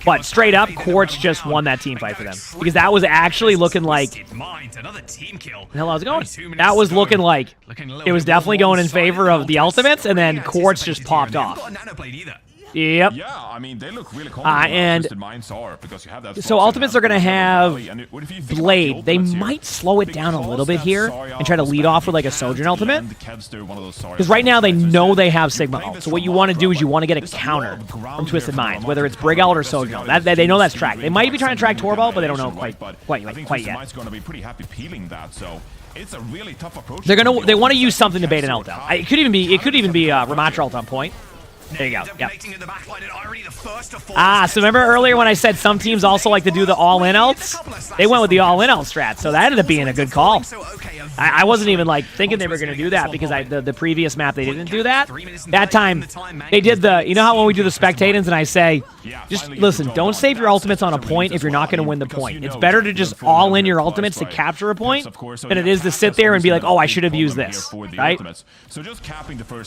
S2: But straight up, Quartz just won that team fight for them. Because that was actually looking like... Hell, how's it going? That was looking like it was definitely going in favor of the ultimates, and then Quartz just popped off. Yep.
S24: Yeah, I mean, they look really confident
S2: so ultimates are going to have Blade. They might slow it down a little bit here and try to lead off with like a Sojourn ultimate. Because right now they know they have Sigma ult. So what you want to do is you want to get a counter from Twisted Minds, whether it's Brig ult or Sojourn ult. They know that's tracked. They might be trying to track Torvald, but they don't know quite yet.
S24: Going to be pretty happy peeling that, so it's a really tough approach.
S2: They want to use something to bait an ult out. It could even be Ramattra ult on point. There you go. Yep. So remember earlier when I said some teams also like to do the all-in ults? They went with the all-in ult strat, so that ended up being a good call. I wasn't even like thinking they were going to do that because the previous map they didn't do that. That time they did you know how when we do the spectators and I say, just listen, don't save your ultimates on a point if you're not going to win the point. It's better to just all in your ultimates to capture a point than it is to sit there and be like, oh, I should have used this, right?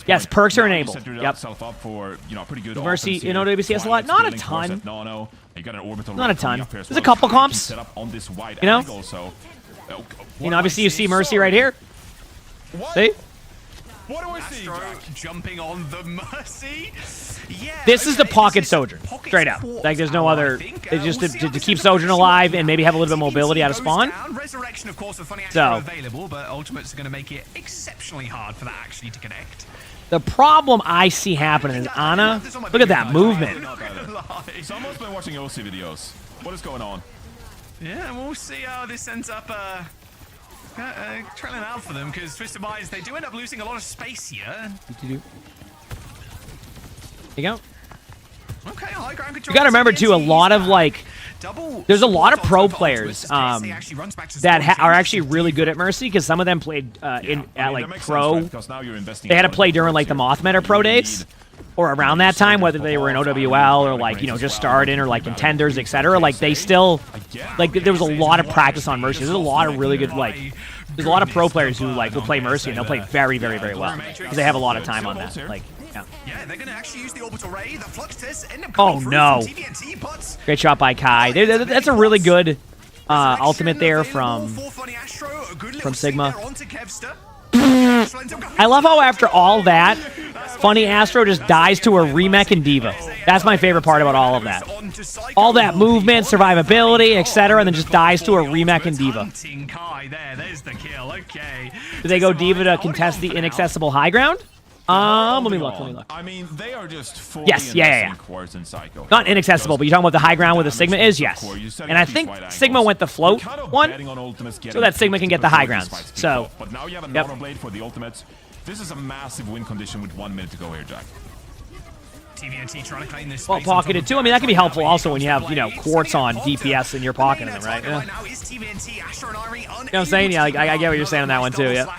S2: Yes, perks are enabled. Yep. Mercy in OWCS a lot? Not a ton. Not a ton. There's a couple comps. You know? Obviously you see Mercy right here. See?
S17: What do I see? Jumping on the Mercy. Yeah,
S2: this is the pocket Sojourn, straight up. Like there's no other. It's just to keep Sojourn alive and maybe have a little bit of mobility out of spawn.
S17: Resurrection, of course, with Funny Astro available, but Ultimate's going to make it exceptionally hard for that actually to connect.
S2: The problem I see happening is Ana. Look at that movement.
S24: Someone's been watching OC videos. What is going on?
S17: Yeah, we'll see how this ends up trailing out for them because Twisted Minds, they do end up losing a lot of space here.
S2: There you go.
S17: Okay, high ground control.
S2: You got to remember too, a lot of like, there's a lot of pro players that are actually really good at Mercy because some of them played at like pro. They had to play during like the Mothman or pro days or around that time, whether they were in OWL or like just starting or like contenders, etc. Like they still like there was a lot of practice on Mercy. There's a lot of really good like. There's a lot of pro players who like will play Mercy and they'll play very, very, very well because they have a lot of time on that. Like.
S17: Yeah, they're going to actually use the orbital ray. The flux test end up
S2: coming through from
S17: TVNT, but
S2: great shot by Kai. That's a really good ultimate there from Sigma. I love how after all that, Funny Astro just dies to a remech and Diva. That's my favorite part about all of that. All that movement, survivability, etc., and then just dies to a remech and Diva. Do they go Diva to contest the inaccessible high ground? Let me look.
S24: I mean, they are just fully
S2: Quartz and Psycho. Not inaccessible, but you're talking about the high ground where the Sigma is? Yes. And I think Sigma went the float one, so that Sigma can get the high grounds. So,
S24: but now you have a Nano Blade for the ultimates. This is a massive win condition with 1 minute to go here, Jack.
S17: TVNT trying to claim this
S2: well, pocketed too. I mean, that can be helpful also when you have, Quartz on DPS and you're pocketing them, right? Yeah. You know what I'm saying? Yeah, I get what you're saying on that one too, yeah.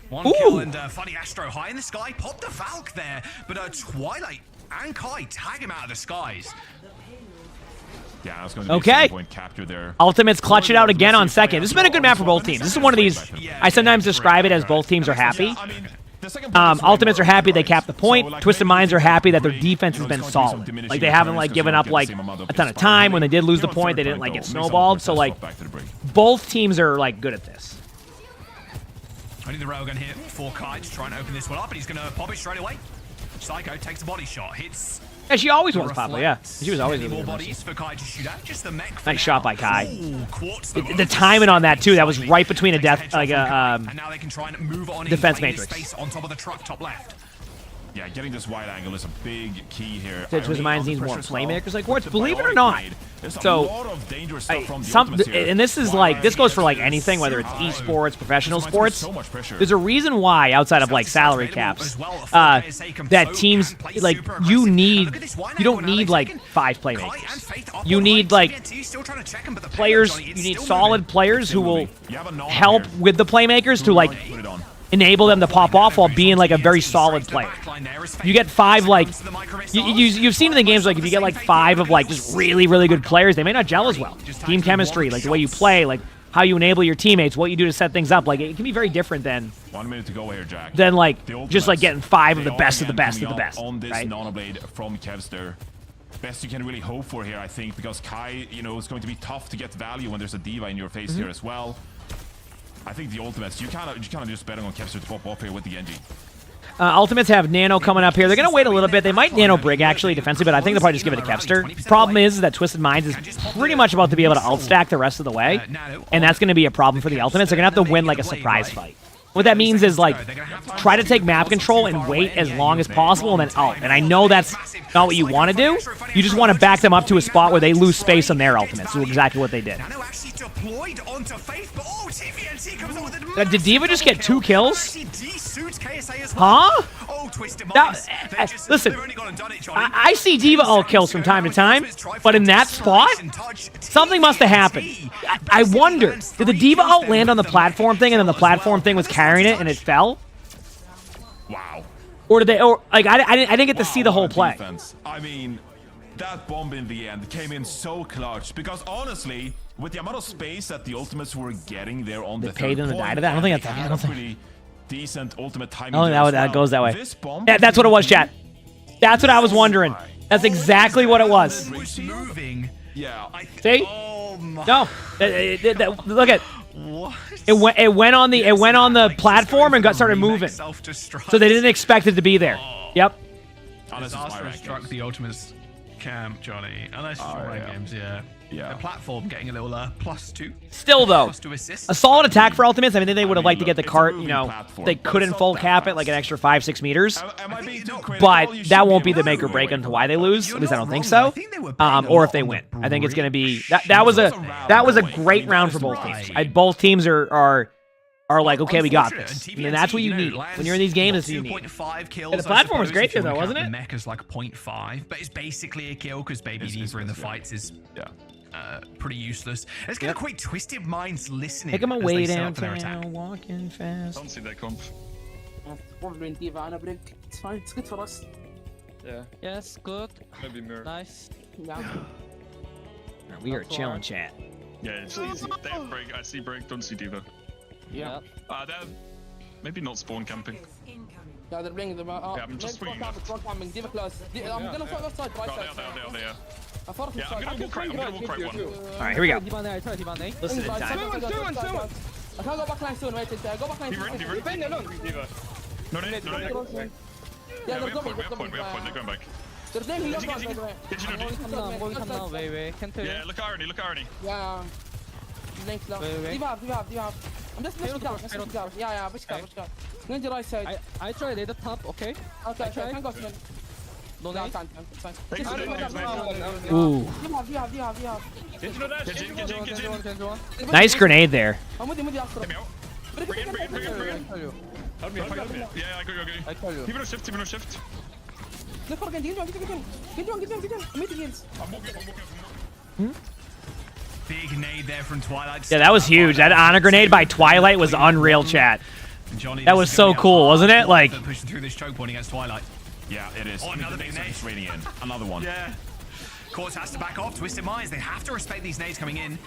S17: One kill and Funny Astro high in the sky. Pop the Valk there. But Twilight and Kai tag him out of the skies.
S24: Yeah, that's going to be
S2: Okay.
S24: a point capture there.
S2: Ultimates clutch it out again on second. This has been a good map for both teams. This is one of these, I sometimes describe it as both teams are happy. Ultimates are happy they capped the point. Twisted Minds are happy that their defense has been solid. Like, they haven't, like, given up, like, a ton of time. When they did lose the point, they didn't, like, get snowballed. So, like, both teams are, like, good at this.
S17: Only the railgun here for Kai to try and open this one up, and he's going to pop it straight away. Psycho takes the body shot, hits.
S2: Yeah, she always was popular, yeah. She was always really
S17: more
S2: good.
S17: bodies for Kai to shoot out. Just the mech.
S2: Nice shot by Kai. The timing on that, too, that was right between a death, like a
S17: and now they can try and move on
S2: defense
S17: in
S2: matrix.
S17: space on top of the truck, top left.
S24: Yeah, getting this wide angle is a big key here.
S2: Twisted Minds needs more playmakers like Quartz, believe it or not. So, and this is like, this goes for like anything, whether it's esports, professional sports. There's a reason why, outside of like salary caps, that teams, like, you don't need like 5 playmakers. You need like players, you need solid players who will help with the playmakers to like enable them to pop off while being like a very solid player. You get 5 like you've seen in the games, like if you get like 5 of like just really good players, they may not gel as well. Team chemistry, like the way you play, like how you enable your teammates, what you do to set things up, like it can be very different than
S24: 1 minute to go here, Jack.
S2: Than like just like getting 5 of the best of the best of the best.
S24: On this
S2: right?
S24: Nanoblade from Kevster. Best you can really hope for here, I think, because Kai, you know, it's going to be tough to get value when there's a diva in your face here as well. I think the ultimates, you kind of just betting on Kevster to pop off here with the Genji.
S2: Ultimates have Nano coming up here. They're going to wait a little bit. They might Nano Brig, actually, defensively, but I think they'll probably just give it to Kevster. Problem is that Twisted Minds is pretty much about to be able to ult stack the rest of the way, and that's going to be a problem for the Ultimates. They're going to have to win, like, a surprise fight. What that means is, like, try to take map control and wait as long as possible and then ult. And I know that's not what you want to do. You just want to back them up to a spot where they lose space on their ultimates. Do exactly what they did. Did Diva just get 2 kills? Huh? Listen, I see Diva ult kills from time to time, but in that spot, something must have happened. I wonder, did the Diva ult land on the platform thing and then the platform thing was carrying it and it fell?
S24: Wow.
S2: Or did they, or like, I didn't get to see the whole play.
S24: Defense. I mean, that bomb in the end came in so clutch because honestly, with the amount of space that the ultimates were getting there on the
S2: paid
S24: third
S2: them to
S24: point,
S2: die to that? I don't think that's,
S24: they had a pretty decent ultimate timing.
S2: Oh,
S24: there as
S2: that
S24: well.
S2: goes that way.
S24: This bomb
S2: Yeah, that's what it was, chat. That's what I was wondering. That's exactly what it was.
S24: Yeah.
S2: See?
S17: Oh my.
S2: No. Look at. What? It went on the platform and started moving. So they didn't expect it to be there. Yep.
S17: Disaster struck the Ultimates camp, Johnny. Unless it's right games, yeah. The platform getting a little +2.
S2: Still though,
S17: +2 assists.
S2: a solid attack for Ultimates. I mean, they would have liked to get the cart. You know, they couldn't full cap it like an extra 5-6 meters. But that won't be the make or break into why they lose. At least I don't think so. Or if they win, I think it's going to be that was a great round for both teams. Both teams are like, okay, we got this. And that's what you need when you're in these games. That's what you need.
S17: Kills,
S2: the platform was great here, though, wasn't it?
S17: The mech is like 0.5, but it's basically a kill because Baby Diva in the fights is pretty useless. It's going to quite Twisted Minds listening.
S2: Take them away downtown, walking fast.
S10: Don't see that comp.
S3: It's fine. It's good for us.
S16: Yeah. Yes, good.
S10: Maybe mirror.
S16: Nice.
S2: We are chilling, chat.
S10: Yeah, it's easy. They have break. I see break. Don't see Diva.
S16: Yeah.
S10: They're maybe not spawn camping.
S3: Yeah, they're bringing them out.
S10: Yeah, I'm just swinging left.
S3: Camping. Diva close. I'm gonna fight left side, right side.
S10: There. Yeah, I'm gonna walk right one.
S2: Alright, here we go.
S3: Listen, I can't go back line soon, wait. Go back line soon.
S10: Defend alone. No. Yeah, we have point. They're going back.
S3: They're taking left side, by the way.
S10: Yeah, look Arnie.
S3: Yeah. Link low. Diva. I'm just pushing down. Yeah, push down. Going to the right side.
S16: I tried at the top, okay?
S3: Okay, can't go to
S16: no,
S3: I can't. It's fine.
S2: Ooh.
S3: You
S2: Nice grenade there.
S3: I'm with you.
S10: Bring in. Help me. Yeah, I go. Even no shift.
S3: Look for again. Get on. I'm meeting heals.
S10: I'm walking.
S17: Big nade there from Twilight.
S2: Yeah, that was huge. That honor grenade by Twilight was unreal, chat. That was so cool, wasn't it? Like
S17: pushing through this choke point against Twilight.
S24: Yeah, it is.
S17: Oh, another big nade.
S24: Another one.
S17: Yeah. Course has to back off. Twisted Minds, they have to respect these nades coming in.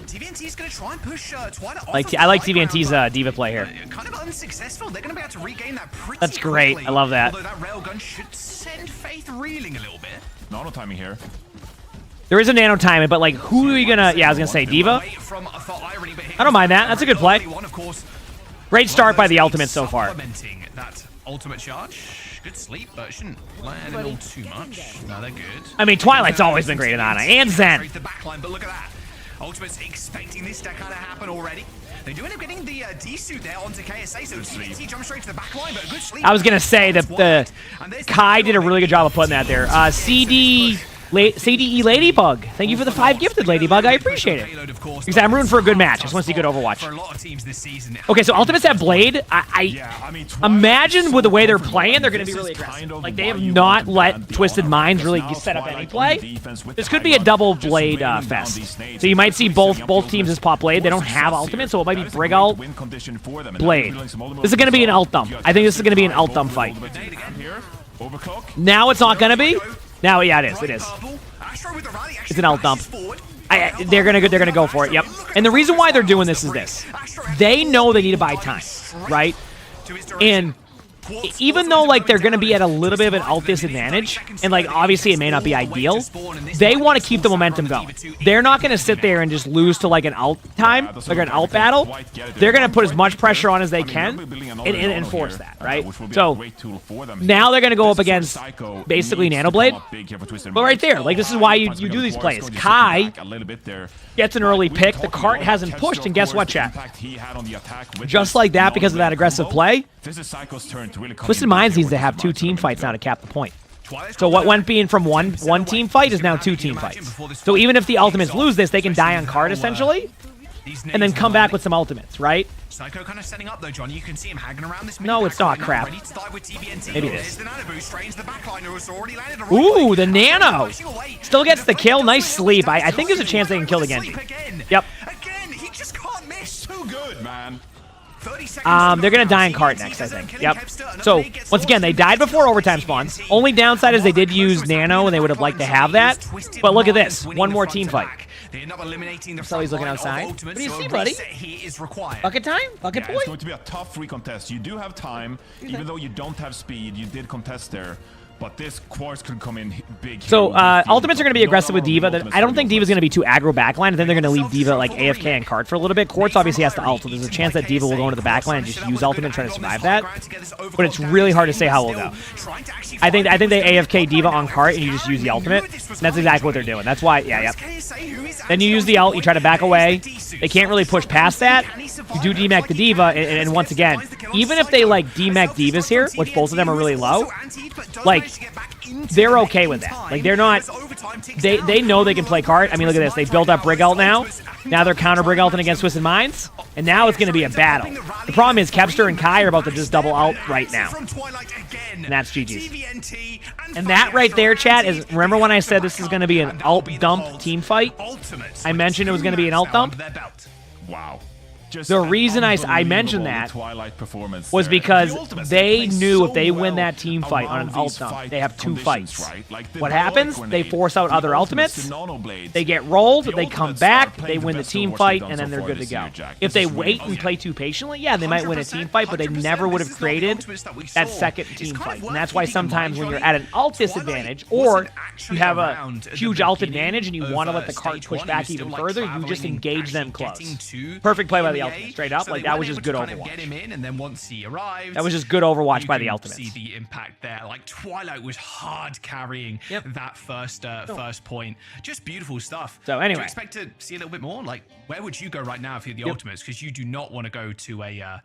S17: TVNT's going to try and push Twilight off.
S2: I like TVNT's D.Va play here.
S17: Kind of unsuccessful. They're going to be able to regain that pretty
S2: That's great.
S17: quickly.
S2: I love that.
S17: Although that railgun should send Faith reeling a little bit.
S24: Nano timing here.
S2: There is a nano timing, but like, who are you gonna? Yeah, I was gonna say D.Va. I don't mind that. That's a good play. Great start by the ultimate so far.
S17: That ultimate charge. Good sleep, but it shouldn't land in all too much. No, they're good.
S2: I mean, Twilight's always been great in Ana, and Zen.
S17: The backline, but look at that. Ultimate's expecting this to kind of happen already. They do end up getting the D-suit there onto KSA, so TNT jumps straight to the backline, but a good sleep.
S2: I was gonna say that the Kai did a really good job of putting that there. CDE Ladybug, thank you for the 5 gifted, Ladybug. I appreciate it. Because I'm rooting for a good match. I just want to see good Overwatch. Okay, so Ultimates have Blade. I imagine with the way they're playing, they're going to be really aggressive. Like, they have not let Twisted Minds really set up any play. This could be a double Blade fest. So you might see both teams as pop Blade. They don't have Ultimate, so it might be Brig Ult, Blade. This is going to be an ult dump. I think this is going to be an ult dump fight. Now it's not going to be. Now, yeah, it is. It is. It's an ult dump. They're gonna go for it. Yep. And the reason why they're doing this is this: they know they need to buy time, right? And even though like they're gonna be at a little bit of an ult disadvantage, and like obviously it may not be ideal, they want to keep the momentum going. They're not gonna sit there and just lose to like an ult time, like an ult battle. They're gonna put as much pressure on as they can and enforce that, right? So now they're gonna go up against basically Nanoblade. But right there, like this is why you do these plays. Kai gets an early pick. The cart hasn't pushed, and guess what, chat? Just like that, because of that aggressive play, Twisted Minds needs to have 2 team fights now to cap the point. So what went being from one team fight is now 2 team fights. So even if the ultimates lose this, they can die on card essentially, and then come back with some ultimates, right?
S17: Psycho kind of setting up though, John. You can see him hanging around this.
S2: No, it's not crap. Maybe it is.
S17: Ooh,
S2: Ooh, the nano still gets the kill. Nice sleep. I think there's a chance they can kill the Genji. Yep.
S17: Again, he just can't miss. So good, man.
S2: They're gonna die in cart next, I think. Yep. So once again, they died before overtime spawns. Only downside is they did use nano, and they would have liked to have that. But look at this, one more team fight. So he's looking outside. What do you see, buddy? Bucket time? Bucket boy?
S24: It's going to be a tough recontest. You do have time, even though you don't have speed. You did contest there. But this Quartz could come in big.
S2: So ultimates are going to be aggressive with D.Va. I don't think D.Va's going to be too aggro backline. I think they're going to leave D.Va like AFK and cart for a little bit. Quartz obviously has to ult, so there's a chance that D.Va will go into the backline and just use ultimate and try to survive that. But it's really hard to say how it'll go. I think they AFK D.Va on cart and you just use the ultimate. And that's exactly what they're doing. That's why, yeah. Then you use the ult, you try to back away. They can't really push past that. You do demech the D.Va, and once again, even if they like demech D.Vas here, which both of them are really low, like they're okay with that. Like they're not. They know they can play cart. I mean, look at this. They built up Brig ult now. Now they're counter Brig ulting against Twisted Minds, and now it's going to be a battle. The problem is Kepster and Kai are about to just double ult right now, and that's GG's. And that right there, chat, is remember when I said this is going to be an ult dump team fight? I mentioned it was going to be an ult dump.
S24: Wow.
S2: The reason I mentioned that was because they knew if they win that team fight on an ult dump, they have 2 fights. What happens? They force out other ultimates, they get rolled, they come back, they win the team fight, and then they're good to go. If they wait and play too patiently, yeah, they might win a team fight, but they never would have created that second team fight. And that's why sometimes when you're at an ult disadvantage, or you have a huge ult advantage and you want to let the cart push back even further, you just engage them close. Perfect play by the ultimate, straight up. Like that was just good Overwatch. That was just good Overwatch by the ultimate.
S17: See the impact there. Like Twilight was hard carrying that first point. Just beautiful stuff.
S2: So anyway,
S17: do you expect to see a little bit more? Like where would you go right now if you're the ultimates? Because you do not want to go to a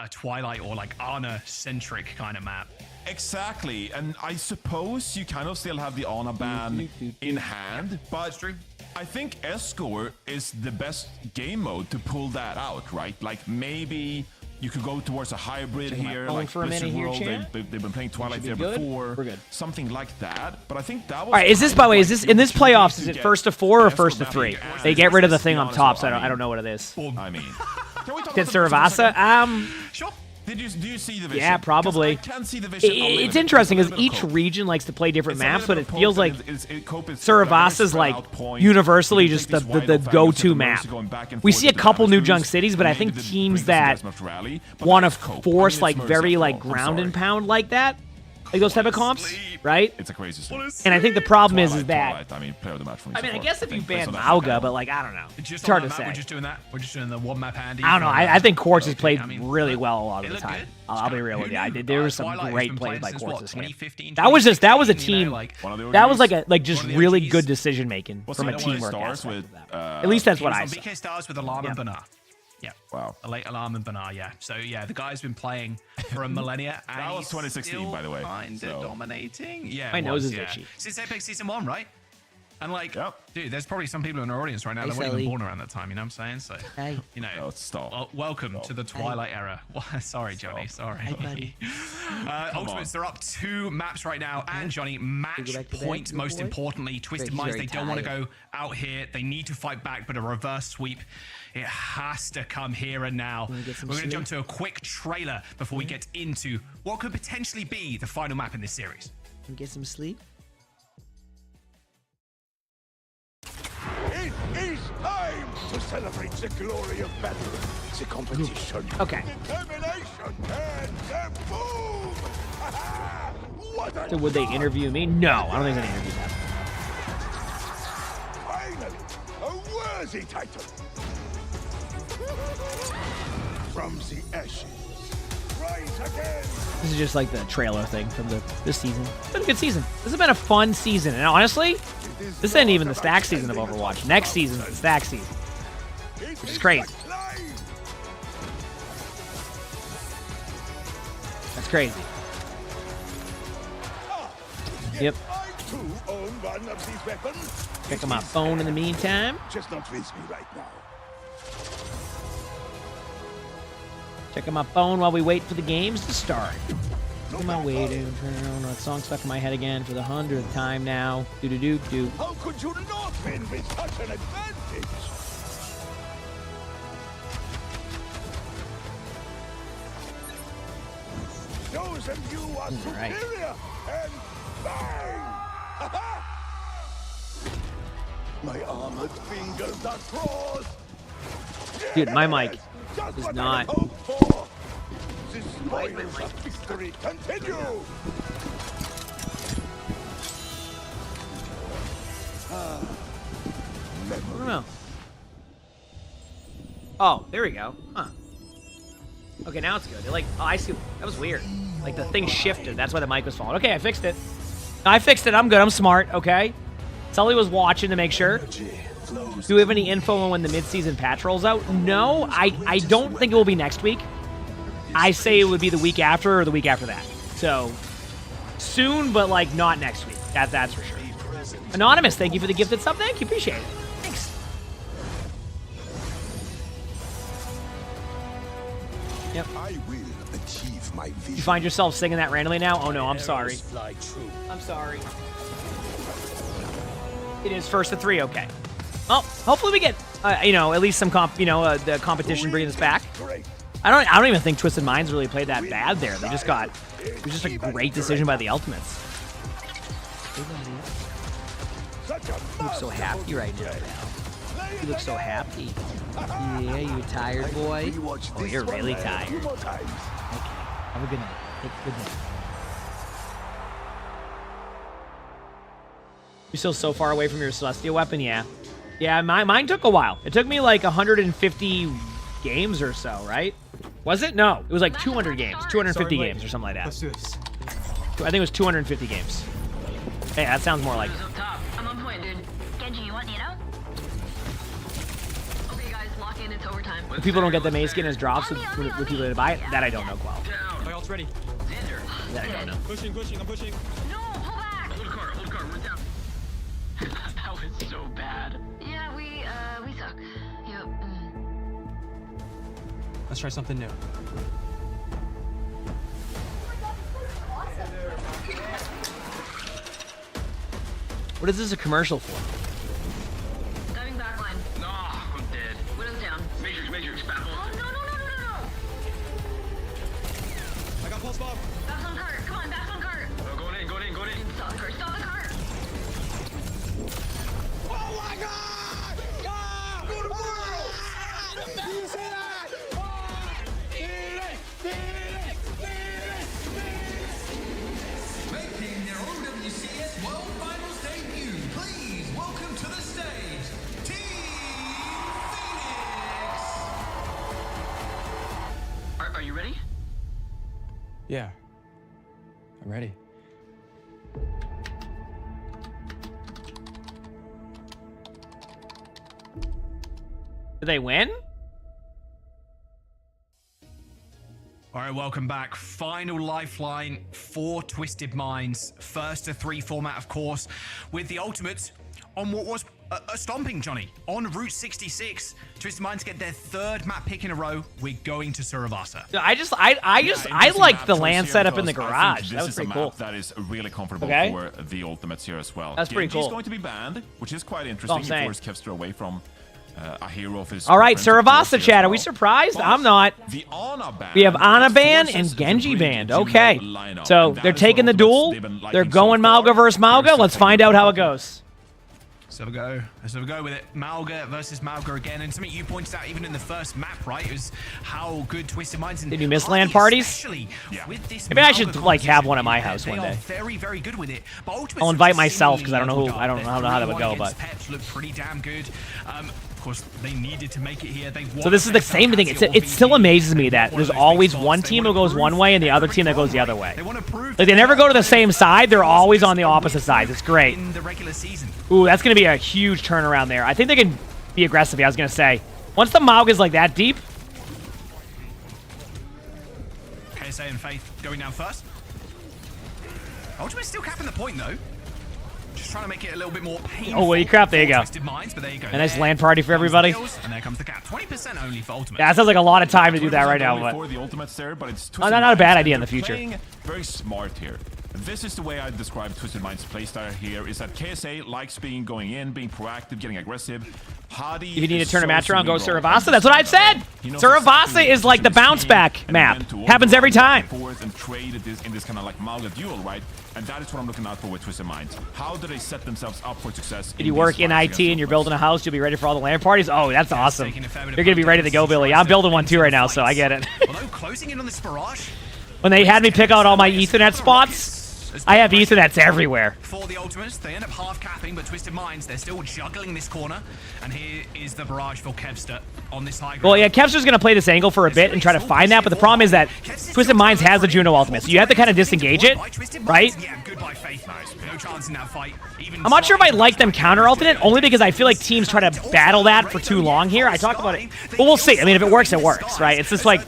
S17: Twilight or like Ana centric kind of map.
S24: Exactly, and I suppose you kind of still have the Ana ban in hand, but I think Escort is the best game mode to pull that out, right? Like maybe you could go towards a hybrid here, like Blizzard World. They've been playing Twilight there before.
S2: We're good.
S24: Something like that. But I think that was.
S2: All right, is this, by the way, is this in this playoffs? Is it first to 4 or first to 3? They get rid of the thing on top, so I don't know what it is.
S24: I mean,
S2: Did Saravasa?
S17: Sure.
S24: Do you see the vision?
S2: Yeah, probably.
S24: I can see the vision.
S2: It's interesting because each region likes to play different maps, but it feels like Saravasa's like universally just the go-to map. We see a couple new junk cities, but I think teams that want to force like very like ground and pound like that, like those type of comps, right?
S24: It's a crazy story.
S2: And I think the problem is that
S24: I mean, player of the match for me.
S2: I mean,
S24: so
S2: I
S24: far.
S2: guess if you ban
S24: Based on that.
S2: Mauga, but like I don't know, it's hard to say.
S17: We're just doing that. We're just doing the one map handy.
S2: I don't know. I think Quartz has played really well a lot of the time. I'll be real with you. There was some great plays by Quartz this game. That was a team. That was like just really good decision making from a teamwork aspect. At least that's what I saw.
S17: VK Stars with Alarm and Banar. Yeah.
S24: Wow.
S17: A late Alarm and Banar, yeah. So yeah, the guy's been playing for a millennia. And
S24: That was 2016, by the way.
S17: Kinda dominating. Yeah.
S2: My nose is itchy.
S17: Since Apex Season 1, right? And like, dude, there's probably some people in our audience right now that weren't even born around that time, you know what I'm saying? So, you know, welcome to the Twilight era. Sorry, Johnny, sorry. Ultimates, they're up 2 maps right now, and Johnny, match point, most importantly. Twisted Minds, they don't want to go out here. They need to fight back, but a reverse sweep, it has to come here and now. We're going to jump to a quick trailer before we get into what could potentially be the final map in this series.
S2: Get some sleep.
S6: It is time to celebrate the glory of battle, the competition,
S2: okay.
S6: determination, and the boom! What a
S2: So would they interview me? No, I don't think they're gonna interview that.
S6: Finally, a worthy title. From the ashes, rise again.
S2: This is just like the trailer thing from this season. It's been a good season. This has been a fun season, and honestly, this isn't even the stack season of Overwatch. Next season's the stack season, which is crazy. That's crazy. Yep. Checking my phone in the meantime.
S6: Just not with me right now.
S2: Checking my phone while we wait for the games to start. On my way to that song stuck in my head again for the 100th time now. Do.
S6: How could you not win with such an advantage? Show them you are superior and bang! My armored fingers are crossed.
S2: Dude, my mic is not.
S6: The spoils of victory continue.
S2: I don't know. Oh, there we go. Huh. Okay, now it's good. Like, oh, I see. That was weird. Like, the thing shifted. That's why the mic was falling. Okay, I fixed it. I fixed it. I'm good. I'm smart. Okay. Sully was watching to make sure. Do we have any info on when the mid-season patch rolls out? No, I don't think it will be next week. I say it would be the week after or the week after that. So, soon, but, like, not next week. That's for sure. Anonymous, thank you for the gifted sub. Thank you. Appreciate it. Thanks. Yep.
S6: I will achieve my vision.
S2: You find yourself singing that randomly now? Oh, no, I'm sorry. I'm sorry. It is 1st to 3, okay. Well, hopefully we get, you know, at least some the competition bringing us back. I don't even think Twisted Minds really played that bad there. They just got, it was just a great decision by the Ultimates. You look so happy right now, pal. You look so happy. Yeah, you tired, boy? Oh, you're really tired. Okay, have a good night. Take a good night. You're still so far away from your Celestial weapon? Yeah. Yeah, mine took a while. It took me like 150 games or so, right? Was it? No, it was like 200 games. 250 games or something like that.
S4: Let's do this.
S2: I think it was 250 games. Hey, that sounds more like...
S19: I'm on point, dude. Genji, you want Nito? Okay, guys, lock in. It's overtime.
S2: If people don't get the Mace skin as drops with people that buy it, that I don't know, Qual.
S4: My ult's ready.
S2: That I don't know.
S4: Pushing, I'm pushing.
S19: No, pull back!
S4: Hold car, we're down.
S19: That was so bad. Yeah, we suck. Yep.
S4: Let's try something new.
S2: What is this a commercial for?
S19: Diving backline.
S4: No, I'm dead.
S19: Widow's down.
S4: Matrix, back.
S19: Oh, no. Back on cart. Come on, back on cart.
S10: Going in.
S19: Stop the cart. Stop the cart.
S10: Oh my god! Go to world! You see that?
S1: Making their OWCS World Finals debut, please welcome to the stage, Team Phoenix!
S11: Are you ready?
S4: Yeah. I'm ready.
S2: Did they win?
S17: All right, welcome back. Final lifeline for Twisted Minds. First to 3 format, of course, with the ultimates on what was a stomping, Johnny. On Route 66, Twisted Minds get their 3rd map pick in a row. We're going to Suravasa.
S2: I like the land setup in the garage. That was pretty cool.
S24: That is really comfortable
S2: Okay.
S24: for the ultimates here as well.
S2: That's pretty
S24: Genji's
S2: cool.
S24: going to be banned, which is quite
S2: That's all
S24: interesting.
S2: I'm
S24: It forced Kevster away from a hero of his.
S2: All right,
S24: preference, of course,
S2: Suravasa
S24: here
S2: chat.
S24: as
S2: Are we
S24: well.
S2: surprised?
S24: But
S2: I'm not.
S24: The Ana ban.
S2: We have Ana ban
S24: forces
S2: and
S24: the
S2: Genji
S24: brilliant
S2: banned.
S24: Jimbo
S2: Okay.
S24: lineup,
S2: So
S24: and that
S2: they're
S24: is
S2: taking the
S24: what
S2: duel.
S24: they've been liking
S2: They're
S24: so
S2: going
S24: far.
S2: Malga versus Malga. Let's find out how it goes.
S17: So we go. So we go with it. Malga versus Malga again. And something you pointed out even in the first map, right? Is how good Twisted Minds and
S2: Did you miss
S17: Hardy
S2: LAN parties?
S17: especially with this
S2: Maybe I
S17: Malga
S2: should like have one at my
S17: composition,
S2: house
S17: they
S2: one
S17: are
S2: day.
S17: very, very good with it. But ultimately,
S2: I'll invite myself because I don't know who. I don't know how that would go.
S17: 3-1
S2: But
S17: against Peps look pretty damn good. Of course, they needed to make it here. They
S2: so this is the same thing. It still amazes me that there's always one team that goes one way and the other team that goes the other way. Like they never go to the same side. They're always on the opposite sides. It's great.
S17: in the regular season.
S2: Ooh, that's going to be a huge turnaround there. I think they can be aggressive. I was going to say, once the Maug is like that deep.
S17: KSA and Faith going down first. Ultimate's still capping the point though. Just trying to make it a little bit more painful.
S2: Oh, well, you crap. There you
S17: for
S2: go.
S17: Twisted Minds, but there you go.
S2: A nice
S17: There
S2: LAN party for
S17: comes the
S2: everybody.
S17: kills, and there comes the cap. 20% only for Ultimate.
S2: Yeah, that sounds like a lot of time to do that right now.
S24: Only
S2: But
S24: for the ultimates there, but it's
S2: not a bad
S24: Minds,
S2: idea in
S24: and
S2: the future.
S24: they're playing very smart here. This is the way I describe Twisted Minds' playstyle here, is that KSA likes going in, being proactive, getting aggressive. Hardy
S2: if you need to
S24: is
S2: turn a
S24: so
S2: match around, go
S24: cerebral.
S2: Suravasa. That's what I said.
S24: He knows
S2: Suravasa
S24: exactly
S2: is like the
S24: what
S2: bounce
S24: to
S2: back
S24: and
S2: map.
S24: when to
S2: Happens every
S24: overrun
S2: time.
S24: forward and trade in this kind of like Malga duel, right? And that is what I'm looking out for with Twisted Minds. How do they set themselves up for success?
S2: If you work in IT and you're building a house, you'll be ready for all the LAN parties. Oh, that's awesome. You're going to be ready to go, Billy. I'm building one too right now, so I get it.
S17: Although closing in on this barrage
S2: When they had me pick out all my Ethernet spots, I have Ethernets everywhere.
S17: for the ultimates, they end up half capping, but Twisted Minds, they're still juggling this corner. And here is the barrage for Kevster on this high ground.
S2: Well, yeah, Kevster's going to play this angle for a bit and try to find that, but the problem is that Twisted Minds has the Juno ultimate, so you have to kind of disengage it, right?
S17: Yeah, goodbye, Faith. No chance in that fight. Even
S2: I'm not sure if I like them counter alternate, only because I feel like teams try to battle that for too long here. I talked about it. But we'll see. I mean, if it works, right? It's just like,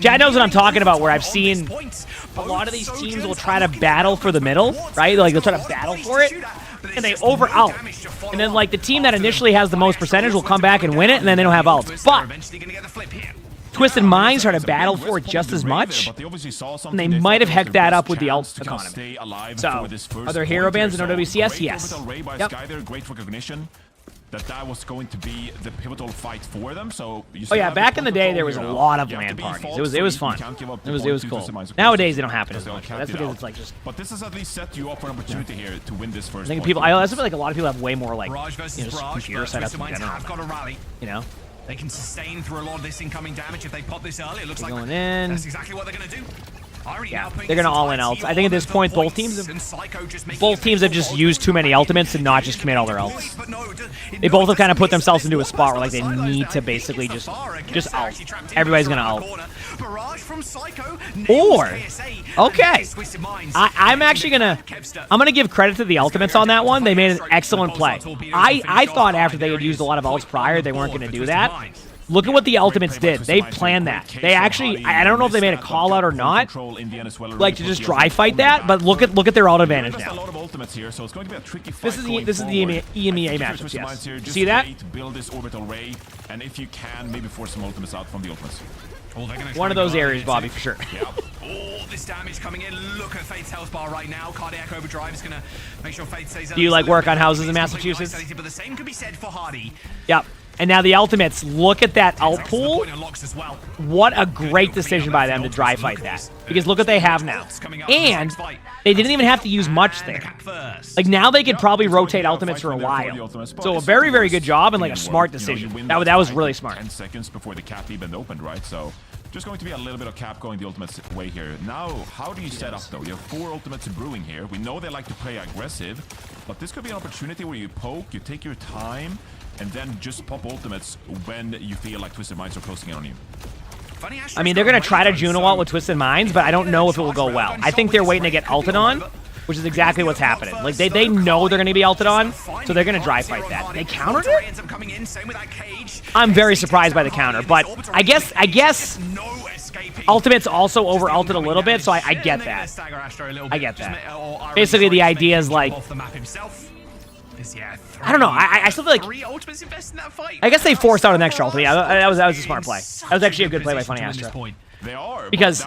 S2: Jad knows what I'm talking about, where I've seen a lot of these teams will try to battle for the middle, right? Like, they'll try to battle for it, and they over-out. And then, like, the team that initially has the most percentage will come back and win it, and then they don't have ults. But Twisted Minds try to battle for it just as much, and they might have hecked that up with the ult economy. So, are there hero bans in OWCS? Yes. Yep.
S24: Great recognition that was going to be the pivotal fight for them. So
S2: Oh yeah, back in the day there was a lot of LAN parties. It was fun. It was cool. Nowadays they don't happen as much. That's because it's like just.
S24: But this has at least set you up for an opportunity here to win this first.
S2: I think
S24: point.
S2: I feel like a lot of people have way more like
S17: Barrage versus
S2: just
S17: Barrage,
S2: computer
S17: but
S2: setups
S17: Twisted
S2: in
S17: Minds
S2: general.
S17: have got a rally.
S2: You know.
S17: They can sustain through a lot of this incoming damage if they pop this early. It looks like
S2: going in.
S17: that's exactly what they're going to do.
S2: Yeah, they're gonna all in ults. I think at this point both teams have just used too many ultimates and not just commit all their ults. They both have kind of put themselves into a spot where like they need to basically just ult. Everybody's gonna ult. Or okay, I'm actually gonna give credit to the ultimates on that one. They made an excellent play. I thought after they had used a lot of ults prior, they weren't gonna do that. Look at what the ultimates did. They planned that. They actually, I don't know if they made a call out or not, like to just dry fight that, but look at their ult advantage now. This is the EMEA matchup, yes. See that?
S24: Build this orbital ray, and if you can, maybe force some ultimates out from the ultimates.
S2: One of those areas, Bobby, for sure.
S17: Oh, this damage coming in. Look at Faith's health bar right now. Cardiac overdrive is gonna make sure Faith stays.
S2: Do you like work on houses in Massachusetts?
S17: But the same could be said for Hardy.
S2: Yep. And now the ultimates, look at that ult pool. What a great decision by them to dry fight that. Because look what they have now. And they didn't even have to use much there. Like, now they could probably rotate ultimates for a while. So a very, very good job and, like, a smart decision. That was really smart.
S24: 10 seconds before the cap even opened, right? So just going to be a little bit of cap going the ultimate's way here. Now, how do you set up, though? You have 4 ultimates brewing here. We know they like to play aggressive, but this could be an opportunity where you poke, you take your time, and then just pop ultimates when you feel like Twisted Minds are closing in on you.
S2: I mean, they're going to try to Juno ult with Twisted Minds, but I don't know if it will go well. I think they're waiting to get ulted on, which is exactly what's happening. Like, they know they're going to be ulted on, so they're going to dry fight that. They countered it? I'm very surprised by the counter, but I guess Ultimate's also over-ulted a little bit, so I get that. I get that. Basically, the idea is, like, I don't know. I still feel like I guess they forced out an extra ultimate. Yeah, that was a smart play. That was actually a good play by Funny Astro. Because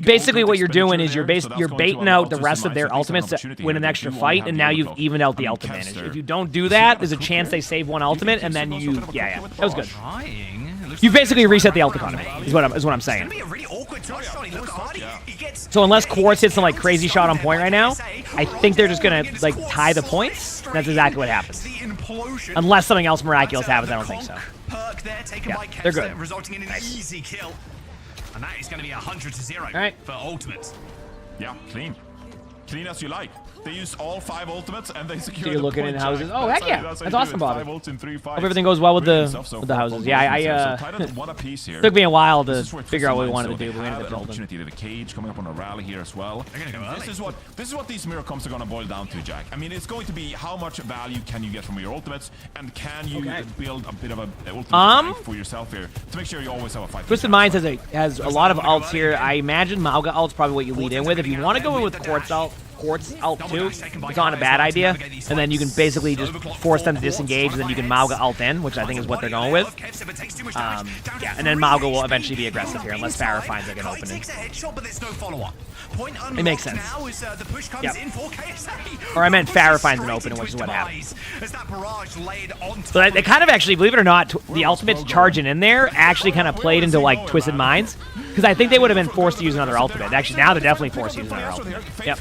S2: basically what you're doing is you're baiting out the rest of their ultimates to win an extra fight, and now you've evened out the ult advantage. If you don't do that, there's a chance they save one ultimate, and then you that was good. You basically reset the ult economy, is what I'm saying. So unless Quartz hits some like crazy shot on point right now, I think they're just gonna like tie the points. That's exactly what happens. Unless something else miraculous happens, I don't think so. Yeah, they're good.
S17: Resulting in an easy kill. And that is going to be 100-0 for ultimates.
S24: Yeah, clean. Clean as you like. They used all 5 ultimates and they secured.
S2: So you're looking in houses. Oh heck yeah, that's awesome, Bobby.
S24: Hope
S2: everything goes well with the houses. Yeah, took me a while to figure out what we wanted to do, but we ended up building.
S24: Opportunity to the cage coming up on a rally here as well. This is what these mirror comps are going to boil down to, Jack. I mean, it's going to be how much value can you get from your ultimates, and can you build a bit of a ultimate for yourself here to make sure you always have a fight.
S2: Twisted Minds has a lot of ults here. I imagine Mauga ult's probably what you lead in with. If you want to go in with Quartz ult too, it's not a bad idea, and then you can basically just force them to disengage, and then you can Mauga ult in, which I think is what they're going with. Yeah, and then Mauga will eventually be aggressive here, unless Farah finds like an opening. It makes sense. Yep. Or I meant Farah finds an opening, which is what happens. So they kind of actually, believe it or not, the ultimates charging in there actually kind of played into like Twisted Minds, because I think they would have been forced to use another ultimate. Actually, now they're definitely forced to use another ultimate. Yep.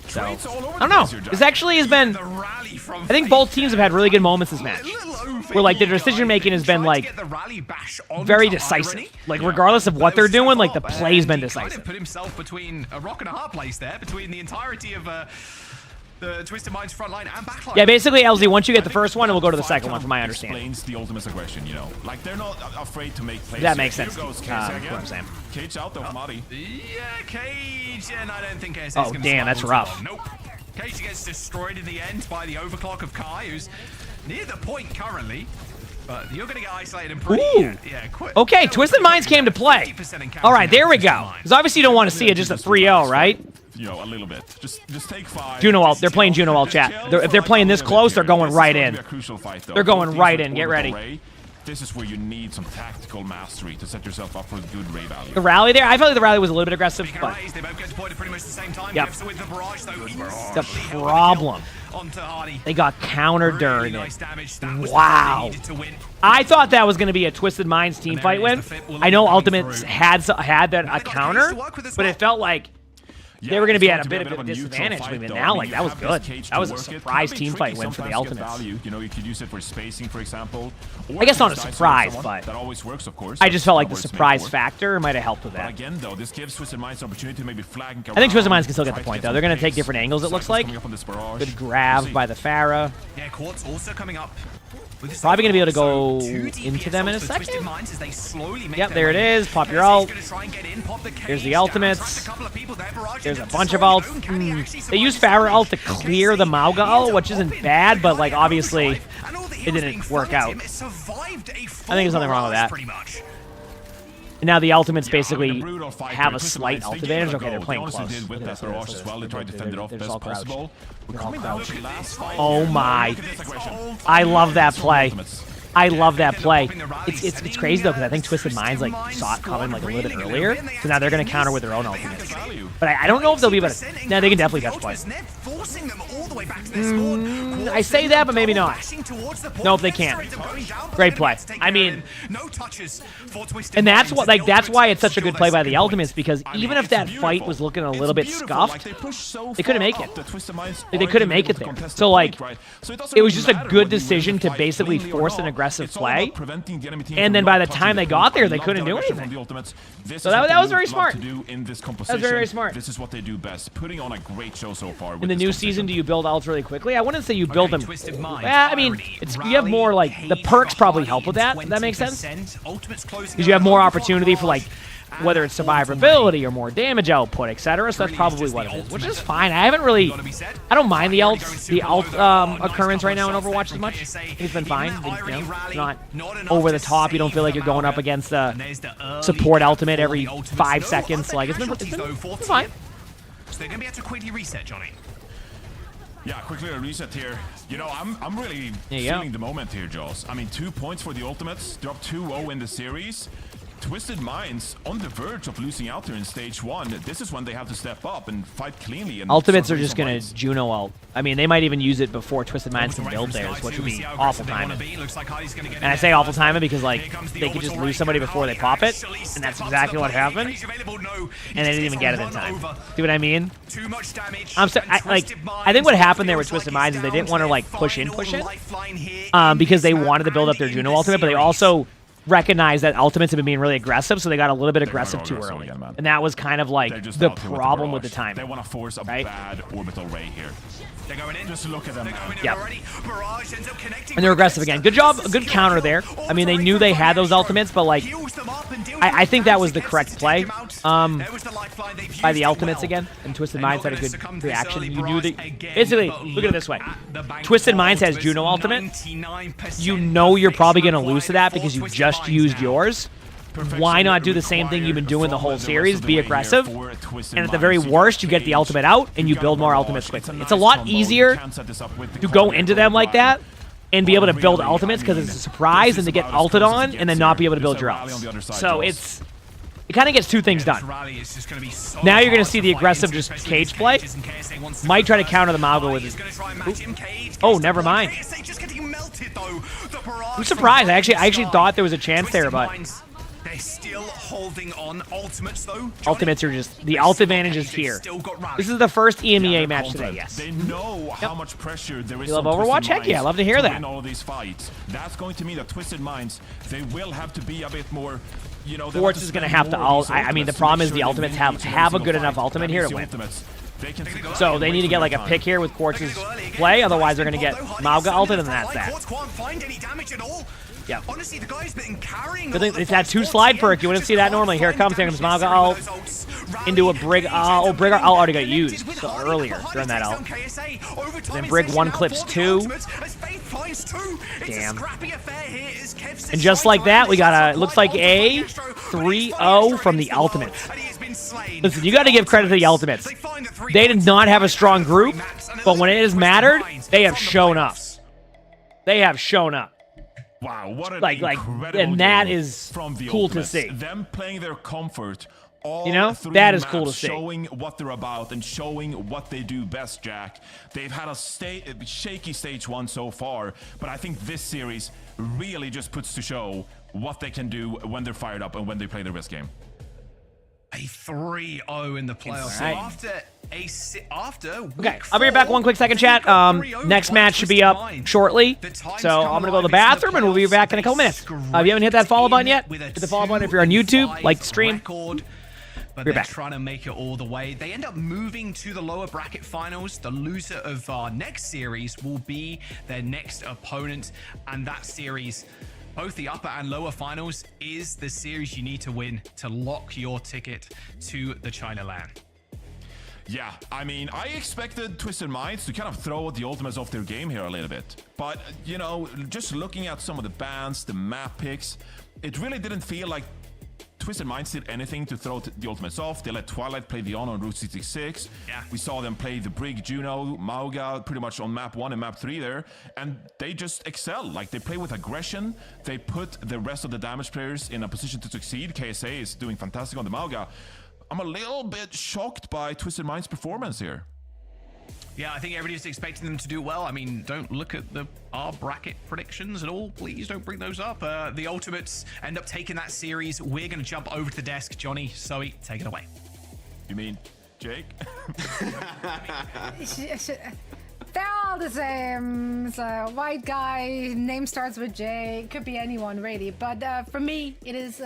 S2: So, I don't know. This actually has been, I think both teams have had really good moments this match, where like the decision-making has been like very decisive. Like regardless of what they're doing, like the play's been decisive.
S17: Put himself between a rock and a hard place there, between the entirety of the Twisted Minds front line and back line.
S2: Yeah, basically, LZ, once you get the first one, we'll go to the second one, from my understanding.
S24: Explains the ultimate aggression, you know. Like, they're not afraid to make plays.
S2: That makes sense.
S24: What
S2: I'm saying.
S24: Cage out, though, Mari.
S17: Yeah, Cage, and I don't think ASS
S2: Oh, damn, that's rough.
S17: Nope. Cage gets destroyed in the end by the overclock of Kai, who's near the point currently. But you're going to get isolated and pretty... quick.
S2: Okay, Twisted Minds came to play. All right, there we go. Because obviously you don't want to see it just a 3-0, right?
S24: You know, a little bit. Just take 5.
S2: Juno ult. They're playing Juno ult, chat. If they're playing this close, they're going right in. They're going right in. Get ready.
S24: This is where you need some tactical mastery to set yourself up for good Ray value.
S2: The rally there, I felt like the rally was a little bit aggressive, but... Yep. The problem. They got countered during it. Wow. I thought that was going to be a Twisted Minds team fight win. I know Ultimates had that a counter, but it felt like they were going to be at a bit of a disadvantage. I mean, now, like, that was good. That was a surprise team fight win for the Ultimates.
S24: You know, you could use it for spacing, for example.
S2: I guess not a surprise, but
S24: that always works, of course.
S2: I just felt like the surprise factor might have helped with that.
S24: But again, though, this gives Twisted Minds an opportunity to maybe flag.
S2: I think Twisted Minds can still get the point, though. They're going to take different angles, it looks like. Good grab by the Farah.
S17: Yeah, Quartz also coming up.
S2: Probably going to be able to go into them in a second. Yep, there it is. Pop your ult. Here's the ultimates. There's a bunch of ults. They use Farah ult to clear the Mauga ult, which isn't bad, but like obviously it didn't work out. I think there's nothing wrong with that. And now the ultimates basically have a slight ult advantage. Okay, they're playing close. There's all crouched. Oh my. I love that play. I love that play. It's crazy though, because I think Twisted Minds like saw it coming like a little bit earlier. So now they're going to counter with their own ultimates. But I don't know if they'll be able to... No, they can definitely touch play.
S17: the way back to their spawn.
S2: I say that, but maybe not. Nope, they can't. Great play. I mean,
S17: no touches for Twisted
S2: and that's
S17: Minds,
S2: what, like, that's why it's such a good play by the Ultimates, because even if that fight was looking a little bit scuffed, they couldn't make it. They couldn't make it there. So, like, it was just a good decision to basically force an aggressive play, and then by the time they got there, they couldn't do anything. So that was very smart. That was very smart.
S24: This is what they do best, putting on a great show so far.
S2: In the new season, do you build ults really quickly? I wouldn't say you build them. I mean, you have more, like, the perks probably help with that. That makes sense. Because you have more opportunity for, like, whether it's survivability or more damage output, etc. So that's probably what it is, which is fine. I don't mind the alt occurrence right now in Overwatch as much. It's been fine. It's not over the top. You don't feel like you're going up against a support ultimate every 5 seconds. Like, it's been fine.
S17: So they're going to be able to quickly reset, Johnny.
S24: Yeah, quickly a reset here. You know, I'm really feeling the moment here, Jaws. I mean, 2 points for the Ultimates. They're up 2-0 in the series. Twisted Minds on the verge of losing out there in stage 1. This is when they have to step up and fight cleanly. And
S2: Ultimates are just going to Juno ult. I mean, they might even use it before Twisted Minds can build theirs, which would be awful timing. And I say awful timing because, like, they could just lose somebody before they pop it, and that's exactly what happened. And they didn't even get it in time. See what I mean? I think what happened there with Twisted Minds is they didn't want to, like, push it, because they wanted to build up their Juno ultimate, but they also recognize that ultimates have been being really aggressive, so they got a little bit aggressive too early. And that was kind of like the problem with the timing.
S24: They want to force a bad orbital ray here.
S17: They're going in.
S24: Just look at them.
S2: Yep. And they're aggressive again. Good job. Good counter there. I mean, they knew they had those ultimates, but, like, I think that was the correct play by the ultimates again. And Twisted Minds had a good reaction. You knew that. Basically, look at it this way. Twisted Minds has Juno ultimate. You know you're probably going to lose to that because you just used yours. Why not do the same thing you've been doing the whole series? Be aggressive, and at the very worst, you get the ultimate out, and you build more ultimates quickly. It's a lot easier to go into them like that and be able to build ultimates because it's a surprise, and to get ulted on, and then not be able to build your ults. So it kind of gets two things done. Now you're going to see the aggressive just cage play. Might try to counter the Malgo with his... Oh, never mind. I'm surprised. I actually thought there was a chance there, but...
S17: They're still holding on. Ultimates, though.
S2: Ultimates are just... The ult advantage is here. This is the first EMEA match today, yes.
S24: They know how much pressure there is.
S2: You love Overwatch? Heck yeah, I love to hear that.
S24: All these fights. That's going to mean that Twisted Minds, they will have to be a bit more... You know,
S2: Force is going to have to ult. I mean, the problem is the ultimates have a good enough ultimate here to win. So they need to get like a pick here with Quartz's play, otherwise they're going to get Mauga ulted, and that's that. Yeah.
S17: Honestly, the guy's been carrying.
S2: It's that 2-slide perk. You wouldn't see that normally. Here it comes. Here comes Mauga ult into a Brig. Oh, Brig ult already got used earlier during that ult. Then Brig 1 clips 2. Damn. And just like that, we got looks like a 3-0 from the Ultimates. Listen, you got to give credit to the Ultimates. They did not have a strong group, but when it has mattered, they have shown up. They have shown up.
S24: Wow, what an
S2: and that is cool to see.
S24: Them playing their comfort.
S2: You know, that is cool to see.
S24: Showing what they're about and showing what they do best, Jack. They've had a shaky stage 1 so far, but I think this series really just puts to show what they can do when they're fired up and when they play their best game.
S17: A 3-0 in the playoffs.
S2: Right.
S17: So after
S2: okay, I'll be right back 1 quick second, chat. Next match should be up shortly. So I'm going to go to the bathroom, and we'll be back in a couple minutes. If you haven't hit that follow button yet, hit the follow button if you're on YouTube, like the stream.
S17: But they're trying to make it all the way. They end up moving to the lower bracket finals. The loser of our next series will be their next opponent. And that series, both the upper and lower finals, is the series you need to win to lock your ticket to the China LAN.
S24: Yeah, I mean, I expected Twisted Minds to kind of throw the Ultimates off their game here a little bit. But, you know, just looking at some of the bans, the map picks, it really didn't feel like Twisted Minds did anything to throw the Ultimates off. They let Twilight play the Honor on Route 66.
S17: Yeah.
S24: We saw them play the Brig, Juno, Mauga pretty much on map 1 and map 3 there. And they just excel. Like, they play with aggression. They put the rest of the damage players in a position to succeed. KSA is doing fantastic on the Mauga. I'm a little bit shocked by Twisted Minds' performance here.
S17: Yeah, I think everybody's expecting them to do well. I mean, don't look at our bracket predictions at all. Please don't bring those up. The Ultimates end up taking that series. We're going to jump over to the desk. Johnny, Zoe, take it away.
S24: You mean Jake?
S23: They're all the same. It's a white guy, name starts with J. Could be anyone, really. But for me, it is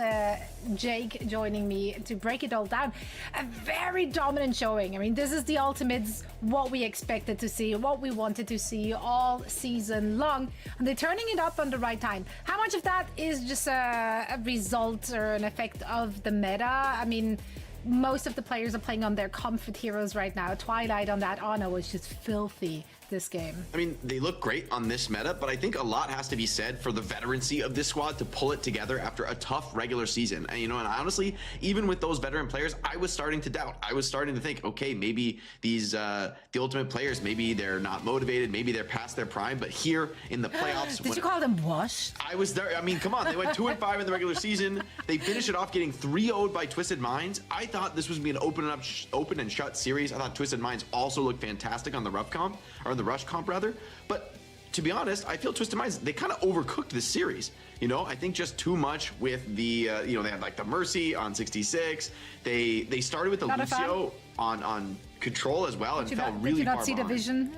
S23: Jake joining me to break it all down. A very dominant showing. I mean, this is the Ultimates, what we expected to see, what we wanted to see all season long. And they're turning it up on the right time. How much of that is just a result or an effect of the meta? I mean, most of the players are playing on their comfort heroes right now. Twilight on that Ana was just filthy this game.
S21: I mean, they look great on this meta, but I think a lot has to be said for the veterancy of this squad to pull it together after a tough regular season. And, you know, and honestly, even with those veteran players, I was starting to doubt. I was starting to think, okay, maybe these, the Ultimate players, maybe they're not motivated, maybe they're past their prime, but here in the playoffs...
S23: Did you call them washed?
S21: I was there. I mean, come on. They went 2-5 in the regular season. They finished it off getting 3-0'd by Twisted Minds. I thought this was going to be an open and shut series. I thought Twisted Minds also looked fantastic on the rough comp, or on the rush comp rather. But to be honest, I feel Twisted Minds, they kind of overcooked this series. You know, I think just too much with the, you know, they had like the Mercy on 66. They started with the Lucio on Control as well and fell really far behind. Did you not see the vision?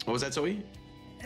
S21: What was that, Zoe?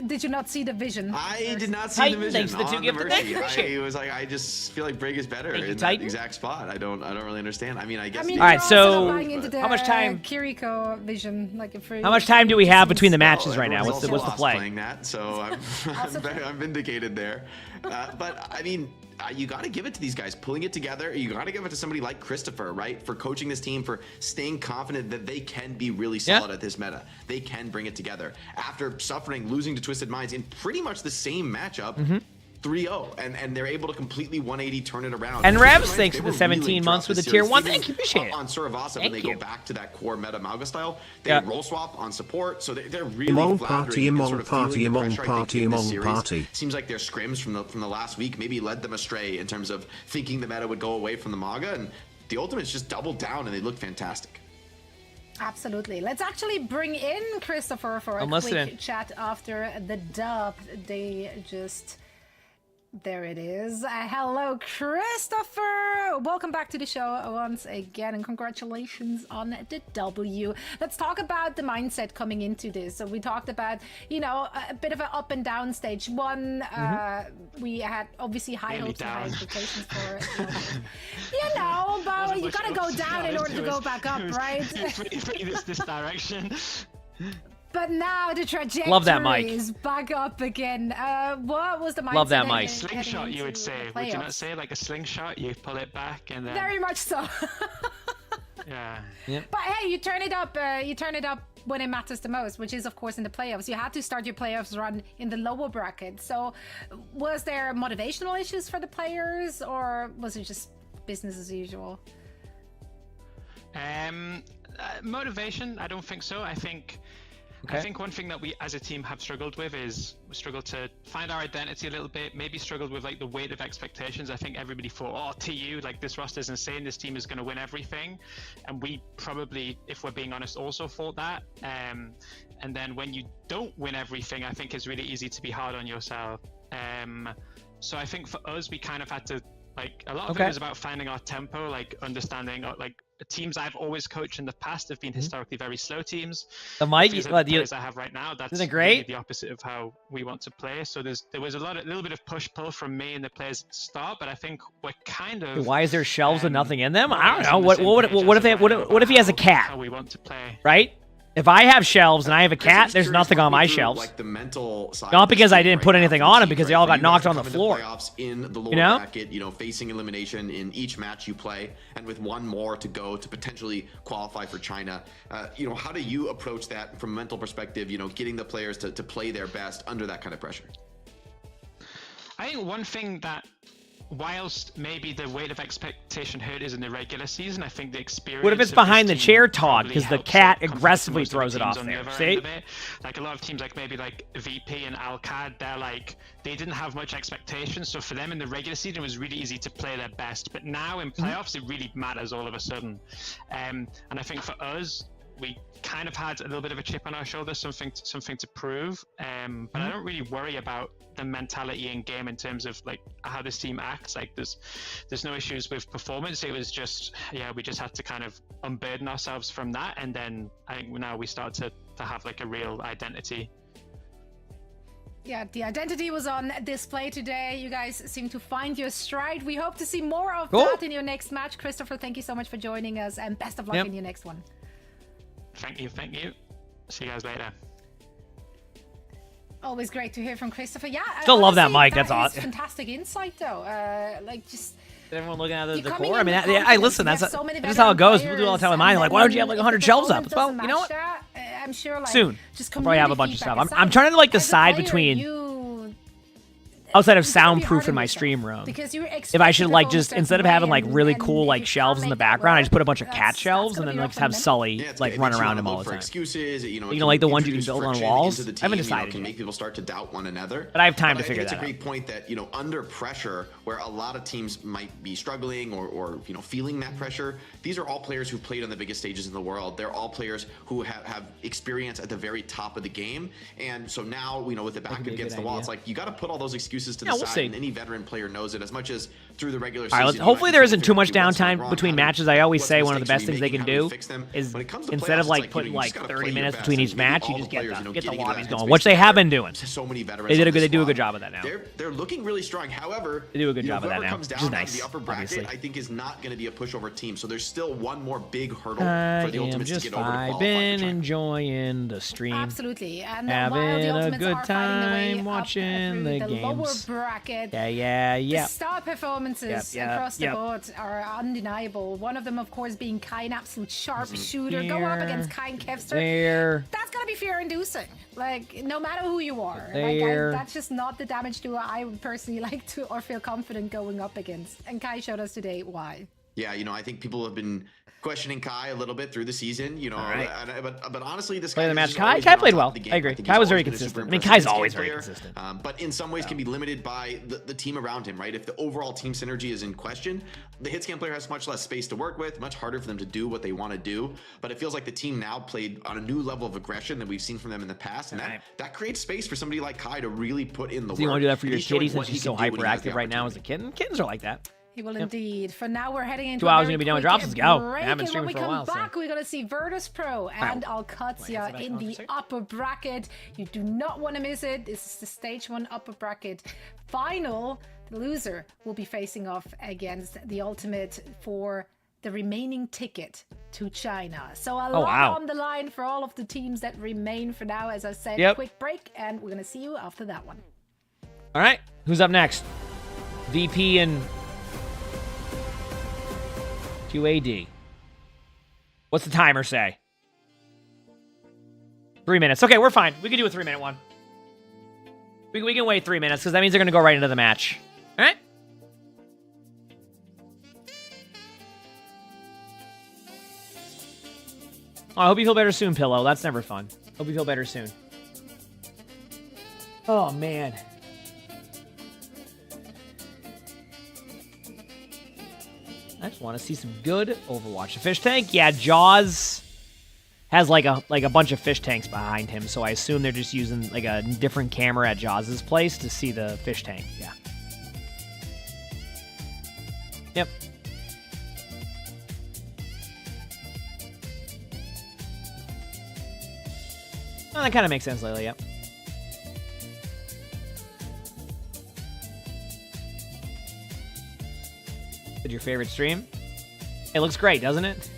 S23: Did you not see the vision?
S21: I did not see the vision.
S2: Thanks to the two gifted thanks.
S21: I was like, I just feel like Brig is better in that exact spot. I don't really understand. I mean, I guess.
S23: All
S2: right, so
S23: how much time? Kiriko vision, like
S2: how much time do we have between the matches right now? What's the play?
S21: Playing that, so I'm vindicated there. But I mean, you got to give it to these guys pulling it together. You got to give it to somebody like Christopher, right, for coaching this team, for staying confident that they can be really solid at this meta. They can bring it together after losing to Twisted Minds in pretty much the same matchup. 3-0, and they're able to completely 180 turn it around.
S2: And Revs, thanks for the 17 months with the tier 1. Thank you, appreciate it.
S21: On Suravasa, when they go back to that core meta Mauga style, they roll swap on support, so they're really
S9: Emongg
S21: floundering.
S9: Emongg party.
S21: Seems like their scrims from the last week maybe led them astray in terms of thinking the meta would go away from the Mauga, and the Ultimates just doubled down and they look fantastic.
S23: Absolutely. Let's actually bring in Christopher for a quick chat after the dub. They just... There it is. Hello, Christopher. Welcome back to the show once again, and congratulations on the W. Let's talk about the mindset coming into this. So we talked about, you know, a bit of an up and down stage. One, we had obviously high hopes and high expectations for it. You know, but you gotta go down in order to go back up, right?
S11: this direction.
S23: But now the trajectory is back up again. What was the mindset?
S2: Love that mic.
S11: Slingshot, you would say. Would you not say like a slingshot? You pull it back and then.
S23: Very much so.
S11: Yeah.
S23: But hey, you turn it up. You turn it up when it matters the most, which is of course in the playoffs. You had to start your playoffs run in the lower bracket. So, was there motivational issues for the players, or was it just business as usual?
S11: Motivation? I don't think so. I think one thing that we as a team have struggled with is we struggled to find our identity a little bit, maybe struggled with like the weight of expectations. I think everybody thought, oh, TU, like this roster is insane, this team is going to win everything. And we probably, if we're being honest, also thought that. And then when you don't win everything, I think it's really easy to be hard on yourself. So I think for us, we kind of had to, like, a lot of it was about finding our tempo, like understanding, like, the teams I've always coached in the past have been historically very slow teams.
S2: The mic,
S11: players I have right now, that's
S2: isn't it great?
S11: Really the opposite of how we want to play. So there was a little bit of push-pull from me and the players at the start, but I think we're kind of.
S2: Why is there shelves with nothing in them? I don't know. What if he has a cat?
S11: How we want to play,
S2: right? If I have shelves and I have a cat, there's nothing on my shelves.
S21: Like the mental side,
S2: not because I didn't put anything on them, because they all got knocked on the floor.
S21: In the lower bracket, you know, facing elimination in each match you play, and with one more to go to potentially qualify for China. You know, how do you approach that from a mental perspective? You know, getting the players to play their best under that kind of pressure.
S11: I think one thing that, whilst maybe the weight of expectation hurt is in the regular season, I think the experience.
S2: What if it's behind the chair, Todd? Because the cat aggressively throws it off there. See?
S11: Like a lot of teams, like maybe like VP and Alcad, they didn't have much expectation. So for them in the regular season, it was really easy to play their best. But now in playoffs, it really matters all of a sudden. And I think for us, we kind of had a little bit of a chip on our shoulder, something to prove. But I don't really worry about the mentality in game in terms of like how this team acts. Like there's no issues with performance. It was just we just had to kind of unburden ourselves from that, and then I think now we start to have like a real identity.
S23: Yeah, the identity was on display today. You guys seem to find your stride. We hope to see more of that in your next match. Christopher, thank you so much for joining us, and best of luck in your next one.
S11: Thank you. See you guys later.
S23: Always great to hear from Christopher. Yeah,
S2: still love that mic. That's awesome.
S23: Fantastic insight, though. Like just.
S2: Everyone looking at the core. I mean, I listen. That's how it goes. People do all the time in mine. Like, why don't you have like 100 shelves up? Well, you know what?
S23: I'm sure. Like,
S2: soon. I'll probably have a bunch of stuff. I'm trying to like decide between. Outside of soundproof in my stream room, if I should like just instead of having like really cool like shelves in the background, I just put a bunch of cat shelves and then like have Sully like run around them all the time.
S21: Excuses, you know,
S2: like the ones you can build on walls. I haven't decided.
S21: Can make people start to doubt one another.
S2: But I have time to figure that out.
S21: It's a great point that under pressure, where a lot of teams might be struggling or feeling that pressure. These are all players who've played on the biggest stages in the world. They're all players who have experience at the very top of the game. And so now with the back against the wall, it's like you got to put all those excuses to the side, and any veteran player knows it as much as through the regular season.
S2: All right, hopefully there isn't too much downtime between matches. I always say one of the best things they can do is instead of like putting like 30 minutes between each match, you just get the lobbies going, which they have been doing.
S21: So many veterans.
S2: They do a good job of that now.
S21: They're looking really strong. However,
S2: they do a good job of that now,
S21: comes down
S2: which is nice.
S21: The upper bracket,
S2: obviously.
S21: I think, is not going to be a pushover team. So there's still one more big hurdle for the Ultimates to get over to qualify.
S2: I've been enjoying the stream.
S23: Absolutely, and
S2: having
S23: the
S2: a good time watching the
S23: games. Lower bracket.
S2: Yeah.
S23: The star performances across the board are undeniable. One of them, of course, being Kai, an absolute sharpshooter. Go up against Kai and Kevster. That's gotta be fear-inducing. Like, no matter who you are. That's just not the damage duo I would personally like to or feel confident going up against. And Kai showed us today why.
S21: Yeah, I think people have been questioning Kai a little bit through the season, but honestly, this guy
S2: the match. Kai played well. I agree. Kai was very consistent. I mean, Kai's always very consistent.
S21: But in some ways can be limited by the team around him, right? If the overall team synergy is in question, the hitscan player has much less space to work with, much harder for them to do what they want to do. But it feels like the team now played on a new level of aggression than we've seen from them in the past, and that creates space for somebody like Kai to really put in the work.
S2: You want to do that for your kitty since she's so hyperactive right now as a kitten? Kittens are like that.
S23: He will indeed. For now, we're heading into
S2: 2 hours gonna be done with drops. Let's go.
S23: I haven't streamed for a while. When we come back, we're gonna see Virtus Pro and OWCS in the upper bracket. You do not want to miss it. This is the stage 1 upper bracket final. The loser will be facing off against the Ultimate for the remaining ticket to China. So a lot on the line for all of the teams that remain for now. As I said, quick break, and we're gonna see you after that one.
S2: All right, who's up next? VP and QAD. What's the timer say? 3 minutes. Okay, we're fine. We can do a 3-minute one. We can wait 3 minutes because that means they're going to go right into the match. All right? Oh, I hope you feel better soon, Pillow. That's never fun. Hope you feel better soon. Oh, man. I just want to see some good Overwatch. The fish tank, yeah, Jaws has like a bunch of fish tanks behind him, so I assume they're just using like a different camera at Jaws' place to see the fish tank. Yeah. Yep. Oh, that kind of makes sense lately, yep. Your favorite stream? It looks great, doesn't it?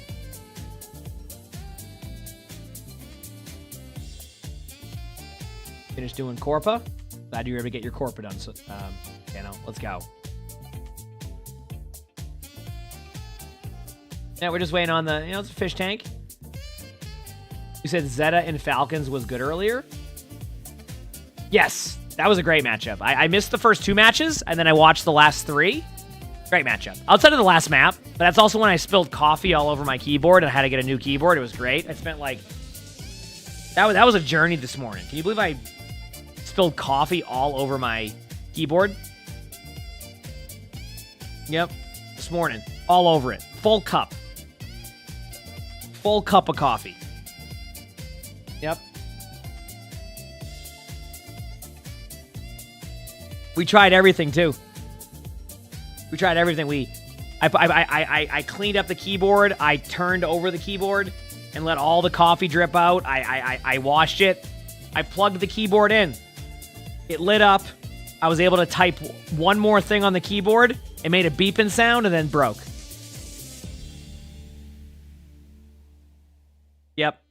S2: Finished doing Corpa. Glad you were able to get your Corpa done. So, let's go. Yeah, we're just waiting on the, it's a fish tank. You said Zeta and Falcons was good earlier? Yes, that was a great matchup. I missed the first 2 matches, and then I watched the last 3. Great matchup. Outside of the last map, but that's also when I spilled coffee all over my keyboard and I had to get a new keyboard. It was great. I spent that was a journey this morning. Can you believe I spilled coffee all over my keyboard? Yep. This morning. All over it. Full cup. Full cup of coffee. Yep. We tried everything too. We tried everything. I cleaned up the keyboard. I turned over the keyboard and let all the coffee drip out. I washed it. I plugged the keyboard in. It lit up. I was able to type one more thing on the keyboard. It made a beeping sound and then broke. Yep.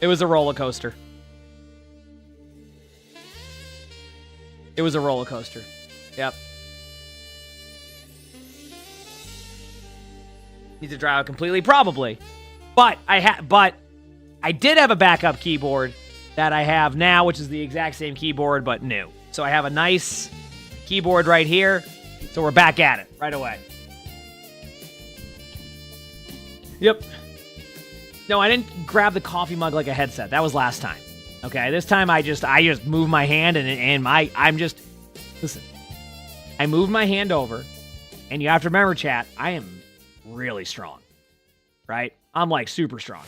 S2: It was a roller coaster. It was a roller coaster. Yep. Need to dry out completely? Probably. But I did have a backup keyboard that I have now, which is the exact same keyboard, but new. So I have a nice keyboard right here. So we're back at it right away. Yep. No, I didn't grab the coffee mug like a headset. That was last time. Okay, this time I just moved my hand listen. I moved my hand over, and you have to remember, chat, I am really strong. Right? I'm like super strong.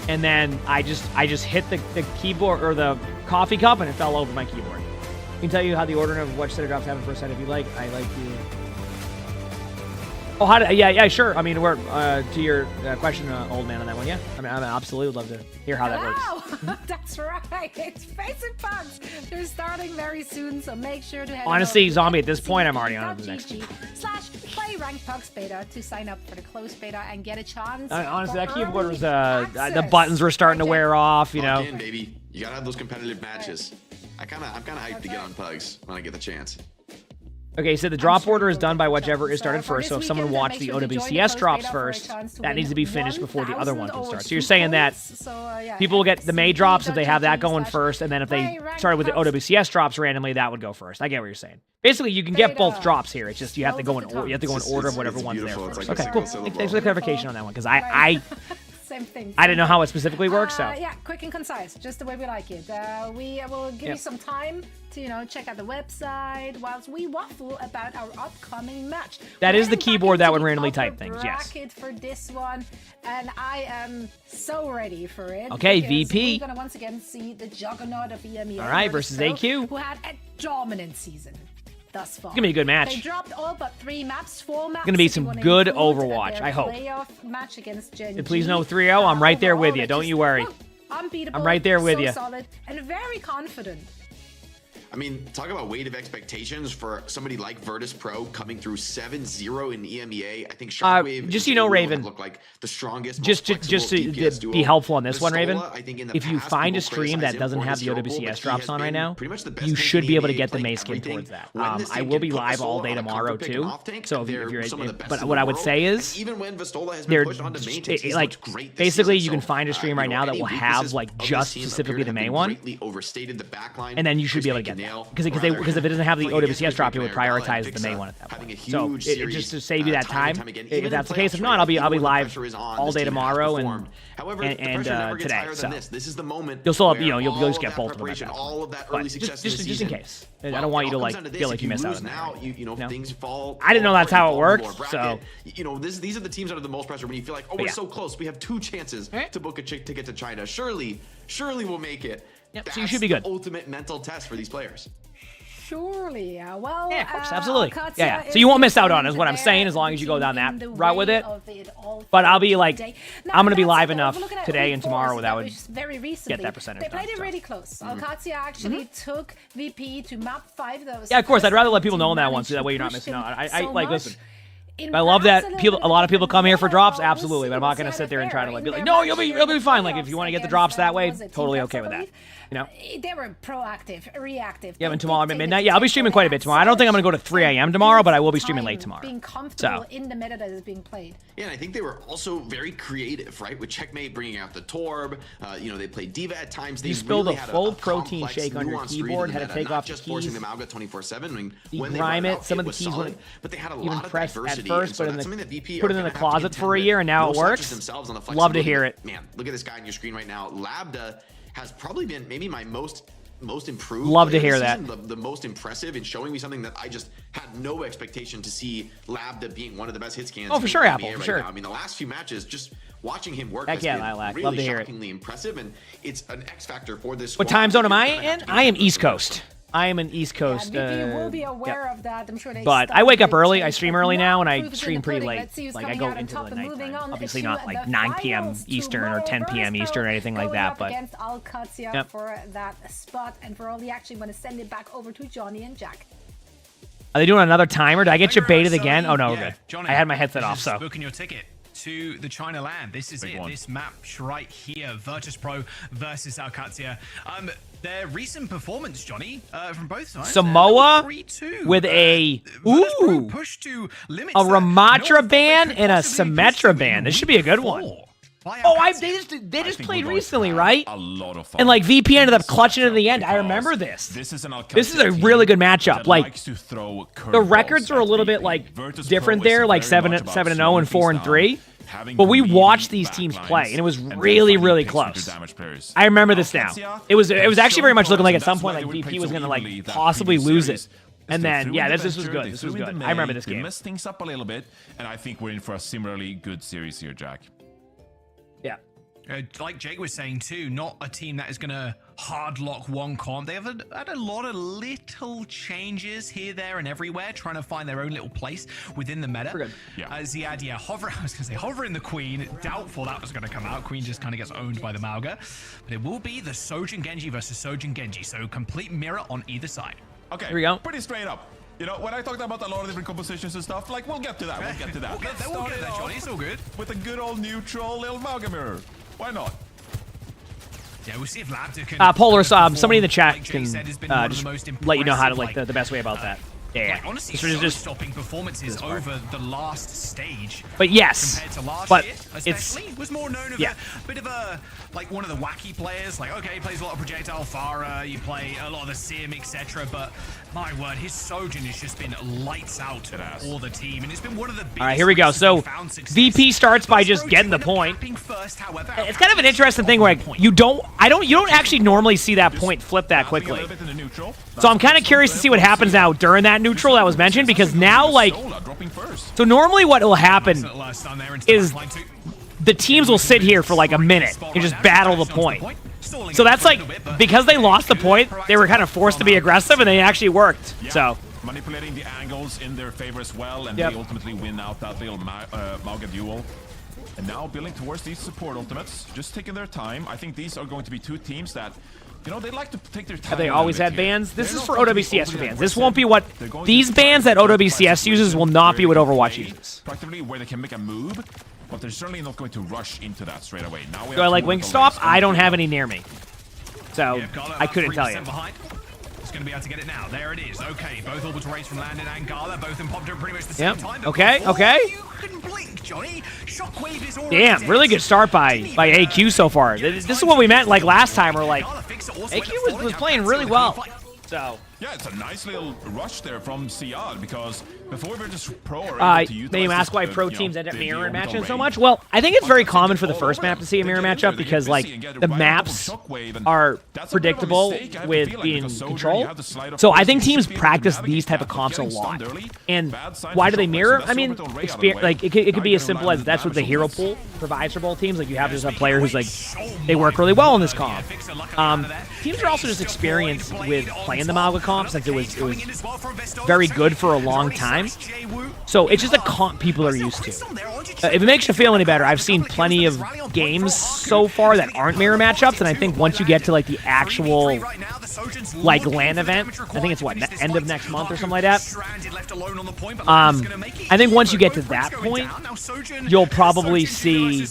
S2: And then I just hit the keyboard or the coffee cup and it fell over my keyboard. I can tell you how the ordering of what set of drops happen first set if you like. I like you. Oh, yeah, sure. I mean, we're to your question, old man, on that one. Yeah, I mean, I absolutely would love to hear how that works.
S23: That's right. It's Basic Pucks. They're starting very soon, so make sure to head
S2: honestly, Zombie, at this point, I'm already on to the next.
S23: /play ranked pucks beta to sign up for the closed beta and get a chance.
S2: Honestly, that keyboard was the buttons were starting to wear off. You know,
S21: in, baby. You gotta have those competitive matches. I'm kind of hyped to get on Pugs when I get the chance.
S2: Okay, so the drop order is done by whichever is started first. So if someone watched the OWCS drops first, that needs to be finished before the other one can start. So you're saying that people will get the May drops if they have that going first, and then if they started with the OWCS drops randomly, that would go first. I get what you're saying. Basically, you can get both drops here. It's just you have to go in order of whatever one's there first. Okay, cool. Thanks for the clarification on that one, because I
S23: same thing.
S2: I didn't know how it specifically works, so.
S23: Yeah, quick and concise, just the way we like it. We will give you some time to, check out the website whilst we waffle about our upcoming match.
S2: That is the keyboard that would randomly type things, yes.
S23: For this one, and I am so ready for it.
S2: Okay, VP.
S23: We're going to once again see the juggernaut of EMEA.
S2: All right, versus AQ.
S23: Who had a dominant season thus far.
S2: It's gonna be a good match.
S23: They dropped all but 3 maps, 4 maps.
S2: It's gonna be some good Overwatch, I hope.
S23: Match against Gen
S2: and please no 3-0. I'm right there with you. Don't you worry.
S23: Unbeatable,
S2: I'm right there with you.
S23: Solid and very confident.
S21: I mean, talk about weight of expectations for somebody like Virtus Pro coming through 7-0 in EMEA. I think Shockwave
S2: just Raven,
S21: look like the strongest.
S2: Just to be helpful on this one, Raven. If you find a stream that doesn't have the OWCS drops on right now, you should be able to get the May skin towards that. I will be live all day tomorrow too. So if you're, but what I would say is, they're like basically you can find a stream right now that will have like just specifically the May one, and then you should be able to get. Because if it doesn't have the OWCS drop, it would prioritize the May one at that point. So just to save you that time, if that's the case. If not, I'll be live all day tomorrow and today. So
S21: this is the moment
S2: you'll still have, you'll just get both of them at that point. But just in case, I don't want you to feel like you missed out on that.
S21: Things fall.
S2: I didn't know that's how it worked. So
S21: these are the teams under the most pressure when you feel like, we're so close. We have 2 chances to book a ticket to China. Surely we'll make it.
S2: Yep, so you should be good.
S21: Ultimate mental test for these players.
S23: Surely, well,
S2: yeah, of course, absolutely. Yeah. So you won't miss out on it, is what I'm saying, as long as you go down that route with it. But I'll be like, I'm going to be live enough today and tomorrow that would get that percentage.
S23: They played it really close. OWCS actually took VP to map 5.
S2: Yeah, of course. I'd rather let people know on that one, so that way you're not missing out. I like, listen. I love that a lot of people come here for drops, absolutely, but I'm not going to sit there and try to be like, no, you'll be fine. Like, if you want to get the drops that way, totally okay with that.
S23: They were proactive, reactive.
S2: Yeah, and tomorrow at midnight. Yeah, I'll be streaming quite a bit tomorrow. I don't think I'm going to go to 3 a.m. tomorrow, but I will be streaming late tomorrow.
S23: Being comfortable in the meta that is being played.
S21: Yeah, and I think they were also very creative, right? With Checkmate bringing out the Torb. They played Diva at times.
S2: You spilled a full protein shake on your keyboard, had to take off the keys.
S21: Forcing them out 24/7.
S2: Degrime it. Some of the keys weren't
S21: but they had a
S2: even
S21: lot of
S2: pressed at
S21: diversity,
S2: first, but put it in the closet for a year, and now it works.
S21: Love
S2: to hear it.
S21: Man, look at this guy on your screen right now. Labda has probably been maybe my most most improved.
S2: Love to
S21: player
S2: hear
S21: this
S2: that.
S21: season, the most impressive in showing me something that I just had no expectation to see. Labda being one of the best hit scans.
S2: Oh, for sure, Apple, for sure.
S21: Now. I mean, the last few matches, just watching him work
S2: Heck
S21: has
S2: yeah,
S21: been
S2: Lilac.
S21: really
S2: Love to hear it.
S21: shockingly impressive, and it's an X factor for this.
S2: What
S21: squad.
S2: time zone am I
S21: You're gonna have
S2: in?
S21: to
S2: I am East Coast. I am an East Coast.
S23: VP will be aware of that. I'm sure they.
S2: But I wake up early. I stream early now, and I stream pretty late. Like I go into the nighttime. Obviously not like 9 p.m. Eastern or 10 p.m. Eastern or anything like that. But
S23: against OWCS for that spot, and for all, actually going to send it back over to Johnny and Jack.
S2: Are they doing another timer? Did I get you baited again? Oh no, we're good.
S17: Johnny,
S2: I had my headset off, so.
S17: Booking your ticket to the China land. This is it. This map right here. Virtus Pro versus OWCS. Their recent performance, Johnny, from both sides.
S2: Samoa
S17: 3-2.
S2: with a
S17: push to limits
S2: a Ramatra ban and a Symmetra ban. This should be a good one. Oh, they just played recently, right?
S24: A lot of fun.
S2: And like VP ended up clutching it in the end. I remember this.
S24: This is
S2: a really good matchup. Like the records are a little bit like different there, like 7-0 and 4-3. But we watched these teams play, and it was really, really close. I remember this now. It was actually very much looking like at some point like VP was gonna like possibly lose it. And then yeah, this was good. This was good. I remember this game.
S24: They messed things up a little bit, and I think we're in for a similarly good series here, Jack.
S2: Yeah.
S17: Like Jake was saying too, not a team that is going to hard lock one comp. They have had a lot of little changes here, there, and everywhere, trying to find their own little place within the meta.
S2: Good.
S17: Ziad, Hover, I was going to say Hovering the Queen. Doubtful that was going to come out. Queen just kind of gets owned by the Mauga. But it will be the Sojin Genji versus Sojin Genji. So complete mirror on either side.
S24: Okay,
S2: here we go.
S24: Pretty straight up. You know, when I talked about a lot of different compositions and stuff, like, we'll get to that. We'll get to that.
S17: We'll get there, Johnny. It's all good.
S24: With a good old neutral little Mauga mirror. Why not?
S17: Yeah, we'll see if Labda can...
S2: Polar, somebody in the chat
S17: like
S2: can
S17: said,
S2: just
S17: the
S2: let you know how to, like, the best way about that. Yeah,
S17: like, honestly,
S2: just
S17: stopping performances over the last stage.
S2: But yes,
S17: compared to last
S2: but
S17: year, especially, was more known of a bit of a like one of the wacky players. Like, okay, he plays a lot of projectile Farah, you play a lot of the Sim, etc. But my word, his Sojin has just been lights out all the team, and it's been one of the biggest.
S2: All right, here we go. So VP starts by just getting the point. It's kind of an interesting thing where you don't actually normally see that point flip that quickly. So I'm kind of curious to see what happens now during that neutral that was mentioned, because now, like, so normally what will happen is the teams will sit here for like a minute and just battle the point. So that's like, because they lost the point, they were kind of forced to be aggressive, and they actually worked. So
S24: manipulating the angles in their favor as well, and they ultimately win out that little Mauga duel. And now building towards these support ultimates, just taking their time. I think these are going to be two teams that, you know, they like to take their time.
S2: Have they always had bans? This is for OWCS for bans. This won't be what... These bans that OWCS uses will not be what Overwatch uses.
S24: Practically where they can make a move, but they're certainly not going to rush into that straight away. Now we
S2: Do I like Wingstop? I don't have any near me. So, I couldn't tell you.
S17: It's going to be able to get it now. There it is. Okay, both orbital rays from Landon and Gala, both in pop to pretty much the same time.
S2: Okay, okay.
S17: You couldn't blink, Johnny. Shockwave is already
S2: Damn, really good start by AQ so far. This is what we meant like last time, where like AQ was playing really well. So
S24: yeah, it's a nice little rush there from Siad, because before Virtus Pro are able to utilize
S2: may you ask why pro teams end up mirror matching so much? Well, I think it's very common for the first map to see a mirror matchup, because like the maps are predictable with being controlled. So I think teams practice these type of comps a lot. And why do they mirror? I mean, like it could be as simple as that's what the hero pool provides for both teams. Like you have just a player who's like, they work really well in this comp. Teams are also just experienced with playing the Mauga comp, since it was very good for a long time. So it's just a comp people are used to. If it makes you feel any better, I've seen plenty of games so far that aren't mirror matchups, and I think once you get to like the actual like LAN event, I think it's what, end of next month or something like that. I think once you get to that point, you'll probably see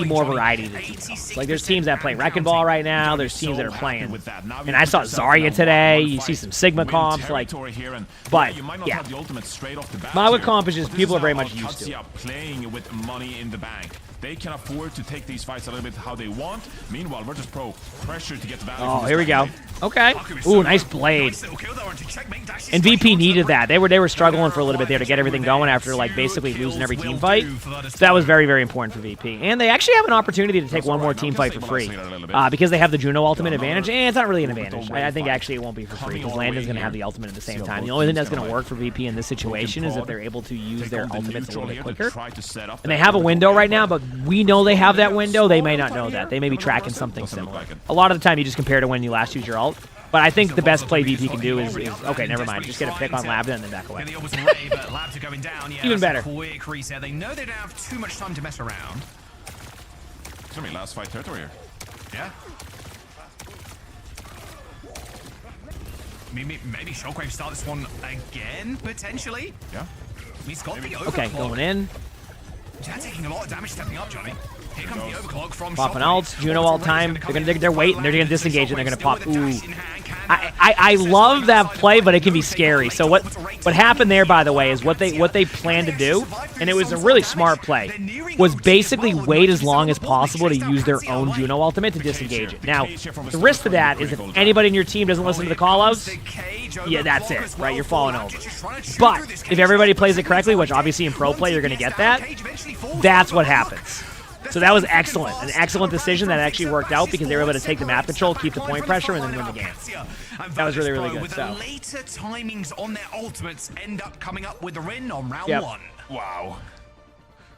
S2: more variety in the teams. Like there's teams that play Wrecking Ball right now, there's teams that are playing, and I saw Zarya today, you see some Sigma comps, like, but yeah, Mauga comp is just, people are very much used to it.
S24: Playing with money in the bank. They can afford to take these fights a little bit how they want. Meanwhile, Virtus Pro pressure to get value.
S2: Oh, here we go. Okay. Ooh, nice blade. And VP needed that. They were struggling for a little bit there to get everything going after like basically losing every team fight. So that was very, very important for VP. And they actually have an opportunity to take one more team fight for free because they have the Juno ultimate advantage. And it's not really an advantage. I think actually it won't be for free because Landon's going to have the ultimate at the same time. The only thing that's going to work for VP in this situation is if they're able to use their ultimates a little bit quicker. And they have a window right now, but we know they have that window. They may not know that. They may be tracking something similar. A lot of the time you just compare to when you last use your ult. But I think the best play VP can do is okay, never mind. Just get a pick on Lambda and then back away. Even better.
S17: Quick reset. They know they don't have too much time to mess around.
S24: It's gonna be last fight territory here.
S17: Yeah. Maybe Shockwave start this one again, potentially.
S24: Yeah.
S17: He's got the overclock.
S2: Okay, going in.
S17: They're taking a lot of damage stepping up, Johnny. Here comes the overclock from
S2: Popping ults, Juno all time. They're waiting. They're gonna disengage and they're gonna pop. Ooh. I love that play, but it can be scary. So what happened there, by the way, is what they planned to do, and it was a really smart play, was basically wait as long as possible to use their own Juno ultimate to disengage it. Now, the risk to that is if anybody in your team doesn't listen to the callouts, yeah, that's it, right? You're falling over. But if everybody plays it correctly, which obviously in pro play you're gonna get that, that's what happens. So that was excellent. An excellent decision that actually worked out because they were able to take the map control, keep the point pressure, and then win the game. That was really, really good.
S17: With the later timings on their ultimates end up coming up with the win on round 1.
S24: Wow.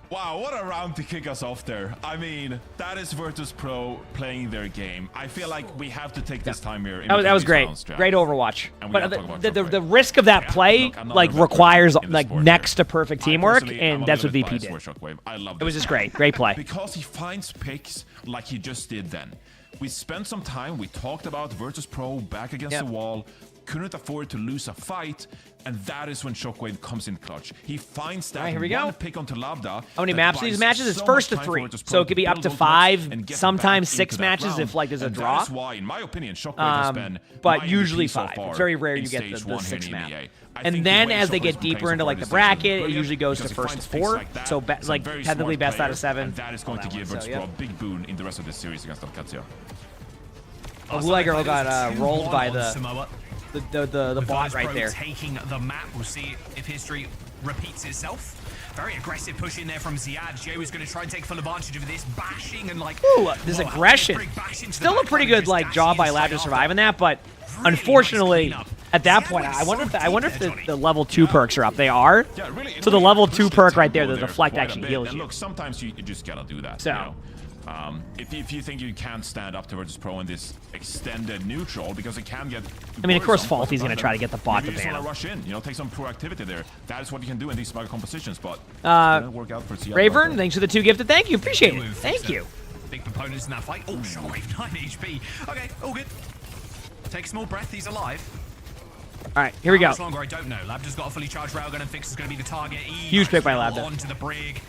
S24: Wow, what a round to kick us off there. I mean, that is Virtus Pro playing their game. I feel like we have to take this time here.
S2: That was great. Great Overwatch. But the risk of that play requires next to perfect teamwork, and that's what VP did.
S24: I love
S2: it was just great. Great play.
S24: Because he finds picks like he just did then. We spent some time, we talked about Virtus Pro back against the wall, couldn't afford to lose a fight, and that is when Shockwave comes in clutch. He finds that
S2: here we go.
S24: pick onto Lambda.
S2: How many maps are these matches? It's first to 3, so it could be up to 5, sometimes 6 matches if like there's a draw.
S24: That's why, in my opinion, Shockwave has been
S2: but usually 5. It's very rare you get the 6 map. And then as they get deeper into like the bracket, it usually goes to first to 4. So like technically best out of 7.
S24: And that is going to give Virtus Pro a big boon in the rest of this series against OWCS.
S2: Oh, Blue Girl got rolled by the bot right there.
S17: Taking the map. We'll see if history repeats itself. Very aggressive push in there from Ziad. Jay was going to try and take full advantage of this, bashing and like.
S2: Ooh, this aggression. Still a pretty good like job by Lab to survive in that, but unfortunately, at that point, I wonder if the level 2 perks are up. They are. So the level 2 perk right there, the deflect actually heals you.
S24: Look, sometimes you just gotta do that.
S2: So.
S24: You know? If you think you can't stand up to Virtus Pro in this extended neutral, because it can get.
S2: I mean, of course, Faulty's going to try to get the bot to ban him.
S24: You just want to rush in, you know, take some proactivity there. That is what you can do in these smug compositions, but work out for
S2: Ravern, thanks for the 2 gifted. Thank you, appreciate it. Thank you.
S17: Big proponents in that fight. Oh, Shockwave 9 HP. Okay, all good. Take a small breath. He's alive.
S2: All right, here we go.
S17: How much longer? I don't know. Lab just got a fully charged railgun and thinks it's going to be the target.
S2: Huge pick by Lab.
S17: Onto the brig.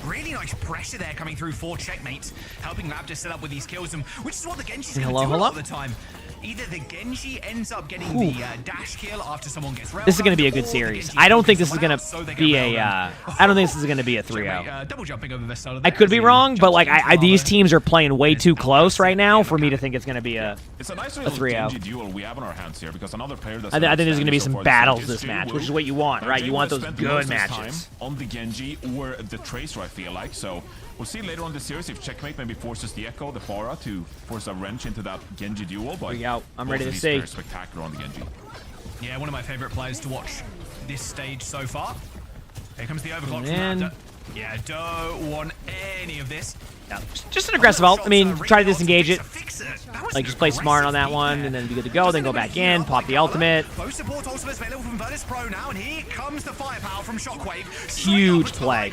S17: Really nice pressure there coming through for Checkmate, helping Lab to set up with these kills, which is what the Genji's going to do a lot of the time. Either the Genji ends up getting the dash kill after someone gets railgun.
S2: This is going to be a good series. I don't think this is going to be a. I don't think this is going to be a 3-0.
S17: Double jumping over Vestalo.
S2: I could be wrong, but like these teams are playing way too close right now for me to think it's going to be a 3-0.
S24: Duel we have on our hands here because another player that's
S2: I think there's going to be some battles this match, which is what you want, right? You want those good matches.
S24: On the Genji or the Tracer, I feel like. So we'll see later on in the series if Checkmate maybe forces the Echo, the Pharah, to force a wrench into that Genji duel. But
S2: I'm ready to see.
S24: Spectacular on the Genji.
S17: Yeah, one of my favorite players to watch this stage so far. Here comes the overclock from Lambda. Yeah, don't want any of this.
S2: Yeah, just an aggressive ult. I mean, try to disengage it. Like, just play smart on that one, and then be good to go. Then go back in, pop the ultimate.
S17: Both support ultimates available from Virtus Pro now, and here comes the firepower from Shockwave.
S2: Huge play.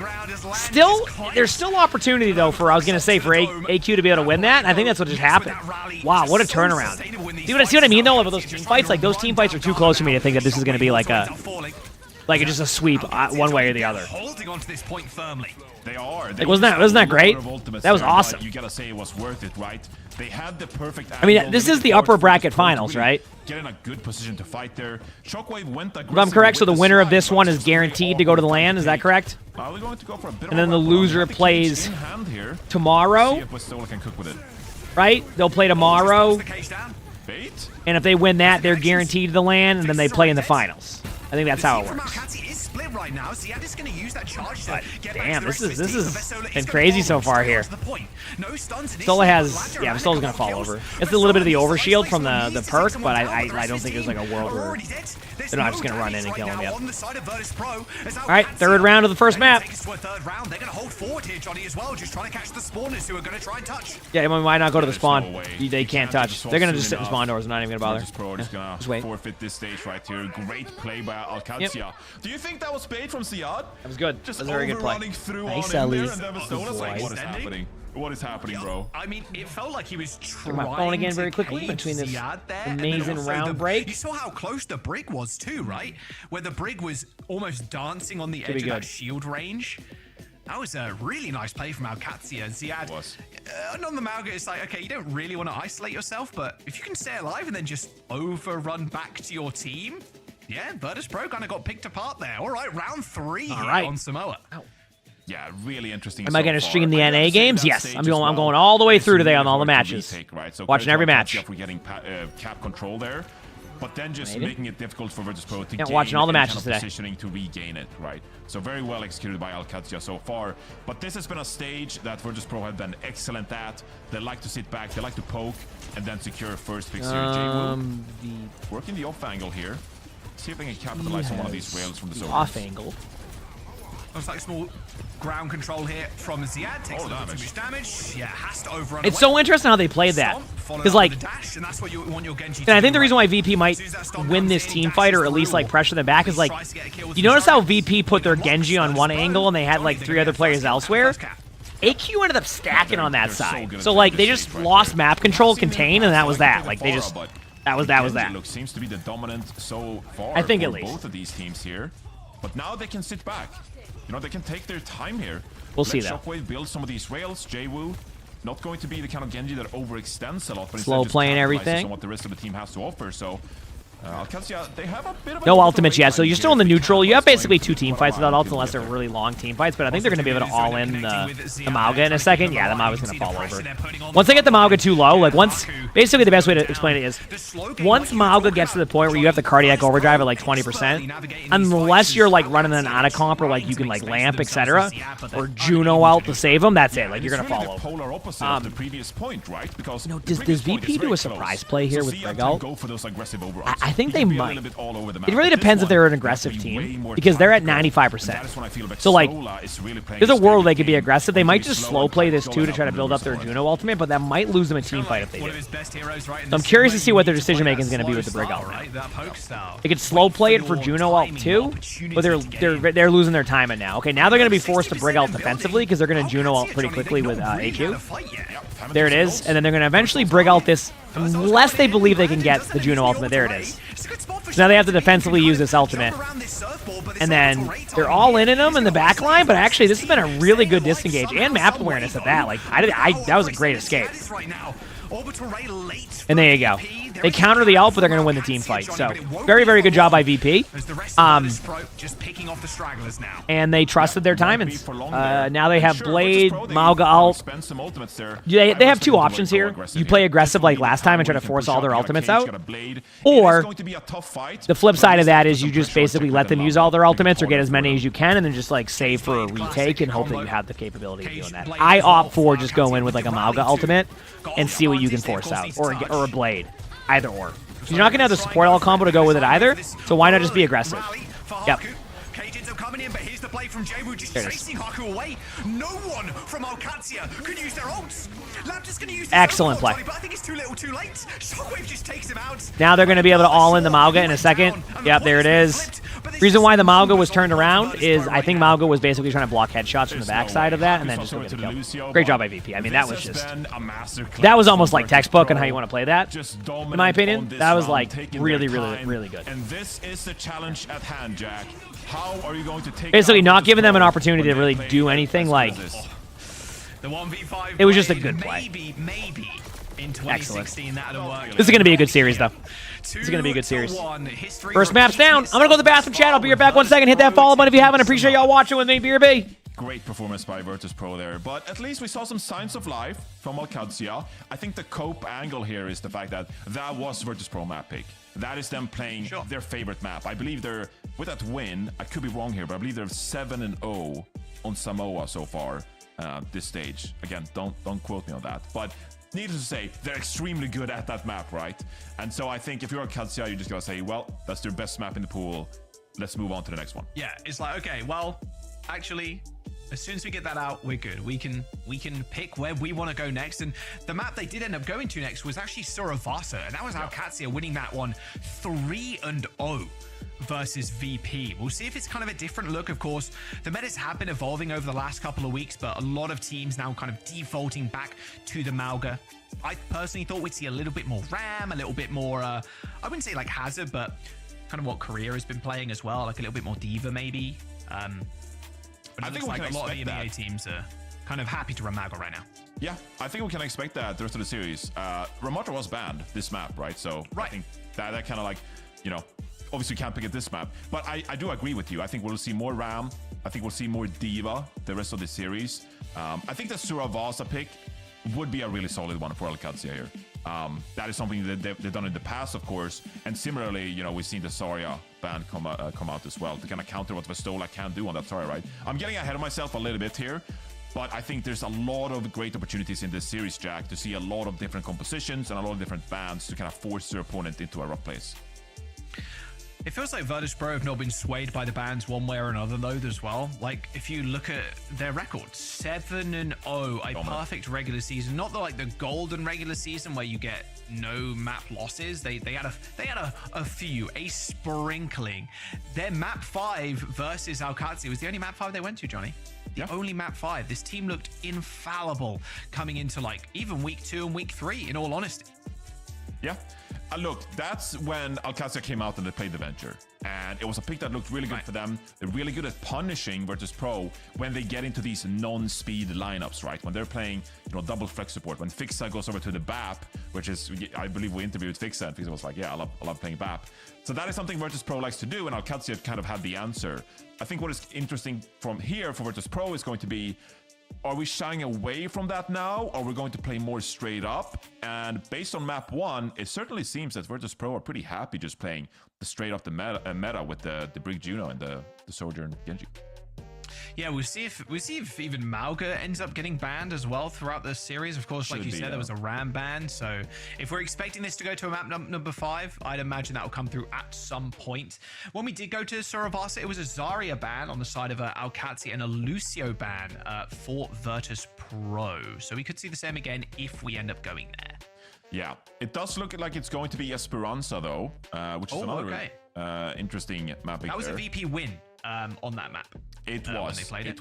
S2: Still, there's still opportunity, though, for, I was going to say, for AQ to be able to win that. I think that's what just happened. Wow, what a turnaround. See what I mean, though, with those team fights? Like, those team fights are too close for me to think that this is going to be like a... Like, just a sweep one way or the other.
S17: Holding on to this point firmly.
S24: They are.
S2: Like, wasn't that great? That was awesome.
S24: You gotta say it was worth it, right? They had the perfect.
S2: I mean, this is the upper bracket finals, right?
S24: Get in a good position to fight there. Shockwave went.
S2: If I'm correct, so the winner of this one is guaranteed to go to the LAN. Is that correct?
S24: Going to go for a bit
S2: and then the loser plays tomorrow.
S24: See if Westola can cook with it.
S2: right? They'll play tomorrow.
S24: Bait?
S2: And if they win that, they're guaranteed the LAN, and then they play in the finals. I think that's how it works.
S17: Right now, Ziad is going to use that charge to get
S2: Damn,
S17: back to the
S2: this
S17: rest of his
S2: has
S17: team, but Vesola
S2: been
S17: is gonna
S2: crazy
S17: fall
S2: so
S17: over
S2: far
S17: straight
S2: here.
S17: onto the point. No stuns initially,
S2: Stola has,
S17: Ladder
S2: yeah,
S17: and
S2: Stola's
S17: a
S2: gonna
S17: couple
S2: fall
S17: kills.
S2: over. It's a little bit of the
S17: Vesola
S2: overshield
S17: is
S2: from
S17: nice
S2: the
S17: to
S2: perk,
S17: take
S2: but
S17: them out,
S2: I
S17: the rest
S2: don't
S17: of
S2: think
S17: his
S2: there's like a
S17: team
S2: world
S17: are
S2: where
S17: already dead. There's
S2: they're not
S17: no
S2: just gonna run
S17: damage
S2: in and kill him.
S17: right now
S2: Yep.
S17: on the side of Virtus Pro, as
S2: All right, third round of the first map.
S17: takes us to a third round. They're going to hold forward here, Johnny, as well, just trying to catch the spawners who are going to try and touch.
S2: Yeah, why not go to the spawn?
S24: no way.
S2: They can't touch. They're gonna just sit in spawn doors. Not even gonna bother.
S24: Virtus Pro is gonna
S2: Just wait.
S24: forfeit this stage right here. Great play by Alcacia. Do you think that was bait from Ziad?
S2: That was good.
S24: Just
S2: That was a very good play.
S24: overrunning through
S2: Nice,
S24: on in there,
S2: Elise.
S24: and then Vesola's like, what is
S17: Extending.
S24: happening? What is happening, bro?
S17: I mean, it felt like he was trying
S2: my phone again very
S17: to
S2: quickly
S17: cage
S2: between this
S17: Ziad there, and then
S2: amazing
S17: also
S2: round break.
S17: You saw how close the brig was too, right? Where the brig was almost dancing on the
S2: Could
S17: edge
S2: be
S17: of
S2: good.
S17: that shield range. That was a really nice play from Alcacia. Ziad, and on the Mauga, it's like, okay, you don't really want to isolate yourself, but if you can stay alive and then just overrun back to your team, yeah, Virtus Pro kind of got picked apart there. All right, round 3 here on Samoa.
S24: Yeah, really interesting.
S2: Am I going to
S24: so
S2: stream the
S24: far.
S2: NA games? Yes, I'm going all the way through today on all the matches.
S24: Right? So
S2: Watching every match.
S24: For getting cap control there, but then just
S2: Maybe.
S24: making it difficult for Virtus Pro to
S2: Yeah,
S24: gain
S2: watching all the
S24: any
S2: matches
S24: kind of
S2: today.
S24: positioning to regain it, right? So very well executed by Alcacia so far. But this has been a stage that Virtus Pro have been excellent at. They like to sit back, they like to poke, and then secure first pick here. Working the off angle here. See if they can capitalize on one of these rails from the zone.
S2: Off angle.
S17: Looks like small ground control here from Ziad. Takes a little too much damage. Yeah, has to overrun.
S2: It's so interesting how they played that. Because, like,
S17: and that's what you want your Genji
S2: and I think the reason why VP might win this team fight or at least, like, pressure them back is, like, you notice how VP put their Genji on one angle and they had, like, 3 other players elsewhere? AQ ended up stacking on that side. So, like, they just lost map control, contain, and that was that. Like, they just... That was that.
S24: Look, seems to be the dominant so far.
S2: I think
S24: for
S2: at least.
S24: both of these teams here. But now they can sit back. You know, they can take their time here.
S2: We'll see, though.
S24: Shockwave build some of these rails. Jwoo, not going to be the kind of Genji that overextends a lot, but
S2: Slow
S24: instead just
S2: playing
S24: capitalizes
S2: everything.
S24: on what the rest of the team has to offer. So, Alcacia, they have a bit of a
S2: No
S24: difficult
S2: ultimates yet, so
S24: wait
S2: you're still in the neutral. You have basically 2 team fights without ults unless they're really long team fights, but I think they're going to be able to all in the Mauga in a second. Yeah, the Mauga's going to fall over. Once they get the Mauga too low, like basically the best way to explain it is, once Mauga gets to the point where you have the cardiac overdrive at like 20%, unless you're like running an auto comp or like you can like lamp, etc., or Juno out to save them, that's it. Like you're going to fall over.
S24: Polar opposite of the previous point, right? Because
S2: Does VP do a surprise play here with Brigout?
S24: Go for those aggressive
S2: I think they might.
S24: all over the map.
S2: It really depends if they're an aggressive team, because they're at 95%. So, like, there's a world they could be aggressive. They might just slow play this too to try to build up their Juno ultimate, but that might lose them a team fight if they do. So I'm curious to see what their decision making is going to be with the Brig ult. They could slow play it for Juno ult too, but they're losing their time in now. Okay, now they're going to be forced to Brig ult defensively because they're going to Juno ult pretty quickly with AQ. There it is, and then they're going to eventually Brig ult this unless they believe they can get the Juno ultimate. There it is. So now they have to defensively use this ultimate. And then they're all in them in the back line, but actually this has been a really good disengage and map awareness at that. Like that was a great escape. And there you go. They counter the ult, but they're going to win the team fight. So very, very good job by VP. And they trusted their timings. Now they have Blade, Mauga ult. They have 2 options here. You play aggressive like last time and try to force all their ultimates out. Or the flip side of that is you just basically let them use all their ultimates or get as many as you can and then just like save for a retake and hope that you have the capability of doing that. I opt for just go in with like a Mauga ultimate and see what you can force out. Or a Blade. Either or. You're not going to have the support all combo to go with it either, so why not just be aggressive? Yep.
S17: Play from Jwoo just chasing Haku away. No one from Alcacia could use their ults. Lambda's gonna use
S2: excellent play.
S17: But I think it's too little too late. Shockwave just takes him out.
S2: Now they're going to be able to all in the Mauga in a second. Yep, there it is. Reason why the Mauga was turned around is I think Mauga was basically trying to block headshots from the backside of that and then just go get the kill. Great job by VP. I mean, that was just... That was almost like textbook on how you want to play that. In my opinion, that was like really, really, really good.
S24: And this is the challenge at hand, Jack. How are you going to take
S2: basically not giving them an opportunity to really do anything like... It was just a good play. Excellent. This is going to be a good series, though. This is going to be a good series. First map's down. I'm going to go to the bathroom chat. I'll be right back 1 second. Hit that follow button if you haven't. I appreciate y'all watching with me. BRB.
S24: great performance by Virtus.pro there, but at least we saw some signs of life from OWCS. I think the cope angle here is the fact that that was Virtus.pro map pick. That is them playing their favorite map. I believe they're, with that win, I could be wrong here, but I believe they're 7-0 on Samoa so far this stage. Again, don't quote me on that, but needless to say, they're extremely good at that map, right? And so I think if you're OWCS, you just gotta say, well, that's their best map in the pool. Let's move on to the next one.
S17: Yeah, it's like, okay, well, actually, as soon as we get that out, we're good. We can pick where we want to go next. And the map they did end up going to next was actually Surabasa, and that was OWCS winning that one 3-0 versus VP. We'll see if it's kind of a different look. Of course, the metas have been evolving over the last couple of weeks, but a lot of teams now kind of defaulting back to the Mauga. I personally thought we'd see a little bit more Ram, a little bit more, I wouldn't say like Hazard, but kind of what Korea has been playing as well, like a little bit more Diva maybe. But I think like a lot of the EMEA teams are kind of happy to run Mauga right now.
S24: Yeah, I think we can expect that the rest of the series. Ramatra was banned this map, right? So I think that kind of like, you know, obviously can't pick at this map. But I do agree with you. I think we'll see more Ram. I think we'll see more Diva the rest of the series. I think the Surabasa pick would be a really solid one for OWCS here. That is something that they've done in the past, of course. And similarly, you know, we've seen the Zarya ban come out as well to kind of counter what Vestola can do on that Zarya, right? I'm getting ahead of myself a little bit here, but I think there's a lot of great opportunities in this series, Jack, to see a lot of different compositions and a lot of different bans to kind of force their opponent into a rough place.
S17: It feels like Virtus.pro have not been swayed by the bans one way or another, though, as well. Like, if you look at their record, 7-0, a perfect regular season. Not the, like the golden regular season where you get no map losses. They had a few, a sprinkling. Their map 5 versus OWCS was the only map 5 they went to, Johnny. The only map 5. This team looked infallible coming into like even week 2 and week 3, in all honesty.
S24: Yeah. Look, that's when OWCS came out and they played the Venture. And it was a pick that looked really good for them. They're really good at punishing Virtus.pro when they get into these non-speed lineups, right? When they're playing, you know, double flex support. When Fixa goes over to the BAP, which is, I believe we interviewed Fixa, and Fixa was like, yeah, I love playing BAP. So that is something Virtus.pro likes to do, and OWCS kind of had the answer. I think what is interesting from here for Virtus.pro is going to be, are we shying away from that now? Or are we going to play more straight up? And based on map 1, it certainly seems that Virtus.pro are pretty happy just playing the straight up the meta with the Brig Juno and the Sojourn Genji.
S17: Yeah, we'll see if even Mauga ends up getting banned as well throughout the series. Of course, like you said, there was a Ram ban. So if we're expecting this to go to a map number 5, I'd imagine that will come through at some point. When we did go to Surabasa, it was a Zarya ban on the side of OWCS and a Lucio ban for Virtus.pro. So we could see the same again if we end up going there.
S24: Yeah, it does look like it's going to be Esperanza though, which is another interesting mapping.
S17: That was a VP win on that map.
S24: It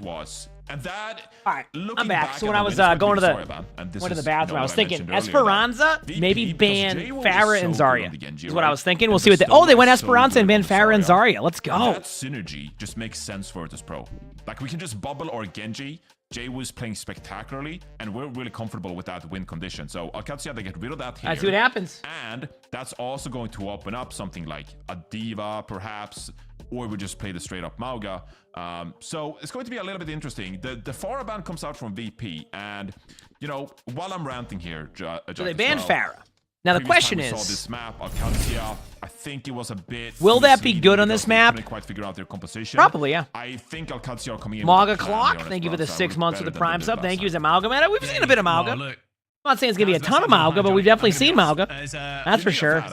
S24: was. And that,
S2: all right, I'm back. So when I was going to the bathroom, I was thinking Esperanza, maybe ban Pharah and Zarya is what I was thinking. We'll see what they went Esperanza and ban Pharah and Zarya. Let's go.
S24: That synergy just makes sense for Virtus.pro. Like, we can just bubble our Genji. Jay was playing spectacularly, and we're really comfortable with that win condition. So OWCS, they get rid of that here.
S2: I see what happens.
S24: And that's also going to open up something like a Diva, perhaps, or we just play the straight up Mauga. So it's going to be a little bit interesting. The Pharah ban comes out from VP, and, you know, while I'm ranting here,
S2: so they banned Pharah. Now the question is,
S24: saw this map, OWCS, I think it was a bit.
S2: Will that be good on this map?
S24: Couldn't quite figure out their composition.
S2: Probably, yeah.
S24: I think OWCS are coming in.
S2: Mauga Clock, thank you for the 6 months of the Prime sub. Thank you, Amalgam. We've seen a bit of Mauga. I'm not saying it's gonna be a ton of Mauga, but we've definitely seen Mauga. That's for sure.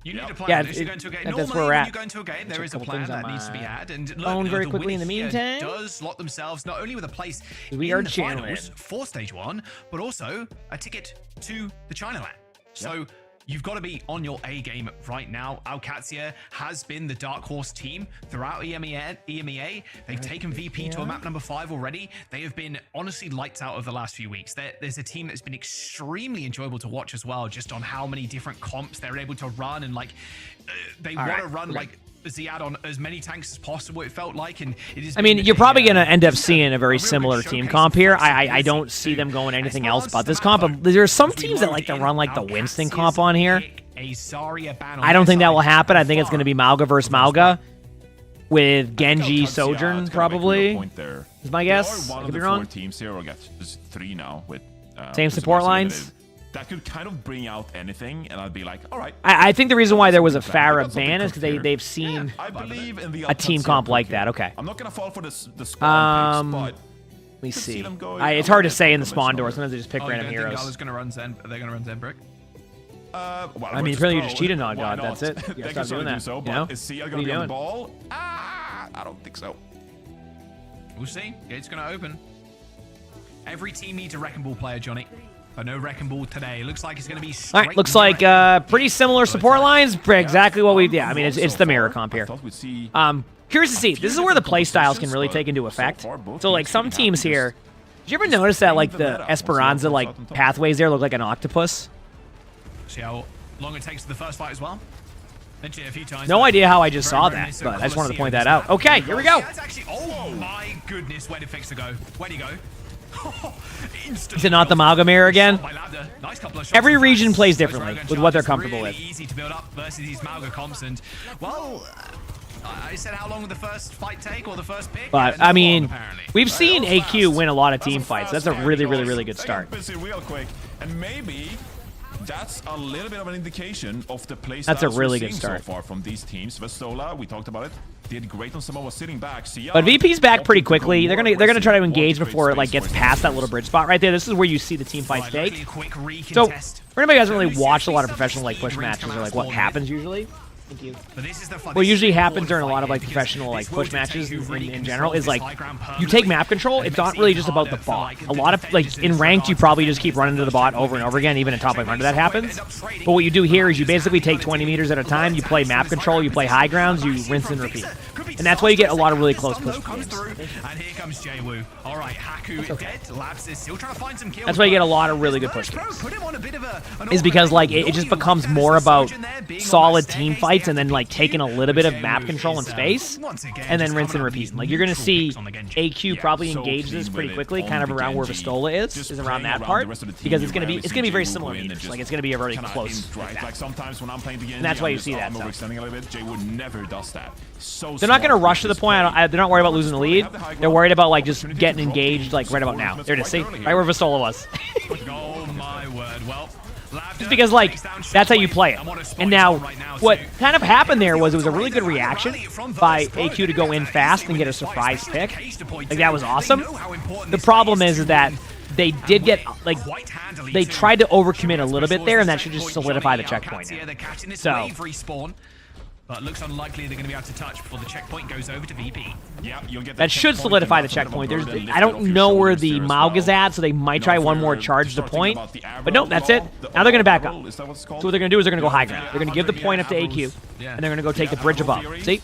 S17: You need a plan.
S2: Yeah,
S17: if you go into a game.
S2: That's where we're at.
S17: When you go into a game, there is a plan that needs to be had. And look,
S2: phone very
S17: the
S2: quickly in the
S17: winner
S2: meantime.
S17: Does lot themselves not only with a place
S2: we
S17: in
S2: are
S17: the
S2: channeling
S17: finals for Stage 1, but also a ticket to the China LAN. So you've got to be on your A game right now. OWCS has been the dark horse team throughout EMEA. They've taken VP to a map number 5 already. They have been honestly lights out of the last few weeks. There's a team that's been extremely enjoyable to watch as well, just on how many different comps they're able to run, and like they want to run like Ziad on as many tanks as possible, it felt like. And it is,
S2: I mean, you're probably going to end up seeing a very similar team comp here. I don't see them going anything else but this comp. But there are some teams that like to run like the Winston comp on here. I don't think that will happen. I think it's going to be Mauga versus Mauga with Genji Sojourn probably. is my guess.
S24: They are
S2: I
S24: one
S2: could
S24: of
S2: be
S24: the
S2: wrong.
S24: 4 teams here, or get just 3 now with
S2: Same support lines.
S24: That could kind of bring out anything, and I'd be like, all right.
S2: I think the reason why there was a Farah ban is because they've seen
S24: I believe in the
S2: a team comp like that. Okay.
S24: I'm not gonna fall for the spawn picks, but
S2: let me see. It's hard to say in the spawn door. Sometimes they just pick random heroes.
S17: They're gonna run Zenbrick.
S24: Well,
S2: I mean, really, you just cheated on God. That's it. You
S24: They
S2: gotta
S24: can
S2: stop doing that.
S24: so,
S2: You
S24: but
S2: know?
S24: is CL
S2: What are
S24: gonna
S2: you
S24: be on the
S2: doing?
S24: ball? I don't think so.
S17: We'll see. Gate's gonna open. Every team needs a Wrecking Ball player, Johnny. But no Wrecking Ball today. Looks like it's gonna be.
S2: All right, looks like pretty similar support lines. Exactly what we. Yeah, I mean, it's the mirror comp here. Curious to see. This is where the play styles can really take into effect. So like some teams here. Did you ever notice that like the Esperanza like pathways there look like an octopus?
S17: See how long it takes to the first fight as well. Mentioned it a few times.
S2: No idea how I just saw that, but I just wanted to point that out. Okay, here we go.
S17: That's actually. Oh my goodness, where did Fixer go? Where'd he go?
S2: Is it not the Amalgamator again? Every region plays differently with what they're comfortable with.
S17: Easy to build up versus these Malga comps, and well, I said how long would the first fight take or the first pick?
S2: But I mean, we've seen AQ win a lot of team fights. That's a really, really, really good start.
S24: Real quick, and maybe that's a little bit of an indication of the play
S2: That's a
S24: styles
S2: really
S24: we're
S2: good
S24: seeing
S2: start.
S24: so far from these teams. Vestola, we talked about it, did great on Samoa sitting back.
S2: But VP's back pretty quickly. They're gonna try to engage before it like gets past that little bridge spot right there. This is where you see the team fights take. So for anybody who hasn't really watched a lot of professional like push matches or like what happens usually. Thank you. What usually happens during a lot of like professional like push matches in general is like you take map control. It's not really just about the bot. A lot of like in ranked you probably just keep running to the bot over and over again. Even in top 500 that happens. But what you do here is you basically take 20 meters at a time. You play map control. You play high grounds. You rinse and repeat. And that's why you get a lot of really close push games.
S17: And here comes Jwoo. All right, Haku dead. Labs is still trying to find some kills.
S2: That's why you get a lot of really good push games. Is because like it just becomes more about solid team fights and then like taking a little bit of map control and space and then rinse and repeat. Like you're gonna see AQ probably engage this pretty quickly, kind of around where Vistola is around that part, because it's gonna be very similar meters. Like it's gonna be a very close.
S24: Like sometimes when I'm playing the game,
S2: and that's why you see that.
S24: I'm overextending a little bit. Jwoo never does that.
S2: They're not going to rush to the point. They're not worried about losing the lead. They're worried about like just getting engaged like right about now. There it is. See? Right where Vistola was.
S17: Oh my word. Well,
S2: just because like that's how you play it. And now what kind of happened there was it was a really good reaction by AQ to go in fast and get a surprise pick. Like that was awesome. The problem is that they did get like they tried to overcommit a little bit there, and that should just solidify the checkpoint now. So
S17: but looks unlikely they're going to be able to touch before the checkpoint goes over to VP.
S24: Yeah, you'll get
S2: that should solidify the checkpoint. I don't know where the Malg is at, so they might try one more charge to point. But nope, that's it. Now they're going to back up. So what they're going to do is they're going to go high ground. They're going to give the point up to AQ, and they're going to go take the bridge above. See?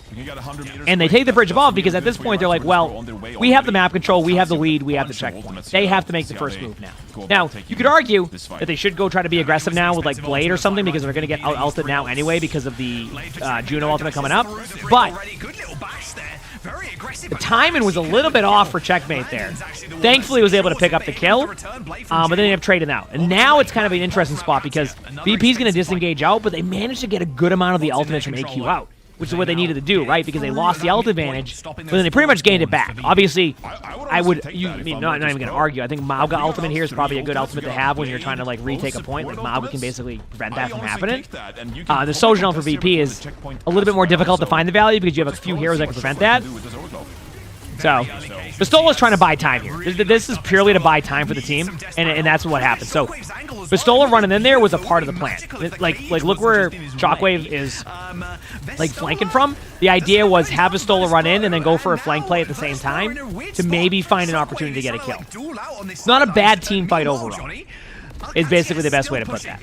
S2: And they take the bridge above because at this point they're like, well, we have the map control, we have the lead, we have the checkpoint. They have to make the first move now. Now, you could argue that they should go try to be aggressive now with like Blade or something because they're going to get out-ulted now anyway because of the Juno ultimate coming up. But the timing was a little bit off for Checkmate there. Thankfully, he was able to pick up the kill, but then they ended up trading out. And now it's kind of an interesting spot because VP's going to disengage out, but they managed to get a good amount of the ultimates from AQ out, which is what they needed to do, right? Because they lost the ult advantage, but then they pretty much gained it back. Obviously, not even going to argue. I think Mauga ultimate here is probably a good ultimate to have when you're trying to like retake a point. Like Mauga can basically prevent that from happening. The Sojourn for VP is a little bit more difficult to find the value because you have a few heroes that can prevent that. So, Vistola's trying to buy time here. This is purely to buy time for the team, and that's what happened. So, Vistola running in there was a part of the plan. Like look where Shockwave is like flanking from. The idea was have Vistola run in and then go for a flank play at the same time to maybe find an opportunity to get a kill. It's not a bad team fight overall. It's basically the best way to put that.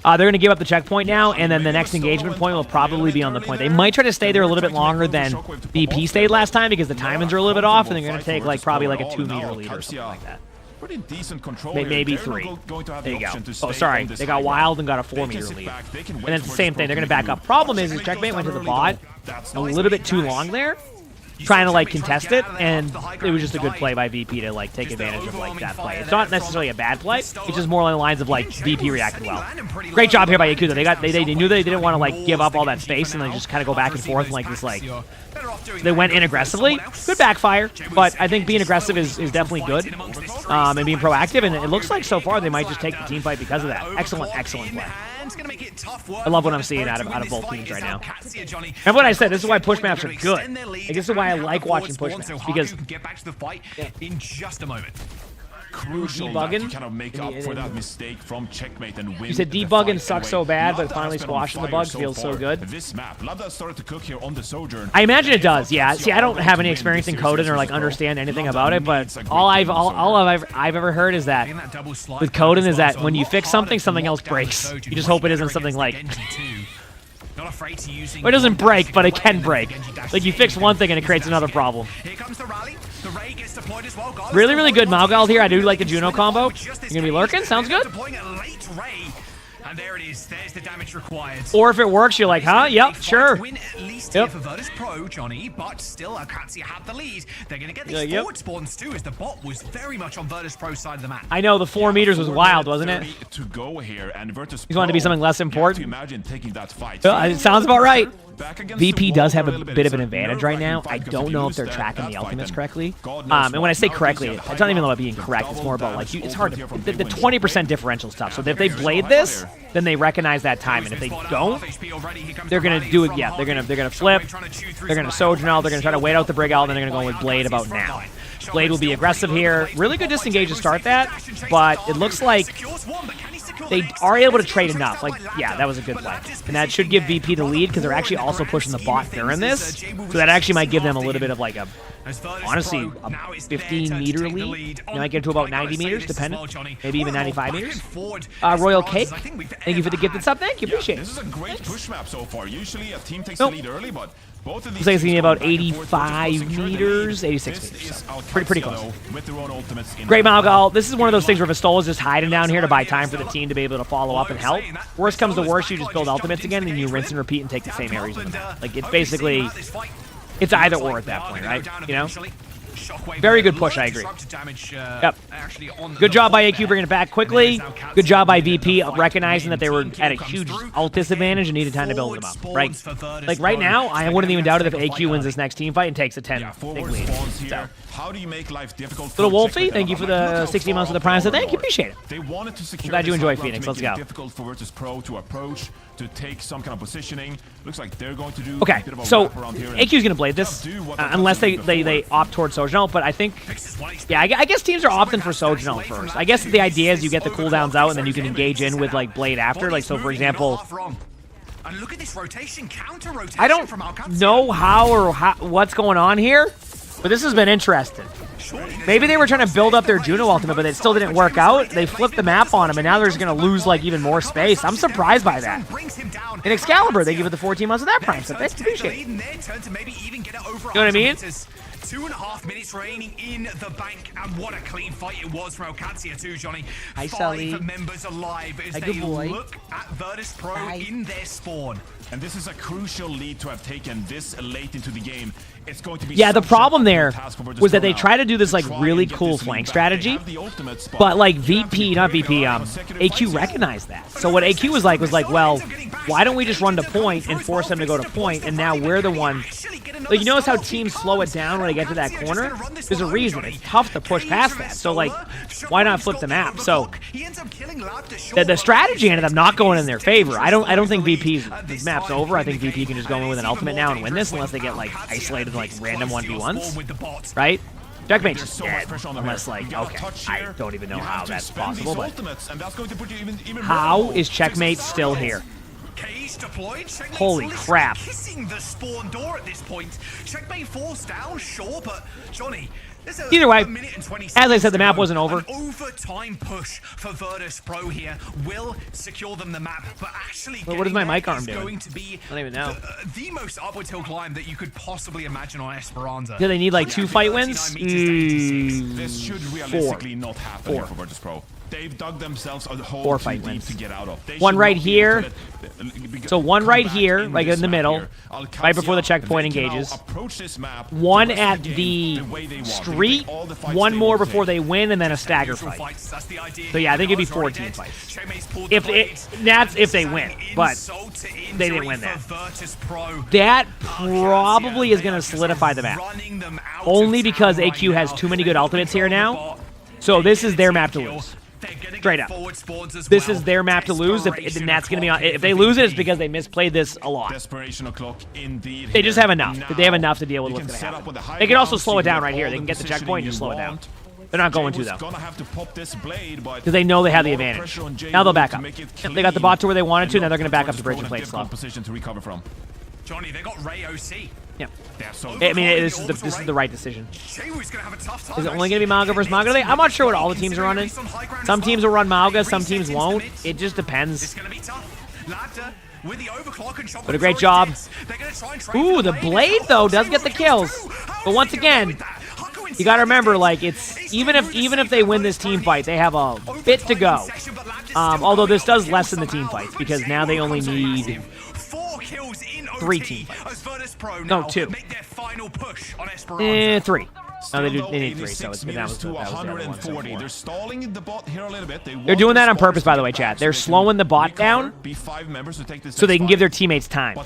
S2: They're going to give up the checkpoint now, and then the next engagement point will probably be on the point. They might try to stay there a little bit longer than BP stayed last time because the timings are a little bit off, and they're going to take like probably like a 2-meter lead or something like that.
S24: Pretty decent control.
S2: Maybe 3. There you go. Oh, sorry. They got wild and got a 4-meter lead. And it's the same thing. They're going to back up. Problem is Checkmate went to the bot a little bit too long there, trying to like contest it, and it was just a good play by VP to like take advantage of like that play. It's not necessarily a bad play. It's just more along the lines of like VP reacted well. Great job here by Yakuza. They knew they didn't want to like give up all that space and like just kind of go back and forth in like this like They went in aggressively. Could backfire, but I think being aggressive is definitely good. And being proactive, and it looks like so far they might just take the team fight because of that. Excellent, excellent play. I love what I'm seeing out of both teams right now. And what I said, this is why push maps are good. Like, this is why I like watching push maps, because
S17: get back to the fight in just a moment.
S24: Crucial that you kind of make up for that mistake from checkmate and win.
S2: You said debugging sucks so bad, but finally squashing the bugs feels so good.
S24: This map, Lambda started to cook here on the Sojourn.
S2: I imagine it does, yeah. See, I don't have any experience in coding or like understand anything about it, but all I've ever heard is that with coding is that when you fix something, something else breaks. You just hope it isn't something like.
S17: Not afraid to using
S2: It doesn't break, but it can break. Like, you fix one thing and it creates another problem.
S17: Here comes the rally. The Ray gets deployed as well.
S2: Really, really good Malgal here. I do like the Juno combo. You're going to be lurking? Sounds good.
S17: Deploying a late Ray. And there it is. There's the damage required.
S2: Or if it works, you're like, huh? Yep, sure.
S17: Win at least here for Virtus Pro, Johnny, but still OWCS have the lead. They're going to get these forward spawns too, as the bot was very much on Virtus Pro's side of the map.
S2: I know, the 4 meters was wild, wasn't it?
S24: To go here, and Virtus
S2: He's wanted to be something less important.
S24: To imagine taking that fight.
S2: It sounds about right. VP does have a bit of an advantage right now. I don't know if they're tracking the ultimates correctly. And when I say correctly, it's not even about being correct. It's more about, like, it's hard to... The 20% differential stuff. So if they blade this, then they recognize that time. And if they don't, they're going to do it... Yeah, they're going to flip. They're going to Sojourn out. They're going to try to wait out the Brig out. And then they're going to go with Blade about now. Blade will be aggressive here. Really good disengage to start that. But it looks like they are able to trade enough. Like, yeah, that was a good play. And that should give VP the lead because they're actually also pushing the bot during this. So that actually might give them a little bit of like a, honestly, a 15-meter lead. You might get to about 90 meters, depending. Maybe even 95 meters. Royal Cake, thank you for the gifted sub. Thank you, appreciate it.
S24: This is a great push map so far. Usually a team takes the lead early, but both of these...
S2: Looks like it's going to be about 85 meters, 86 meters. So pretty close. Great Malgal. This is one of those things where Vistola's just hiding down here to buy time for the team to be able to follow up and help. Worst comes to worst, you just build ultimates again, and then you rinse and repeat and take the same areas with them. Like, it's basically... It's either or at that point, right? You know? Very good push, I agree. Yep. Good job by AQ bringing it back quickly. Good job by VP recognizing that they were at a huge ult disadvantage and needed time to build them up. Right? Like, right now, I wouldn't even doubt it if AQ wins this next team fight and takes a 10 big lead. So.
S24: How do you make life difficult?
S2: Little Wolfie, thank you for the 60 months of the Prime. So thank you, appreciate it.
S24: They wanted to secure.
S2: I'm glad you enjoy Phoenix. Let's go.
S24: Difficult for Virtus Pro to approach, to take some kind of positioning. Looks like they're going to do.
S2: Okay, so AQ's gonna blade this unless they opt towards Sojourn, but I think, yeah, I guess teams are opting for Sojourn first. I guess the idea is you get the cooldowns out and then you can engage in with like blade after. Like, so for example.
S17: And look at this rotation, counter rotation.
S2: I don't know what's going on here, but this has been interesting. Maybe they were trying to build up their Juno ultimate, but it still didn't work out. They flipped the map on him, and now they're just going to lose like even more space. I'm surprised by that. In Excalibur, they give it the 14 months of that Prime, so that's appreciate. You know what I mean?
S17: 2.5 minutes remaining in the bank, and what a clean fight it was from OWCS too, Johnny.
S2: Hi,
S17: 5
S2: Sully.
S17: members alive as they look at Virtus Pro in their spawn.
S24: And this is a crucial lead to have taken this late into the game. It's going to be
S2: the problem there was that they try to do this like really cool flank strategy, but like AQ recognized that. So what AQ was like, well, why don't we just run to point and force them to go to point, and now we're the one. Like, you notice how teams slow it down when they get to that corner? There's a reason. It's tough to push past that. So, like, why not flip the map? So, the strategy ended up not going in their favor. I don't think VP's map's over. I think VP can just go in with an ultimate now and win this unless they get, like, isolated, like, random 1v1s. Right? Checkmate's just dead. Unless, like, okay, I don't even know how that's possible, but... How is Checkmate still here?
S17: Deployed.
S2: Holy crap.
S17: Kissing the spawn door at this point. Checkmate force down, sure, but Johnny,
S2: either way, as I said, the map wasn't over.
S17: An overtime push for Virtus Pro here will secure them the map, but actually
S2: what is my mic arm doing?
S17: Going to be
S2: I don't even know.
S17: The most upward hill climb that you could possibly imagine on Esperanza.
S2: Do they need like 2 fight wins?
S24: This should realistically not happen here for Virtus Pro. they've dug themselves a hole
S2: 4
S24: too
S2: fight
S24: deep
S2: wins.
S24: to get out of. They
S2: One
S24: should
S2: right
S24: not be
S2: here.
S24: able to
S2: So one
S24: come
S2: right
S24: back
S2: here,
S24: in
S2: like
S24: this
S2: in the
S24: map
S2: middle,
S24: here.
S2: right before the
S24: Alcazia,
S2: checkpoint
S24: they can now
S2: engages.
S24: approach this map the
S2: One
S24: rest of
S2: at
S24: game
S2: the
S24: the way they want. They can
S2: street,
S24: take all the fights
S2: one
S24: they
S2: more
S24: want to
S2: before
S24: take.
S2: they win, and then a stagger fight. So yeah, I think it'd be 4 team fights. That's if they win, but they didn't win that. That probably is going to solidify the map. Only because AQ has too many good ultimates here now. So this is their map to lose. Straight up. This is their map to lose. If that's going to be on. If they lose it, it's because they misplayed this a lot. They just have enough. They have enough to deal with what's going to happen. They can also slow it down right here. They can get the checkpoint and just slow it down. They're not going to, though. Because they know they have the advantage. Now they'll back up. They got the bot to where they wanted to, now they're going to back up to bridge and play it slow.
S17: Johnny, they got Ray OC.
S2: Yeah. I mean, this is the right decision. Is it only going to be Mauga versus Mauga? I'm not sure what all the teams are running. Some teams will run Mauga, some teams won't. It just depends. But a great job. Ooh, the Blade, though, does get the kills. But once again, you got to remember, like, it's even if they win this team fight, they have a bit to go. Although this does lessen the team fights because now they only need 3 team fights. No, 2. 3. No, they need 3, so it's been down to 140.
S24: They're stalling the bot here a little bit.
S2: They're doing that on purpose, by the way, chat. They're slowing the bot down so they can give their teammates time.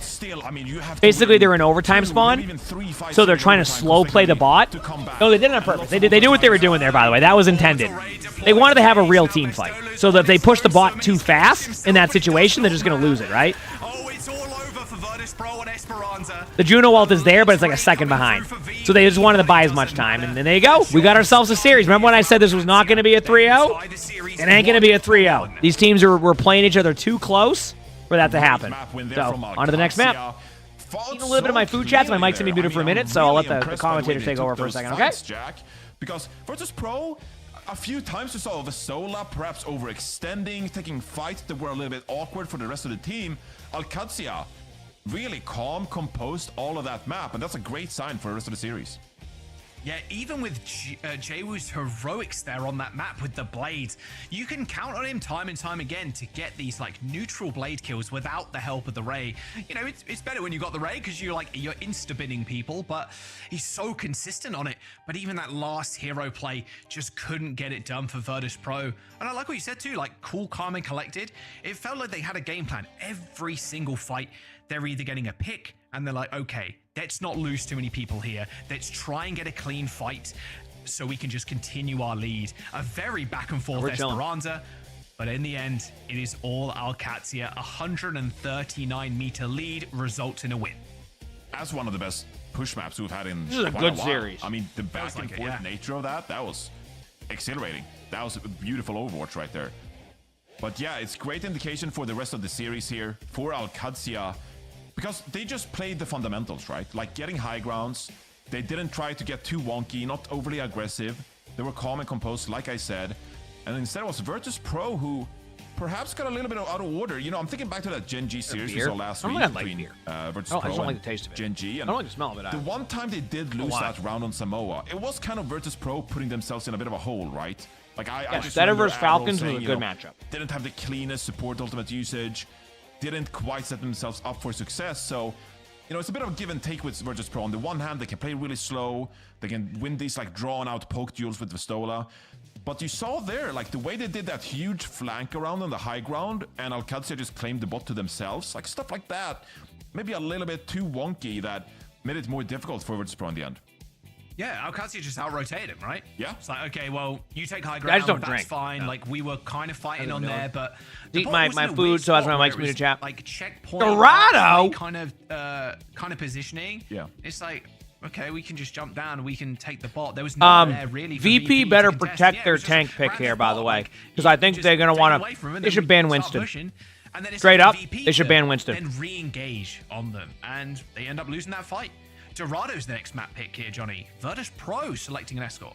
S2: Basically, they're in overtime spawn, so they're trying to slow play the bot. No, they did it on purpose. They knew what they were doing there, by the way. That was intended. They wanted to have a real team fight, so that if they push the bot too fast in that situation, they're just going to lose it, right? The Juno ult is there, but it's like a second behind. So they just wanted to buy as much time. And then there you go. We got ourselves a series. Remember when I said this was not going to be a 3-0? It ain't going to be a 3-0. These teams were playing each other too close for that to happen. So, on to the next map. Eating a little bit of my food, chat, so my mic's going to be muted for a minute, so I'll let the commentators take over for a second, okay?
S24: Because Virtus Pro, a few times we saw Vasola perhaps overextending, taking fights that were a little bit awkward for the rest of the team. Alcazia really calm, composed, all of that map, and that's a great sign for the rest of the series.
S17: Yeah, even with Jwoo's heroics there on that map with the blade, you can count on him time and time again to get these like neutral blade kills without the help of the Ray. You know, it's better when you got the Ray because you're insta-binning people, but he's so consistent on it. But even that last hero play just couldn't get it done for Virtus Pro. And I like what you said too, like cool, calm, and collected. It felt like they had a game plan. Every single fight, they're either getting a pick and they're like, okay, let's not lose too many people here. Let's try and get a clean fight so we can just continue our lead. A very back and forth Esperanza, but in the end, it is all Alcazia. 139-meter lead results in a win.
S24: As one of the best push maps we've had in
S2: this is a good series.
S24: I mean, the back and forth nature of that was exhilarating. That was a beautiful Overwatch right there. But yeah, it's great indication for the rest of the series here for Alcazia, because they just played the fundamentals, right? Like getting high grounds. They didn't try to get too wonky, not overly aggressive. They were calm and composed, like I said. And instead it was Virtus Pro who perhaps got a little bit out of order. You know, I'm thinking back to that Gen G series we saw last week between Virtus Pro
S2: I just don't like the taste of it.
S24: Gen G. And
S2: I don't like the smell of it.
S24: The one time they did lose that round on Samoa, it was kind of Virtus Pro putting themselves in a bit of a hole, right? Like I just
S2: Stetter versus Falcons
S24: saying,
S2: was a good matchup.
S24: Didn't have the cleanest support ultimate usage. Didn't quite set themselves up for success. So, you know, it's a bit of a give and take with Virtus Pro. On the one hand, they can play really slow. They can win these like drawn out poke duels with Vastola. But you saw there, like the way they did that huge flank around on the high ground and Alcazia just claimed the bot to themselves. Like stuff like that. Maybe a little bit too wonky that made it more difficult for Virtus Pro in the end.
S17: Yeah, Alcazia just out-rotated him, right?
S24: Yeah.
S17: It's like, okay, well, you take high ground,
S2: don't
S17: that's
S2: drink.
S17: fine. Yeah. Like, we were kind of fighting on there, but...
S2: Eat my food so as my mic's muted, chat.
S17: Like, checkpoint...
S2: Dorado!
S17: Kind of positioning.
S24: Yeah.
S17: It's like, okay, we can just jump down, we can take the bot. There was no there, really, for
S2: VP better protect their tank pick here, by the way. Because I think they're going to want to... They should ban Winston. Straight up, they should ban Winston.
S17: Then re-engage on them, and they end up losing that fight. Dorado's the next map pick here, Johnny. Virtus Pro selecting an escort.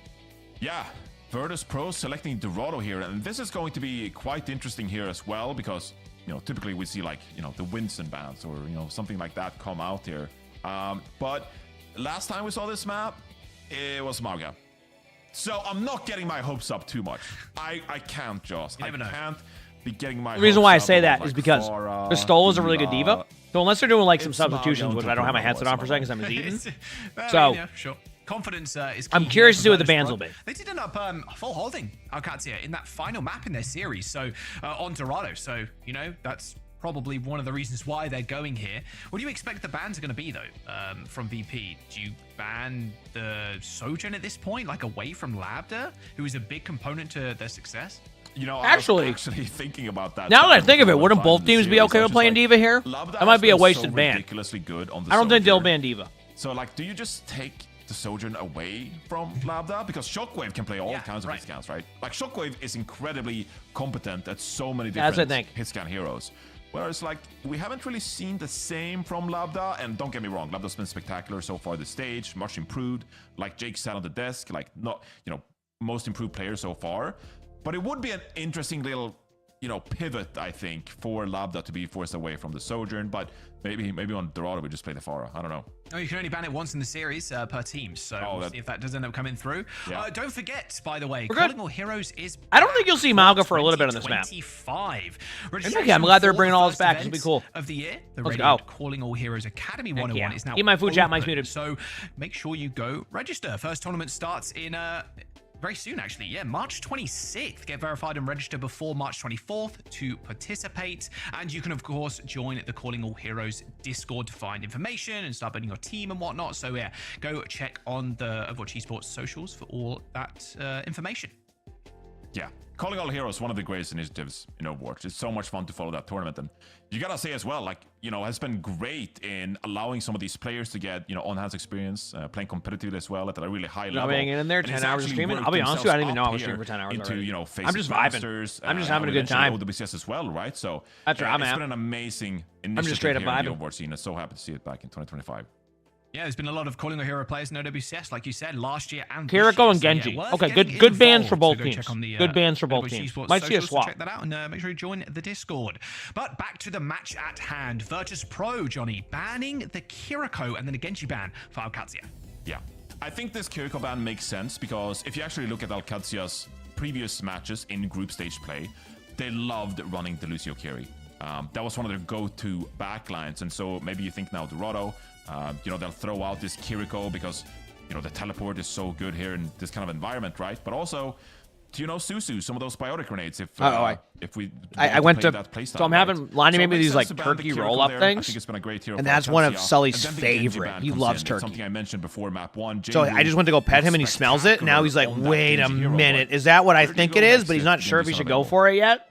S24: Yeah, Virtus Pro selecting Dorado here, and this is going to be quite interesting here as well, because, you know, typically we see like, you know, the Winston bans or, you know, something like that come out here. But last time we saw this map, it was Mauga. So I'm not getting my hopes up too much. I can't, Joss. I can't be getting my
S2: The reason why I
S24: hopes
S2: say
S24: up
S2: that
S24: about,
S2: is
S24: like,
S2: because
S24: Farah,
S2: Kristol is a really good diva. So unless they're doing like some
S24: it's not
S2: substitutions,
S24: going
S2: which
S24: to
S2: I don't have my
S24: improve
S2: headset on for a second
S24: whatsoever.
S2: because I'm eating.
S17: Well,
S2: So
S17: yeah, sure. Confidence is key.
S2: I'm curious to see
S17: here
S2: what the
S17: for
S2: bans
S17: Virtus
S2: will be.
S17: Pro. They did end up full holding OWCS in that final map in their series, so on Dorado. So, you know, that's probably one of the reasons why they're going here. What do you expect the bans are going to be, though, from VP? Do you ban the Sojourn at this point, like away from Labda, who is a big component to their success?
S24: You know,
S2: Actually,
S24: I was actually thinking about that.
S2: Now that I think of it, wouldn't both teams be okay with playing Diva here? That might be a wasted ban.
S24: Ridiculously good on the
S2: I don't think they'll
S24: Sojourn.
S2: ban Diva.
S24: So, like, do you just take the Sojourn away from Labda? Because Shockwave can play all kinds of hit scans, right? Like, Shockwave is incredibly competent at so many
S2: That's what I
S24: different
S2: think.
S24: hit scan heroes. Whereas, like, we haven't really seen the same from Labda. And don't get me wrong, Labda's been spectacular so far this stage, much improved. Like Jake said on the desk, like, not, you know, most improved player so far. But it would be an interesting little, you know, pivot, I think, for Labda to be forced away from the Sojourn. But maybe on Dorado we just play the Farah. I don't know.
S17: Oh, you can only ban it once in the series per team, so we'll see if that does end up coming through.
S24: Yeah.
S17: Don't forget, by the way,
S2: We're
S17: Calling
S2: good.
S17: All Heroes is
S2: I don't think you'll see Malga for a little bit on this map.
S17: 25.
S2: Okay, I'm glad they're bringing all this back. This will be cool.
S17: Of the year, the
S2: Let's
S17: radio
S2: go.
S17: Calling All Heroes Academy
S2: Heck
S17: 101
S2: yeah.
S17: is now
S2: Keep my food chat, Mike's
S17: open,
S2: muted.
S17: so make sure you go register. First tournament starts in very soon, actually. Yeah, March 26th. Get verified and register before March 24th to participate. And you can, of course, join the Calling All Heroes Discord to find information and start building your team and whatnot. So, yeah, go check on the Overwatch Esports socials for all that information.
S24: Yeah, Calling All Heroes, one of the greatest initiatives in Overwatch. It's so much fun to follow that tournament. And you gotta say as well, like, you know, has been great in allowing some of these players to get, you know, on-hands experience, playing competitively as well at a really high level.
S2: Being in there
S24: And
S2: 10
S24: it's
S2: hours of
S24: actually
S2: streaming.
S24: worked
S2: I'll be honest with you, I didn't even know I was
S24: themselves
S2: streaming for 10 hours
S24: into,
S2: already.
S24: you know,
S2: I'm
S24: facing
S2: just vibing.
S24: Masters,
S2: I'm just having a good
S24: eventually
S2: time.
S24: OWCS as well, right? So
S2: That's where I'm
S24: it's
S2: at.
S24: been an amazing initiative
S2: I'm just straight up
S24: here in the
S2: vibing.
S24: Overwatch scene. I'm so happy to see it back in 2025.
S17: Yeah, there's been a lot of Calling All Hero players in OWCS, like you said, last year and
S2: Kiriko
S17: this
S2: and
S17: year. So,
S2: Genji.
S17: worth
S2: Okay,
S17: getting
S2: good bans for
S17: involved.
S2: both
S17: So go
S2: teams.
S17: check on the,
S2: Good bans for both
S17: Overwatch
S2: teams.
S17: Esports
S2: Might see a
S17: socials to
S2: swap.
S17: Check that out and make sure you join the Discord. But back to the match at hand. Virtus Pro, Johnny, banning the Kiriko and then a Genji ban for OWCS.
S24: Yeah, I think this Kiriko ban makes sense because if you actually look at OWCS's previous matches in group stage play, they loved running the Lucio Kiri. That was one of their go-to backlines, and so maybe you think now Dorado, you know, they'll throw out this Kiriko because, you know, the teleport is so good here in this kind of environment, right? But also, do you know Susu, some of those biotic grenades? If we
S2: I went to,
S24: that playstyle,
S2: so I'm having Lonnie made me these like
S24: to ban the
S2: turkey
S24: Kiriko
S2: roll up
S24: there. I
S2: things,
S24: think it's been a great hero
S2: and
S24: for
S2: that's one of
S24: OWCS.
S2: Sully's
S24: And then the Genji
S2: favorite.
S24: ban
S2: He
S24: comes
S2: loves
S24: in. It's
S2: turkey.
S24: something I mentioned before map 1.
S2: So I just went to go pet him and he smells it. Now he's like, wait a minute, is that what I think it is? But he's not sure if he should go for it yet.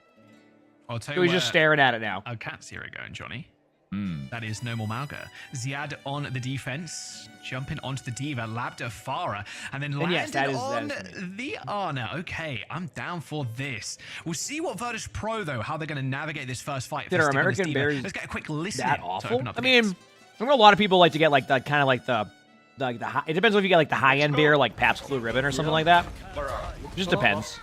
S17: I'll tell
S2: So
S17: you
S2: he's just staring at it now.
S17: OWCS hero going, Johnny. That is no more Malga. Ziad on the defense, jumping onto the Diva, Labda Farah, and then landed
S2: yes, that is
S17: on the Ana. Okay, I'm down for this. We'll see what Virtus Pro, though, how they're going to navigate this first fight.
S2: Did
S17: for
S2: our
S17: Stick on this
S2: American
S17: Diva.
S2: berries
S17: Let's get a quick listen
S2: that
S17: to
S2: awful?
S17: open up
S2: I
S17: the
S2: mean,
S17: gates.
S2: I know a lot of people like to get like the kind of like the high, it depends if you get like the high end beer, like Pabst Blue Ribbon or something like that. Just depends.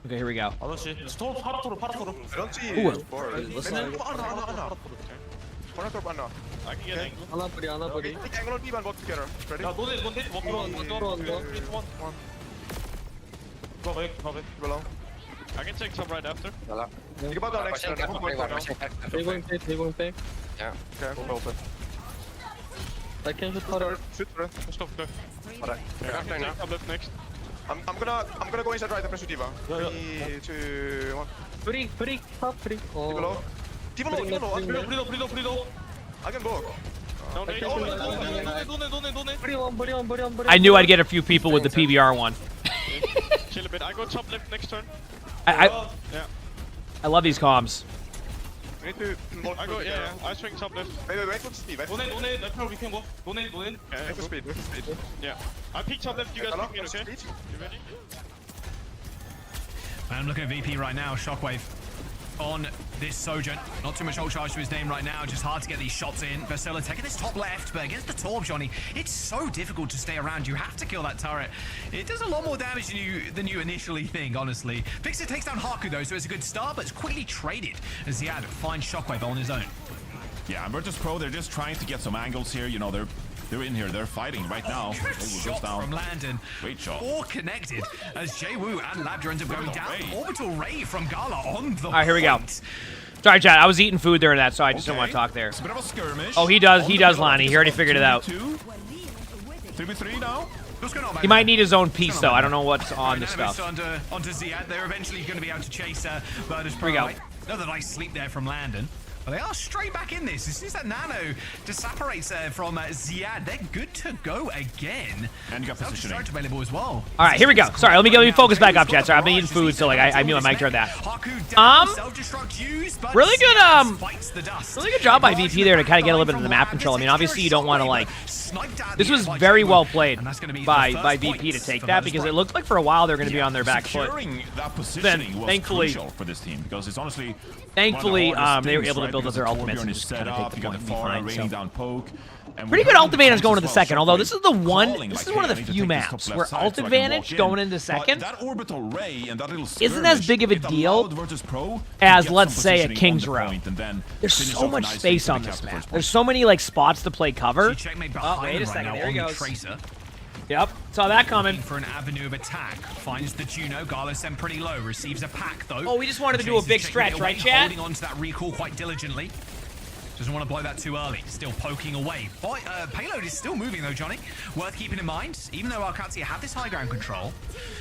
S2: Okay, here we go.
S10: I can take top right after.
S16: I can just put her.
S10: Stop there. Top left next.
S14: I'm gonna go inside right and press Diva. 3, 2, 1.
S16: Free, top free.
S14: Diva low. Diva low. I can go.
S2: I knew I'd get a few people with the PBR one.
S10: Chill a bit. I go top left next turn.
S2: I love these comms.
S14: We need to.
S10: I go, yeah. I swing top left.
S14: Wait for speed. Wait for speed. Wait for speed.
S10: Yeah. I peek top left. You guys pick me, okay? You ready?
S17: I'm looking at VP right now, Shockwave on this Sojourn. Not too much ult charge to his name right now, just hard to get these shots in. Vasilla taking this top left, but against the Torb, Johnny, it's so difficult to stay around. You have to kill that turret. It does a lot more damage than you initially think, honestly. Fixer takes down Haku though, so it's a good start, but it's quickly traded as Ziad finds Shockwave on his own.
S24: Yeah, and Virtus Pro, they're just trying to get some angles here. You know, they're in here. They're fighting right now.
S17: Good shot from Landon.
S24: Great shot.
S17: All connected as Jwoo and Labda end up going down. Orbital Ray from Gala on the
S2: All right, here we go. Sorry, chat. I was eating food during that, so I just don't want to talk there.
S24: It's a bit of a skirmish.
S2: Oh, he does, Lonnie. He already figured it out.
S24: 3v3 now.
S2: He might need his own piece, though. I don't know what's on the stuff.
S17: Onto Ziad. They're eventually going to be able to chase Virtus Pro.
S2: Here we go.
S17: Another nice sleep there from Landon. But they are straight back in this. As soon as that nano separates from Ziad, they're good to go again.
S24: And you got positioning.
S17: Available as well.
S2: All right, here we go. Sorry, let me focus back up, chat. Sorry, I've been eating food, so like I knew my mic turned that. Really good job by VP there to kind of get a little bit of the map control. I mean, obviously you don't want to like. This was very well played by VP to take that because it looked like for a while they're going to be on their back foot.
S24: That positioning was crucial for this team because it's honestly. Thankfully,
S2: they were able to build up their ultimates and just kind of take the point and be fine.
S24: Raining down poke.
S2: Pretty good ult advantage going into second, although this is one of the few maps where ult advantage going into second isn't as big of a deal as, let's say, a King's Row. There's so much space on this map. There's so many like spots to play cover. Oh, wait a second, there he goes. Yep, saw that coming.
S17: For an avenue of attack, finds the Juno. Gala sent pretty low, receives a pack though.
S2: Oh, we just wanted to do a big stretch, right, chat?
S17: Holding on to that recall quite diligently. Doesn't want to blow that too early. Still poking away. Payload is still moving though, Johnny. Worth keeping in mind, even though OWCS have this high ground control.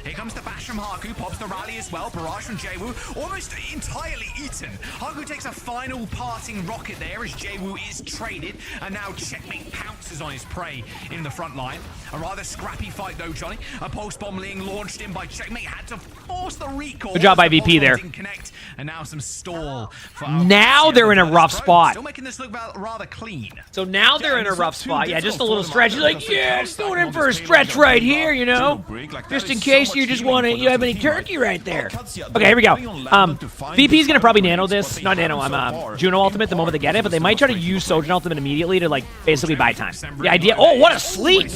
S17: Here comes the bash from Haku, pops the rally as well. Barrage from Jwoo, almost entirely eaten. Haku takes a final parting rocket there as Jwoo is traded, and now Checkmate pounces on his prey in the front line. A rather scrappy fight though, Johnny. A pulse bomb being launched in by Checkmate, had to force the recall.
S2: Good job by VP there.
S17: Didn't connect, and now some stall. For
S2: now they're in a rough spot.
S17: Still making this look rather clean.
S2: So now they're in a rough spot. Yeah, just a little stretch. He's like, yeah, just going in for a stretch right here, you know? Just in case you just want to, you have any turkey right there. Okay, here we go. VP's going to probably nano this. Not nano, I'm Juno ultimate the moment they get it, but they might try to use Sojourn ultimate immediately to, like, basically buy time. The idea, oh, what a sleep!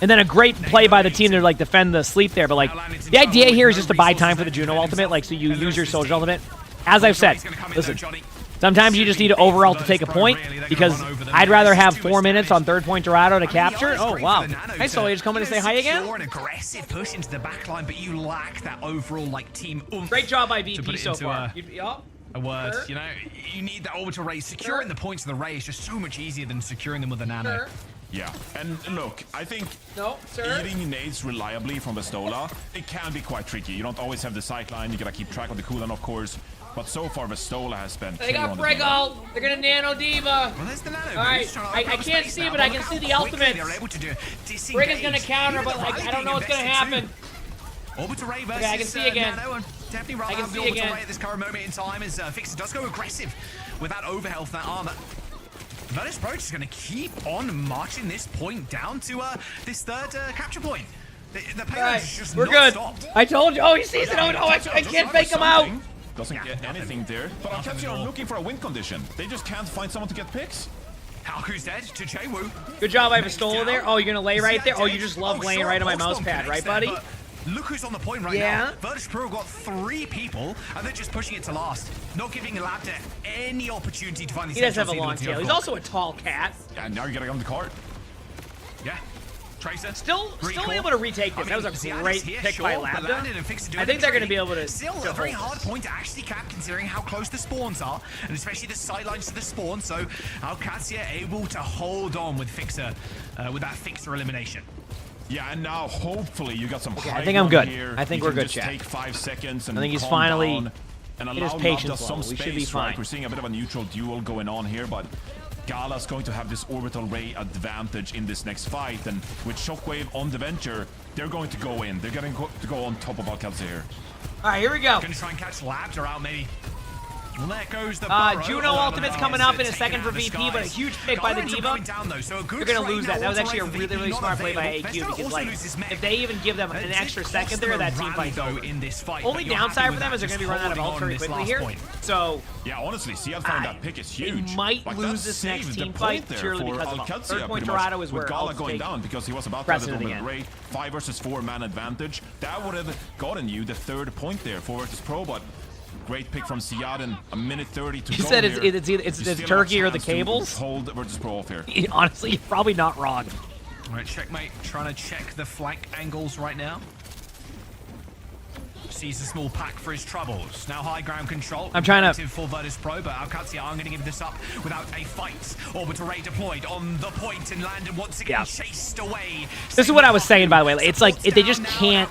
S2: And then a great play by the team to, like, defend the sleep there, but, like, the idea here is just to buy time for the Juno ultimate, like, so you use your Sojourn ultimate. As I've said, listen, sometimes you just need to overall to take a point, because I'd rather have 4 minutes on third point Dorado to capture. Oh, wow. Hey, so you just coming to say hi again?
S17: An aggressive push into the backline, but you lack that overall, like, team oomph.
S2: Great job by VP so far.
S17: A word, you know, you need that orbital ray. Securing the points of the ray is just so much easier than securing them with a nano.
S24: Yeah, and look, I think eating nades reliably from Vestola, it can be quite tricky. You don't always have the sight line, you gotta keep track of the cooldown, of course. But so far, Vestola has been.
S2: They got Briggle. They're gonna nano Diva.
S17: Well, there's the nano.
S2: All right, I can't see, but I can see the ultimate. Briggle's gonna counter, but like I don't know what's gonna happen.
S17: Orbital Ray versus
S2: I can see again.
S17: Definitely rather have the Orbital Ray at this current moment in time as Fixer does go aggressive with that overhealth, that armor. Virtus Pro is going to keep on marching this point down to this third capture point. The payload is just
S2: we're
S17: not
S2: good.
S17: Stopped.
S2: I told you. Oh, he sees it. Oh, no, I can't fake him out.
S24: Doesn't get anything there. But OWCS are looking for a win condition. They just can't find someone to get picks.
S17: Haku's dead to Jwoo.
S2: Good job, I have a Stola there. Oh, you're going to lay right there? Oh, you just love laying right on my mouse pad, right, buddy?
S17: Look who's on the point right now. Virtus Pro got 3 people, and they're just pushing it to last. Not giving Labda any opportunity to find these.
S2: He does have a long tail. He's also a tall cat.
S24: Yeah, now you gotta go on the card.
S17: Yeah. Tracer.
S2: Still able to retake this. That was a great pick by Labda. I think they're going to be able to.
S17: Still a very hard point to actually cap, considering how close the spawns are, and especially the sidelines to the spawn. So OWCS able to hold on with Fixer, with that Fixer elimination.
S24: Yeah, and now hopefully you got some.
S2: Okay, I think I'm good.
S24: Here.
S2: I think
S24: you
S2: we're good,
S24: just
S2: chat.
S24: Take 5 seconds and
S2: I think he's
S24: calm
S2: finally
S24: down and
S2: in his
S24: allow
S2: patience
S24: some
S2: level.
S24: space,
S2: We should be fine.
S24: right? We're seeing a bit of a neutral duel going on here, but Gala's going to have this orbital ray advantage in this next fight, and with Shockwave on the Venture, they're going to go in. They're going to go on top of OWCS here.
S2: All right, here we go.
S17: Going to try and catch Labda out, maybe. Well, there goes the
S2: Juno ultimate's coming up in a second for VP, but a huge pick by the Diva. They're going to lose that. That was actually a really, really smart play by AQ because, like, if they even give them an extra second there, that team fight's over. Only downside for them is they're going to be running out of ult very quickly here. So,
S24: yeah, honestly, Ziad finding that pick is huge.
S2: They might lose this next team fight purely because of ult. Third point Dorado is where
S24: Gala going down because he was about to have the orbital ray. 5 versus 4 man advantage. That would have gotten you the 3rd point there for Virtus Pro, but Great pick from Siad and a minute 30 to
S2: He
S24: go
S2: said
S24: here.
S2: it's Turkey or the cables.
S24: Hold Virtus Pro off here.
S2: Honestly, you're probably not wrong.
S17: All right, checkmate. Trying to check the flank angles right now. Sees a small pack for his troubles. Now high ground control.
S2: I'm trying to
S17: for Virtus Pro, but OWCS are going to give this up without a fight. Orbital Ray deployed on the point and landed once again chased away.
S2: This is what I was saying, by the way. It's like they just can't.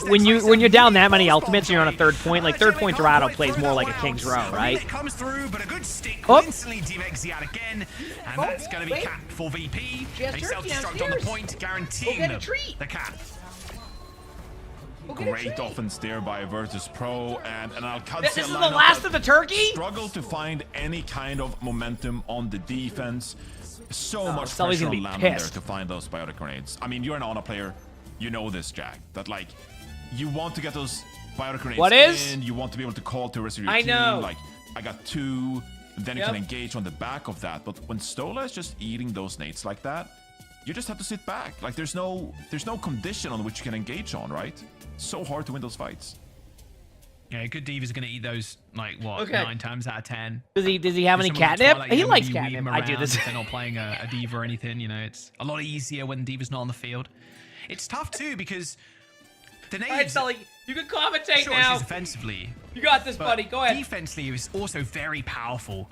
S2: When you're down that many ultimates and you're on a third point, like third point Dorado plays more like a King's Row, right?
S17: It comes through, but a good stick instantly devex Ziad again, and that's going to be capped for VP. A self-destruct on the point, guaranteeing them the cap.
S24: Great offense there by Virtus Pro and an Alcazia.
S2: This is the last of the Turkey?
S24: Struggle to find any kind of momentum on the defense. So much
S2: Sully's
S24: pressure
S2: gonna
S24: on
S2: be
S24: Landon there
S2: pissed
S24: to find those biotic grenades. I mean, you're an Ana player. You know this, Jack. That, like, you want to get those biotic grenades in. You want to be able to call to the rest of your team.
S2: know.
S24: Like, I got 2. Then you can engage on the back of that. But when Stola is just eating those nades like that, you just have to sit back. Like, there's no condition on which you can engage on, right? So hard to win those fights.
S17: Yeah, good Diva's gonna eat those like what 9 times out of 10.
S2: Does he have any catnip? He likes catnip. I do this.
S17: If they're not playing a Diva or anything, you know, it's a lot easier when Diva's not on the field. It's tough too because the nades.
S2: All right, Sully, you can commentate
S17: sure,
S2: now.
S17: Offensively,
S2: you got this, buddy. Go ahead.
S17: Defensively, is also very powerful.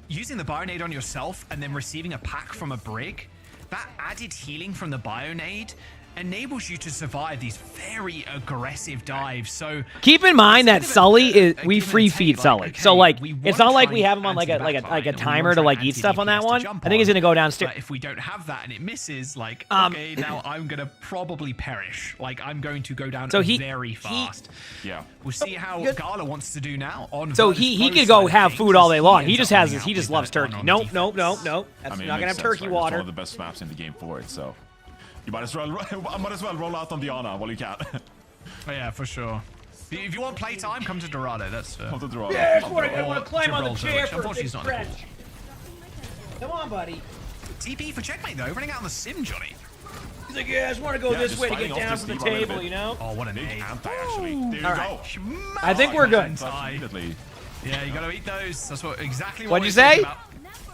S17: Using the Bionade on yourself and then receiving a pack from a brig, that added healing from the Bionade enables you to survive these very aggressive dives. So
S2: keep in mind that Sully is we free feed Sully, so like it's not like we have him on like a timer to like eat stuff on that one. I think he's gonna go downstairs.
S17: But if we don't have that and it misses, like okay, now I'm gonna probably perish. Like I'm going to go down very fast. We'll see how Gala wants to do now. On
S2: so he could go have food all day long. He just loves turkey. Nope. That's not gonna have turkey water.
S24: It's one of the best maps in the game for it. So. You might as well roll out on the Ana while you can.
S17: Oh, yeah, for sure. If you want playtime, come to Dorado. That's
S24: come to Dorado.
S2: Yeah, I want to climb on the chair for a big
S17: not
S2: stretch. Come on, buddy.
S17: TP for checkmate though, running out on the sim, Johnny.
S2: He's like, yeah, I just want to go this way to get down from the table, you know?
S17: Oh, what an
S24: big anti, actually. There you go.
S2: I think we're good.
S17: Yeah, you got to eat those. That's exactly what
S2: What'd you say?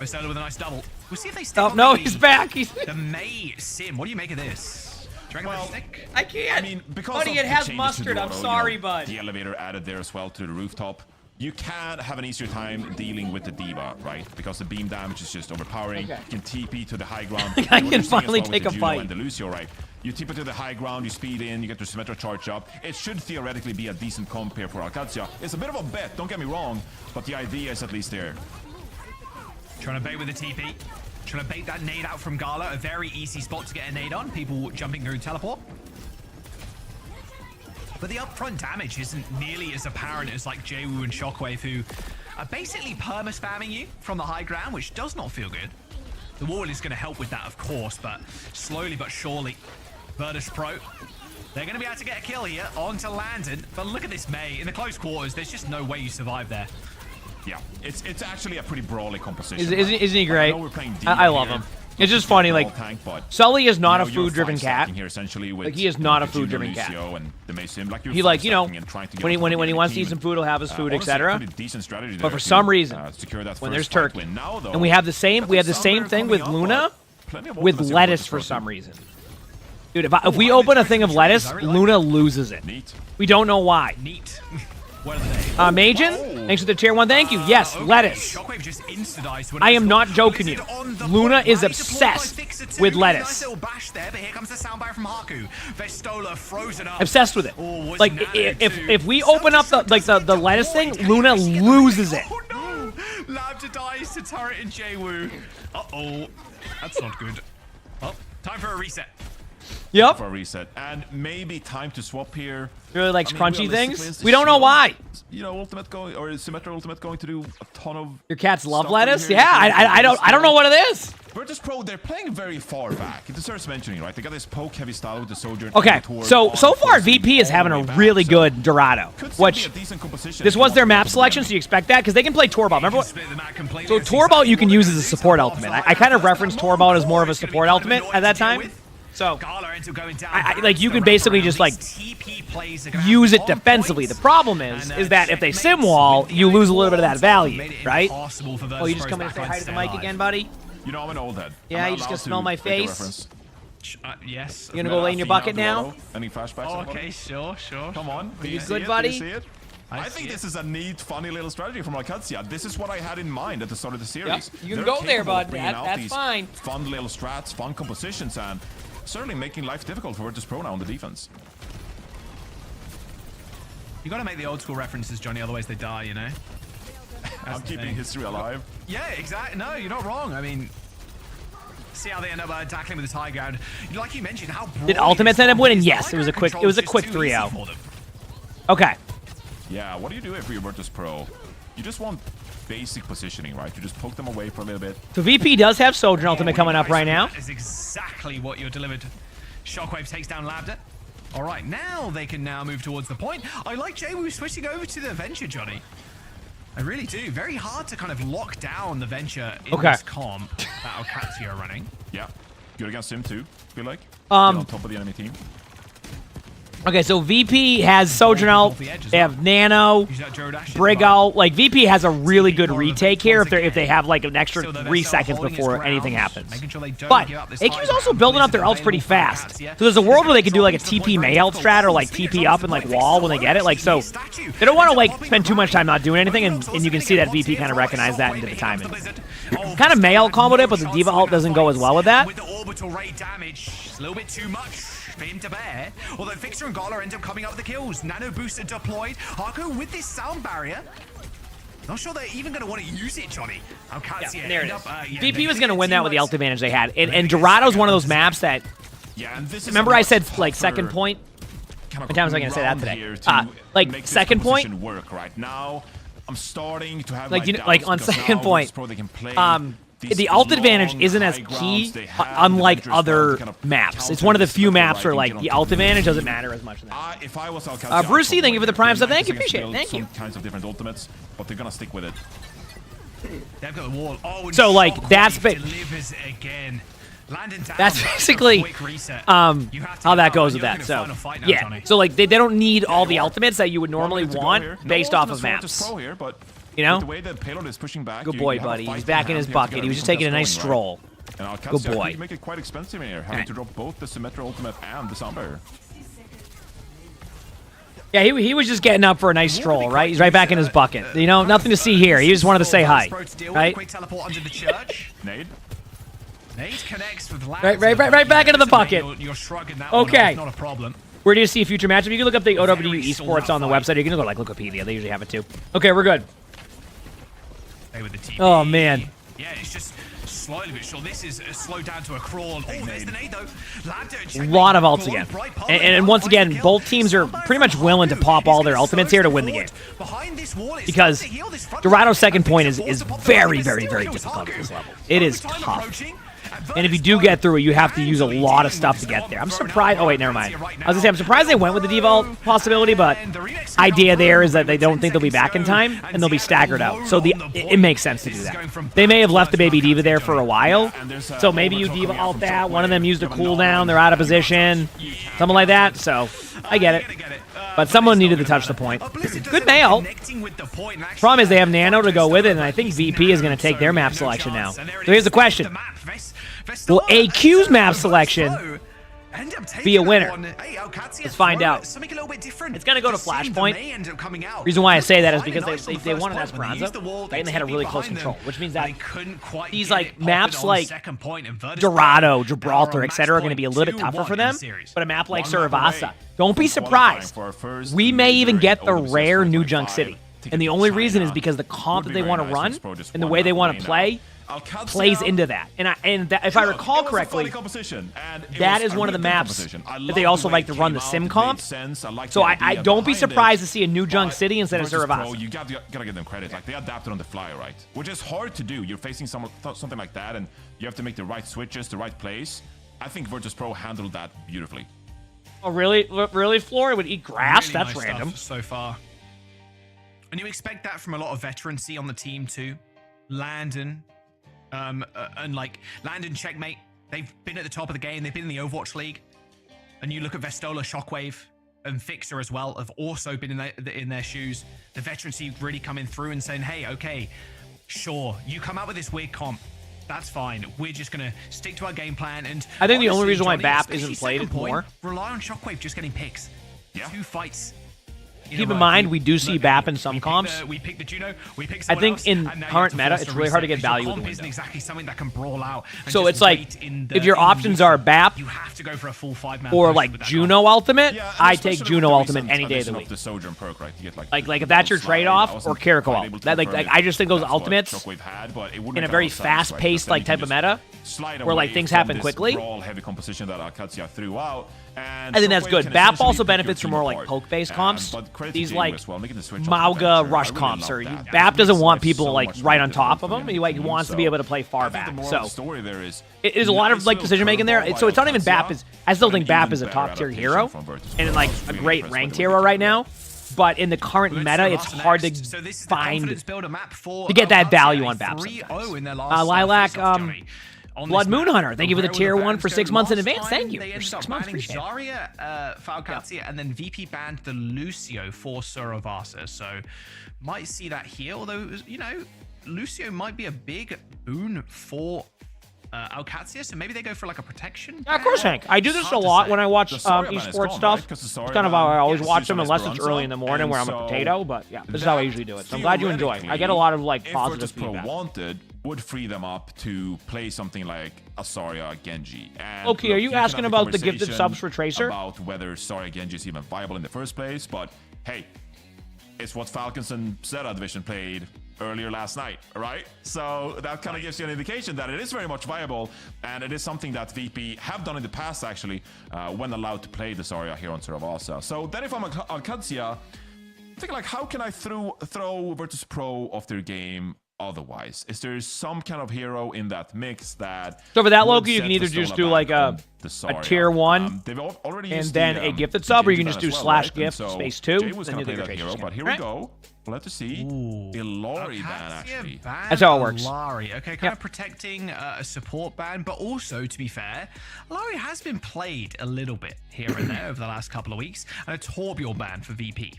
S17: We started with a nice double. We'll see if they stick.
S2: Oh no, he's back.
S17: The May sim. What do you make of this? Do you reckon stick?
S2: I can't.
S24: I mean, because
S2: buddy, it has mustard. I'm sorry, bud.
S24: The elevator added there as well to the rooftop. You can have an easier time dealing with the Diva, right? Because the beam damage is just overpowering. You can TP to the high ground.
S2: I can finally take a fight.
S24: And the Lucio, right? You TP to the high ground, you speed in, you get your Symmetra charge up. It should theoretically be a decent comp here for Alcazia. It's a bit of a bet, don't get me wrong, but the idea is at least there.
S17: Trying to bait with the TP. Trying to bait that nade out from Gala. A very easy spot to get a nade on. People jumping through teleport. But the upfront damage isn't nearly as apparent as like Jwoo and Shockwave, who are basically perma-spamming you from the high ground, which does not feel good. The wall is going to help with that, of course, but slowly but surely, Virtus Pro, they're going to be able to get a kill here onto Landon. But look at this May. In the close quarters, there's just no way you survive there.
S24: Yeah, it's actually a pretty brawly composition.
S2: Isn't he great? I love him. It's just funny, like Sully is not a food-driven cat. Like he is not a food-driven cat. He like when he wants to eat some food, he'll have his food, etc. But for some reason, when there's turkey, and we have the same thing with Luna, with lettuce for some reason. Dude, if we open a thing of lettuce, Luna loses it. We don't know why.
S17: Neat.
S2: Majin, thanks for the tier 1. Thank you. Yes, lettuce. I am not joking you. Luna is obsessed with lettuce. Obsessed with it. Like if we open up the lettuce thing, Luna loses it.
S17: Lab to dies to turret and Jwoo. Uh-oh. That's not good. Oh, time for a reset.
S2: Yep.
S24: For a reset. And maybe time to swap here.
S2: Really likes crunchy things? We don't know why.
S24: You know, Ultimate going, or is Symmetra Ultimate going to do a ton of...
S2: Your cats love lettuce? Yeah, I don't know what it is.
S24: Virtus Pro, they're playing very far back. It deserves mentioning, right? They got this poke-heavy style with the Soldier.
S2: Okay, so far VP is having a really good Dorado. Which, this was their map selection, so you expect that? Because they can play Torbout. Remember what? So Torbout you can use as a support ultimate. I kind of referenced Torbout as more of a support ultimate at that time. So, like you can basically just like use it defensively. The problem is that if they sim wall, you lose a little bit of that value, right? Oh, you just come in and say hi to the mic again, buddy?
S24: You know I'm an old head.
S2: Yeah, you just gonna smell my face?
S17: Yes.
S2: You gonna go lay in your bucket now?
S24: Any flashbacks?
S17: Okay, sure.
S24: Come on.
S2: Are you good, buddy?
S24: Do you see it? I think this is a neat, funny little strategy from OWCS. This is what I had in mind at the start of the series.
S2: Yep. You can go there, bud. That's fine.
S24: Fun little strats, fun compositions, and certainly making life difficult for Virtus Pro now on the defense.
S17: You gotta make the old school references, Johnny, otherwise they die, you know?
S24: I'm keeping history alive.
S17: Yeah, exactly. No, you're not wrong. I mean, see how they end up tackling with the high ground. Like you mentioned, how
S2: did Ultimates end up winning? Yes, it was a quick 3-0. Okay.
S24: Yeah, what do you do if you're Virtus Pro? You just want basic positioning, right? You just poke them away for a little bit.
S2: So VP does have Sojourn Ultimate coming up right now.
S17: That is exactly what you're delivered. Shockwave takes down Labda. All right, now they can now move towards the point. I like Jay switching over to the Venture, Johnny. I really do. Very hard to kind of lock down the Venture in this comp that OWCS are running.
S24: Yeah, good against him too, feel like. On top of the enemy team.
S2: Okay, so VP has Sojourn Ult, they have Nano, Brig Ult. Like, VP has a really good retake here if they have, like, an extra 3 seconds before anything happens. But AQ's also building up their ults pretty fast. So there's a world where they could do, like, a TP May ult strat or, like, TP up and, like, wall when they get it. Like, so they don't want to, like, spend too much time not doing anything, and you can see that VP kind of recognized that and did the timing. Kind of May ult comboed it, but the D.Va ult doesn't go as well with that.
S17: With the orbital rate damage, a little bit too much for him to bear. Although Fixer and Gala end up coming up with the kills. Nano booster deployed. Harko with this sound barrier. Not sure they're even going to want to use it, Johnny.
S2: Yeah, there it is. VP was going to win that with the ult advantage they had. And Dorado's one of those maps that...
S24: Yeah, and this
S2: remember I said, like, second point? How many times am I going to say that today? Like, second point?
S24: Work right now. I'm starting to have
S2: like, you know, like on second point, the ult advantage isn't as key, unlike other maps. It's one of the few maps where, like, the ult advantage doesn't matter as much.
S24: If I was OWCS,
S2: Brucey, thank you for the prime sub. Thank you, appreciate it. Thank you.
S24: Some kinds of different ultimates, but they're gonna stick with it.
S17: They've got the wall. Oh,
S2: so, like, that's
S17: delivers again.
S2: That's basically how that goes with that. So, yeah. So, like, they don't need all the ultimates that you would normally want based off of maps. You know?
S24: The way the payload is pushing back,
S2: good boy, buddy. He's back in his bucket. He was just taking a nice stroll. Good boy.
S24: Make it quite expensive in here, having to drop both the Symmetra ultimate and the sound barrier.
S2: Yeah, he was just getting up for a nice stroll, right? He's right back in his bucket. You know, nothing to see here. He just wanted to say hi, right?
S17: Quick teleport under the church.
S24: Nade.
S17: Nade connects with
S2: right back into the bucket.
S17: You're shrugging that
S2: okay.
S17: Not a problem.
S2: Where do you see a future matchup? You can look up the OWCS on the website. You can go to, like, Wikipedia. They usually have it too. Okay, we're good.
S17: With the TP.
S2: Oh, man.
S17: Yeah, it's just slowly but sure. This is slowed down to a crawl. Oh, there's the nade, though.
S2: A lot of ults again. And once again, both teams are pretty much willing to pop all their ultimates here to win the game. Because Dorado's second point is very, very, very difficult at this level. It is tough. And if you do get through it, you have to use a lot of stuff to get there. I'm surprised. Oh, wait, never mind. I was going to say, I'm surprised they went with the D.Va ult possibility, but idea there is that they don't think they'll be back in time, and they'll be staggered out. So it makes sense to do that. They may have left the baby D.Va there for a while, so maybe you D.Va ult that. One of them used a cooldown. They're out of position. Something like that. So I get it. But someone needed to touch the point. Good mail. Problem is they have Nano to go with it, and I think VP is going to take their map selection now. So here's the question. Will AQ's map selection be a winner? Let's find out. It's going to go to Flashpoint. Reason why I say that is because they won an Esperanza, right? And they had a really close control, which means that these, like, maps like Dorado, Gibraltar, etc. are going to be a little bit tougher for them. But a map like Saravasa, don't be surprised. We may even get the rare New Junk City. And the only reason is because the comp that they want to run and the way they want to play plays into that. And if I recall correctly, that is one of the maps that they also like to run the sim comp. So I don't be surprised to see a New Junk City instead of Saravasa.
S24: You gotta give them credit. Like, they adapted on the fly, right? Which is hard to do. You're facing something like that, and you have to make the right switches, the right plays. I think Virtus Pro handled that beautifully.
S2: Oh, really? Really, Flora would eat grass? Really That's nice random.
S17: So far. And you expect that from a lot of veterancy on the team too. Landon, and like Landon, Checkmate. They've been at the top of the game. They've been in the Overwatch League. And you look at Vestola, Shockwave. and Fixer as well have also been in their shoes. The veterancy really coming through and saying, hey, okay, sure, you come out with this weird comp. That's fine. We're just going to stick to our game plan. And
S2: I think the only
S17: honestly,
S2: reason why
S17: Johnny,
S2: BAP isn't played
S17: second point,
S2: more.
S17: Rely on Shockwave just getting picks. Yeah. 2 fights.
S2: Keep in mind, we do see BAP in some comps.
S17: We picked the Juno. We picked
S2: I
S17: someone
S2: think
S17: else,
S2: in
S17: and now you
S2: current
S17: have to
S2: meta,
S17: force
S2: it's
S17: a
S2: really hard to
S17: reset
S2: get value
S17: because
S2: with the
S17: comp isn't
S2: window.
S17: exactly something that can brawl out. And
S2: So
S17: just
S2: it's like,
S17: wait in the,
S2: if your options are BAP
S17: you have to go for a full 5-man
S2: or
S17: push
S2: like
S17: with that
S2: Juno ultimate,
S24: Yeah, and
S2: I
S24: especially
S2: take
S24: with
S2: Juno
S24: the
S2: ultimate
S24: recent
S2: any day of
S24: addition
S2: the week.
S24: the Sojourn perk, right? You get
S2: Like if that's your trade-off, or Kiriko ult. That like I just think those
S24: That's what
S2: ultimates
S24: Shockwave had, but it wouldn't
S2: in a
S24: make
S2: very
S24: lot of sense, right?
S2: fast-paced
S24: Because
S2: like
S24: then
S2: type
S24: you
S2: of
S24: can
S2: meta,
S24: just slide
S2: where like
S24: away
S2: things
S24: from
S2: happen
S24: this
S2: quickly.
S24: brawl-heavy composition that Alcazia threw out. And
S2: I think that's
S24: Shockwave
S2: good.
S24: can
S2: BAP
S24: essentially
S2: also
S24: pick your
S2: benefits from
S24: team
S2: more like
S24: apart.
S2: poke-based comps.
S24: But credit to
S2: These
S24: Jingu
S2: like
S24: as well, making the switch off the
S2: Mauga
S24: bench.
S2: rush
S24: I really
S2: comps,
S24: love
S2: or
S24: that.
S2: BAP
S24: It
S2: doesn't
S24: makes
S2: want
S24: life
S2: people
S24: so
S2: like
S24: much
S2: right on
S24: more
S2: top
S24: difficult
S2: of him.
S24: for
S2: He like
S24: the
S2: wants to
S24: team.
S2: be able to play
S24: I
S2: far
S24: think the
S2: back.
S24: moral of
S2: So
S24: the story there is
S2: it is a lot of
S24: nice
S2: like
S24: little
S2: decision making there.
S24: curveball
S2: So it's not
S24: by
S2: even BAP.
S24: Alcazia,
S2: I still
S24: but
S2: think
S24: an
S2: BAP
S24: even
S2: is a
S24: better
S2: top tier
S24: adaptation
S2: hero
S24: from Virtus
S2: and
S24: Pro.
S2: like
S24: I was
S2: a
S24: really
S2: great
S24: impressed
S2: ranked
S24: with what
S2: hero
S24: he
S2: right
S24: did
S2: now. But in the current
S17: Good
S2: meta, it's
S17: stuff
S2: hard to
S17: next. So this is the
S2: find
S17: confidence builder map for
S2: to get that
S17: Alcazia,
S2: value
S17: a
S2: on BAP
S17: 3-0
S2: sometimes.
S17: in their last
S2: Lilac,
S17: face-off, Johnny. On
S2: Blood
S17: this
S2: Moon
S17: map,
S2: Hunter, thank you for the
S17: where will
S2: tier 1
S17: bans
S2: for
S17: go?
S2: 6 months in
S17: Last
S2: advance.
S17: time,
S2: Thank you.
S17: They
S2: For
S17: ended
S2: 6
S17: up
S2: months,
S17: banning
S2: appreciate it.
S17: Zarya for Alcazia, and then VP banned the Lucio for Suravasa. So might see that here, although, you know, Lucio might be a big boon for Alcazia, so maybe they go for like a protection.
S2: Yeah, of course, Hank. I do this a lot when I watch esports stuff. It's kind of how I always watch them, unless it's early in the morning where I'm a potato. But yeah, this is how I usually do it. So I'm glad you enjoy it. I get a lot of like positive feedback.
S24: Wanted would free them up to play something like a Zarya Genji. And
S2: Okay,
S24: look,
S2: are you
S24: can have
S2: asking
S24: the
S2: about the gifted
S24: conversation
S2: subs for Tracer?
S24: About whether Zarya Genji is even viable in the first place, but hey, it's what Falcons and Zeta Division played earlier last night, right? So that kind of gives you an indication that it is very much viable, and it is something that VP have done in the past, actually, when allowed to play the Zarya here on Suravasa. So then if I'm Alcazia, think like, how can I throw Virtus Pro off their game otherwise? Is there some kind of hero in that mix that...
S2: So for that,
S24: would
S2: Loki, you
S24: set
S2: can
S24: the
S2: either just
S24: Stone
S2: do
S24: back
S2: like
S24: on
S2: a
S24: the Zarya?
S2: tier 1
S24: they've already
S2: and
S24: used
S2: then
S24: the,
S2: a gifted sub, or you can
S24: ban
S2: just
S24: as
S2: do
S24: well,
S2: slash
S24: right?
S2: gift
S24: And so
S2: space 2.
S24: Jay was
S2: Then
S24: going
S2: you
S24: to
S2: do
S24: play
S2: the
S24: that hero,
S2: Tracer
S24: but here
S2: skin.
S24: we go. We'll have to see. Ilori ban, actually.
S2: That's how it works.
S17: Lari, okay, kind of protecting a support ban, but also, to be fair, Lari has been played a little bit here and there over the last couple of weeks, and a Torbjorn ban for VP.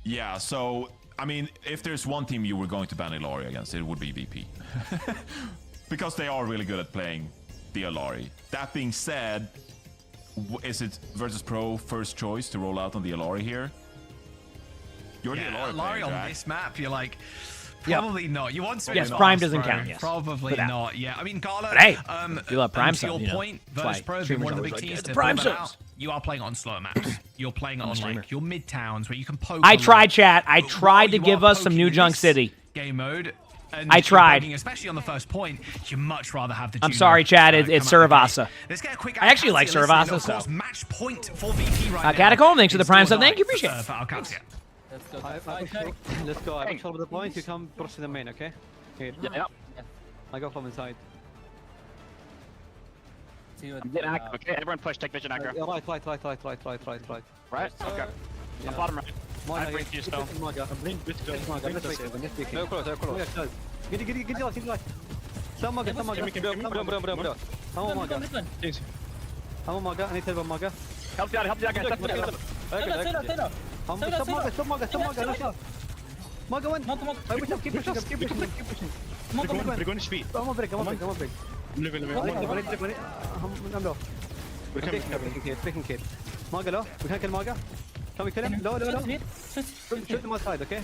S24: Yeah, so, I mean, if there's one team you were going to ban Ilari against, it would be VP. Because they are really good at playing the Ilari. That being said, is it Virtus Pro first choice to roll out on the Ilari here? You're the Ilari player,
S17: on
S24: Jack.
S17: this map, you're like, probably not. You want to?
S2: Yes, Prime doesn't count, yes.
S17: Probably not. Yeah, I mean, Gala.
S2: But hey, you love Prime
S17: to your
S2: sub, you know.
S17: point,
S2: That's
S17: Virtus
S2: why
S17: Pro has been
S2: streamers
S17: one of the
S2: always
S17: big
S2: like,
S17: teams
S2: "Get the
S17: to
S2: Prime
S17: build it
S2: subs."
S17: out. You are playing on slower maps. You're playing on like your mid towns where you can poke.
S2: I
S17: a lot.
S2: tried, chat. I tried to
S17: You
S2: give
S17: are
S2: us some
S17: poking
S2: New
S17: in
S2: Junk
S17: this
S2: City.
S17: game mode. And
S2: I
S17: you're
S2: tried.
S17: poking, especially on the first point. You much rather have the.
S2: I'm
S17: Juno,
S2: sorry, Chad. It's
S17: come out
S2: Suravasa.
S17: the gate. Let's get a quick.
S2: I actually like
S17: Alcazia
S2: Suravasa,
S17: listening, of
S2: so.
S17: course, match point for VP right now.
S2: Catacomb, thanks for the
S17: It's
S2: Prime
S17: do or
S2: sub. Thank
S17: die
S2: you, appreciate it.
S17: for Alcazia.
S16: Let's go. Let's go. I control the point. You come push to the main, okay? Here.
S8: Yeah.
S16: I go from inside.
S8: I'm getting aggro, okay? Everyone push, take vision aggro.
S16: Right.
S8: Right? Okay. I'm bottom right. I bring you stone.
S16: No close. Get your Some Maga. I'm on Maga. I need to help Maga.
S8: Help you out, guys.
S16: Stop Maga. Maga one. Keep pushing.
S10: We're going to speed.
S16: I'm on break. I'm low. We're picking kid. Maga low. We can't kill Maga. Can we kill him? Low. Shoot him outside, okay?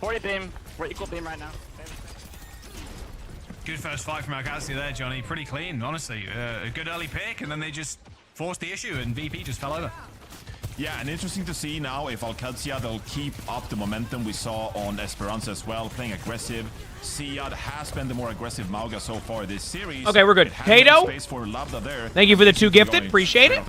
S8: 40 beam. We're equal beam right now.
S17: Good first fight from Alcazia there, Johnny. Pretty clean, honestly. A good early pick, and then they just forced the issue, and VP just fell over.
S24: Yeah, and interesting to see now if Alcazia, they'll keep up the momentum we saw on Esperanza as well, playing aggressive. Siad has been the more aggressive Mauga so far this series.
S2: Okay, we're good.
S24: It has
S2: Kato,
S24: space for Labda there.
S2: thank you for the 2 gifted. Appreciate it.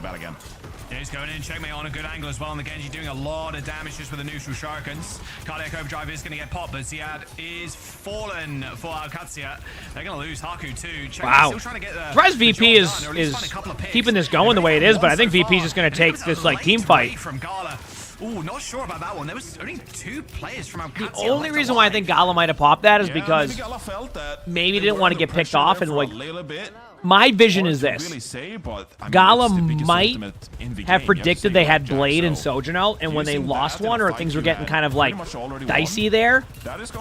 S17: Jay's going in, checkmate on a good angle as well on the Genji, doing a lot of damage just with the neutral Sharkans. Cardiac Overdrive is going to get popped, but Ziad is fallen for Alcazia. They're going to lose Haku too.
S2: Wow.
S17: Still trying to get
S2: Surprised VP is keeping this going the way it is, but I think VP is just going to take this like team fight.
S17: From Gala. Ooh, not sure about that one. There was only 2 players from Alcazia.
S2: The only reason why I think Gala might have popped that is because
S24: Gala felt that
S2: maybe didn't want to get picked off and like My vision is this.
S24: Really say, but, I mean,
S2: Gala
S24: it's the biggest
S2: might
S24: ultimate in the
S2: have
S24: game.
S2: predicted they had Blade and Sojourn out, and when they lost one or things were getting kind of like dicey there,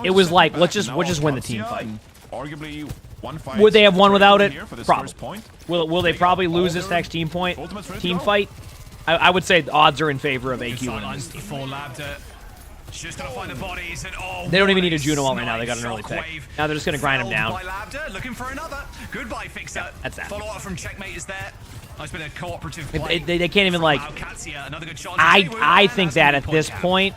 S2: it was like, we'll just win the team fight.
S24: Arguably, one fight.
S2: Would they have won without it? Probably.
S24: Point.
S2: Will they probably lose this next team fight? I would say the odds are in favor of AQ winning this team.
S17: Just gonna find the bodies and
S2: They don't even need a Juno ult right now. They got an early pick. Now they're just gonna grind him down.
S17: Looking for another. Goodbye, Fixer.
S2: Yeah, that's that.
S17: Follow up from Checkmate is there. It's been a cooperative
S2: They
S17: play.
S2: can't even like. I think that at this point,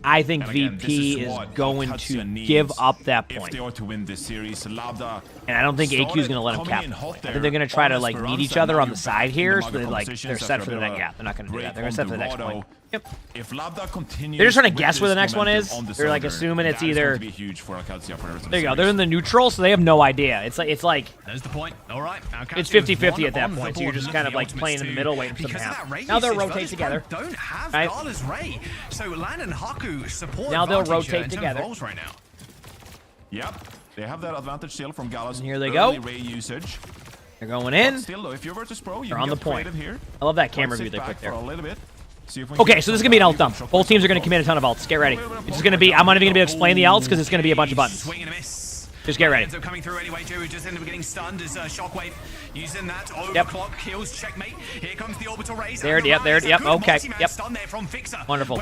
S2: I think VP is going to give up that point.
S24: If they are to win this series, Labda,
S2: and I don't think AQ is going to let him cap. I think they're going to try to like meet each other on the side here, so they're set for the next. Yeah, they're not going to do that. They're going to set for the next point. Yep.
S24: If Labda continues,
S2: they're just trying to guess where the next one is. They're like assuming it's either. There you go. They're in the neutral, so they have no idea. It's like.
S17: There's the point. All right.
S2: It's 50-50 at that point, so you're just kind of like playing in the middle, waiting for them to happen. Now they'll rotate together.
S17: Don't have Gala's Ray, so Lan and Haku support.
S2: Now they'll rotate together.
S17: Right now.
S24: Yep, they have that advantage still from Gala's
S2: and here they go.
S24: Ray usage.
S2: They're going in.
S24: But still, though, if you're Virtus Pro, you
S2: they're on the point.
S24: Here.
S2: I love that camera view they put there.
S24: For a little bit.
S2: Okay, so this is gonna be an ult dump. Both teams are gonna commit a ton of ults. Get ready. It's just gonna be. I'm not even gonna be able to explain the ults because it's gonna be a bunch of buttons. Just get ready.
S17: Coming through anyway, Joe just ended up getting stunned as Shockwave using that overclock kills Checkmate. Here comes the orbital raise.
S2: There, yep. Okay, yep. Wonderful.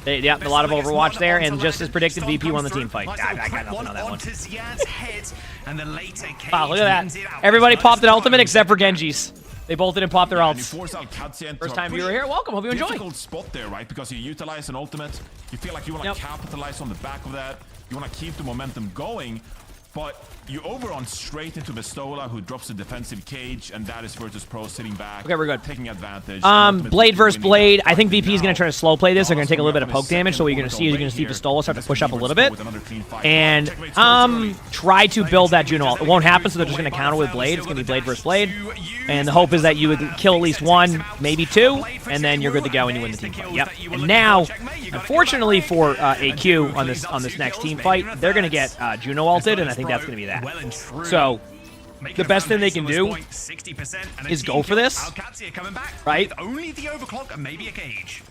S2: Yep, a lot of Overwatch there, and just as predicted, VP won the team fight. I got nothing on that one. Wow, look at that. Everybody popped an ultimate except for Genji's. They both didn't pop their ults. First time viewer here, welcome. Hope you enjoy.
S24: Difficult spot there, right? Because you utilize an ultimate. You feel like you want to capitalize on the back of that. You want to keep the momentum going, but you overrun straight into Vistola, who drops a defensive cage, and that is Virtus Pro sitting back.
S2: Okay, we're good.
S24: Taking advantage.
S2: Blade versus Blade. I think VP is going to try to slow play this. They're going to take a little bit of poke damage. So what you're going to see is you're going to see Vistola start to push up a little bit, and try to build that Juno ult. It won't happen, so they're just going to counter with Blade. It's going to be Blade versus Blade, and the hope is that you would kill at least one, maybe two, and then you're good to go and you win the team fight. Yep. And now, unfortunately for AQ on this next team fight, they're going to get Juno ulted, and I think that's going to be that. So, the best thing they can do is go for this, right?
S17: Only the overclock and maybe a cage.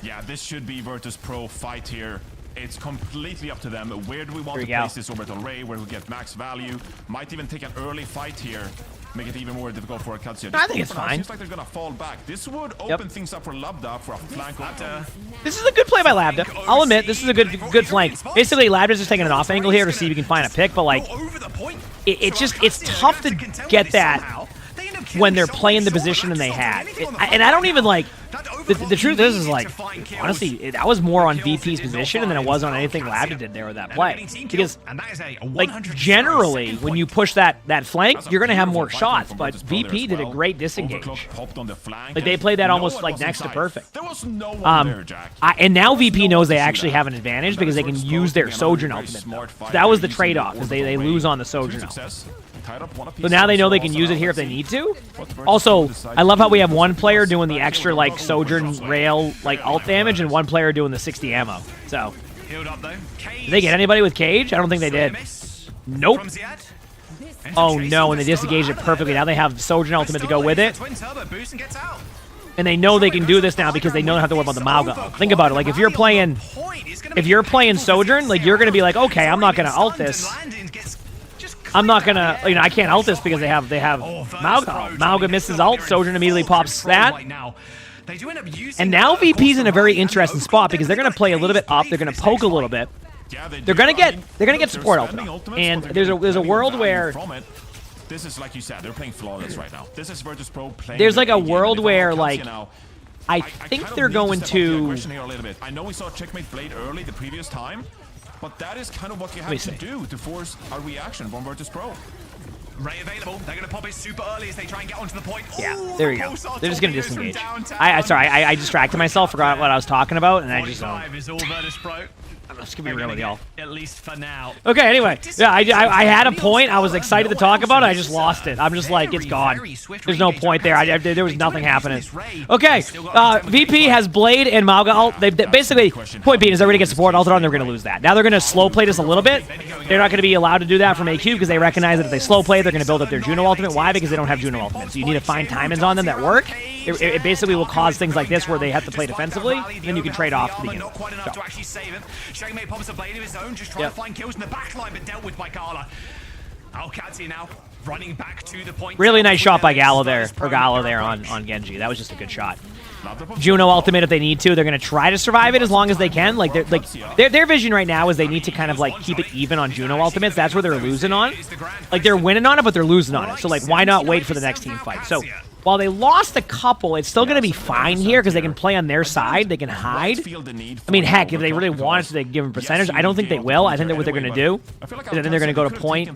S24: Yeah, this should be Virtus Pro fight here. It's completely up to them. Where do we want to place this orbital ray? Where we get max value? Might even take an early fight here. Make it even more difficult for Akatsuya.
S2: I think it's fine.
S24: Seems like they're gonna fall back. This would open things up for Labda for a flank.
S2: This is a good play by Labda. I'll admit, this is a good flank. Basically, Labda's just taking an off angle here to see if he can find a pick, but like, it's tough to get that when they're playing the position and they had. And I don't even like. The truth is like, honestly, that was more on VP's position than it was on anything Labda did there with that play. Because, like, generally, when you push that flank, you're going to have more shots, but VP did a great disengage. Like, they played that almost, like, next to perfect. And now VP knows they actually have an advantage because they can use their Sojourn ultimate. So that was the trade-off, is they lose on the Sojourn ultimate. So now they know they can use it here if they need to. Also, I love how we have one player doing the extra, like, Sojourn rail, like, ult damage, and one player doing the 60 ammo. So, did they get anybody with cage? I don't think they did. Nope. Oh, no, and they disengaged it perfectly. Now they have Sojourn ultimate to go with it. And they know they can do this now because they don't have to worry about the Mauga. Think about it. Like, if you're playing Sojourn, like, you're going to be like, okay, I'm not going to ult this. I'm not gonna, I can't ult this because they have Mauga. Mauga misses ult, Sojourn immediately pops that. And now VP's in a very interesting spot because they're gonna play a little bit up, they're gonna poke a little bit. They're gonna get support ultimate. And there's a world where
S24: this is, like you said, they're playing flawless right now. This is Virtus Pro playing.
S2: There's like a world where, like, I think they're going to.
S24: I know we saw Checkmate Blade early the previous time. But that is kind of what you have to do to force a reaction from Virtus Pro.
S17: Ray available. They're going to pop it super early as they try and get onto the point.
S2: Yeah, there you go. They're just going to disengage. I distracted myself, forgot what I was talking about, and I just... I'm just gonna be real with y'all.
S17: At least for now.
S2: Okay, anyway. Yeah, I had a point. I was excited to talk about it. I just lost it. I'm just like, it's gone. There's no point there. There was nothing happening. Okay, VP has Blade and Mauga ult. They basically, point being is they're going to get support ulted on, they're going to lose that. Now they're going to slow play this a little bit. They're not going to be allowed to do that from AQ because they recognize that if they slow play they're going to build up their Juno ultimate. Why? Because they don't have Juno ultimate. So you need to find timings on them that work. It basically will cause things like this where they have to play defensively, and then you can trade off to begin with.
S17: To actually save him. Shagmate pops a blade of his own, just trying to find kills in the back line, but dealt with by Gala. OWCS now running back to the point.
S2: Really nice shot by Gala there, on Genji. That was just a good shot. Juno ultimate if they need to. They're going to try to survive it as long as they can. Like their vision right now is they need to kind of like keep it even on Juno ultimates. That's where they're losing on. Like they're winning on it, but they're losing on it. So like why not wait for the next team fight? So while they lost a couple, it's still going to be fine here because they can play on their side. They can hide. I mean, heck, if they really wanted to, they give them percentage. I don't think they will. I think that what they're going to do is then they're going to go to point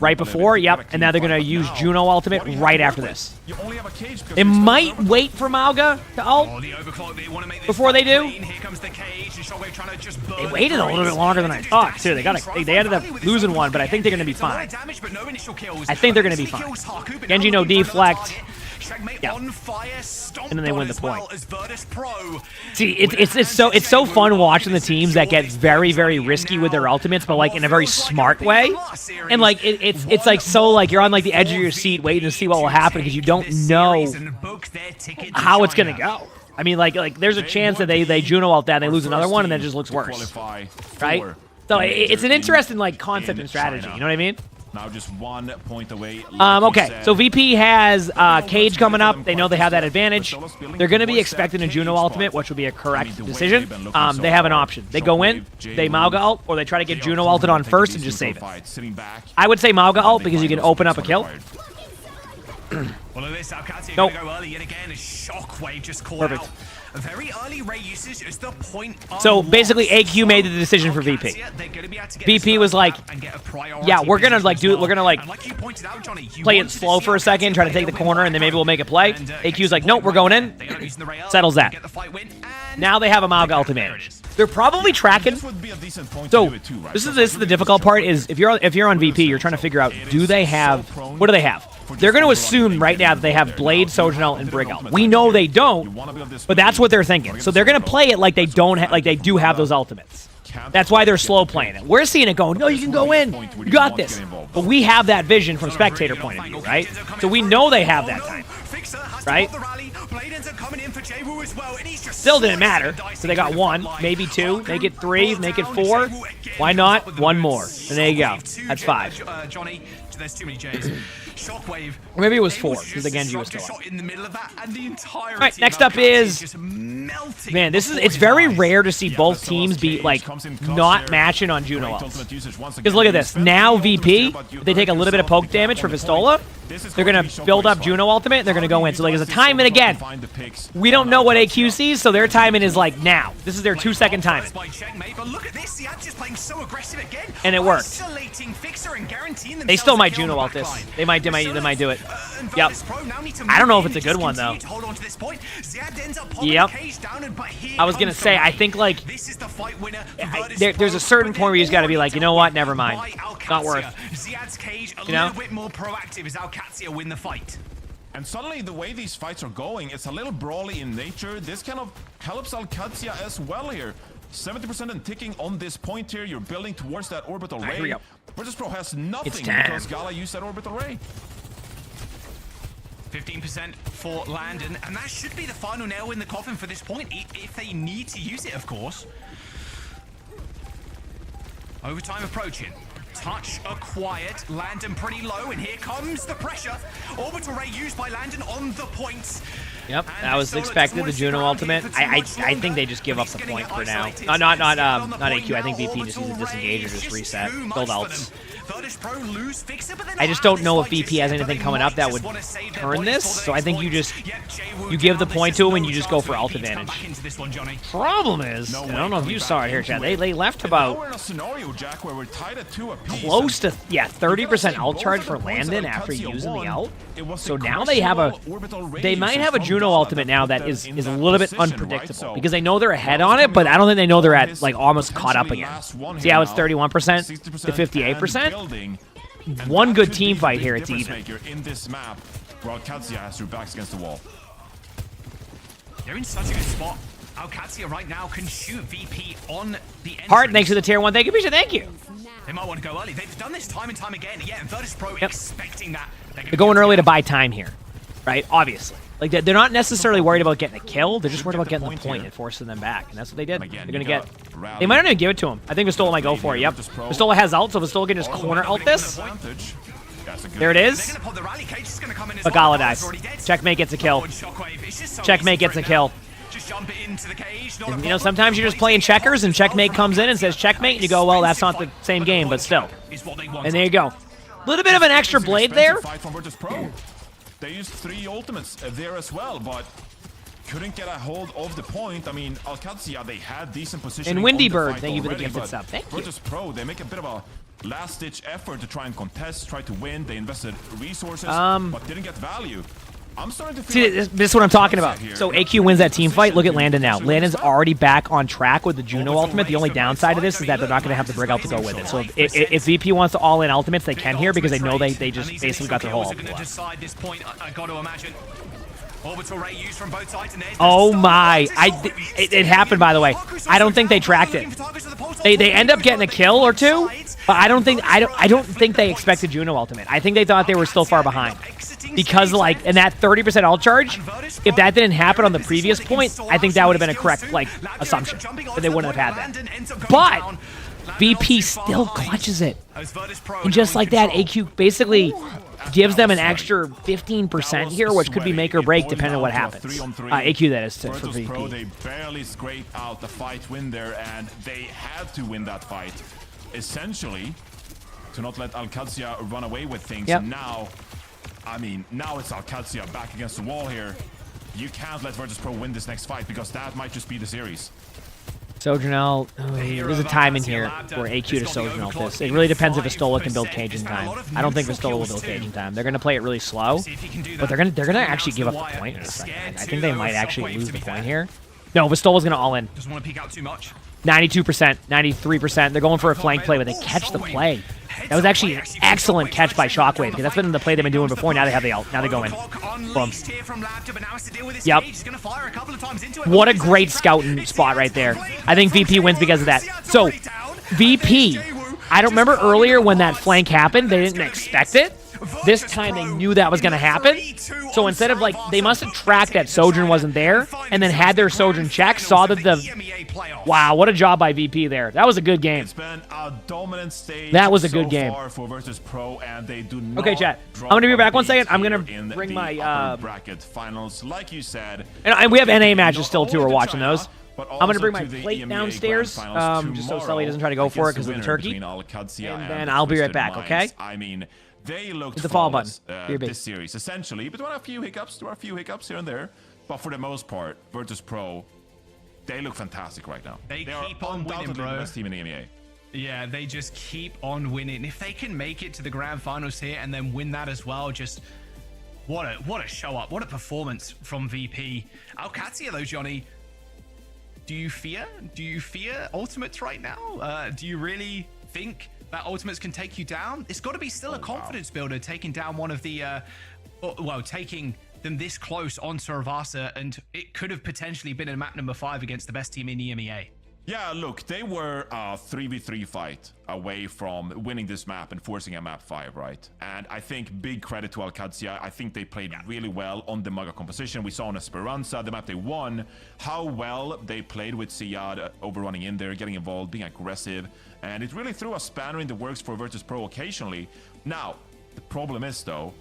S2: right before. Yep, and now they're going to use Juno ultimate right after this. It might wait for Mauga to ult before they do. They waited a little bit longer than I thought too. They ended up losing one, but I think they're going to be fine. I think they're going to be fine. Genji no deflect. Yeah. And then they win the point. See, it's so fun watching the teams that get very, very risky with their ultimates, but like in a very smart way. And like it's like so like you're on like the edge of your seat waiting to see what will happen because you don't know how it's gonna go. I mean, like there's a chance that they Juno ult that and they lose another one and then it just looks worse, right? So it's an interesting like concept and strategy. You know what I mean?
S24: Now just 1 point away.
S2: Okay, so VP has Cage coming up. They know they have that advantage. They're going to be expecting a Juno ultimate, which would be a correct decision. They have an option. They go in, they Mauga ult, or they try to get Juno ulted on first and just save it. I would say Mauga ult because you can open up a kill. Nope. Perfect.
S17: Very early ray usage is the point.
S2: So basically, AQ made the decision for VP. VP was like, "Yeah, we're gonna like do it. We're gonna like play it slow for a second, try to take the corner, and then maybe we'll make a play." AQ's like, "Nope, we're going in." Settles that. Now they have a Mauga ult advantage. They're probably tracking. So this is the difficult part. Is if you're on VP, you're trying to figure out what do they have? They're going to assume right now that they have Blade, Sojourn, and Brig ult. We know they don't, but that's what they're thinking. So they're going to play it like they don't, like they do have those ultimates. That's why they're slow playing it. We're seeing it going, no, you can go in. You got this. But we have that vision from spectator point of view, right? So we know they have that time, right? Still didn't matter. So they got 1, maybe 2, make it 3, make it 4. Why not? 1 more. And there you go. That's 5.
S17: Johnny, there's too many J's. Shockwave.
S2: Or maybe it was 4 because the Genji was still up.
S17: In the middle of that, and the entire
S2: All right, next up is man. It's very rare to see both teams be like not matching on Juno ults. Because look at this. Now VP, they take a little bit of poke damage for Pistola. They're gonna build up Juno ultimate. And they're gonna go in. So like, there's a timing again. We don't know what AQ sees, so their timing is like now. This is their 2-second timing. And it worked. They still might Juno ult this. They might do it. Yep. I don't know if it's a good one though. Yep. I was gonna say I think like there's a certain point where you just got to be like, you know what? Never mind. Not worth. You know.
S17: Win the fight.
S24: And suddenly, the way these fights are going, it's a little brawly in nature. This kind of helps OWCS as well here. 70% and ticking on this point here. You're building towards that orbital ray. Virtus Pro has nothing because Gala used that orbital ray.
S17: 15% for Landon, and that should be the final nail in the coffin for this point, if they need to use it, of course. Overtime approaching. Touch acquired. Landon pretty low, and here comes the pressure. Orbital ray used by Landon on the points.
S2: Yep, that was expected. The Juno ultimate. I think they just give up the point for now. Not AQ. I think VP just needs to disengage or just reset. Build ults. I just don't know if VP has anything coming up that would turn this. So I think you give the point to him and you just go for ult advantage. Problem is, I don't know if you saw it here, chat. They left about close to 30% ult charge for Landon after using the ult. So now they might have a Juno ultimate now that is a little bit unpredictable because they know they're ahead on it, but I don't think they know they're at like almost caught up again. See how it's 31% to 58%? One good team fight here, it's even.
S24: In this map, where OWCS has their backs against the wall.
S17: They're in such a good spot. OWCS right now can shoot VP on the entrance.
S2: Hard, thanks for the tier 1. Thank you, Misha. Thank you.
S17: They might want to go early. They've done this time and time again. Yeah, and Virtus Pro expecting that.
S2: They're going early to buy time here, right? Obviously. Like, they're not necessarily worried about getting a kill. They're just worried about getting the point and forcing them back. And that's what they did. They're going to get... They might not even give it to him. I think Vistola might go for it. Yep. Vistola has ult, so Vistola can just corner ult this. There it is. But Gala dies. Checkmate gets a kill. Checkmate gets a kill. And, you know, sometimes you're just playing checkers and Checkmate comes in and says checkmate, and you go, well, that's not the same game, but still. And there you go. A little bit of an extra blade there.
S24: They used 3 ultimates there as well, but couldn't get a hold of the point. I mean, OWCS, they had decent position.
S2: And Windy Bird, thank you for the gifted sub. Thank you.
S24: Virtus Pro, they make a bit of a last-ditch effort to try and contest, try to win. They invested resources, but didn't get value. I'm starting to feel
S2: See, this is what I'm talking about. So AQ wins that team fight. Look at Landon now. Landon's already back on track with the Juno ultimate. The only downside of this is that they're not going to have the Brig out to go with it. So if VP wants to all-in ultimates, they can here because they know they just basically got their whole ultimate. Oh my! It happened, by the way. I don't think they tracked it. They end up getting a kill or two, but I don't think they expected Juno ultimate. I think they thought they were still far behind. Because, like, in that 30% ult charge, if that didn't happen on the previous point, I think that would have been a correct, like, assumption. That they wouldn't have had that. But VP still clutches it. And just like that, AQ basically gives them an extra 15% here, which could be make or break depending on what happens. AQ, that is, for VP.
S24: They barely scraped out the fight win there, and they had to win that fight, essentially, to not let OWCS run away with things.
S2: Yep.
S24: And now... I mean, now it's OWCS back against the wall here. You can't let Virtus Pro win this next fight because that might just be the series.
S2: Sojournal, there's a time in here for AQ to Sojournal this. It really depends if Vistola can build cage in time. I don't think Vistola will build cage in time. They're going to play it really slow, but they're gonna actually give up the point in a second. I think they might actually lose the point here. No, Vistola's going to all in.
S17: Doesn't want to peek out too much.
S2: 92%, 93%. They're going for a flank play, but they catch the play. That was actually an excellent catch by Shockwave, because that's been the play they've been doing before. Now they have the ult. Now they go in. Boom. Yep. What a great scouting spot right there. I think VP wins because of that. So, VP, I don't remember earlier when that flank happened, they didn't expect it. This time they knew that was going to happen. So instead of, like, they must have tracked that Sojourn wasn't there and then had their Sojourn check, saw that wow, what a job by VP there. That was a good game.
S24: It's been a dominant stage.
S2: That was a good game.
S24: For Virtus Pro, and they do not
S2: okay, chat. I'm going to be back 1 second. I'm going to bring my
S24: bracket finals, like you said.
S2: And we have NA matches still too. We're watching those. I'm going to bring my plate downstairs, just so Sully doesn't try to go for it because of the turkey. And then I'll be right back, okay?
S24: I mean, they looked
S2: the fall button.
S24: This series, essentially. But there were a few hiccups. Here and there. But for the most part, Virtus Pro, they look fantastic right now.
S17: They keep on winning, bro.
S24: The best team in the EMEA.
S17: Yeah, they just keep on winning. If they can make it to the grand finals here and then win that as well, just what a show up. What a performance from VP. OWCS though, Johnny. Do you fear ultimates right now? Do you really think that ultimates can take you down? It's got to be still a confidence builder taking down one of the, taking them this close on Saravasa, and it could have potentially been in map number 5 against the best team in EMEA.
S24: Yeah, look, they were a 3v3 fight away from winning this map and forcing a map 5, right? And I think big credit to OWCS. I think they played really well on the Maga composition. We saw on Esperanza, the map they won, how well they played with Siad overrunning in there, getting involved, being aggressive. And it really threw a spanner in the works for Virtus Pro occasionally. Now, the problem is, though,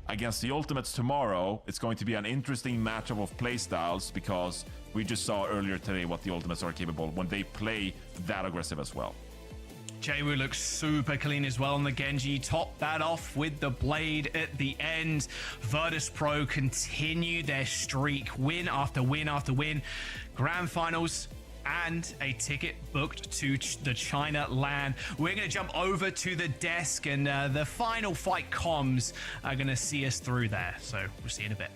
S24: against the Ultimates tomorrow, it's going to be an interesting matchup of playstyles because we just saw earlier today what the Ultimates are capable when they play that aggressive as well.
S17: Jaewoo looks super clean as well on the Genji. Top that off with the blade at the end. Virtus Pro continue their streak, win after win after win. Grand finals and a ticket booked to the China LAN. We're going to jump over to the desk, and the final fight comms are going to see us through there. So we'll see you in a bit.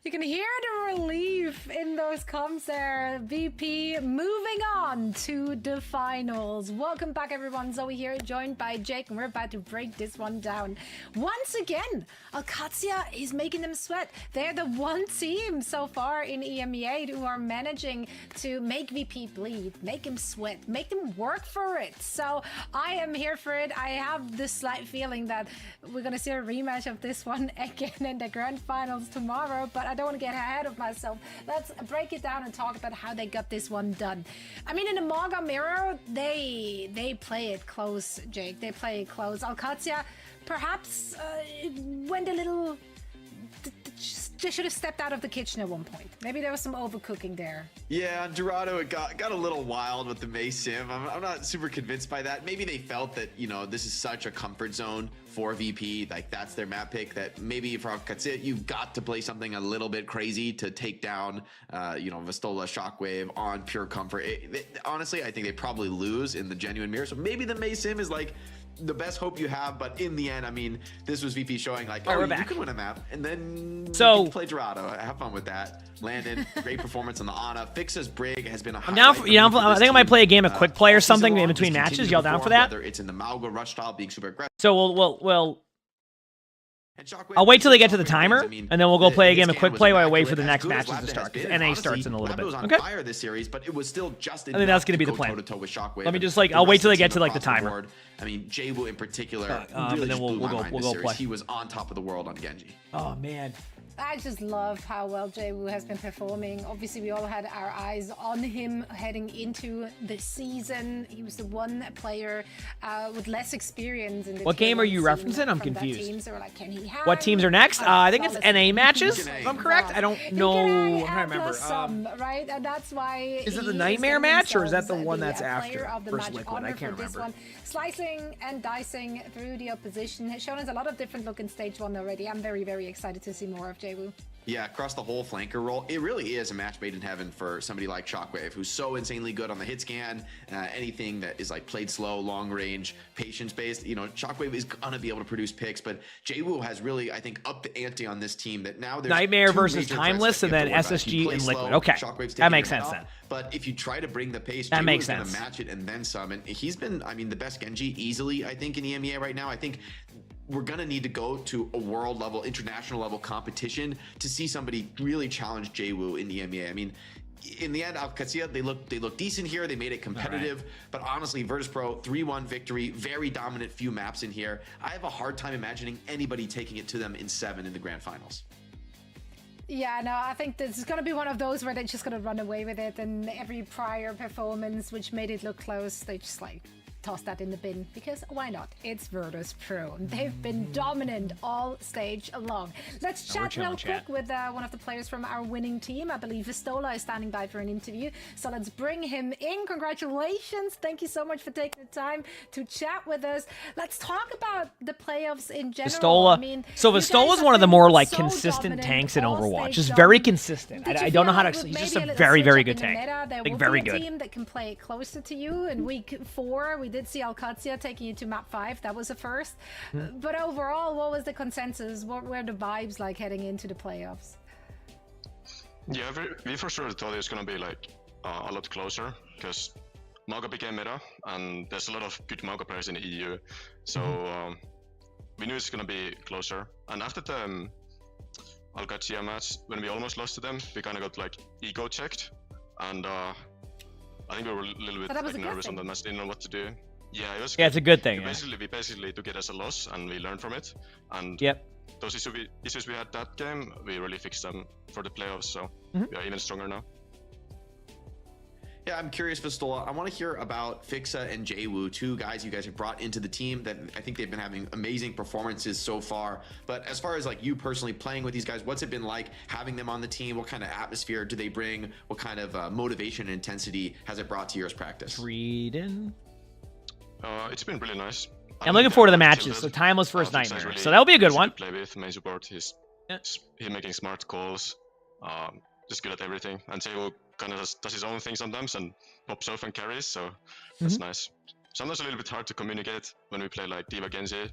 S23: You can hear the relief in those comms there. VP moving on to the finals. Welcome back, everyone. Zoe here, joined by Jake, and we're about to break this one down. Once again, OWCS is making them sweat. They're the one team so far in EMEA who are managing to make VP bleed, make him sweat, make them work for it. So I am here for it. I have this slight feeling that we're going to see a rematch of this one again in the grand finals tomorrow, but I don't want to get ahead of myself. Let's break it down and talk about how they got this one done. I mean, in the Maga mirror, they play it close, Jake. They play it close. OWCS perhaps went a little... They should have stepped out of the kitchen at one point. Maybe there was some overcooking there.
S21: Yeah, on Dorado, it got a little wild with the Mei Sim. I'm not super convinced by that. Maybe they felt that, you know, this is such a comfort zone for VP. Like, that's their map pick, that maybe for OWCS, you've got to play something a little bit crazy to take down, you know, Vistola Shockwave on pure comfort. Honestly, I think they probably lose in the genuine mirror. So maybe the Mei Sim is like the best hope you have, but in the end, I mean, this was VP showing like, oh, you can win a map, and then you can play Dorado. Have fun with that. Landon, great performance on the Ana. Fixa's Brig has been a highlight.
S2: I'm down for, you know, I think I might play a game of quick play or something in between matches. Y'all down for that?
S21: Whether it's in the Malga rush style, being super aggressive.
S2: So I'll wait till they get to the timer, and then we'll go play a game of quick play while I wait for the next matches to start, because NA starts in a little bit. Okay.
S21: Fire this series, but it was still just
S2: I think that's going to be the plan.
S21: with Shockwave.
S2: Let me just I'll wait till they get to the timer.
S21: I mean, Jaywu in particular,
S2: and then we'll go play.
S21: He was on top of the world on Genji.
S2: Oh man.
S23: I just love how well Jaywu has been performing. Obviously, we all had our eyes on him heading into the season. He was the one player with less experience in the
S2: What game are you referencing? I'm confused.
S23: Team, so we're like, can he have
S2: what teams are next? I think it's NA matches, if I'm correct. I don't know. I'm trying to remember.
S23: Right? And that's why.
S2: Is it the Nightmare match, or is that the one that's after First Liquid? I can't remember.
S23: Slicing and dicing through the opposition has shown us a lot of different look in stage 1 already. I'm very, very excited to see more of Jaywu.
S21: Yeah, across the whole flanker role, it really is a match made in heaven for somebody like Shockwave, who's so insanely good on the hit scan, anything that is like played slow, long range, patience based. You know, Shockwave is gonna be able to produce picks, but Jaywu has really, I think, upped the ante on this team. That now there's
S2: Nightmare versus Timeless, and then SSG and Liquid. Okay, that makes sense then.
S21: But if you try to bring the pace,
S2: that makes
S21: sense. Gonna match it and then some. And he's been, I mean, the best Genji easily, I think, in EMEA right now. I think we're going to need to go to a world level, international level competition to see somebody really challenge Jaywu in EMEA. I mean, in the end, OWCS, they look decent here. They made it competitive. Right. But honestly, Virtus Pro, 3-1 victory, very dominant few maps in here. I have a hard time imagining anybody taking it to them in 7 in the grand finals.
S23: Yeah, no, I think this is going to be one of those where they're just going to run away with it, and every prior performance which made it look close, they just like toss that in the bin, because why not? It's Virtus Pro. They've been dominant all stage long. Let's chat real quick with one of the players from our winning team. I believe Vistola is standing by for an interview, so let's bring him in. Congratulations. Thank you so much for taking the time to chat with us. Let's talk about the playoffs in general.
S2: Vistola.
S23: I mean,
S2: so Vistola is one of the more like consistent tanks in Overwatch. Just very consistent. I don't know how to explain. He's just a very, very good tank. Like, very good.
S23: Team that can play closer to you. In week 4, we did see OWCS taking you to map 5. That was a first. But overall, what was the consensus? What were the vibes like heading into the playoffs?
S10: Yeah, we for sure thought it was going to be like a lot closer, because Maga became meta, and there's a lot of good Maga players in the EU. So we knew it's going to be closer. And after the OWCS match, when we almost lost to them, we kind of got like ego checked. And I think we were a little bit like, nervous on that match, didn't know what to do. Yeah, it was.
S2: Yeah, it's a good thing.
S10: We basically took it as a loss, and we learned from it. And those issues we had that game, we really fixed them for the playoffs. So we are even stronger now.
S21: Yeah, I'm curious, Vistola. I want to hear about Fixa and Jaywu, 2 guys you guys have brought into the team that I think they've been having amazing performances so far. But as far as like you personally playing with these guys, what's it been like having them on the team? What kind of atmosphere do they bring? What kind of motivation and intensity has it brought to your practice?
S10: It's been really nice.
S2: I'm looking forward to the matches. So Timeless versus Nightmare. Really, so that'll be a good one.
S10: Play with main support. He's making smart calls. Just good at everything. And Jaywu kind of does his own thing sometimes and pops off and carries. So that's nice. Sometimes a little bit hard to communicate when we play like Diva Genji,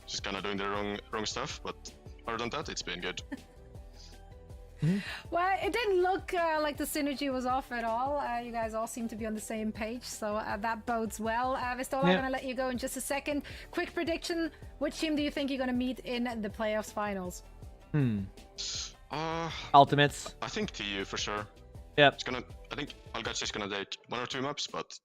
S10: just kind of doing the wrong stuff. But other than that, it's been good.
S23: Well, it didn't look like the synergy was off at all. You guys all seem to be on the same page, so that bodes well. Vistola, I'm going to let you go in just a second. Quick prediction. Which team do you think you're going to meet in the playoffs finals?
S2: Ultimates.
S10: I think TU for sure.
S2: Yep.
S10: I think OWCS is gonna take 1 or 2 maps, but.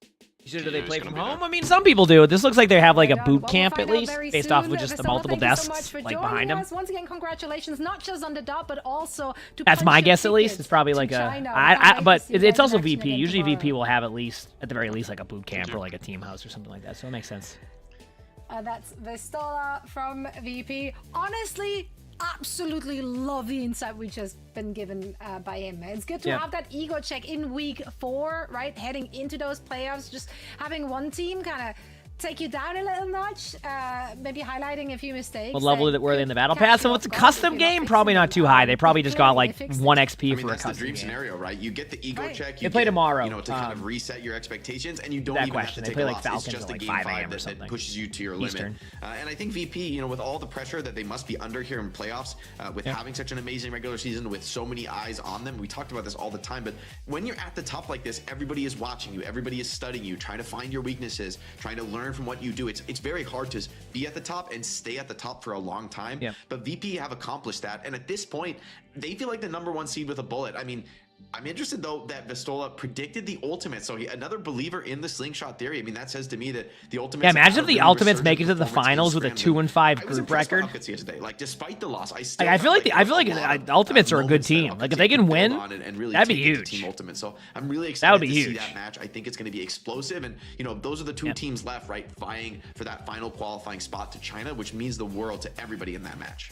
S2: Do they play from home? I mean, some people do. This looks like they have like a boot camp at least, based off with just the multiple desks like behind them.
S23: Once again, congratulations, not just on the dot, but also to
S2: That's my guess at least. It's probably like but it's also VP. Usually VP will have at the very least, like a boot camp or like a team house or something like that. So it makes sense.
S23: That's Vistola from VP. Honestly, absolutely love the insight we just been given by him. It's good to have that ego check in week 4, right? Heading into those playoffs, just having one team kind of take you down a little notch, maybe highlighting a few mistakes.
S2: What level were they in the battle pass? So it's a custom game, probably not too high. They probably just got like 1 XP for a
S21: that's
S2: custom
S21: the dream
S2: game.
S21: scenario, right? You get the ego check.
S2: They play tomorrow.
S21: You know, to kind of reset your expectations, and you don't even have to take
S2: play
S21: a
S2: like
S21: loss.
S2: Falcons
S21: It's just
S2: at
S21: a
S2: like
S21: game
S2: 5
S21: 5
S2: a.m. or something.
S21: that pushes you to your
S2: Eastern.
S21: limit. And I think VP, you know, with all the pressure that they must be under here in playoffs, with having such an amazing regular season, with so many eyes on them, we talked about this all the time, but when you're at the top like this, everybody is watching you, everybody is studying you, trying to find your weaknesses, trying to learn from what you do. It's very hard to be at the top and stay at the top for a long time. But VP have accomplished that, and at this point, they feel like the #1 seed with a bullet. I mean, I'm interested though that Vistola predicted the ultimate, so another believer in the slingshot theory. I mean, that says to me that the ultimate.
S2: Yeah, imagine if the Ultimates make it to the finals with a 2-5 group record.
S21: Today. Like, despite the loss, I
S2: feel like the Ultimates are a good team. Like if they can win, that'd be huge.
S21: Team Ultimate. So I'm really excited
S2: that would be
S21: to
S2: huge.
S21: see that match. I think it's going to be explosive, and you know, those are the 2 teams left, right, vying for that final qualifying spot to China, which means the world to everybody in that match.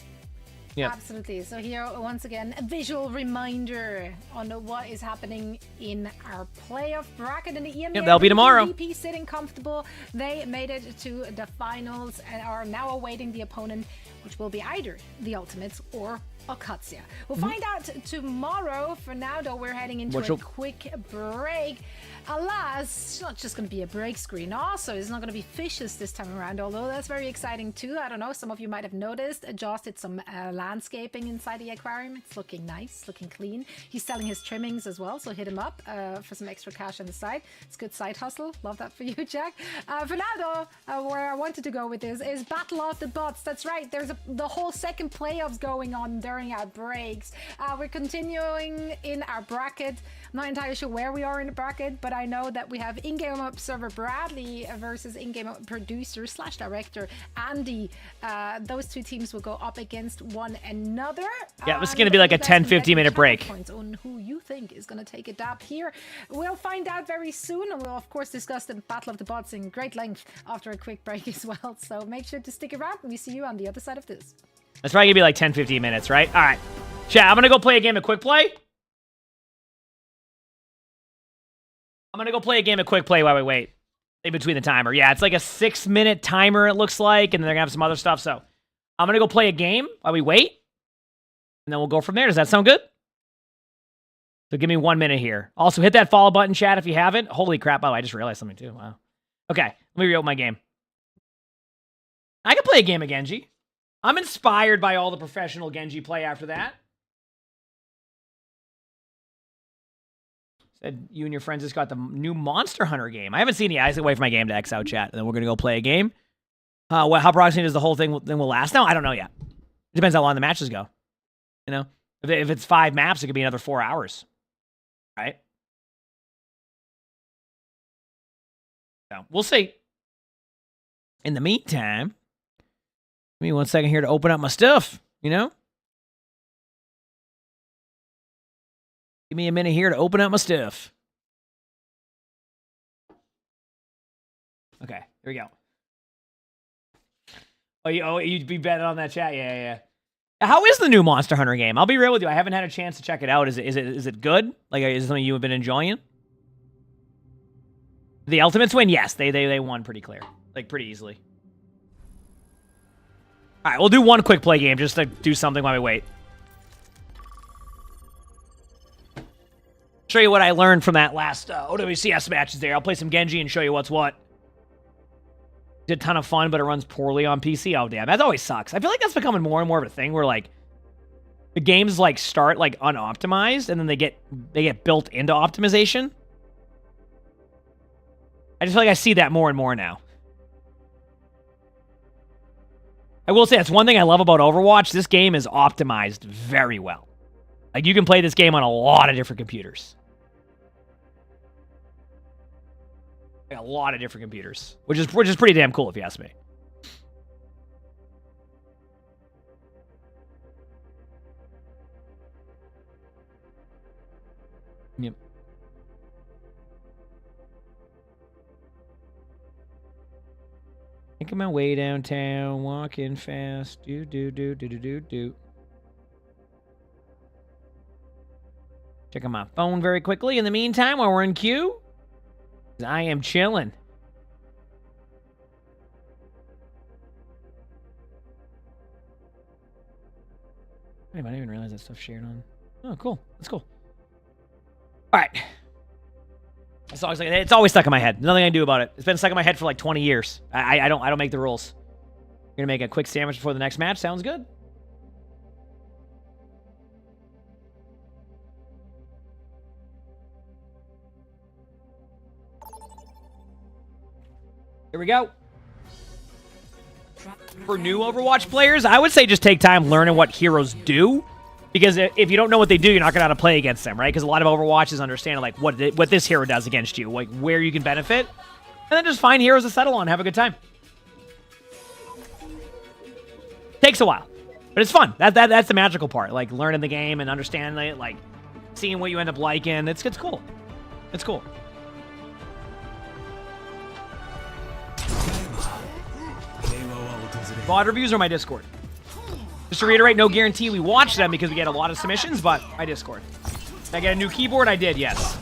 S23: Absolutely. So here, once again, a visual reminder on what is happening in our playoff bracket in the EMEA.
S2: They'll be tomorrow.
S23: VP sitting comfortable. They made it to the finals and are now awaiting the opponent, which will be either the Ultimates or OWCS. We'll find out tomorrow. For now, though, we're heading into a quick break. Alas, it's not just going to be a break screen. Also, it's not going to be fishes this time around, although that's very exciting too. I don't know, some of you might have noticed. Josh did some landscaping inside the aquarium. It's looking nice, looking clean. He's selling his trimmings as well, so hit him up for some extra cash on the side. It's a good side hustle. Love that for you, Jack. For now, though, where I wanted to go with this is Battle of the Bots. That's right, there's the whole second playoffs going on during our breaks. We're continuing in our bracket. I'm not entirely sure where we are in the bracket, but I know that we have in-game observer Bradley versus in-game producer / director Andy. Those 2 teams will go up against one another.
S2: Yeah, this is going to be like a 10-15 minute break.
S23: Points on who you think is going to take a dab here. We'll find out very soon, and we'll of course discuss the Battle of the Bots in great length after a quick break as well. So make sure to stick around, and we see you on the other side of this.
S2: That's probably going to be like 10-15 minutes, right? All right. Chat, I'm going to go play a game of Quick Play. I'm going to go play a game of Quick Play while we wait. In between the timer. Yeah, it's like a 6-minute timer, it looks like, and then they're going to have some other stuff. So I'm going to go play a game while we wait, and then we'll go from there. Does that sound good? So give me 1 minute here. Also, hit that follow button, chat, if you haven't. Holy crap. Oh, I just realized something, too. Wow. Okay, let me reopen my game. I can play a game of Genji. I'm inspired by all the professional Genji play after that. Said you and your friends just got the new Monster Hunter game. I haven't seen it yet. I just wait for my game to X out, chat, and then we're going to go play a game. How proximate does the whole thing will last? No, I don't know yet. It depends how long the matches go. You know? If it's 5 maps, it could be another 4 hours. Right? So, we'll see. In the meantime, give me 1 second here to open up my stuff, you know? Give me a minute here to open up my stuff. Okay, here we go. You'd be betting on that chat? Yeah. How is the new Monster Hunter game? I'll be real with you. I haven't had a chance to check it out. Is it good? Like, is it something you have been enjoying? The Ultimates win? Yes, they won pretty clear. Like, pretty easily. All right, we'll do one quick play game just to do something while we wait. Show you what I learned from that last OWCS matches there. I'll play some Genji and show you what's what. Did a ton of fun, but it runs poorly on PC. Oh, damn. That always sucks. I feel like that's becoming more and more of a thing where, like, the games like start like unoptimized and then they get built into optimization. I just feel like I see that more and more now. I will say that's one thing I love about Overwatch. This game is optimized very well. Like you can play this game on a lot of different computers. Like, a lot of different computers, which is pretty damn cool if you ask me. Yep. Making my way downtown, walking fast. Do. Checking my phone very quickly in the meantime while we're in queue. I am chilling. Wait, I didn't even realize that stuff shared on. Oh, cool. That's cool. All right. It's always stuck in my head. Nothing I can do about it. It's been stuck in my head for like 20 years. I don't make the rules. You're gonna make a quick sandwich before the next match. Sounds good. Here we go. For new Overwatch players, I would say just take time learning what heroes do. Because if you don't know what they do, you're not going to know how to play against them, right? Because a lot of Overwatch is understanding like what this hero does against you, like where you can benefit. And then just find heroes to settle on, have a good time. Takes a while, but it's fun. That's the magical part, like learning the game and understanding it, like seeing what you end up liking. It's cool. It's cool. VOD reviews or my Discord? Just to reiterate, no guarantee we watch them because we get a lot of submissions, but my Discord. Did I get a new keyboard? I did, yes.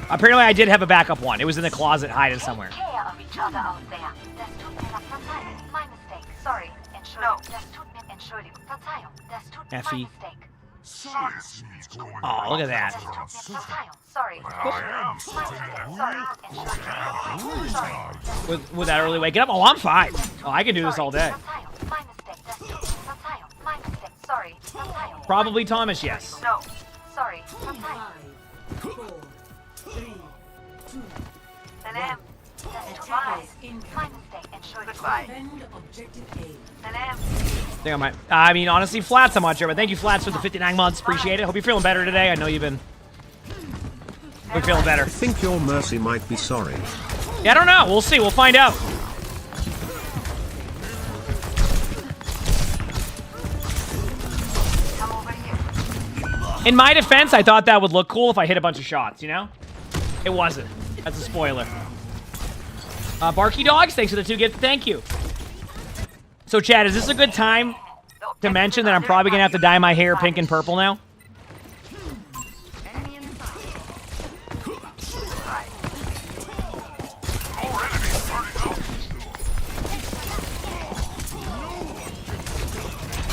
S2: Apparently, I did have a backup one. It was in the closet hiding somewhere. Effie. Oh, look at that. With that early waking up? Oh, I'm fine. Oh, I can do this all day. Probably Thomas, yes.
S5: No, sorry.
S2: I mean, honestly, Flats, I'm not sure, but thank you, Flats, for the 59 months. Appreciate it. Hope you're feeling better today. I know you've been feeling better.
S9: I think your Mercy might be sorry.
S2: Yeah, I don't know. We'll see. We'll find out. In my defense, I thought that would look cool if I hit a bunch of shots, you know? It wasn't. That's a spoiler. Barky Dogs, thanks for the 2 gifts. Thank you. So, Chad, is this a good time to mention that I'm probably going to have to dye my hair pink and purple now?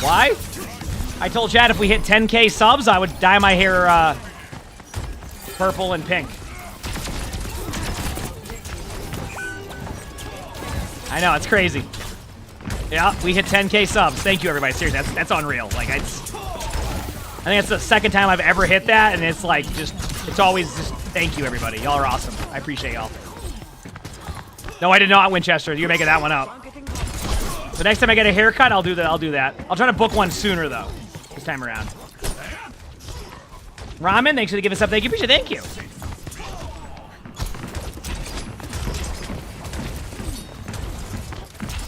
S2: Why? I told Chad if we hit 10K subs, I would dye my hair purple and pink. I know, it's crazy. Yeah, we hit 10K subs. Thank you, everybody. Seriously, that's unreal. Like, I think it's the second time I've ever hit that, and it's like it's always just thank you, everybody. Y'all are awesome. I appreciate y'all. No, I did not, Winchester. You're making that one up. The next time I get a haircut, I'll do that. I'll try to book one sooner, though, this time around. Ramen, thanks for giving us up. Thank you. Appreciate it. Thank you.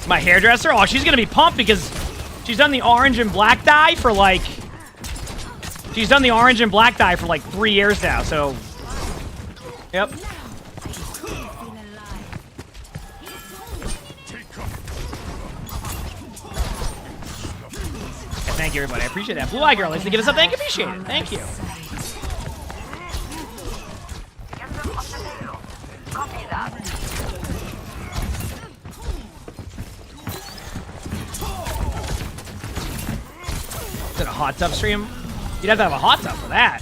S2: My hairdresser? Oh, she's going to be pumped because she's done the orange and black dye for like... She's done the orange and black dye for like 3 years now, so... Yep. Thank you, everybody. I appreciate that. Blue Eye Girl, thanks for giving us up. Thank you. Appreciate it. Thank you. Is it a hot tub stream? You'd have to have a hot tub for that.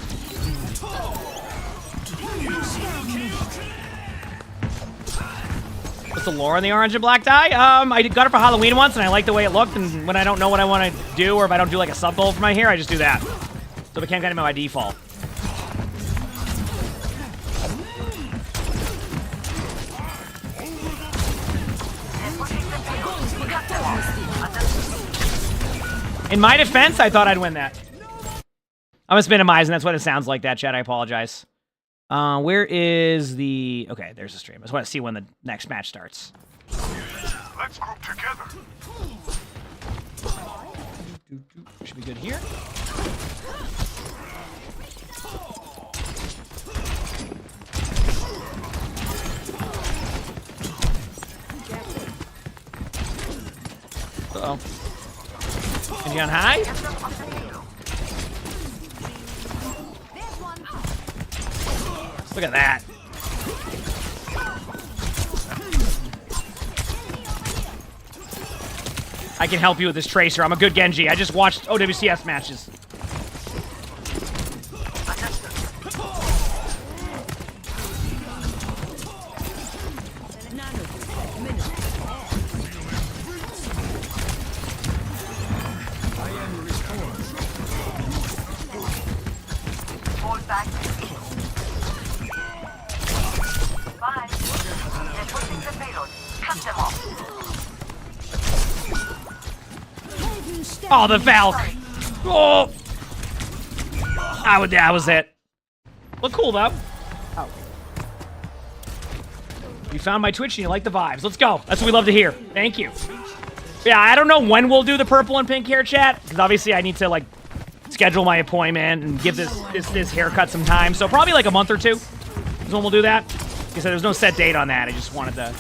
S2: What's the lore on the orange and black dye? I got it for Halloween once, and I like the way it looked, and when I don't know what I want to do, or if I don't do like a sub goal for my hair, I just do that. So we can't get him by default. In my defense, I thought I'd win that. I'm just minimizing. That's what it sounds like, that chat. I apologize. Where is the... Okay, there's the stream. I just want to see when the next match starts.
S6: Let's group together.
S2: Should be good here. Uh-oh. Is he on high? Look at that. I can help you with this Tracer. I'm a good Genji. I just watched OWCS matches. Oh, the Valk! Oh! That was it. Look cool, though. Oh. You found my Twitch and you like the vibes. Let's go. That's what we love to hear. Thank you. Yeah, I don't know when we'll do the purple and pink hair chat, because obviously I need to, like, schedule my appointment and give this haircut some time. So probably like a month or two is when we'll do that. Like I said, there's no set date on that. I just wanted to...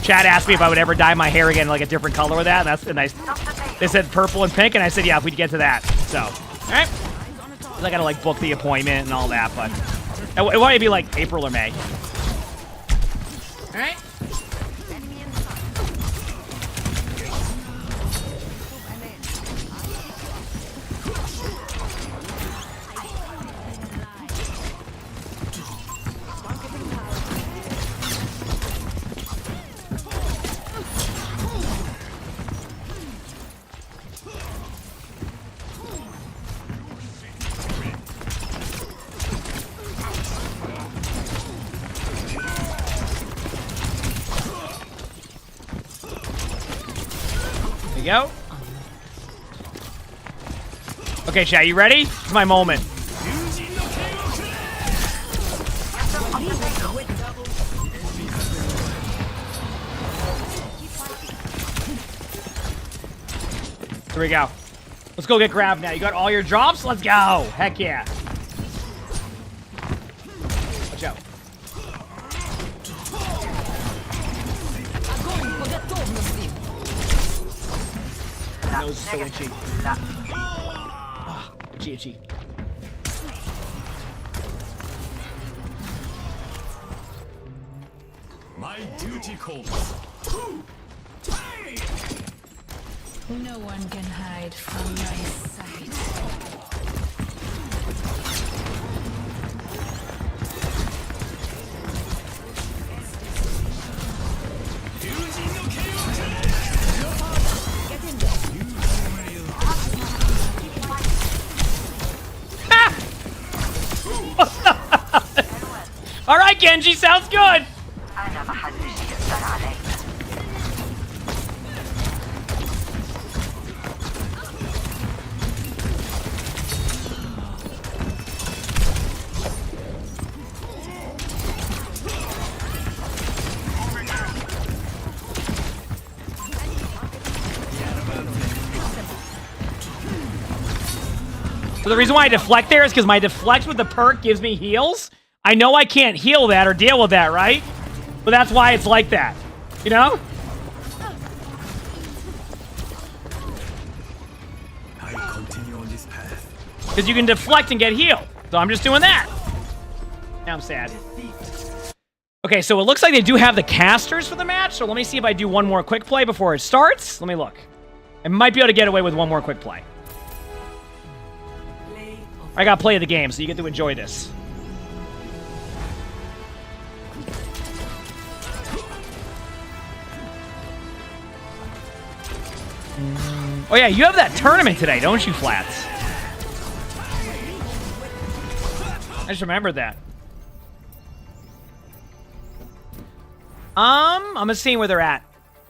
S2: Chad asked me if I would ever dye my hair again like a different color with that. And that's nice. They said purple and pink, and I said, yeah, if we'd get to that. So, all right. I gotta like book the appointment and all that, but it might be like April or May. All right. Go. Okay, chat, you ready? It's my moment. Here we go. Let's go get grabbed now. You got all your drops? Let's go. Heck yeah. Watch out. My nose is so itchy. Itchy.
S6: My duty calls.
S20: No one can hide from my sight.
S2: All right, Genji, sounds good. So the reason why I deflect there is because my deflect with the perk gives me heals. I know I can't heal that or deal with that, right? But that's why it's like that. You know?
S6: I continue on this path.
S2: Because you can deflect and get healed. So I'm just doing that. Now I'm sad. Okay, so it looks like they do have the casters for the match. So let me see if I do one more quick play before it starts. Let me look. I might be able to get away with one more quick play. I got play of the game, so you get to enjoy this. Oh yeah, you have that tournament today, don't you, Flats? I just remembered that. I'm just seeing where they're at.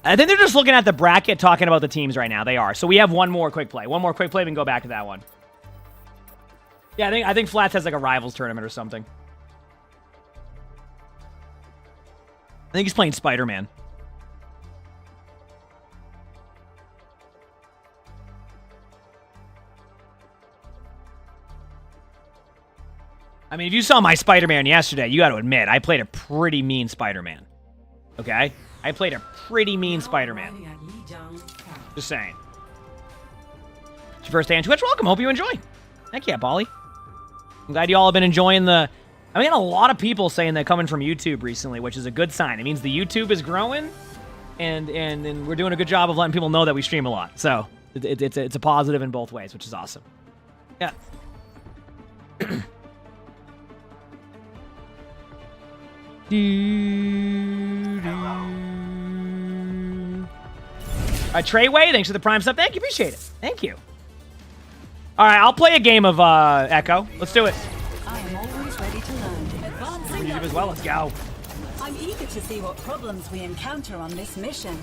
S2: I think they're just looking at the bracket, talking about the teams right now. They are. So we have one more quick play. One more quick play. We can go back to that one. Yeah, I think Flats has like a rivals tournament or something. I think he's playing Spider-Man. I mean, if you saw my Spider-Man yesterday, you got to admit, I played a pretty mean Spider-Man. Okay? I played a pretty mean Spider-Man. Just saying. It's your first day on Twitch. Welcome. Hope you enjoy. Heck yeah, Bolly. I'm glad you all have been enjoying the... I mean, a lot of people saying they're coming from YouTube recently, which is a good sign. It means the YouTube is growing, and we're doing a good job of letting people know that we stream a lot. So it's a positive in both ways, which is awesome. Yeah. Treyway, thanks for the Prime sub. Thank you, appreciate it. Thank you. All right, I'll play a game of Echo. Let's do it.
S12: I am always ready to learn. Advancing
S2: as well. Let's go.
S12: I'm eager to see what problems we encounter on this mission.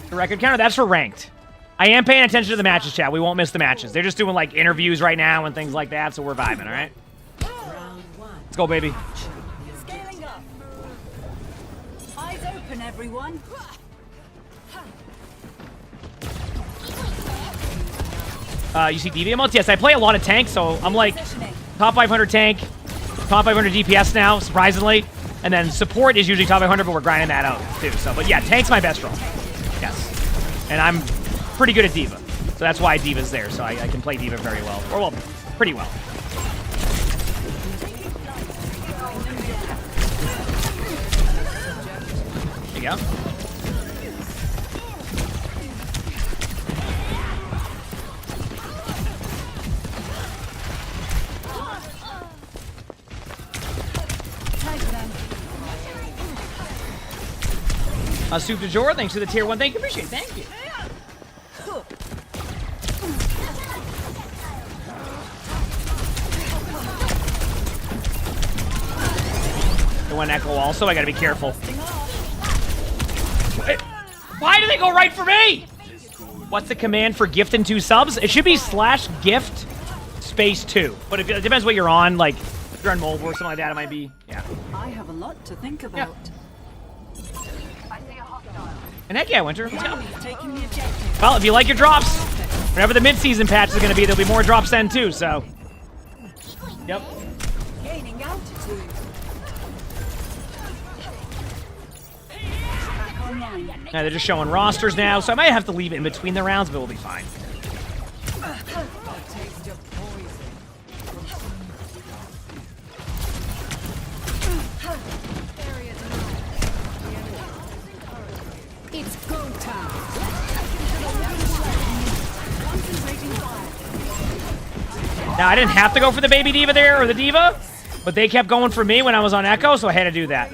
S2: The record counter, that's for ranked. I am paying attention to the matches, chat. We won't miss the matches. They're just doing like interviews right now and things like that, so we're vibing, all right? Let's go, baby.
S12: Scaling up. Eyes open, everyone.
S2: You see DV emotes? Yes, I play a lot of tanks, so I'm like top 500 tank, top 500 DPS now, surprisingly. And then support is usually top 500, but we're grinding that out too. So, but yeah, tank's my best role. Yes. And I'm pretty good at D.Va. So that's why D.Va's there, so I can play D.Va very well. Or, well, pretty well. There you go. Soup de jour, thanks for the tier 1. Thank you, appreciate it. Thank you. They went Echo also. I gotta be careful. Wait, why do they go right for me? What's the command for gift and 2 subs? It should be /gift space 2. But it depends what you're on. Like, if you're on mobile or something like that, it might be, yeah.
S12: I have a lot to think about.
S2: Yeah. And heck yeah, Winter. Let's go. Well, if you like your drops, whenever the mid-season patch is going to be, there'll be more drops then too, so. Yep.
S12: Gaining altitude.
S2: Now they're just showing rosters now, so I might have to leave it in between the rounds, but we'll be fine.
S20: It's go time.
S2: Now, I didn't have to go for the baby D.Va there, or the D.Va, but they kept going for me when I was on Echo, so I had to do that.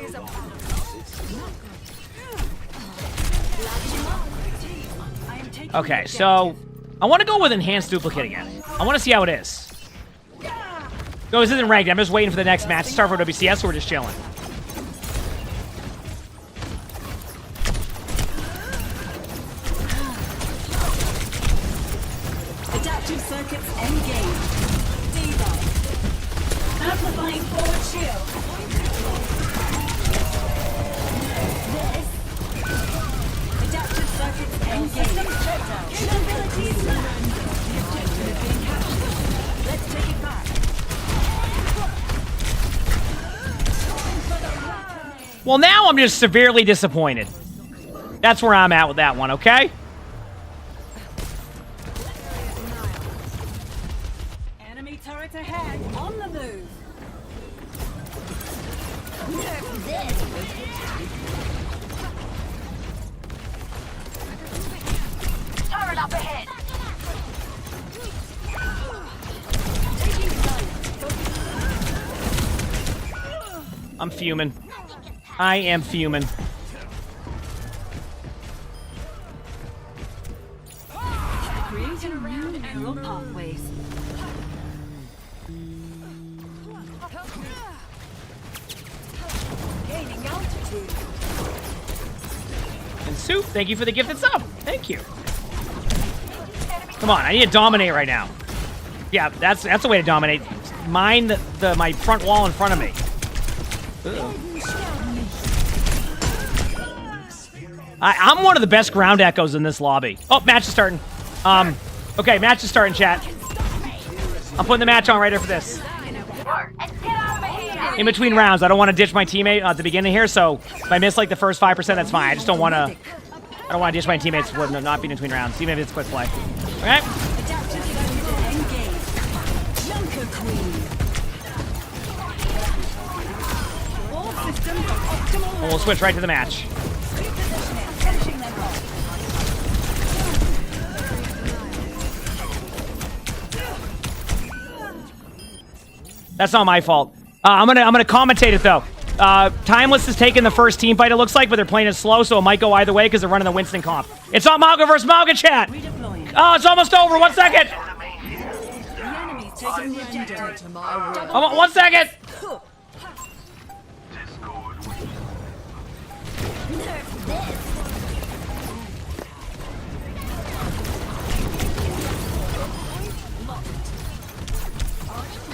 S2: Okay, so I want to go with Enhanced Duplicate again. I want to see how it is. No, this isn't ranked. I'm just waiting for the next match to start for OWCS, so we're just chilling.
S12: Adaptive circuits engaged. D.Va. Amplifying forward shield. Adaptive circuits engaged. Capabilities learned. The objective is being captured. Let's take it back.
S2: Well, now I'm just severely disappointed. That's where I'm at with that one, okay?
S12: Enemy turret ahead. On the move.
S5: Turret up ahead.
S2: I'm fuming. I am fuming.
S12: Creating new neural pathways.
S2: Soup, thank you for the gifted sub. Thank you. Come on, I need to dominate right now. Yeah, that's a way to dominate. Mine my front wall in front of me. I'm one of the best ground echoes in this lobby. Oh, match is starting. Okay, match is starting, chat. I'm putting the match on right after this. In between rounds, I don't want to ditch my teammate at the beginning here, so if I miss like the first 5%, that's fine. I just don't want to. I don't want to ditch my teammates for not being in between rounds, even if it's quick play. Okay. And we'll switch right to the match. That's not my fault. I'm gonna commentate it though. Timeless is taking the first team fight, it looks like, but they're playing it slow, so it might go either way because they're running the Winston comp. It's not Mauga versus Mauga, chat. Oh, it's almost over. 1 second. 1 second.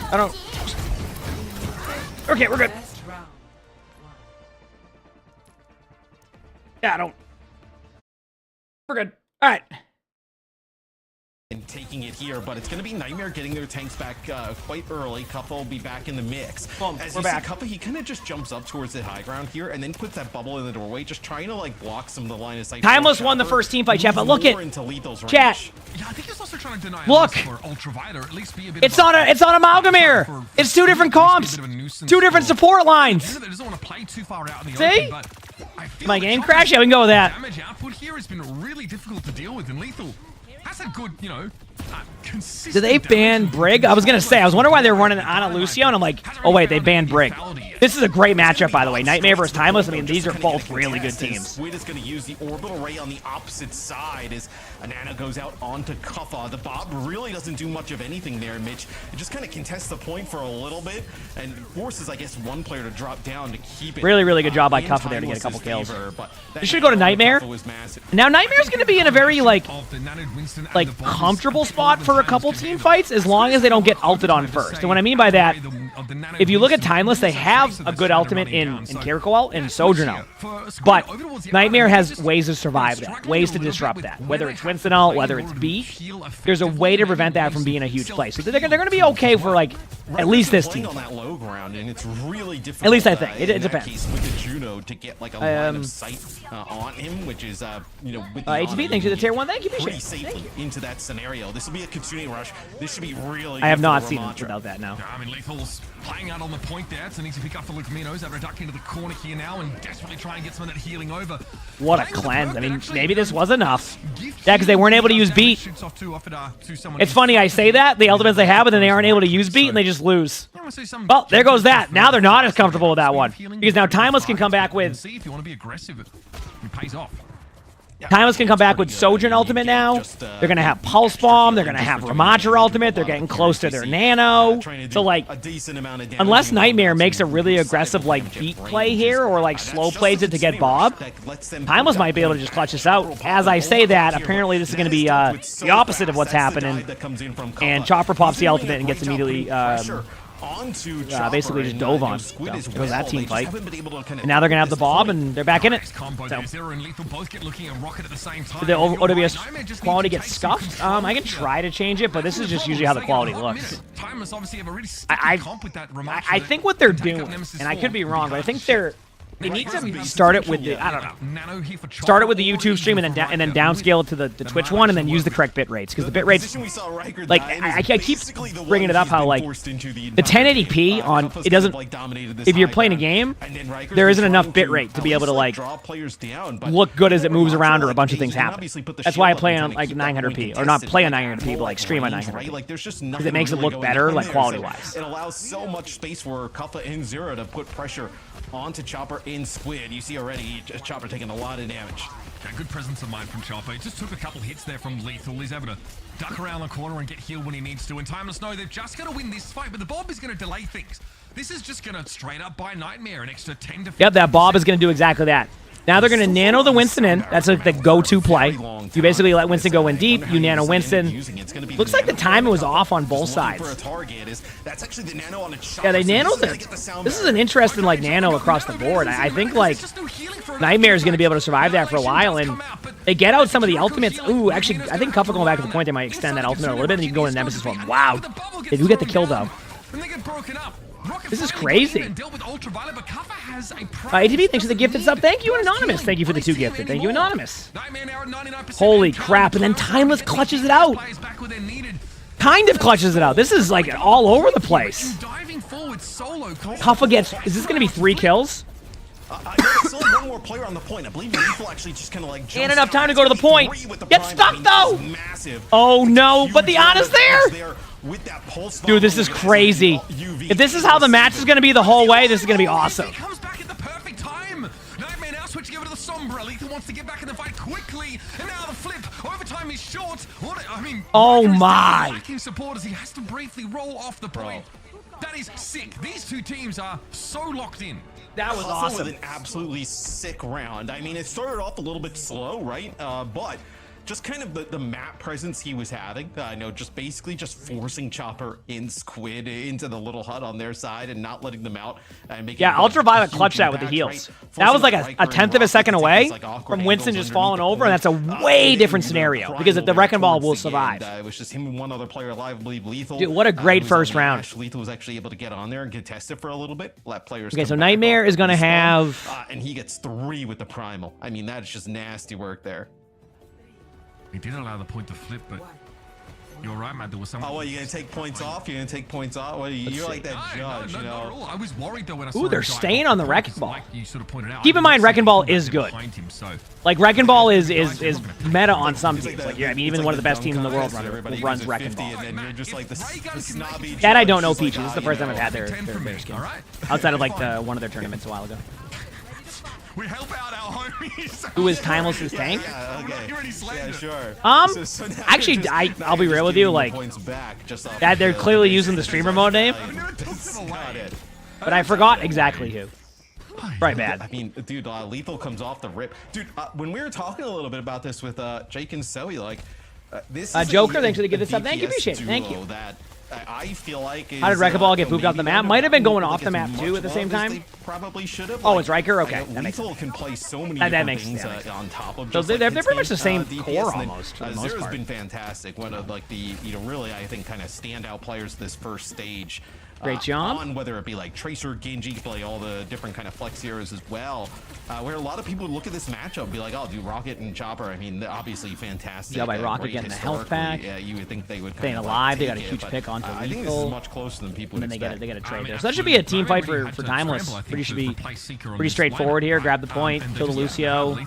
S2: I don't. Okay, we're good. Yeah, I don't. We're good. All right.
S7: And taking it here, but it's going to be Nightmare getting their tanks back quite early. Kuppa will be back in the mix. As
S2: we're
S7: you
S2: back.
S7: see, Kuppa, he kind of just jumps up towards the high ground here and then puts that bubble in the doorway, just trying to like block some of the line of sight.
S2: Timeless won the first team fight, chat, but look at chat.
S15: Yeah, I think he's also trying to deny
S2: look,
S15: for Ultraviolet, or at least be a bit
S2: it's not Amalgamir. It's two different comps, two different support lines. See? My game crash? Yeah, we can go with that.
S15: Damage output here has been really difficult to deal with, and Lethal has a good, you know, consistent.
S2: Did they ban Brig? I was gonna say, I was wondering why they were running Ana Lucio, and I'm like, oh wait, they banned Brig. This is a great matchup, by the way. Nightmare versus Timeless. I mean, these are both really good teams.
S7: Squid is going to use the orbital ray on the opposite side as Anana goes out onto Kuppa. The Bob really doesn't do much of anything there, Mitch. It just kind of contests the point for a little bit and forces, I guess, one player to drop down to keep it.
S2: Really, really good job by Kuppa there to get a couple kills. This should go to Nightmare. Now, Nightmare's going to be in a very, like comfortable spot for a couple team fights as long as they don't get ulted on first. And what I mean by that, if you look at Timeless, they have a good ultimate in Kiriko ult and Sojourner. But Nightmare has ways to survive that, ways to disrupt that. Whether it's Winston ult, whether it's beat, there's a way to prevent that from being a huge play. So they're going to be okay for, like, at least this team.
S7: On that low ground, and it's really difficult,
S2: at least I think. It depends.
S7: With the Juno to get like a line of sight on him, which is, you know, with the
S2: HB, thanks for the tier 1. Thank you,
S7: pretty safely into that scenario. This will be a Kitsune rush. This should be really.
S2: I have not seen him without that now.
S15: I mean, Lethal's playing out on the point there. It's an easy pick up for Lucaminos. They're ducking into the corner here now and desperately trying to get some of that healing over.
S2: What a cleanse. I mean, maybe this was enough. Yeah, because they weren't able to use beat. It's funny I say that, the ultimates they have, but then they aren't able to use beat and they just lose. Well, there goes that. Now they're not as comfortable with that one. Because now Timeless can come back with...
S15: See if you want to be aggressive, it pays off.
S2: Timeless can come back with Sojourn ultimate now. They're going to have Pulse Bomb. They're going to have Ramager ultimate. They're getting close to their Nano. So, like, unless Nightmare makes a really aggressive, like, beat play here or, like, slow plays it to get Bob, Timeless might be able to just clutch this out. As I say that, apparently this is going to be the opposite of what's happening. And Chopper pops the ultimate and gets immediately... basically just dove on. So, it was that team fight. And now they're going to have the Bob, and they're back in it. So, did the OWCS quality get scuffed? I can try to change it, but this is just usually how the quality looks. I think what they're doing, and I could be wrong, but I think they need to start it with the, I don't know, start it with the YouTube stream and then downscale it to the Twitch one and then use the correct bit rates. Because the bit rates, like, I keep bringing it up how, like, the 1080p on, it doesn't, if you're playing a game, there isn't enough bit rate to be able to, like, look good as it moves around or a bunch of things happen. That's why I play on, like, 900p, or not play on 900p, but, like, stream on 900p. Because it makes it look better, like, quality-wise.
S7: It allows so much space for Kuppa and Zero to put pressure onto Chopper in Squid. You see already Chopper taking a lot of damage.
S15: Yeah, good presence of mind from Chopper. He just took a couple hits there from Lethal. He's able to duck around the corner and get healed when he needs to. And Timeless know they've just got to win this fight, but the Bob is going to delay things. This is just going to straight up buy Nightmare an extra 10 to 15.
S2: Yep, that Bob is going to do exactly that. Now they're going to nano the Winston in. That's like the go-to play. You basically let Winston go in deep. You nano Winston. Looks like the timing was off on both sides. Yeah, they nanoed it. This is an interesting like nano across the board. I think like Nightmare is going to be able to survive that for a while, and they get out some of the ultimates. Ooh, actually, I think Kuffa going back to the point, they might extend that ultimate a little bit, and you can go into Nemesis form. Wow. They do get the kill, though. This is crazy. ATB, thanks for the gifted sub. Thank you, Anonymous. Thank you for the 2 gifted. Thank you, Anonymous. Holy crap. And then Timeless clutches it out. Kind of clutches it out. This is like all over the place. Kuffa gets... Is this going to be 3 kills?
S7: Still one more player on the point. I believe Lethal actually just kind of like
S2: and enough time to go to the point. Get stuck though. Oh no, but the Ana's there. Dude, this is crazy. If this is how the match is going to be the whole way, this is going to be awesome.
S15: Nightmare now switching over to the Sombra. Lethal wants to get back in the fight quickly, and now the flip. Overtime is short. I mean,
S2: oh my!
S15: Lacking support as he has to briefly roll off the point. That is sick. These 2 teams are so locked in.
S2: That was awesome.
S7: With an absolutely sick round. I mean, it started off a little bit slow, right? But just kind of the map presence he was having. I know, just basically just forcing Chopper and Squid into the little hut on their side and not letting them out. And making
S2: Ultraviolet clutched that with the heals.
S7: Right?
S2: That was like a tenth of a second away from Winston just falling over, and that's a way different scenario because the Wrecking Ball will survive.
S7: It was just him and one other player alive, I believe Lethal.
S2: Dude, what a great first round.
S7: Lethal was actually able to get on there and contest it for a little bit. Let players
S2: okay, so Nightmare is going to have...
S7: and he gets 3 with the Primal. I mean, that's just nasty work there.
S15: He did allow the point to flip, but you're right, Matt. There was some.
S7: Oh, what, you gonna take points off? You're gonna take points off? What, you're like that judge, you know?
S15: Not at all. I was worried though when I saw.
S2: Ooh, they're staying on the Wrecking Ball.
S15: Like you sort of pointed out.
S2: Keep in mind, Wrecking Ball is good.
S15: Him, so.
S2: Like Wrecking Ball is meta on some teams. Like, yeah, I mean, even one of the best teams in the world runs Wrecking Ball. That I don't know, Peaches. This is the first time I've had their skin. Outside of like one of their tournaments a while ago.
S15: We help out our homies.
S2: Who is Timeless's tank?
S7: Yeah, sure.
S2: Actually, I'll be real with you, like, that they're clearly using the streamer mode name, but I forgot exactly who. Right, bad.
S7: I mean, dude, Lethal comes off the rip. Dude, when we were talking a little bit about this with Jake and Zoe, like, this is
S2: Joker, thanks for the gift sub. Thank you, appreciate it. Thank you.
S7: That I feel like
S2: how did Wrecking Ball get booped off the map? Might have been going off the map too at the same time.
S7: Probably should have.
S2: Oh, it's Riker. Okay, that makes
S7: sense. Can play so many
S2: things
S7: on top of.
S2: So they're pretty much the same core almost.
S7: Zero's been fantastic. One of like the really I think kind of standout players this first stage.
S2: Great job.
S7: On whether it be like Tracer, Genji, play all the different kind of flex heroes as well. Where a lot of people look at this matchup and be like, oh, do Rocket and Chopper. I mean, obviously fantastic.
S2: Yeah, by Rocket getting the health pack.
S7: Yeah, you would think they would.
S2: Staying alive, they got a huge pick onto Lethal.
S7: I think this is much closer than people.
S2: And then they get a trade there. So that should be a team fight for Timeless. Pretty straightforward here. Grab the point, kill the Lucio.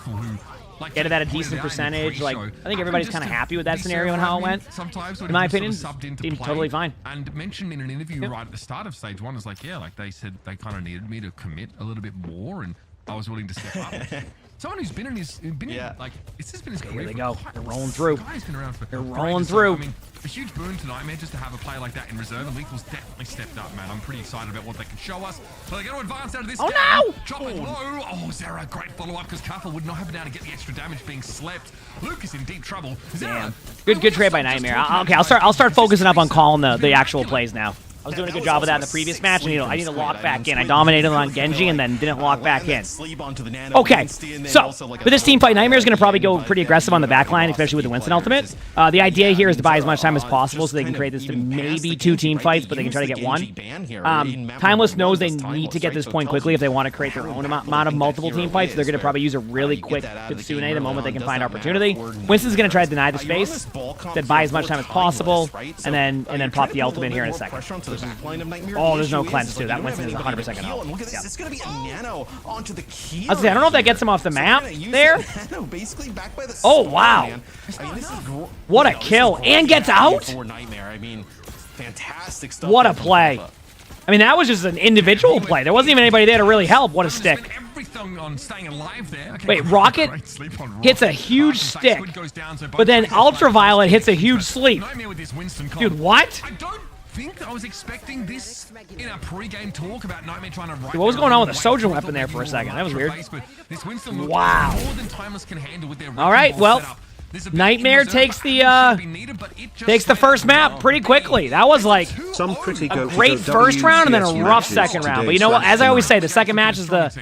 S2: Get it at a decent percentage. Like, I think everybody's kind of happy with that scenario and how it went. In my opinion, seemed totally fine.
S15: And mentioned in an interview right at the start of stage 1 is like, yeah, like they said they kind of needed me to commit a little bit more, and I was willing to step up. Someone who's been in his, like, it's just been his career.
S2: Here they go. They're rolling through.
S15: They're
S2: rolling through.
S15: I mean, a huge boon to Nightmare just to have a player like that in reserve, and Lethal's definitely stepped up, man. I'm pretty excited about what they can show us. So they're going to advance out of this game.
S2: No!
S15: Chopper low. Oh, Zera, great follow-up, because Kaffa would not have been able to get the extra damage being slept. Luke is in deep trouble.
S2: Zera. Good trade by Nightmare. Okay, I'll start focusing up on calling the actual plays now. I was doing a good job of that in the previous match, and I need to lock back in. I dominated on Genji and then didn't lock back in. Okay, so for this team fight, Nightmare is going to probably go pretty aggressive on the back line, especially with the Winston ultimate. The idea here is to buy as much time as possible so they can create this to maybe 2 team fights, but they can try to get 1. Timeless knows they need to get this point quickly if they want to create their own amount of multiple team fights. So they're going to probably use a really quick Kitsune the moment they can find opportunity. Winston's going to try to deny the space, then buy as much time as possible, and then pop the ultimate here in a second. Oh, there's no cleanse too. That Winston is 100% gonna help.
S7: This is gonna be a nano onto the key.
S2: I don't know if that gets him off the map there. Oh wow! What a kill! And gets out.
S7: I mean, fantastic stuff.
S2: What a play! I mean, that was just an individual play. There wasn't even anybody there to really help. What a stick! Wait, Rocket hits a huge stick, but then Ultraviolet hits a huge sleep. Dude, what?
S15: think I was expecting this in a pre-game talk about Nightmare trying to write.
S2: What was going on with the soldier weapon there for a second? That was weird. Wow.
S15: More than Timeless can handle with their
S2: All right, well, Nightmare takes the first map pretty quickly. That was like
S9: Some pretty
S2: a great first round and then a rough second round. But you know what? As I always say, the second match is the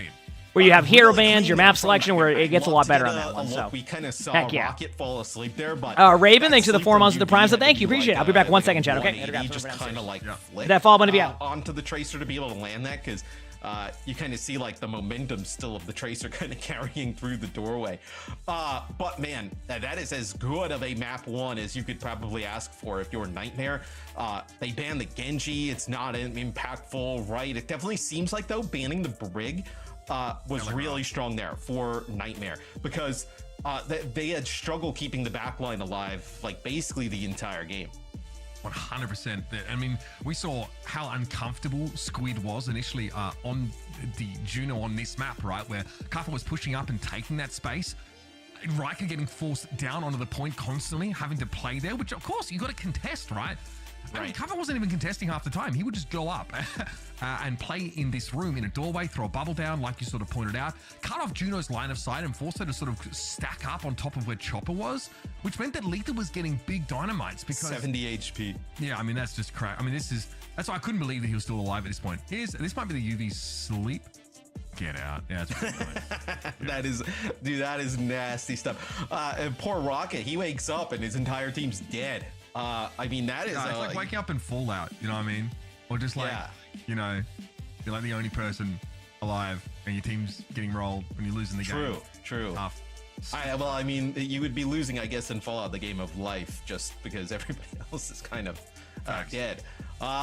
S2: where you have hero bands, your map selection, where it gets a lot better on that one. So,
S7: we kind of saw
S2: heck yeah.
S7: Rocket fall asleep there, but
S2: Raven, thanks for the 4 months of the Prime. So thank you, appreciate it. I'll be back 1 second, chat. Okay.
S7: He just kind of like flipped
S2: That fall, Bunny,
S7: onto the Tracer to be able to land that because. You kind of see like the momentum still of the Tracer kind of carrying through the doorway. But man, that is as good of a map 1 as you could probably ask for if you're Nightmare. They banned the Genji. It's not impactful, right? It definitely seems like though banning the Brig was really strong there for Nightmare because they had struggled keeping the backline alive like basically the entire game.
S15: 100%. I mean, we saw how uncomfortable Squid was initially on the Juno on this map, right? Where Kaffa was pushing up and taking that space. Riker getting forced down onto the point constantly, having to play there, which of course you got to contest, right? I mean, Kaffa wasn't even contesting half the time. He would just go up and play in this room in a doorway, throw a bubble down, like you sort of pointed out, cut off Juno's line of sight and force her to sort of stack up on top of where Chopper was, which meant that Letha was getting big dynamites because 70
S7: HP.
S15: Yeah, I mean that's just crap. I mean that's why I couldn't believe that he was still alive at this point. This might be the UV sleep. Get out. Yeah, that's
S7: nice. That is nasty stuff. And poor Rocket, he wakes up and his entire team's dead. I mean, that is...
S15: it's like waking up in Fallout, you know what I mean? Or just like, you know, you're like the only person alive and your team's getting rolled when you're losing the game.
S7: True. Well, I mean, you would be losing, I guess, in Fallout the game of life just because everybody else is kind of dead.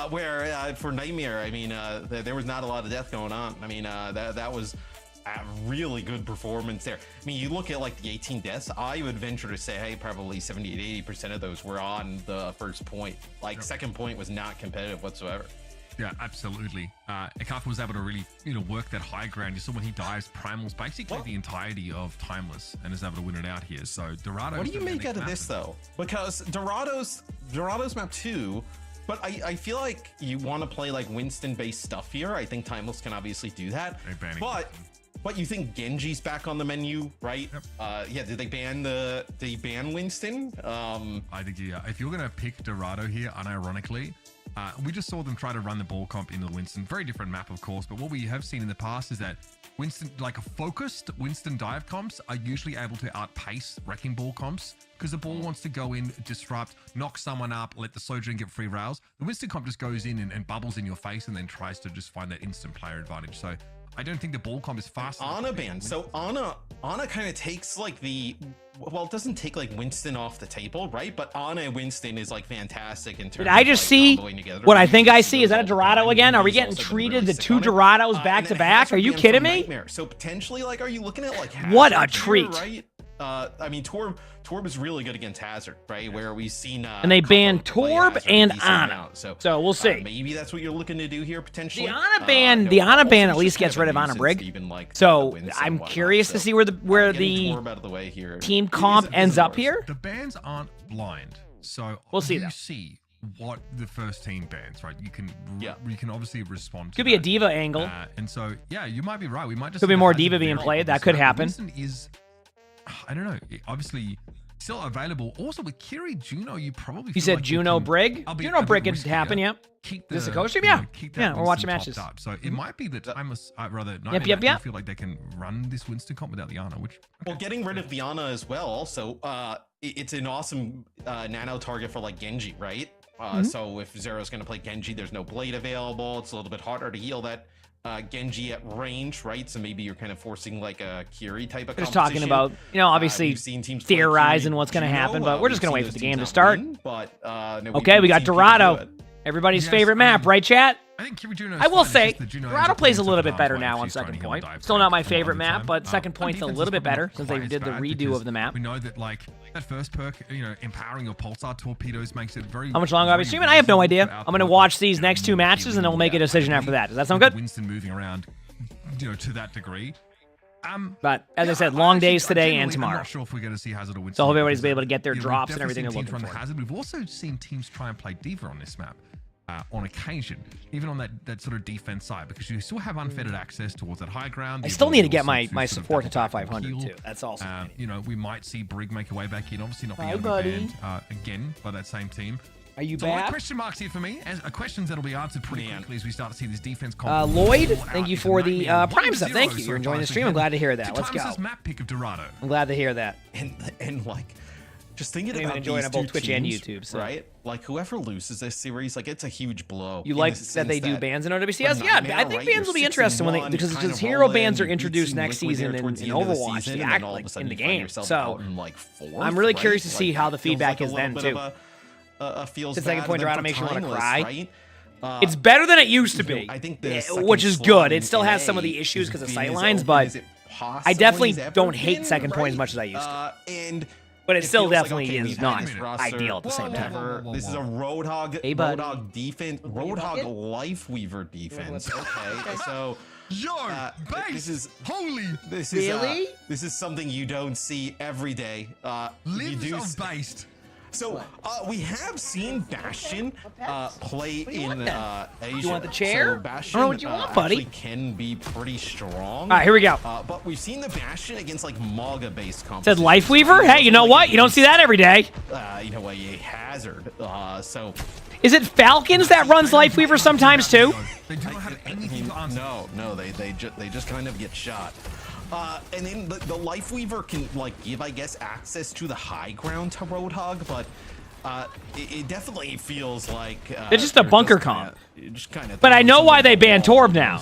S7: Where for Nightmare, I mean, there was not a lot of death going on. I mean, that was... a really good performance there. I mean, you look at like the 18 deaths, I would venture to say, hey, probably 70 to 80% of those were on the first point. Like second point was not competitive whatsoever.
S15: Yeah, absolutely. Kaffa was able to really, work that high ground. You saw when he dives, Primal's basically the entirety of Timeless and is able to win it out here. So Dorado.
S7: What do you make out of this though? Because Dorado's map 2. But I feel like you want to play like Winston-based stuff here. I think Timeless can obviously do that. But you think Genji's back on the menu, right? Yep. Did they ban Winston?
S15: I think if you're gonna pick Dorado here, unironically, we just saw them try to run the ball comp into the Winston. Very different map, of course, but what we have seen in the past is that Winston, like a focused Winston dive comps, are usually able to outpace wrecking ball comps because the ball wants to go in, disrupt, knock someone up, let the Sojourn get free rails. The Winston comp just goes in and bubbles in your face and then tries to just find that instant player advantage. So I don't think the ball comp is fast.
S7: Ana ban. So Ana kind of takes like it doesn't take like Winston off the table, right? But Ana and Winston is like fantastic in terms
S2: Did I just
S7: of,
S2: see what I think I see? Is that a Dorado again? Are we getting treated the 2 Dorados back to back? Are you kidding me?
S7: Nightmare. So potentially, like, are you looking at like
S2: what a
S7: Hazard
S2: treat,
S7: here, right? I mean, Torb is really good against Hazard, right? Where we've seen
S2: and they banned Torb and Ana. So we'll see.
S7: Maybe that's what you're looking to do here potentially.
S2: The Ana ban at least gets rid of Ana Brig. So I'm curious to see where the team comp ends up here.
S15: The bans aren't blind, so
S2: we'll see.
S15: You see what the first team bans, right? You can obviously respond to
S2: could be a diva angle,
S15: and so you might be right. We might just
S2: could be more diva being played. That could happen.
S15: I don't know. Obviously, still available. Also, with Kiri Juno, you probably.
S2: You said Juno Brig. Juno Brig could happen. Yep. Is this a costume? Yeah. We're watching matches.
S15: So it might be that Timeless, rather.
S2: Yep.
S15: I feel like they can run this Winston comp without the Ana, which.
S7: Well, getting rid of the Ana as well. Also, it's an awesome nano target for like Genji, right? So if Zero's going to play Genji, there's no blade available. It's a little bit harder to heal that. Genji at range, right? So maybe you're kind of forcing like a Kiri type of competition.
S2: Just talking about, obviously theorizing what's going to happen, but we're just going to wait for the game to start. Okay, we got Dorado. Everybody's favorite map, right, chat?
S15: I think Kiri Juno.
S2: I will say, Dorado plays a little bit better now on second point. Still not my favorite map, but second point's a little bit better since they did the redo of the map.
S15: We know that like that first perk, empowering your pulsar torpedoes makes it very.
S2: How much longer I'll be streaming? I have no idea. I'm going to watch these next 2 matches and then we'll make a decision after that. Does that sound good?
S15: Winston moving around, to that degree.
S2: But as I said, long days today and tomorrow.
S15: I'm not sure if we're going to see Hazard or Winston.
S2: So I hope everybody's be able to get their drops and everything they're looking for.
S15: Hazard. We've also seen teams try and play Diva on this map. on occasion, even on that sort of defense side, because you still have unfettered access towards that high ground.
S2: I still need to get my support to top 500 too. That's also.
S15: You know, we might see Brig make her way back in. Obviously, not being
S2: Hi,
S15: able to
S2: buddy.
S15: be banned again by that same team.
S2: Are you
S15: so a lot of
S2: back?
S15: question marks here for me, as questions that'll be answered pretty quickly as we start to see this defense.
S2: Lloyd, thank you for the Prime sub. Thank you. You're enjoying the stream. I'm glad to hear that. Let's go.
S15: Map pick of Dorado.
S2: I'm glad to hear that.
S7: And like, just thinking about
S2: enjoying
S7: these
S2: it both
S7: two
S2: Twitch
S7: teams,
S2: and YouTube, so.
S7: right? Like, whoever loses this series, like, it's a huge blow.
S2: You
S7: in
S2: like
S7: the
S2: that they
S7: sense
S2: do
S7: that
S2: bans in OWCS?
S7: for
S2: Yeah,
S7: Nightmare,
S2: I think
S7: right,
S2: bans will be
S7: you're
S2: interesting when
S7: 6-1,
S2: because
S7: kind of
S2: hero
S7: rolling,
S2: bans are
S7: you
S2: introduced
S7: see
S2: next
S7: Liquid
S2: season
S7: there
S2: in
S7: towards the end of the
S2: Overwatch.
S7: season,
S2: They
S7: and
S2: act
S7: then all of a
S2: like
S7: sudden
S2: in the
S7: you find
S2: game.
S7: yourself
S2: So
S7: out in, like, fourth,
S2: I'm really
S7: right?
S2: curious to see
S7: Like,
S2: how the
S7: that feels
S2: feedback
S7: like a
S2: is
S7: little
S2: then
S7: bit
S2: too.
S7: of feels
S2: The second
S7: bad,
S2: point,
S7: and then
S2: Dorado
S7: for
S2: makes you want to
S7: Timeless,
S2: cry.
S7: right?
S2: It's better than it used to be,
S7: I think the
S2: which is
S7: second
S2: good.
S7: slot
S2: It still
S7: in
S2: has some of
S7: A
S2: the issues because of
S7: is being as
S2: sightlines,
S7: open
S2: but
S7: as it
S2: I definitely
S7: possibly has
S2: don't
S7: ever
S2: hate
S7: been,
S2: second point as
S7: right?
S2: much as I used to.
S7: And
S2: But it
S7: it
S2: still
S7: feels like,
S2: definitely
S7: okay,
S2: is
S7: we've
S2: not
S7: had this roster
S2: ideal at the same time.
S7: forever. This is a Roadhog,
S2: Hey, bud.
S7: Roadhog defense, Roadhog Lifeweaver defense. Okay, so this is
S15: holy.
S7: This is
S2: Really?
S7: this is something you don't see every day. You do
S15: based.
S7: So we have seen Bastion play in Asia.
S2: You want the chair?
S7: So Bastion
S2: I don't know what you want, buddy.
S7: actually can be pretty strong.
S2: All right, here we go.
S7: But we've seen the Bastion against like Maga-based
S2: Said
S7: competitions.
S2: Lifeweaver? Hey, you know what? You don't see that every day.
S7: You know, a hazard. So
S2: Is it Falcons that runs Lifeweaver sometimes too?
S15: They do not have anything to answer.
S7: No, they just kind of get shot. And then the Lifeweaver can like give, I guess, access to the high ground to Roadhog, but it definitely feels like
S2: It's just a bunker comp.
S7: Just kind of.
S2: But I know why they banned Torb now.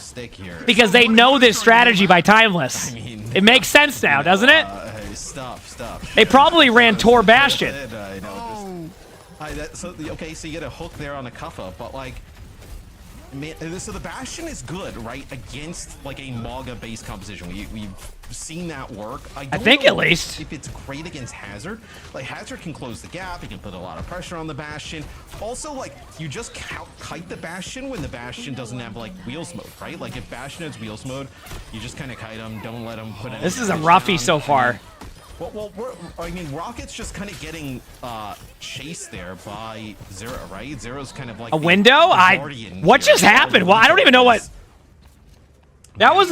S2: Because they know this strategy by Timeless. It makes sense now, doesn't it?
S7: Stop.
S2: They probably ran Tor Bastion.
S7: So you get a hook there on a Cuffa, but like, man, so the Bastion is good, right, against like a Maga-based composition. We've seen that work. I
S2: think at least.
S7: If it's great against Hazard, like Hazard can close the gap, he can put a lot of pressure on the Bastion. Also, like, you just kite the Bastion when the Bastion doesn't have like wheels mode, right? Like if Bastion has wheels mode, you just kind of kite him, don't let him put it.
S2: This is a roughie so far.
S7: Well, I mean, Rocket's just kind of getting chased there by Zero, right? Zero's kind of like
S2: A window? What just happened? Well, I don't even know what. That was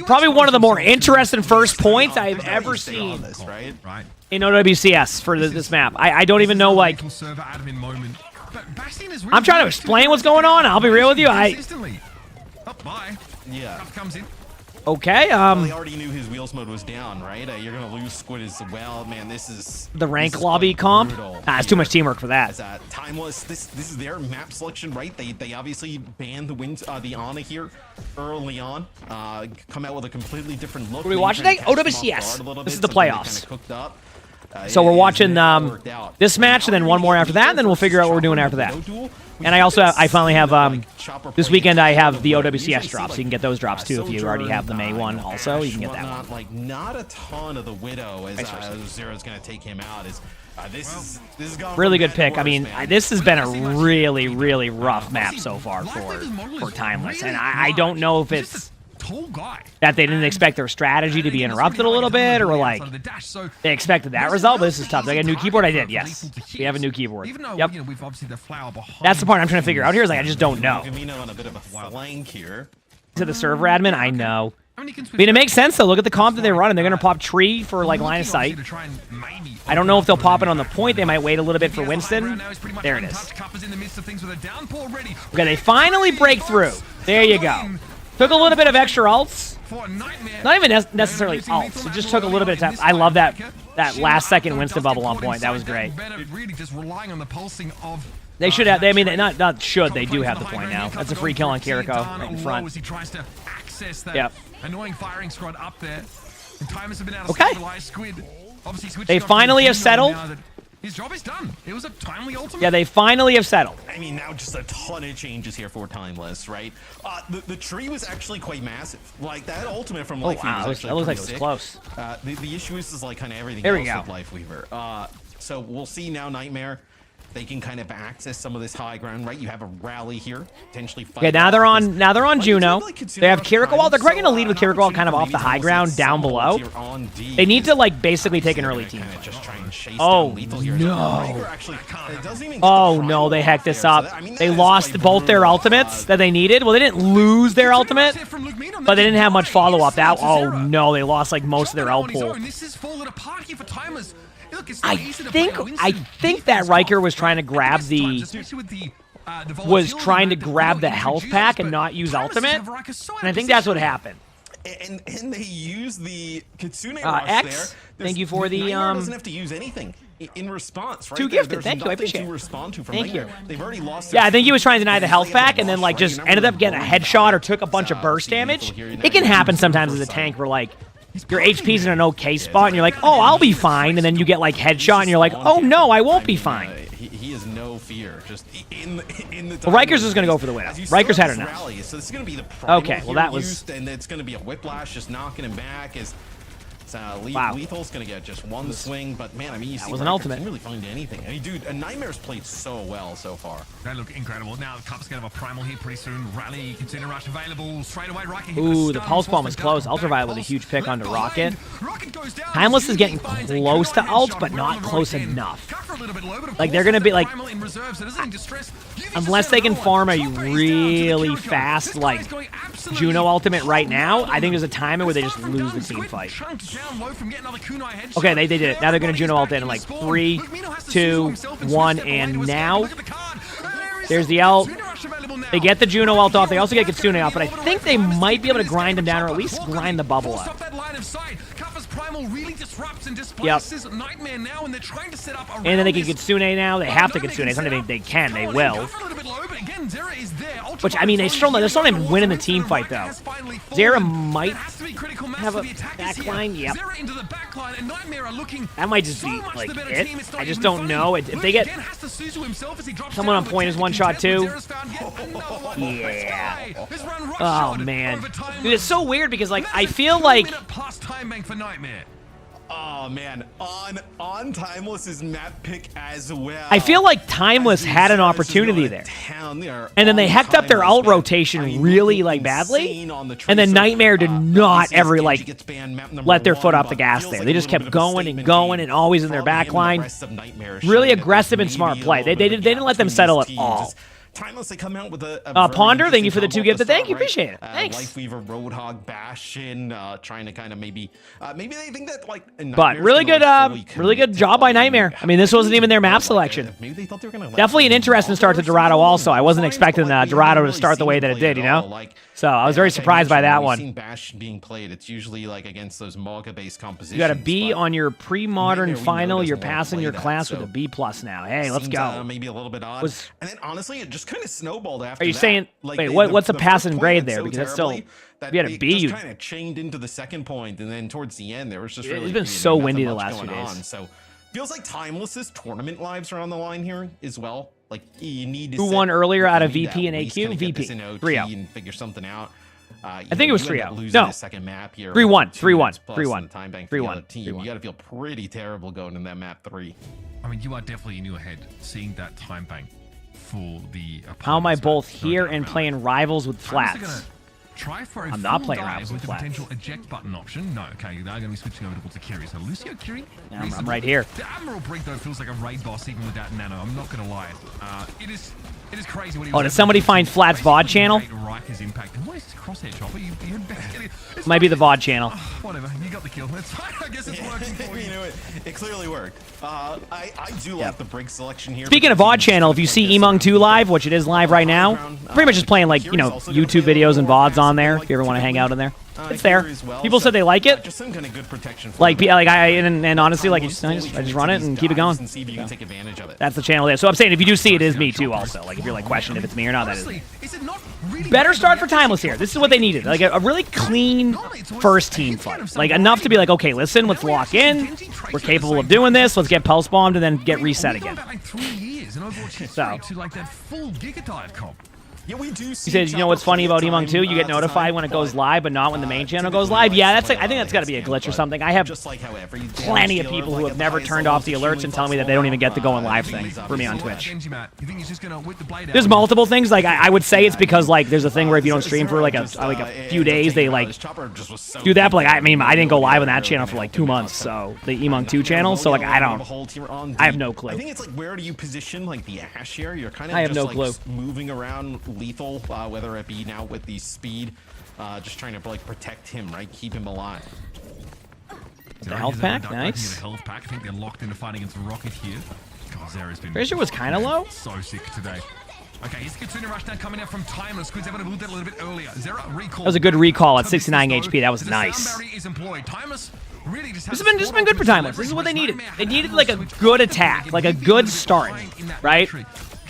S2: probably one of the more interesting first points I've ever seen
S7: right?
S2: in OWCS for this map. I don't even know, like. I'm trying to explain what's going on. I'll be real with you.
S7: Yeah.
S2: Okay.
S7: Well, they already knew his wheels mode was down, right? You're gonna lose Squid as well, man. This is
S2: The rank lobby comp? It's too much teamwork for that.
S7: Timeless. This is their map selection, right? They obviously banned the Ana here early on. Come out with a completely different look.
S2: What are we watching today? OWCS. This is the playoffs. So we're
S7: yeah,
S2: watching
S7: it worked out.
S2: this match and then one more after that, and then we'll figure out what we're doing after that. And I also I finally have this weekend I have the OWCS drops, so you can get those drops too if you already have the May one. Also, you can get that one.
S7: Like not a ton of the Widow as Zero's gonna take him out. This is gone
S2: Really
S7: from
S2: good
S7: bad
S2: pick.
S7: to
S2: I mean,
S7: worse, man.
S2: this has been a really rough map so far for Timeless, and I don't know if it's that they didn't expect their strategy to be interrupted a little bit, or like they expected that result. But this is tough. Did I get a new keyboard? I did. Yes, we have a new keyboard. Yep.
S15: We've obviously the flower behind.
S2: That's the part I'm trying to figure out here. Is like I just don't know.
S7: on a bit of a flank here.
S2: To the server admin, I know. I mean, it makes sense though. Look at the comp that they run, and they're gonna pop tree for like line of sight. I don't know if they'll pop it on the point. They might wait a little bit for Winston. There it is. Okay, they finally break through. There you go. Took a little bit of extra ults. Not even necessarily ults. It just took a little bit of time. I love that last second Winston bubble on point. That was great. They should have. I mean, not should. They do have the point now. That's a free kill on Kiriko right in front. Yep.
S15: Annoying firing squad up there. And Timers have been able to
S2: Okay.
S15: stabilize Squid. Obviously, Squid
S2: They finally have settled.
S15: His job is done. It was a timely ultimate.
S2: Yeah, they finally have settled.
S7: I mean, now just a ton of changes here for Timeless, right? The tree was actually quite massive. Like, that ultimate from Lifeweaver
S2: wow,
S7: was
S2: that
S7: actually
S2: looks like it was
S7: pretty
S2: close.
S7: The issue is like kind of everything
S2: There we
S7: else
S2: go.
S7: with Lifeweaver. So we'll see now Nightmare. they can kind of access some of this high ground, right? You have a rally here, potentially.
S2: Okay, now they're on Juno. They have Kiriko. They're going to lead with Kiriko kind of off the high ground down below. They need to like basically take an early team. Oh no! Oh no! They hacked this up. They lost both their ultimates that they needed. Well, they didn't lose their ultimate, but they didn't have much follow up. That oh no! They lost like most of their L pool. I think that Riker was trying to grab the health pack and not use ultimate, and I think that's what happened.
S7: And they use the Kitsune
S2: X.
S7: There.
S2: Thank you for the
S7: doesn't have to use anything in response, right?
S2: Too gifted. Thank you. I appreciate it.
S7: Respond to from
S2: Thank you.
S7: They've already lost.
S2: Yeah, I think he was trying to deny the health pack and then like just ended up getting a headshot or took a bunch of burst damage. It can happen sometimes as a tank where like your HP's in an okay spot and you're like, oh, I'll be fine, and then you get like headshot and you're like, oh no, I won't be fine.
S7: He has no fear. Just in the.
S2: Well, Riker's is going to go for the win. Riker's had enough.
S7: Rally, so this is going to be the
S2: okay, well that was.
S7: Used, and it's going to be a whiplash, just knocking him back as.
S2: Wow.
S7: Lethal's going to get just one swing, but man, I mean, you see
S2: was an ultimate.
S7: Didn't really find anything. I mean, dude, a Nightmare's played so well so far.
S15: They look incredible. Now, the Cup's going to have a primal here pretty soon. Rally, Container Rush available straight away. Rocket
S2: ooh, the Pulse Bomb was close. Ultraviolet with a huge pick onto Rocket. Timeless is getting close to ult, but not close enough. Like, they're going to be like, unless they can farm a really fast, like, Juno ultimate right now, I think there's a timer where they just lose the team fight. Okay, they did it. Now they're going to Juno ult in like 3, 2, 1, and now there's the ult. They get the Juno ult off. They also get Kitsune off, but I think they might be able to grind him down or at least grind the bubble up. Yep. And then they can Kitsune now. They have to Kitsune. It's not they can. They will. Which, I mean, they're still not even winning the team fight, though. Zera might have a backline. Yep. That might just be, like, it. I just don't know. If they get someone on point is one shot, too. Yeah. Oh, man. Dude, it's so weird because, like, I feel like...
S7: Oh man, on Timeless's map pick as well.
S2: I feel like Timeless had an opportunity there. And then they hecked up their ult rotation really like badly. And then Nightmare did not ever like let their foot off the gas there. They just kept going and going and always in their back line. Really aggressive and smart play. They didn't let them settle at all.
S7: Timeless, they come out with a
S2: Ponder, thank you for the 2 gifted. Thank you, appreciate it. Thanks.
S7: Lifeweaver, Roadhog, Bastion, trying to kind of maybe they think that like.
S2: But really good job by Nightmare. I mean, this wasn't even their map selection.
S7: Maybe they thought they were gonna.
S2: Definitely an interesting start to Dorado. Also, I wasn't expecting Dorado to start the way that it did. You know. So I was very surprised by that one.
S7: Seen Bastion being played. It's usually like against those Mauga-based compositions.
S2: You got a B on your pre-modern final. You're passing your class with a B+ now. Hey, let's go.
S7: Maybe a little bit odd. And then honestly, it just kind of snowballed after.
S2: Are you saying? Wait, what's a passing grade there? Because that's still. If you had a B, you
S7: kind of chained into the second point, and then towards the end, there was just really.
S2: It's been so windy the last few days.
S7: So feels like Timeless's tournament lives are on the line here as well. Like you need to.
S2: Who won earlier out of VP and AQ? VP.
S7: 3-0 and figure something out.
S2: I think it was 3-0.
S7: No. Second map here.
S2: 3-1. 3-1.
S7: 3-1. You got to feel pretty terrible going in that map 3.
S15: I mean, you are definitely in your head seeing that time bank for the.
S2: How am I both here and playing Rivals with flats?
S15: Try for a
S2: I'm not
S15: full
S2: playing
S15: dive
S2: Rivals
S15: with
S2: with
S15: the
S2: flats.
S15: potential eject button option. No, okay, they're going to be switching over to Kiri. So Lucio Kiri.
S2: Yeah, I'm right here.
S15: The Admiral Brig though feels like a raid boss even with that nano. I'm not going to lie. It is crazy what he was.
S2: Oh, did somebody find Flat's VOD channel?
S15: Riker's impact. What is this crosshair chopper?
S2: Might be the VOD channel.
S15: Whatever, you got the kill. That's fine. I guess it's working for you.
S7: You know, it clearly worked. I do like the Brig selection here.
S2: Speaking of VOD channel, if you see Emongg 2 live, which it is live right now, pretty much just playing like, you know, YouTube videos and VODs on there. If you ever want to hang out in there, it's there. People said they like it.
S7: Just some kind of good protection.
S2: Like and honestly, like I just run it and keep it going.
S7: See if you can take advantage of it.
S2: That's the channel there. So I'm saying if you do see it, it is me too. Also, like if you're like questioning if it's me or not, that is. Better start for Timeless here. This is what they needed. Like a really clean first team fight. Like enough to be like, okay, listen, let's lock in. We're capable of doing this. Let's get pulse bombed and then get reset again.
S15: Like 3 years in Overwatch history to like that full Giga Dive comp.
S7: Yeah, we do
S2: He
S7: see
S2: says, you know what's funny about Emongg too? You get notified when it goes live, but not when the main channel goes live. Yeah, that's like, I think that's got to be a glitch or something. I have plenty of people who have never turned off the alerts and tell me that they don't even get the going live thing for me on Twitch. There's multiple things. Like I would say it's because like there's a thing where if you don't stream for like a few days, they like do that. But like I mean, I didn't go live on that channel for like 2 months. So the Emongg 2 channel. So like I have no clue.
S7: I think it's like where do you position like the Ashe here? You're kind of
S2: I have
S7: just
S2: no
S7: like
S2: clue.
S7: moving around lethal, whether it be now with the speed, just trying to like protect him, right? Keep him alive.
S2: The health pack, nice.
S15: The health pack. I think they're locked in to fight against Rocket here. God, Zera's been
S2: Fraser was kind of low.
S15: So sick today. Okay, here's Kitsune Rush now coming out from Timeless. Squid's able to move that a little bit earlier. Zera recall.
S2: That was a good recall at 69 HP. That was nice.
S15: Is employed. Timeless really just
S2: This has been good for Timeless. This is what they needed. They needed like a good attack, like a good start, right?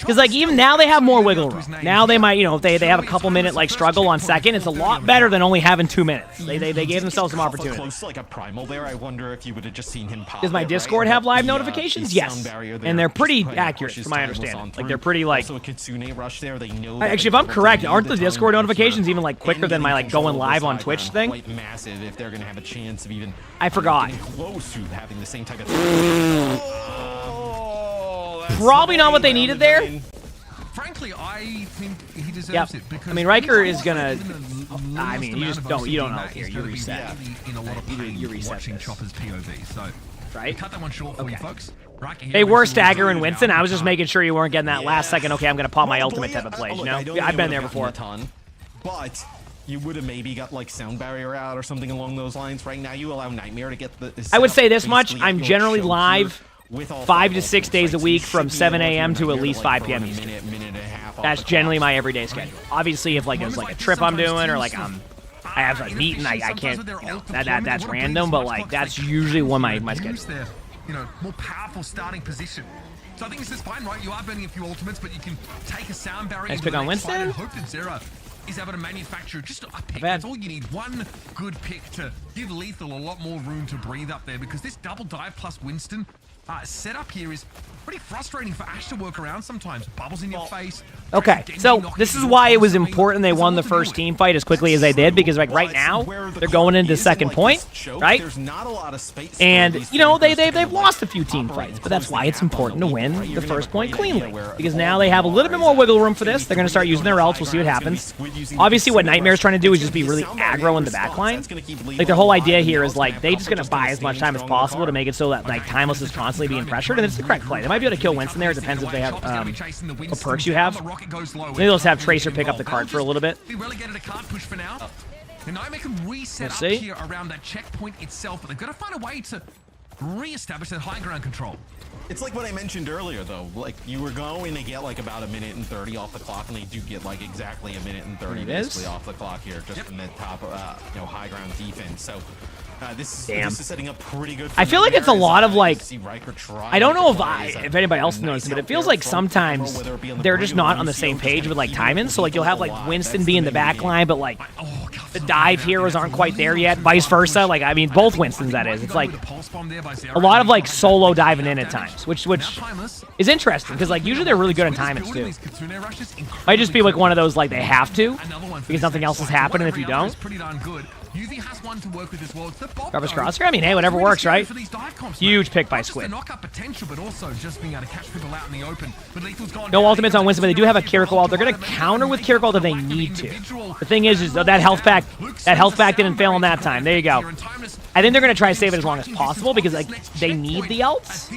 S2: Because like even now they have more wiggle room. Now they might, you know, if they have a couple minute like struggle on second, it's a lot better than only having 2 minutes. They gave themselves some opportunity.
S7: Close to like a primal there. I wonder if you would have just seen him pop.
S2: Does my Discord have live notifications? Yes, and they're pretty accurate from my understanding. Like they're pretty like.
S7: Also a Kitsune Rush there. They know.
S2: Actually, if I'm correct, aren't the Discord notifications even like quicker than my like going live on Twitch thing?
S7: Quite massive if they're gonna have a chance of even.
S2: I forgot.
S7: Close to having the same type of.
S2: Probably not what they needed there.
S15: Frankly, I think he deserves it because
S2: I mean, Riker is gonna. I mean, you just don't. You don't know here. You reset.
S15: In a lot of pain
S2: you reset
S15: watching
S2: this.
S15: Chopper's POV. So,
S2: right.
S15: Cut that one short for you folks. Riker here
S2: They
S15: with
S2: were
S15: some
S2: Stagger and
S15: resolve
S2: Winston.
S15: now.
S2: I was just making sure you weren't getting that last second. Okay, I'm gonna pop my ultimate type of plays. You know, I've been there before.
S7: But you would have maybe got like sound barrier out or something along those lines. Right now, you allow Nightmare to get the.
S2: I would say this much: I'm generally live 5 to 6 days a week from 7 a.m. to at least 5 p.m. Eastern. That's generally my everyday schedule. Obviously, if like there's like a trip I'm doing or like I have like meeting, I can't. You know, that's random, but like that's usually when my schedule.
S15: Their, you know, more powerful starting position. So I think this is fine, right? You are burning a few ultimates, but you can take a sound barrier.
S2: Nice pick on Winston.
S15: And hope that Zera is able to manufacture just a pick. That's all you need. One good pick to give Lethal a lot more room to breathe up there because this double dive plus Winston setup here is pretty frustrating for Ashe to work around sometimes. Bubbles in your face.
S2: Okay, so this is why it was important they won the first team fight as quickly as they did, because like right now they're going into second point, right? And you know they've lost a few team fights, but that's why it's important to win the first point cleanly, because now they have a little bit more wiggle room for this. They're going to start using their ults. We'll see what happens. Obviously, what Nightmare's trying to do is just be really aggro in the backline. Like their whole idea here is like they just going to buy as much time as possible to make it so that like Timeless is constantly being pressured, and it's the correct play. They might be able to kill Winston there. It depends if they have what perks you have. Maybe they'll just have Tracer pick up the card for a little bit.
S15: Be relegated to card push for now. And Nightmare can reset up here around that checkpoint itself, but they've got to find a way to re-establish that high ground control.
S7: It's like what I mentioned earlier, though. Like, you were going to get, like, about 1 minute and 30 off the clock, and they do get, like, exactly 1 minute and 30 basically off the clock here, just from the top, you know, high ground defense. So, this is setting up pretty good.
S2: I feel like it's a lot of like, I don't know if anybody else noticed, but it feels like sometimes they're just not on the same page with like timing. So like you'll have like Winston be in the back line, but like the dive heroes aren't quite there yet. Vice versa. Like I mean, both Winstons that is. It's like a lot of like solo diving in at times, which is interesting because like usually they're really good on timings too. Might just be like one of those like they have to because nothing else is happening if you don't.
S15: UV has one to work with as well.
S2: Garbage crosser? I mean, hey, whatever works, right? Huge pick by Squid.
S15: Knockup potential, but also just being able to catch people out in the open. But Lethal's gone
S2: no ultimates on Winston, but they do have a Kiriko ult. They're going to counter with Kiriko ult if they need to. The thing is that health pack didn't fail on that time. There you go. I think they're going to try to save it as long as possible because like they need the ults,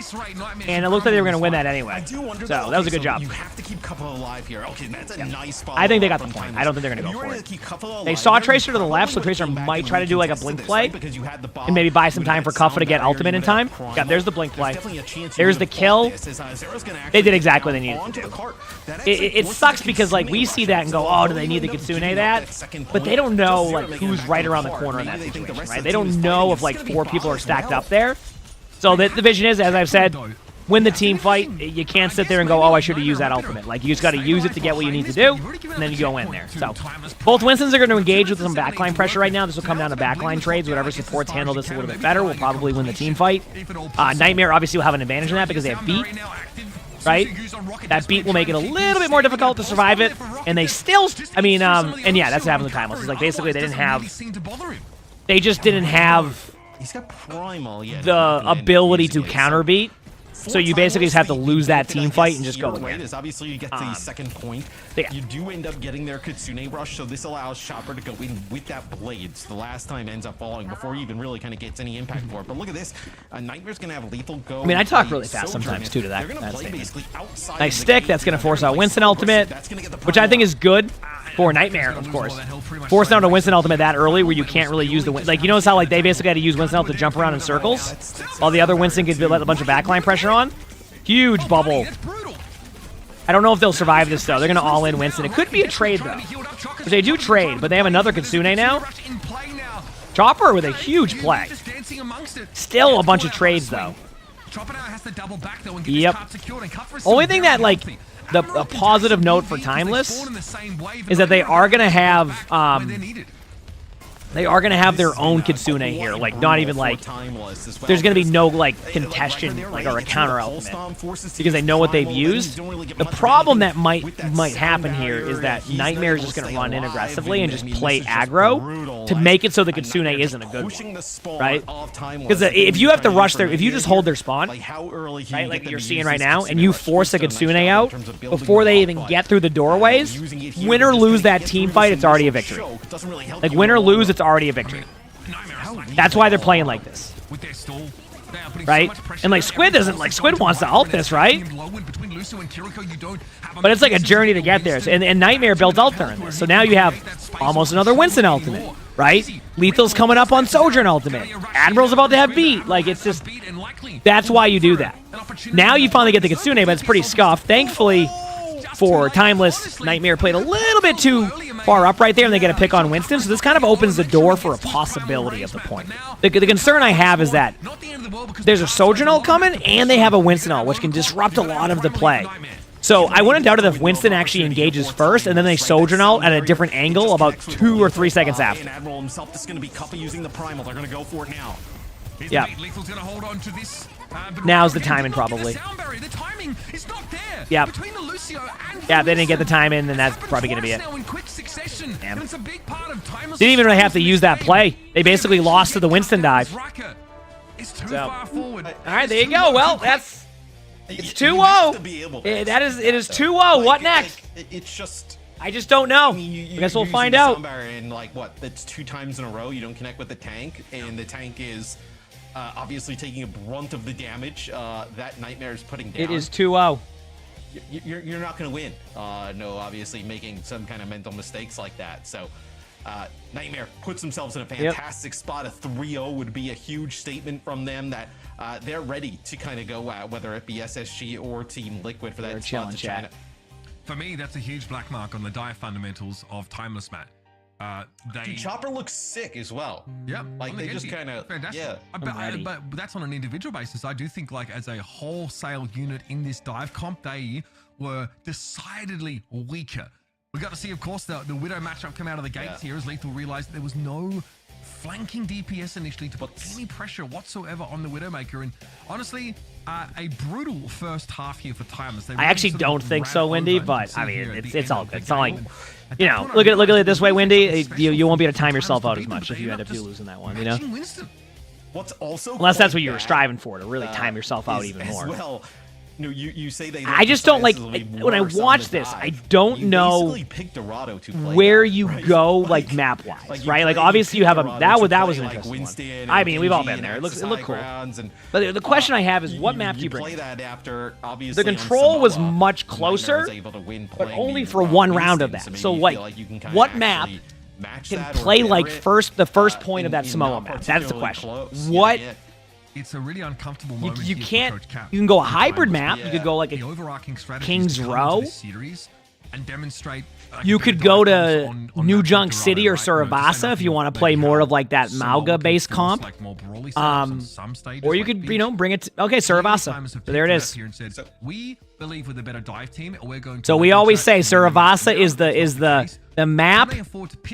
S2: and it looks like they were going to win that anyway. So that was a good job.
S7: You have to keep Couple alive here. Okay, that's a nice follow.
S2: I think they got the point. I don't think they're going to go for it. They saw Tracer to the left, so Tracer might try to do like a blink play and maybe buy some time for Kuffa to get ultimate in time. Yeah, there's the blink play. There's the kill. They did exactly what they needed to do. It sucks because like we see that and go, oh, do they need the Kitsune that? But they don't know like who's right around the corner in that situation, right? They don't know if like 4 people are stacked up there. So the vision is, as I've said, win the team fight. You can't sit there and go, oh, I should have used that ultimate. Like, you just got to use it to get what you need to do, and then you go in there. So, both Winstons are going to engage with some backline pressure right now. This will come down to backline trades. Whatever supports handle this a little bit better will probably win the team fight. Nightmare obviously will have an advantage in that because they have beat. right? That beat will make it a little bit more difficult to survive it, and they still, I mean, and yeah, that's what happened with Timeless. It's like basically they just didn't have
S7: He's got primal, yeah,
S2: the ability to counter beat. So you basically just have to lose that team fight and just go
S7: again.
S2: again.
S7: Obviously, you get the second point.
S2: Yeah.
S7: You do end up getting their Kitsune Rush, so this allows Chopper to go in with that Blades. The last time ends up falling before he even really kind of gets any impact for it. But look at this. Nightmare's going to have lethal go.
S2: I mean, I talk really fast sometimes, too, to that.
S7: They're going to play basically outside
S2: nice stick. That's going to force out Winston Ultimate, which I think is good for Nightmare, of course. Forcing out a Winston Ultimate that early where you can't really use the... Like, you notice how, like, they basically had to use Winston Ultimate to jump around in circles while the other Winston could let a bunch of backline pressure on? Huge bubble. I don't know if they'll survive this, though. They're going to all-in Winston. It could be a trade, though. Because they do trade, but they have another Kitsune now. Chopper with a huge play. Still a bunch of trades, though. Yep. Only thing that, like, the positive note for Timeless is that they are going to have... they are going to have their own Kitsune here, like, not even, like, there's going to be no, like, contestion, like, or a counter ultimate, because they know what they've used. The problem that might happen here is that Nightmare is just going to run in aggressively and just play aggro to make it so the Kitsune isn't a good one, right? Because if you have to rush their, if you just hold their spawn, right, like you're seeing right now, and you force a Kitsune out before they even get through the doorways, win or lose that team fight, it's already a victory. Like, win or lose, it's already a victory. That's why they're playing like this, right? And like Squid doesn't, like, Squid wants to ult this, right? But it's like a journey to get there. And Nightmare built ult during this, so now you have almost another Winston ultimate, right? Lethal's coming up on Sojourn ultimate. Admiral's about to have beat. Like, it's just, that's why you do that. Now you finally get the Kitsune, but it's pretty scuffed. Thankfully for Timeless, Nightmare played a little bit too far up right there, and they get a pick on Winston, so this kind of opens the door for a possibility of the point. The concern I have is that there's a Sojourn ult coming, and they have a Winston ult, which can disrupt a lot of the play. So I wouldn't doubt it if Winston actually engages first, and then they Sojourn ult at a different angle about 2 or 3 seconds after.
S7: Admiral himself, this is going to be Cuppa using the primal. They're going to go for it now.
S2: Yeah. Now's the timing, probably. Yep. Yeah, they didn't get the time in, then that's probably going to be it. Damn. Didn't even really have to use that play. They basically lost to the Winston dive. So. All right, there you go. Well, that's... It's 2-0. It is 2-0. What next?
S7: It's just...
S2: I just don't know. I guess we'll find out.
S7: And like, what? That's 2 times in a row you don't connect with the tank, and the tank is... obviously taking a brunt of the damage that Nightmare is putting down.
S2: It is 2-0.
S7: You're not going to win. No, obviously making some kind of mental mistakes like that. So Nightmare puts themselves in a fantastic spot. A 3-0 would be a huge statement from them that they're ready to kind of go out, whether it be SSG or Team Liquid for that spot to China.
S15: For me, that's a huge black mark on the dive fundamentals of Timeless, Matt.
S7: Dude, Chopper looks sick as well.
S15: Yeah,
S7: like they just kind of
S15: yeah. But that's on an individual basis. I do think, like, as a wholesale unit in this dive comp, they were decidedly weaker. We got to see, of course, the Widow matchup come out of the gates here as Lethal realized that there was no flanking DPS initially to put any pressure whatsoever on the Widowmaker. And honestly, a brutal first half here for Timeless.
S2: I actually don't think so, Wendy, but I mean, it's all good. It's not like, you know, look at it this way, Wendy. You won't be able to time yourself out as much if you end up losing that one, you know?
S7: What's also
S2: unless that's what you were striving for, to really time yourself out even more.
S7: Well, no, you say they.
S2: I just don't like when I watch this. I don't know where you go, like map wise, right? Like obviously you have a that was an interesting one. I mean, we've all been there. It looked cool. But the question I have is, what map do you bring? The control was much closer, but only for one round of that. So like, what map can play like the first point of that Samoa map? That's the question. What?
S15: It's a really uncomfortable moment.
S2: You can't. You can go a hybrid map. You could go like a
S15: overarching strategy
S2: King's Row.
S15: Series and demonstrate.
S2: You could go to New Junk City or Surabasa if you want to play more of like that Mauga-based comp. Or you could, bring it. Okay, Surabasa. So there it is.
S15: We believe with a better dive team, we're going.
S2: So we always say Surabasa is the map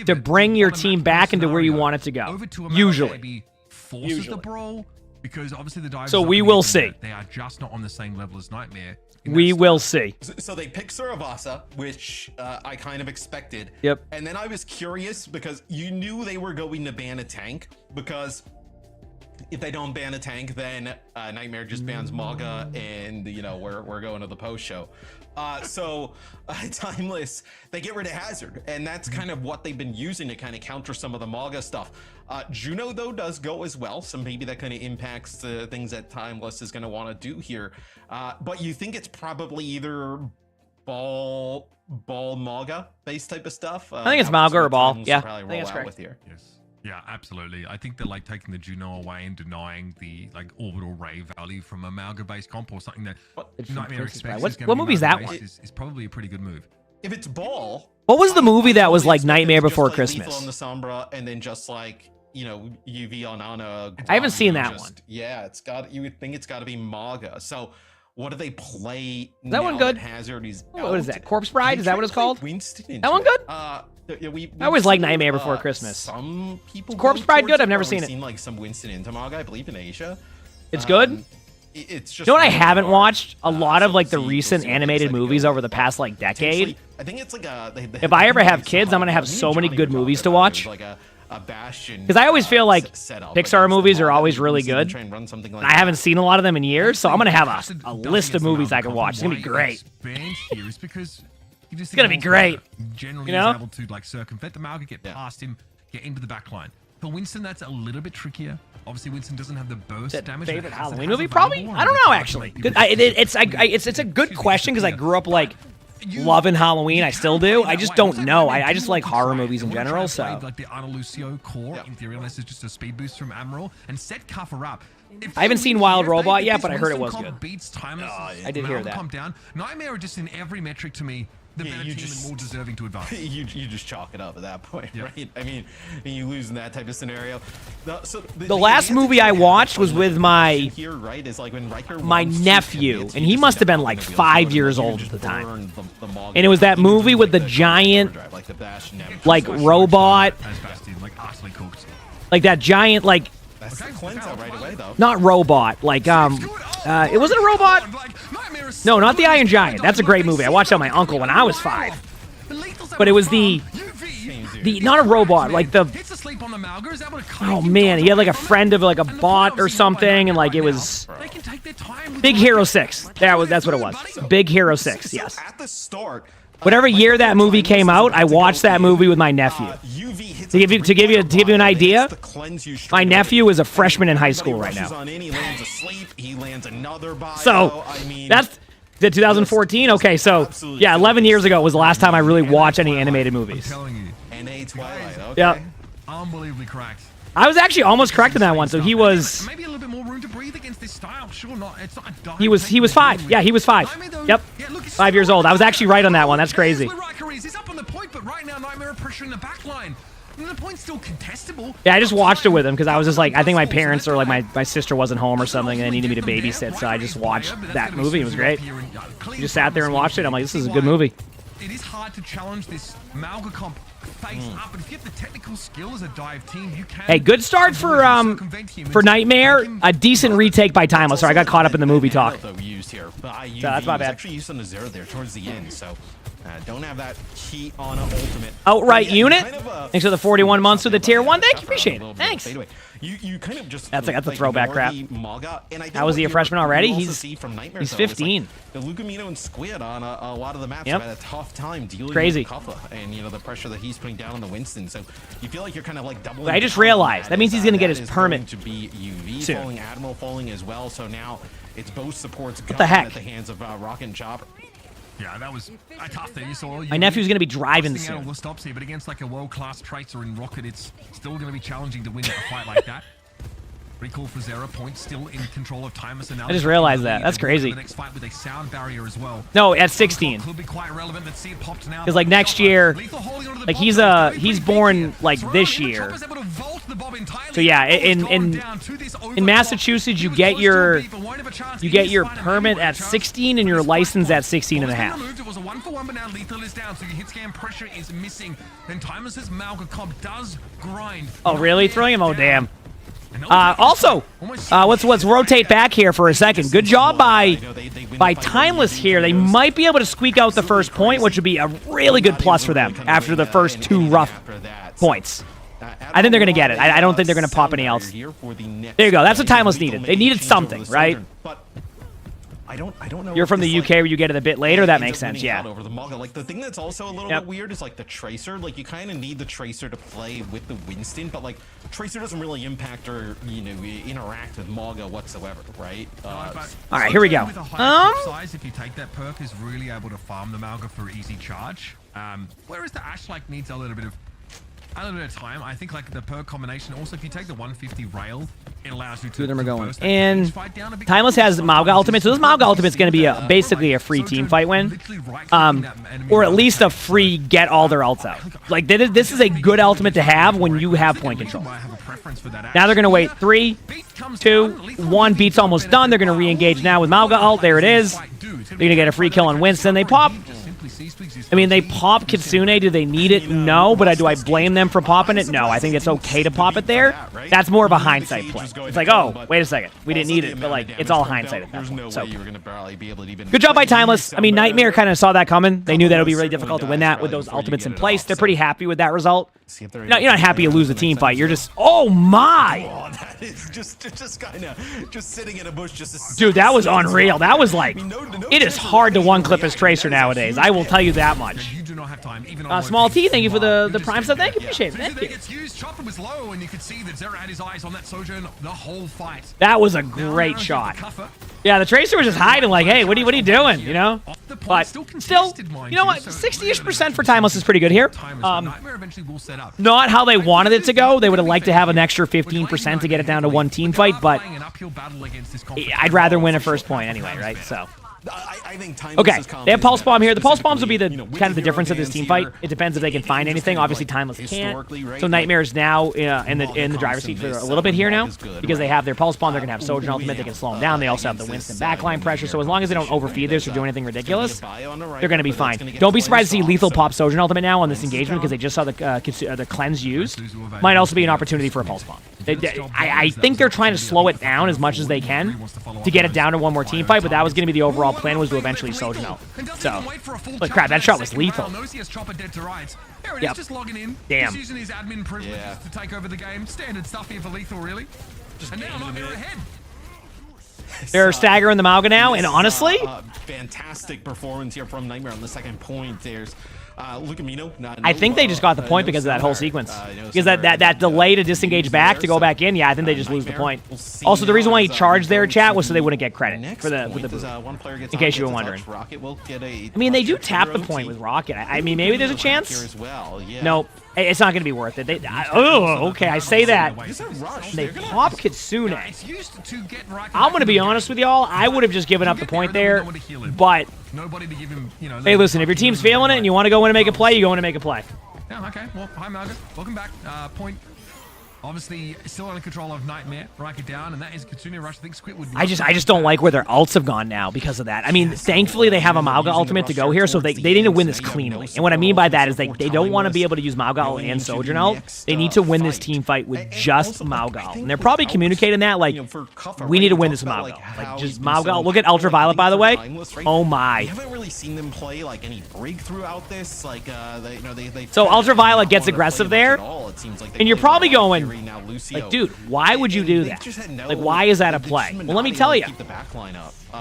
S2: to bring your team back into where you want it to go. Usually.
S15: Forces the brawl, Because obviously the dive.
S2: So we will see.
S15: They are just not on the same level as Nightmare.
S2: We will see.
S7: So they picked Saravasa, which I kind of expected.
S2: Yep.
S7: And then I was curious because you knew they were going to ban a tank, because if they don't ban a tank, then Nightmare just bans Maga, and you know we're going to the post show. So Timeless, they get rid of Hazard, and that's kind of what they've been using to kind of counter some of the Maga stuff. Juno though does go as well, so maybe that kind of impacts the things that Timeless is going to want to do here. But you think it's probably either ball Maga based type of stuff?
S2: I think it's Maga or ball. Yeah, I think that's correct.
S7: With here.
S15: Yes. Yeah, absolutely. I think they're like taking the Juno away and denying the like orbital ray value from a Malga based comp or something that Nightmare expects.
S2: What movie is that one?
S15: Is probably a pretty good move.
S7: If it's ball.
S2: What was the movie that was like Nightmare Before Christmas?
S7: Lethal on the Sombra, and then just like, you know, UV on Ana.
S2: I haven't seen that one.
S7: Yeah, it's got. You would think it's got to be Maga. So what do they play?
S2: Is that one good?
S7: Hazard is
S2: what is that? Corpse Bride? Is that what it's called?
S7: Winston
S2: That one good?
S7: Yeah,
S2: I always like Nightmare Before Christmas.
S7: Some people.
S2: Is Corpse Bride good? I've never seen it.
S7: Seen like some Winston into Maga, I believe, in Asia.
S2: It's good.
S7: It's just.
S2: You know what I haven't watched? A lot of like the recent animated movies over the past like decade.
S7: I think it's like a.
S2: If I ever have kids, I'm gonna have so many good movies to watch.
S7: Like a Bastion.
S2: Because I always feel like Pixar movies are always really good. I haven't seen a lot of them in years, so I'm gonna have a list of movies I can watch. It's gonna be great. It's gonna be great.
S15: Generally,
S2: you know?
S15: is able to like circumvent the Malga, get past him, get into the back line. For Winston, that's a little bit trickier. Obviously, Winston doesn't have the burst damage.
S2: Favorite Halloween movie? Probably. I don't know actually. Good. It's a good question because I grew up like loving Halloween. I still do. I just don't know. I just like horror movies in general. So
S15: like the Ana Lucio core in theory, unless it's just a speed boost from Admiral and set Kuffer up.
S2: I haven't seen Wild Robot yet, but I heard it was good.
S15: I
S2: did hear that.
S15: Down. Nightmare are just in every metric to me. The better team and more deserving to advance.
S7: You just chalk it up at that point, right? I mean, you lose in that type of scenario.
S2: The last movie I watched was with my nephew, and he must have been like 5 years old at the time. And it was that movie with the giant, like robot, like that giant, like.
S7: That's the cleanse out right away, though.
S2: Not robot, like it wasn't a robot. No, not the Iron Giant. That's a great movie. I watched that with my uncle when I was 5. But it was the not a robot, like the. Oh man, he had like a friend of like a bot or something, and like it was Big Hero 6. That's what it was. Big Hero 6. Yes.
S7: At the start.
S2: Whatever year that movie came out, I watched that movie with my nephew. To give you an idea, my nephew is a freshman in high school right now. So that's the 2014. Okay, so yeah, 11 years ago was the last time I really watched any animated movies.
S7: NA Twilight. Okay.
S2: Yeah.
S15: Unbelievably cracked.
S2: I was actually almost correct in that one. So he was.
S15: Maybe a little bit more room to breathe against this style. Sure, not. It's not a dark.
S2: He was 5. Yeah, he was 5. Yep. 5 years old. I was actually right on that one. That's crazy.
S15: He's up on the point, but right now Nightmare are pressuring the back line. And the point's still contestable.
S2: Yeah, I just watched it with him because I was just like, I think my parents or like my sister wasn't home or something, and they needed me to babysit, so I just watched that movie. It was great. We just sat there and watched it. I'm like, this is a good movie.
S15: It is hard to challenge this Malga comp face up, but if you have the technical skill as a dive team, you can.
S2: Hey, good start for Nightmare. A decent retake by Timeless. Sorry, I got caught up in the movie talk.
S7: Used here, but
S2: that's my bad.
S7: Actually used on the Zero there towards the end, so don't have that heat on an ultimate.
S2: Outright unit. Thanks for the 41 months with the tier 1. Thank you, appreciate it. Thanks.
S7: You kind of just
S2: that's a throwback crap. How is he a freshman already? He's 15.
S7: The Lugumino and Squid on a lot of the maps have had a tough time dealing
S2: Crazy.
S7: with Kuffa and the pressure that he's putting down on the Winston. So you feel like you're kind of like doubling.
S2: I just realized that means he's gonna get his permit
S7: to be UV
S2: soon.
S7: falling, Admiral falling as well. So now it's both supports
S2: what the heck?
S7: at the hands of Rocket and Chopper.
S15: Yeah, that was a tough thing. You saw.
S2: My nephew's going to be driving soon.
S15: All the stops here, but against like a world-class Tracer in Rocket, it's still going to be challenging to win a fight like that. Recall for Zera, point still in control of Timeless and
S2: I just realized that. That's crazy.
S15: The next fight with a sound barrier as well.
S2: No, at 16.
S15: Could be quite relevant. Let's see it popped now.
S2: Because like next year, like he's born like this year. So yeah, in Massachusetts, you get your permit at 16 and your license at 16 and a half.
S15: It was a 1-for-1, but now Lethal is down, so your hit scan pressure is missing. Then Timeless's Malga comp does grind.
S2: Oh really? Throwing him? Oh damn. Also, let's rotate back here for a second. Good job by Timeless here. They might be able to squeak out the first point, which would be a really good plus for them after the first 2 rough points. I think they're going to get it. I don't think they're going to pop any else. There you go. That's what Timeless needed. They needed something, right?
S7: I don't know.
S2: You're from the UK where you get it a bit later. That makes sense, yeah.
S7: Over the Mauga. Like the thing that's also a little bit weird is like the Tracer. Like you kind of need the Tracer to play with the Winston, but like Tracer doesn't really impact or interact with Mauga whatsoever, right?
S2: All right, here we go.
S15: With a high clip size, if you take that perk, is really able to farm the Mauga for easy charge. Whereas the Ash like needs a little bit of time. I think like the perk combination. Also, if you take the 150 rail, it allows you to.
S2: 2 of them are going. And Timeless has Mauga ultimate, so this Mauga ultimate is going to be basically a free team fight win, or at least a free get all their ults out. Like this is a good ultimate to have when you have point control. Now they're going to wait 3, 2, 1. Beat's almost done. They're going to re-engage now with Mauga ult. There it is. They're going to get a free kill on Winston. They pop. I mean, they pop Kitsune. Do they need it? No. But do I blame them for popping it? No. I think it's okay to pop it there. That's more of a hindsight play. It's like, oh, wait a second. We didn't need it. But, like, it's all hindsight at that point. So, good job by Timeless. I mean, Nightmare kind of saw that coming. They knew that it would be really difficult to win that with those ultimates in place. They're pretty happy with that result. You're not happy you lose the team fight. You're just, oh, my.
S7: Oh, that is just kind of sitting in a bush.
S2: Dude, that was unreal. That was like, it is hard to one-clip his Tracer nowadays. I will tell you that much.
S15: You do not have time. Even
S2: Small T, thank you for the prime stuff. Thank you, appreciate it. Thank you.
S15: Gets used. Chopper was low, and you could see that Zera had his eyes on that Sojourn the whole fight.
S2: That was a great shot. Yeah, the Tracer was just hiding, like, hey, what are you doing? You know, but still, you know what? 60-ish% for Timeless is pretty good here. Not how they wanted it to go. They would have liked to have an extra 15% to get it down to 1 team fight, but I'd rather win a first point anyway, right? So. Okay, they have Pulse Bomb here. The Pulse Bombs will be the kind of the difference of this team fight. It depends if they can find anything. Obviously, Timeless can't. So Nightmare is now in the driver's seat for a little bit here now because they have their Pulse Bomb. They're going to have Sojourn Ultimate. They can slow them down. They also have the Winston backline pressure. So as long as they don't overfeed this or do anything ridiculous, they're going to be fine. Don't be surprised to see Lethal pop Sojourn Ultimate now on this engagement because they just saw the cleanse used. Might also be an opportunity for a Pulse Bomb. I think they're trying to slow it down as much as they can to get it down to 1 more team fight, but that was going to be the overall plan, was to eventually Sojourn out. So, but crap, that shot was lethal. Yep.
S15: Just logging in.
S2: Damn.
S15: Just using his admin privileges to take over the game. Standard stuff here for Lethal, really. And now Nightmare ahead.
S2: They're staggering the Mauga now, and honestly,
S7: fantastic performance here from Nightmare on the second point. There's Lucamino.
S2: I think they just got the point because of that whole sequence. Because that delay to disengage back to go back in, yeah, I think they just lose the point. Also, the reason why he charged their chat was so they wouldn't get credit for the boost. In case you were wondering. I mean, they do tap the point with Rocket. I mean, maybe there's a chance. Nope. It's not going to be worth it. Okay, I say that. They pop Kitsune. I'm going to be honest with y'all. I would have just given up the point there. But, hey, listen, if your team's failing it and you want to go in and make a play, you go in and make a play.
S15: Yeah, okay. Well, hi, Margaret. Welcome back. Point. Obviously, still under control of Nightmare. Rocket down, and that is Kitsune Rush. I think Squid would.
S2: I just don't like where their ults have gone now because of that. I mean, thankfully they have a Mauga ultimate to go here, so they need to win this cleanly. And what I mean by that is they don't want to be able to use Mauga ult and Sojourn ult. They need to win this team fight with just Mauga ult. And they're probably communicating that like, we need to win this with Mauga ult. Like just Mauga ult. Look at Ultraviolet, by the way. Oh my.
S7: I haven't really seen them play like any breakthrough out this. Like they
S2: so Ultraviolet gets aggressive there, and you're probably going like, dude, why would you do that? Like, why is that a play? Well, let me tell you.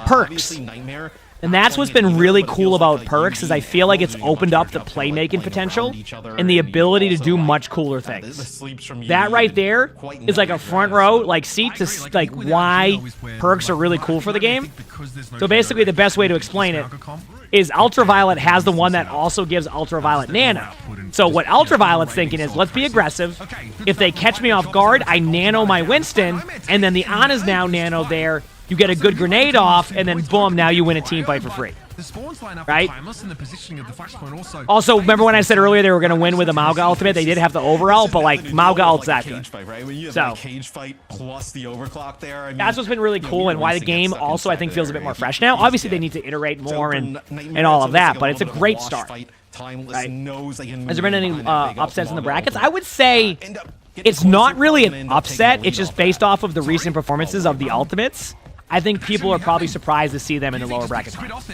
S2: Perks. And that's what's been really cool about Perks is I feel like it's opened up the playmaking potential and the ability to do much cooler things. That right there is like a front row like seat to like why Perks are really cool for the game. So basically the best way to explain it is Ultraviolet has the one that also gives Ultraviolet Nano. So what Ultraviolet's thinking is, let's be aggressive. If they catch me off guard, I nano my Winston, and then the Ana's now nano there. You get a good grenade off, and then boom, now you win a team fight for free. Right? Also, remember when I said earlier they were going to win with a Mauga ultimate? They did have the overall, but like Mauga ult's that good. So
S7: cage fight plus the overclock there. I mean,
S2: that's what's been really cool, and why the game also I think feels a bit more fresh now. Obviously, they need to iterate more and all of that, but it's a great start. Right? Has there been any upsets in the brackets? I would say It's not really an upset. It's just based off of the recent performances of the Ultimates. I think people are probably surprised to see them in the lower bracket finals.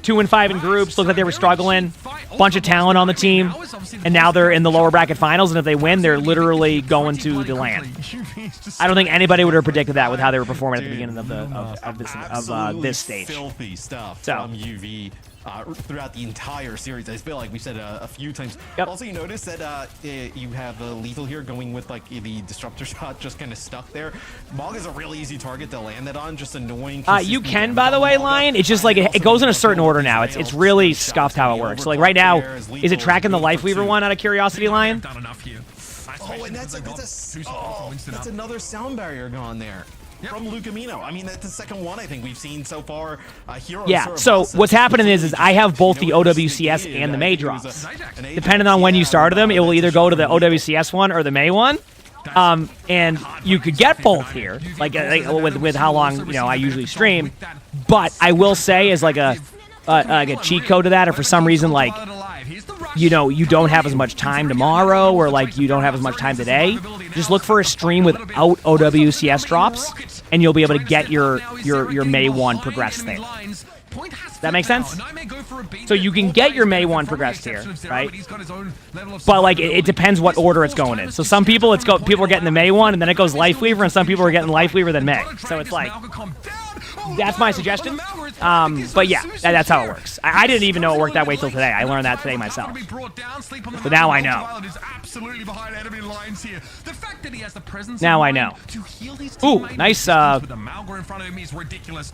S2: 2-5 in groups. Looked like they were struggling. Bunch of talent on the team, and now they're in the lower bracket finals. And if they win, they're literally going to the land. I don't think anybody would have predicted that with how they were performing at the beginning of this stage.
S7: Filthy stuff
S2: So.
S7: from UV. Throughout the entire series, I feel like we said a few times. Also, you notice that you have Lethal here going with like the disruptor shot, just kind of stuck there. Mog is a really easy target to land it on, just annoying.
S2: You can, by the way, Lion. It's just like it goes in a certain order now. It's really scuffed how it works. So like right now, is it tracking the Lifeweaver one out of curiosity, Lion?
S7: Oh, and that's another sound barrier gone there. From Lucamino. I mean, that's the second one I think we've seen so far.
S2: Yeah, so what's happening is I have both the OWCS and the May drops. Depending on when you started them, it will either go to the OWCS one or the May one. And you could get both here, like with how long I usually stream. But I will say, as like a cheat code to that, or for some reason like you don't have as much time tomorrow, or like you don't have as much time today, just look for a stream without OWCS drops, and you'll be able to get your May 1 progressed there. Does that make sense? So you can get your May 1 progressed here, right? But like it depends what order it's going in. So some people people are getting the May 1 and then it goes Lifeweaver, and some people are getting Lifeweaver then May. So it's like that's my suggestion. But yeah, that's how it works. I didn't even know it worked that way till today. I learned that today myself. But now I know. Now I know. Ooh, nice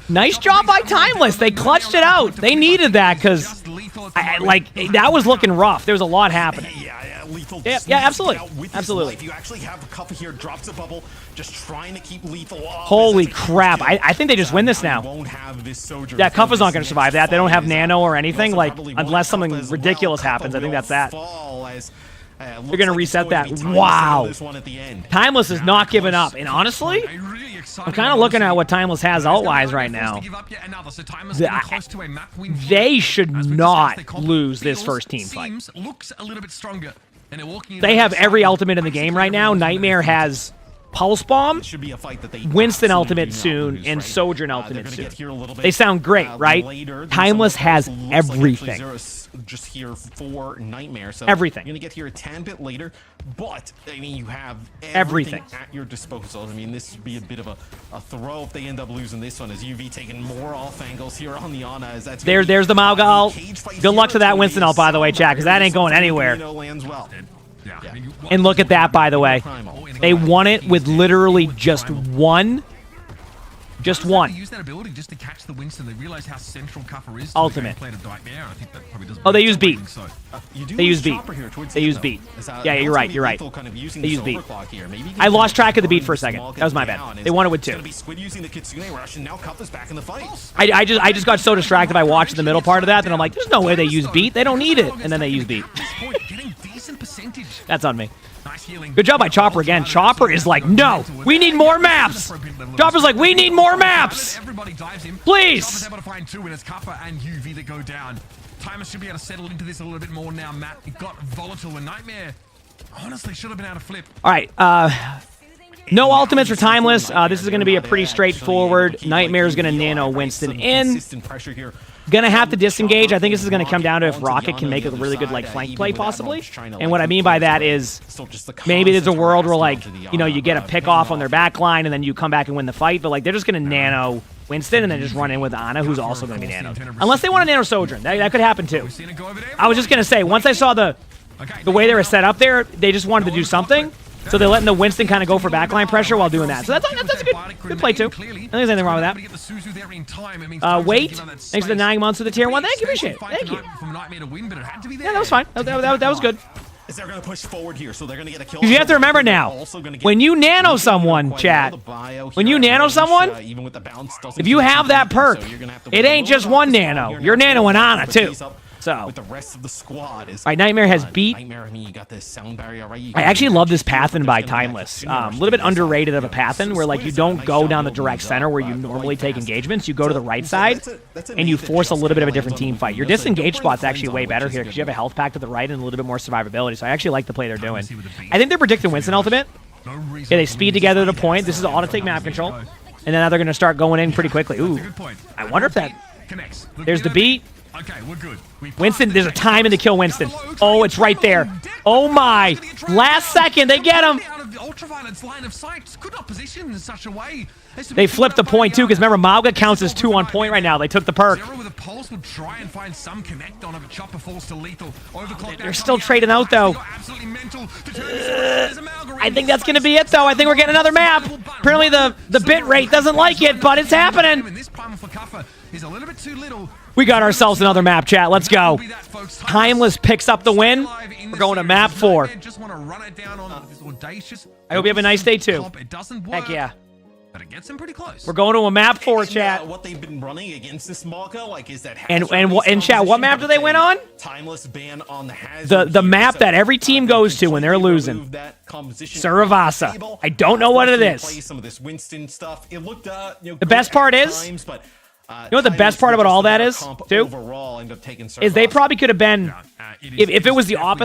S2: nice job by Timeless. They clutched it out. They needed that because that was looking rough. There was a lot happening. Yeah, absolutely. Absolutely.
S7: If you actually have a Cuffa here, drops a bubble, just trying to keep Lethal off.
S2: Holy crap. I think they just win this now. Yeah, Cuffa's not going to survive that. They don't have nano or anything, like, unless something ridiculous happens. I think that's that. They're going to reset that. Wow. Timeless is not giving up. And honestly, I'm kind of looking at what Timeless has alt-wise right now. They should not lose this first team fight. They have every ultimate in the game right now. Nightmare has Pulse Bomb, Winston ultimate soon, and Sojourn ultimate soon. They sound great, right? Timeless has everything.
S7: Just here for Nightmare, so
S2: everything.
S7: You're gonna get here a tad bit later, but I mean you have
S2: everything
S7: at your disposal. I mean this would be a bit of a throw if they end up losing this one, as UV taking more off angles here on the Ana. As that's
S2: there's the Mauga ult. Good luck to that Winston ult, by the way, chat, because that ain't going anywhere. And look at that, by the way. They won it with literally just one. Just one.
S15: Use that ability just to catch the Winston. They realize how central Cuffa is.
S2: Ultimate.
S15: Oh,
S2: they use beat. They use beat. They use beat. Yeah, you're right. You're right. They use beat. I lost track of the beat for a second. That was my bad. They won it with 2. I just got so distracted by watching the middle part of that that I'm like, there's no way they use beat. They don't need it. And then they use beat. That's on me. Good job by Chopper again. Chopper is like, no, we need more maps. Chopper's like, we need more maps. Please.
S15: Able to find 2 when it's Cuffa and UV that go down. Timeless should be able to settle into this a little bit more now, Matt. It got volatile and Nightmare honestly should have been able to flip.
S2: All right. No ultimates for Timeless. This is going to be a pretty straightforward. Nightmare is going to nano Winston in. Gonna have to disengage. I think this is gonna come down to if Rocket can make a really good like flank play possibly. And what I mean by that is maybe there's a world where like, you get a pick off on their back line and then you come back and win the fight, but like they're just gonna nano Winston and then just run in with Ana, who's also gonna be nanoed. Unless they want to nano Sojourn. That could happen too. I was just gonna say, once I saw the way they were set up there, they just wanted to do something. So they're letting the Winston kind of go for backline pressure while doing that. So that's a good play, too. I don't think there's anything wrong with that. Wait. Thanks for the 9 months of the tier 1. Thank you. Appreciate it. Thank you. Yeah, that was fine. That was good.
S7: They're going to push forward here, so they're going to get a kill.
S2: You have to remember now, when you nano someone, chat, when you nano someone, if you have that perk, it ain't just one nano. You're nanoing Ana, too. So,
S7: with the rest of the squad. Is
S2: Nightmare has beat.
S7: Nightmare, I mean, you got this sound barrier, right?
S2: I actually love this Pathin by Timeless. A little bit underrated of a Pathin, where like you don't go down the direct center where you normally take engagements. You go to the right side, and you force a little bit of a different team fight. Your disengage spot's actually way better here because you have a health pack to the right and a little bit more survivability. So I actually like the play they're doing. I think they're predicting Winston ultimate. Yeah, they speed together to the point. This is all to take map control, and then now they're going to start going in pretty quickly. Ooh, I wonder if that. There's the beat.
S15: Okay, we're good.
S2: Winston, there's a timing to kill Winston. Oh, it's right there. Oh my! Last second, they get him.
S15: Ultraviolet's line of sight could not position in such a way.
S2: They flipped the point too, because remember, Mauga counts as 2 on point right now. They took the perk.
S15: Zero with a pulse will try and find some connect on it, but Chopper falls to lethal. Overclock.
S2: They're still trading out though. I think that's gonna be it though. I think we're getting another map. Apparently the bit rate doesn't like it, but it's happening.
S15: This primal for Kuffa is a little bit too little.
S2: We got ourselves another map, chat. Let's go. Timeless picks up the win. We're going to map 4.
S15: Just want to run it down on this audacious.
S2: I hope you have a nice day too.
S15: It doesn't work.
S2: Heck yeah.
S15: But it gets him pretty close.
S2: We're going to a map 4, chat.
S7: What they've been running against this Maka, like, is that
S2: and chat, what map do they win on?
S7: Timeless ban on the hazard.
S2: The map that every team goes to when they're losing. Saravasa. I don't know what it is.
S7: Some of this Winston stuff. It looked,
S2: the best part is, you know what the best part about all that is, too? Is they probably could have been, if it was the opposite.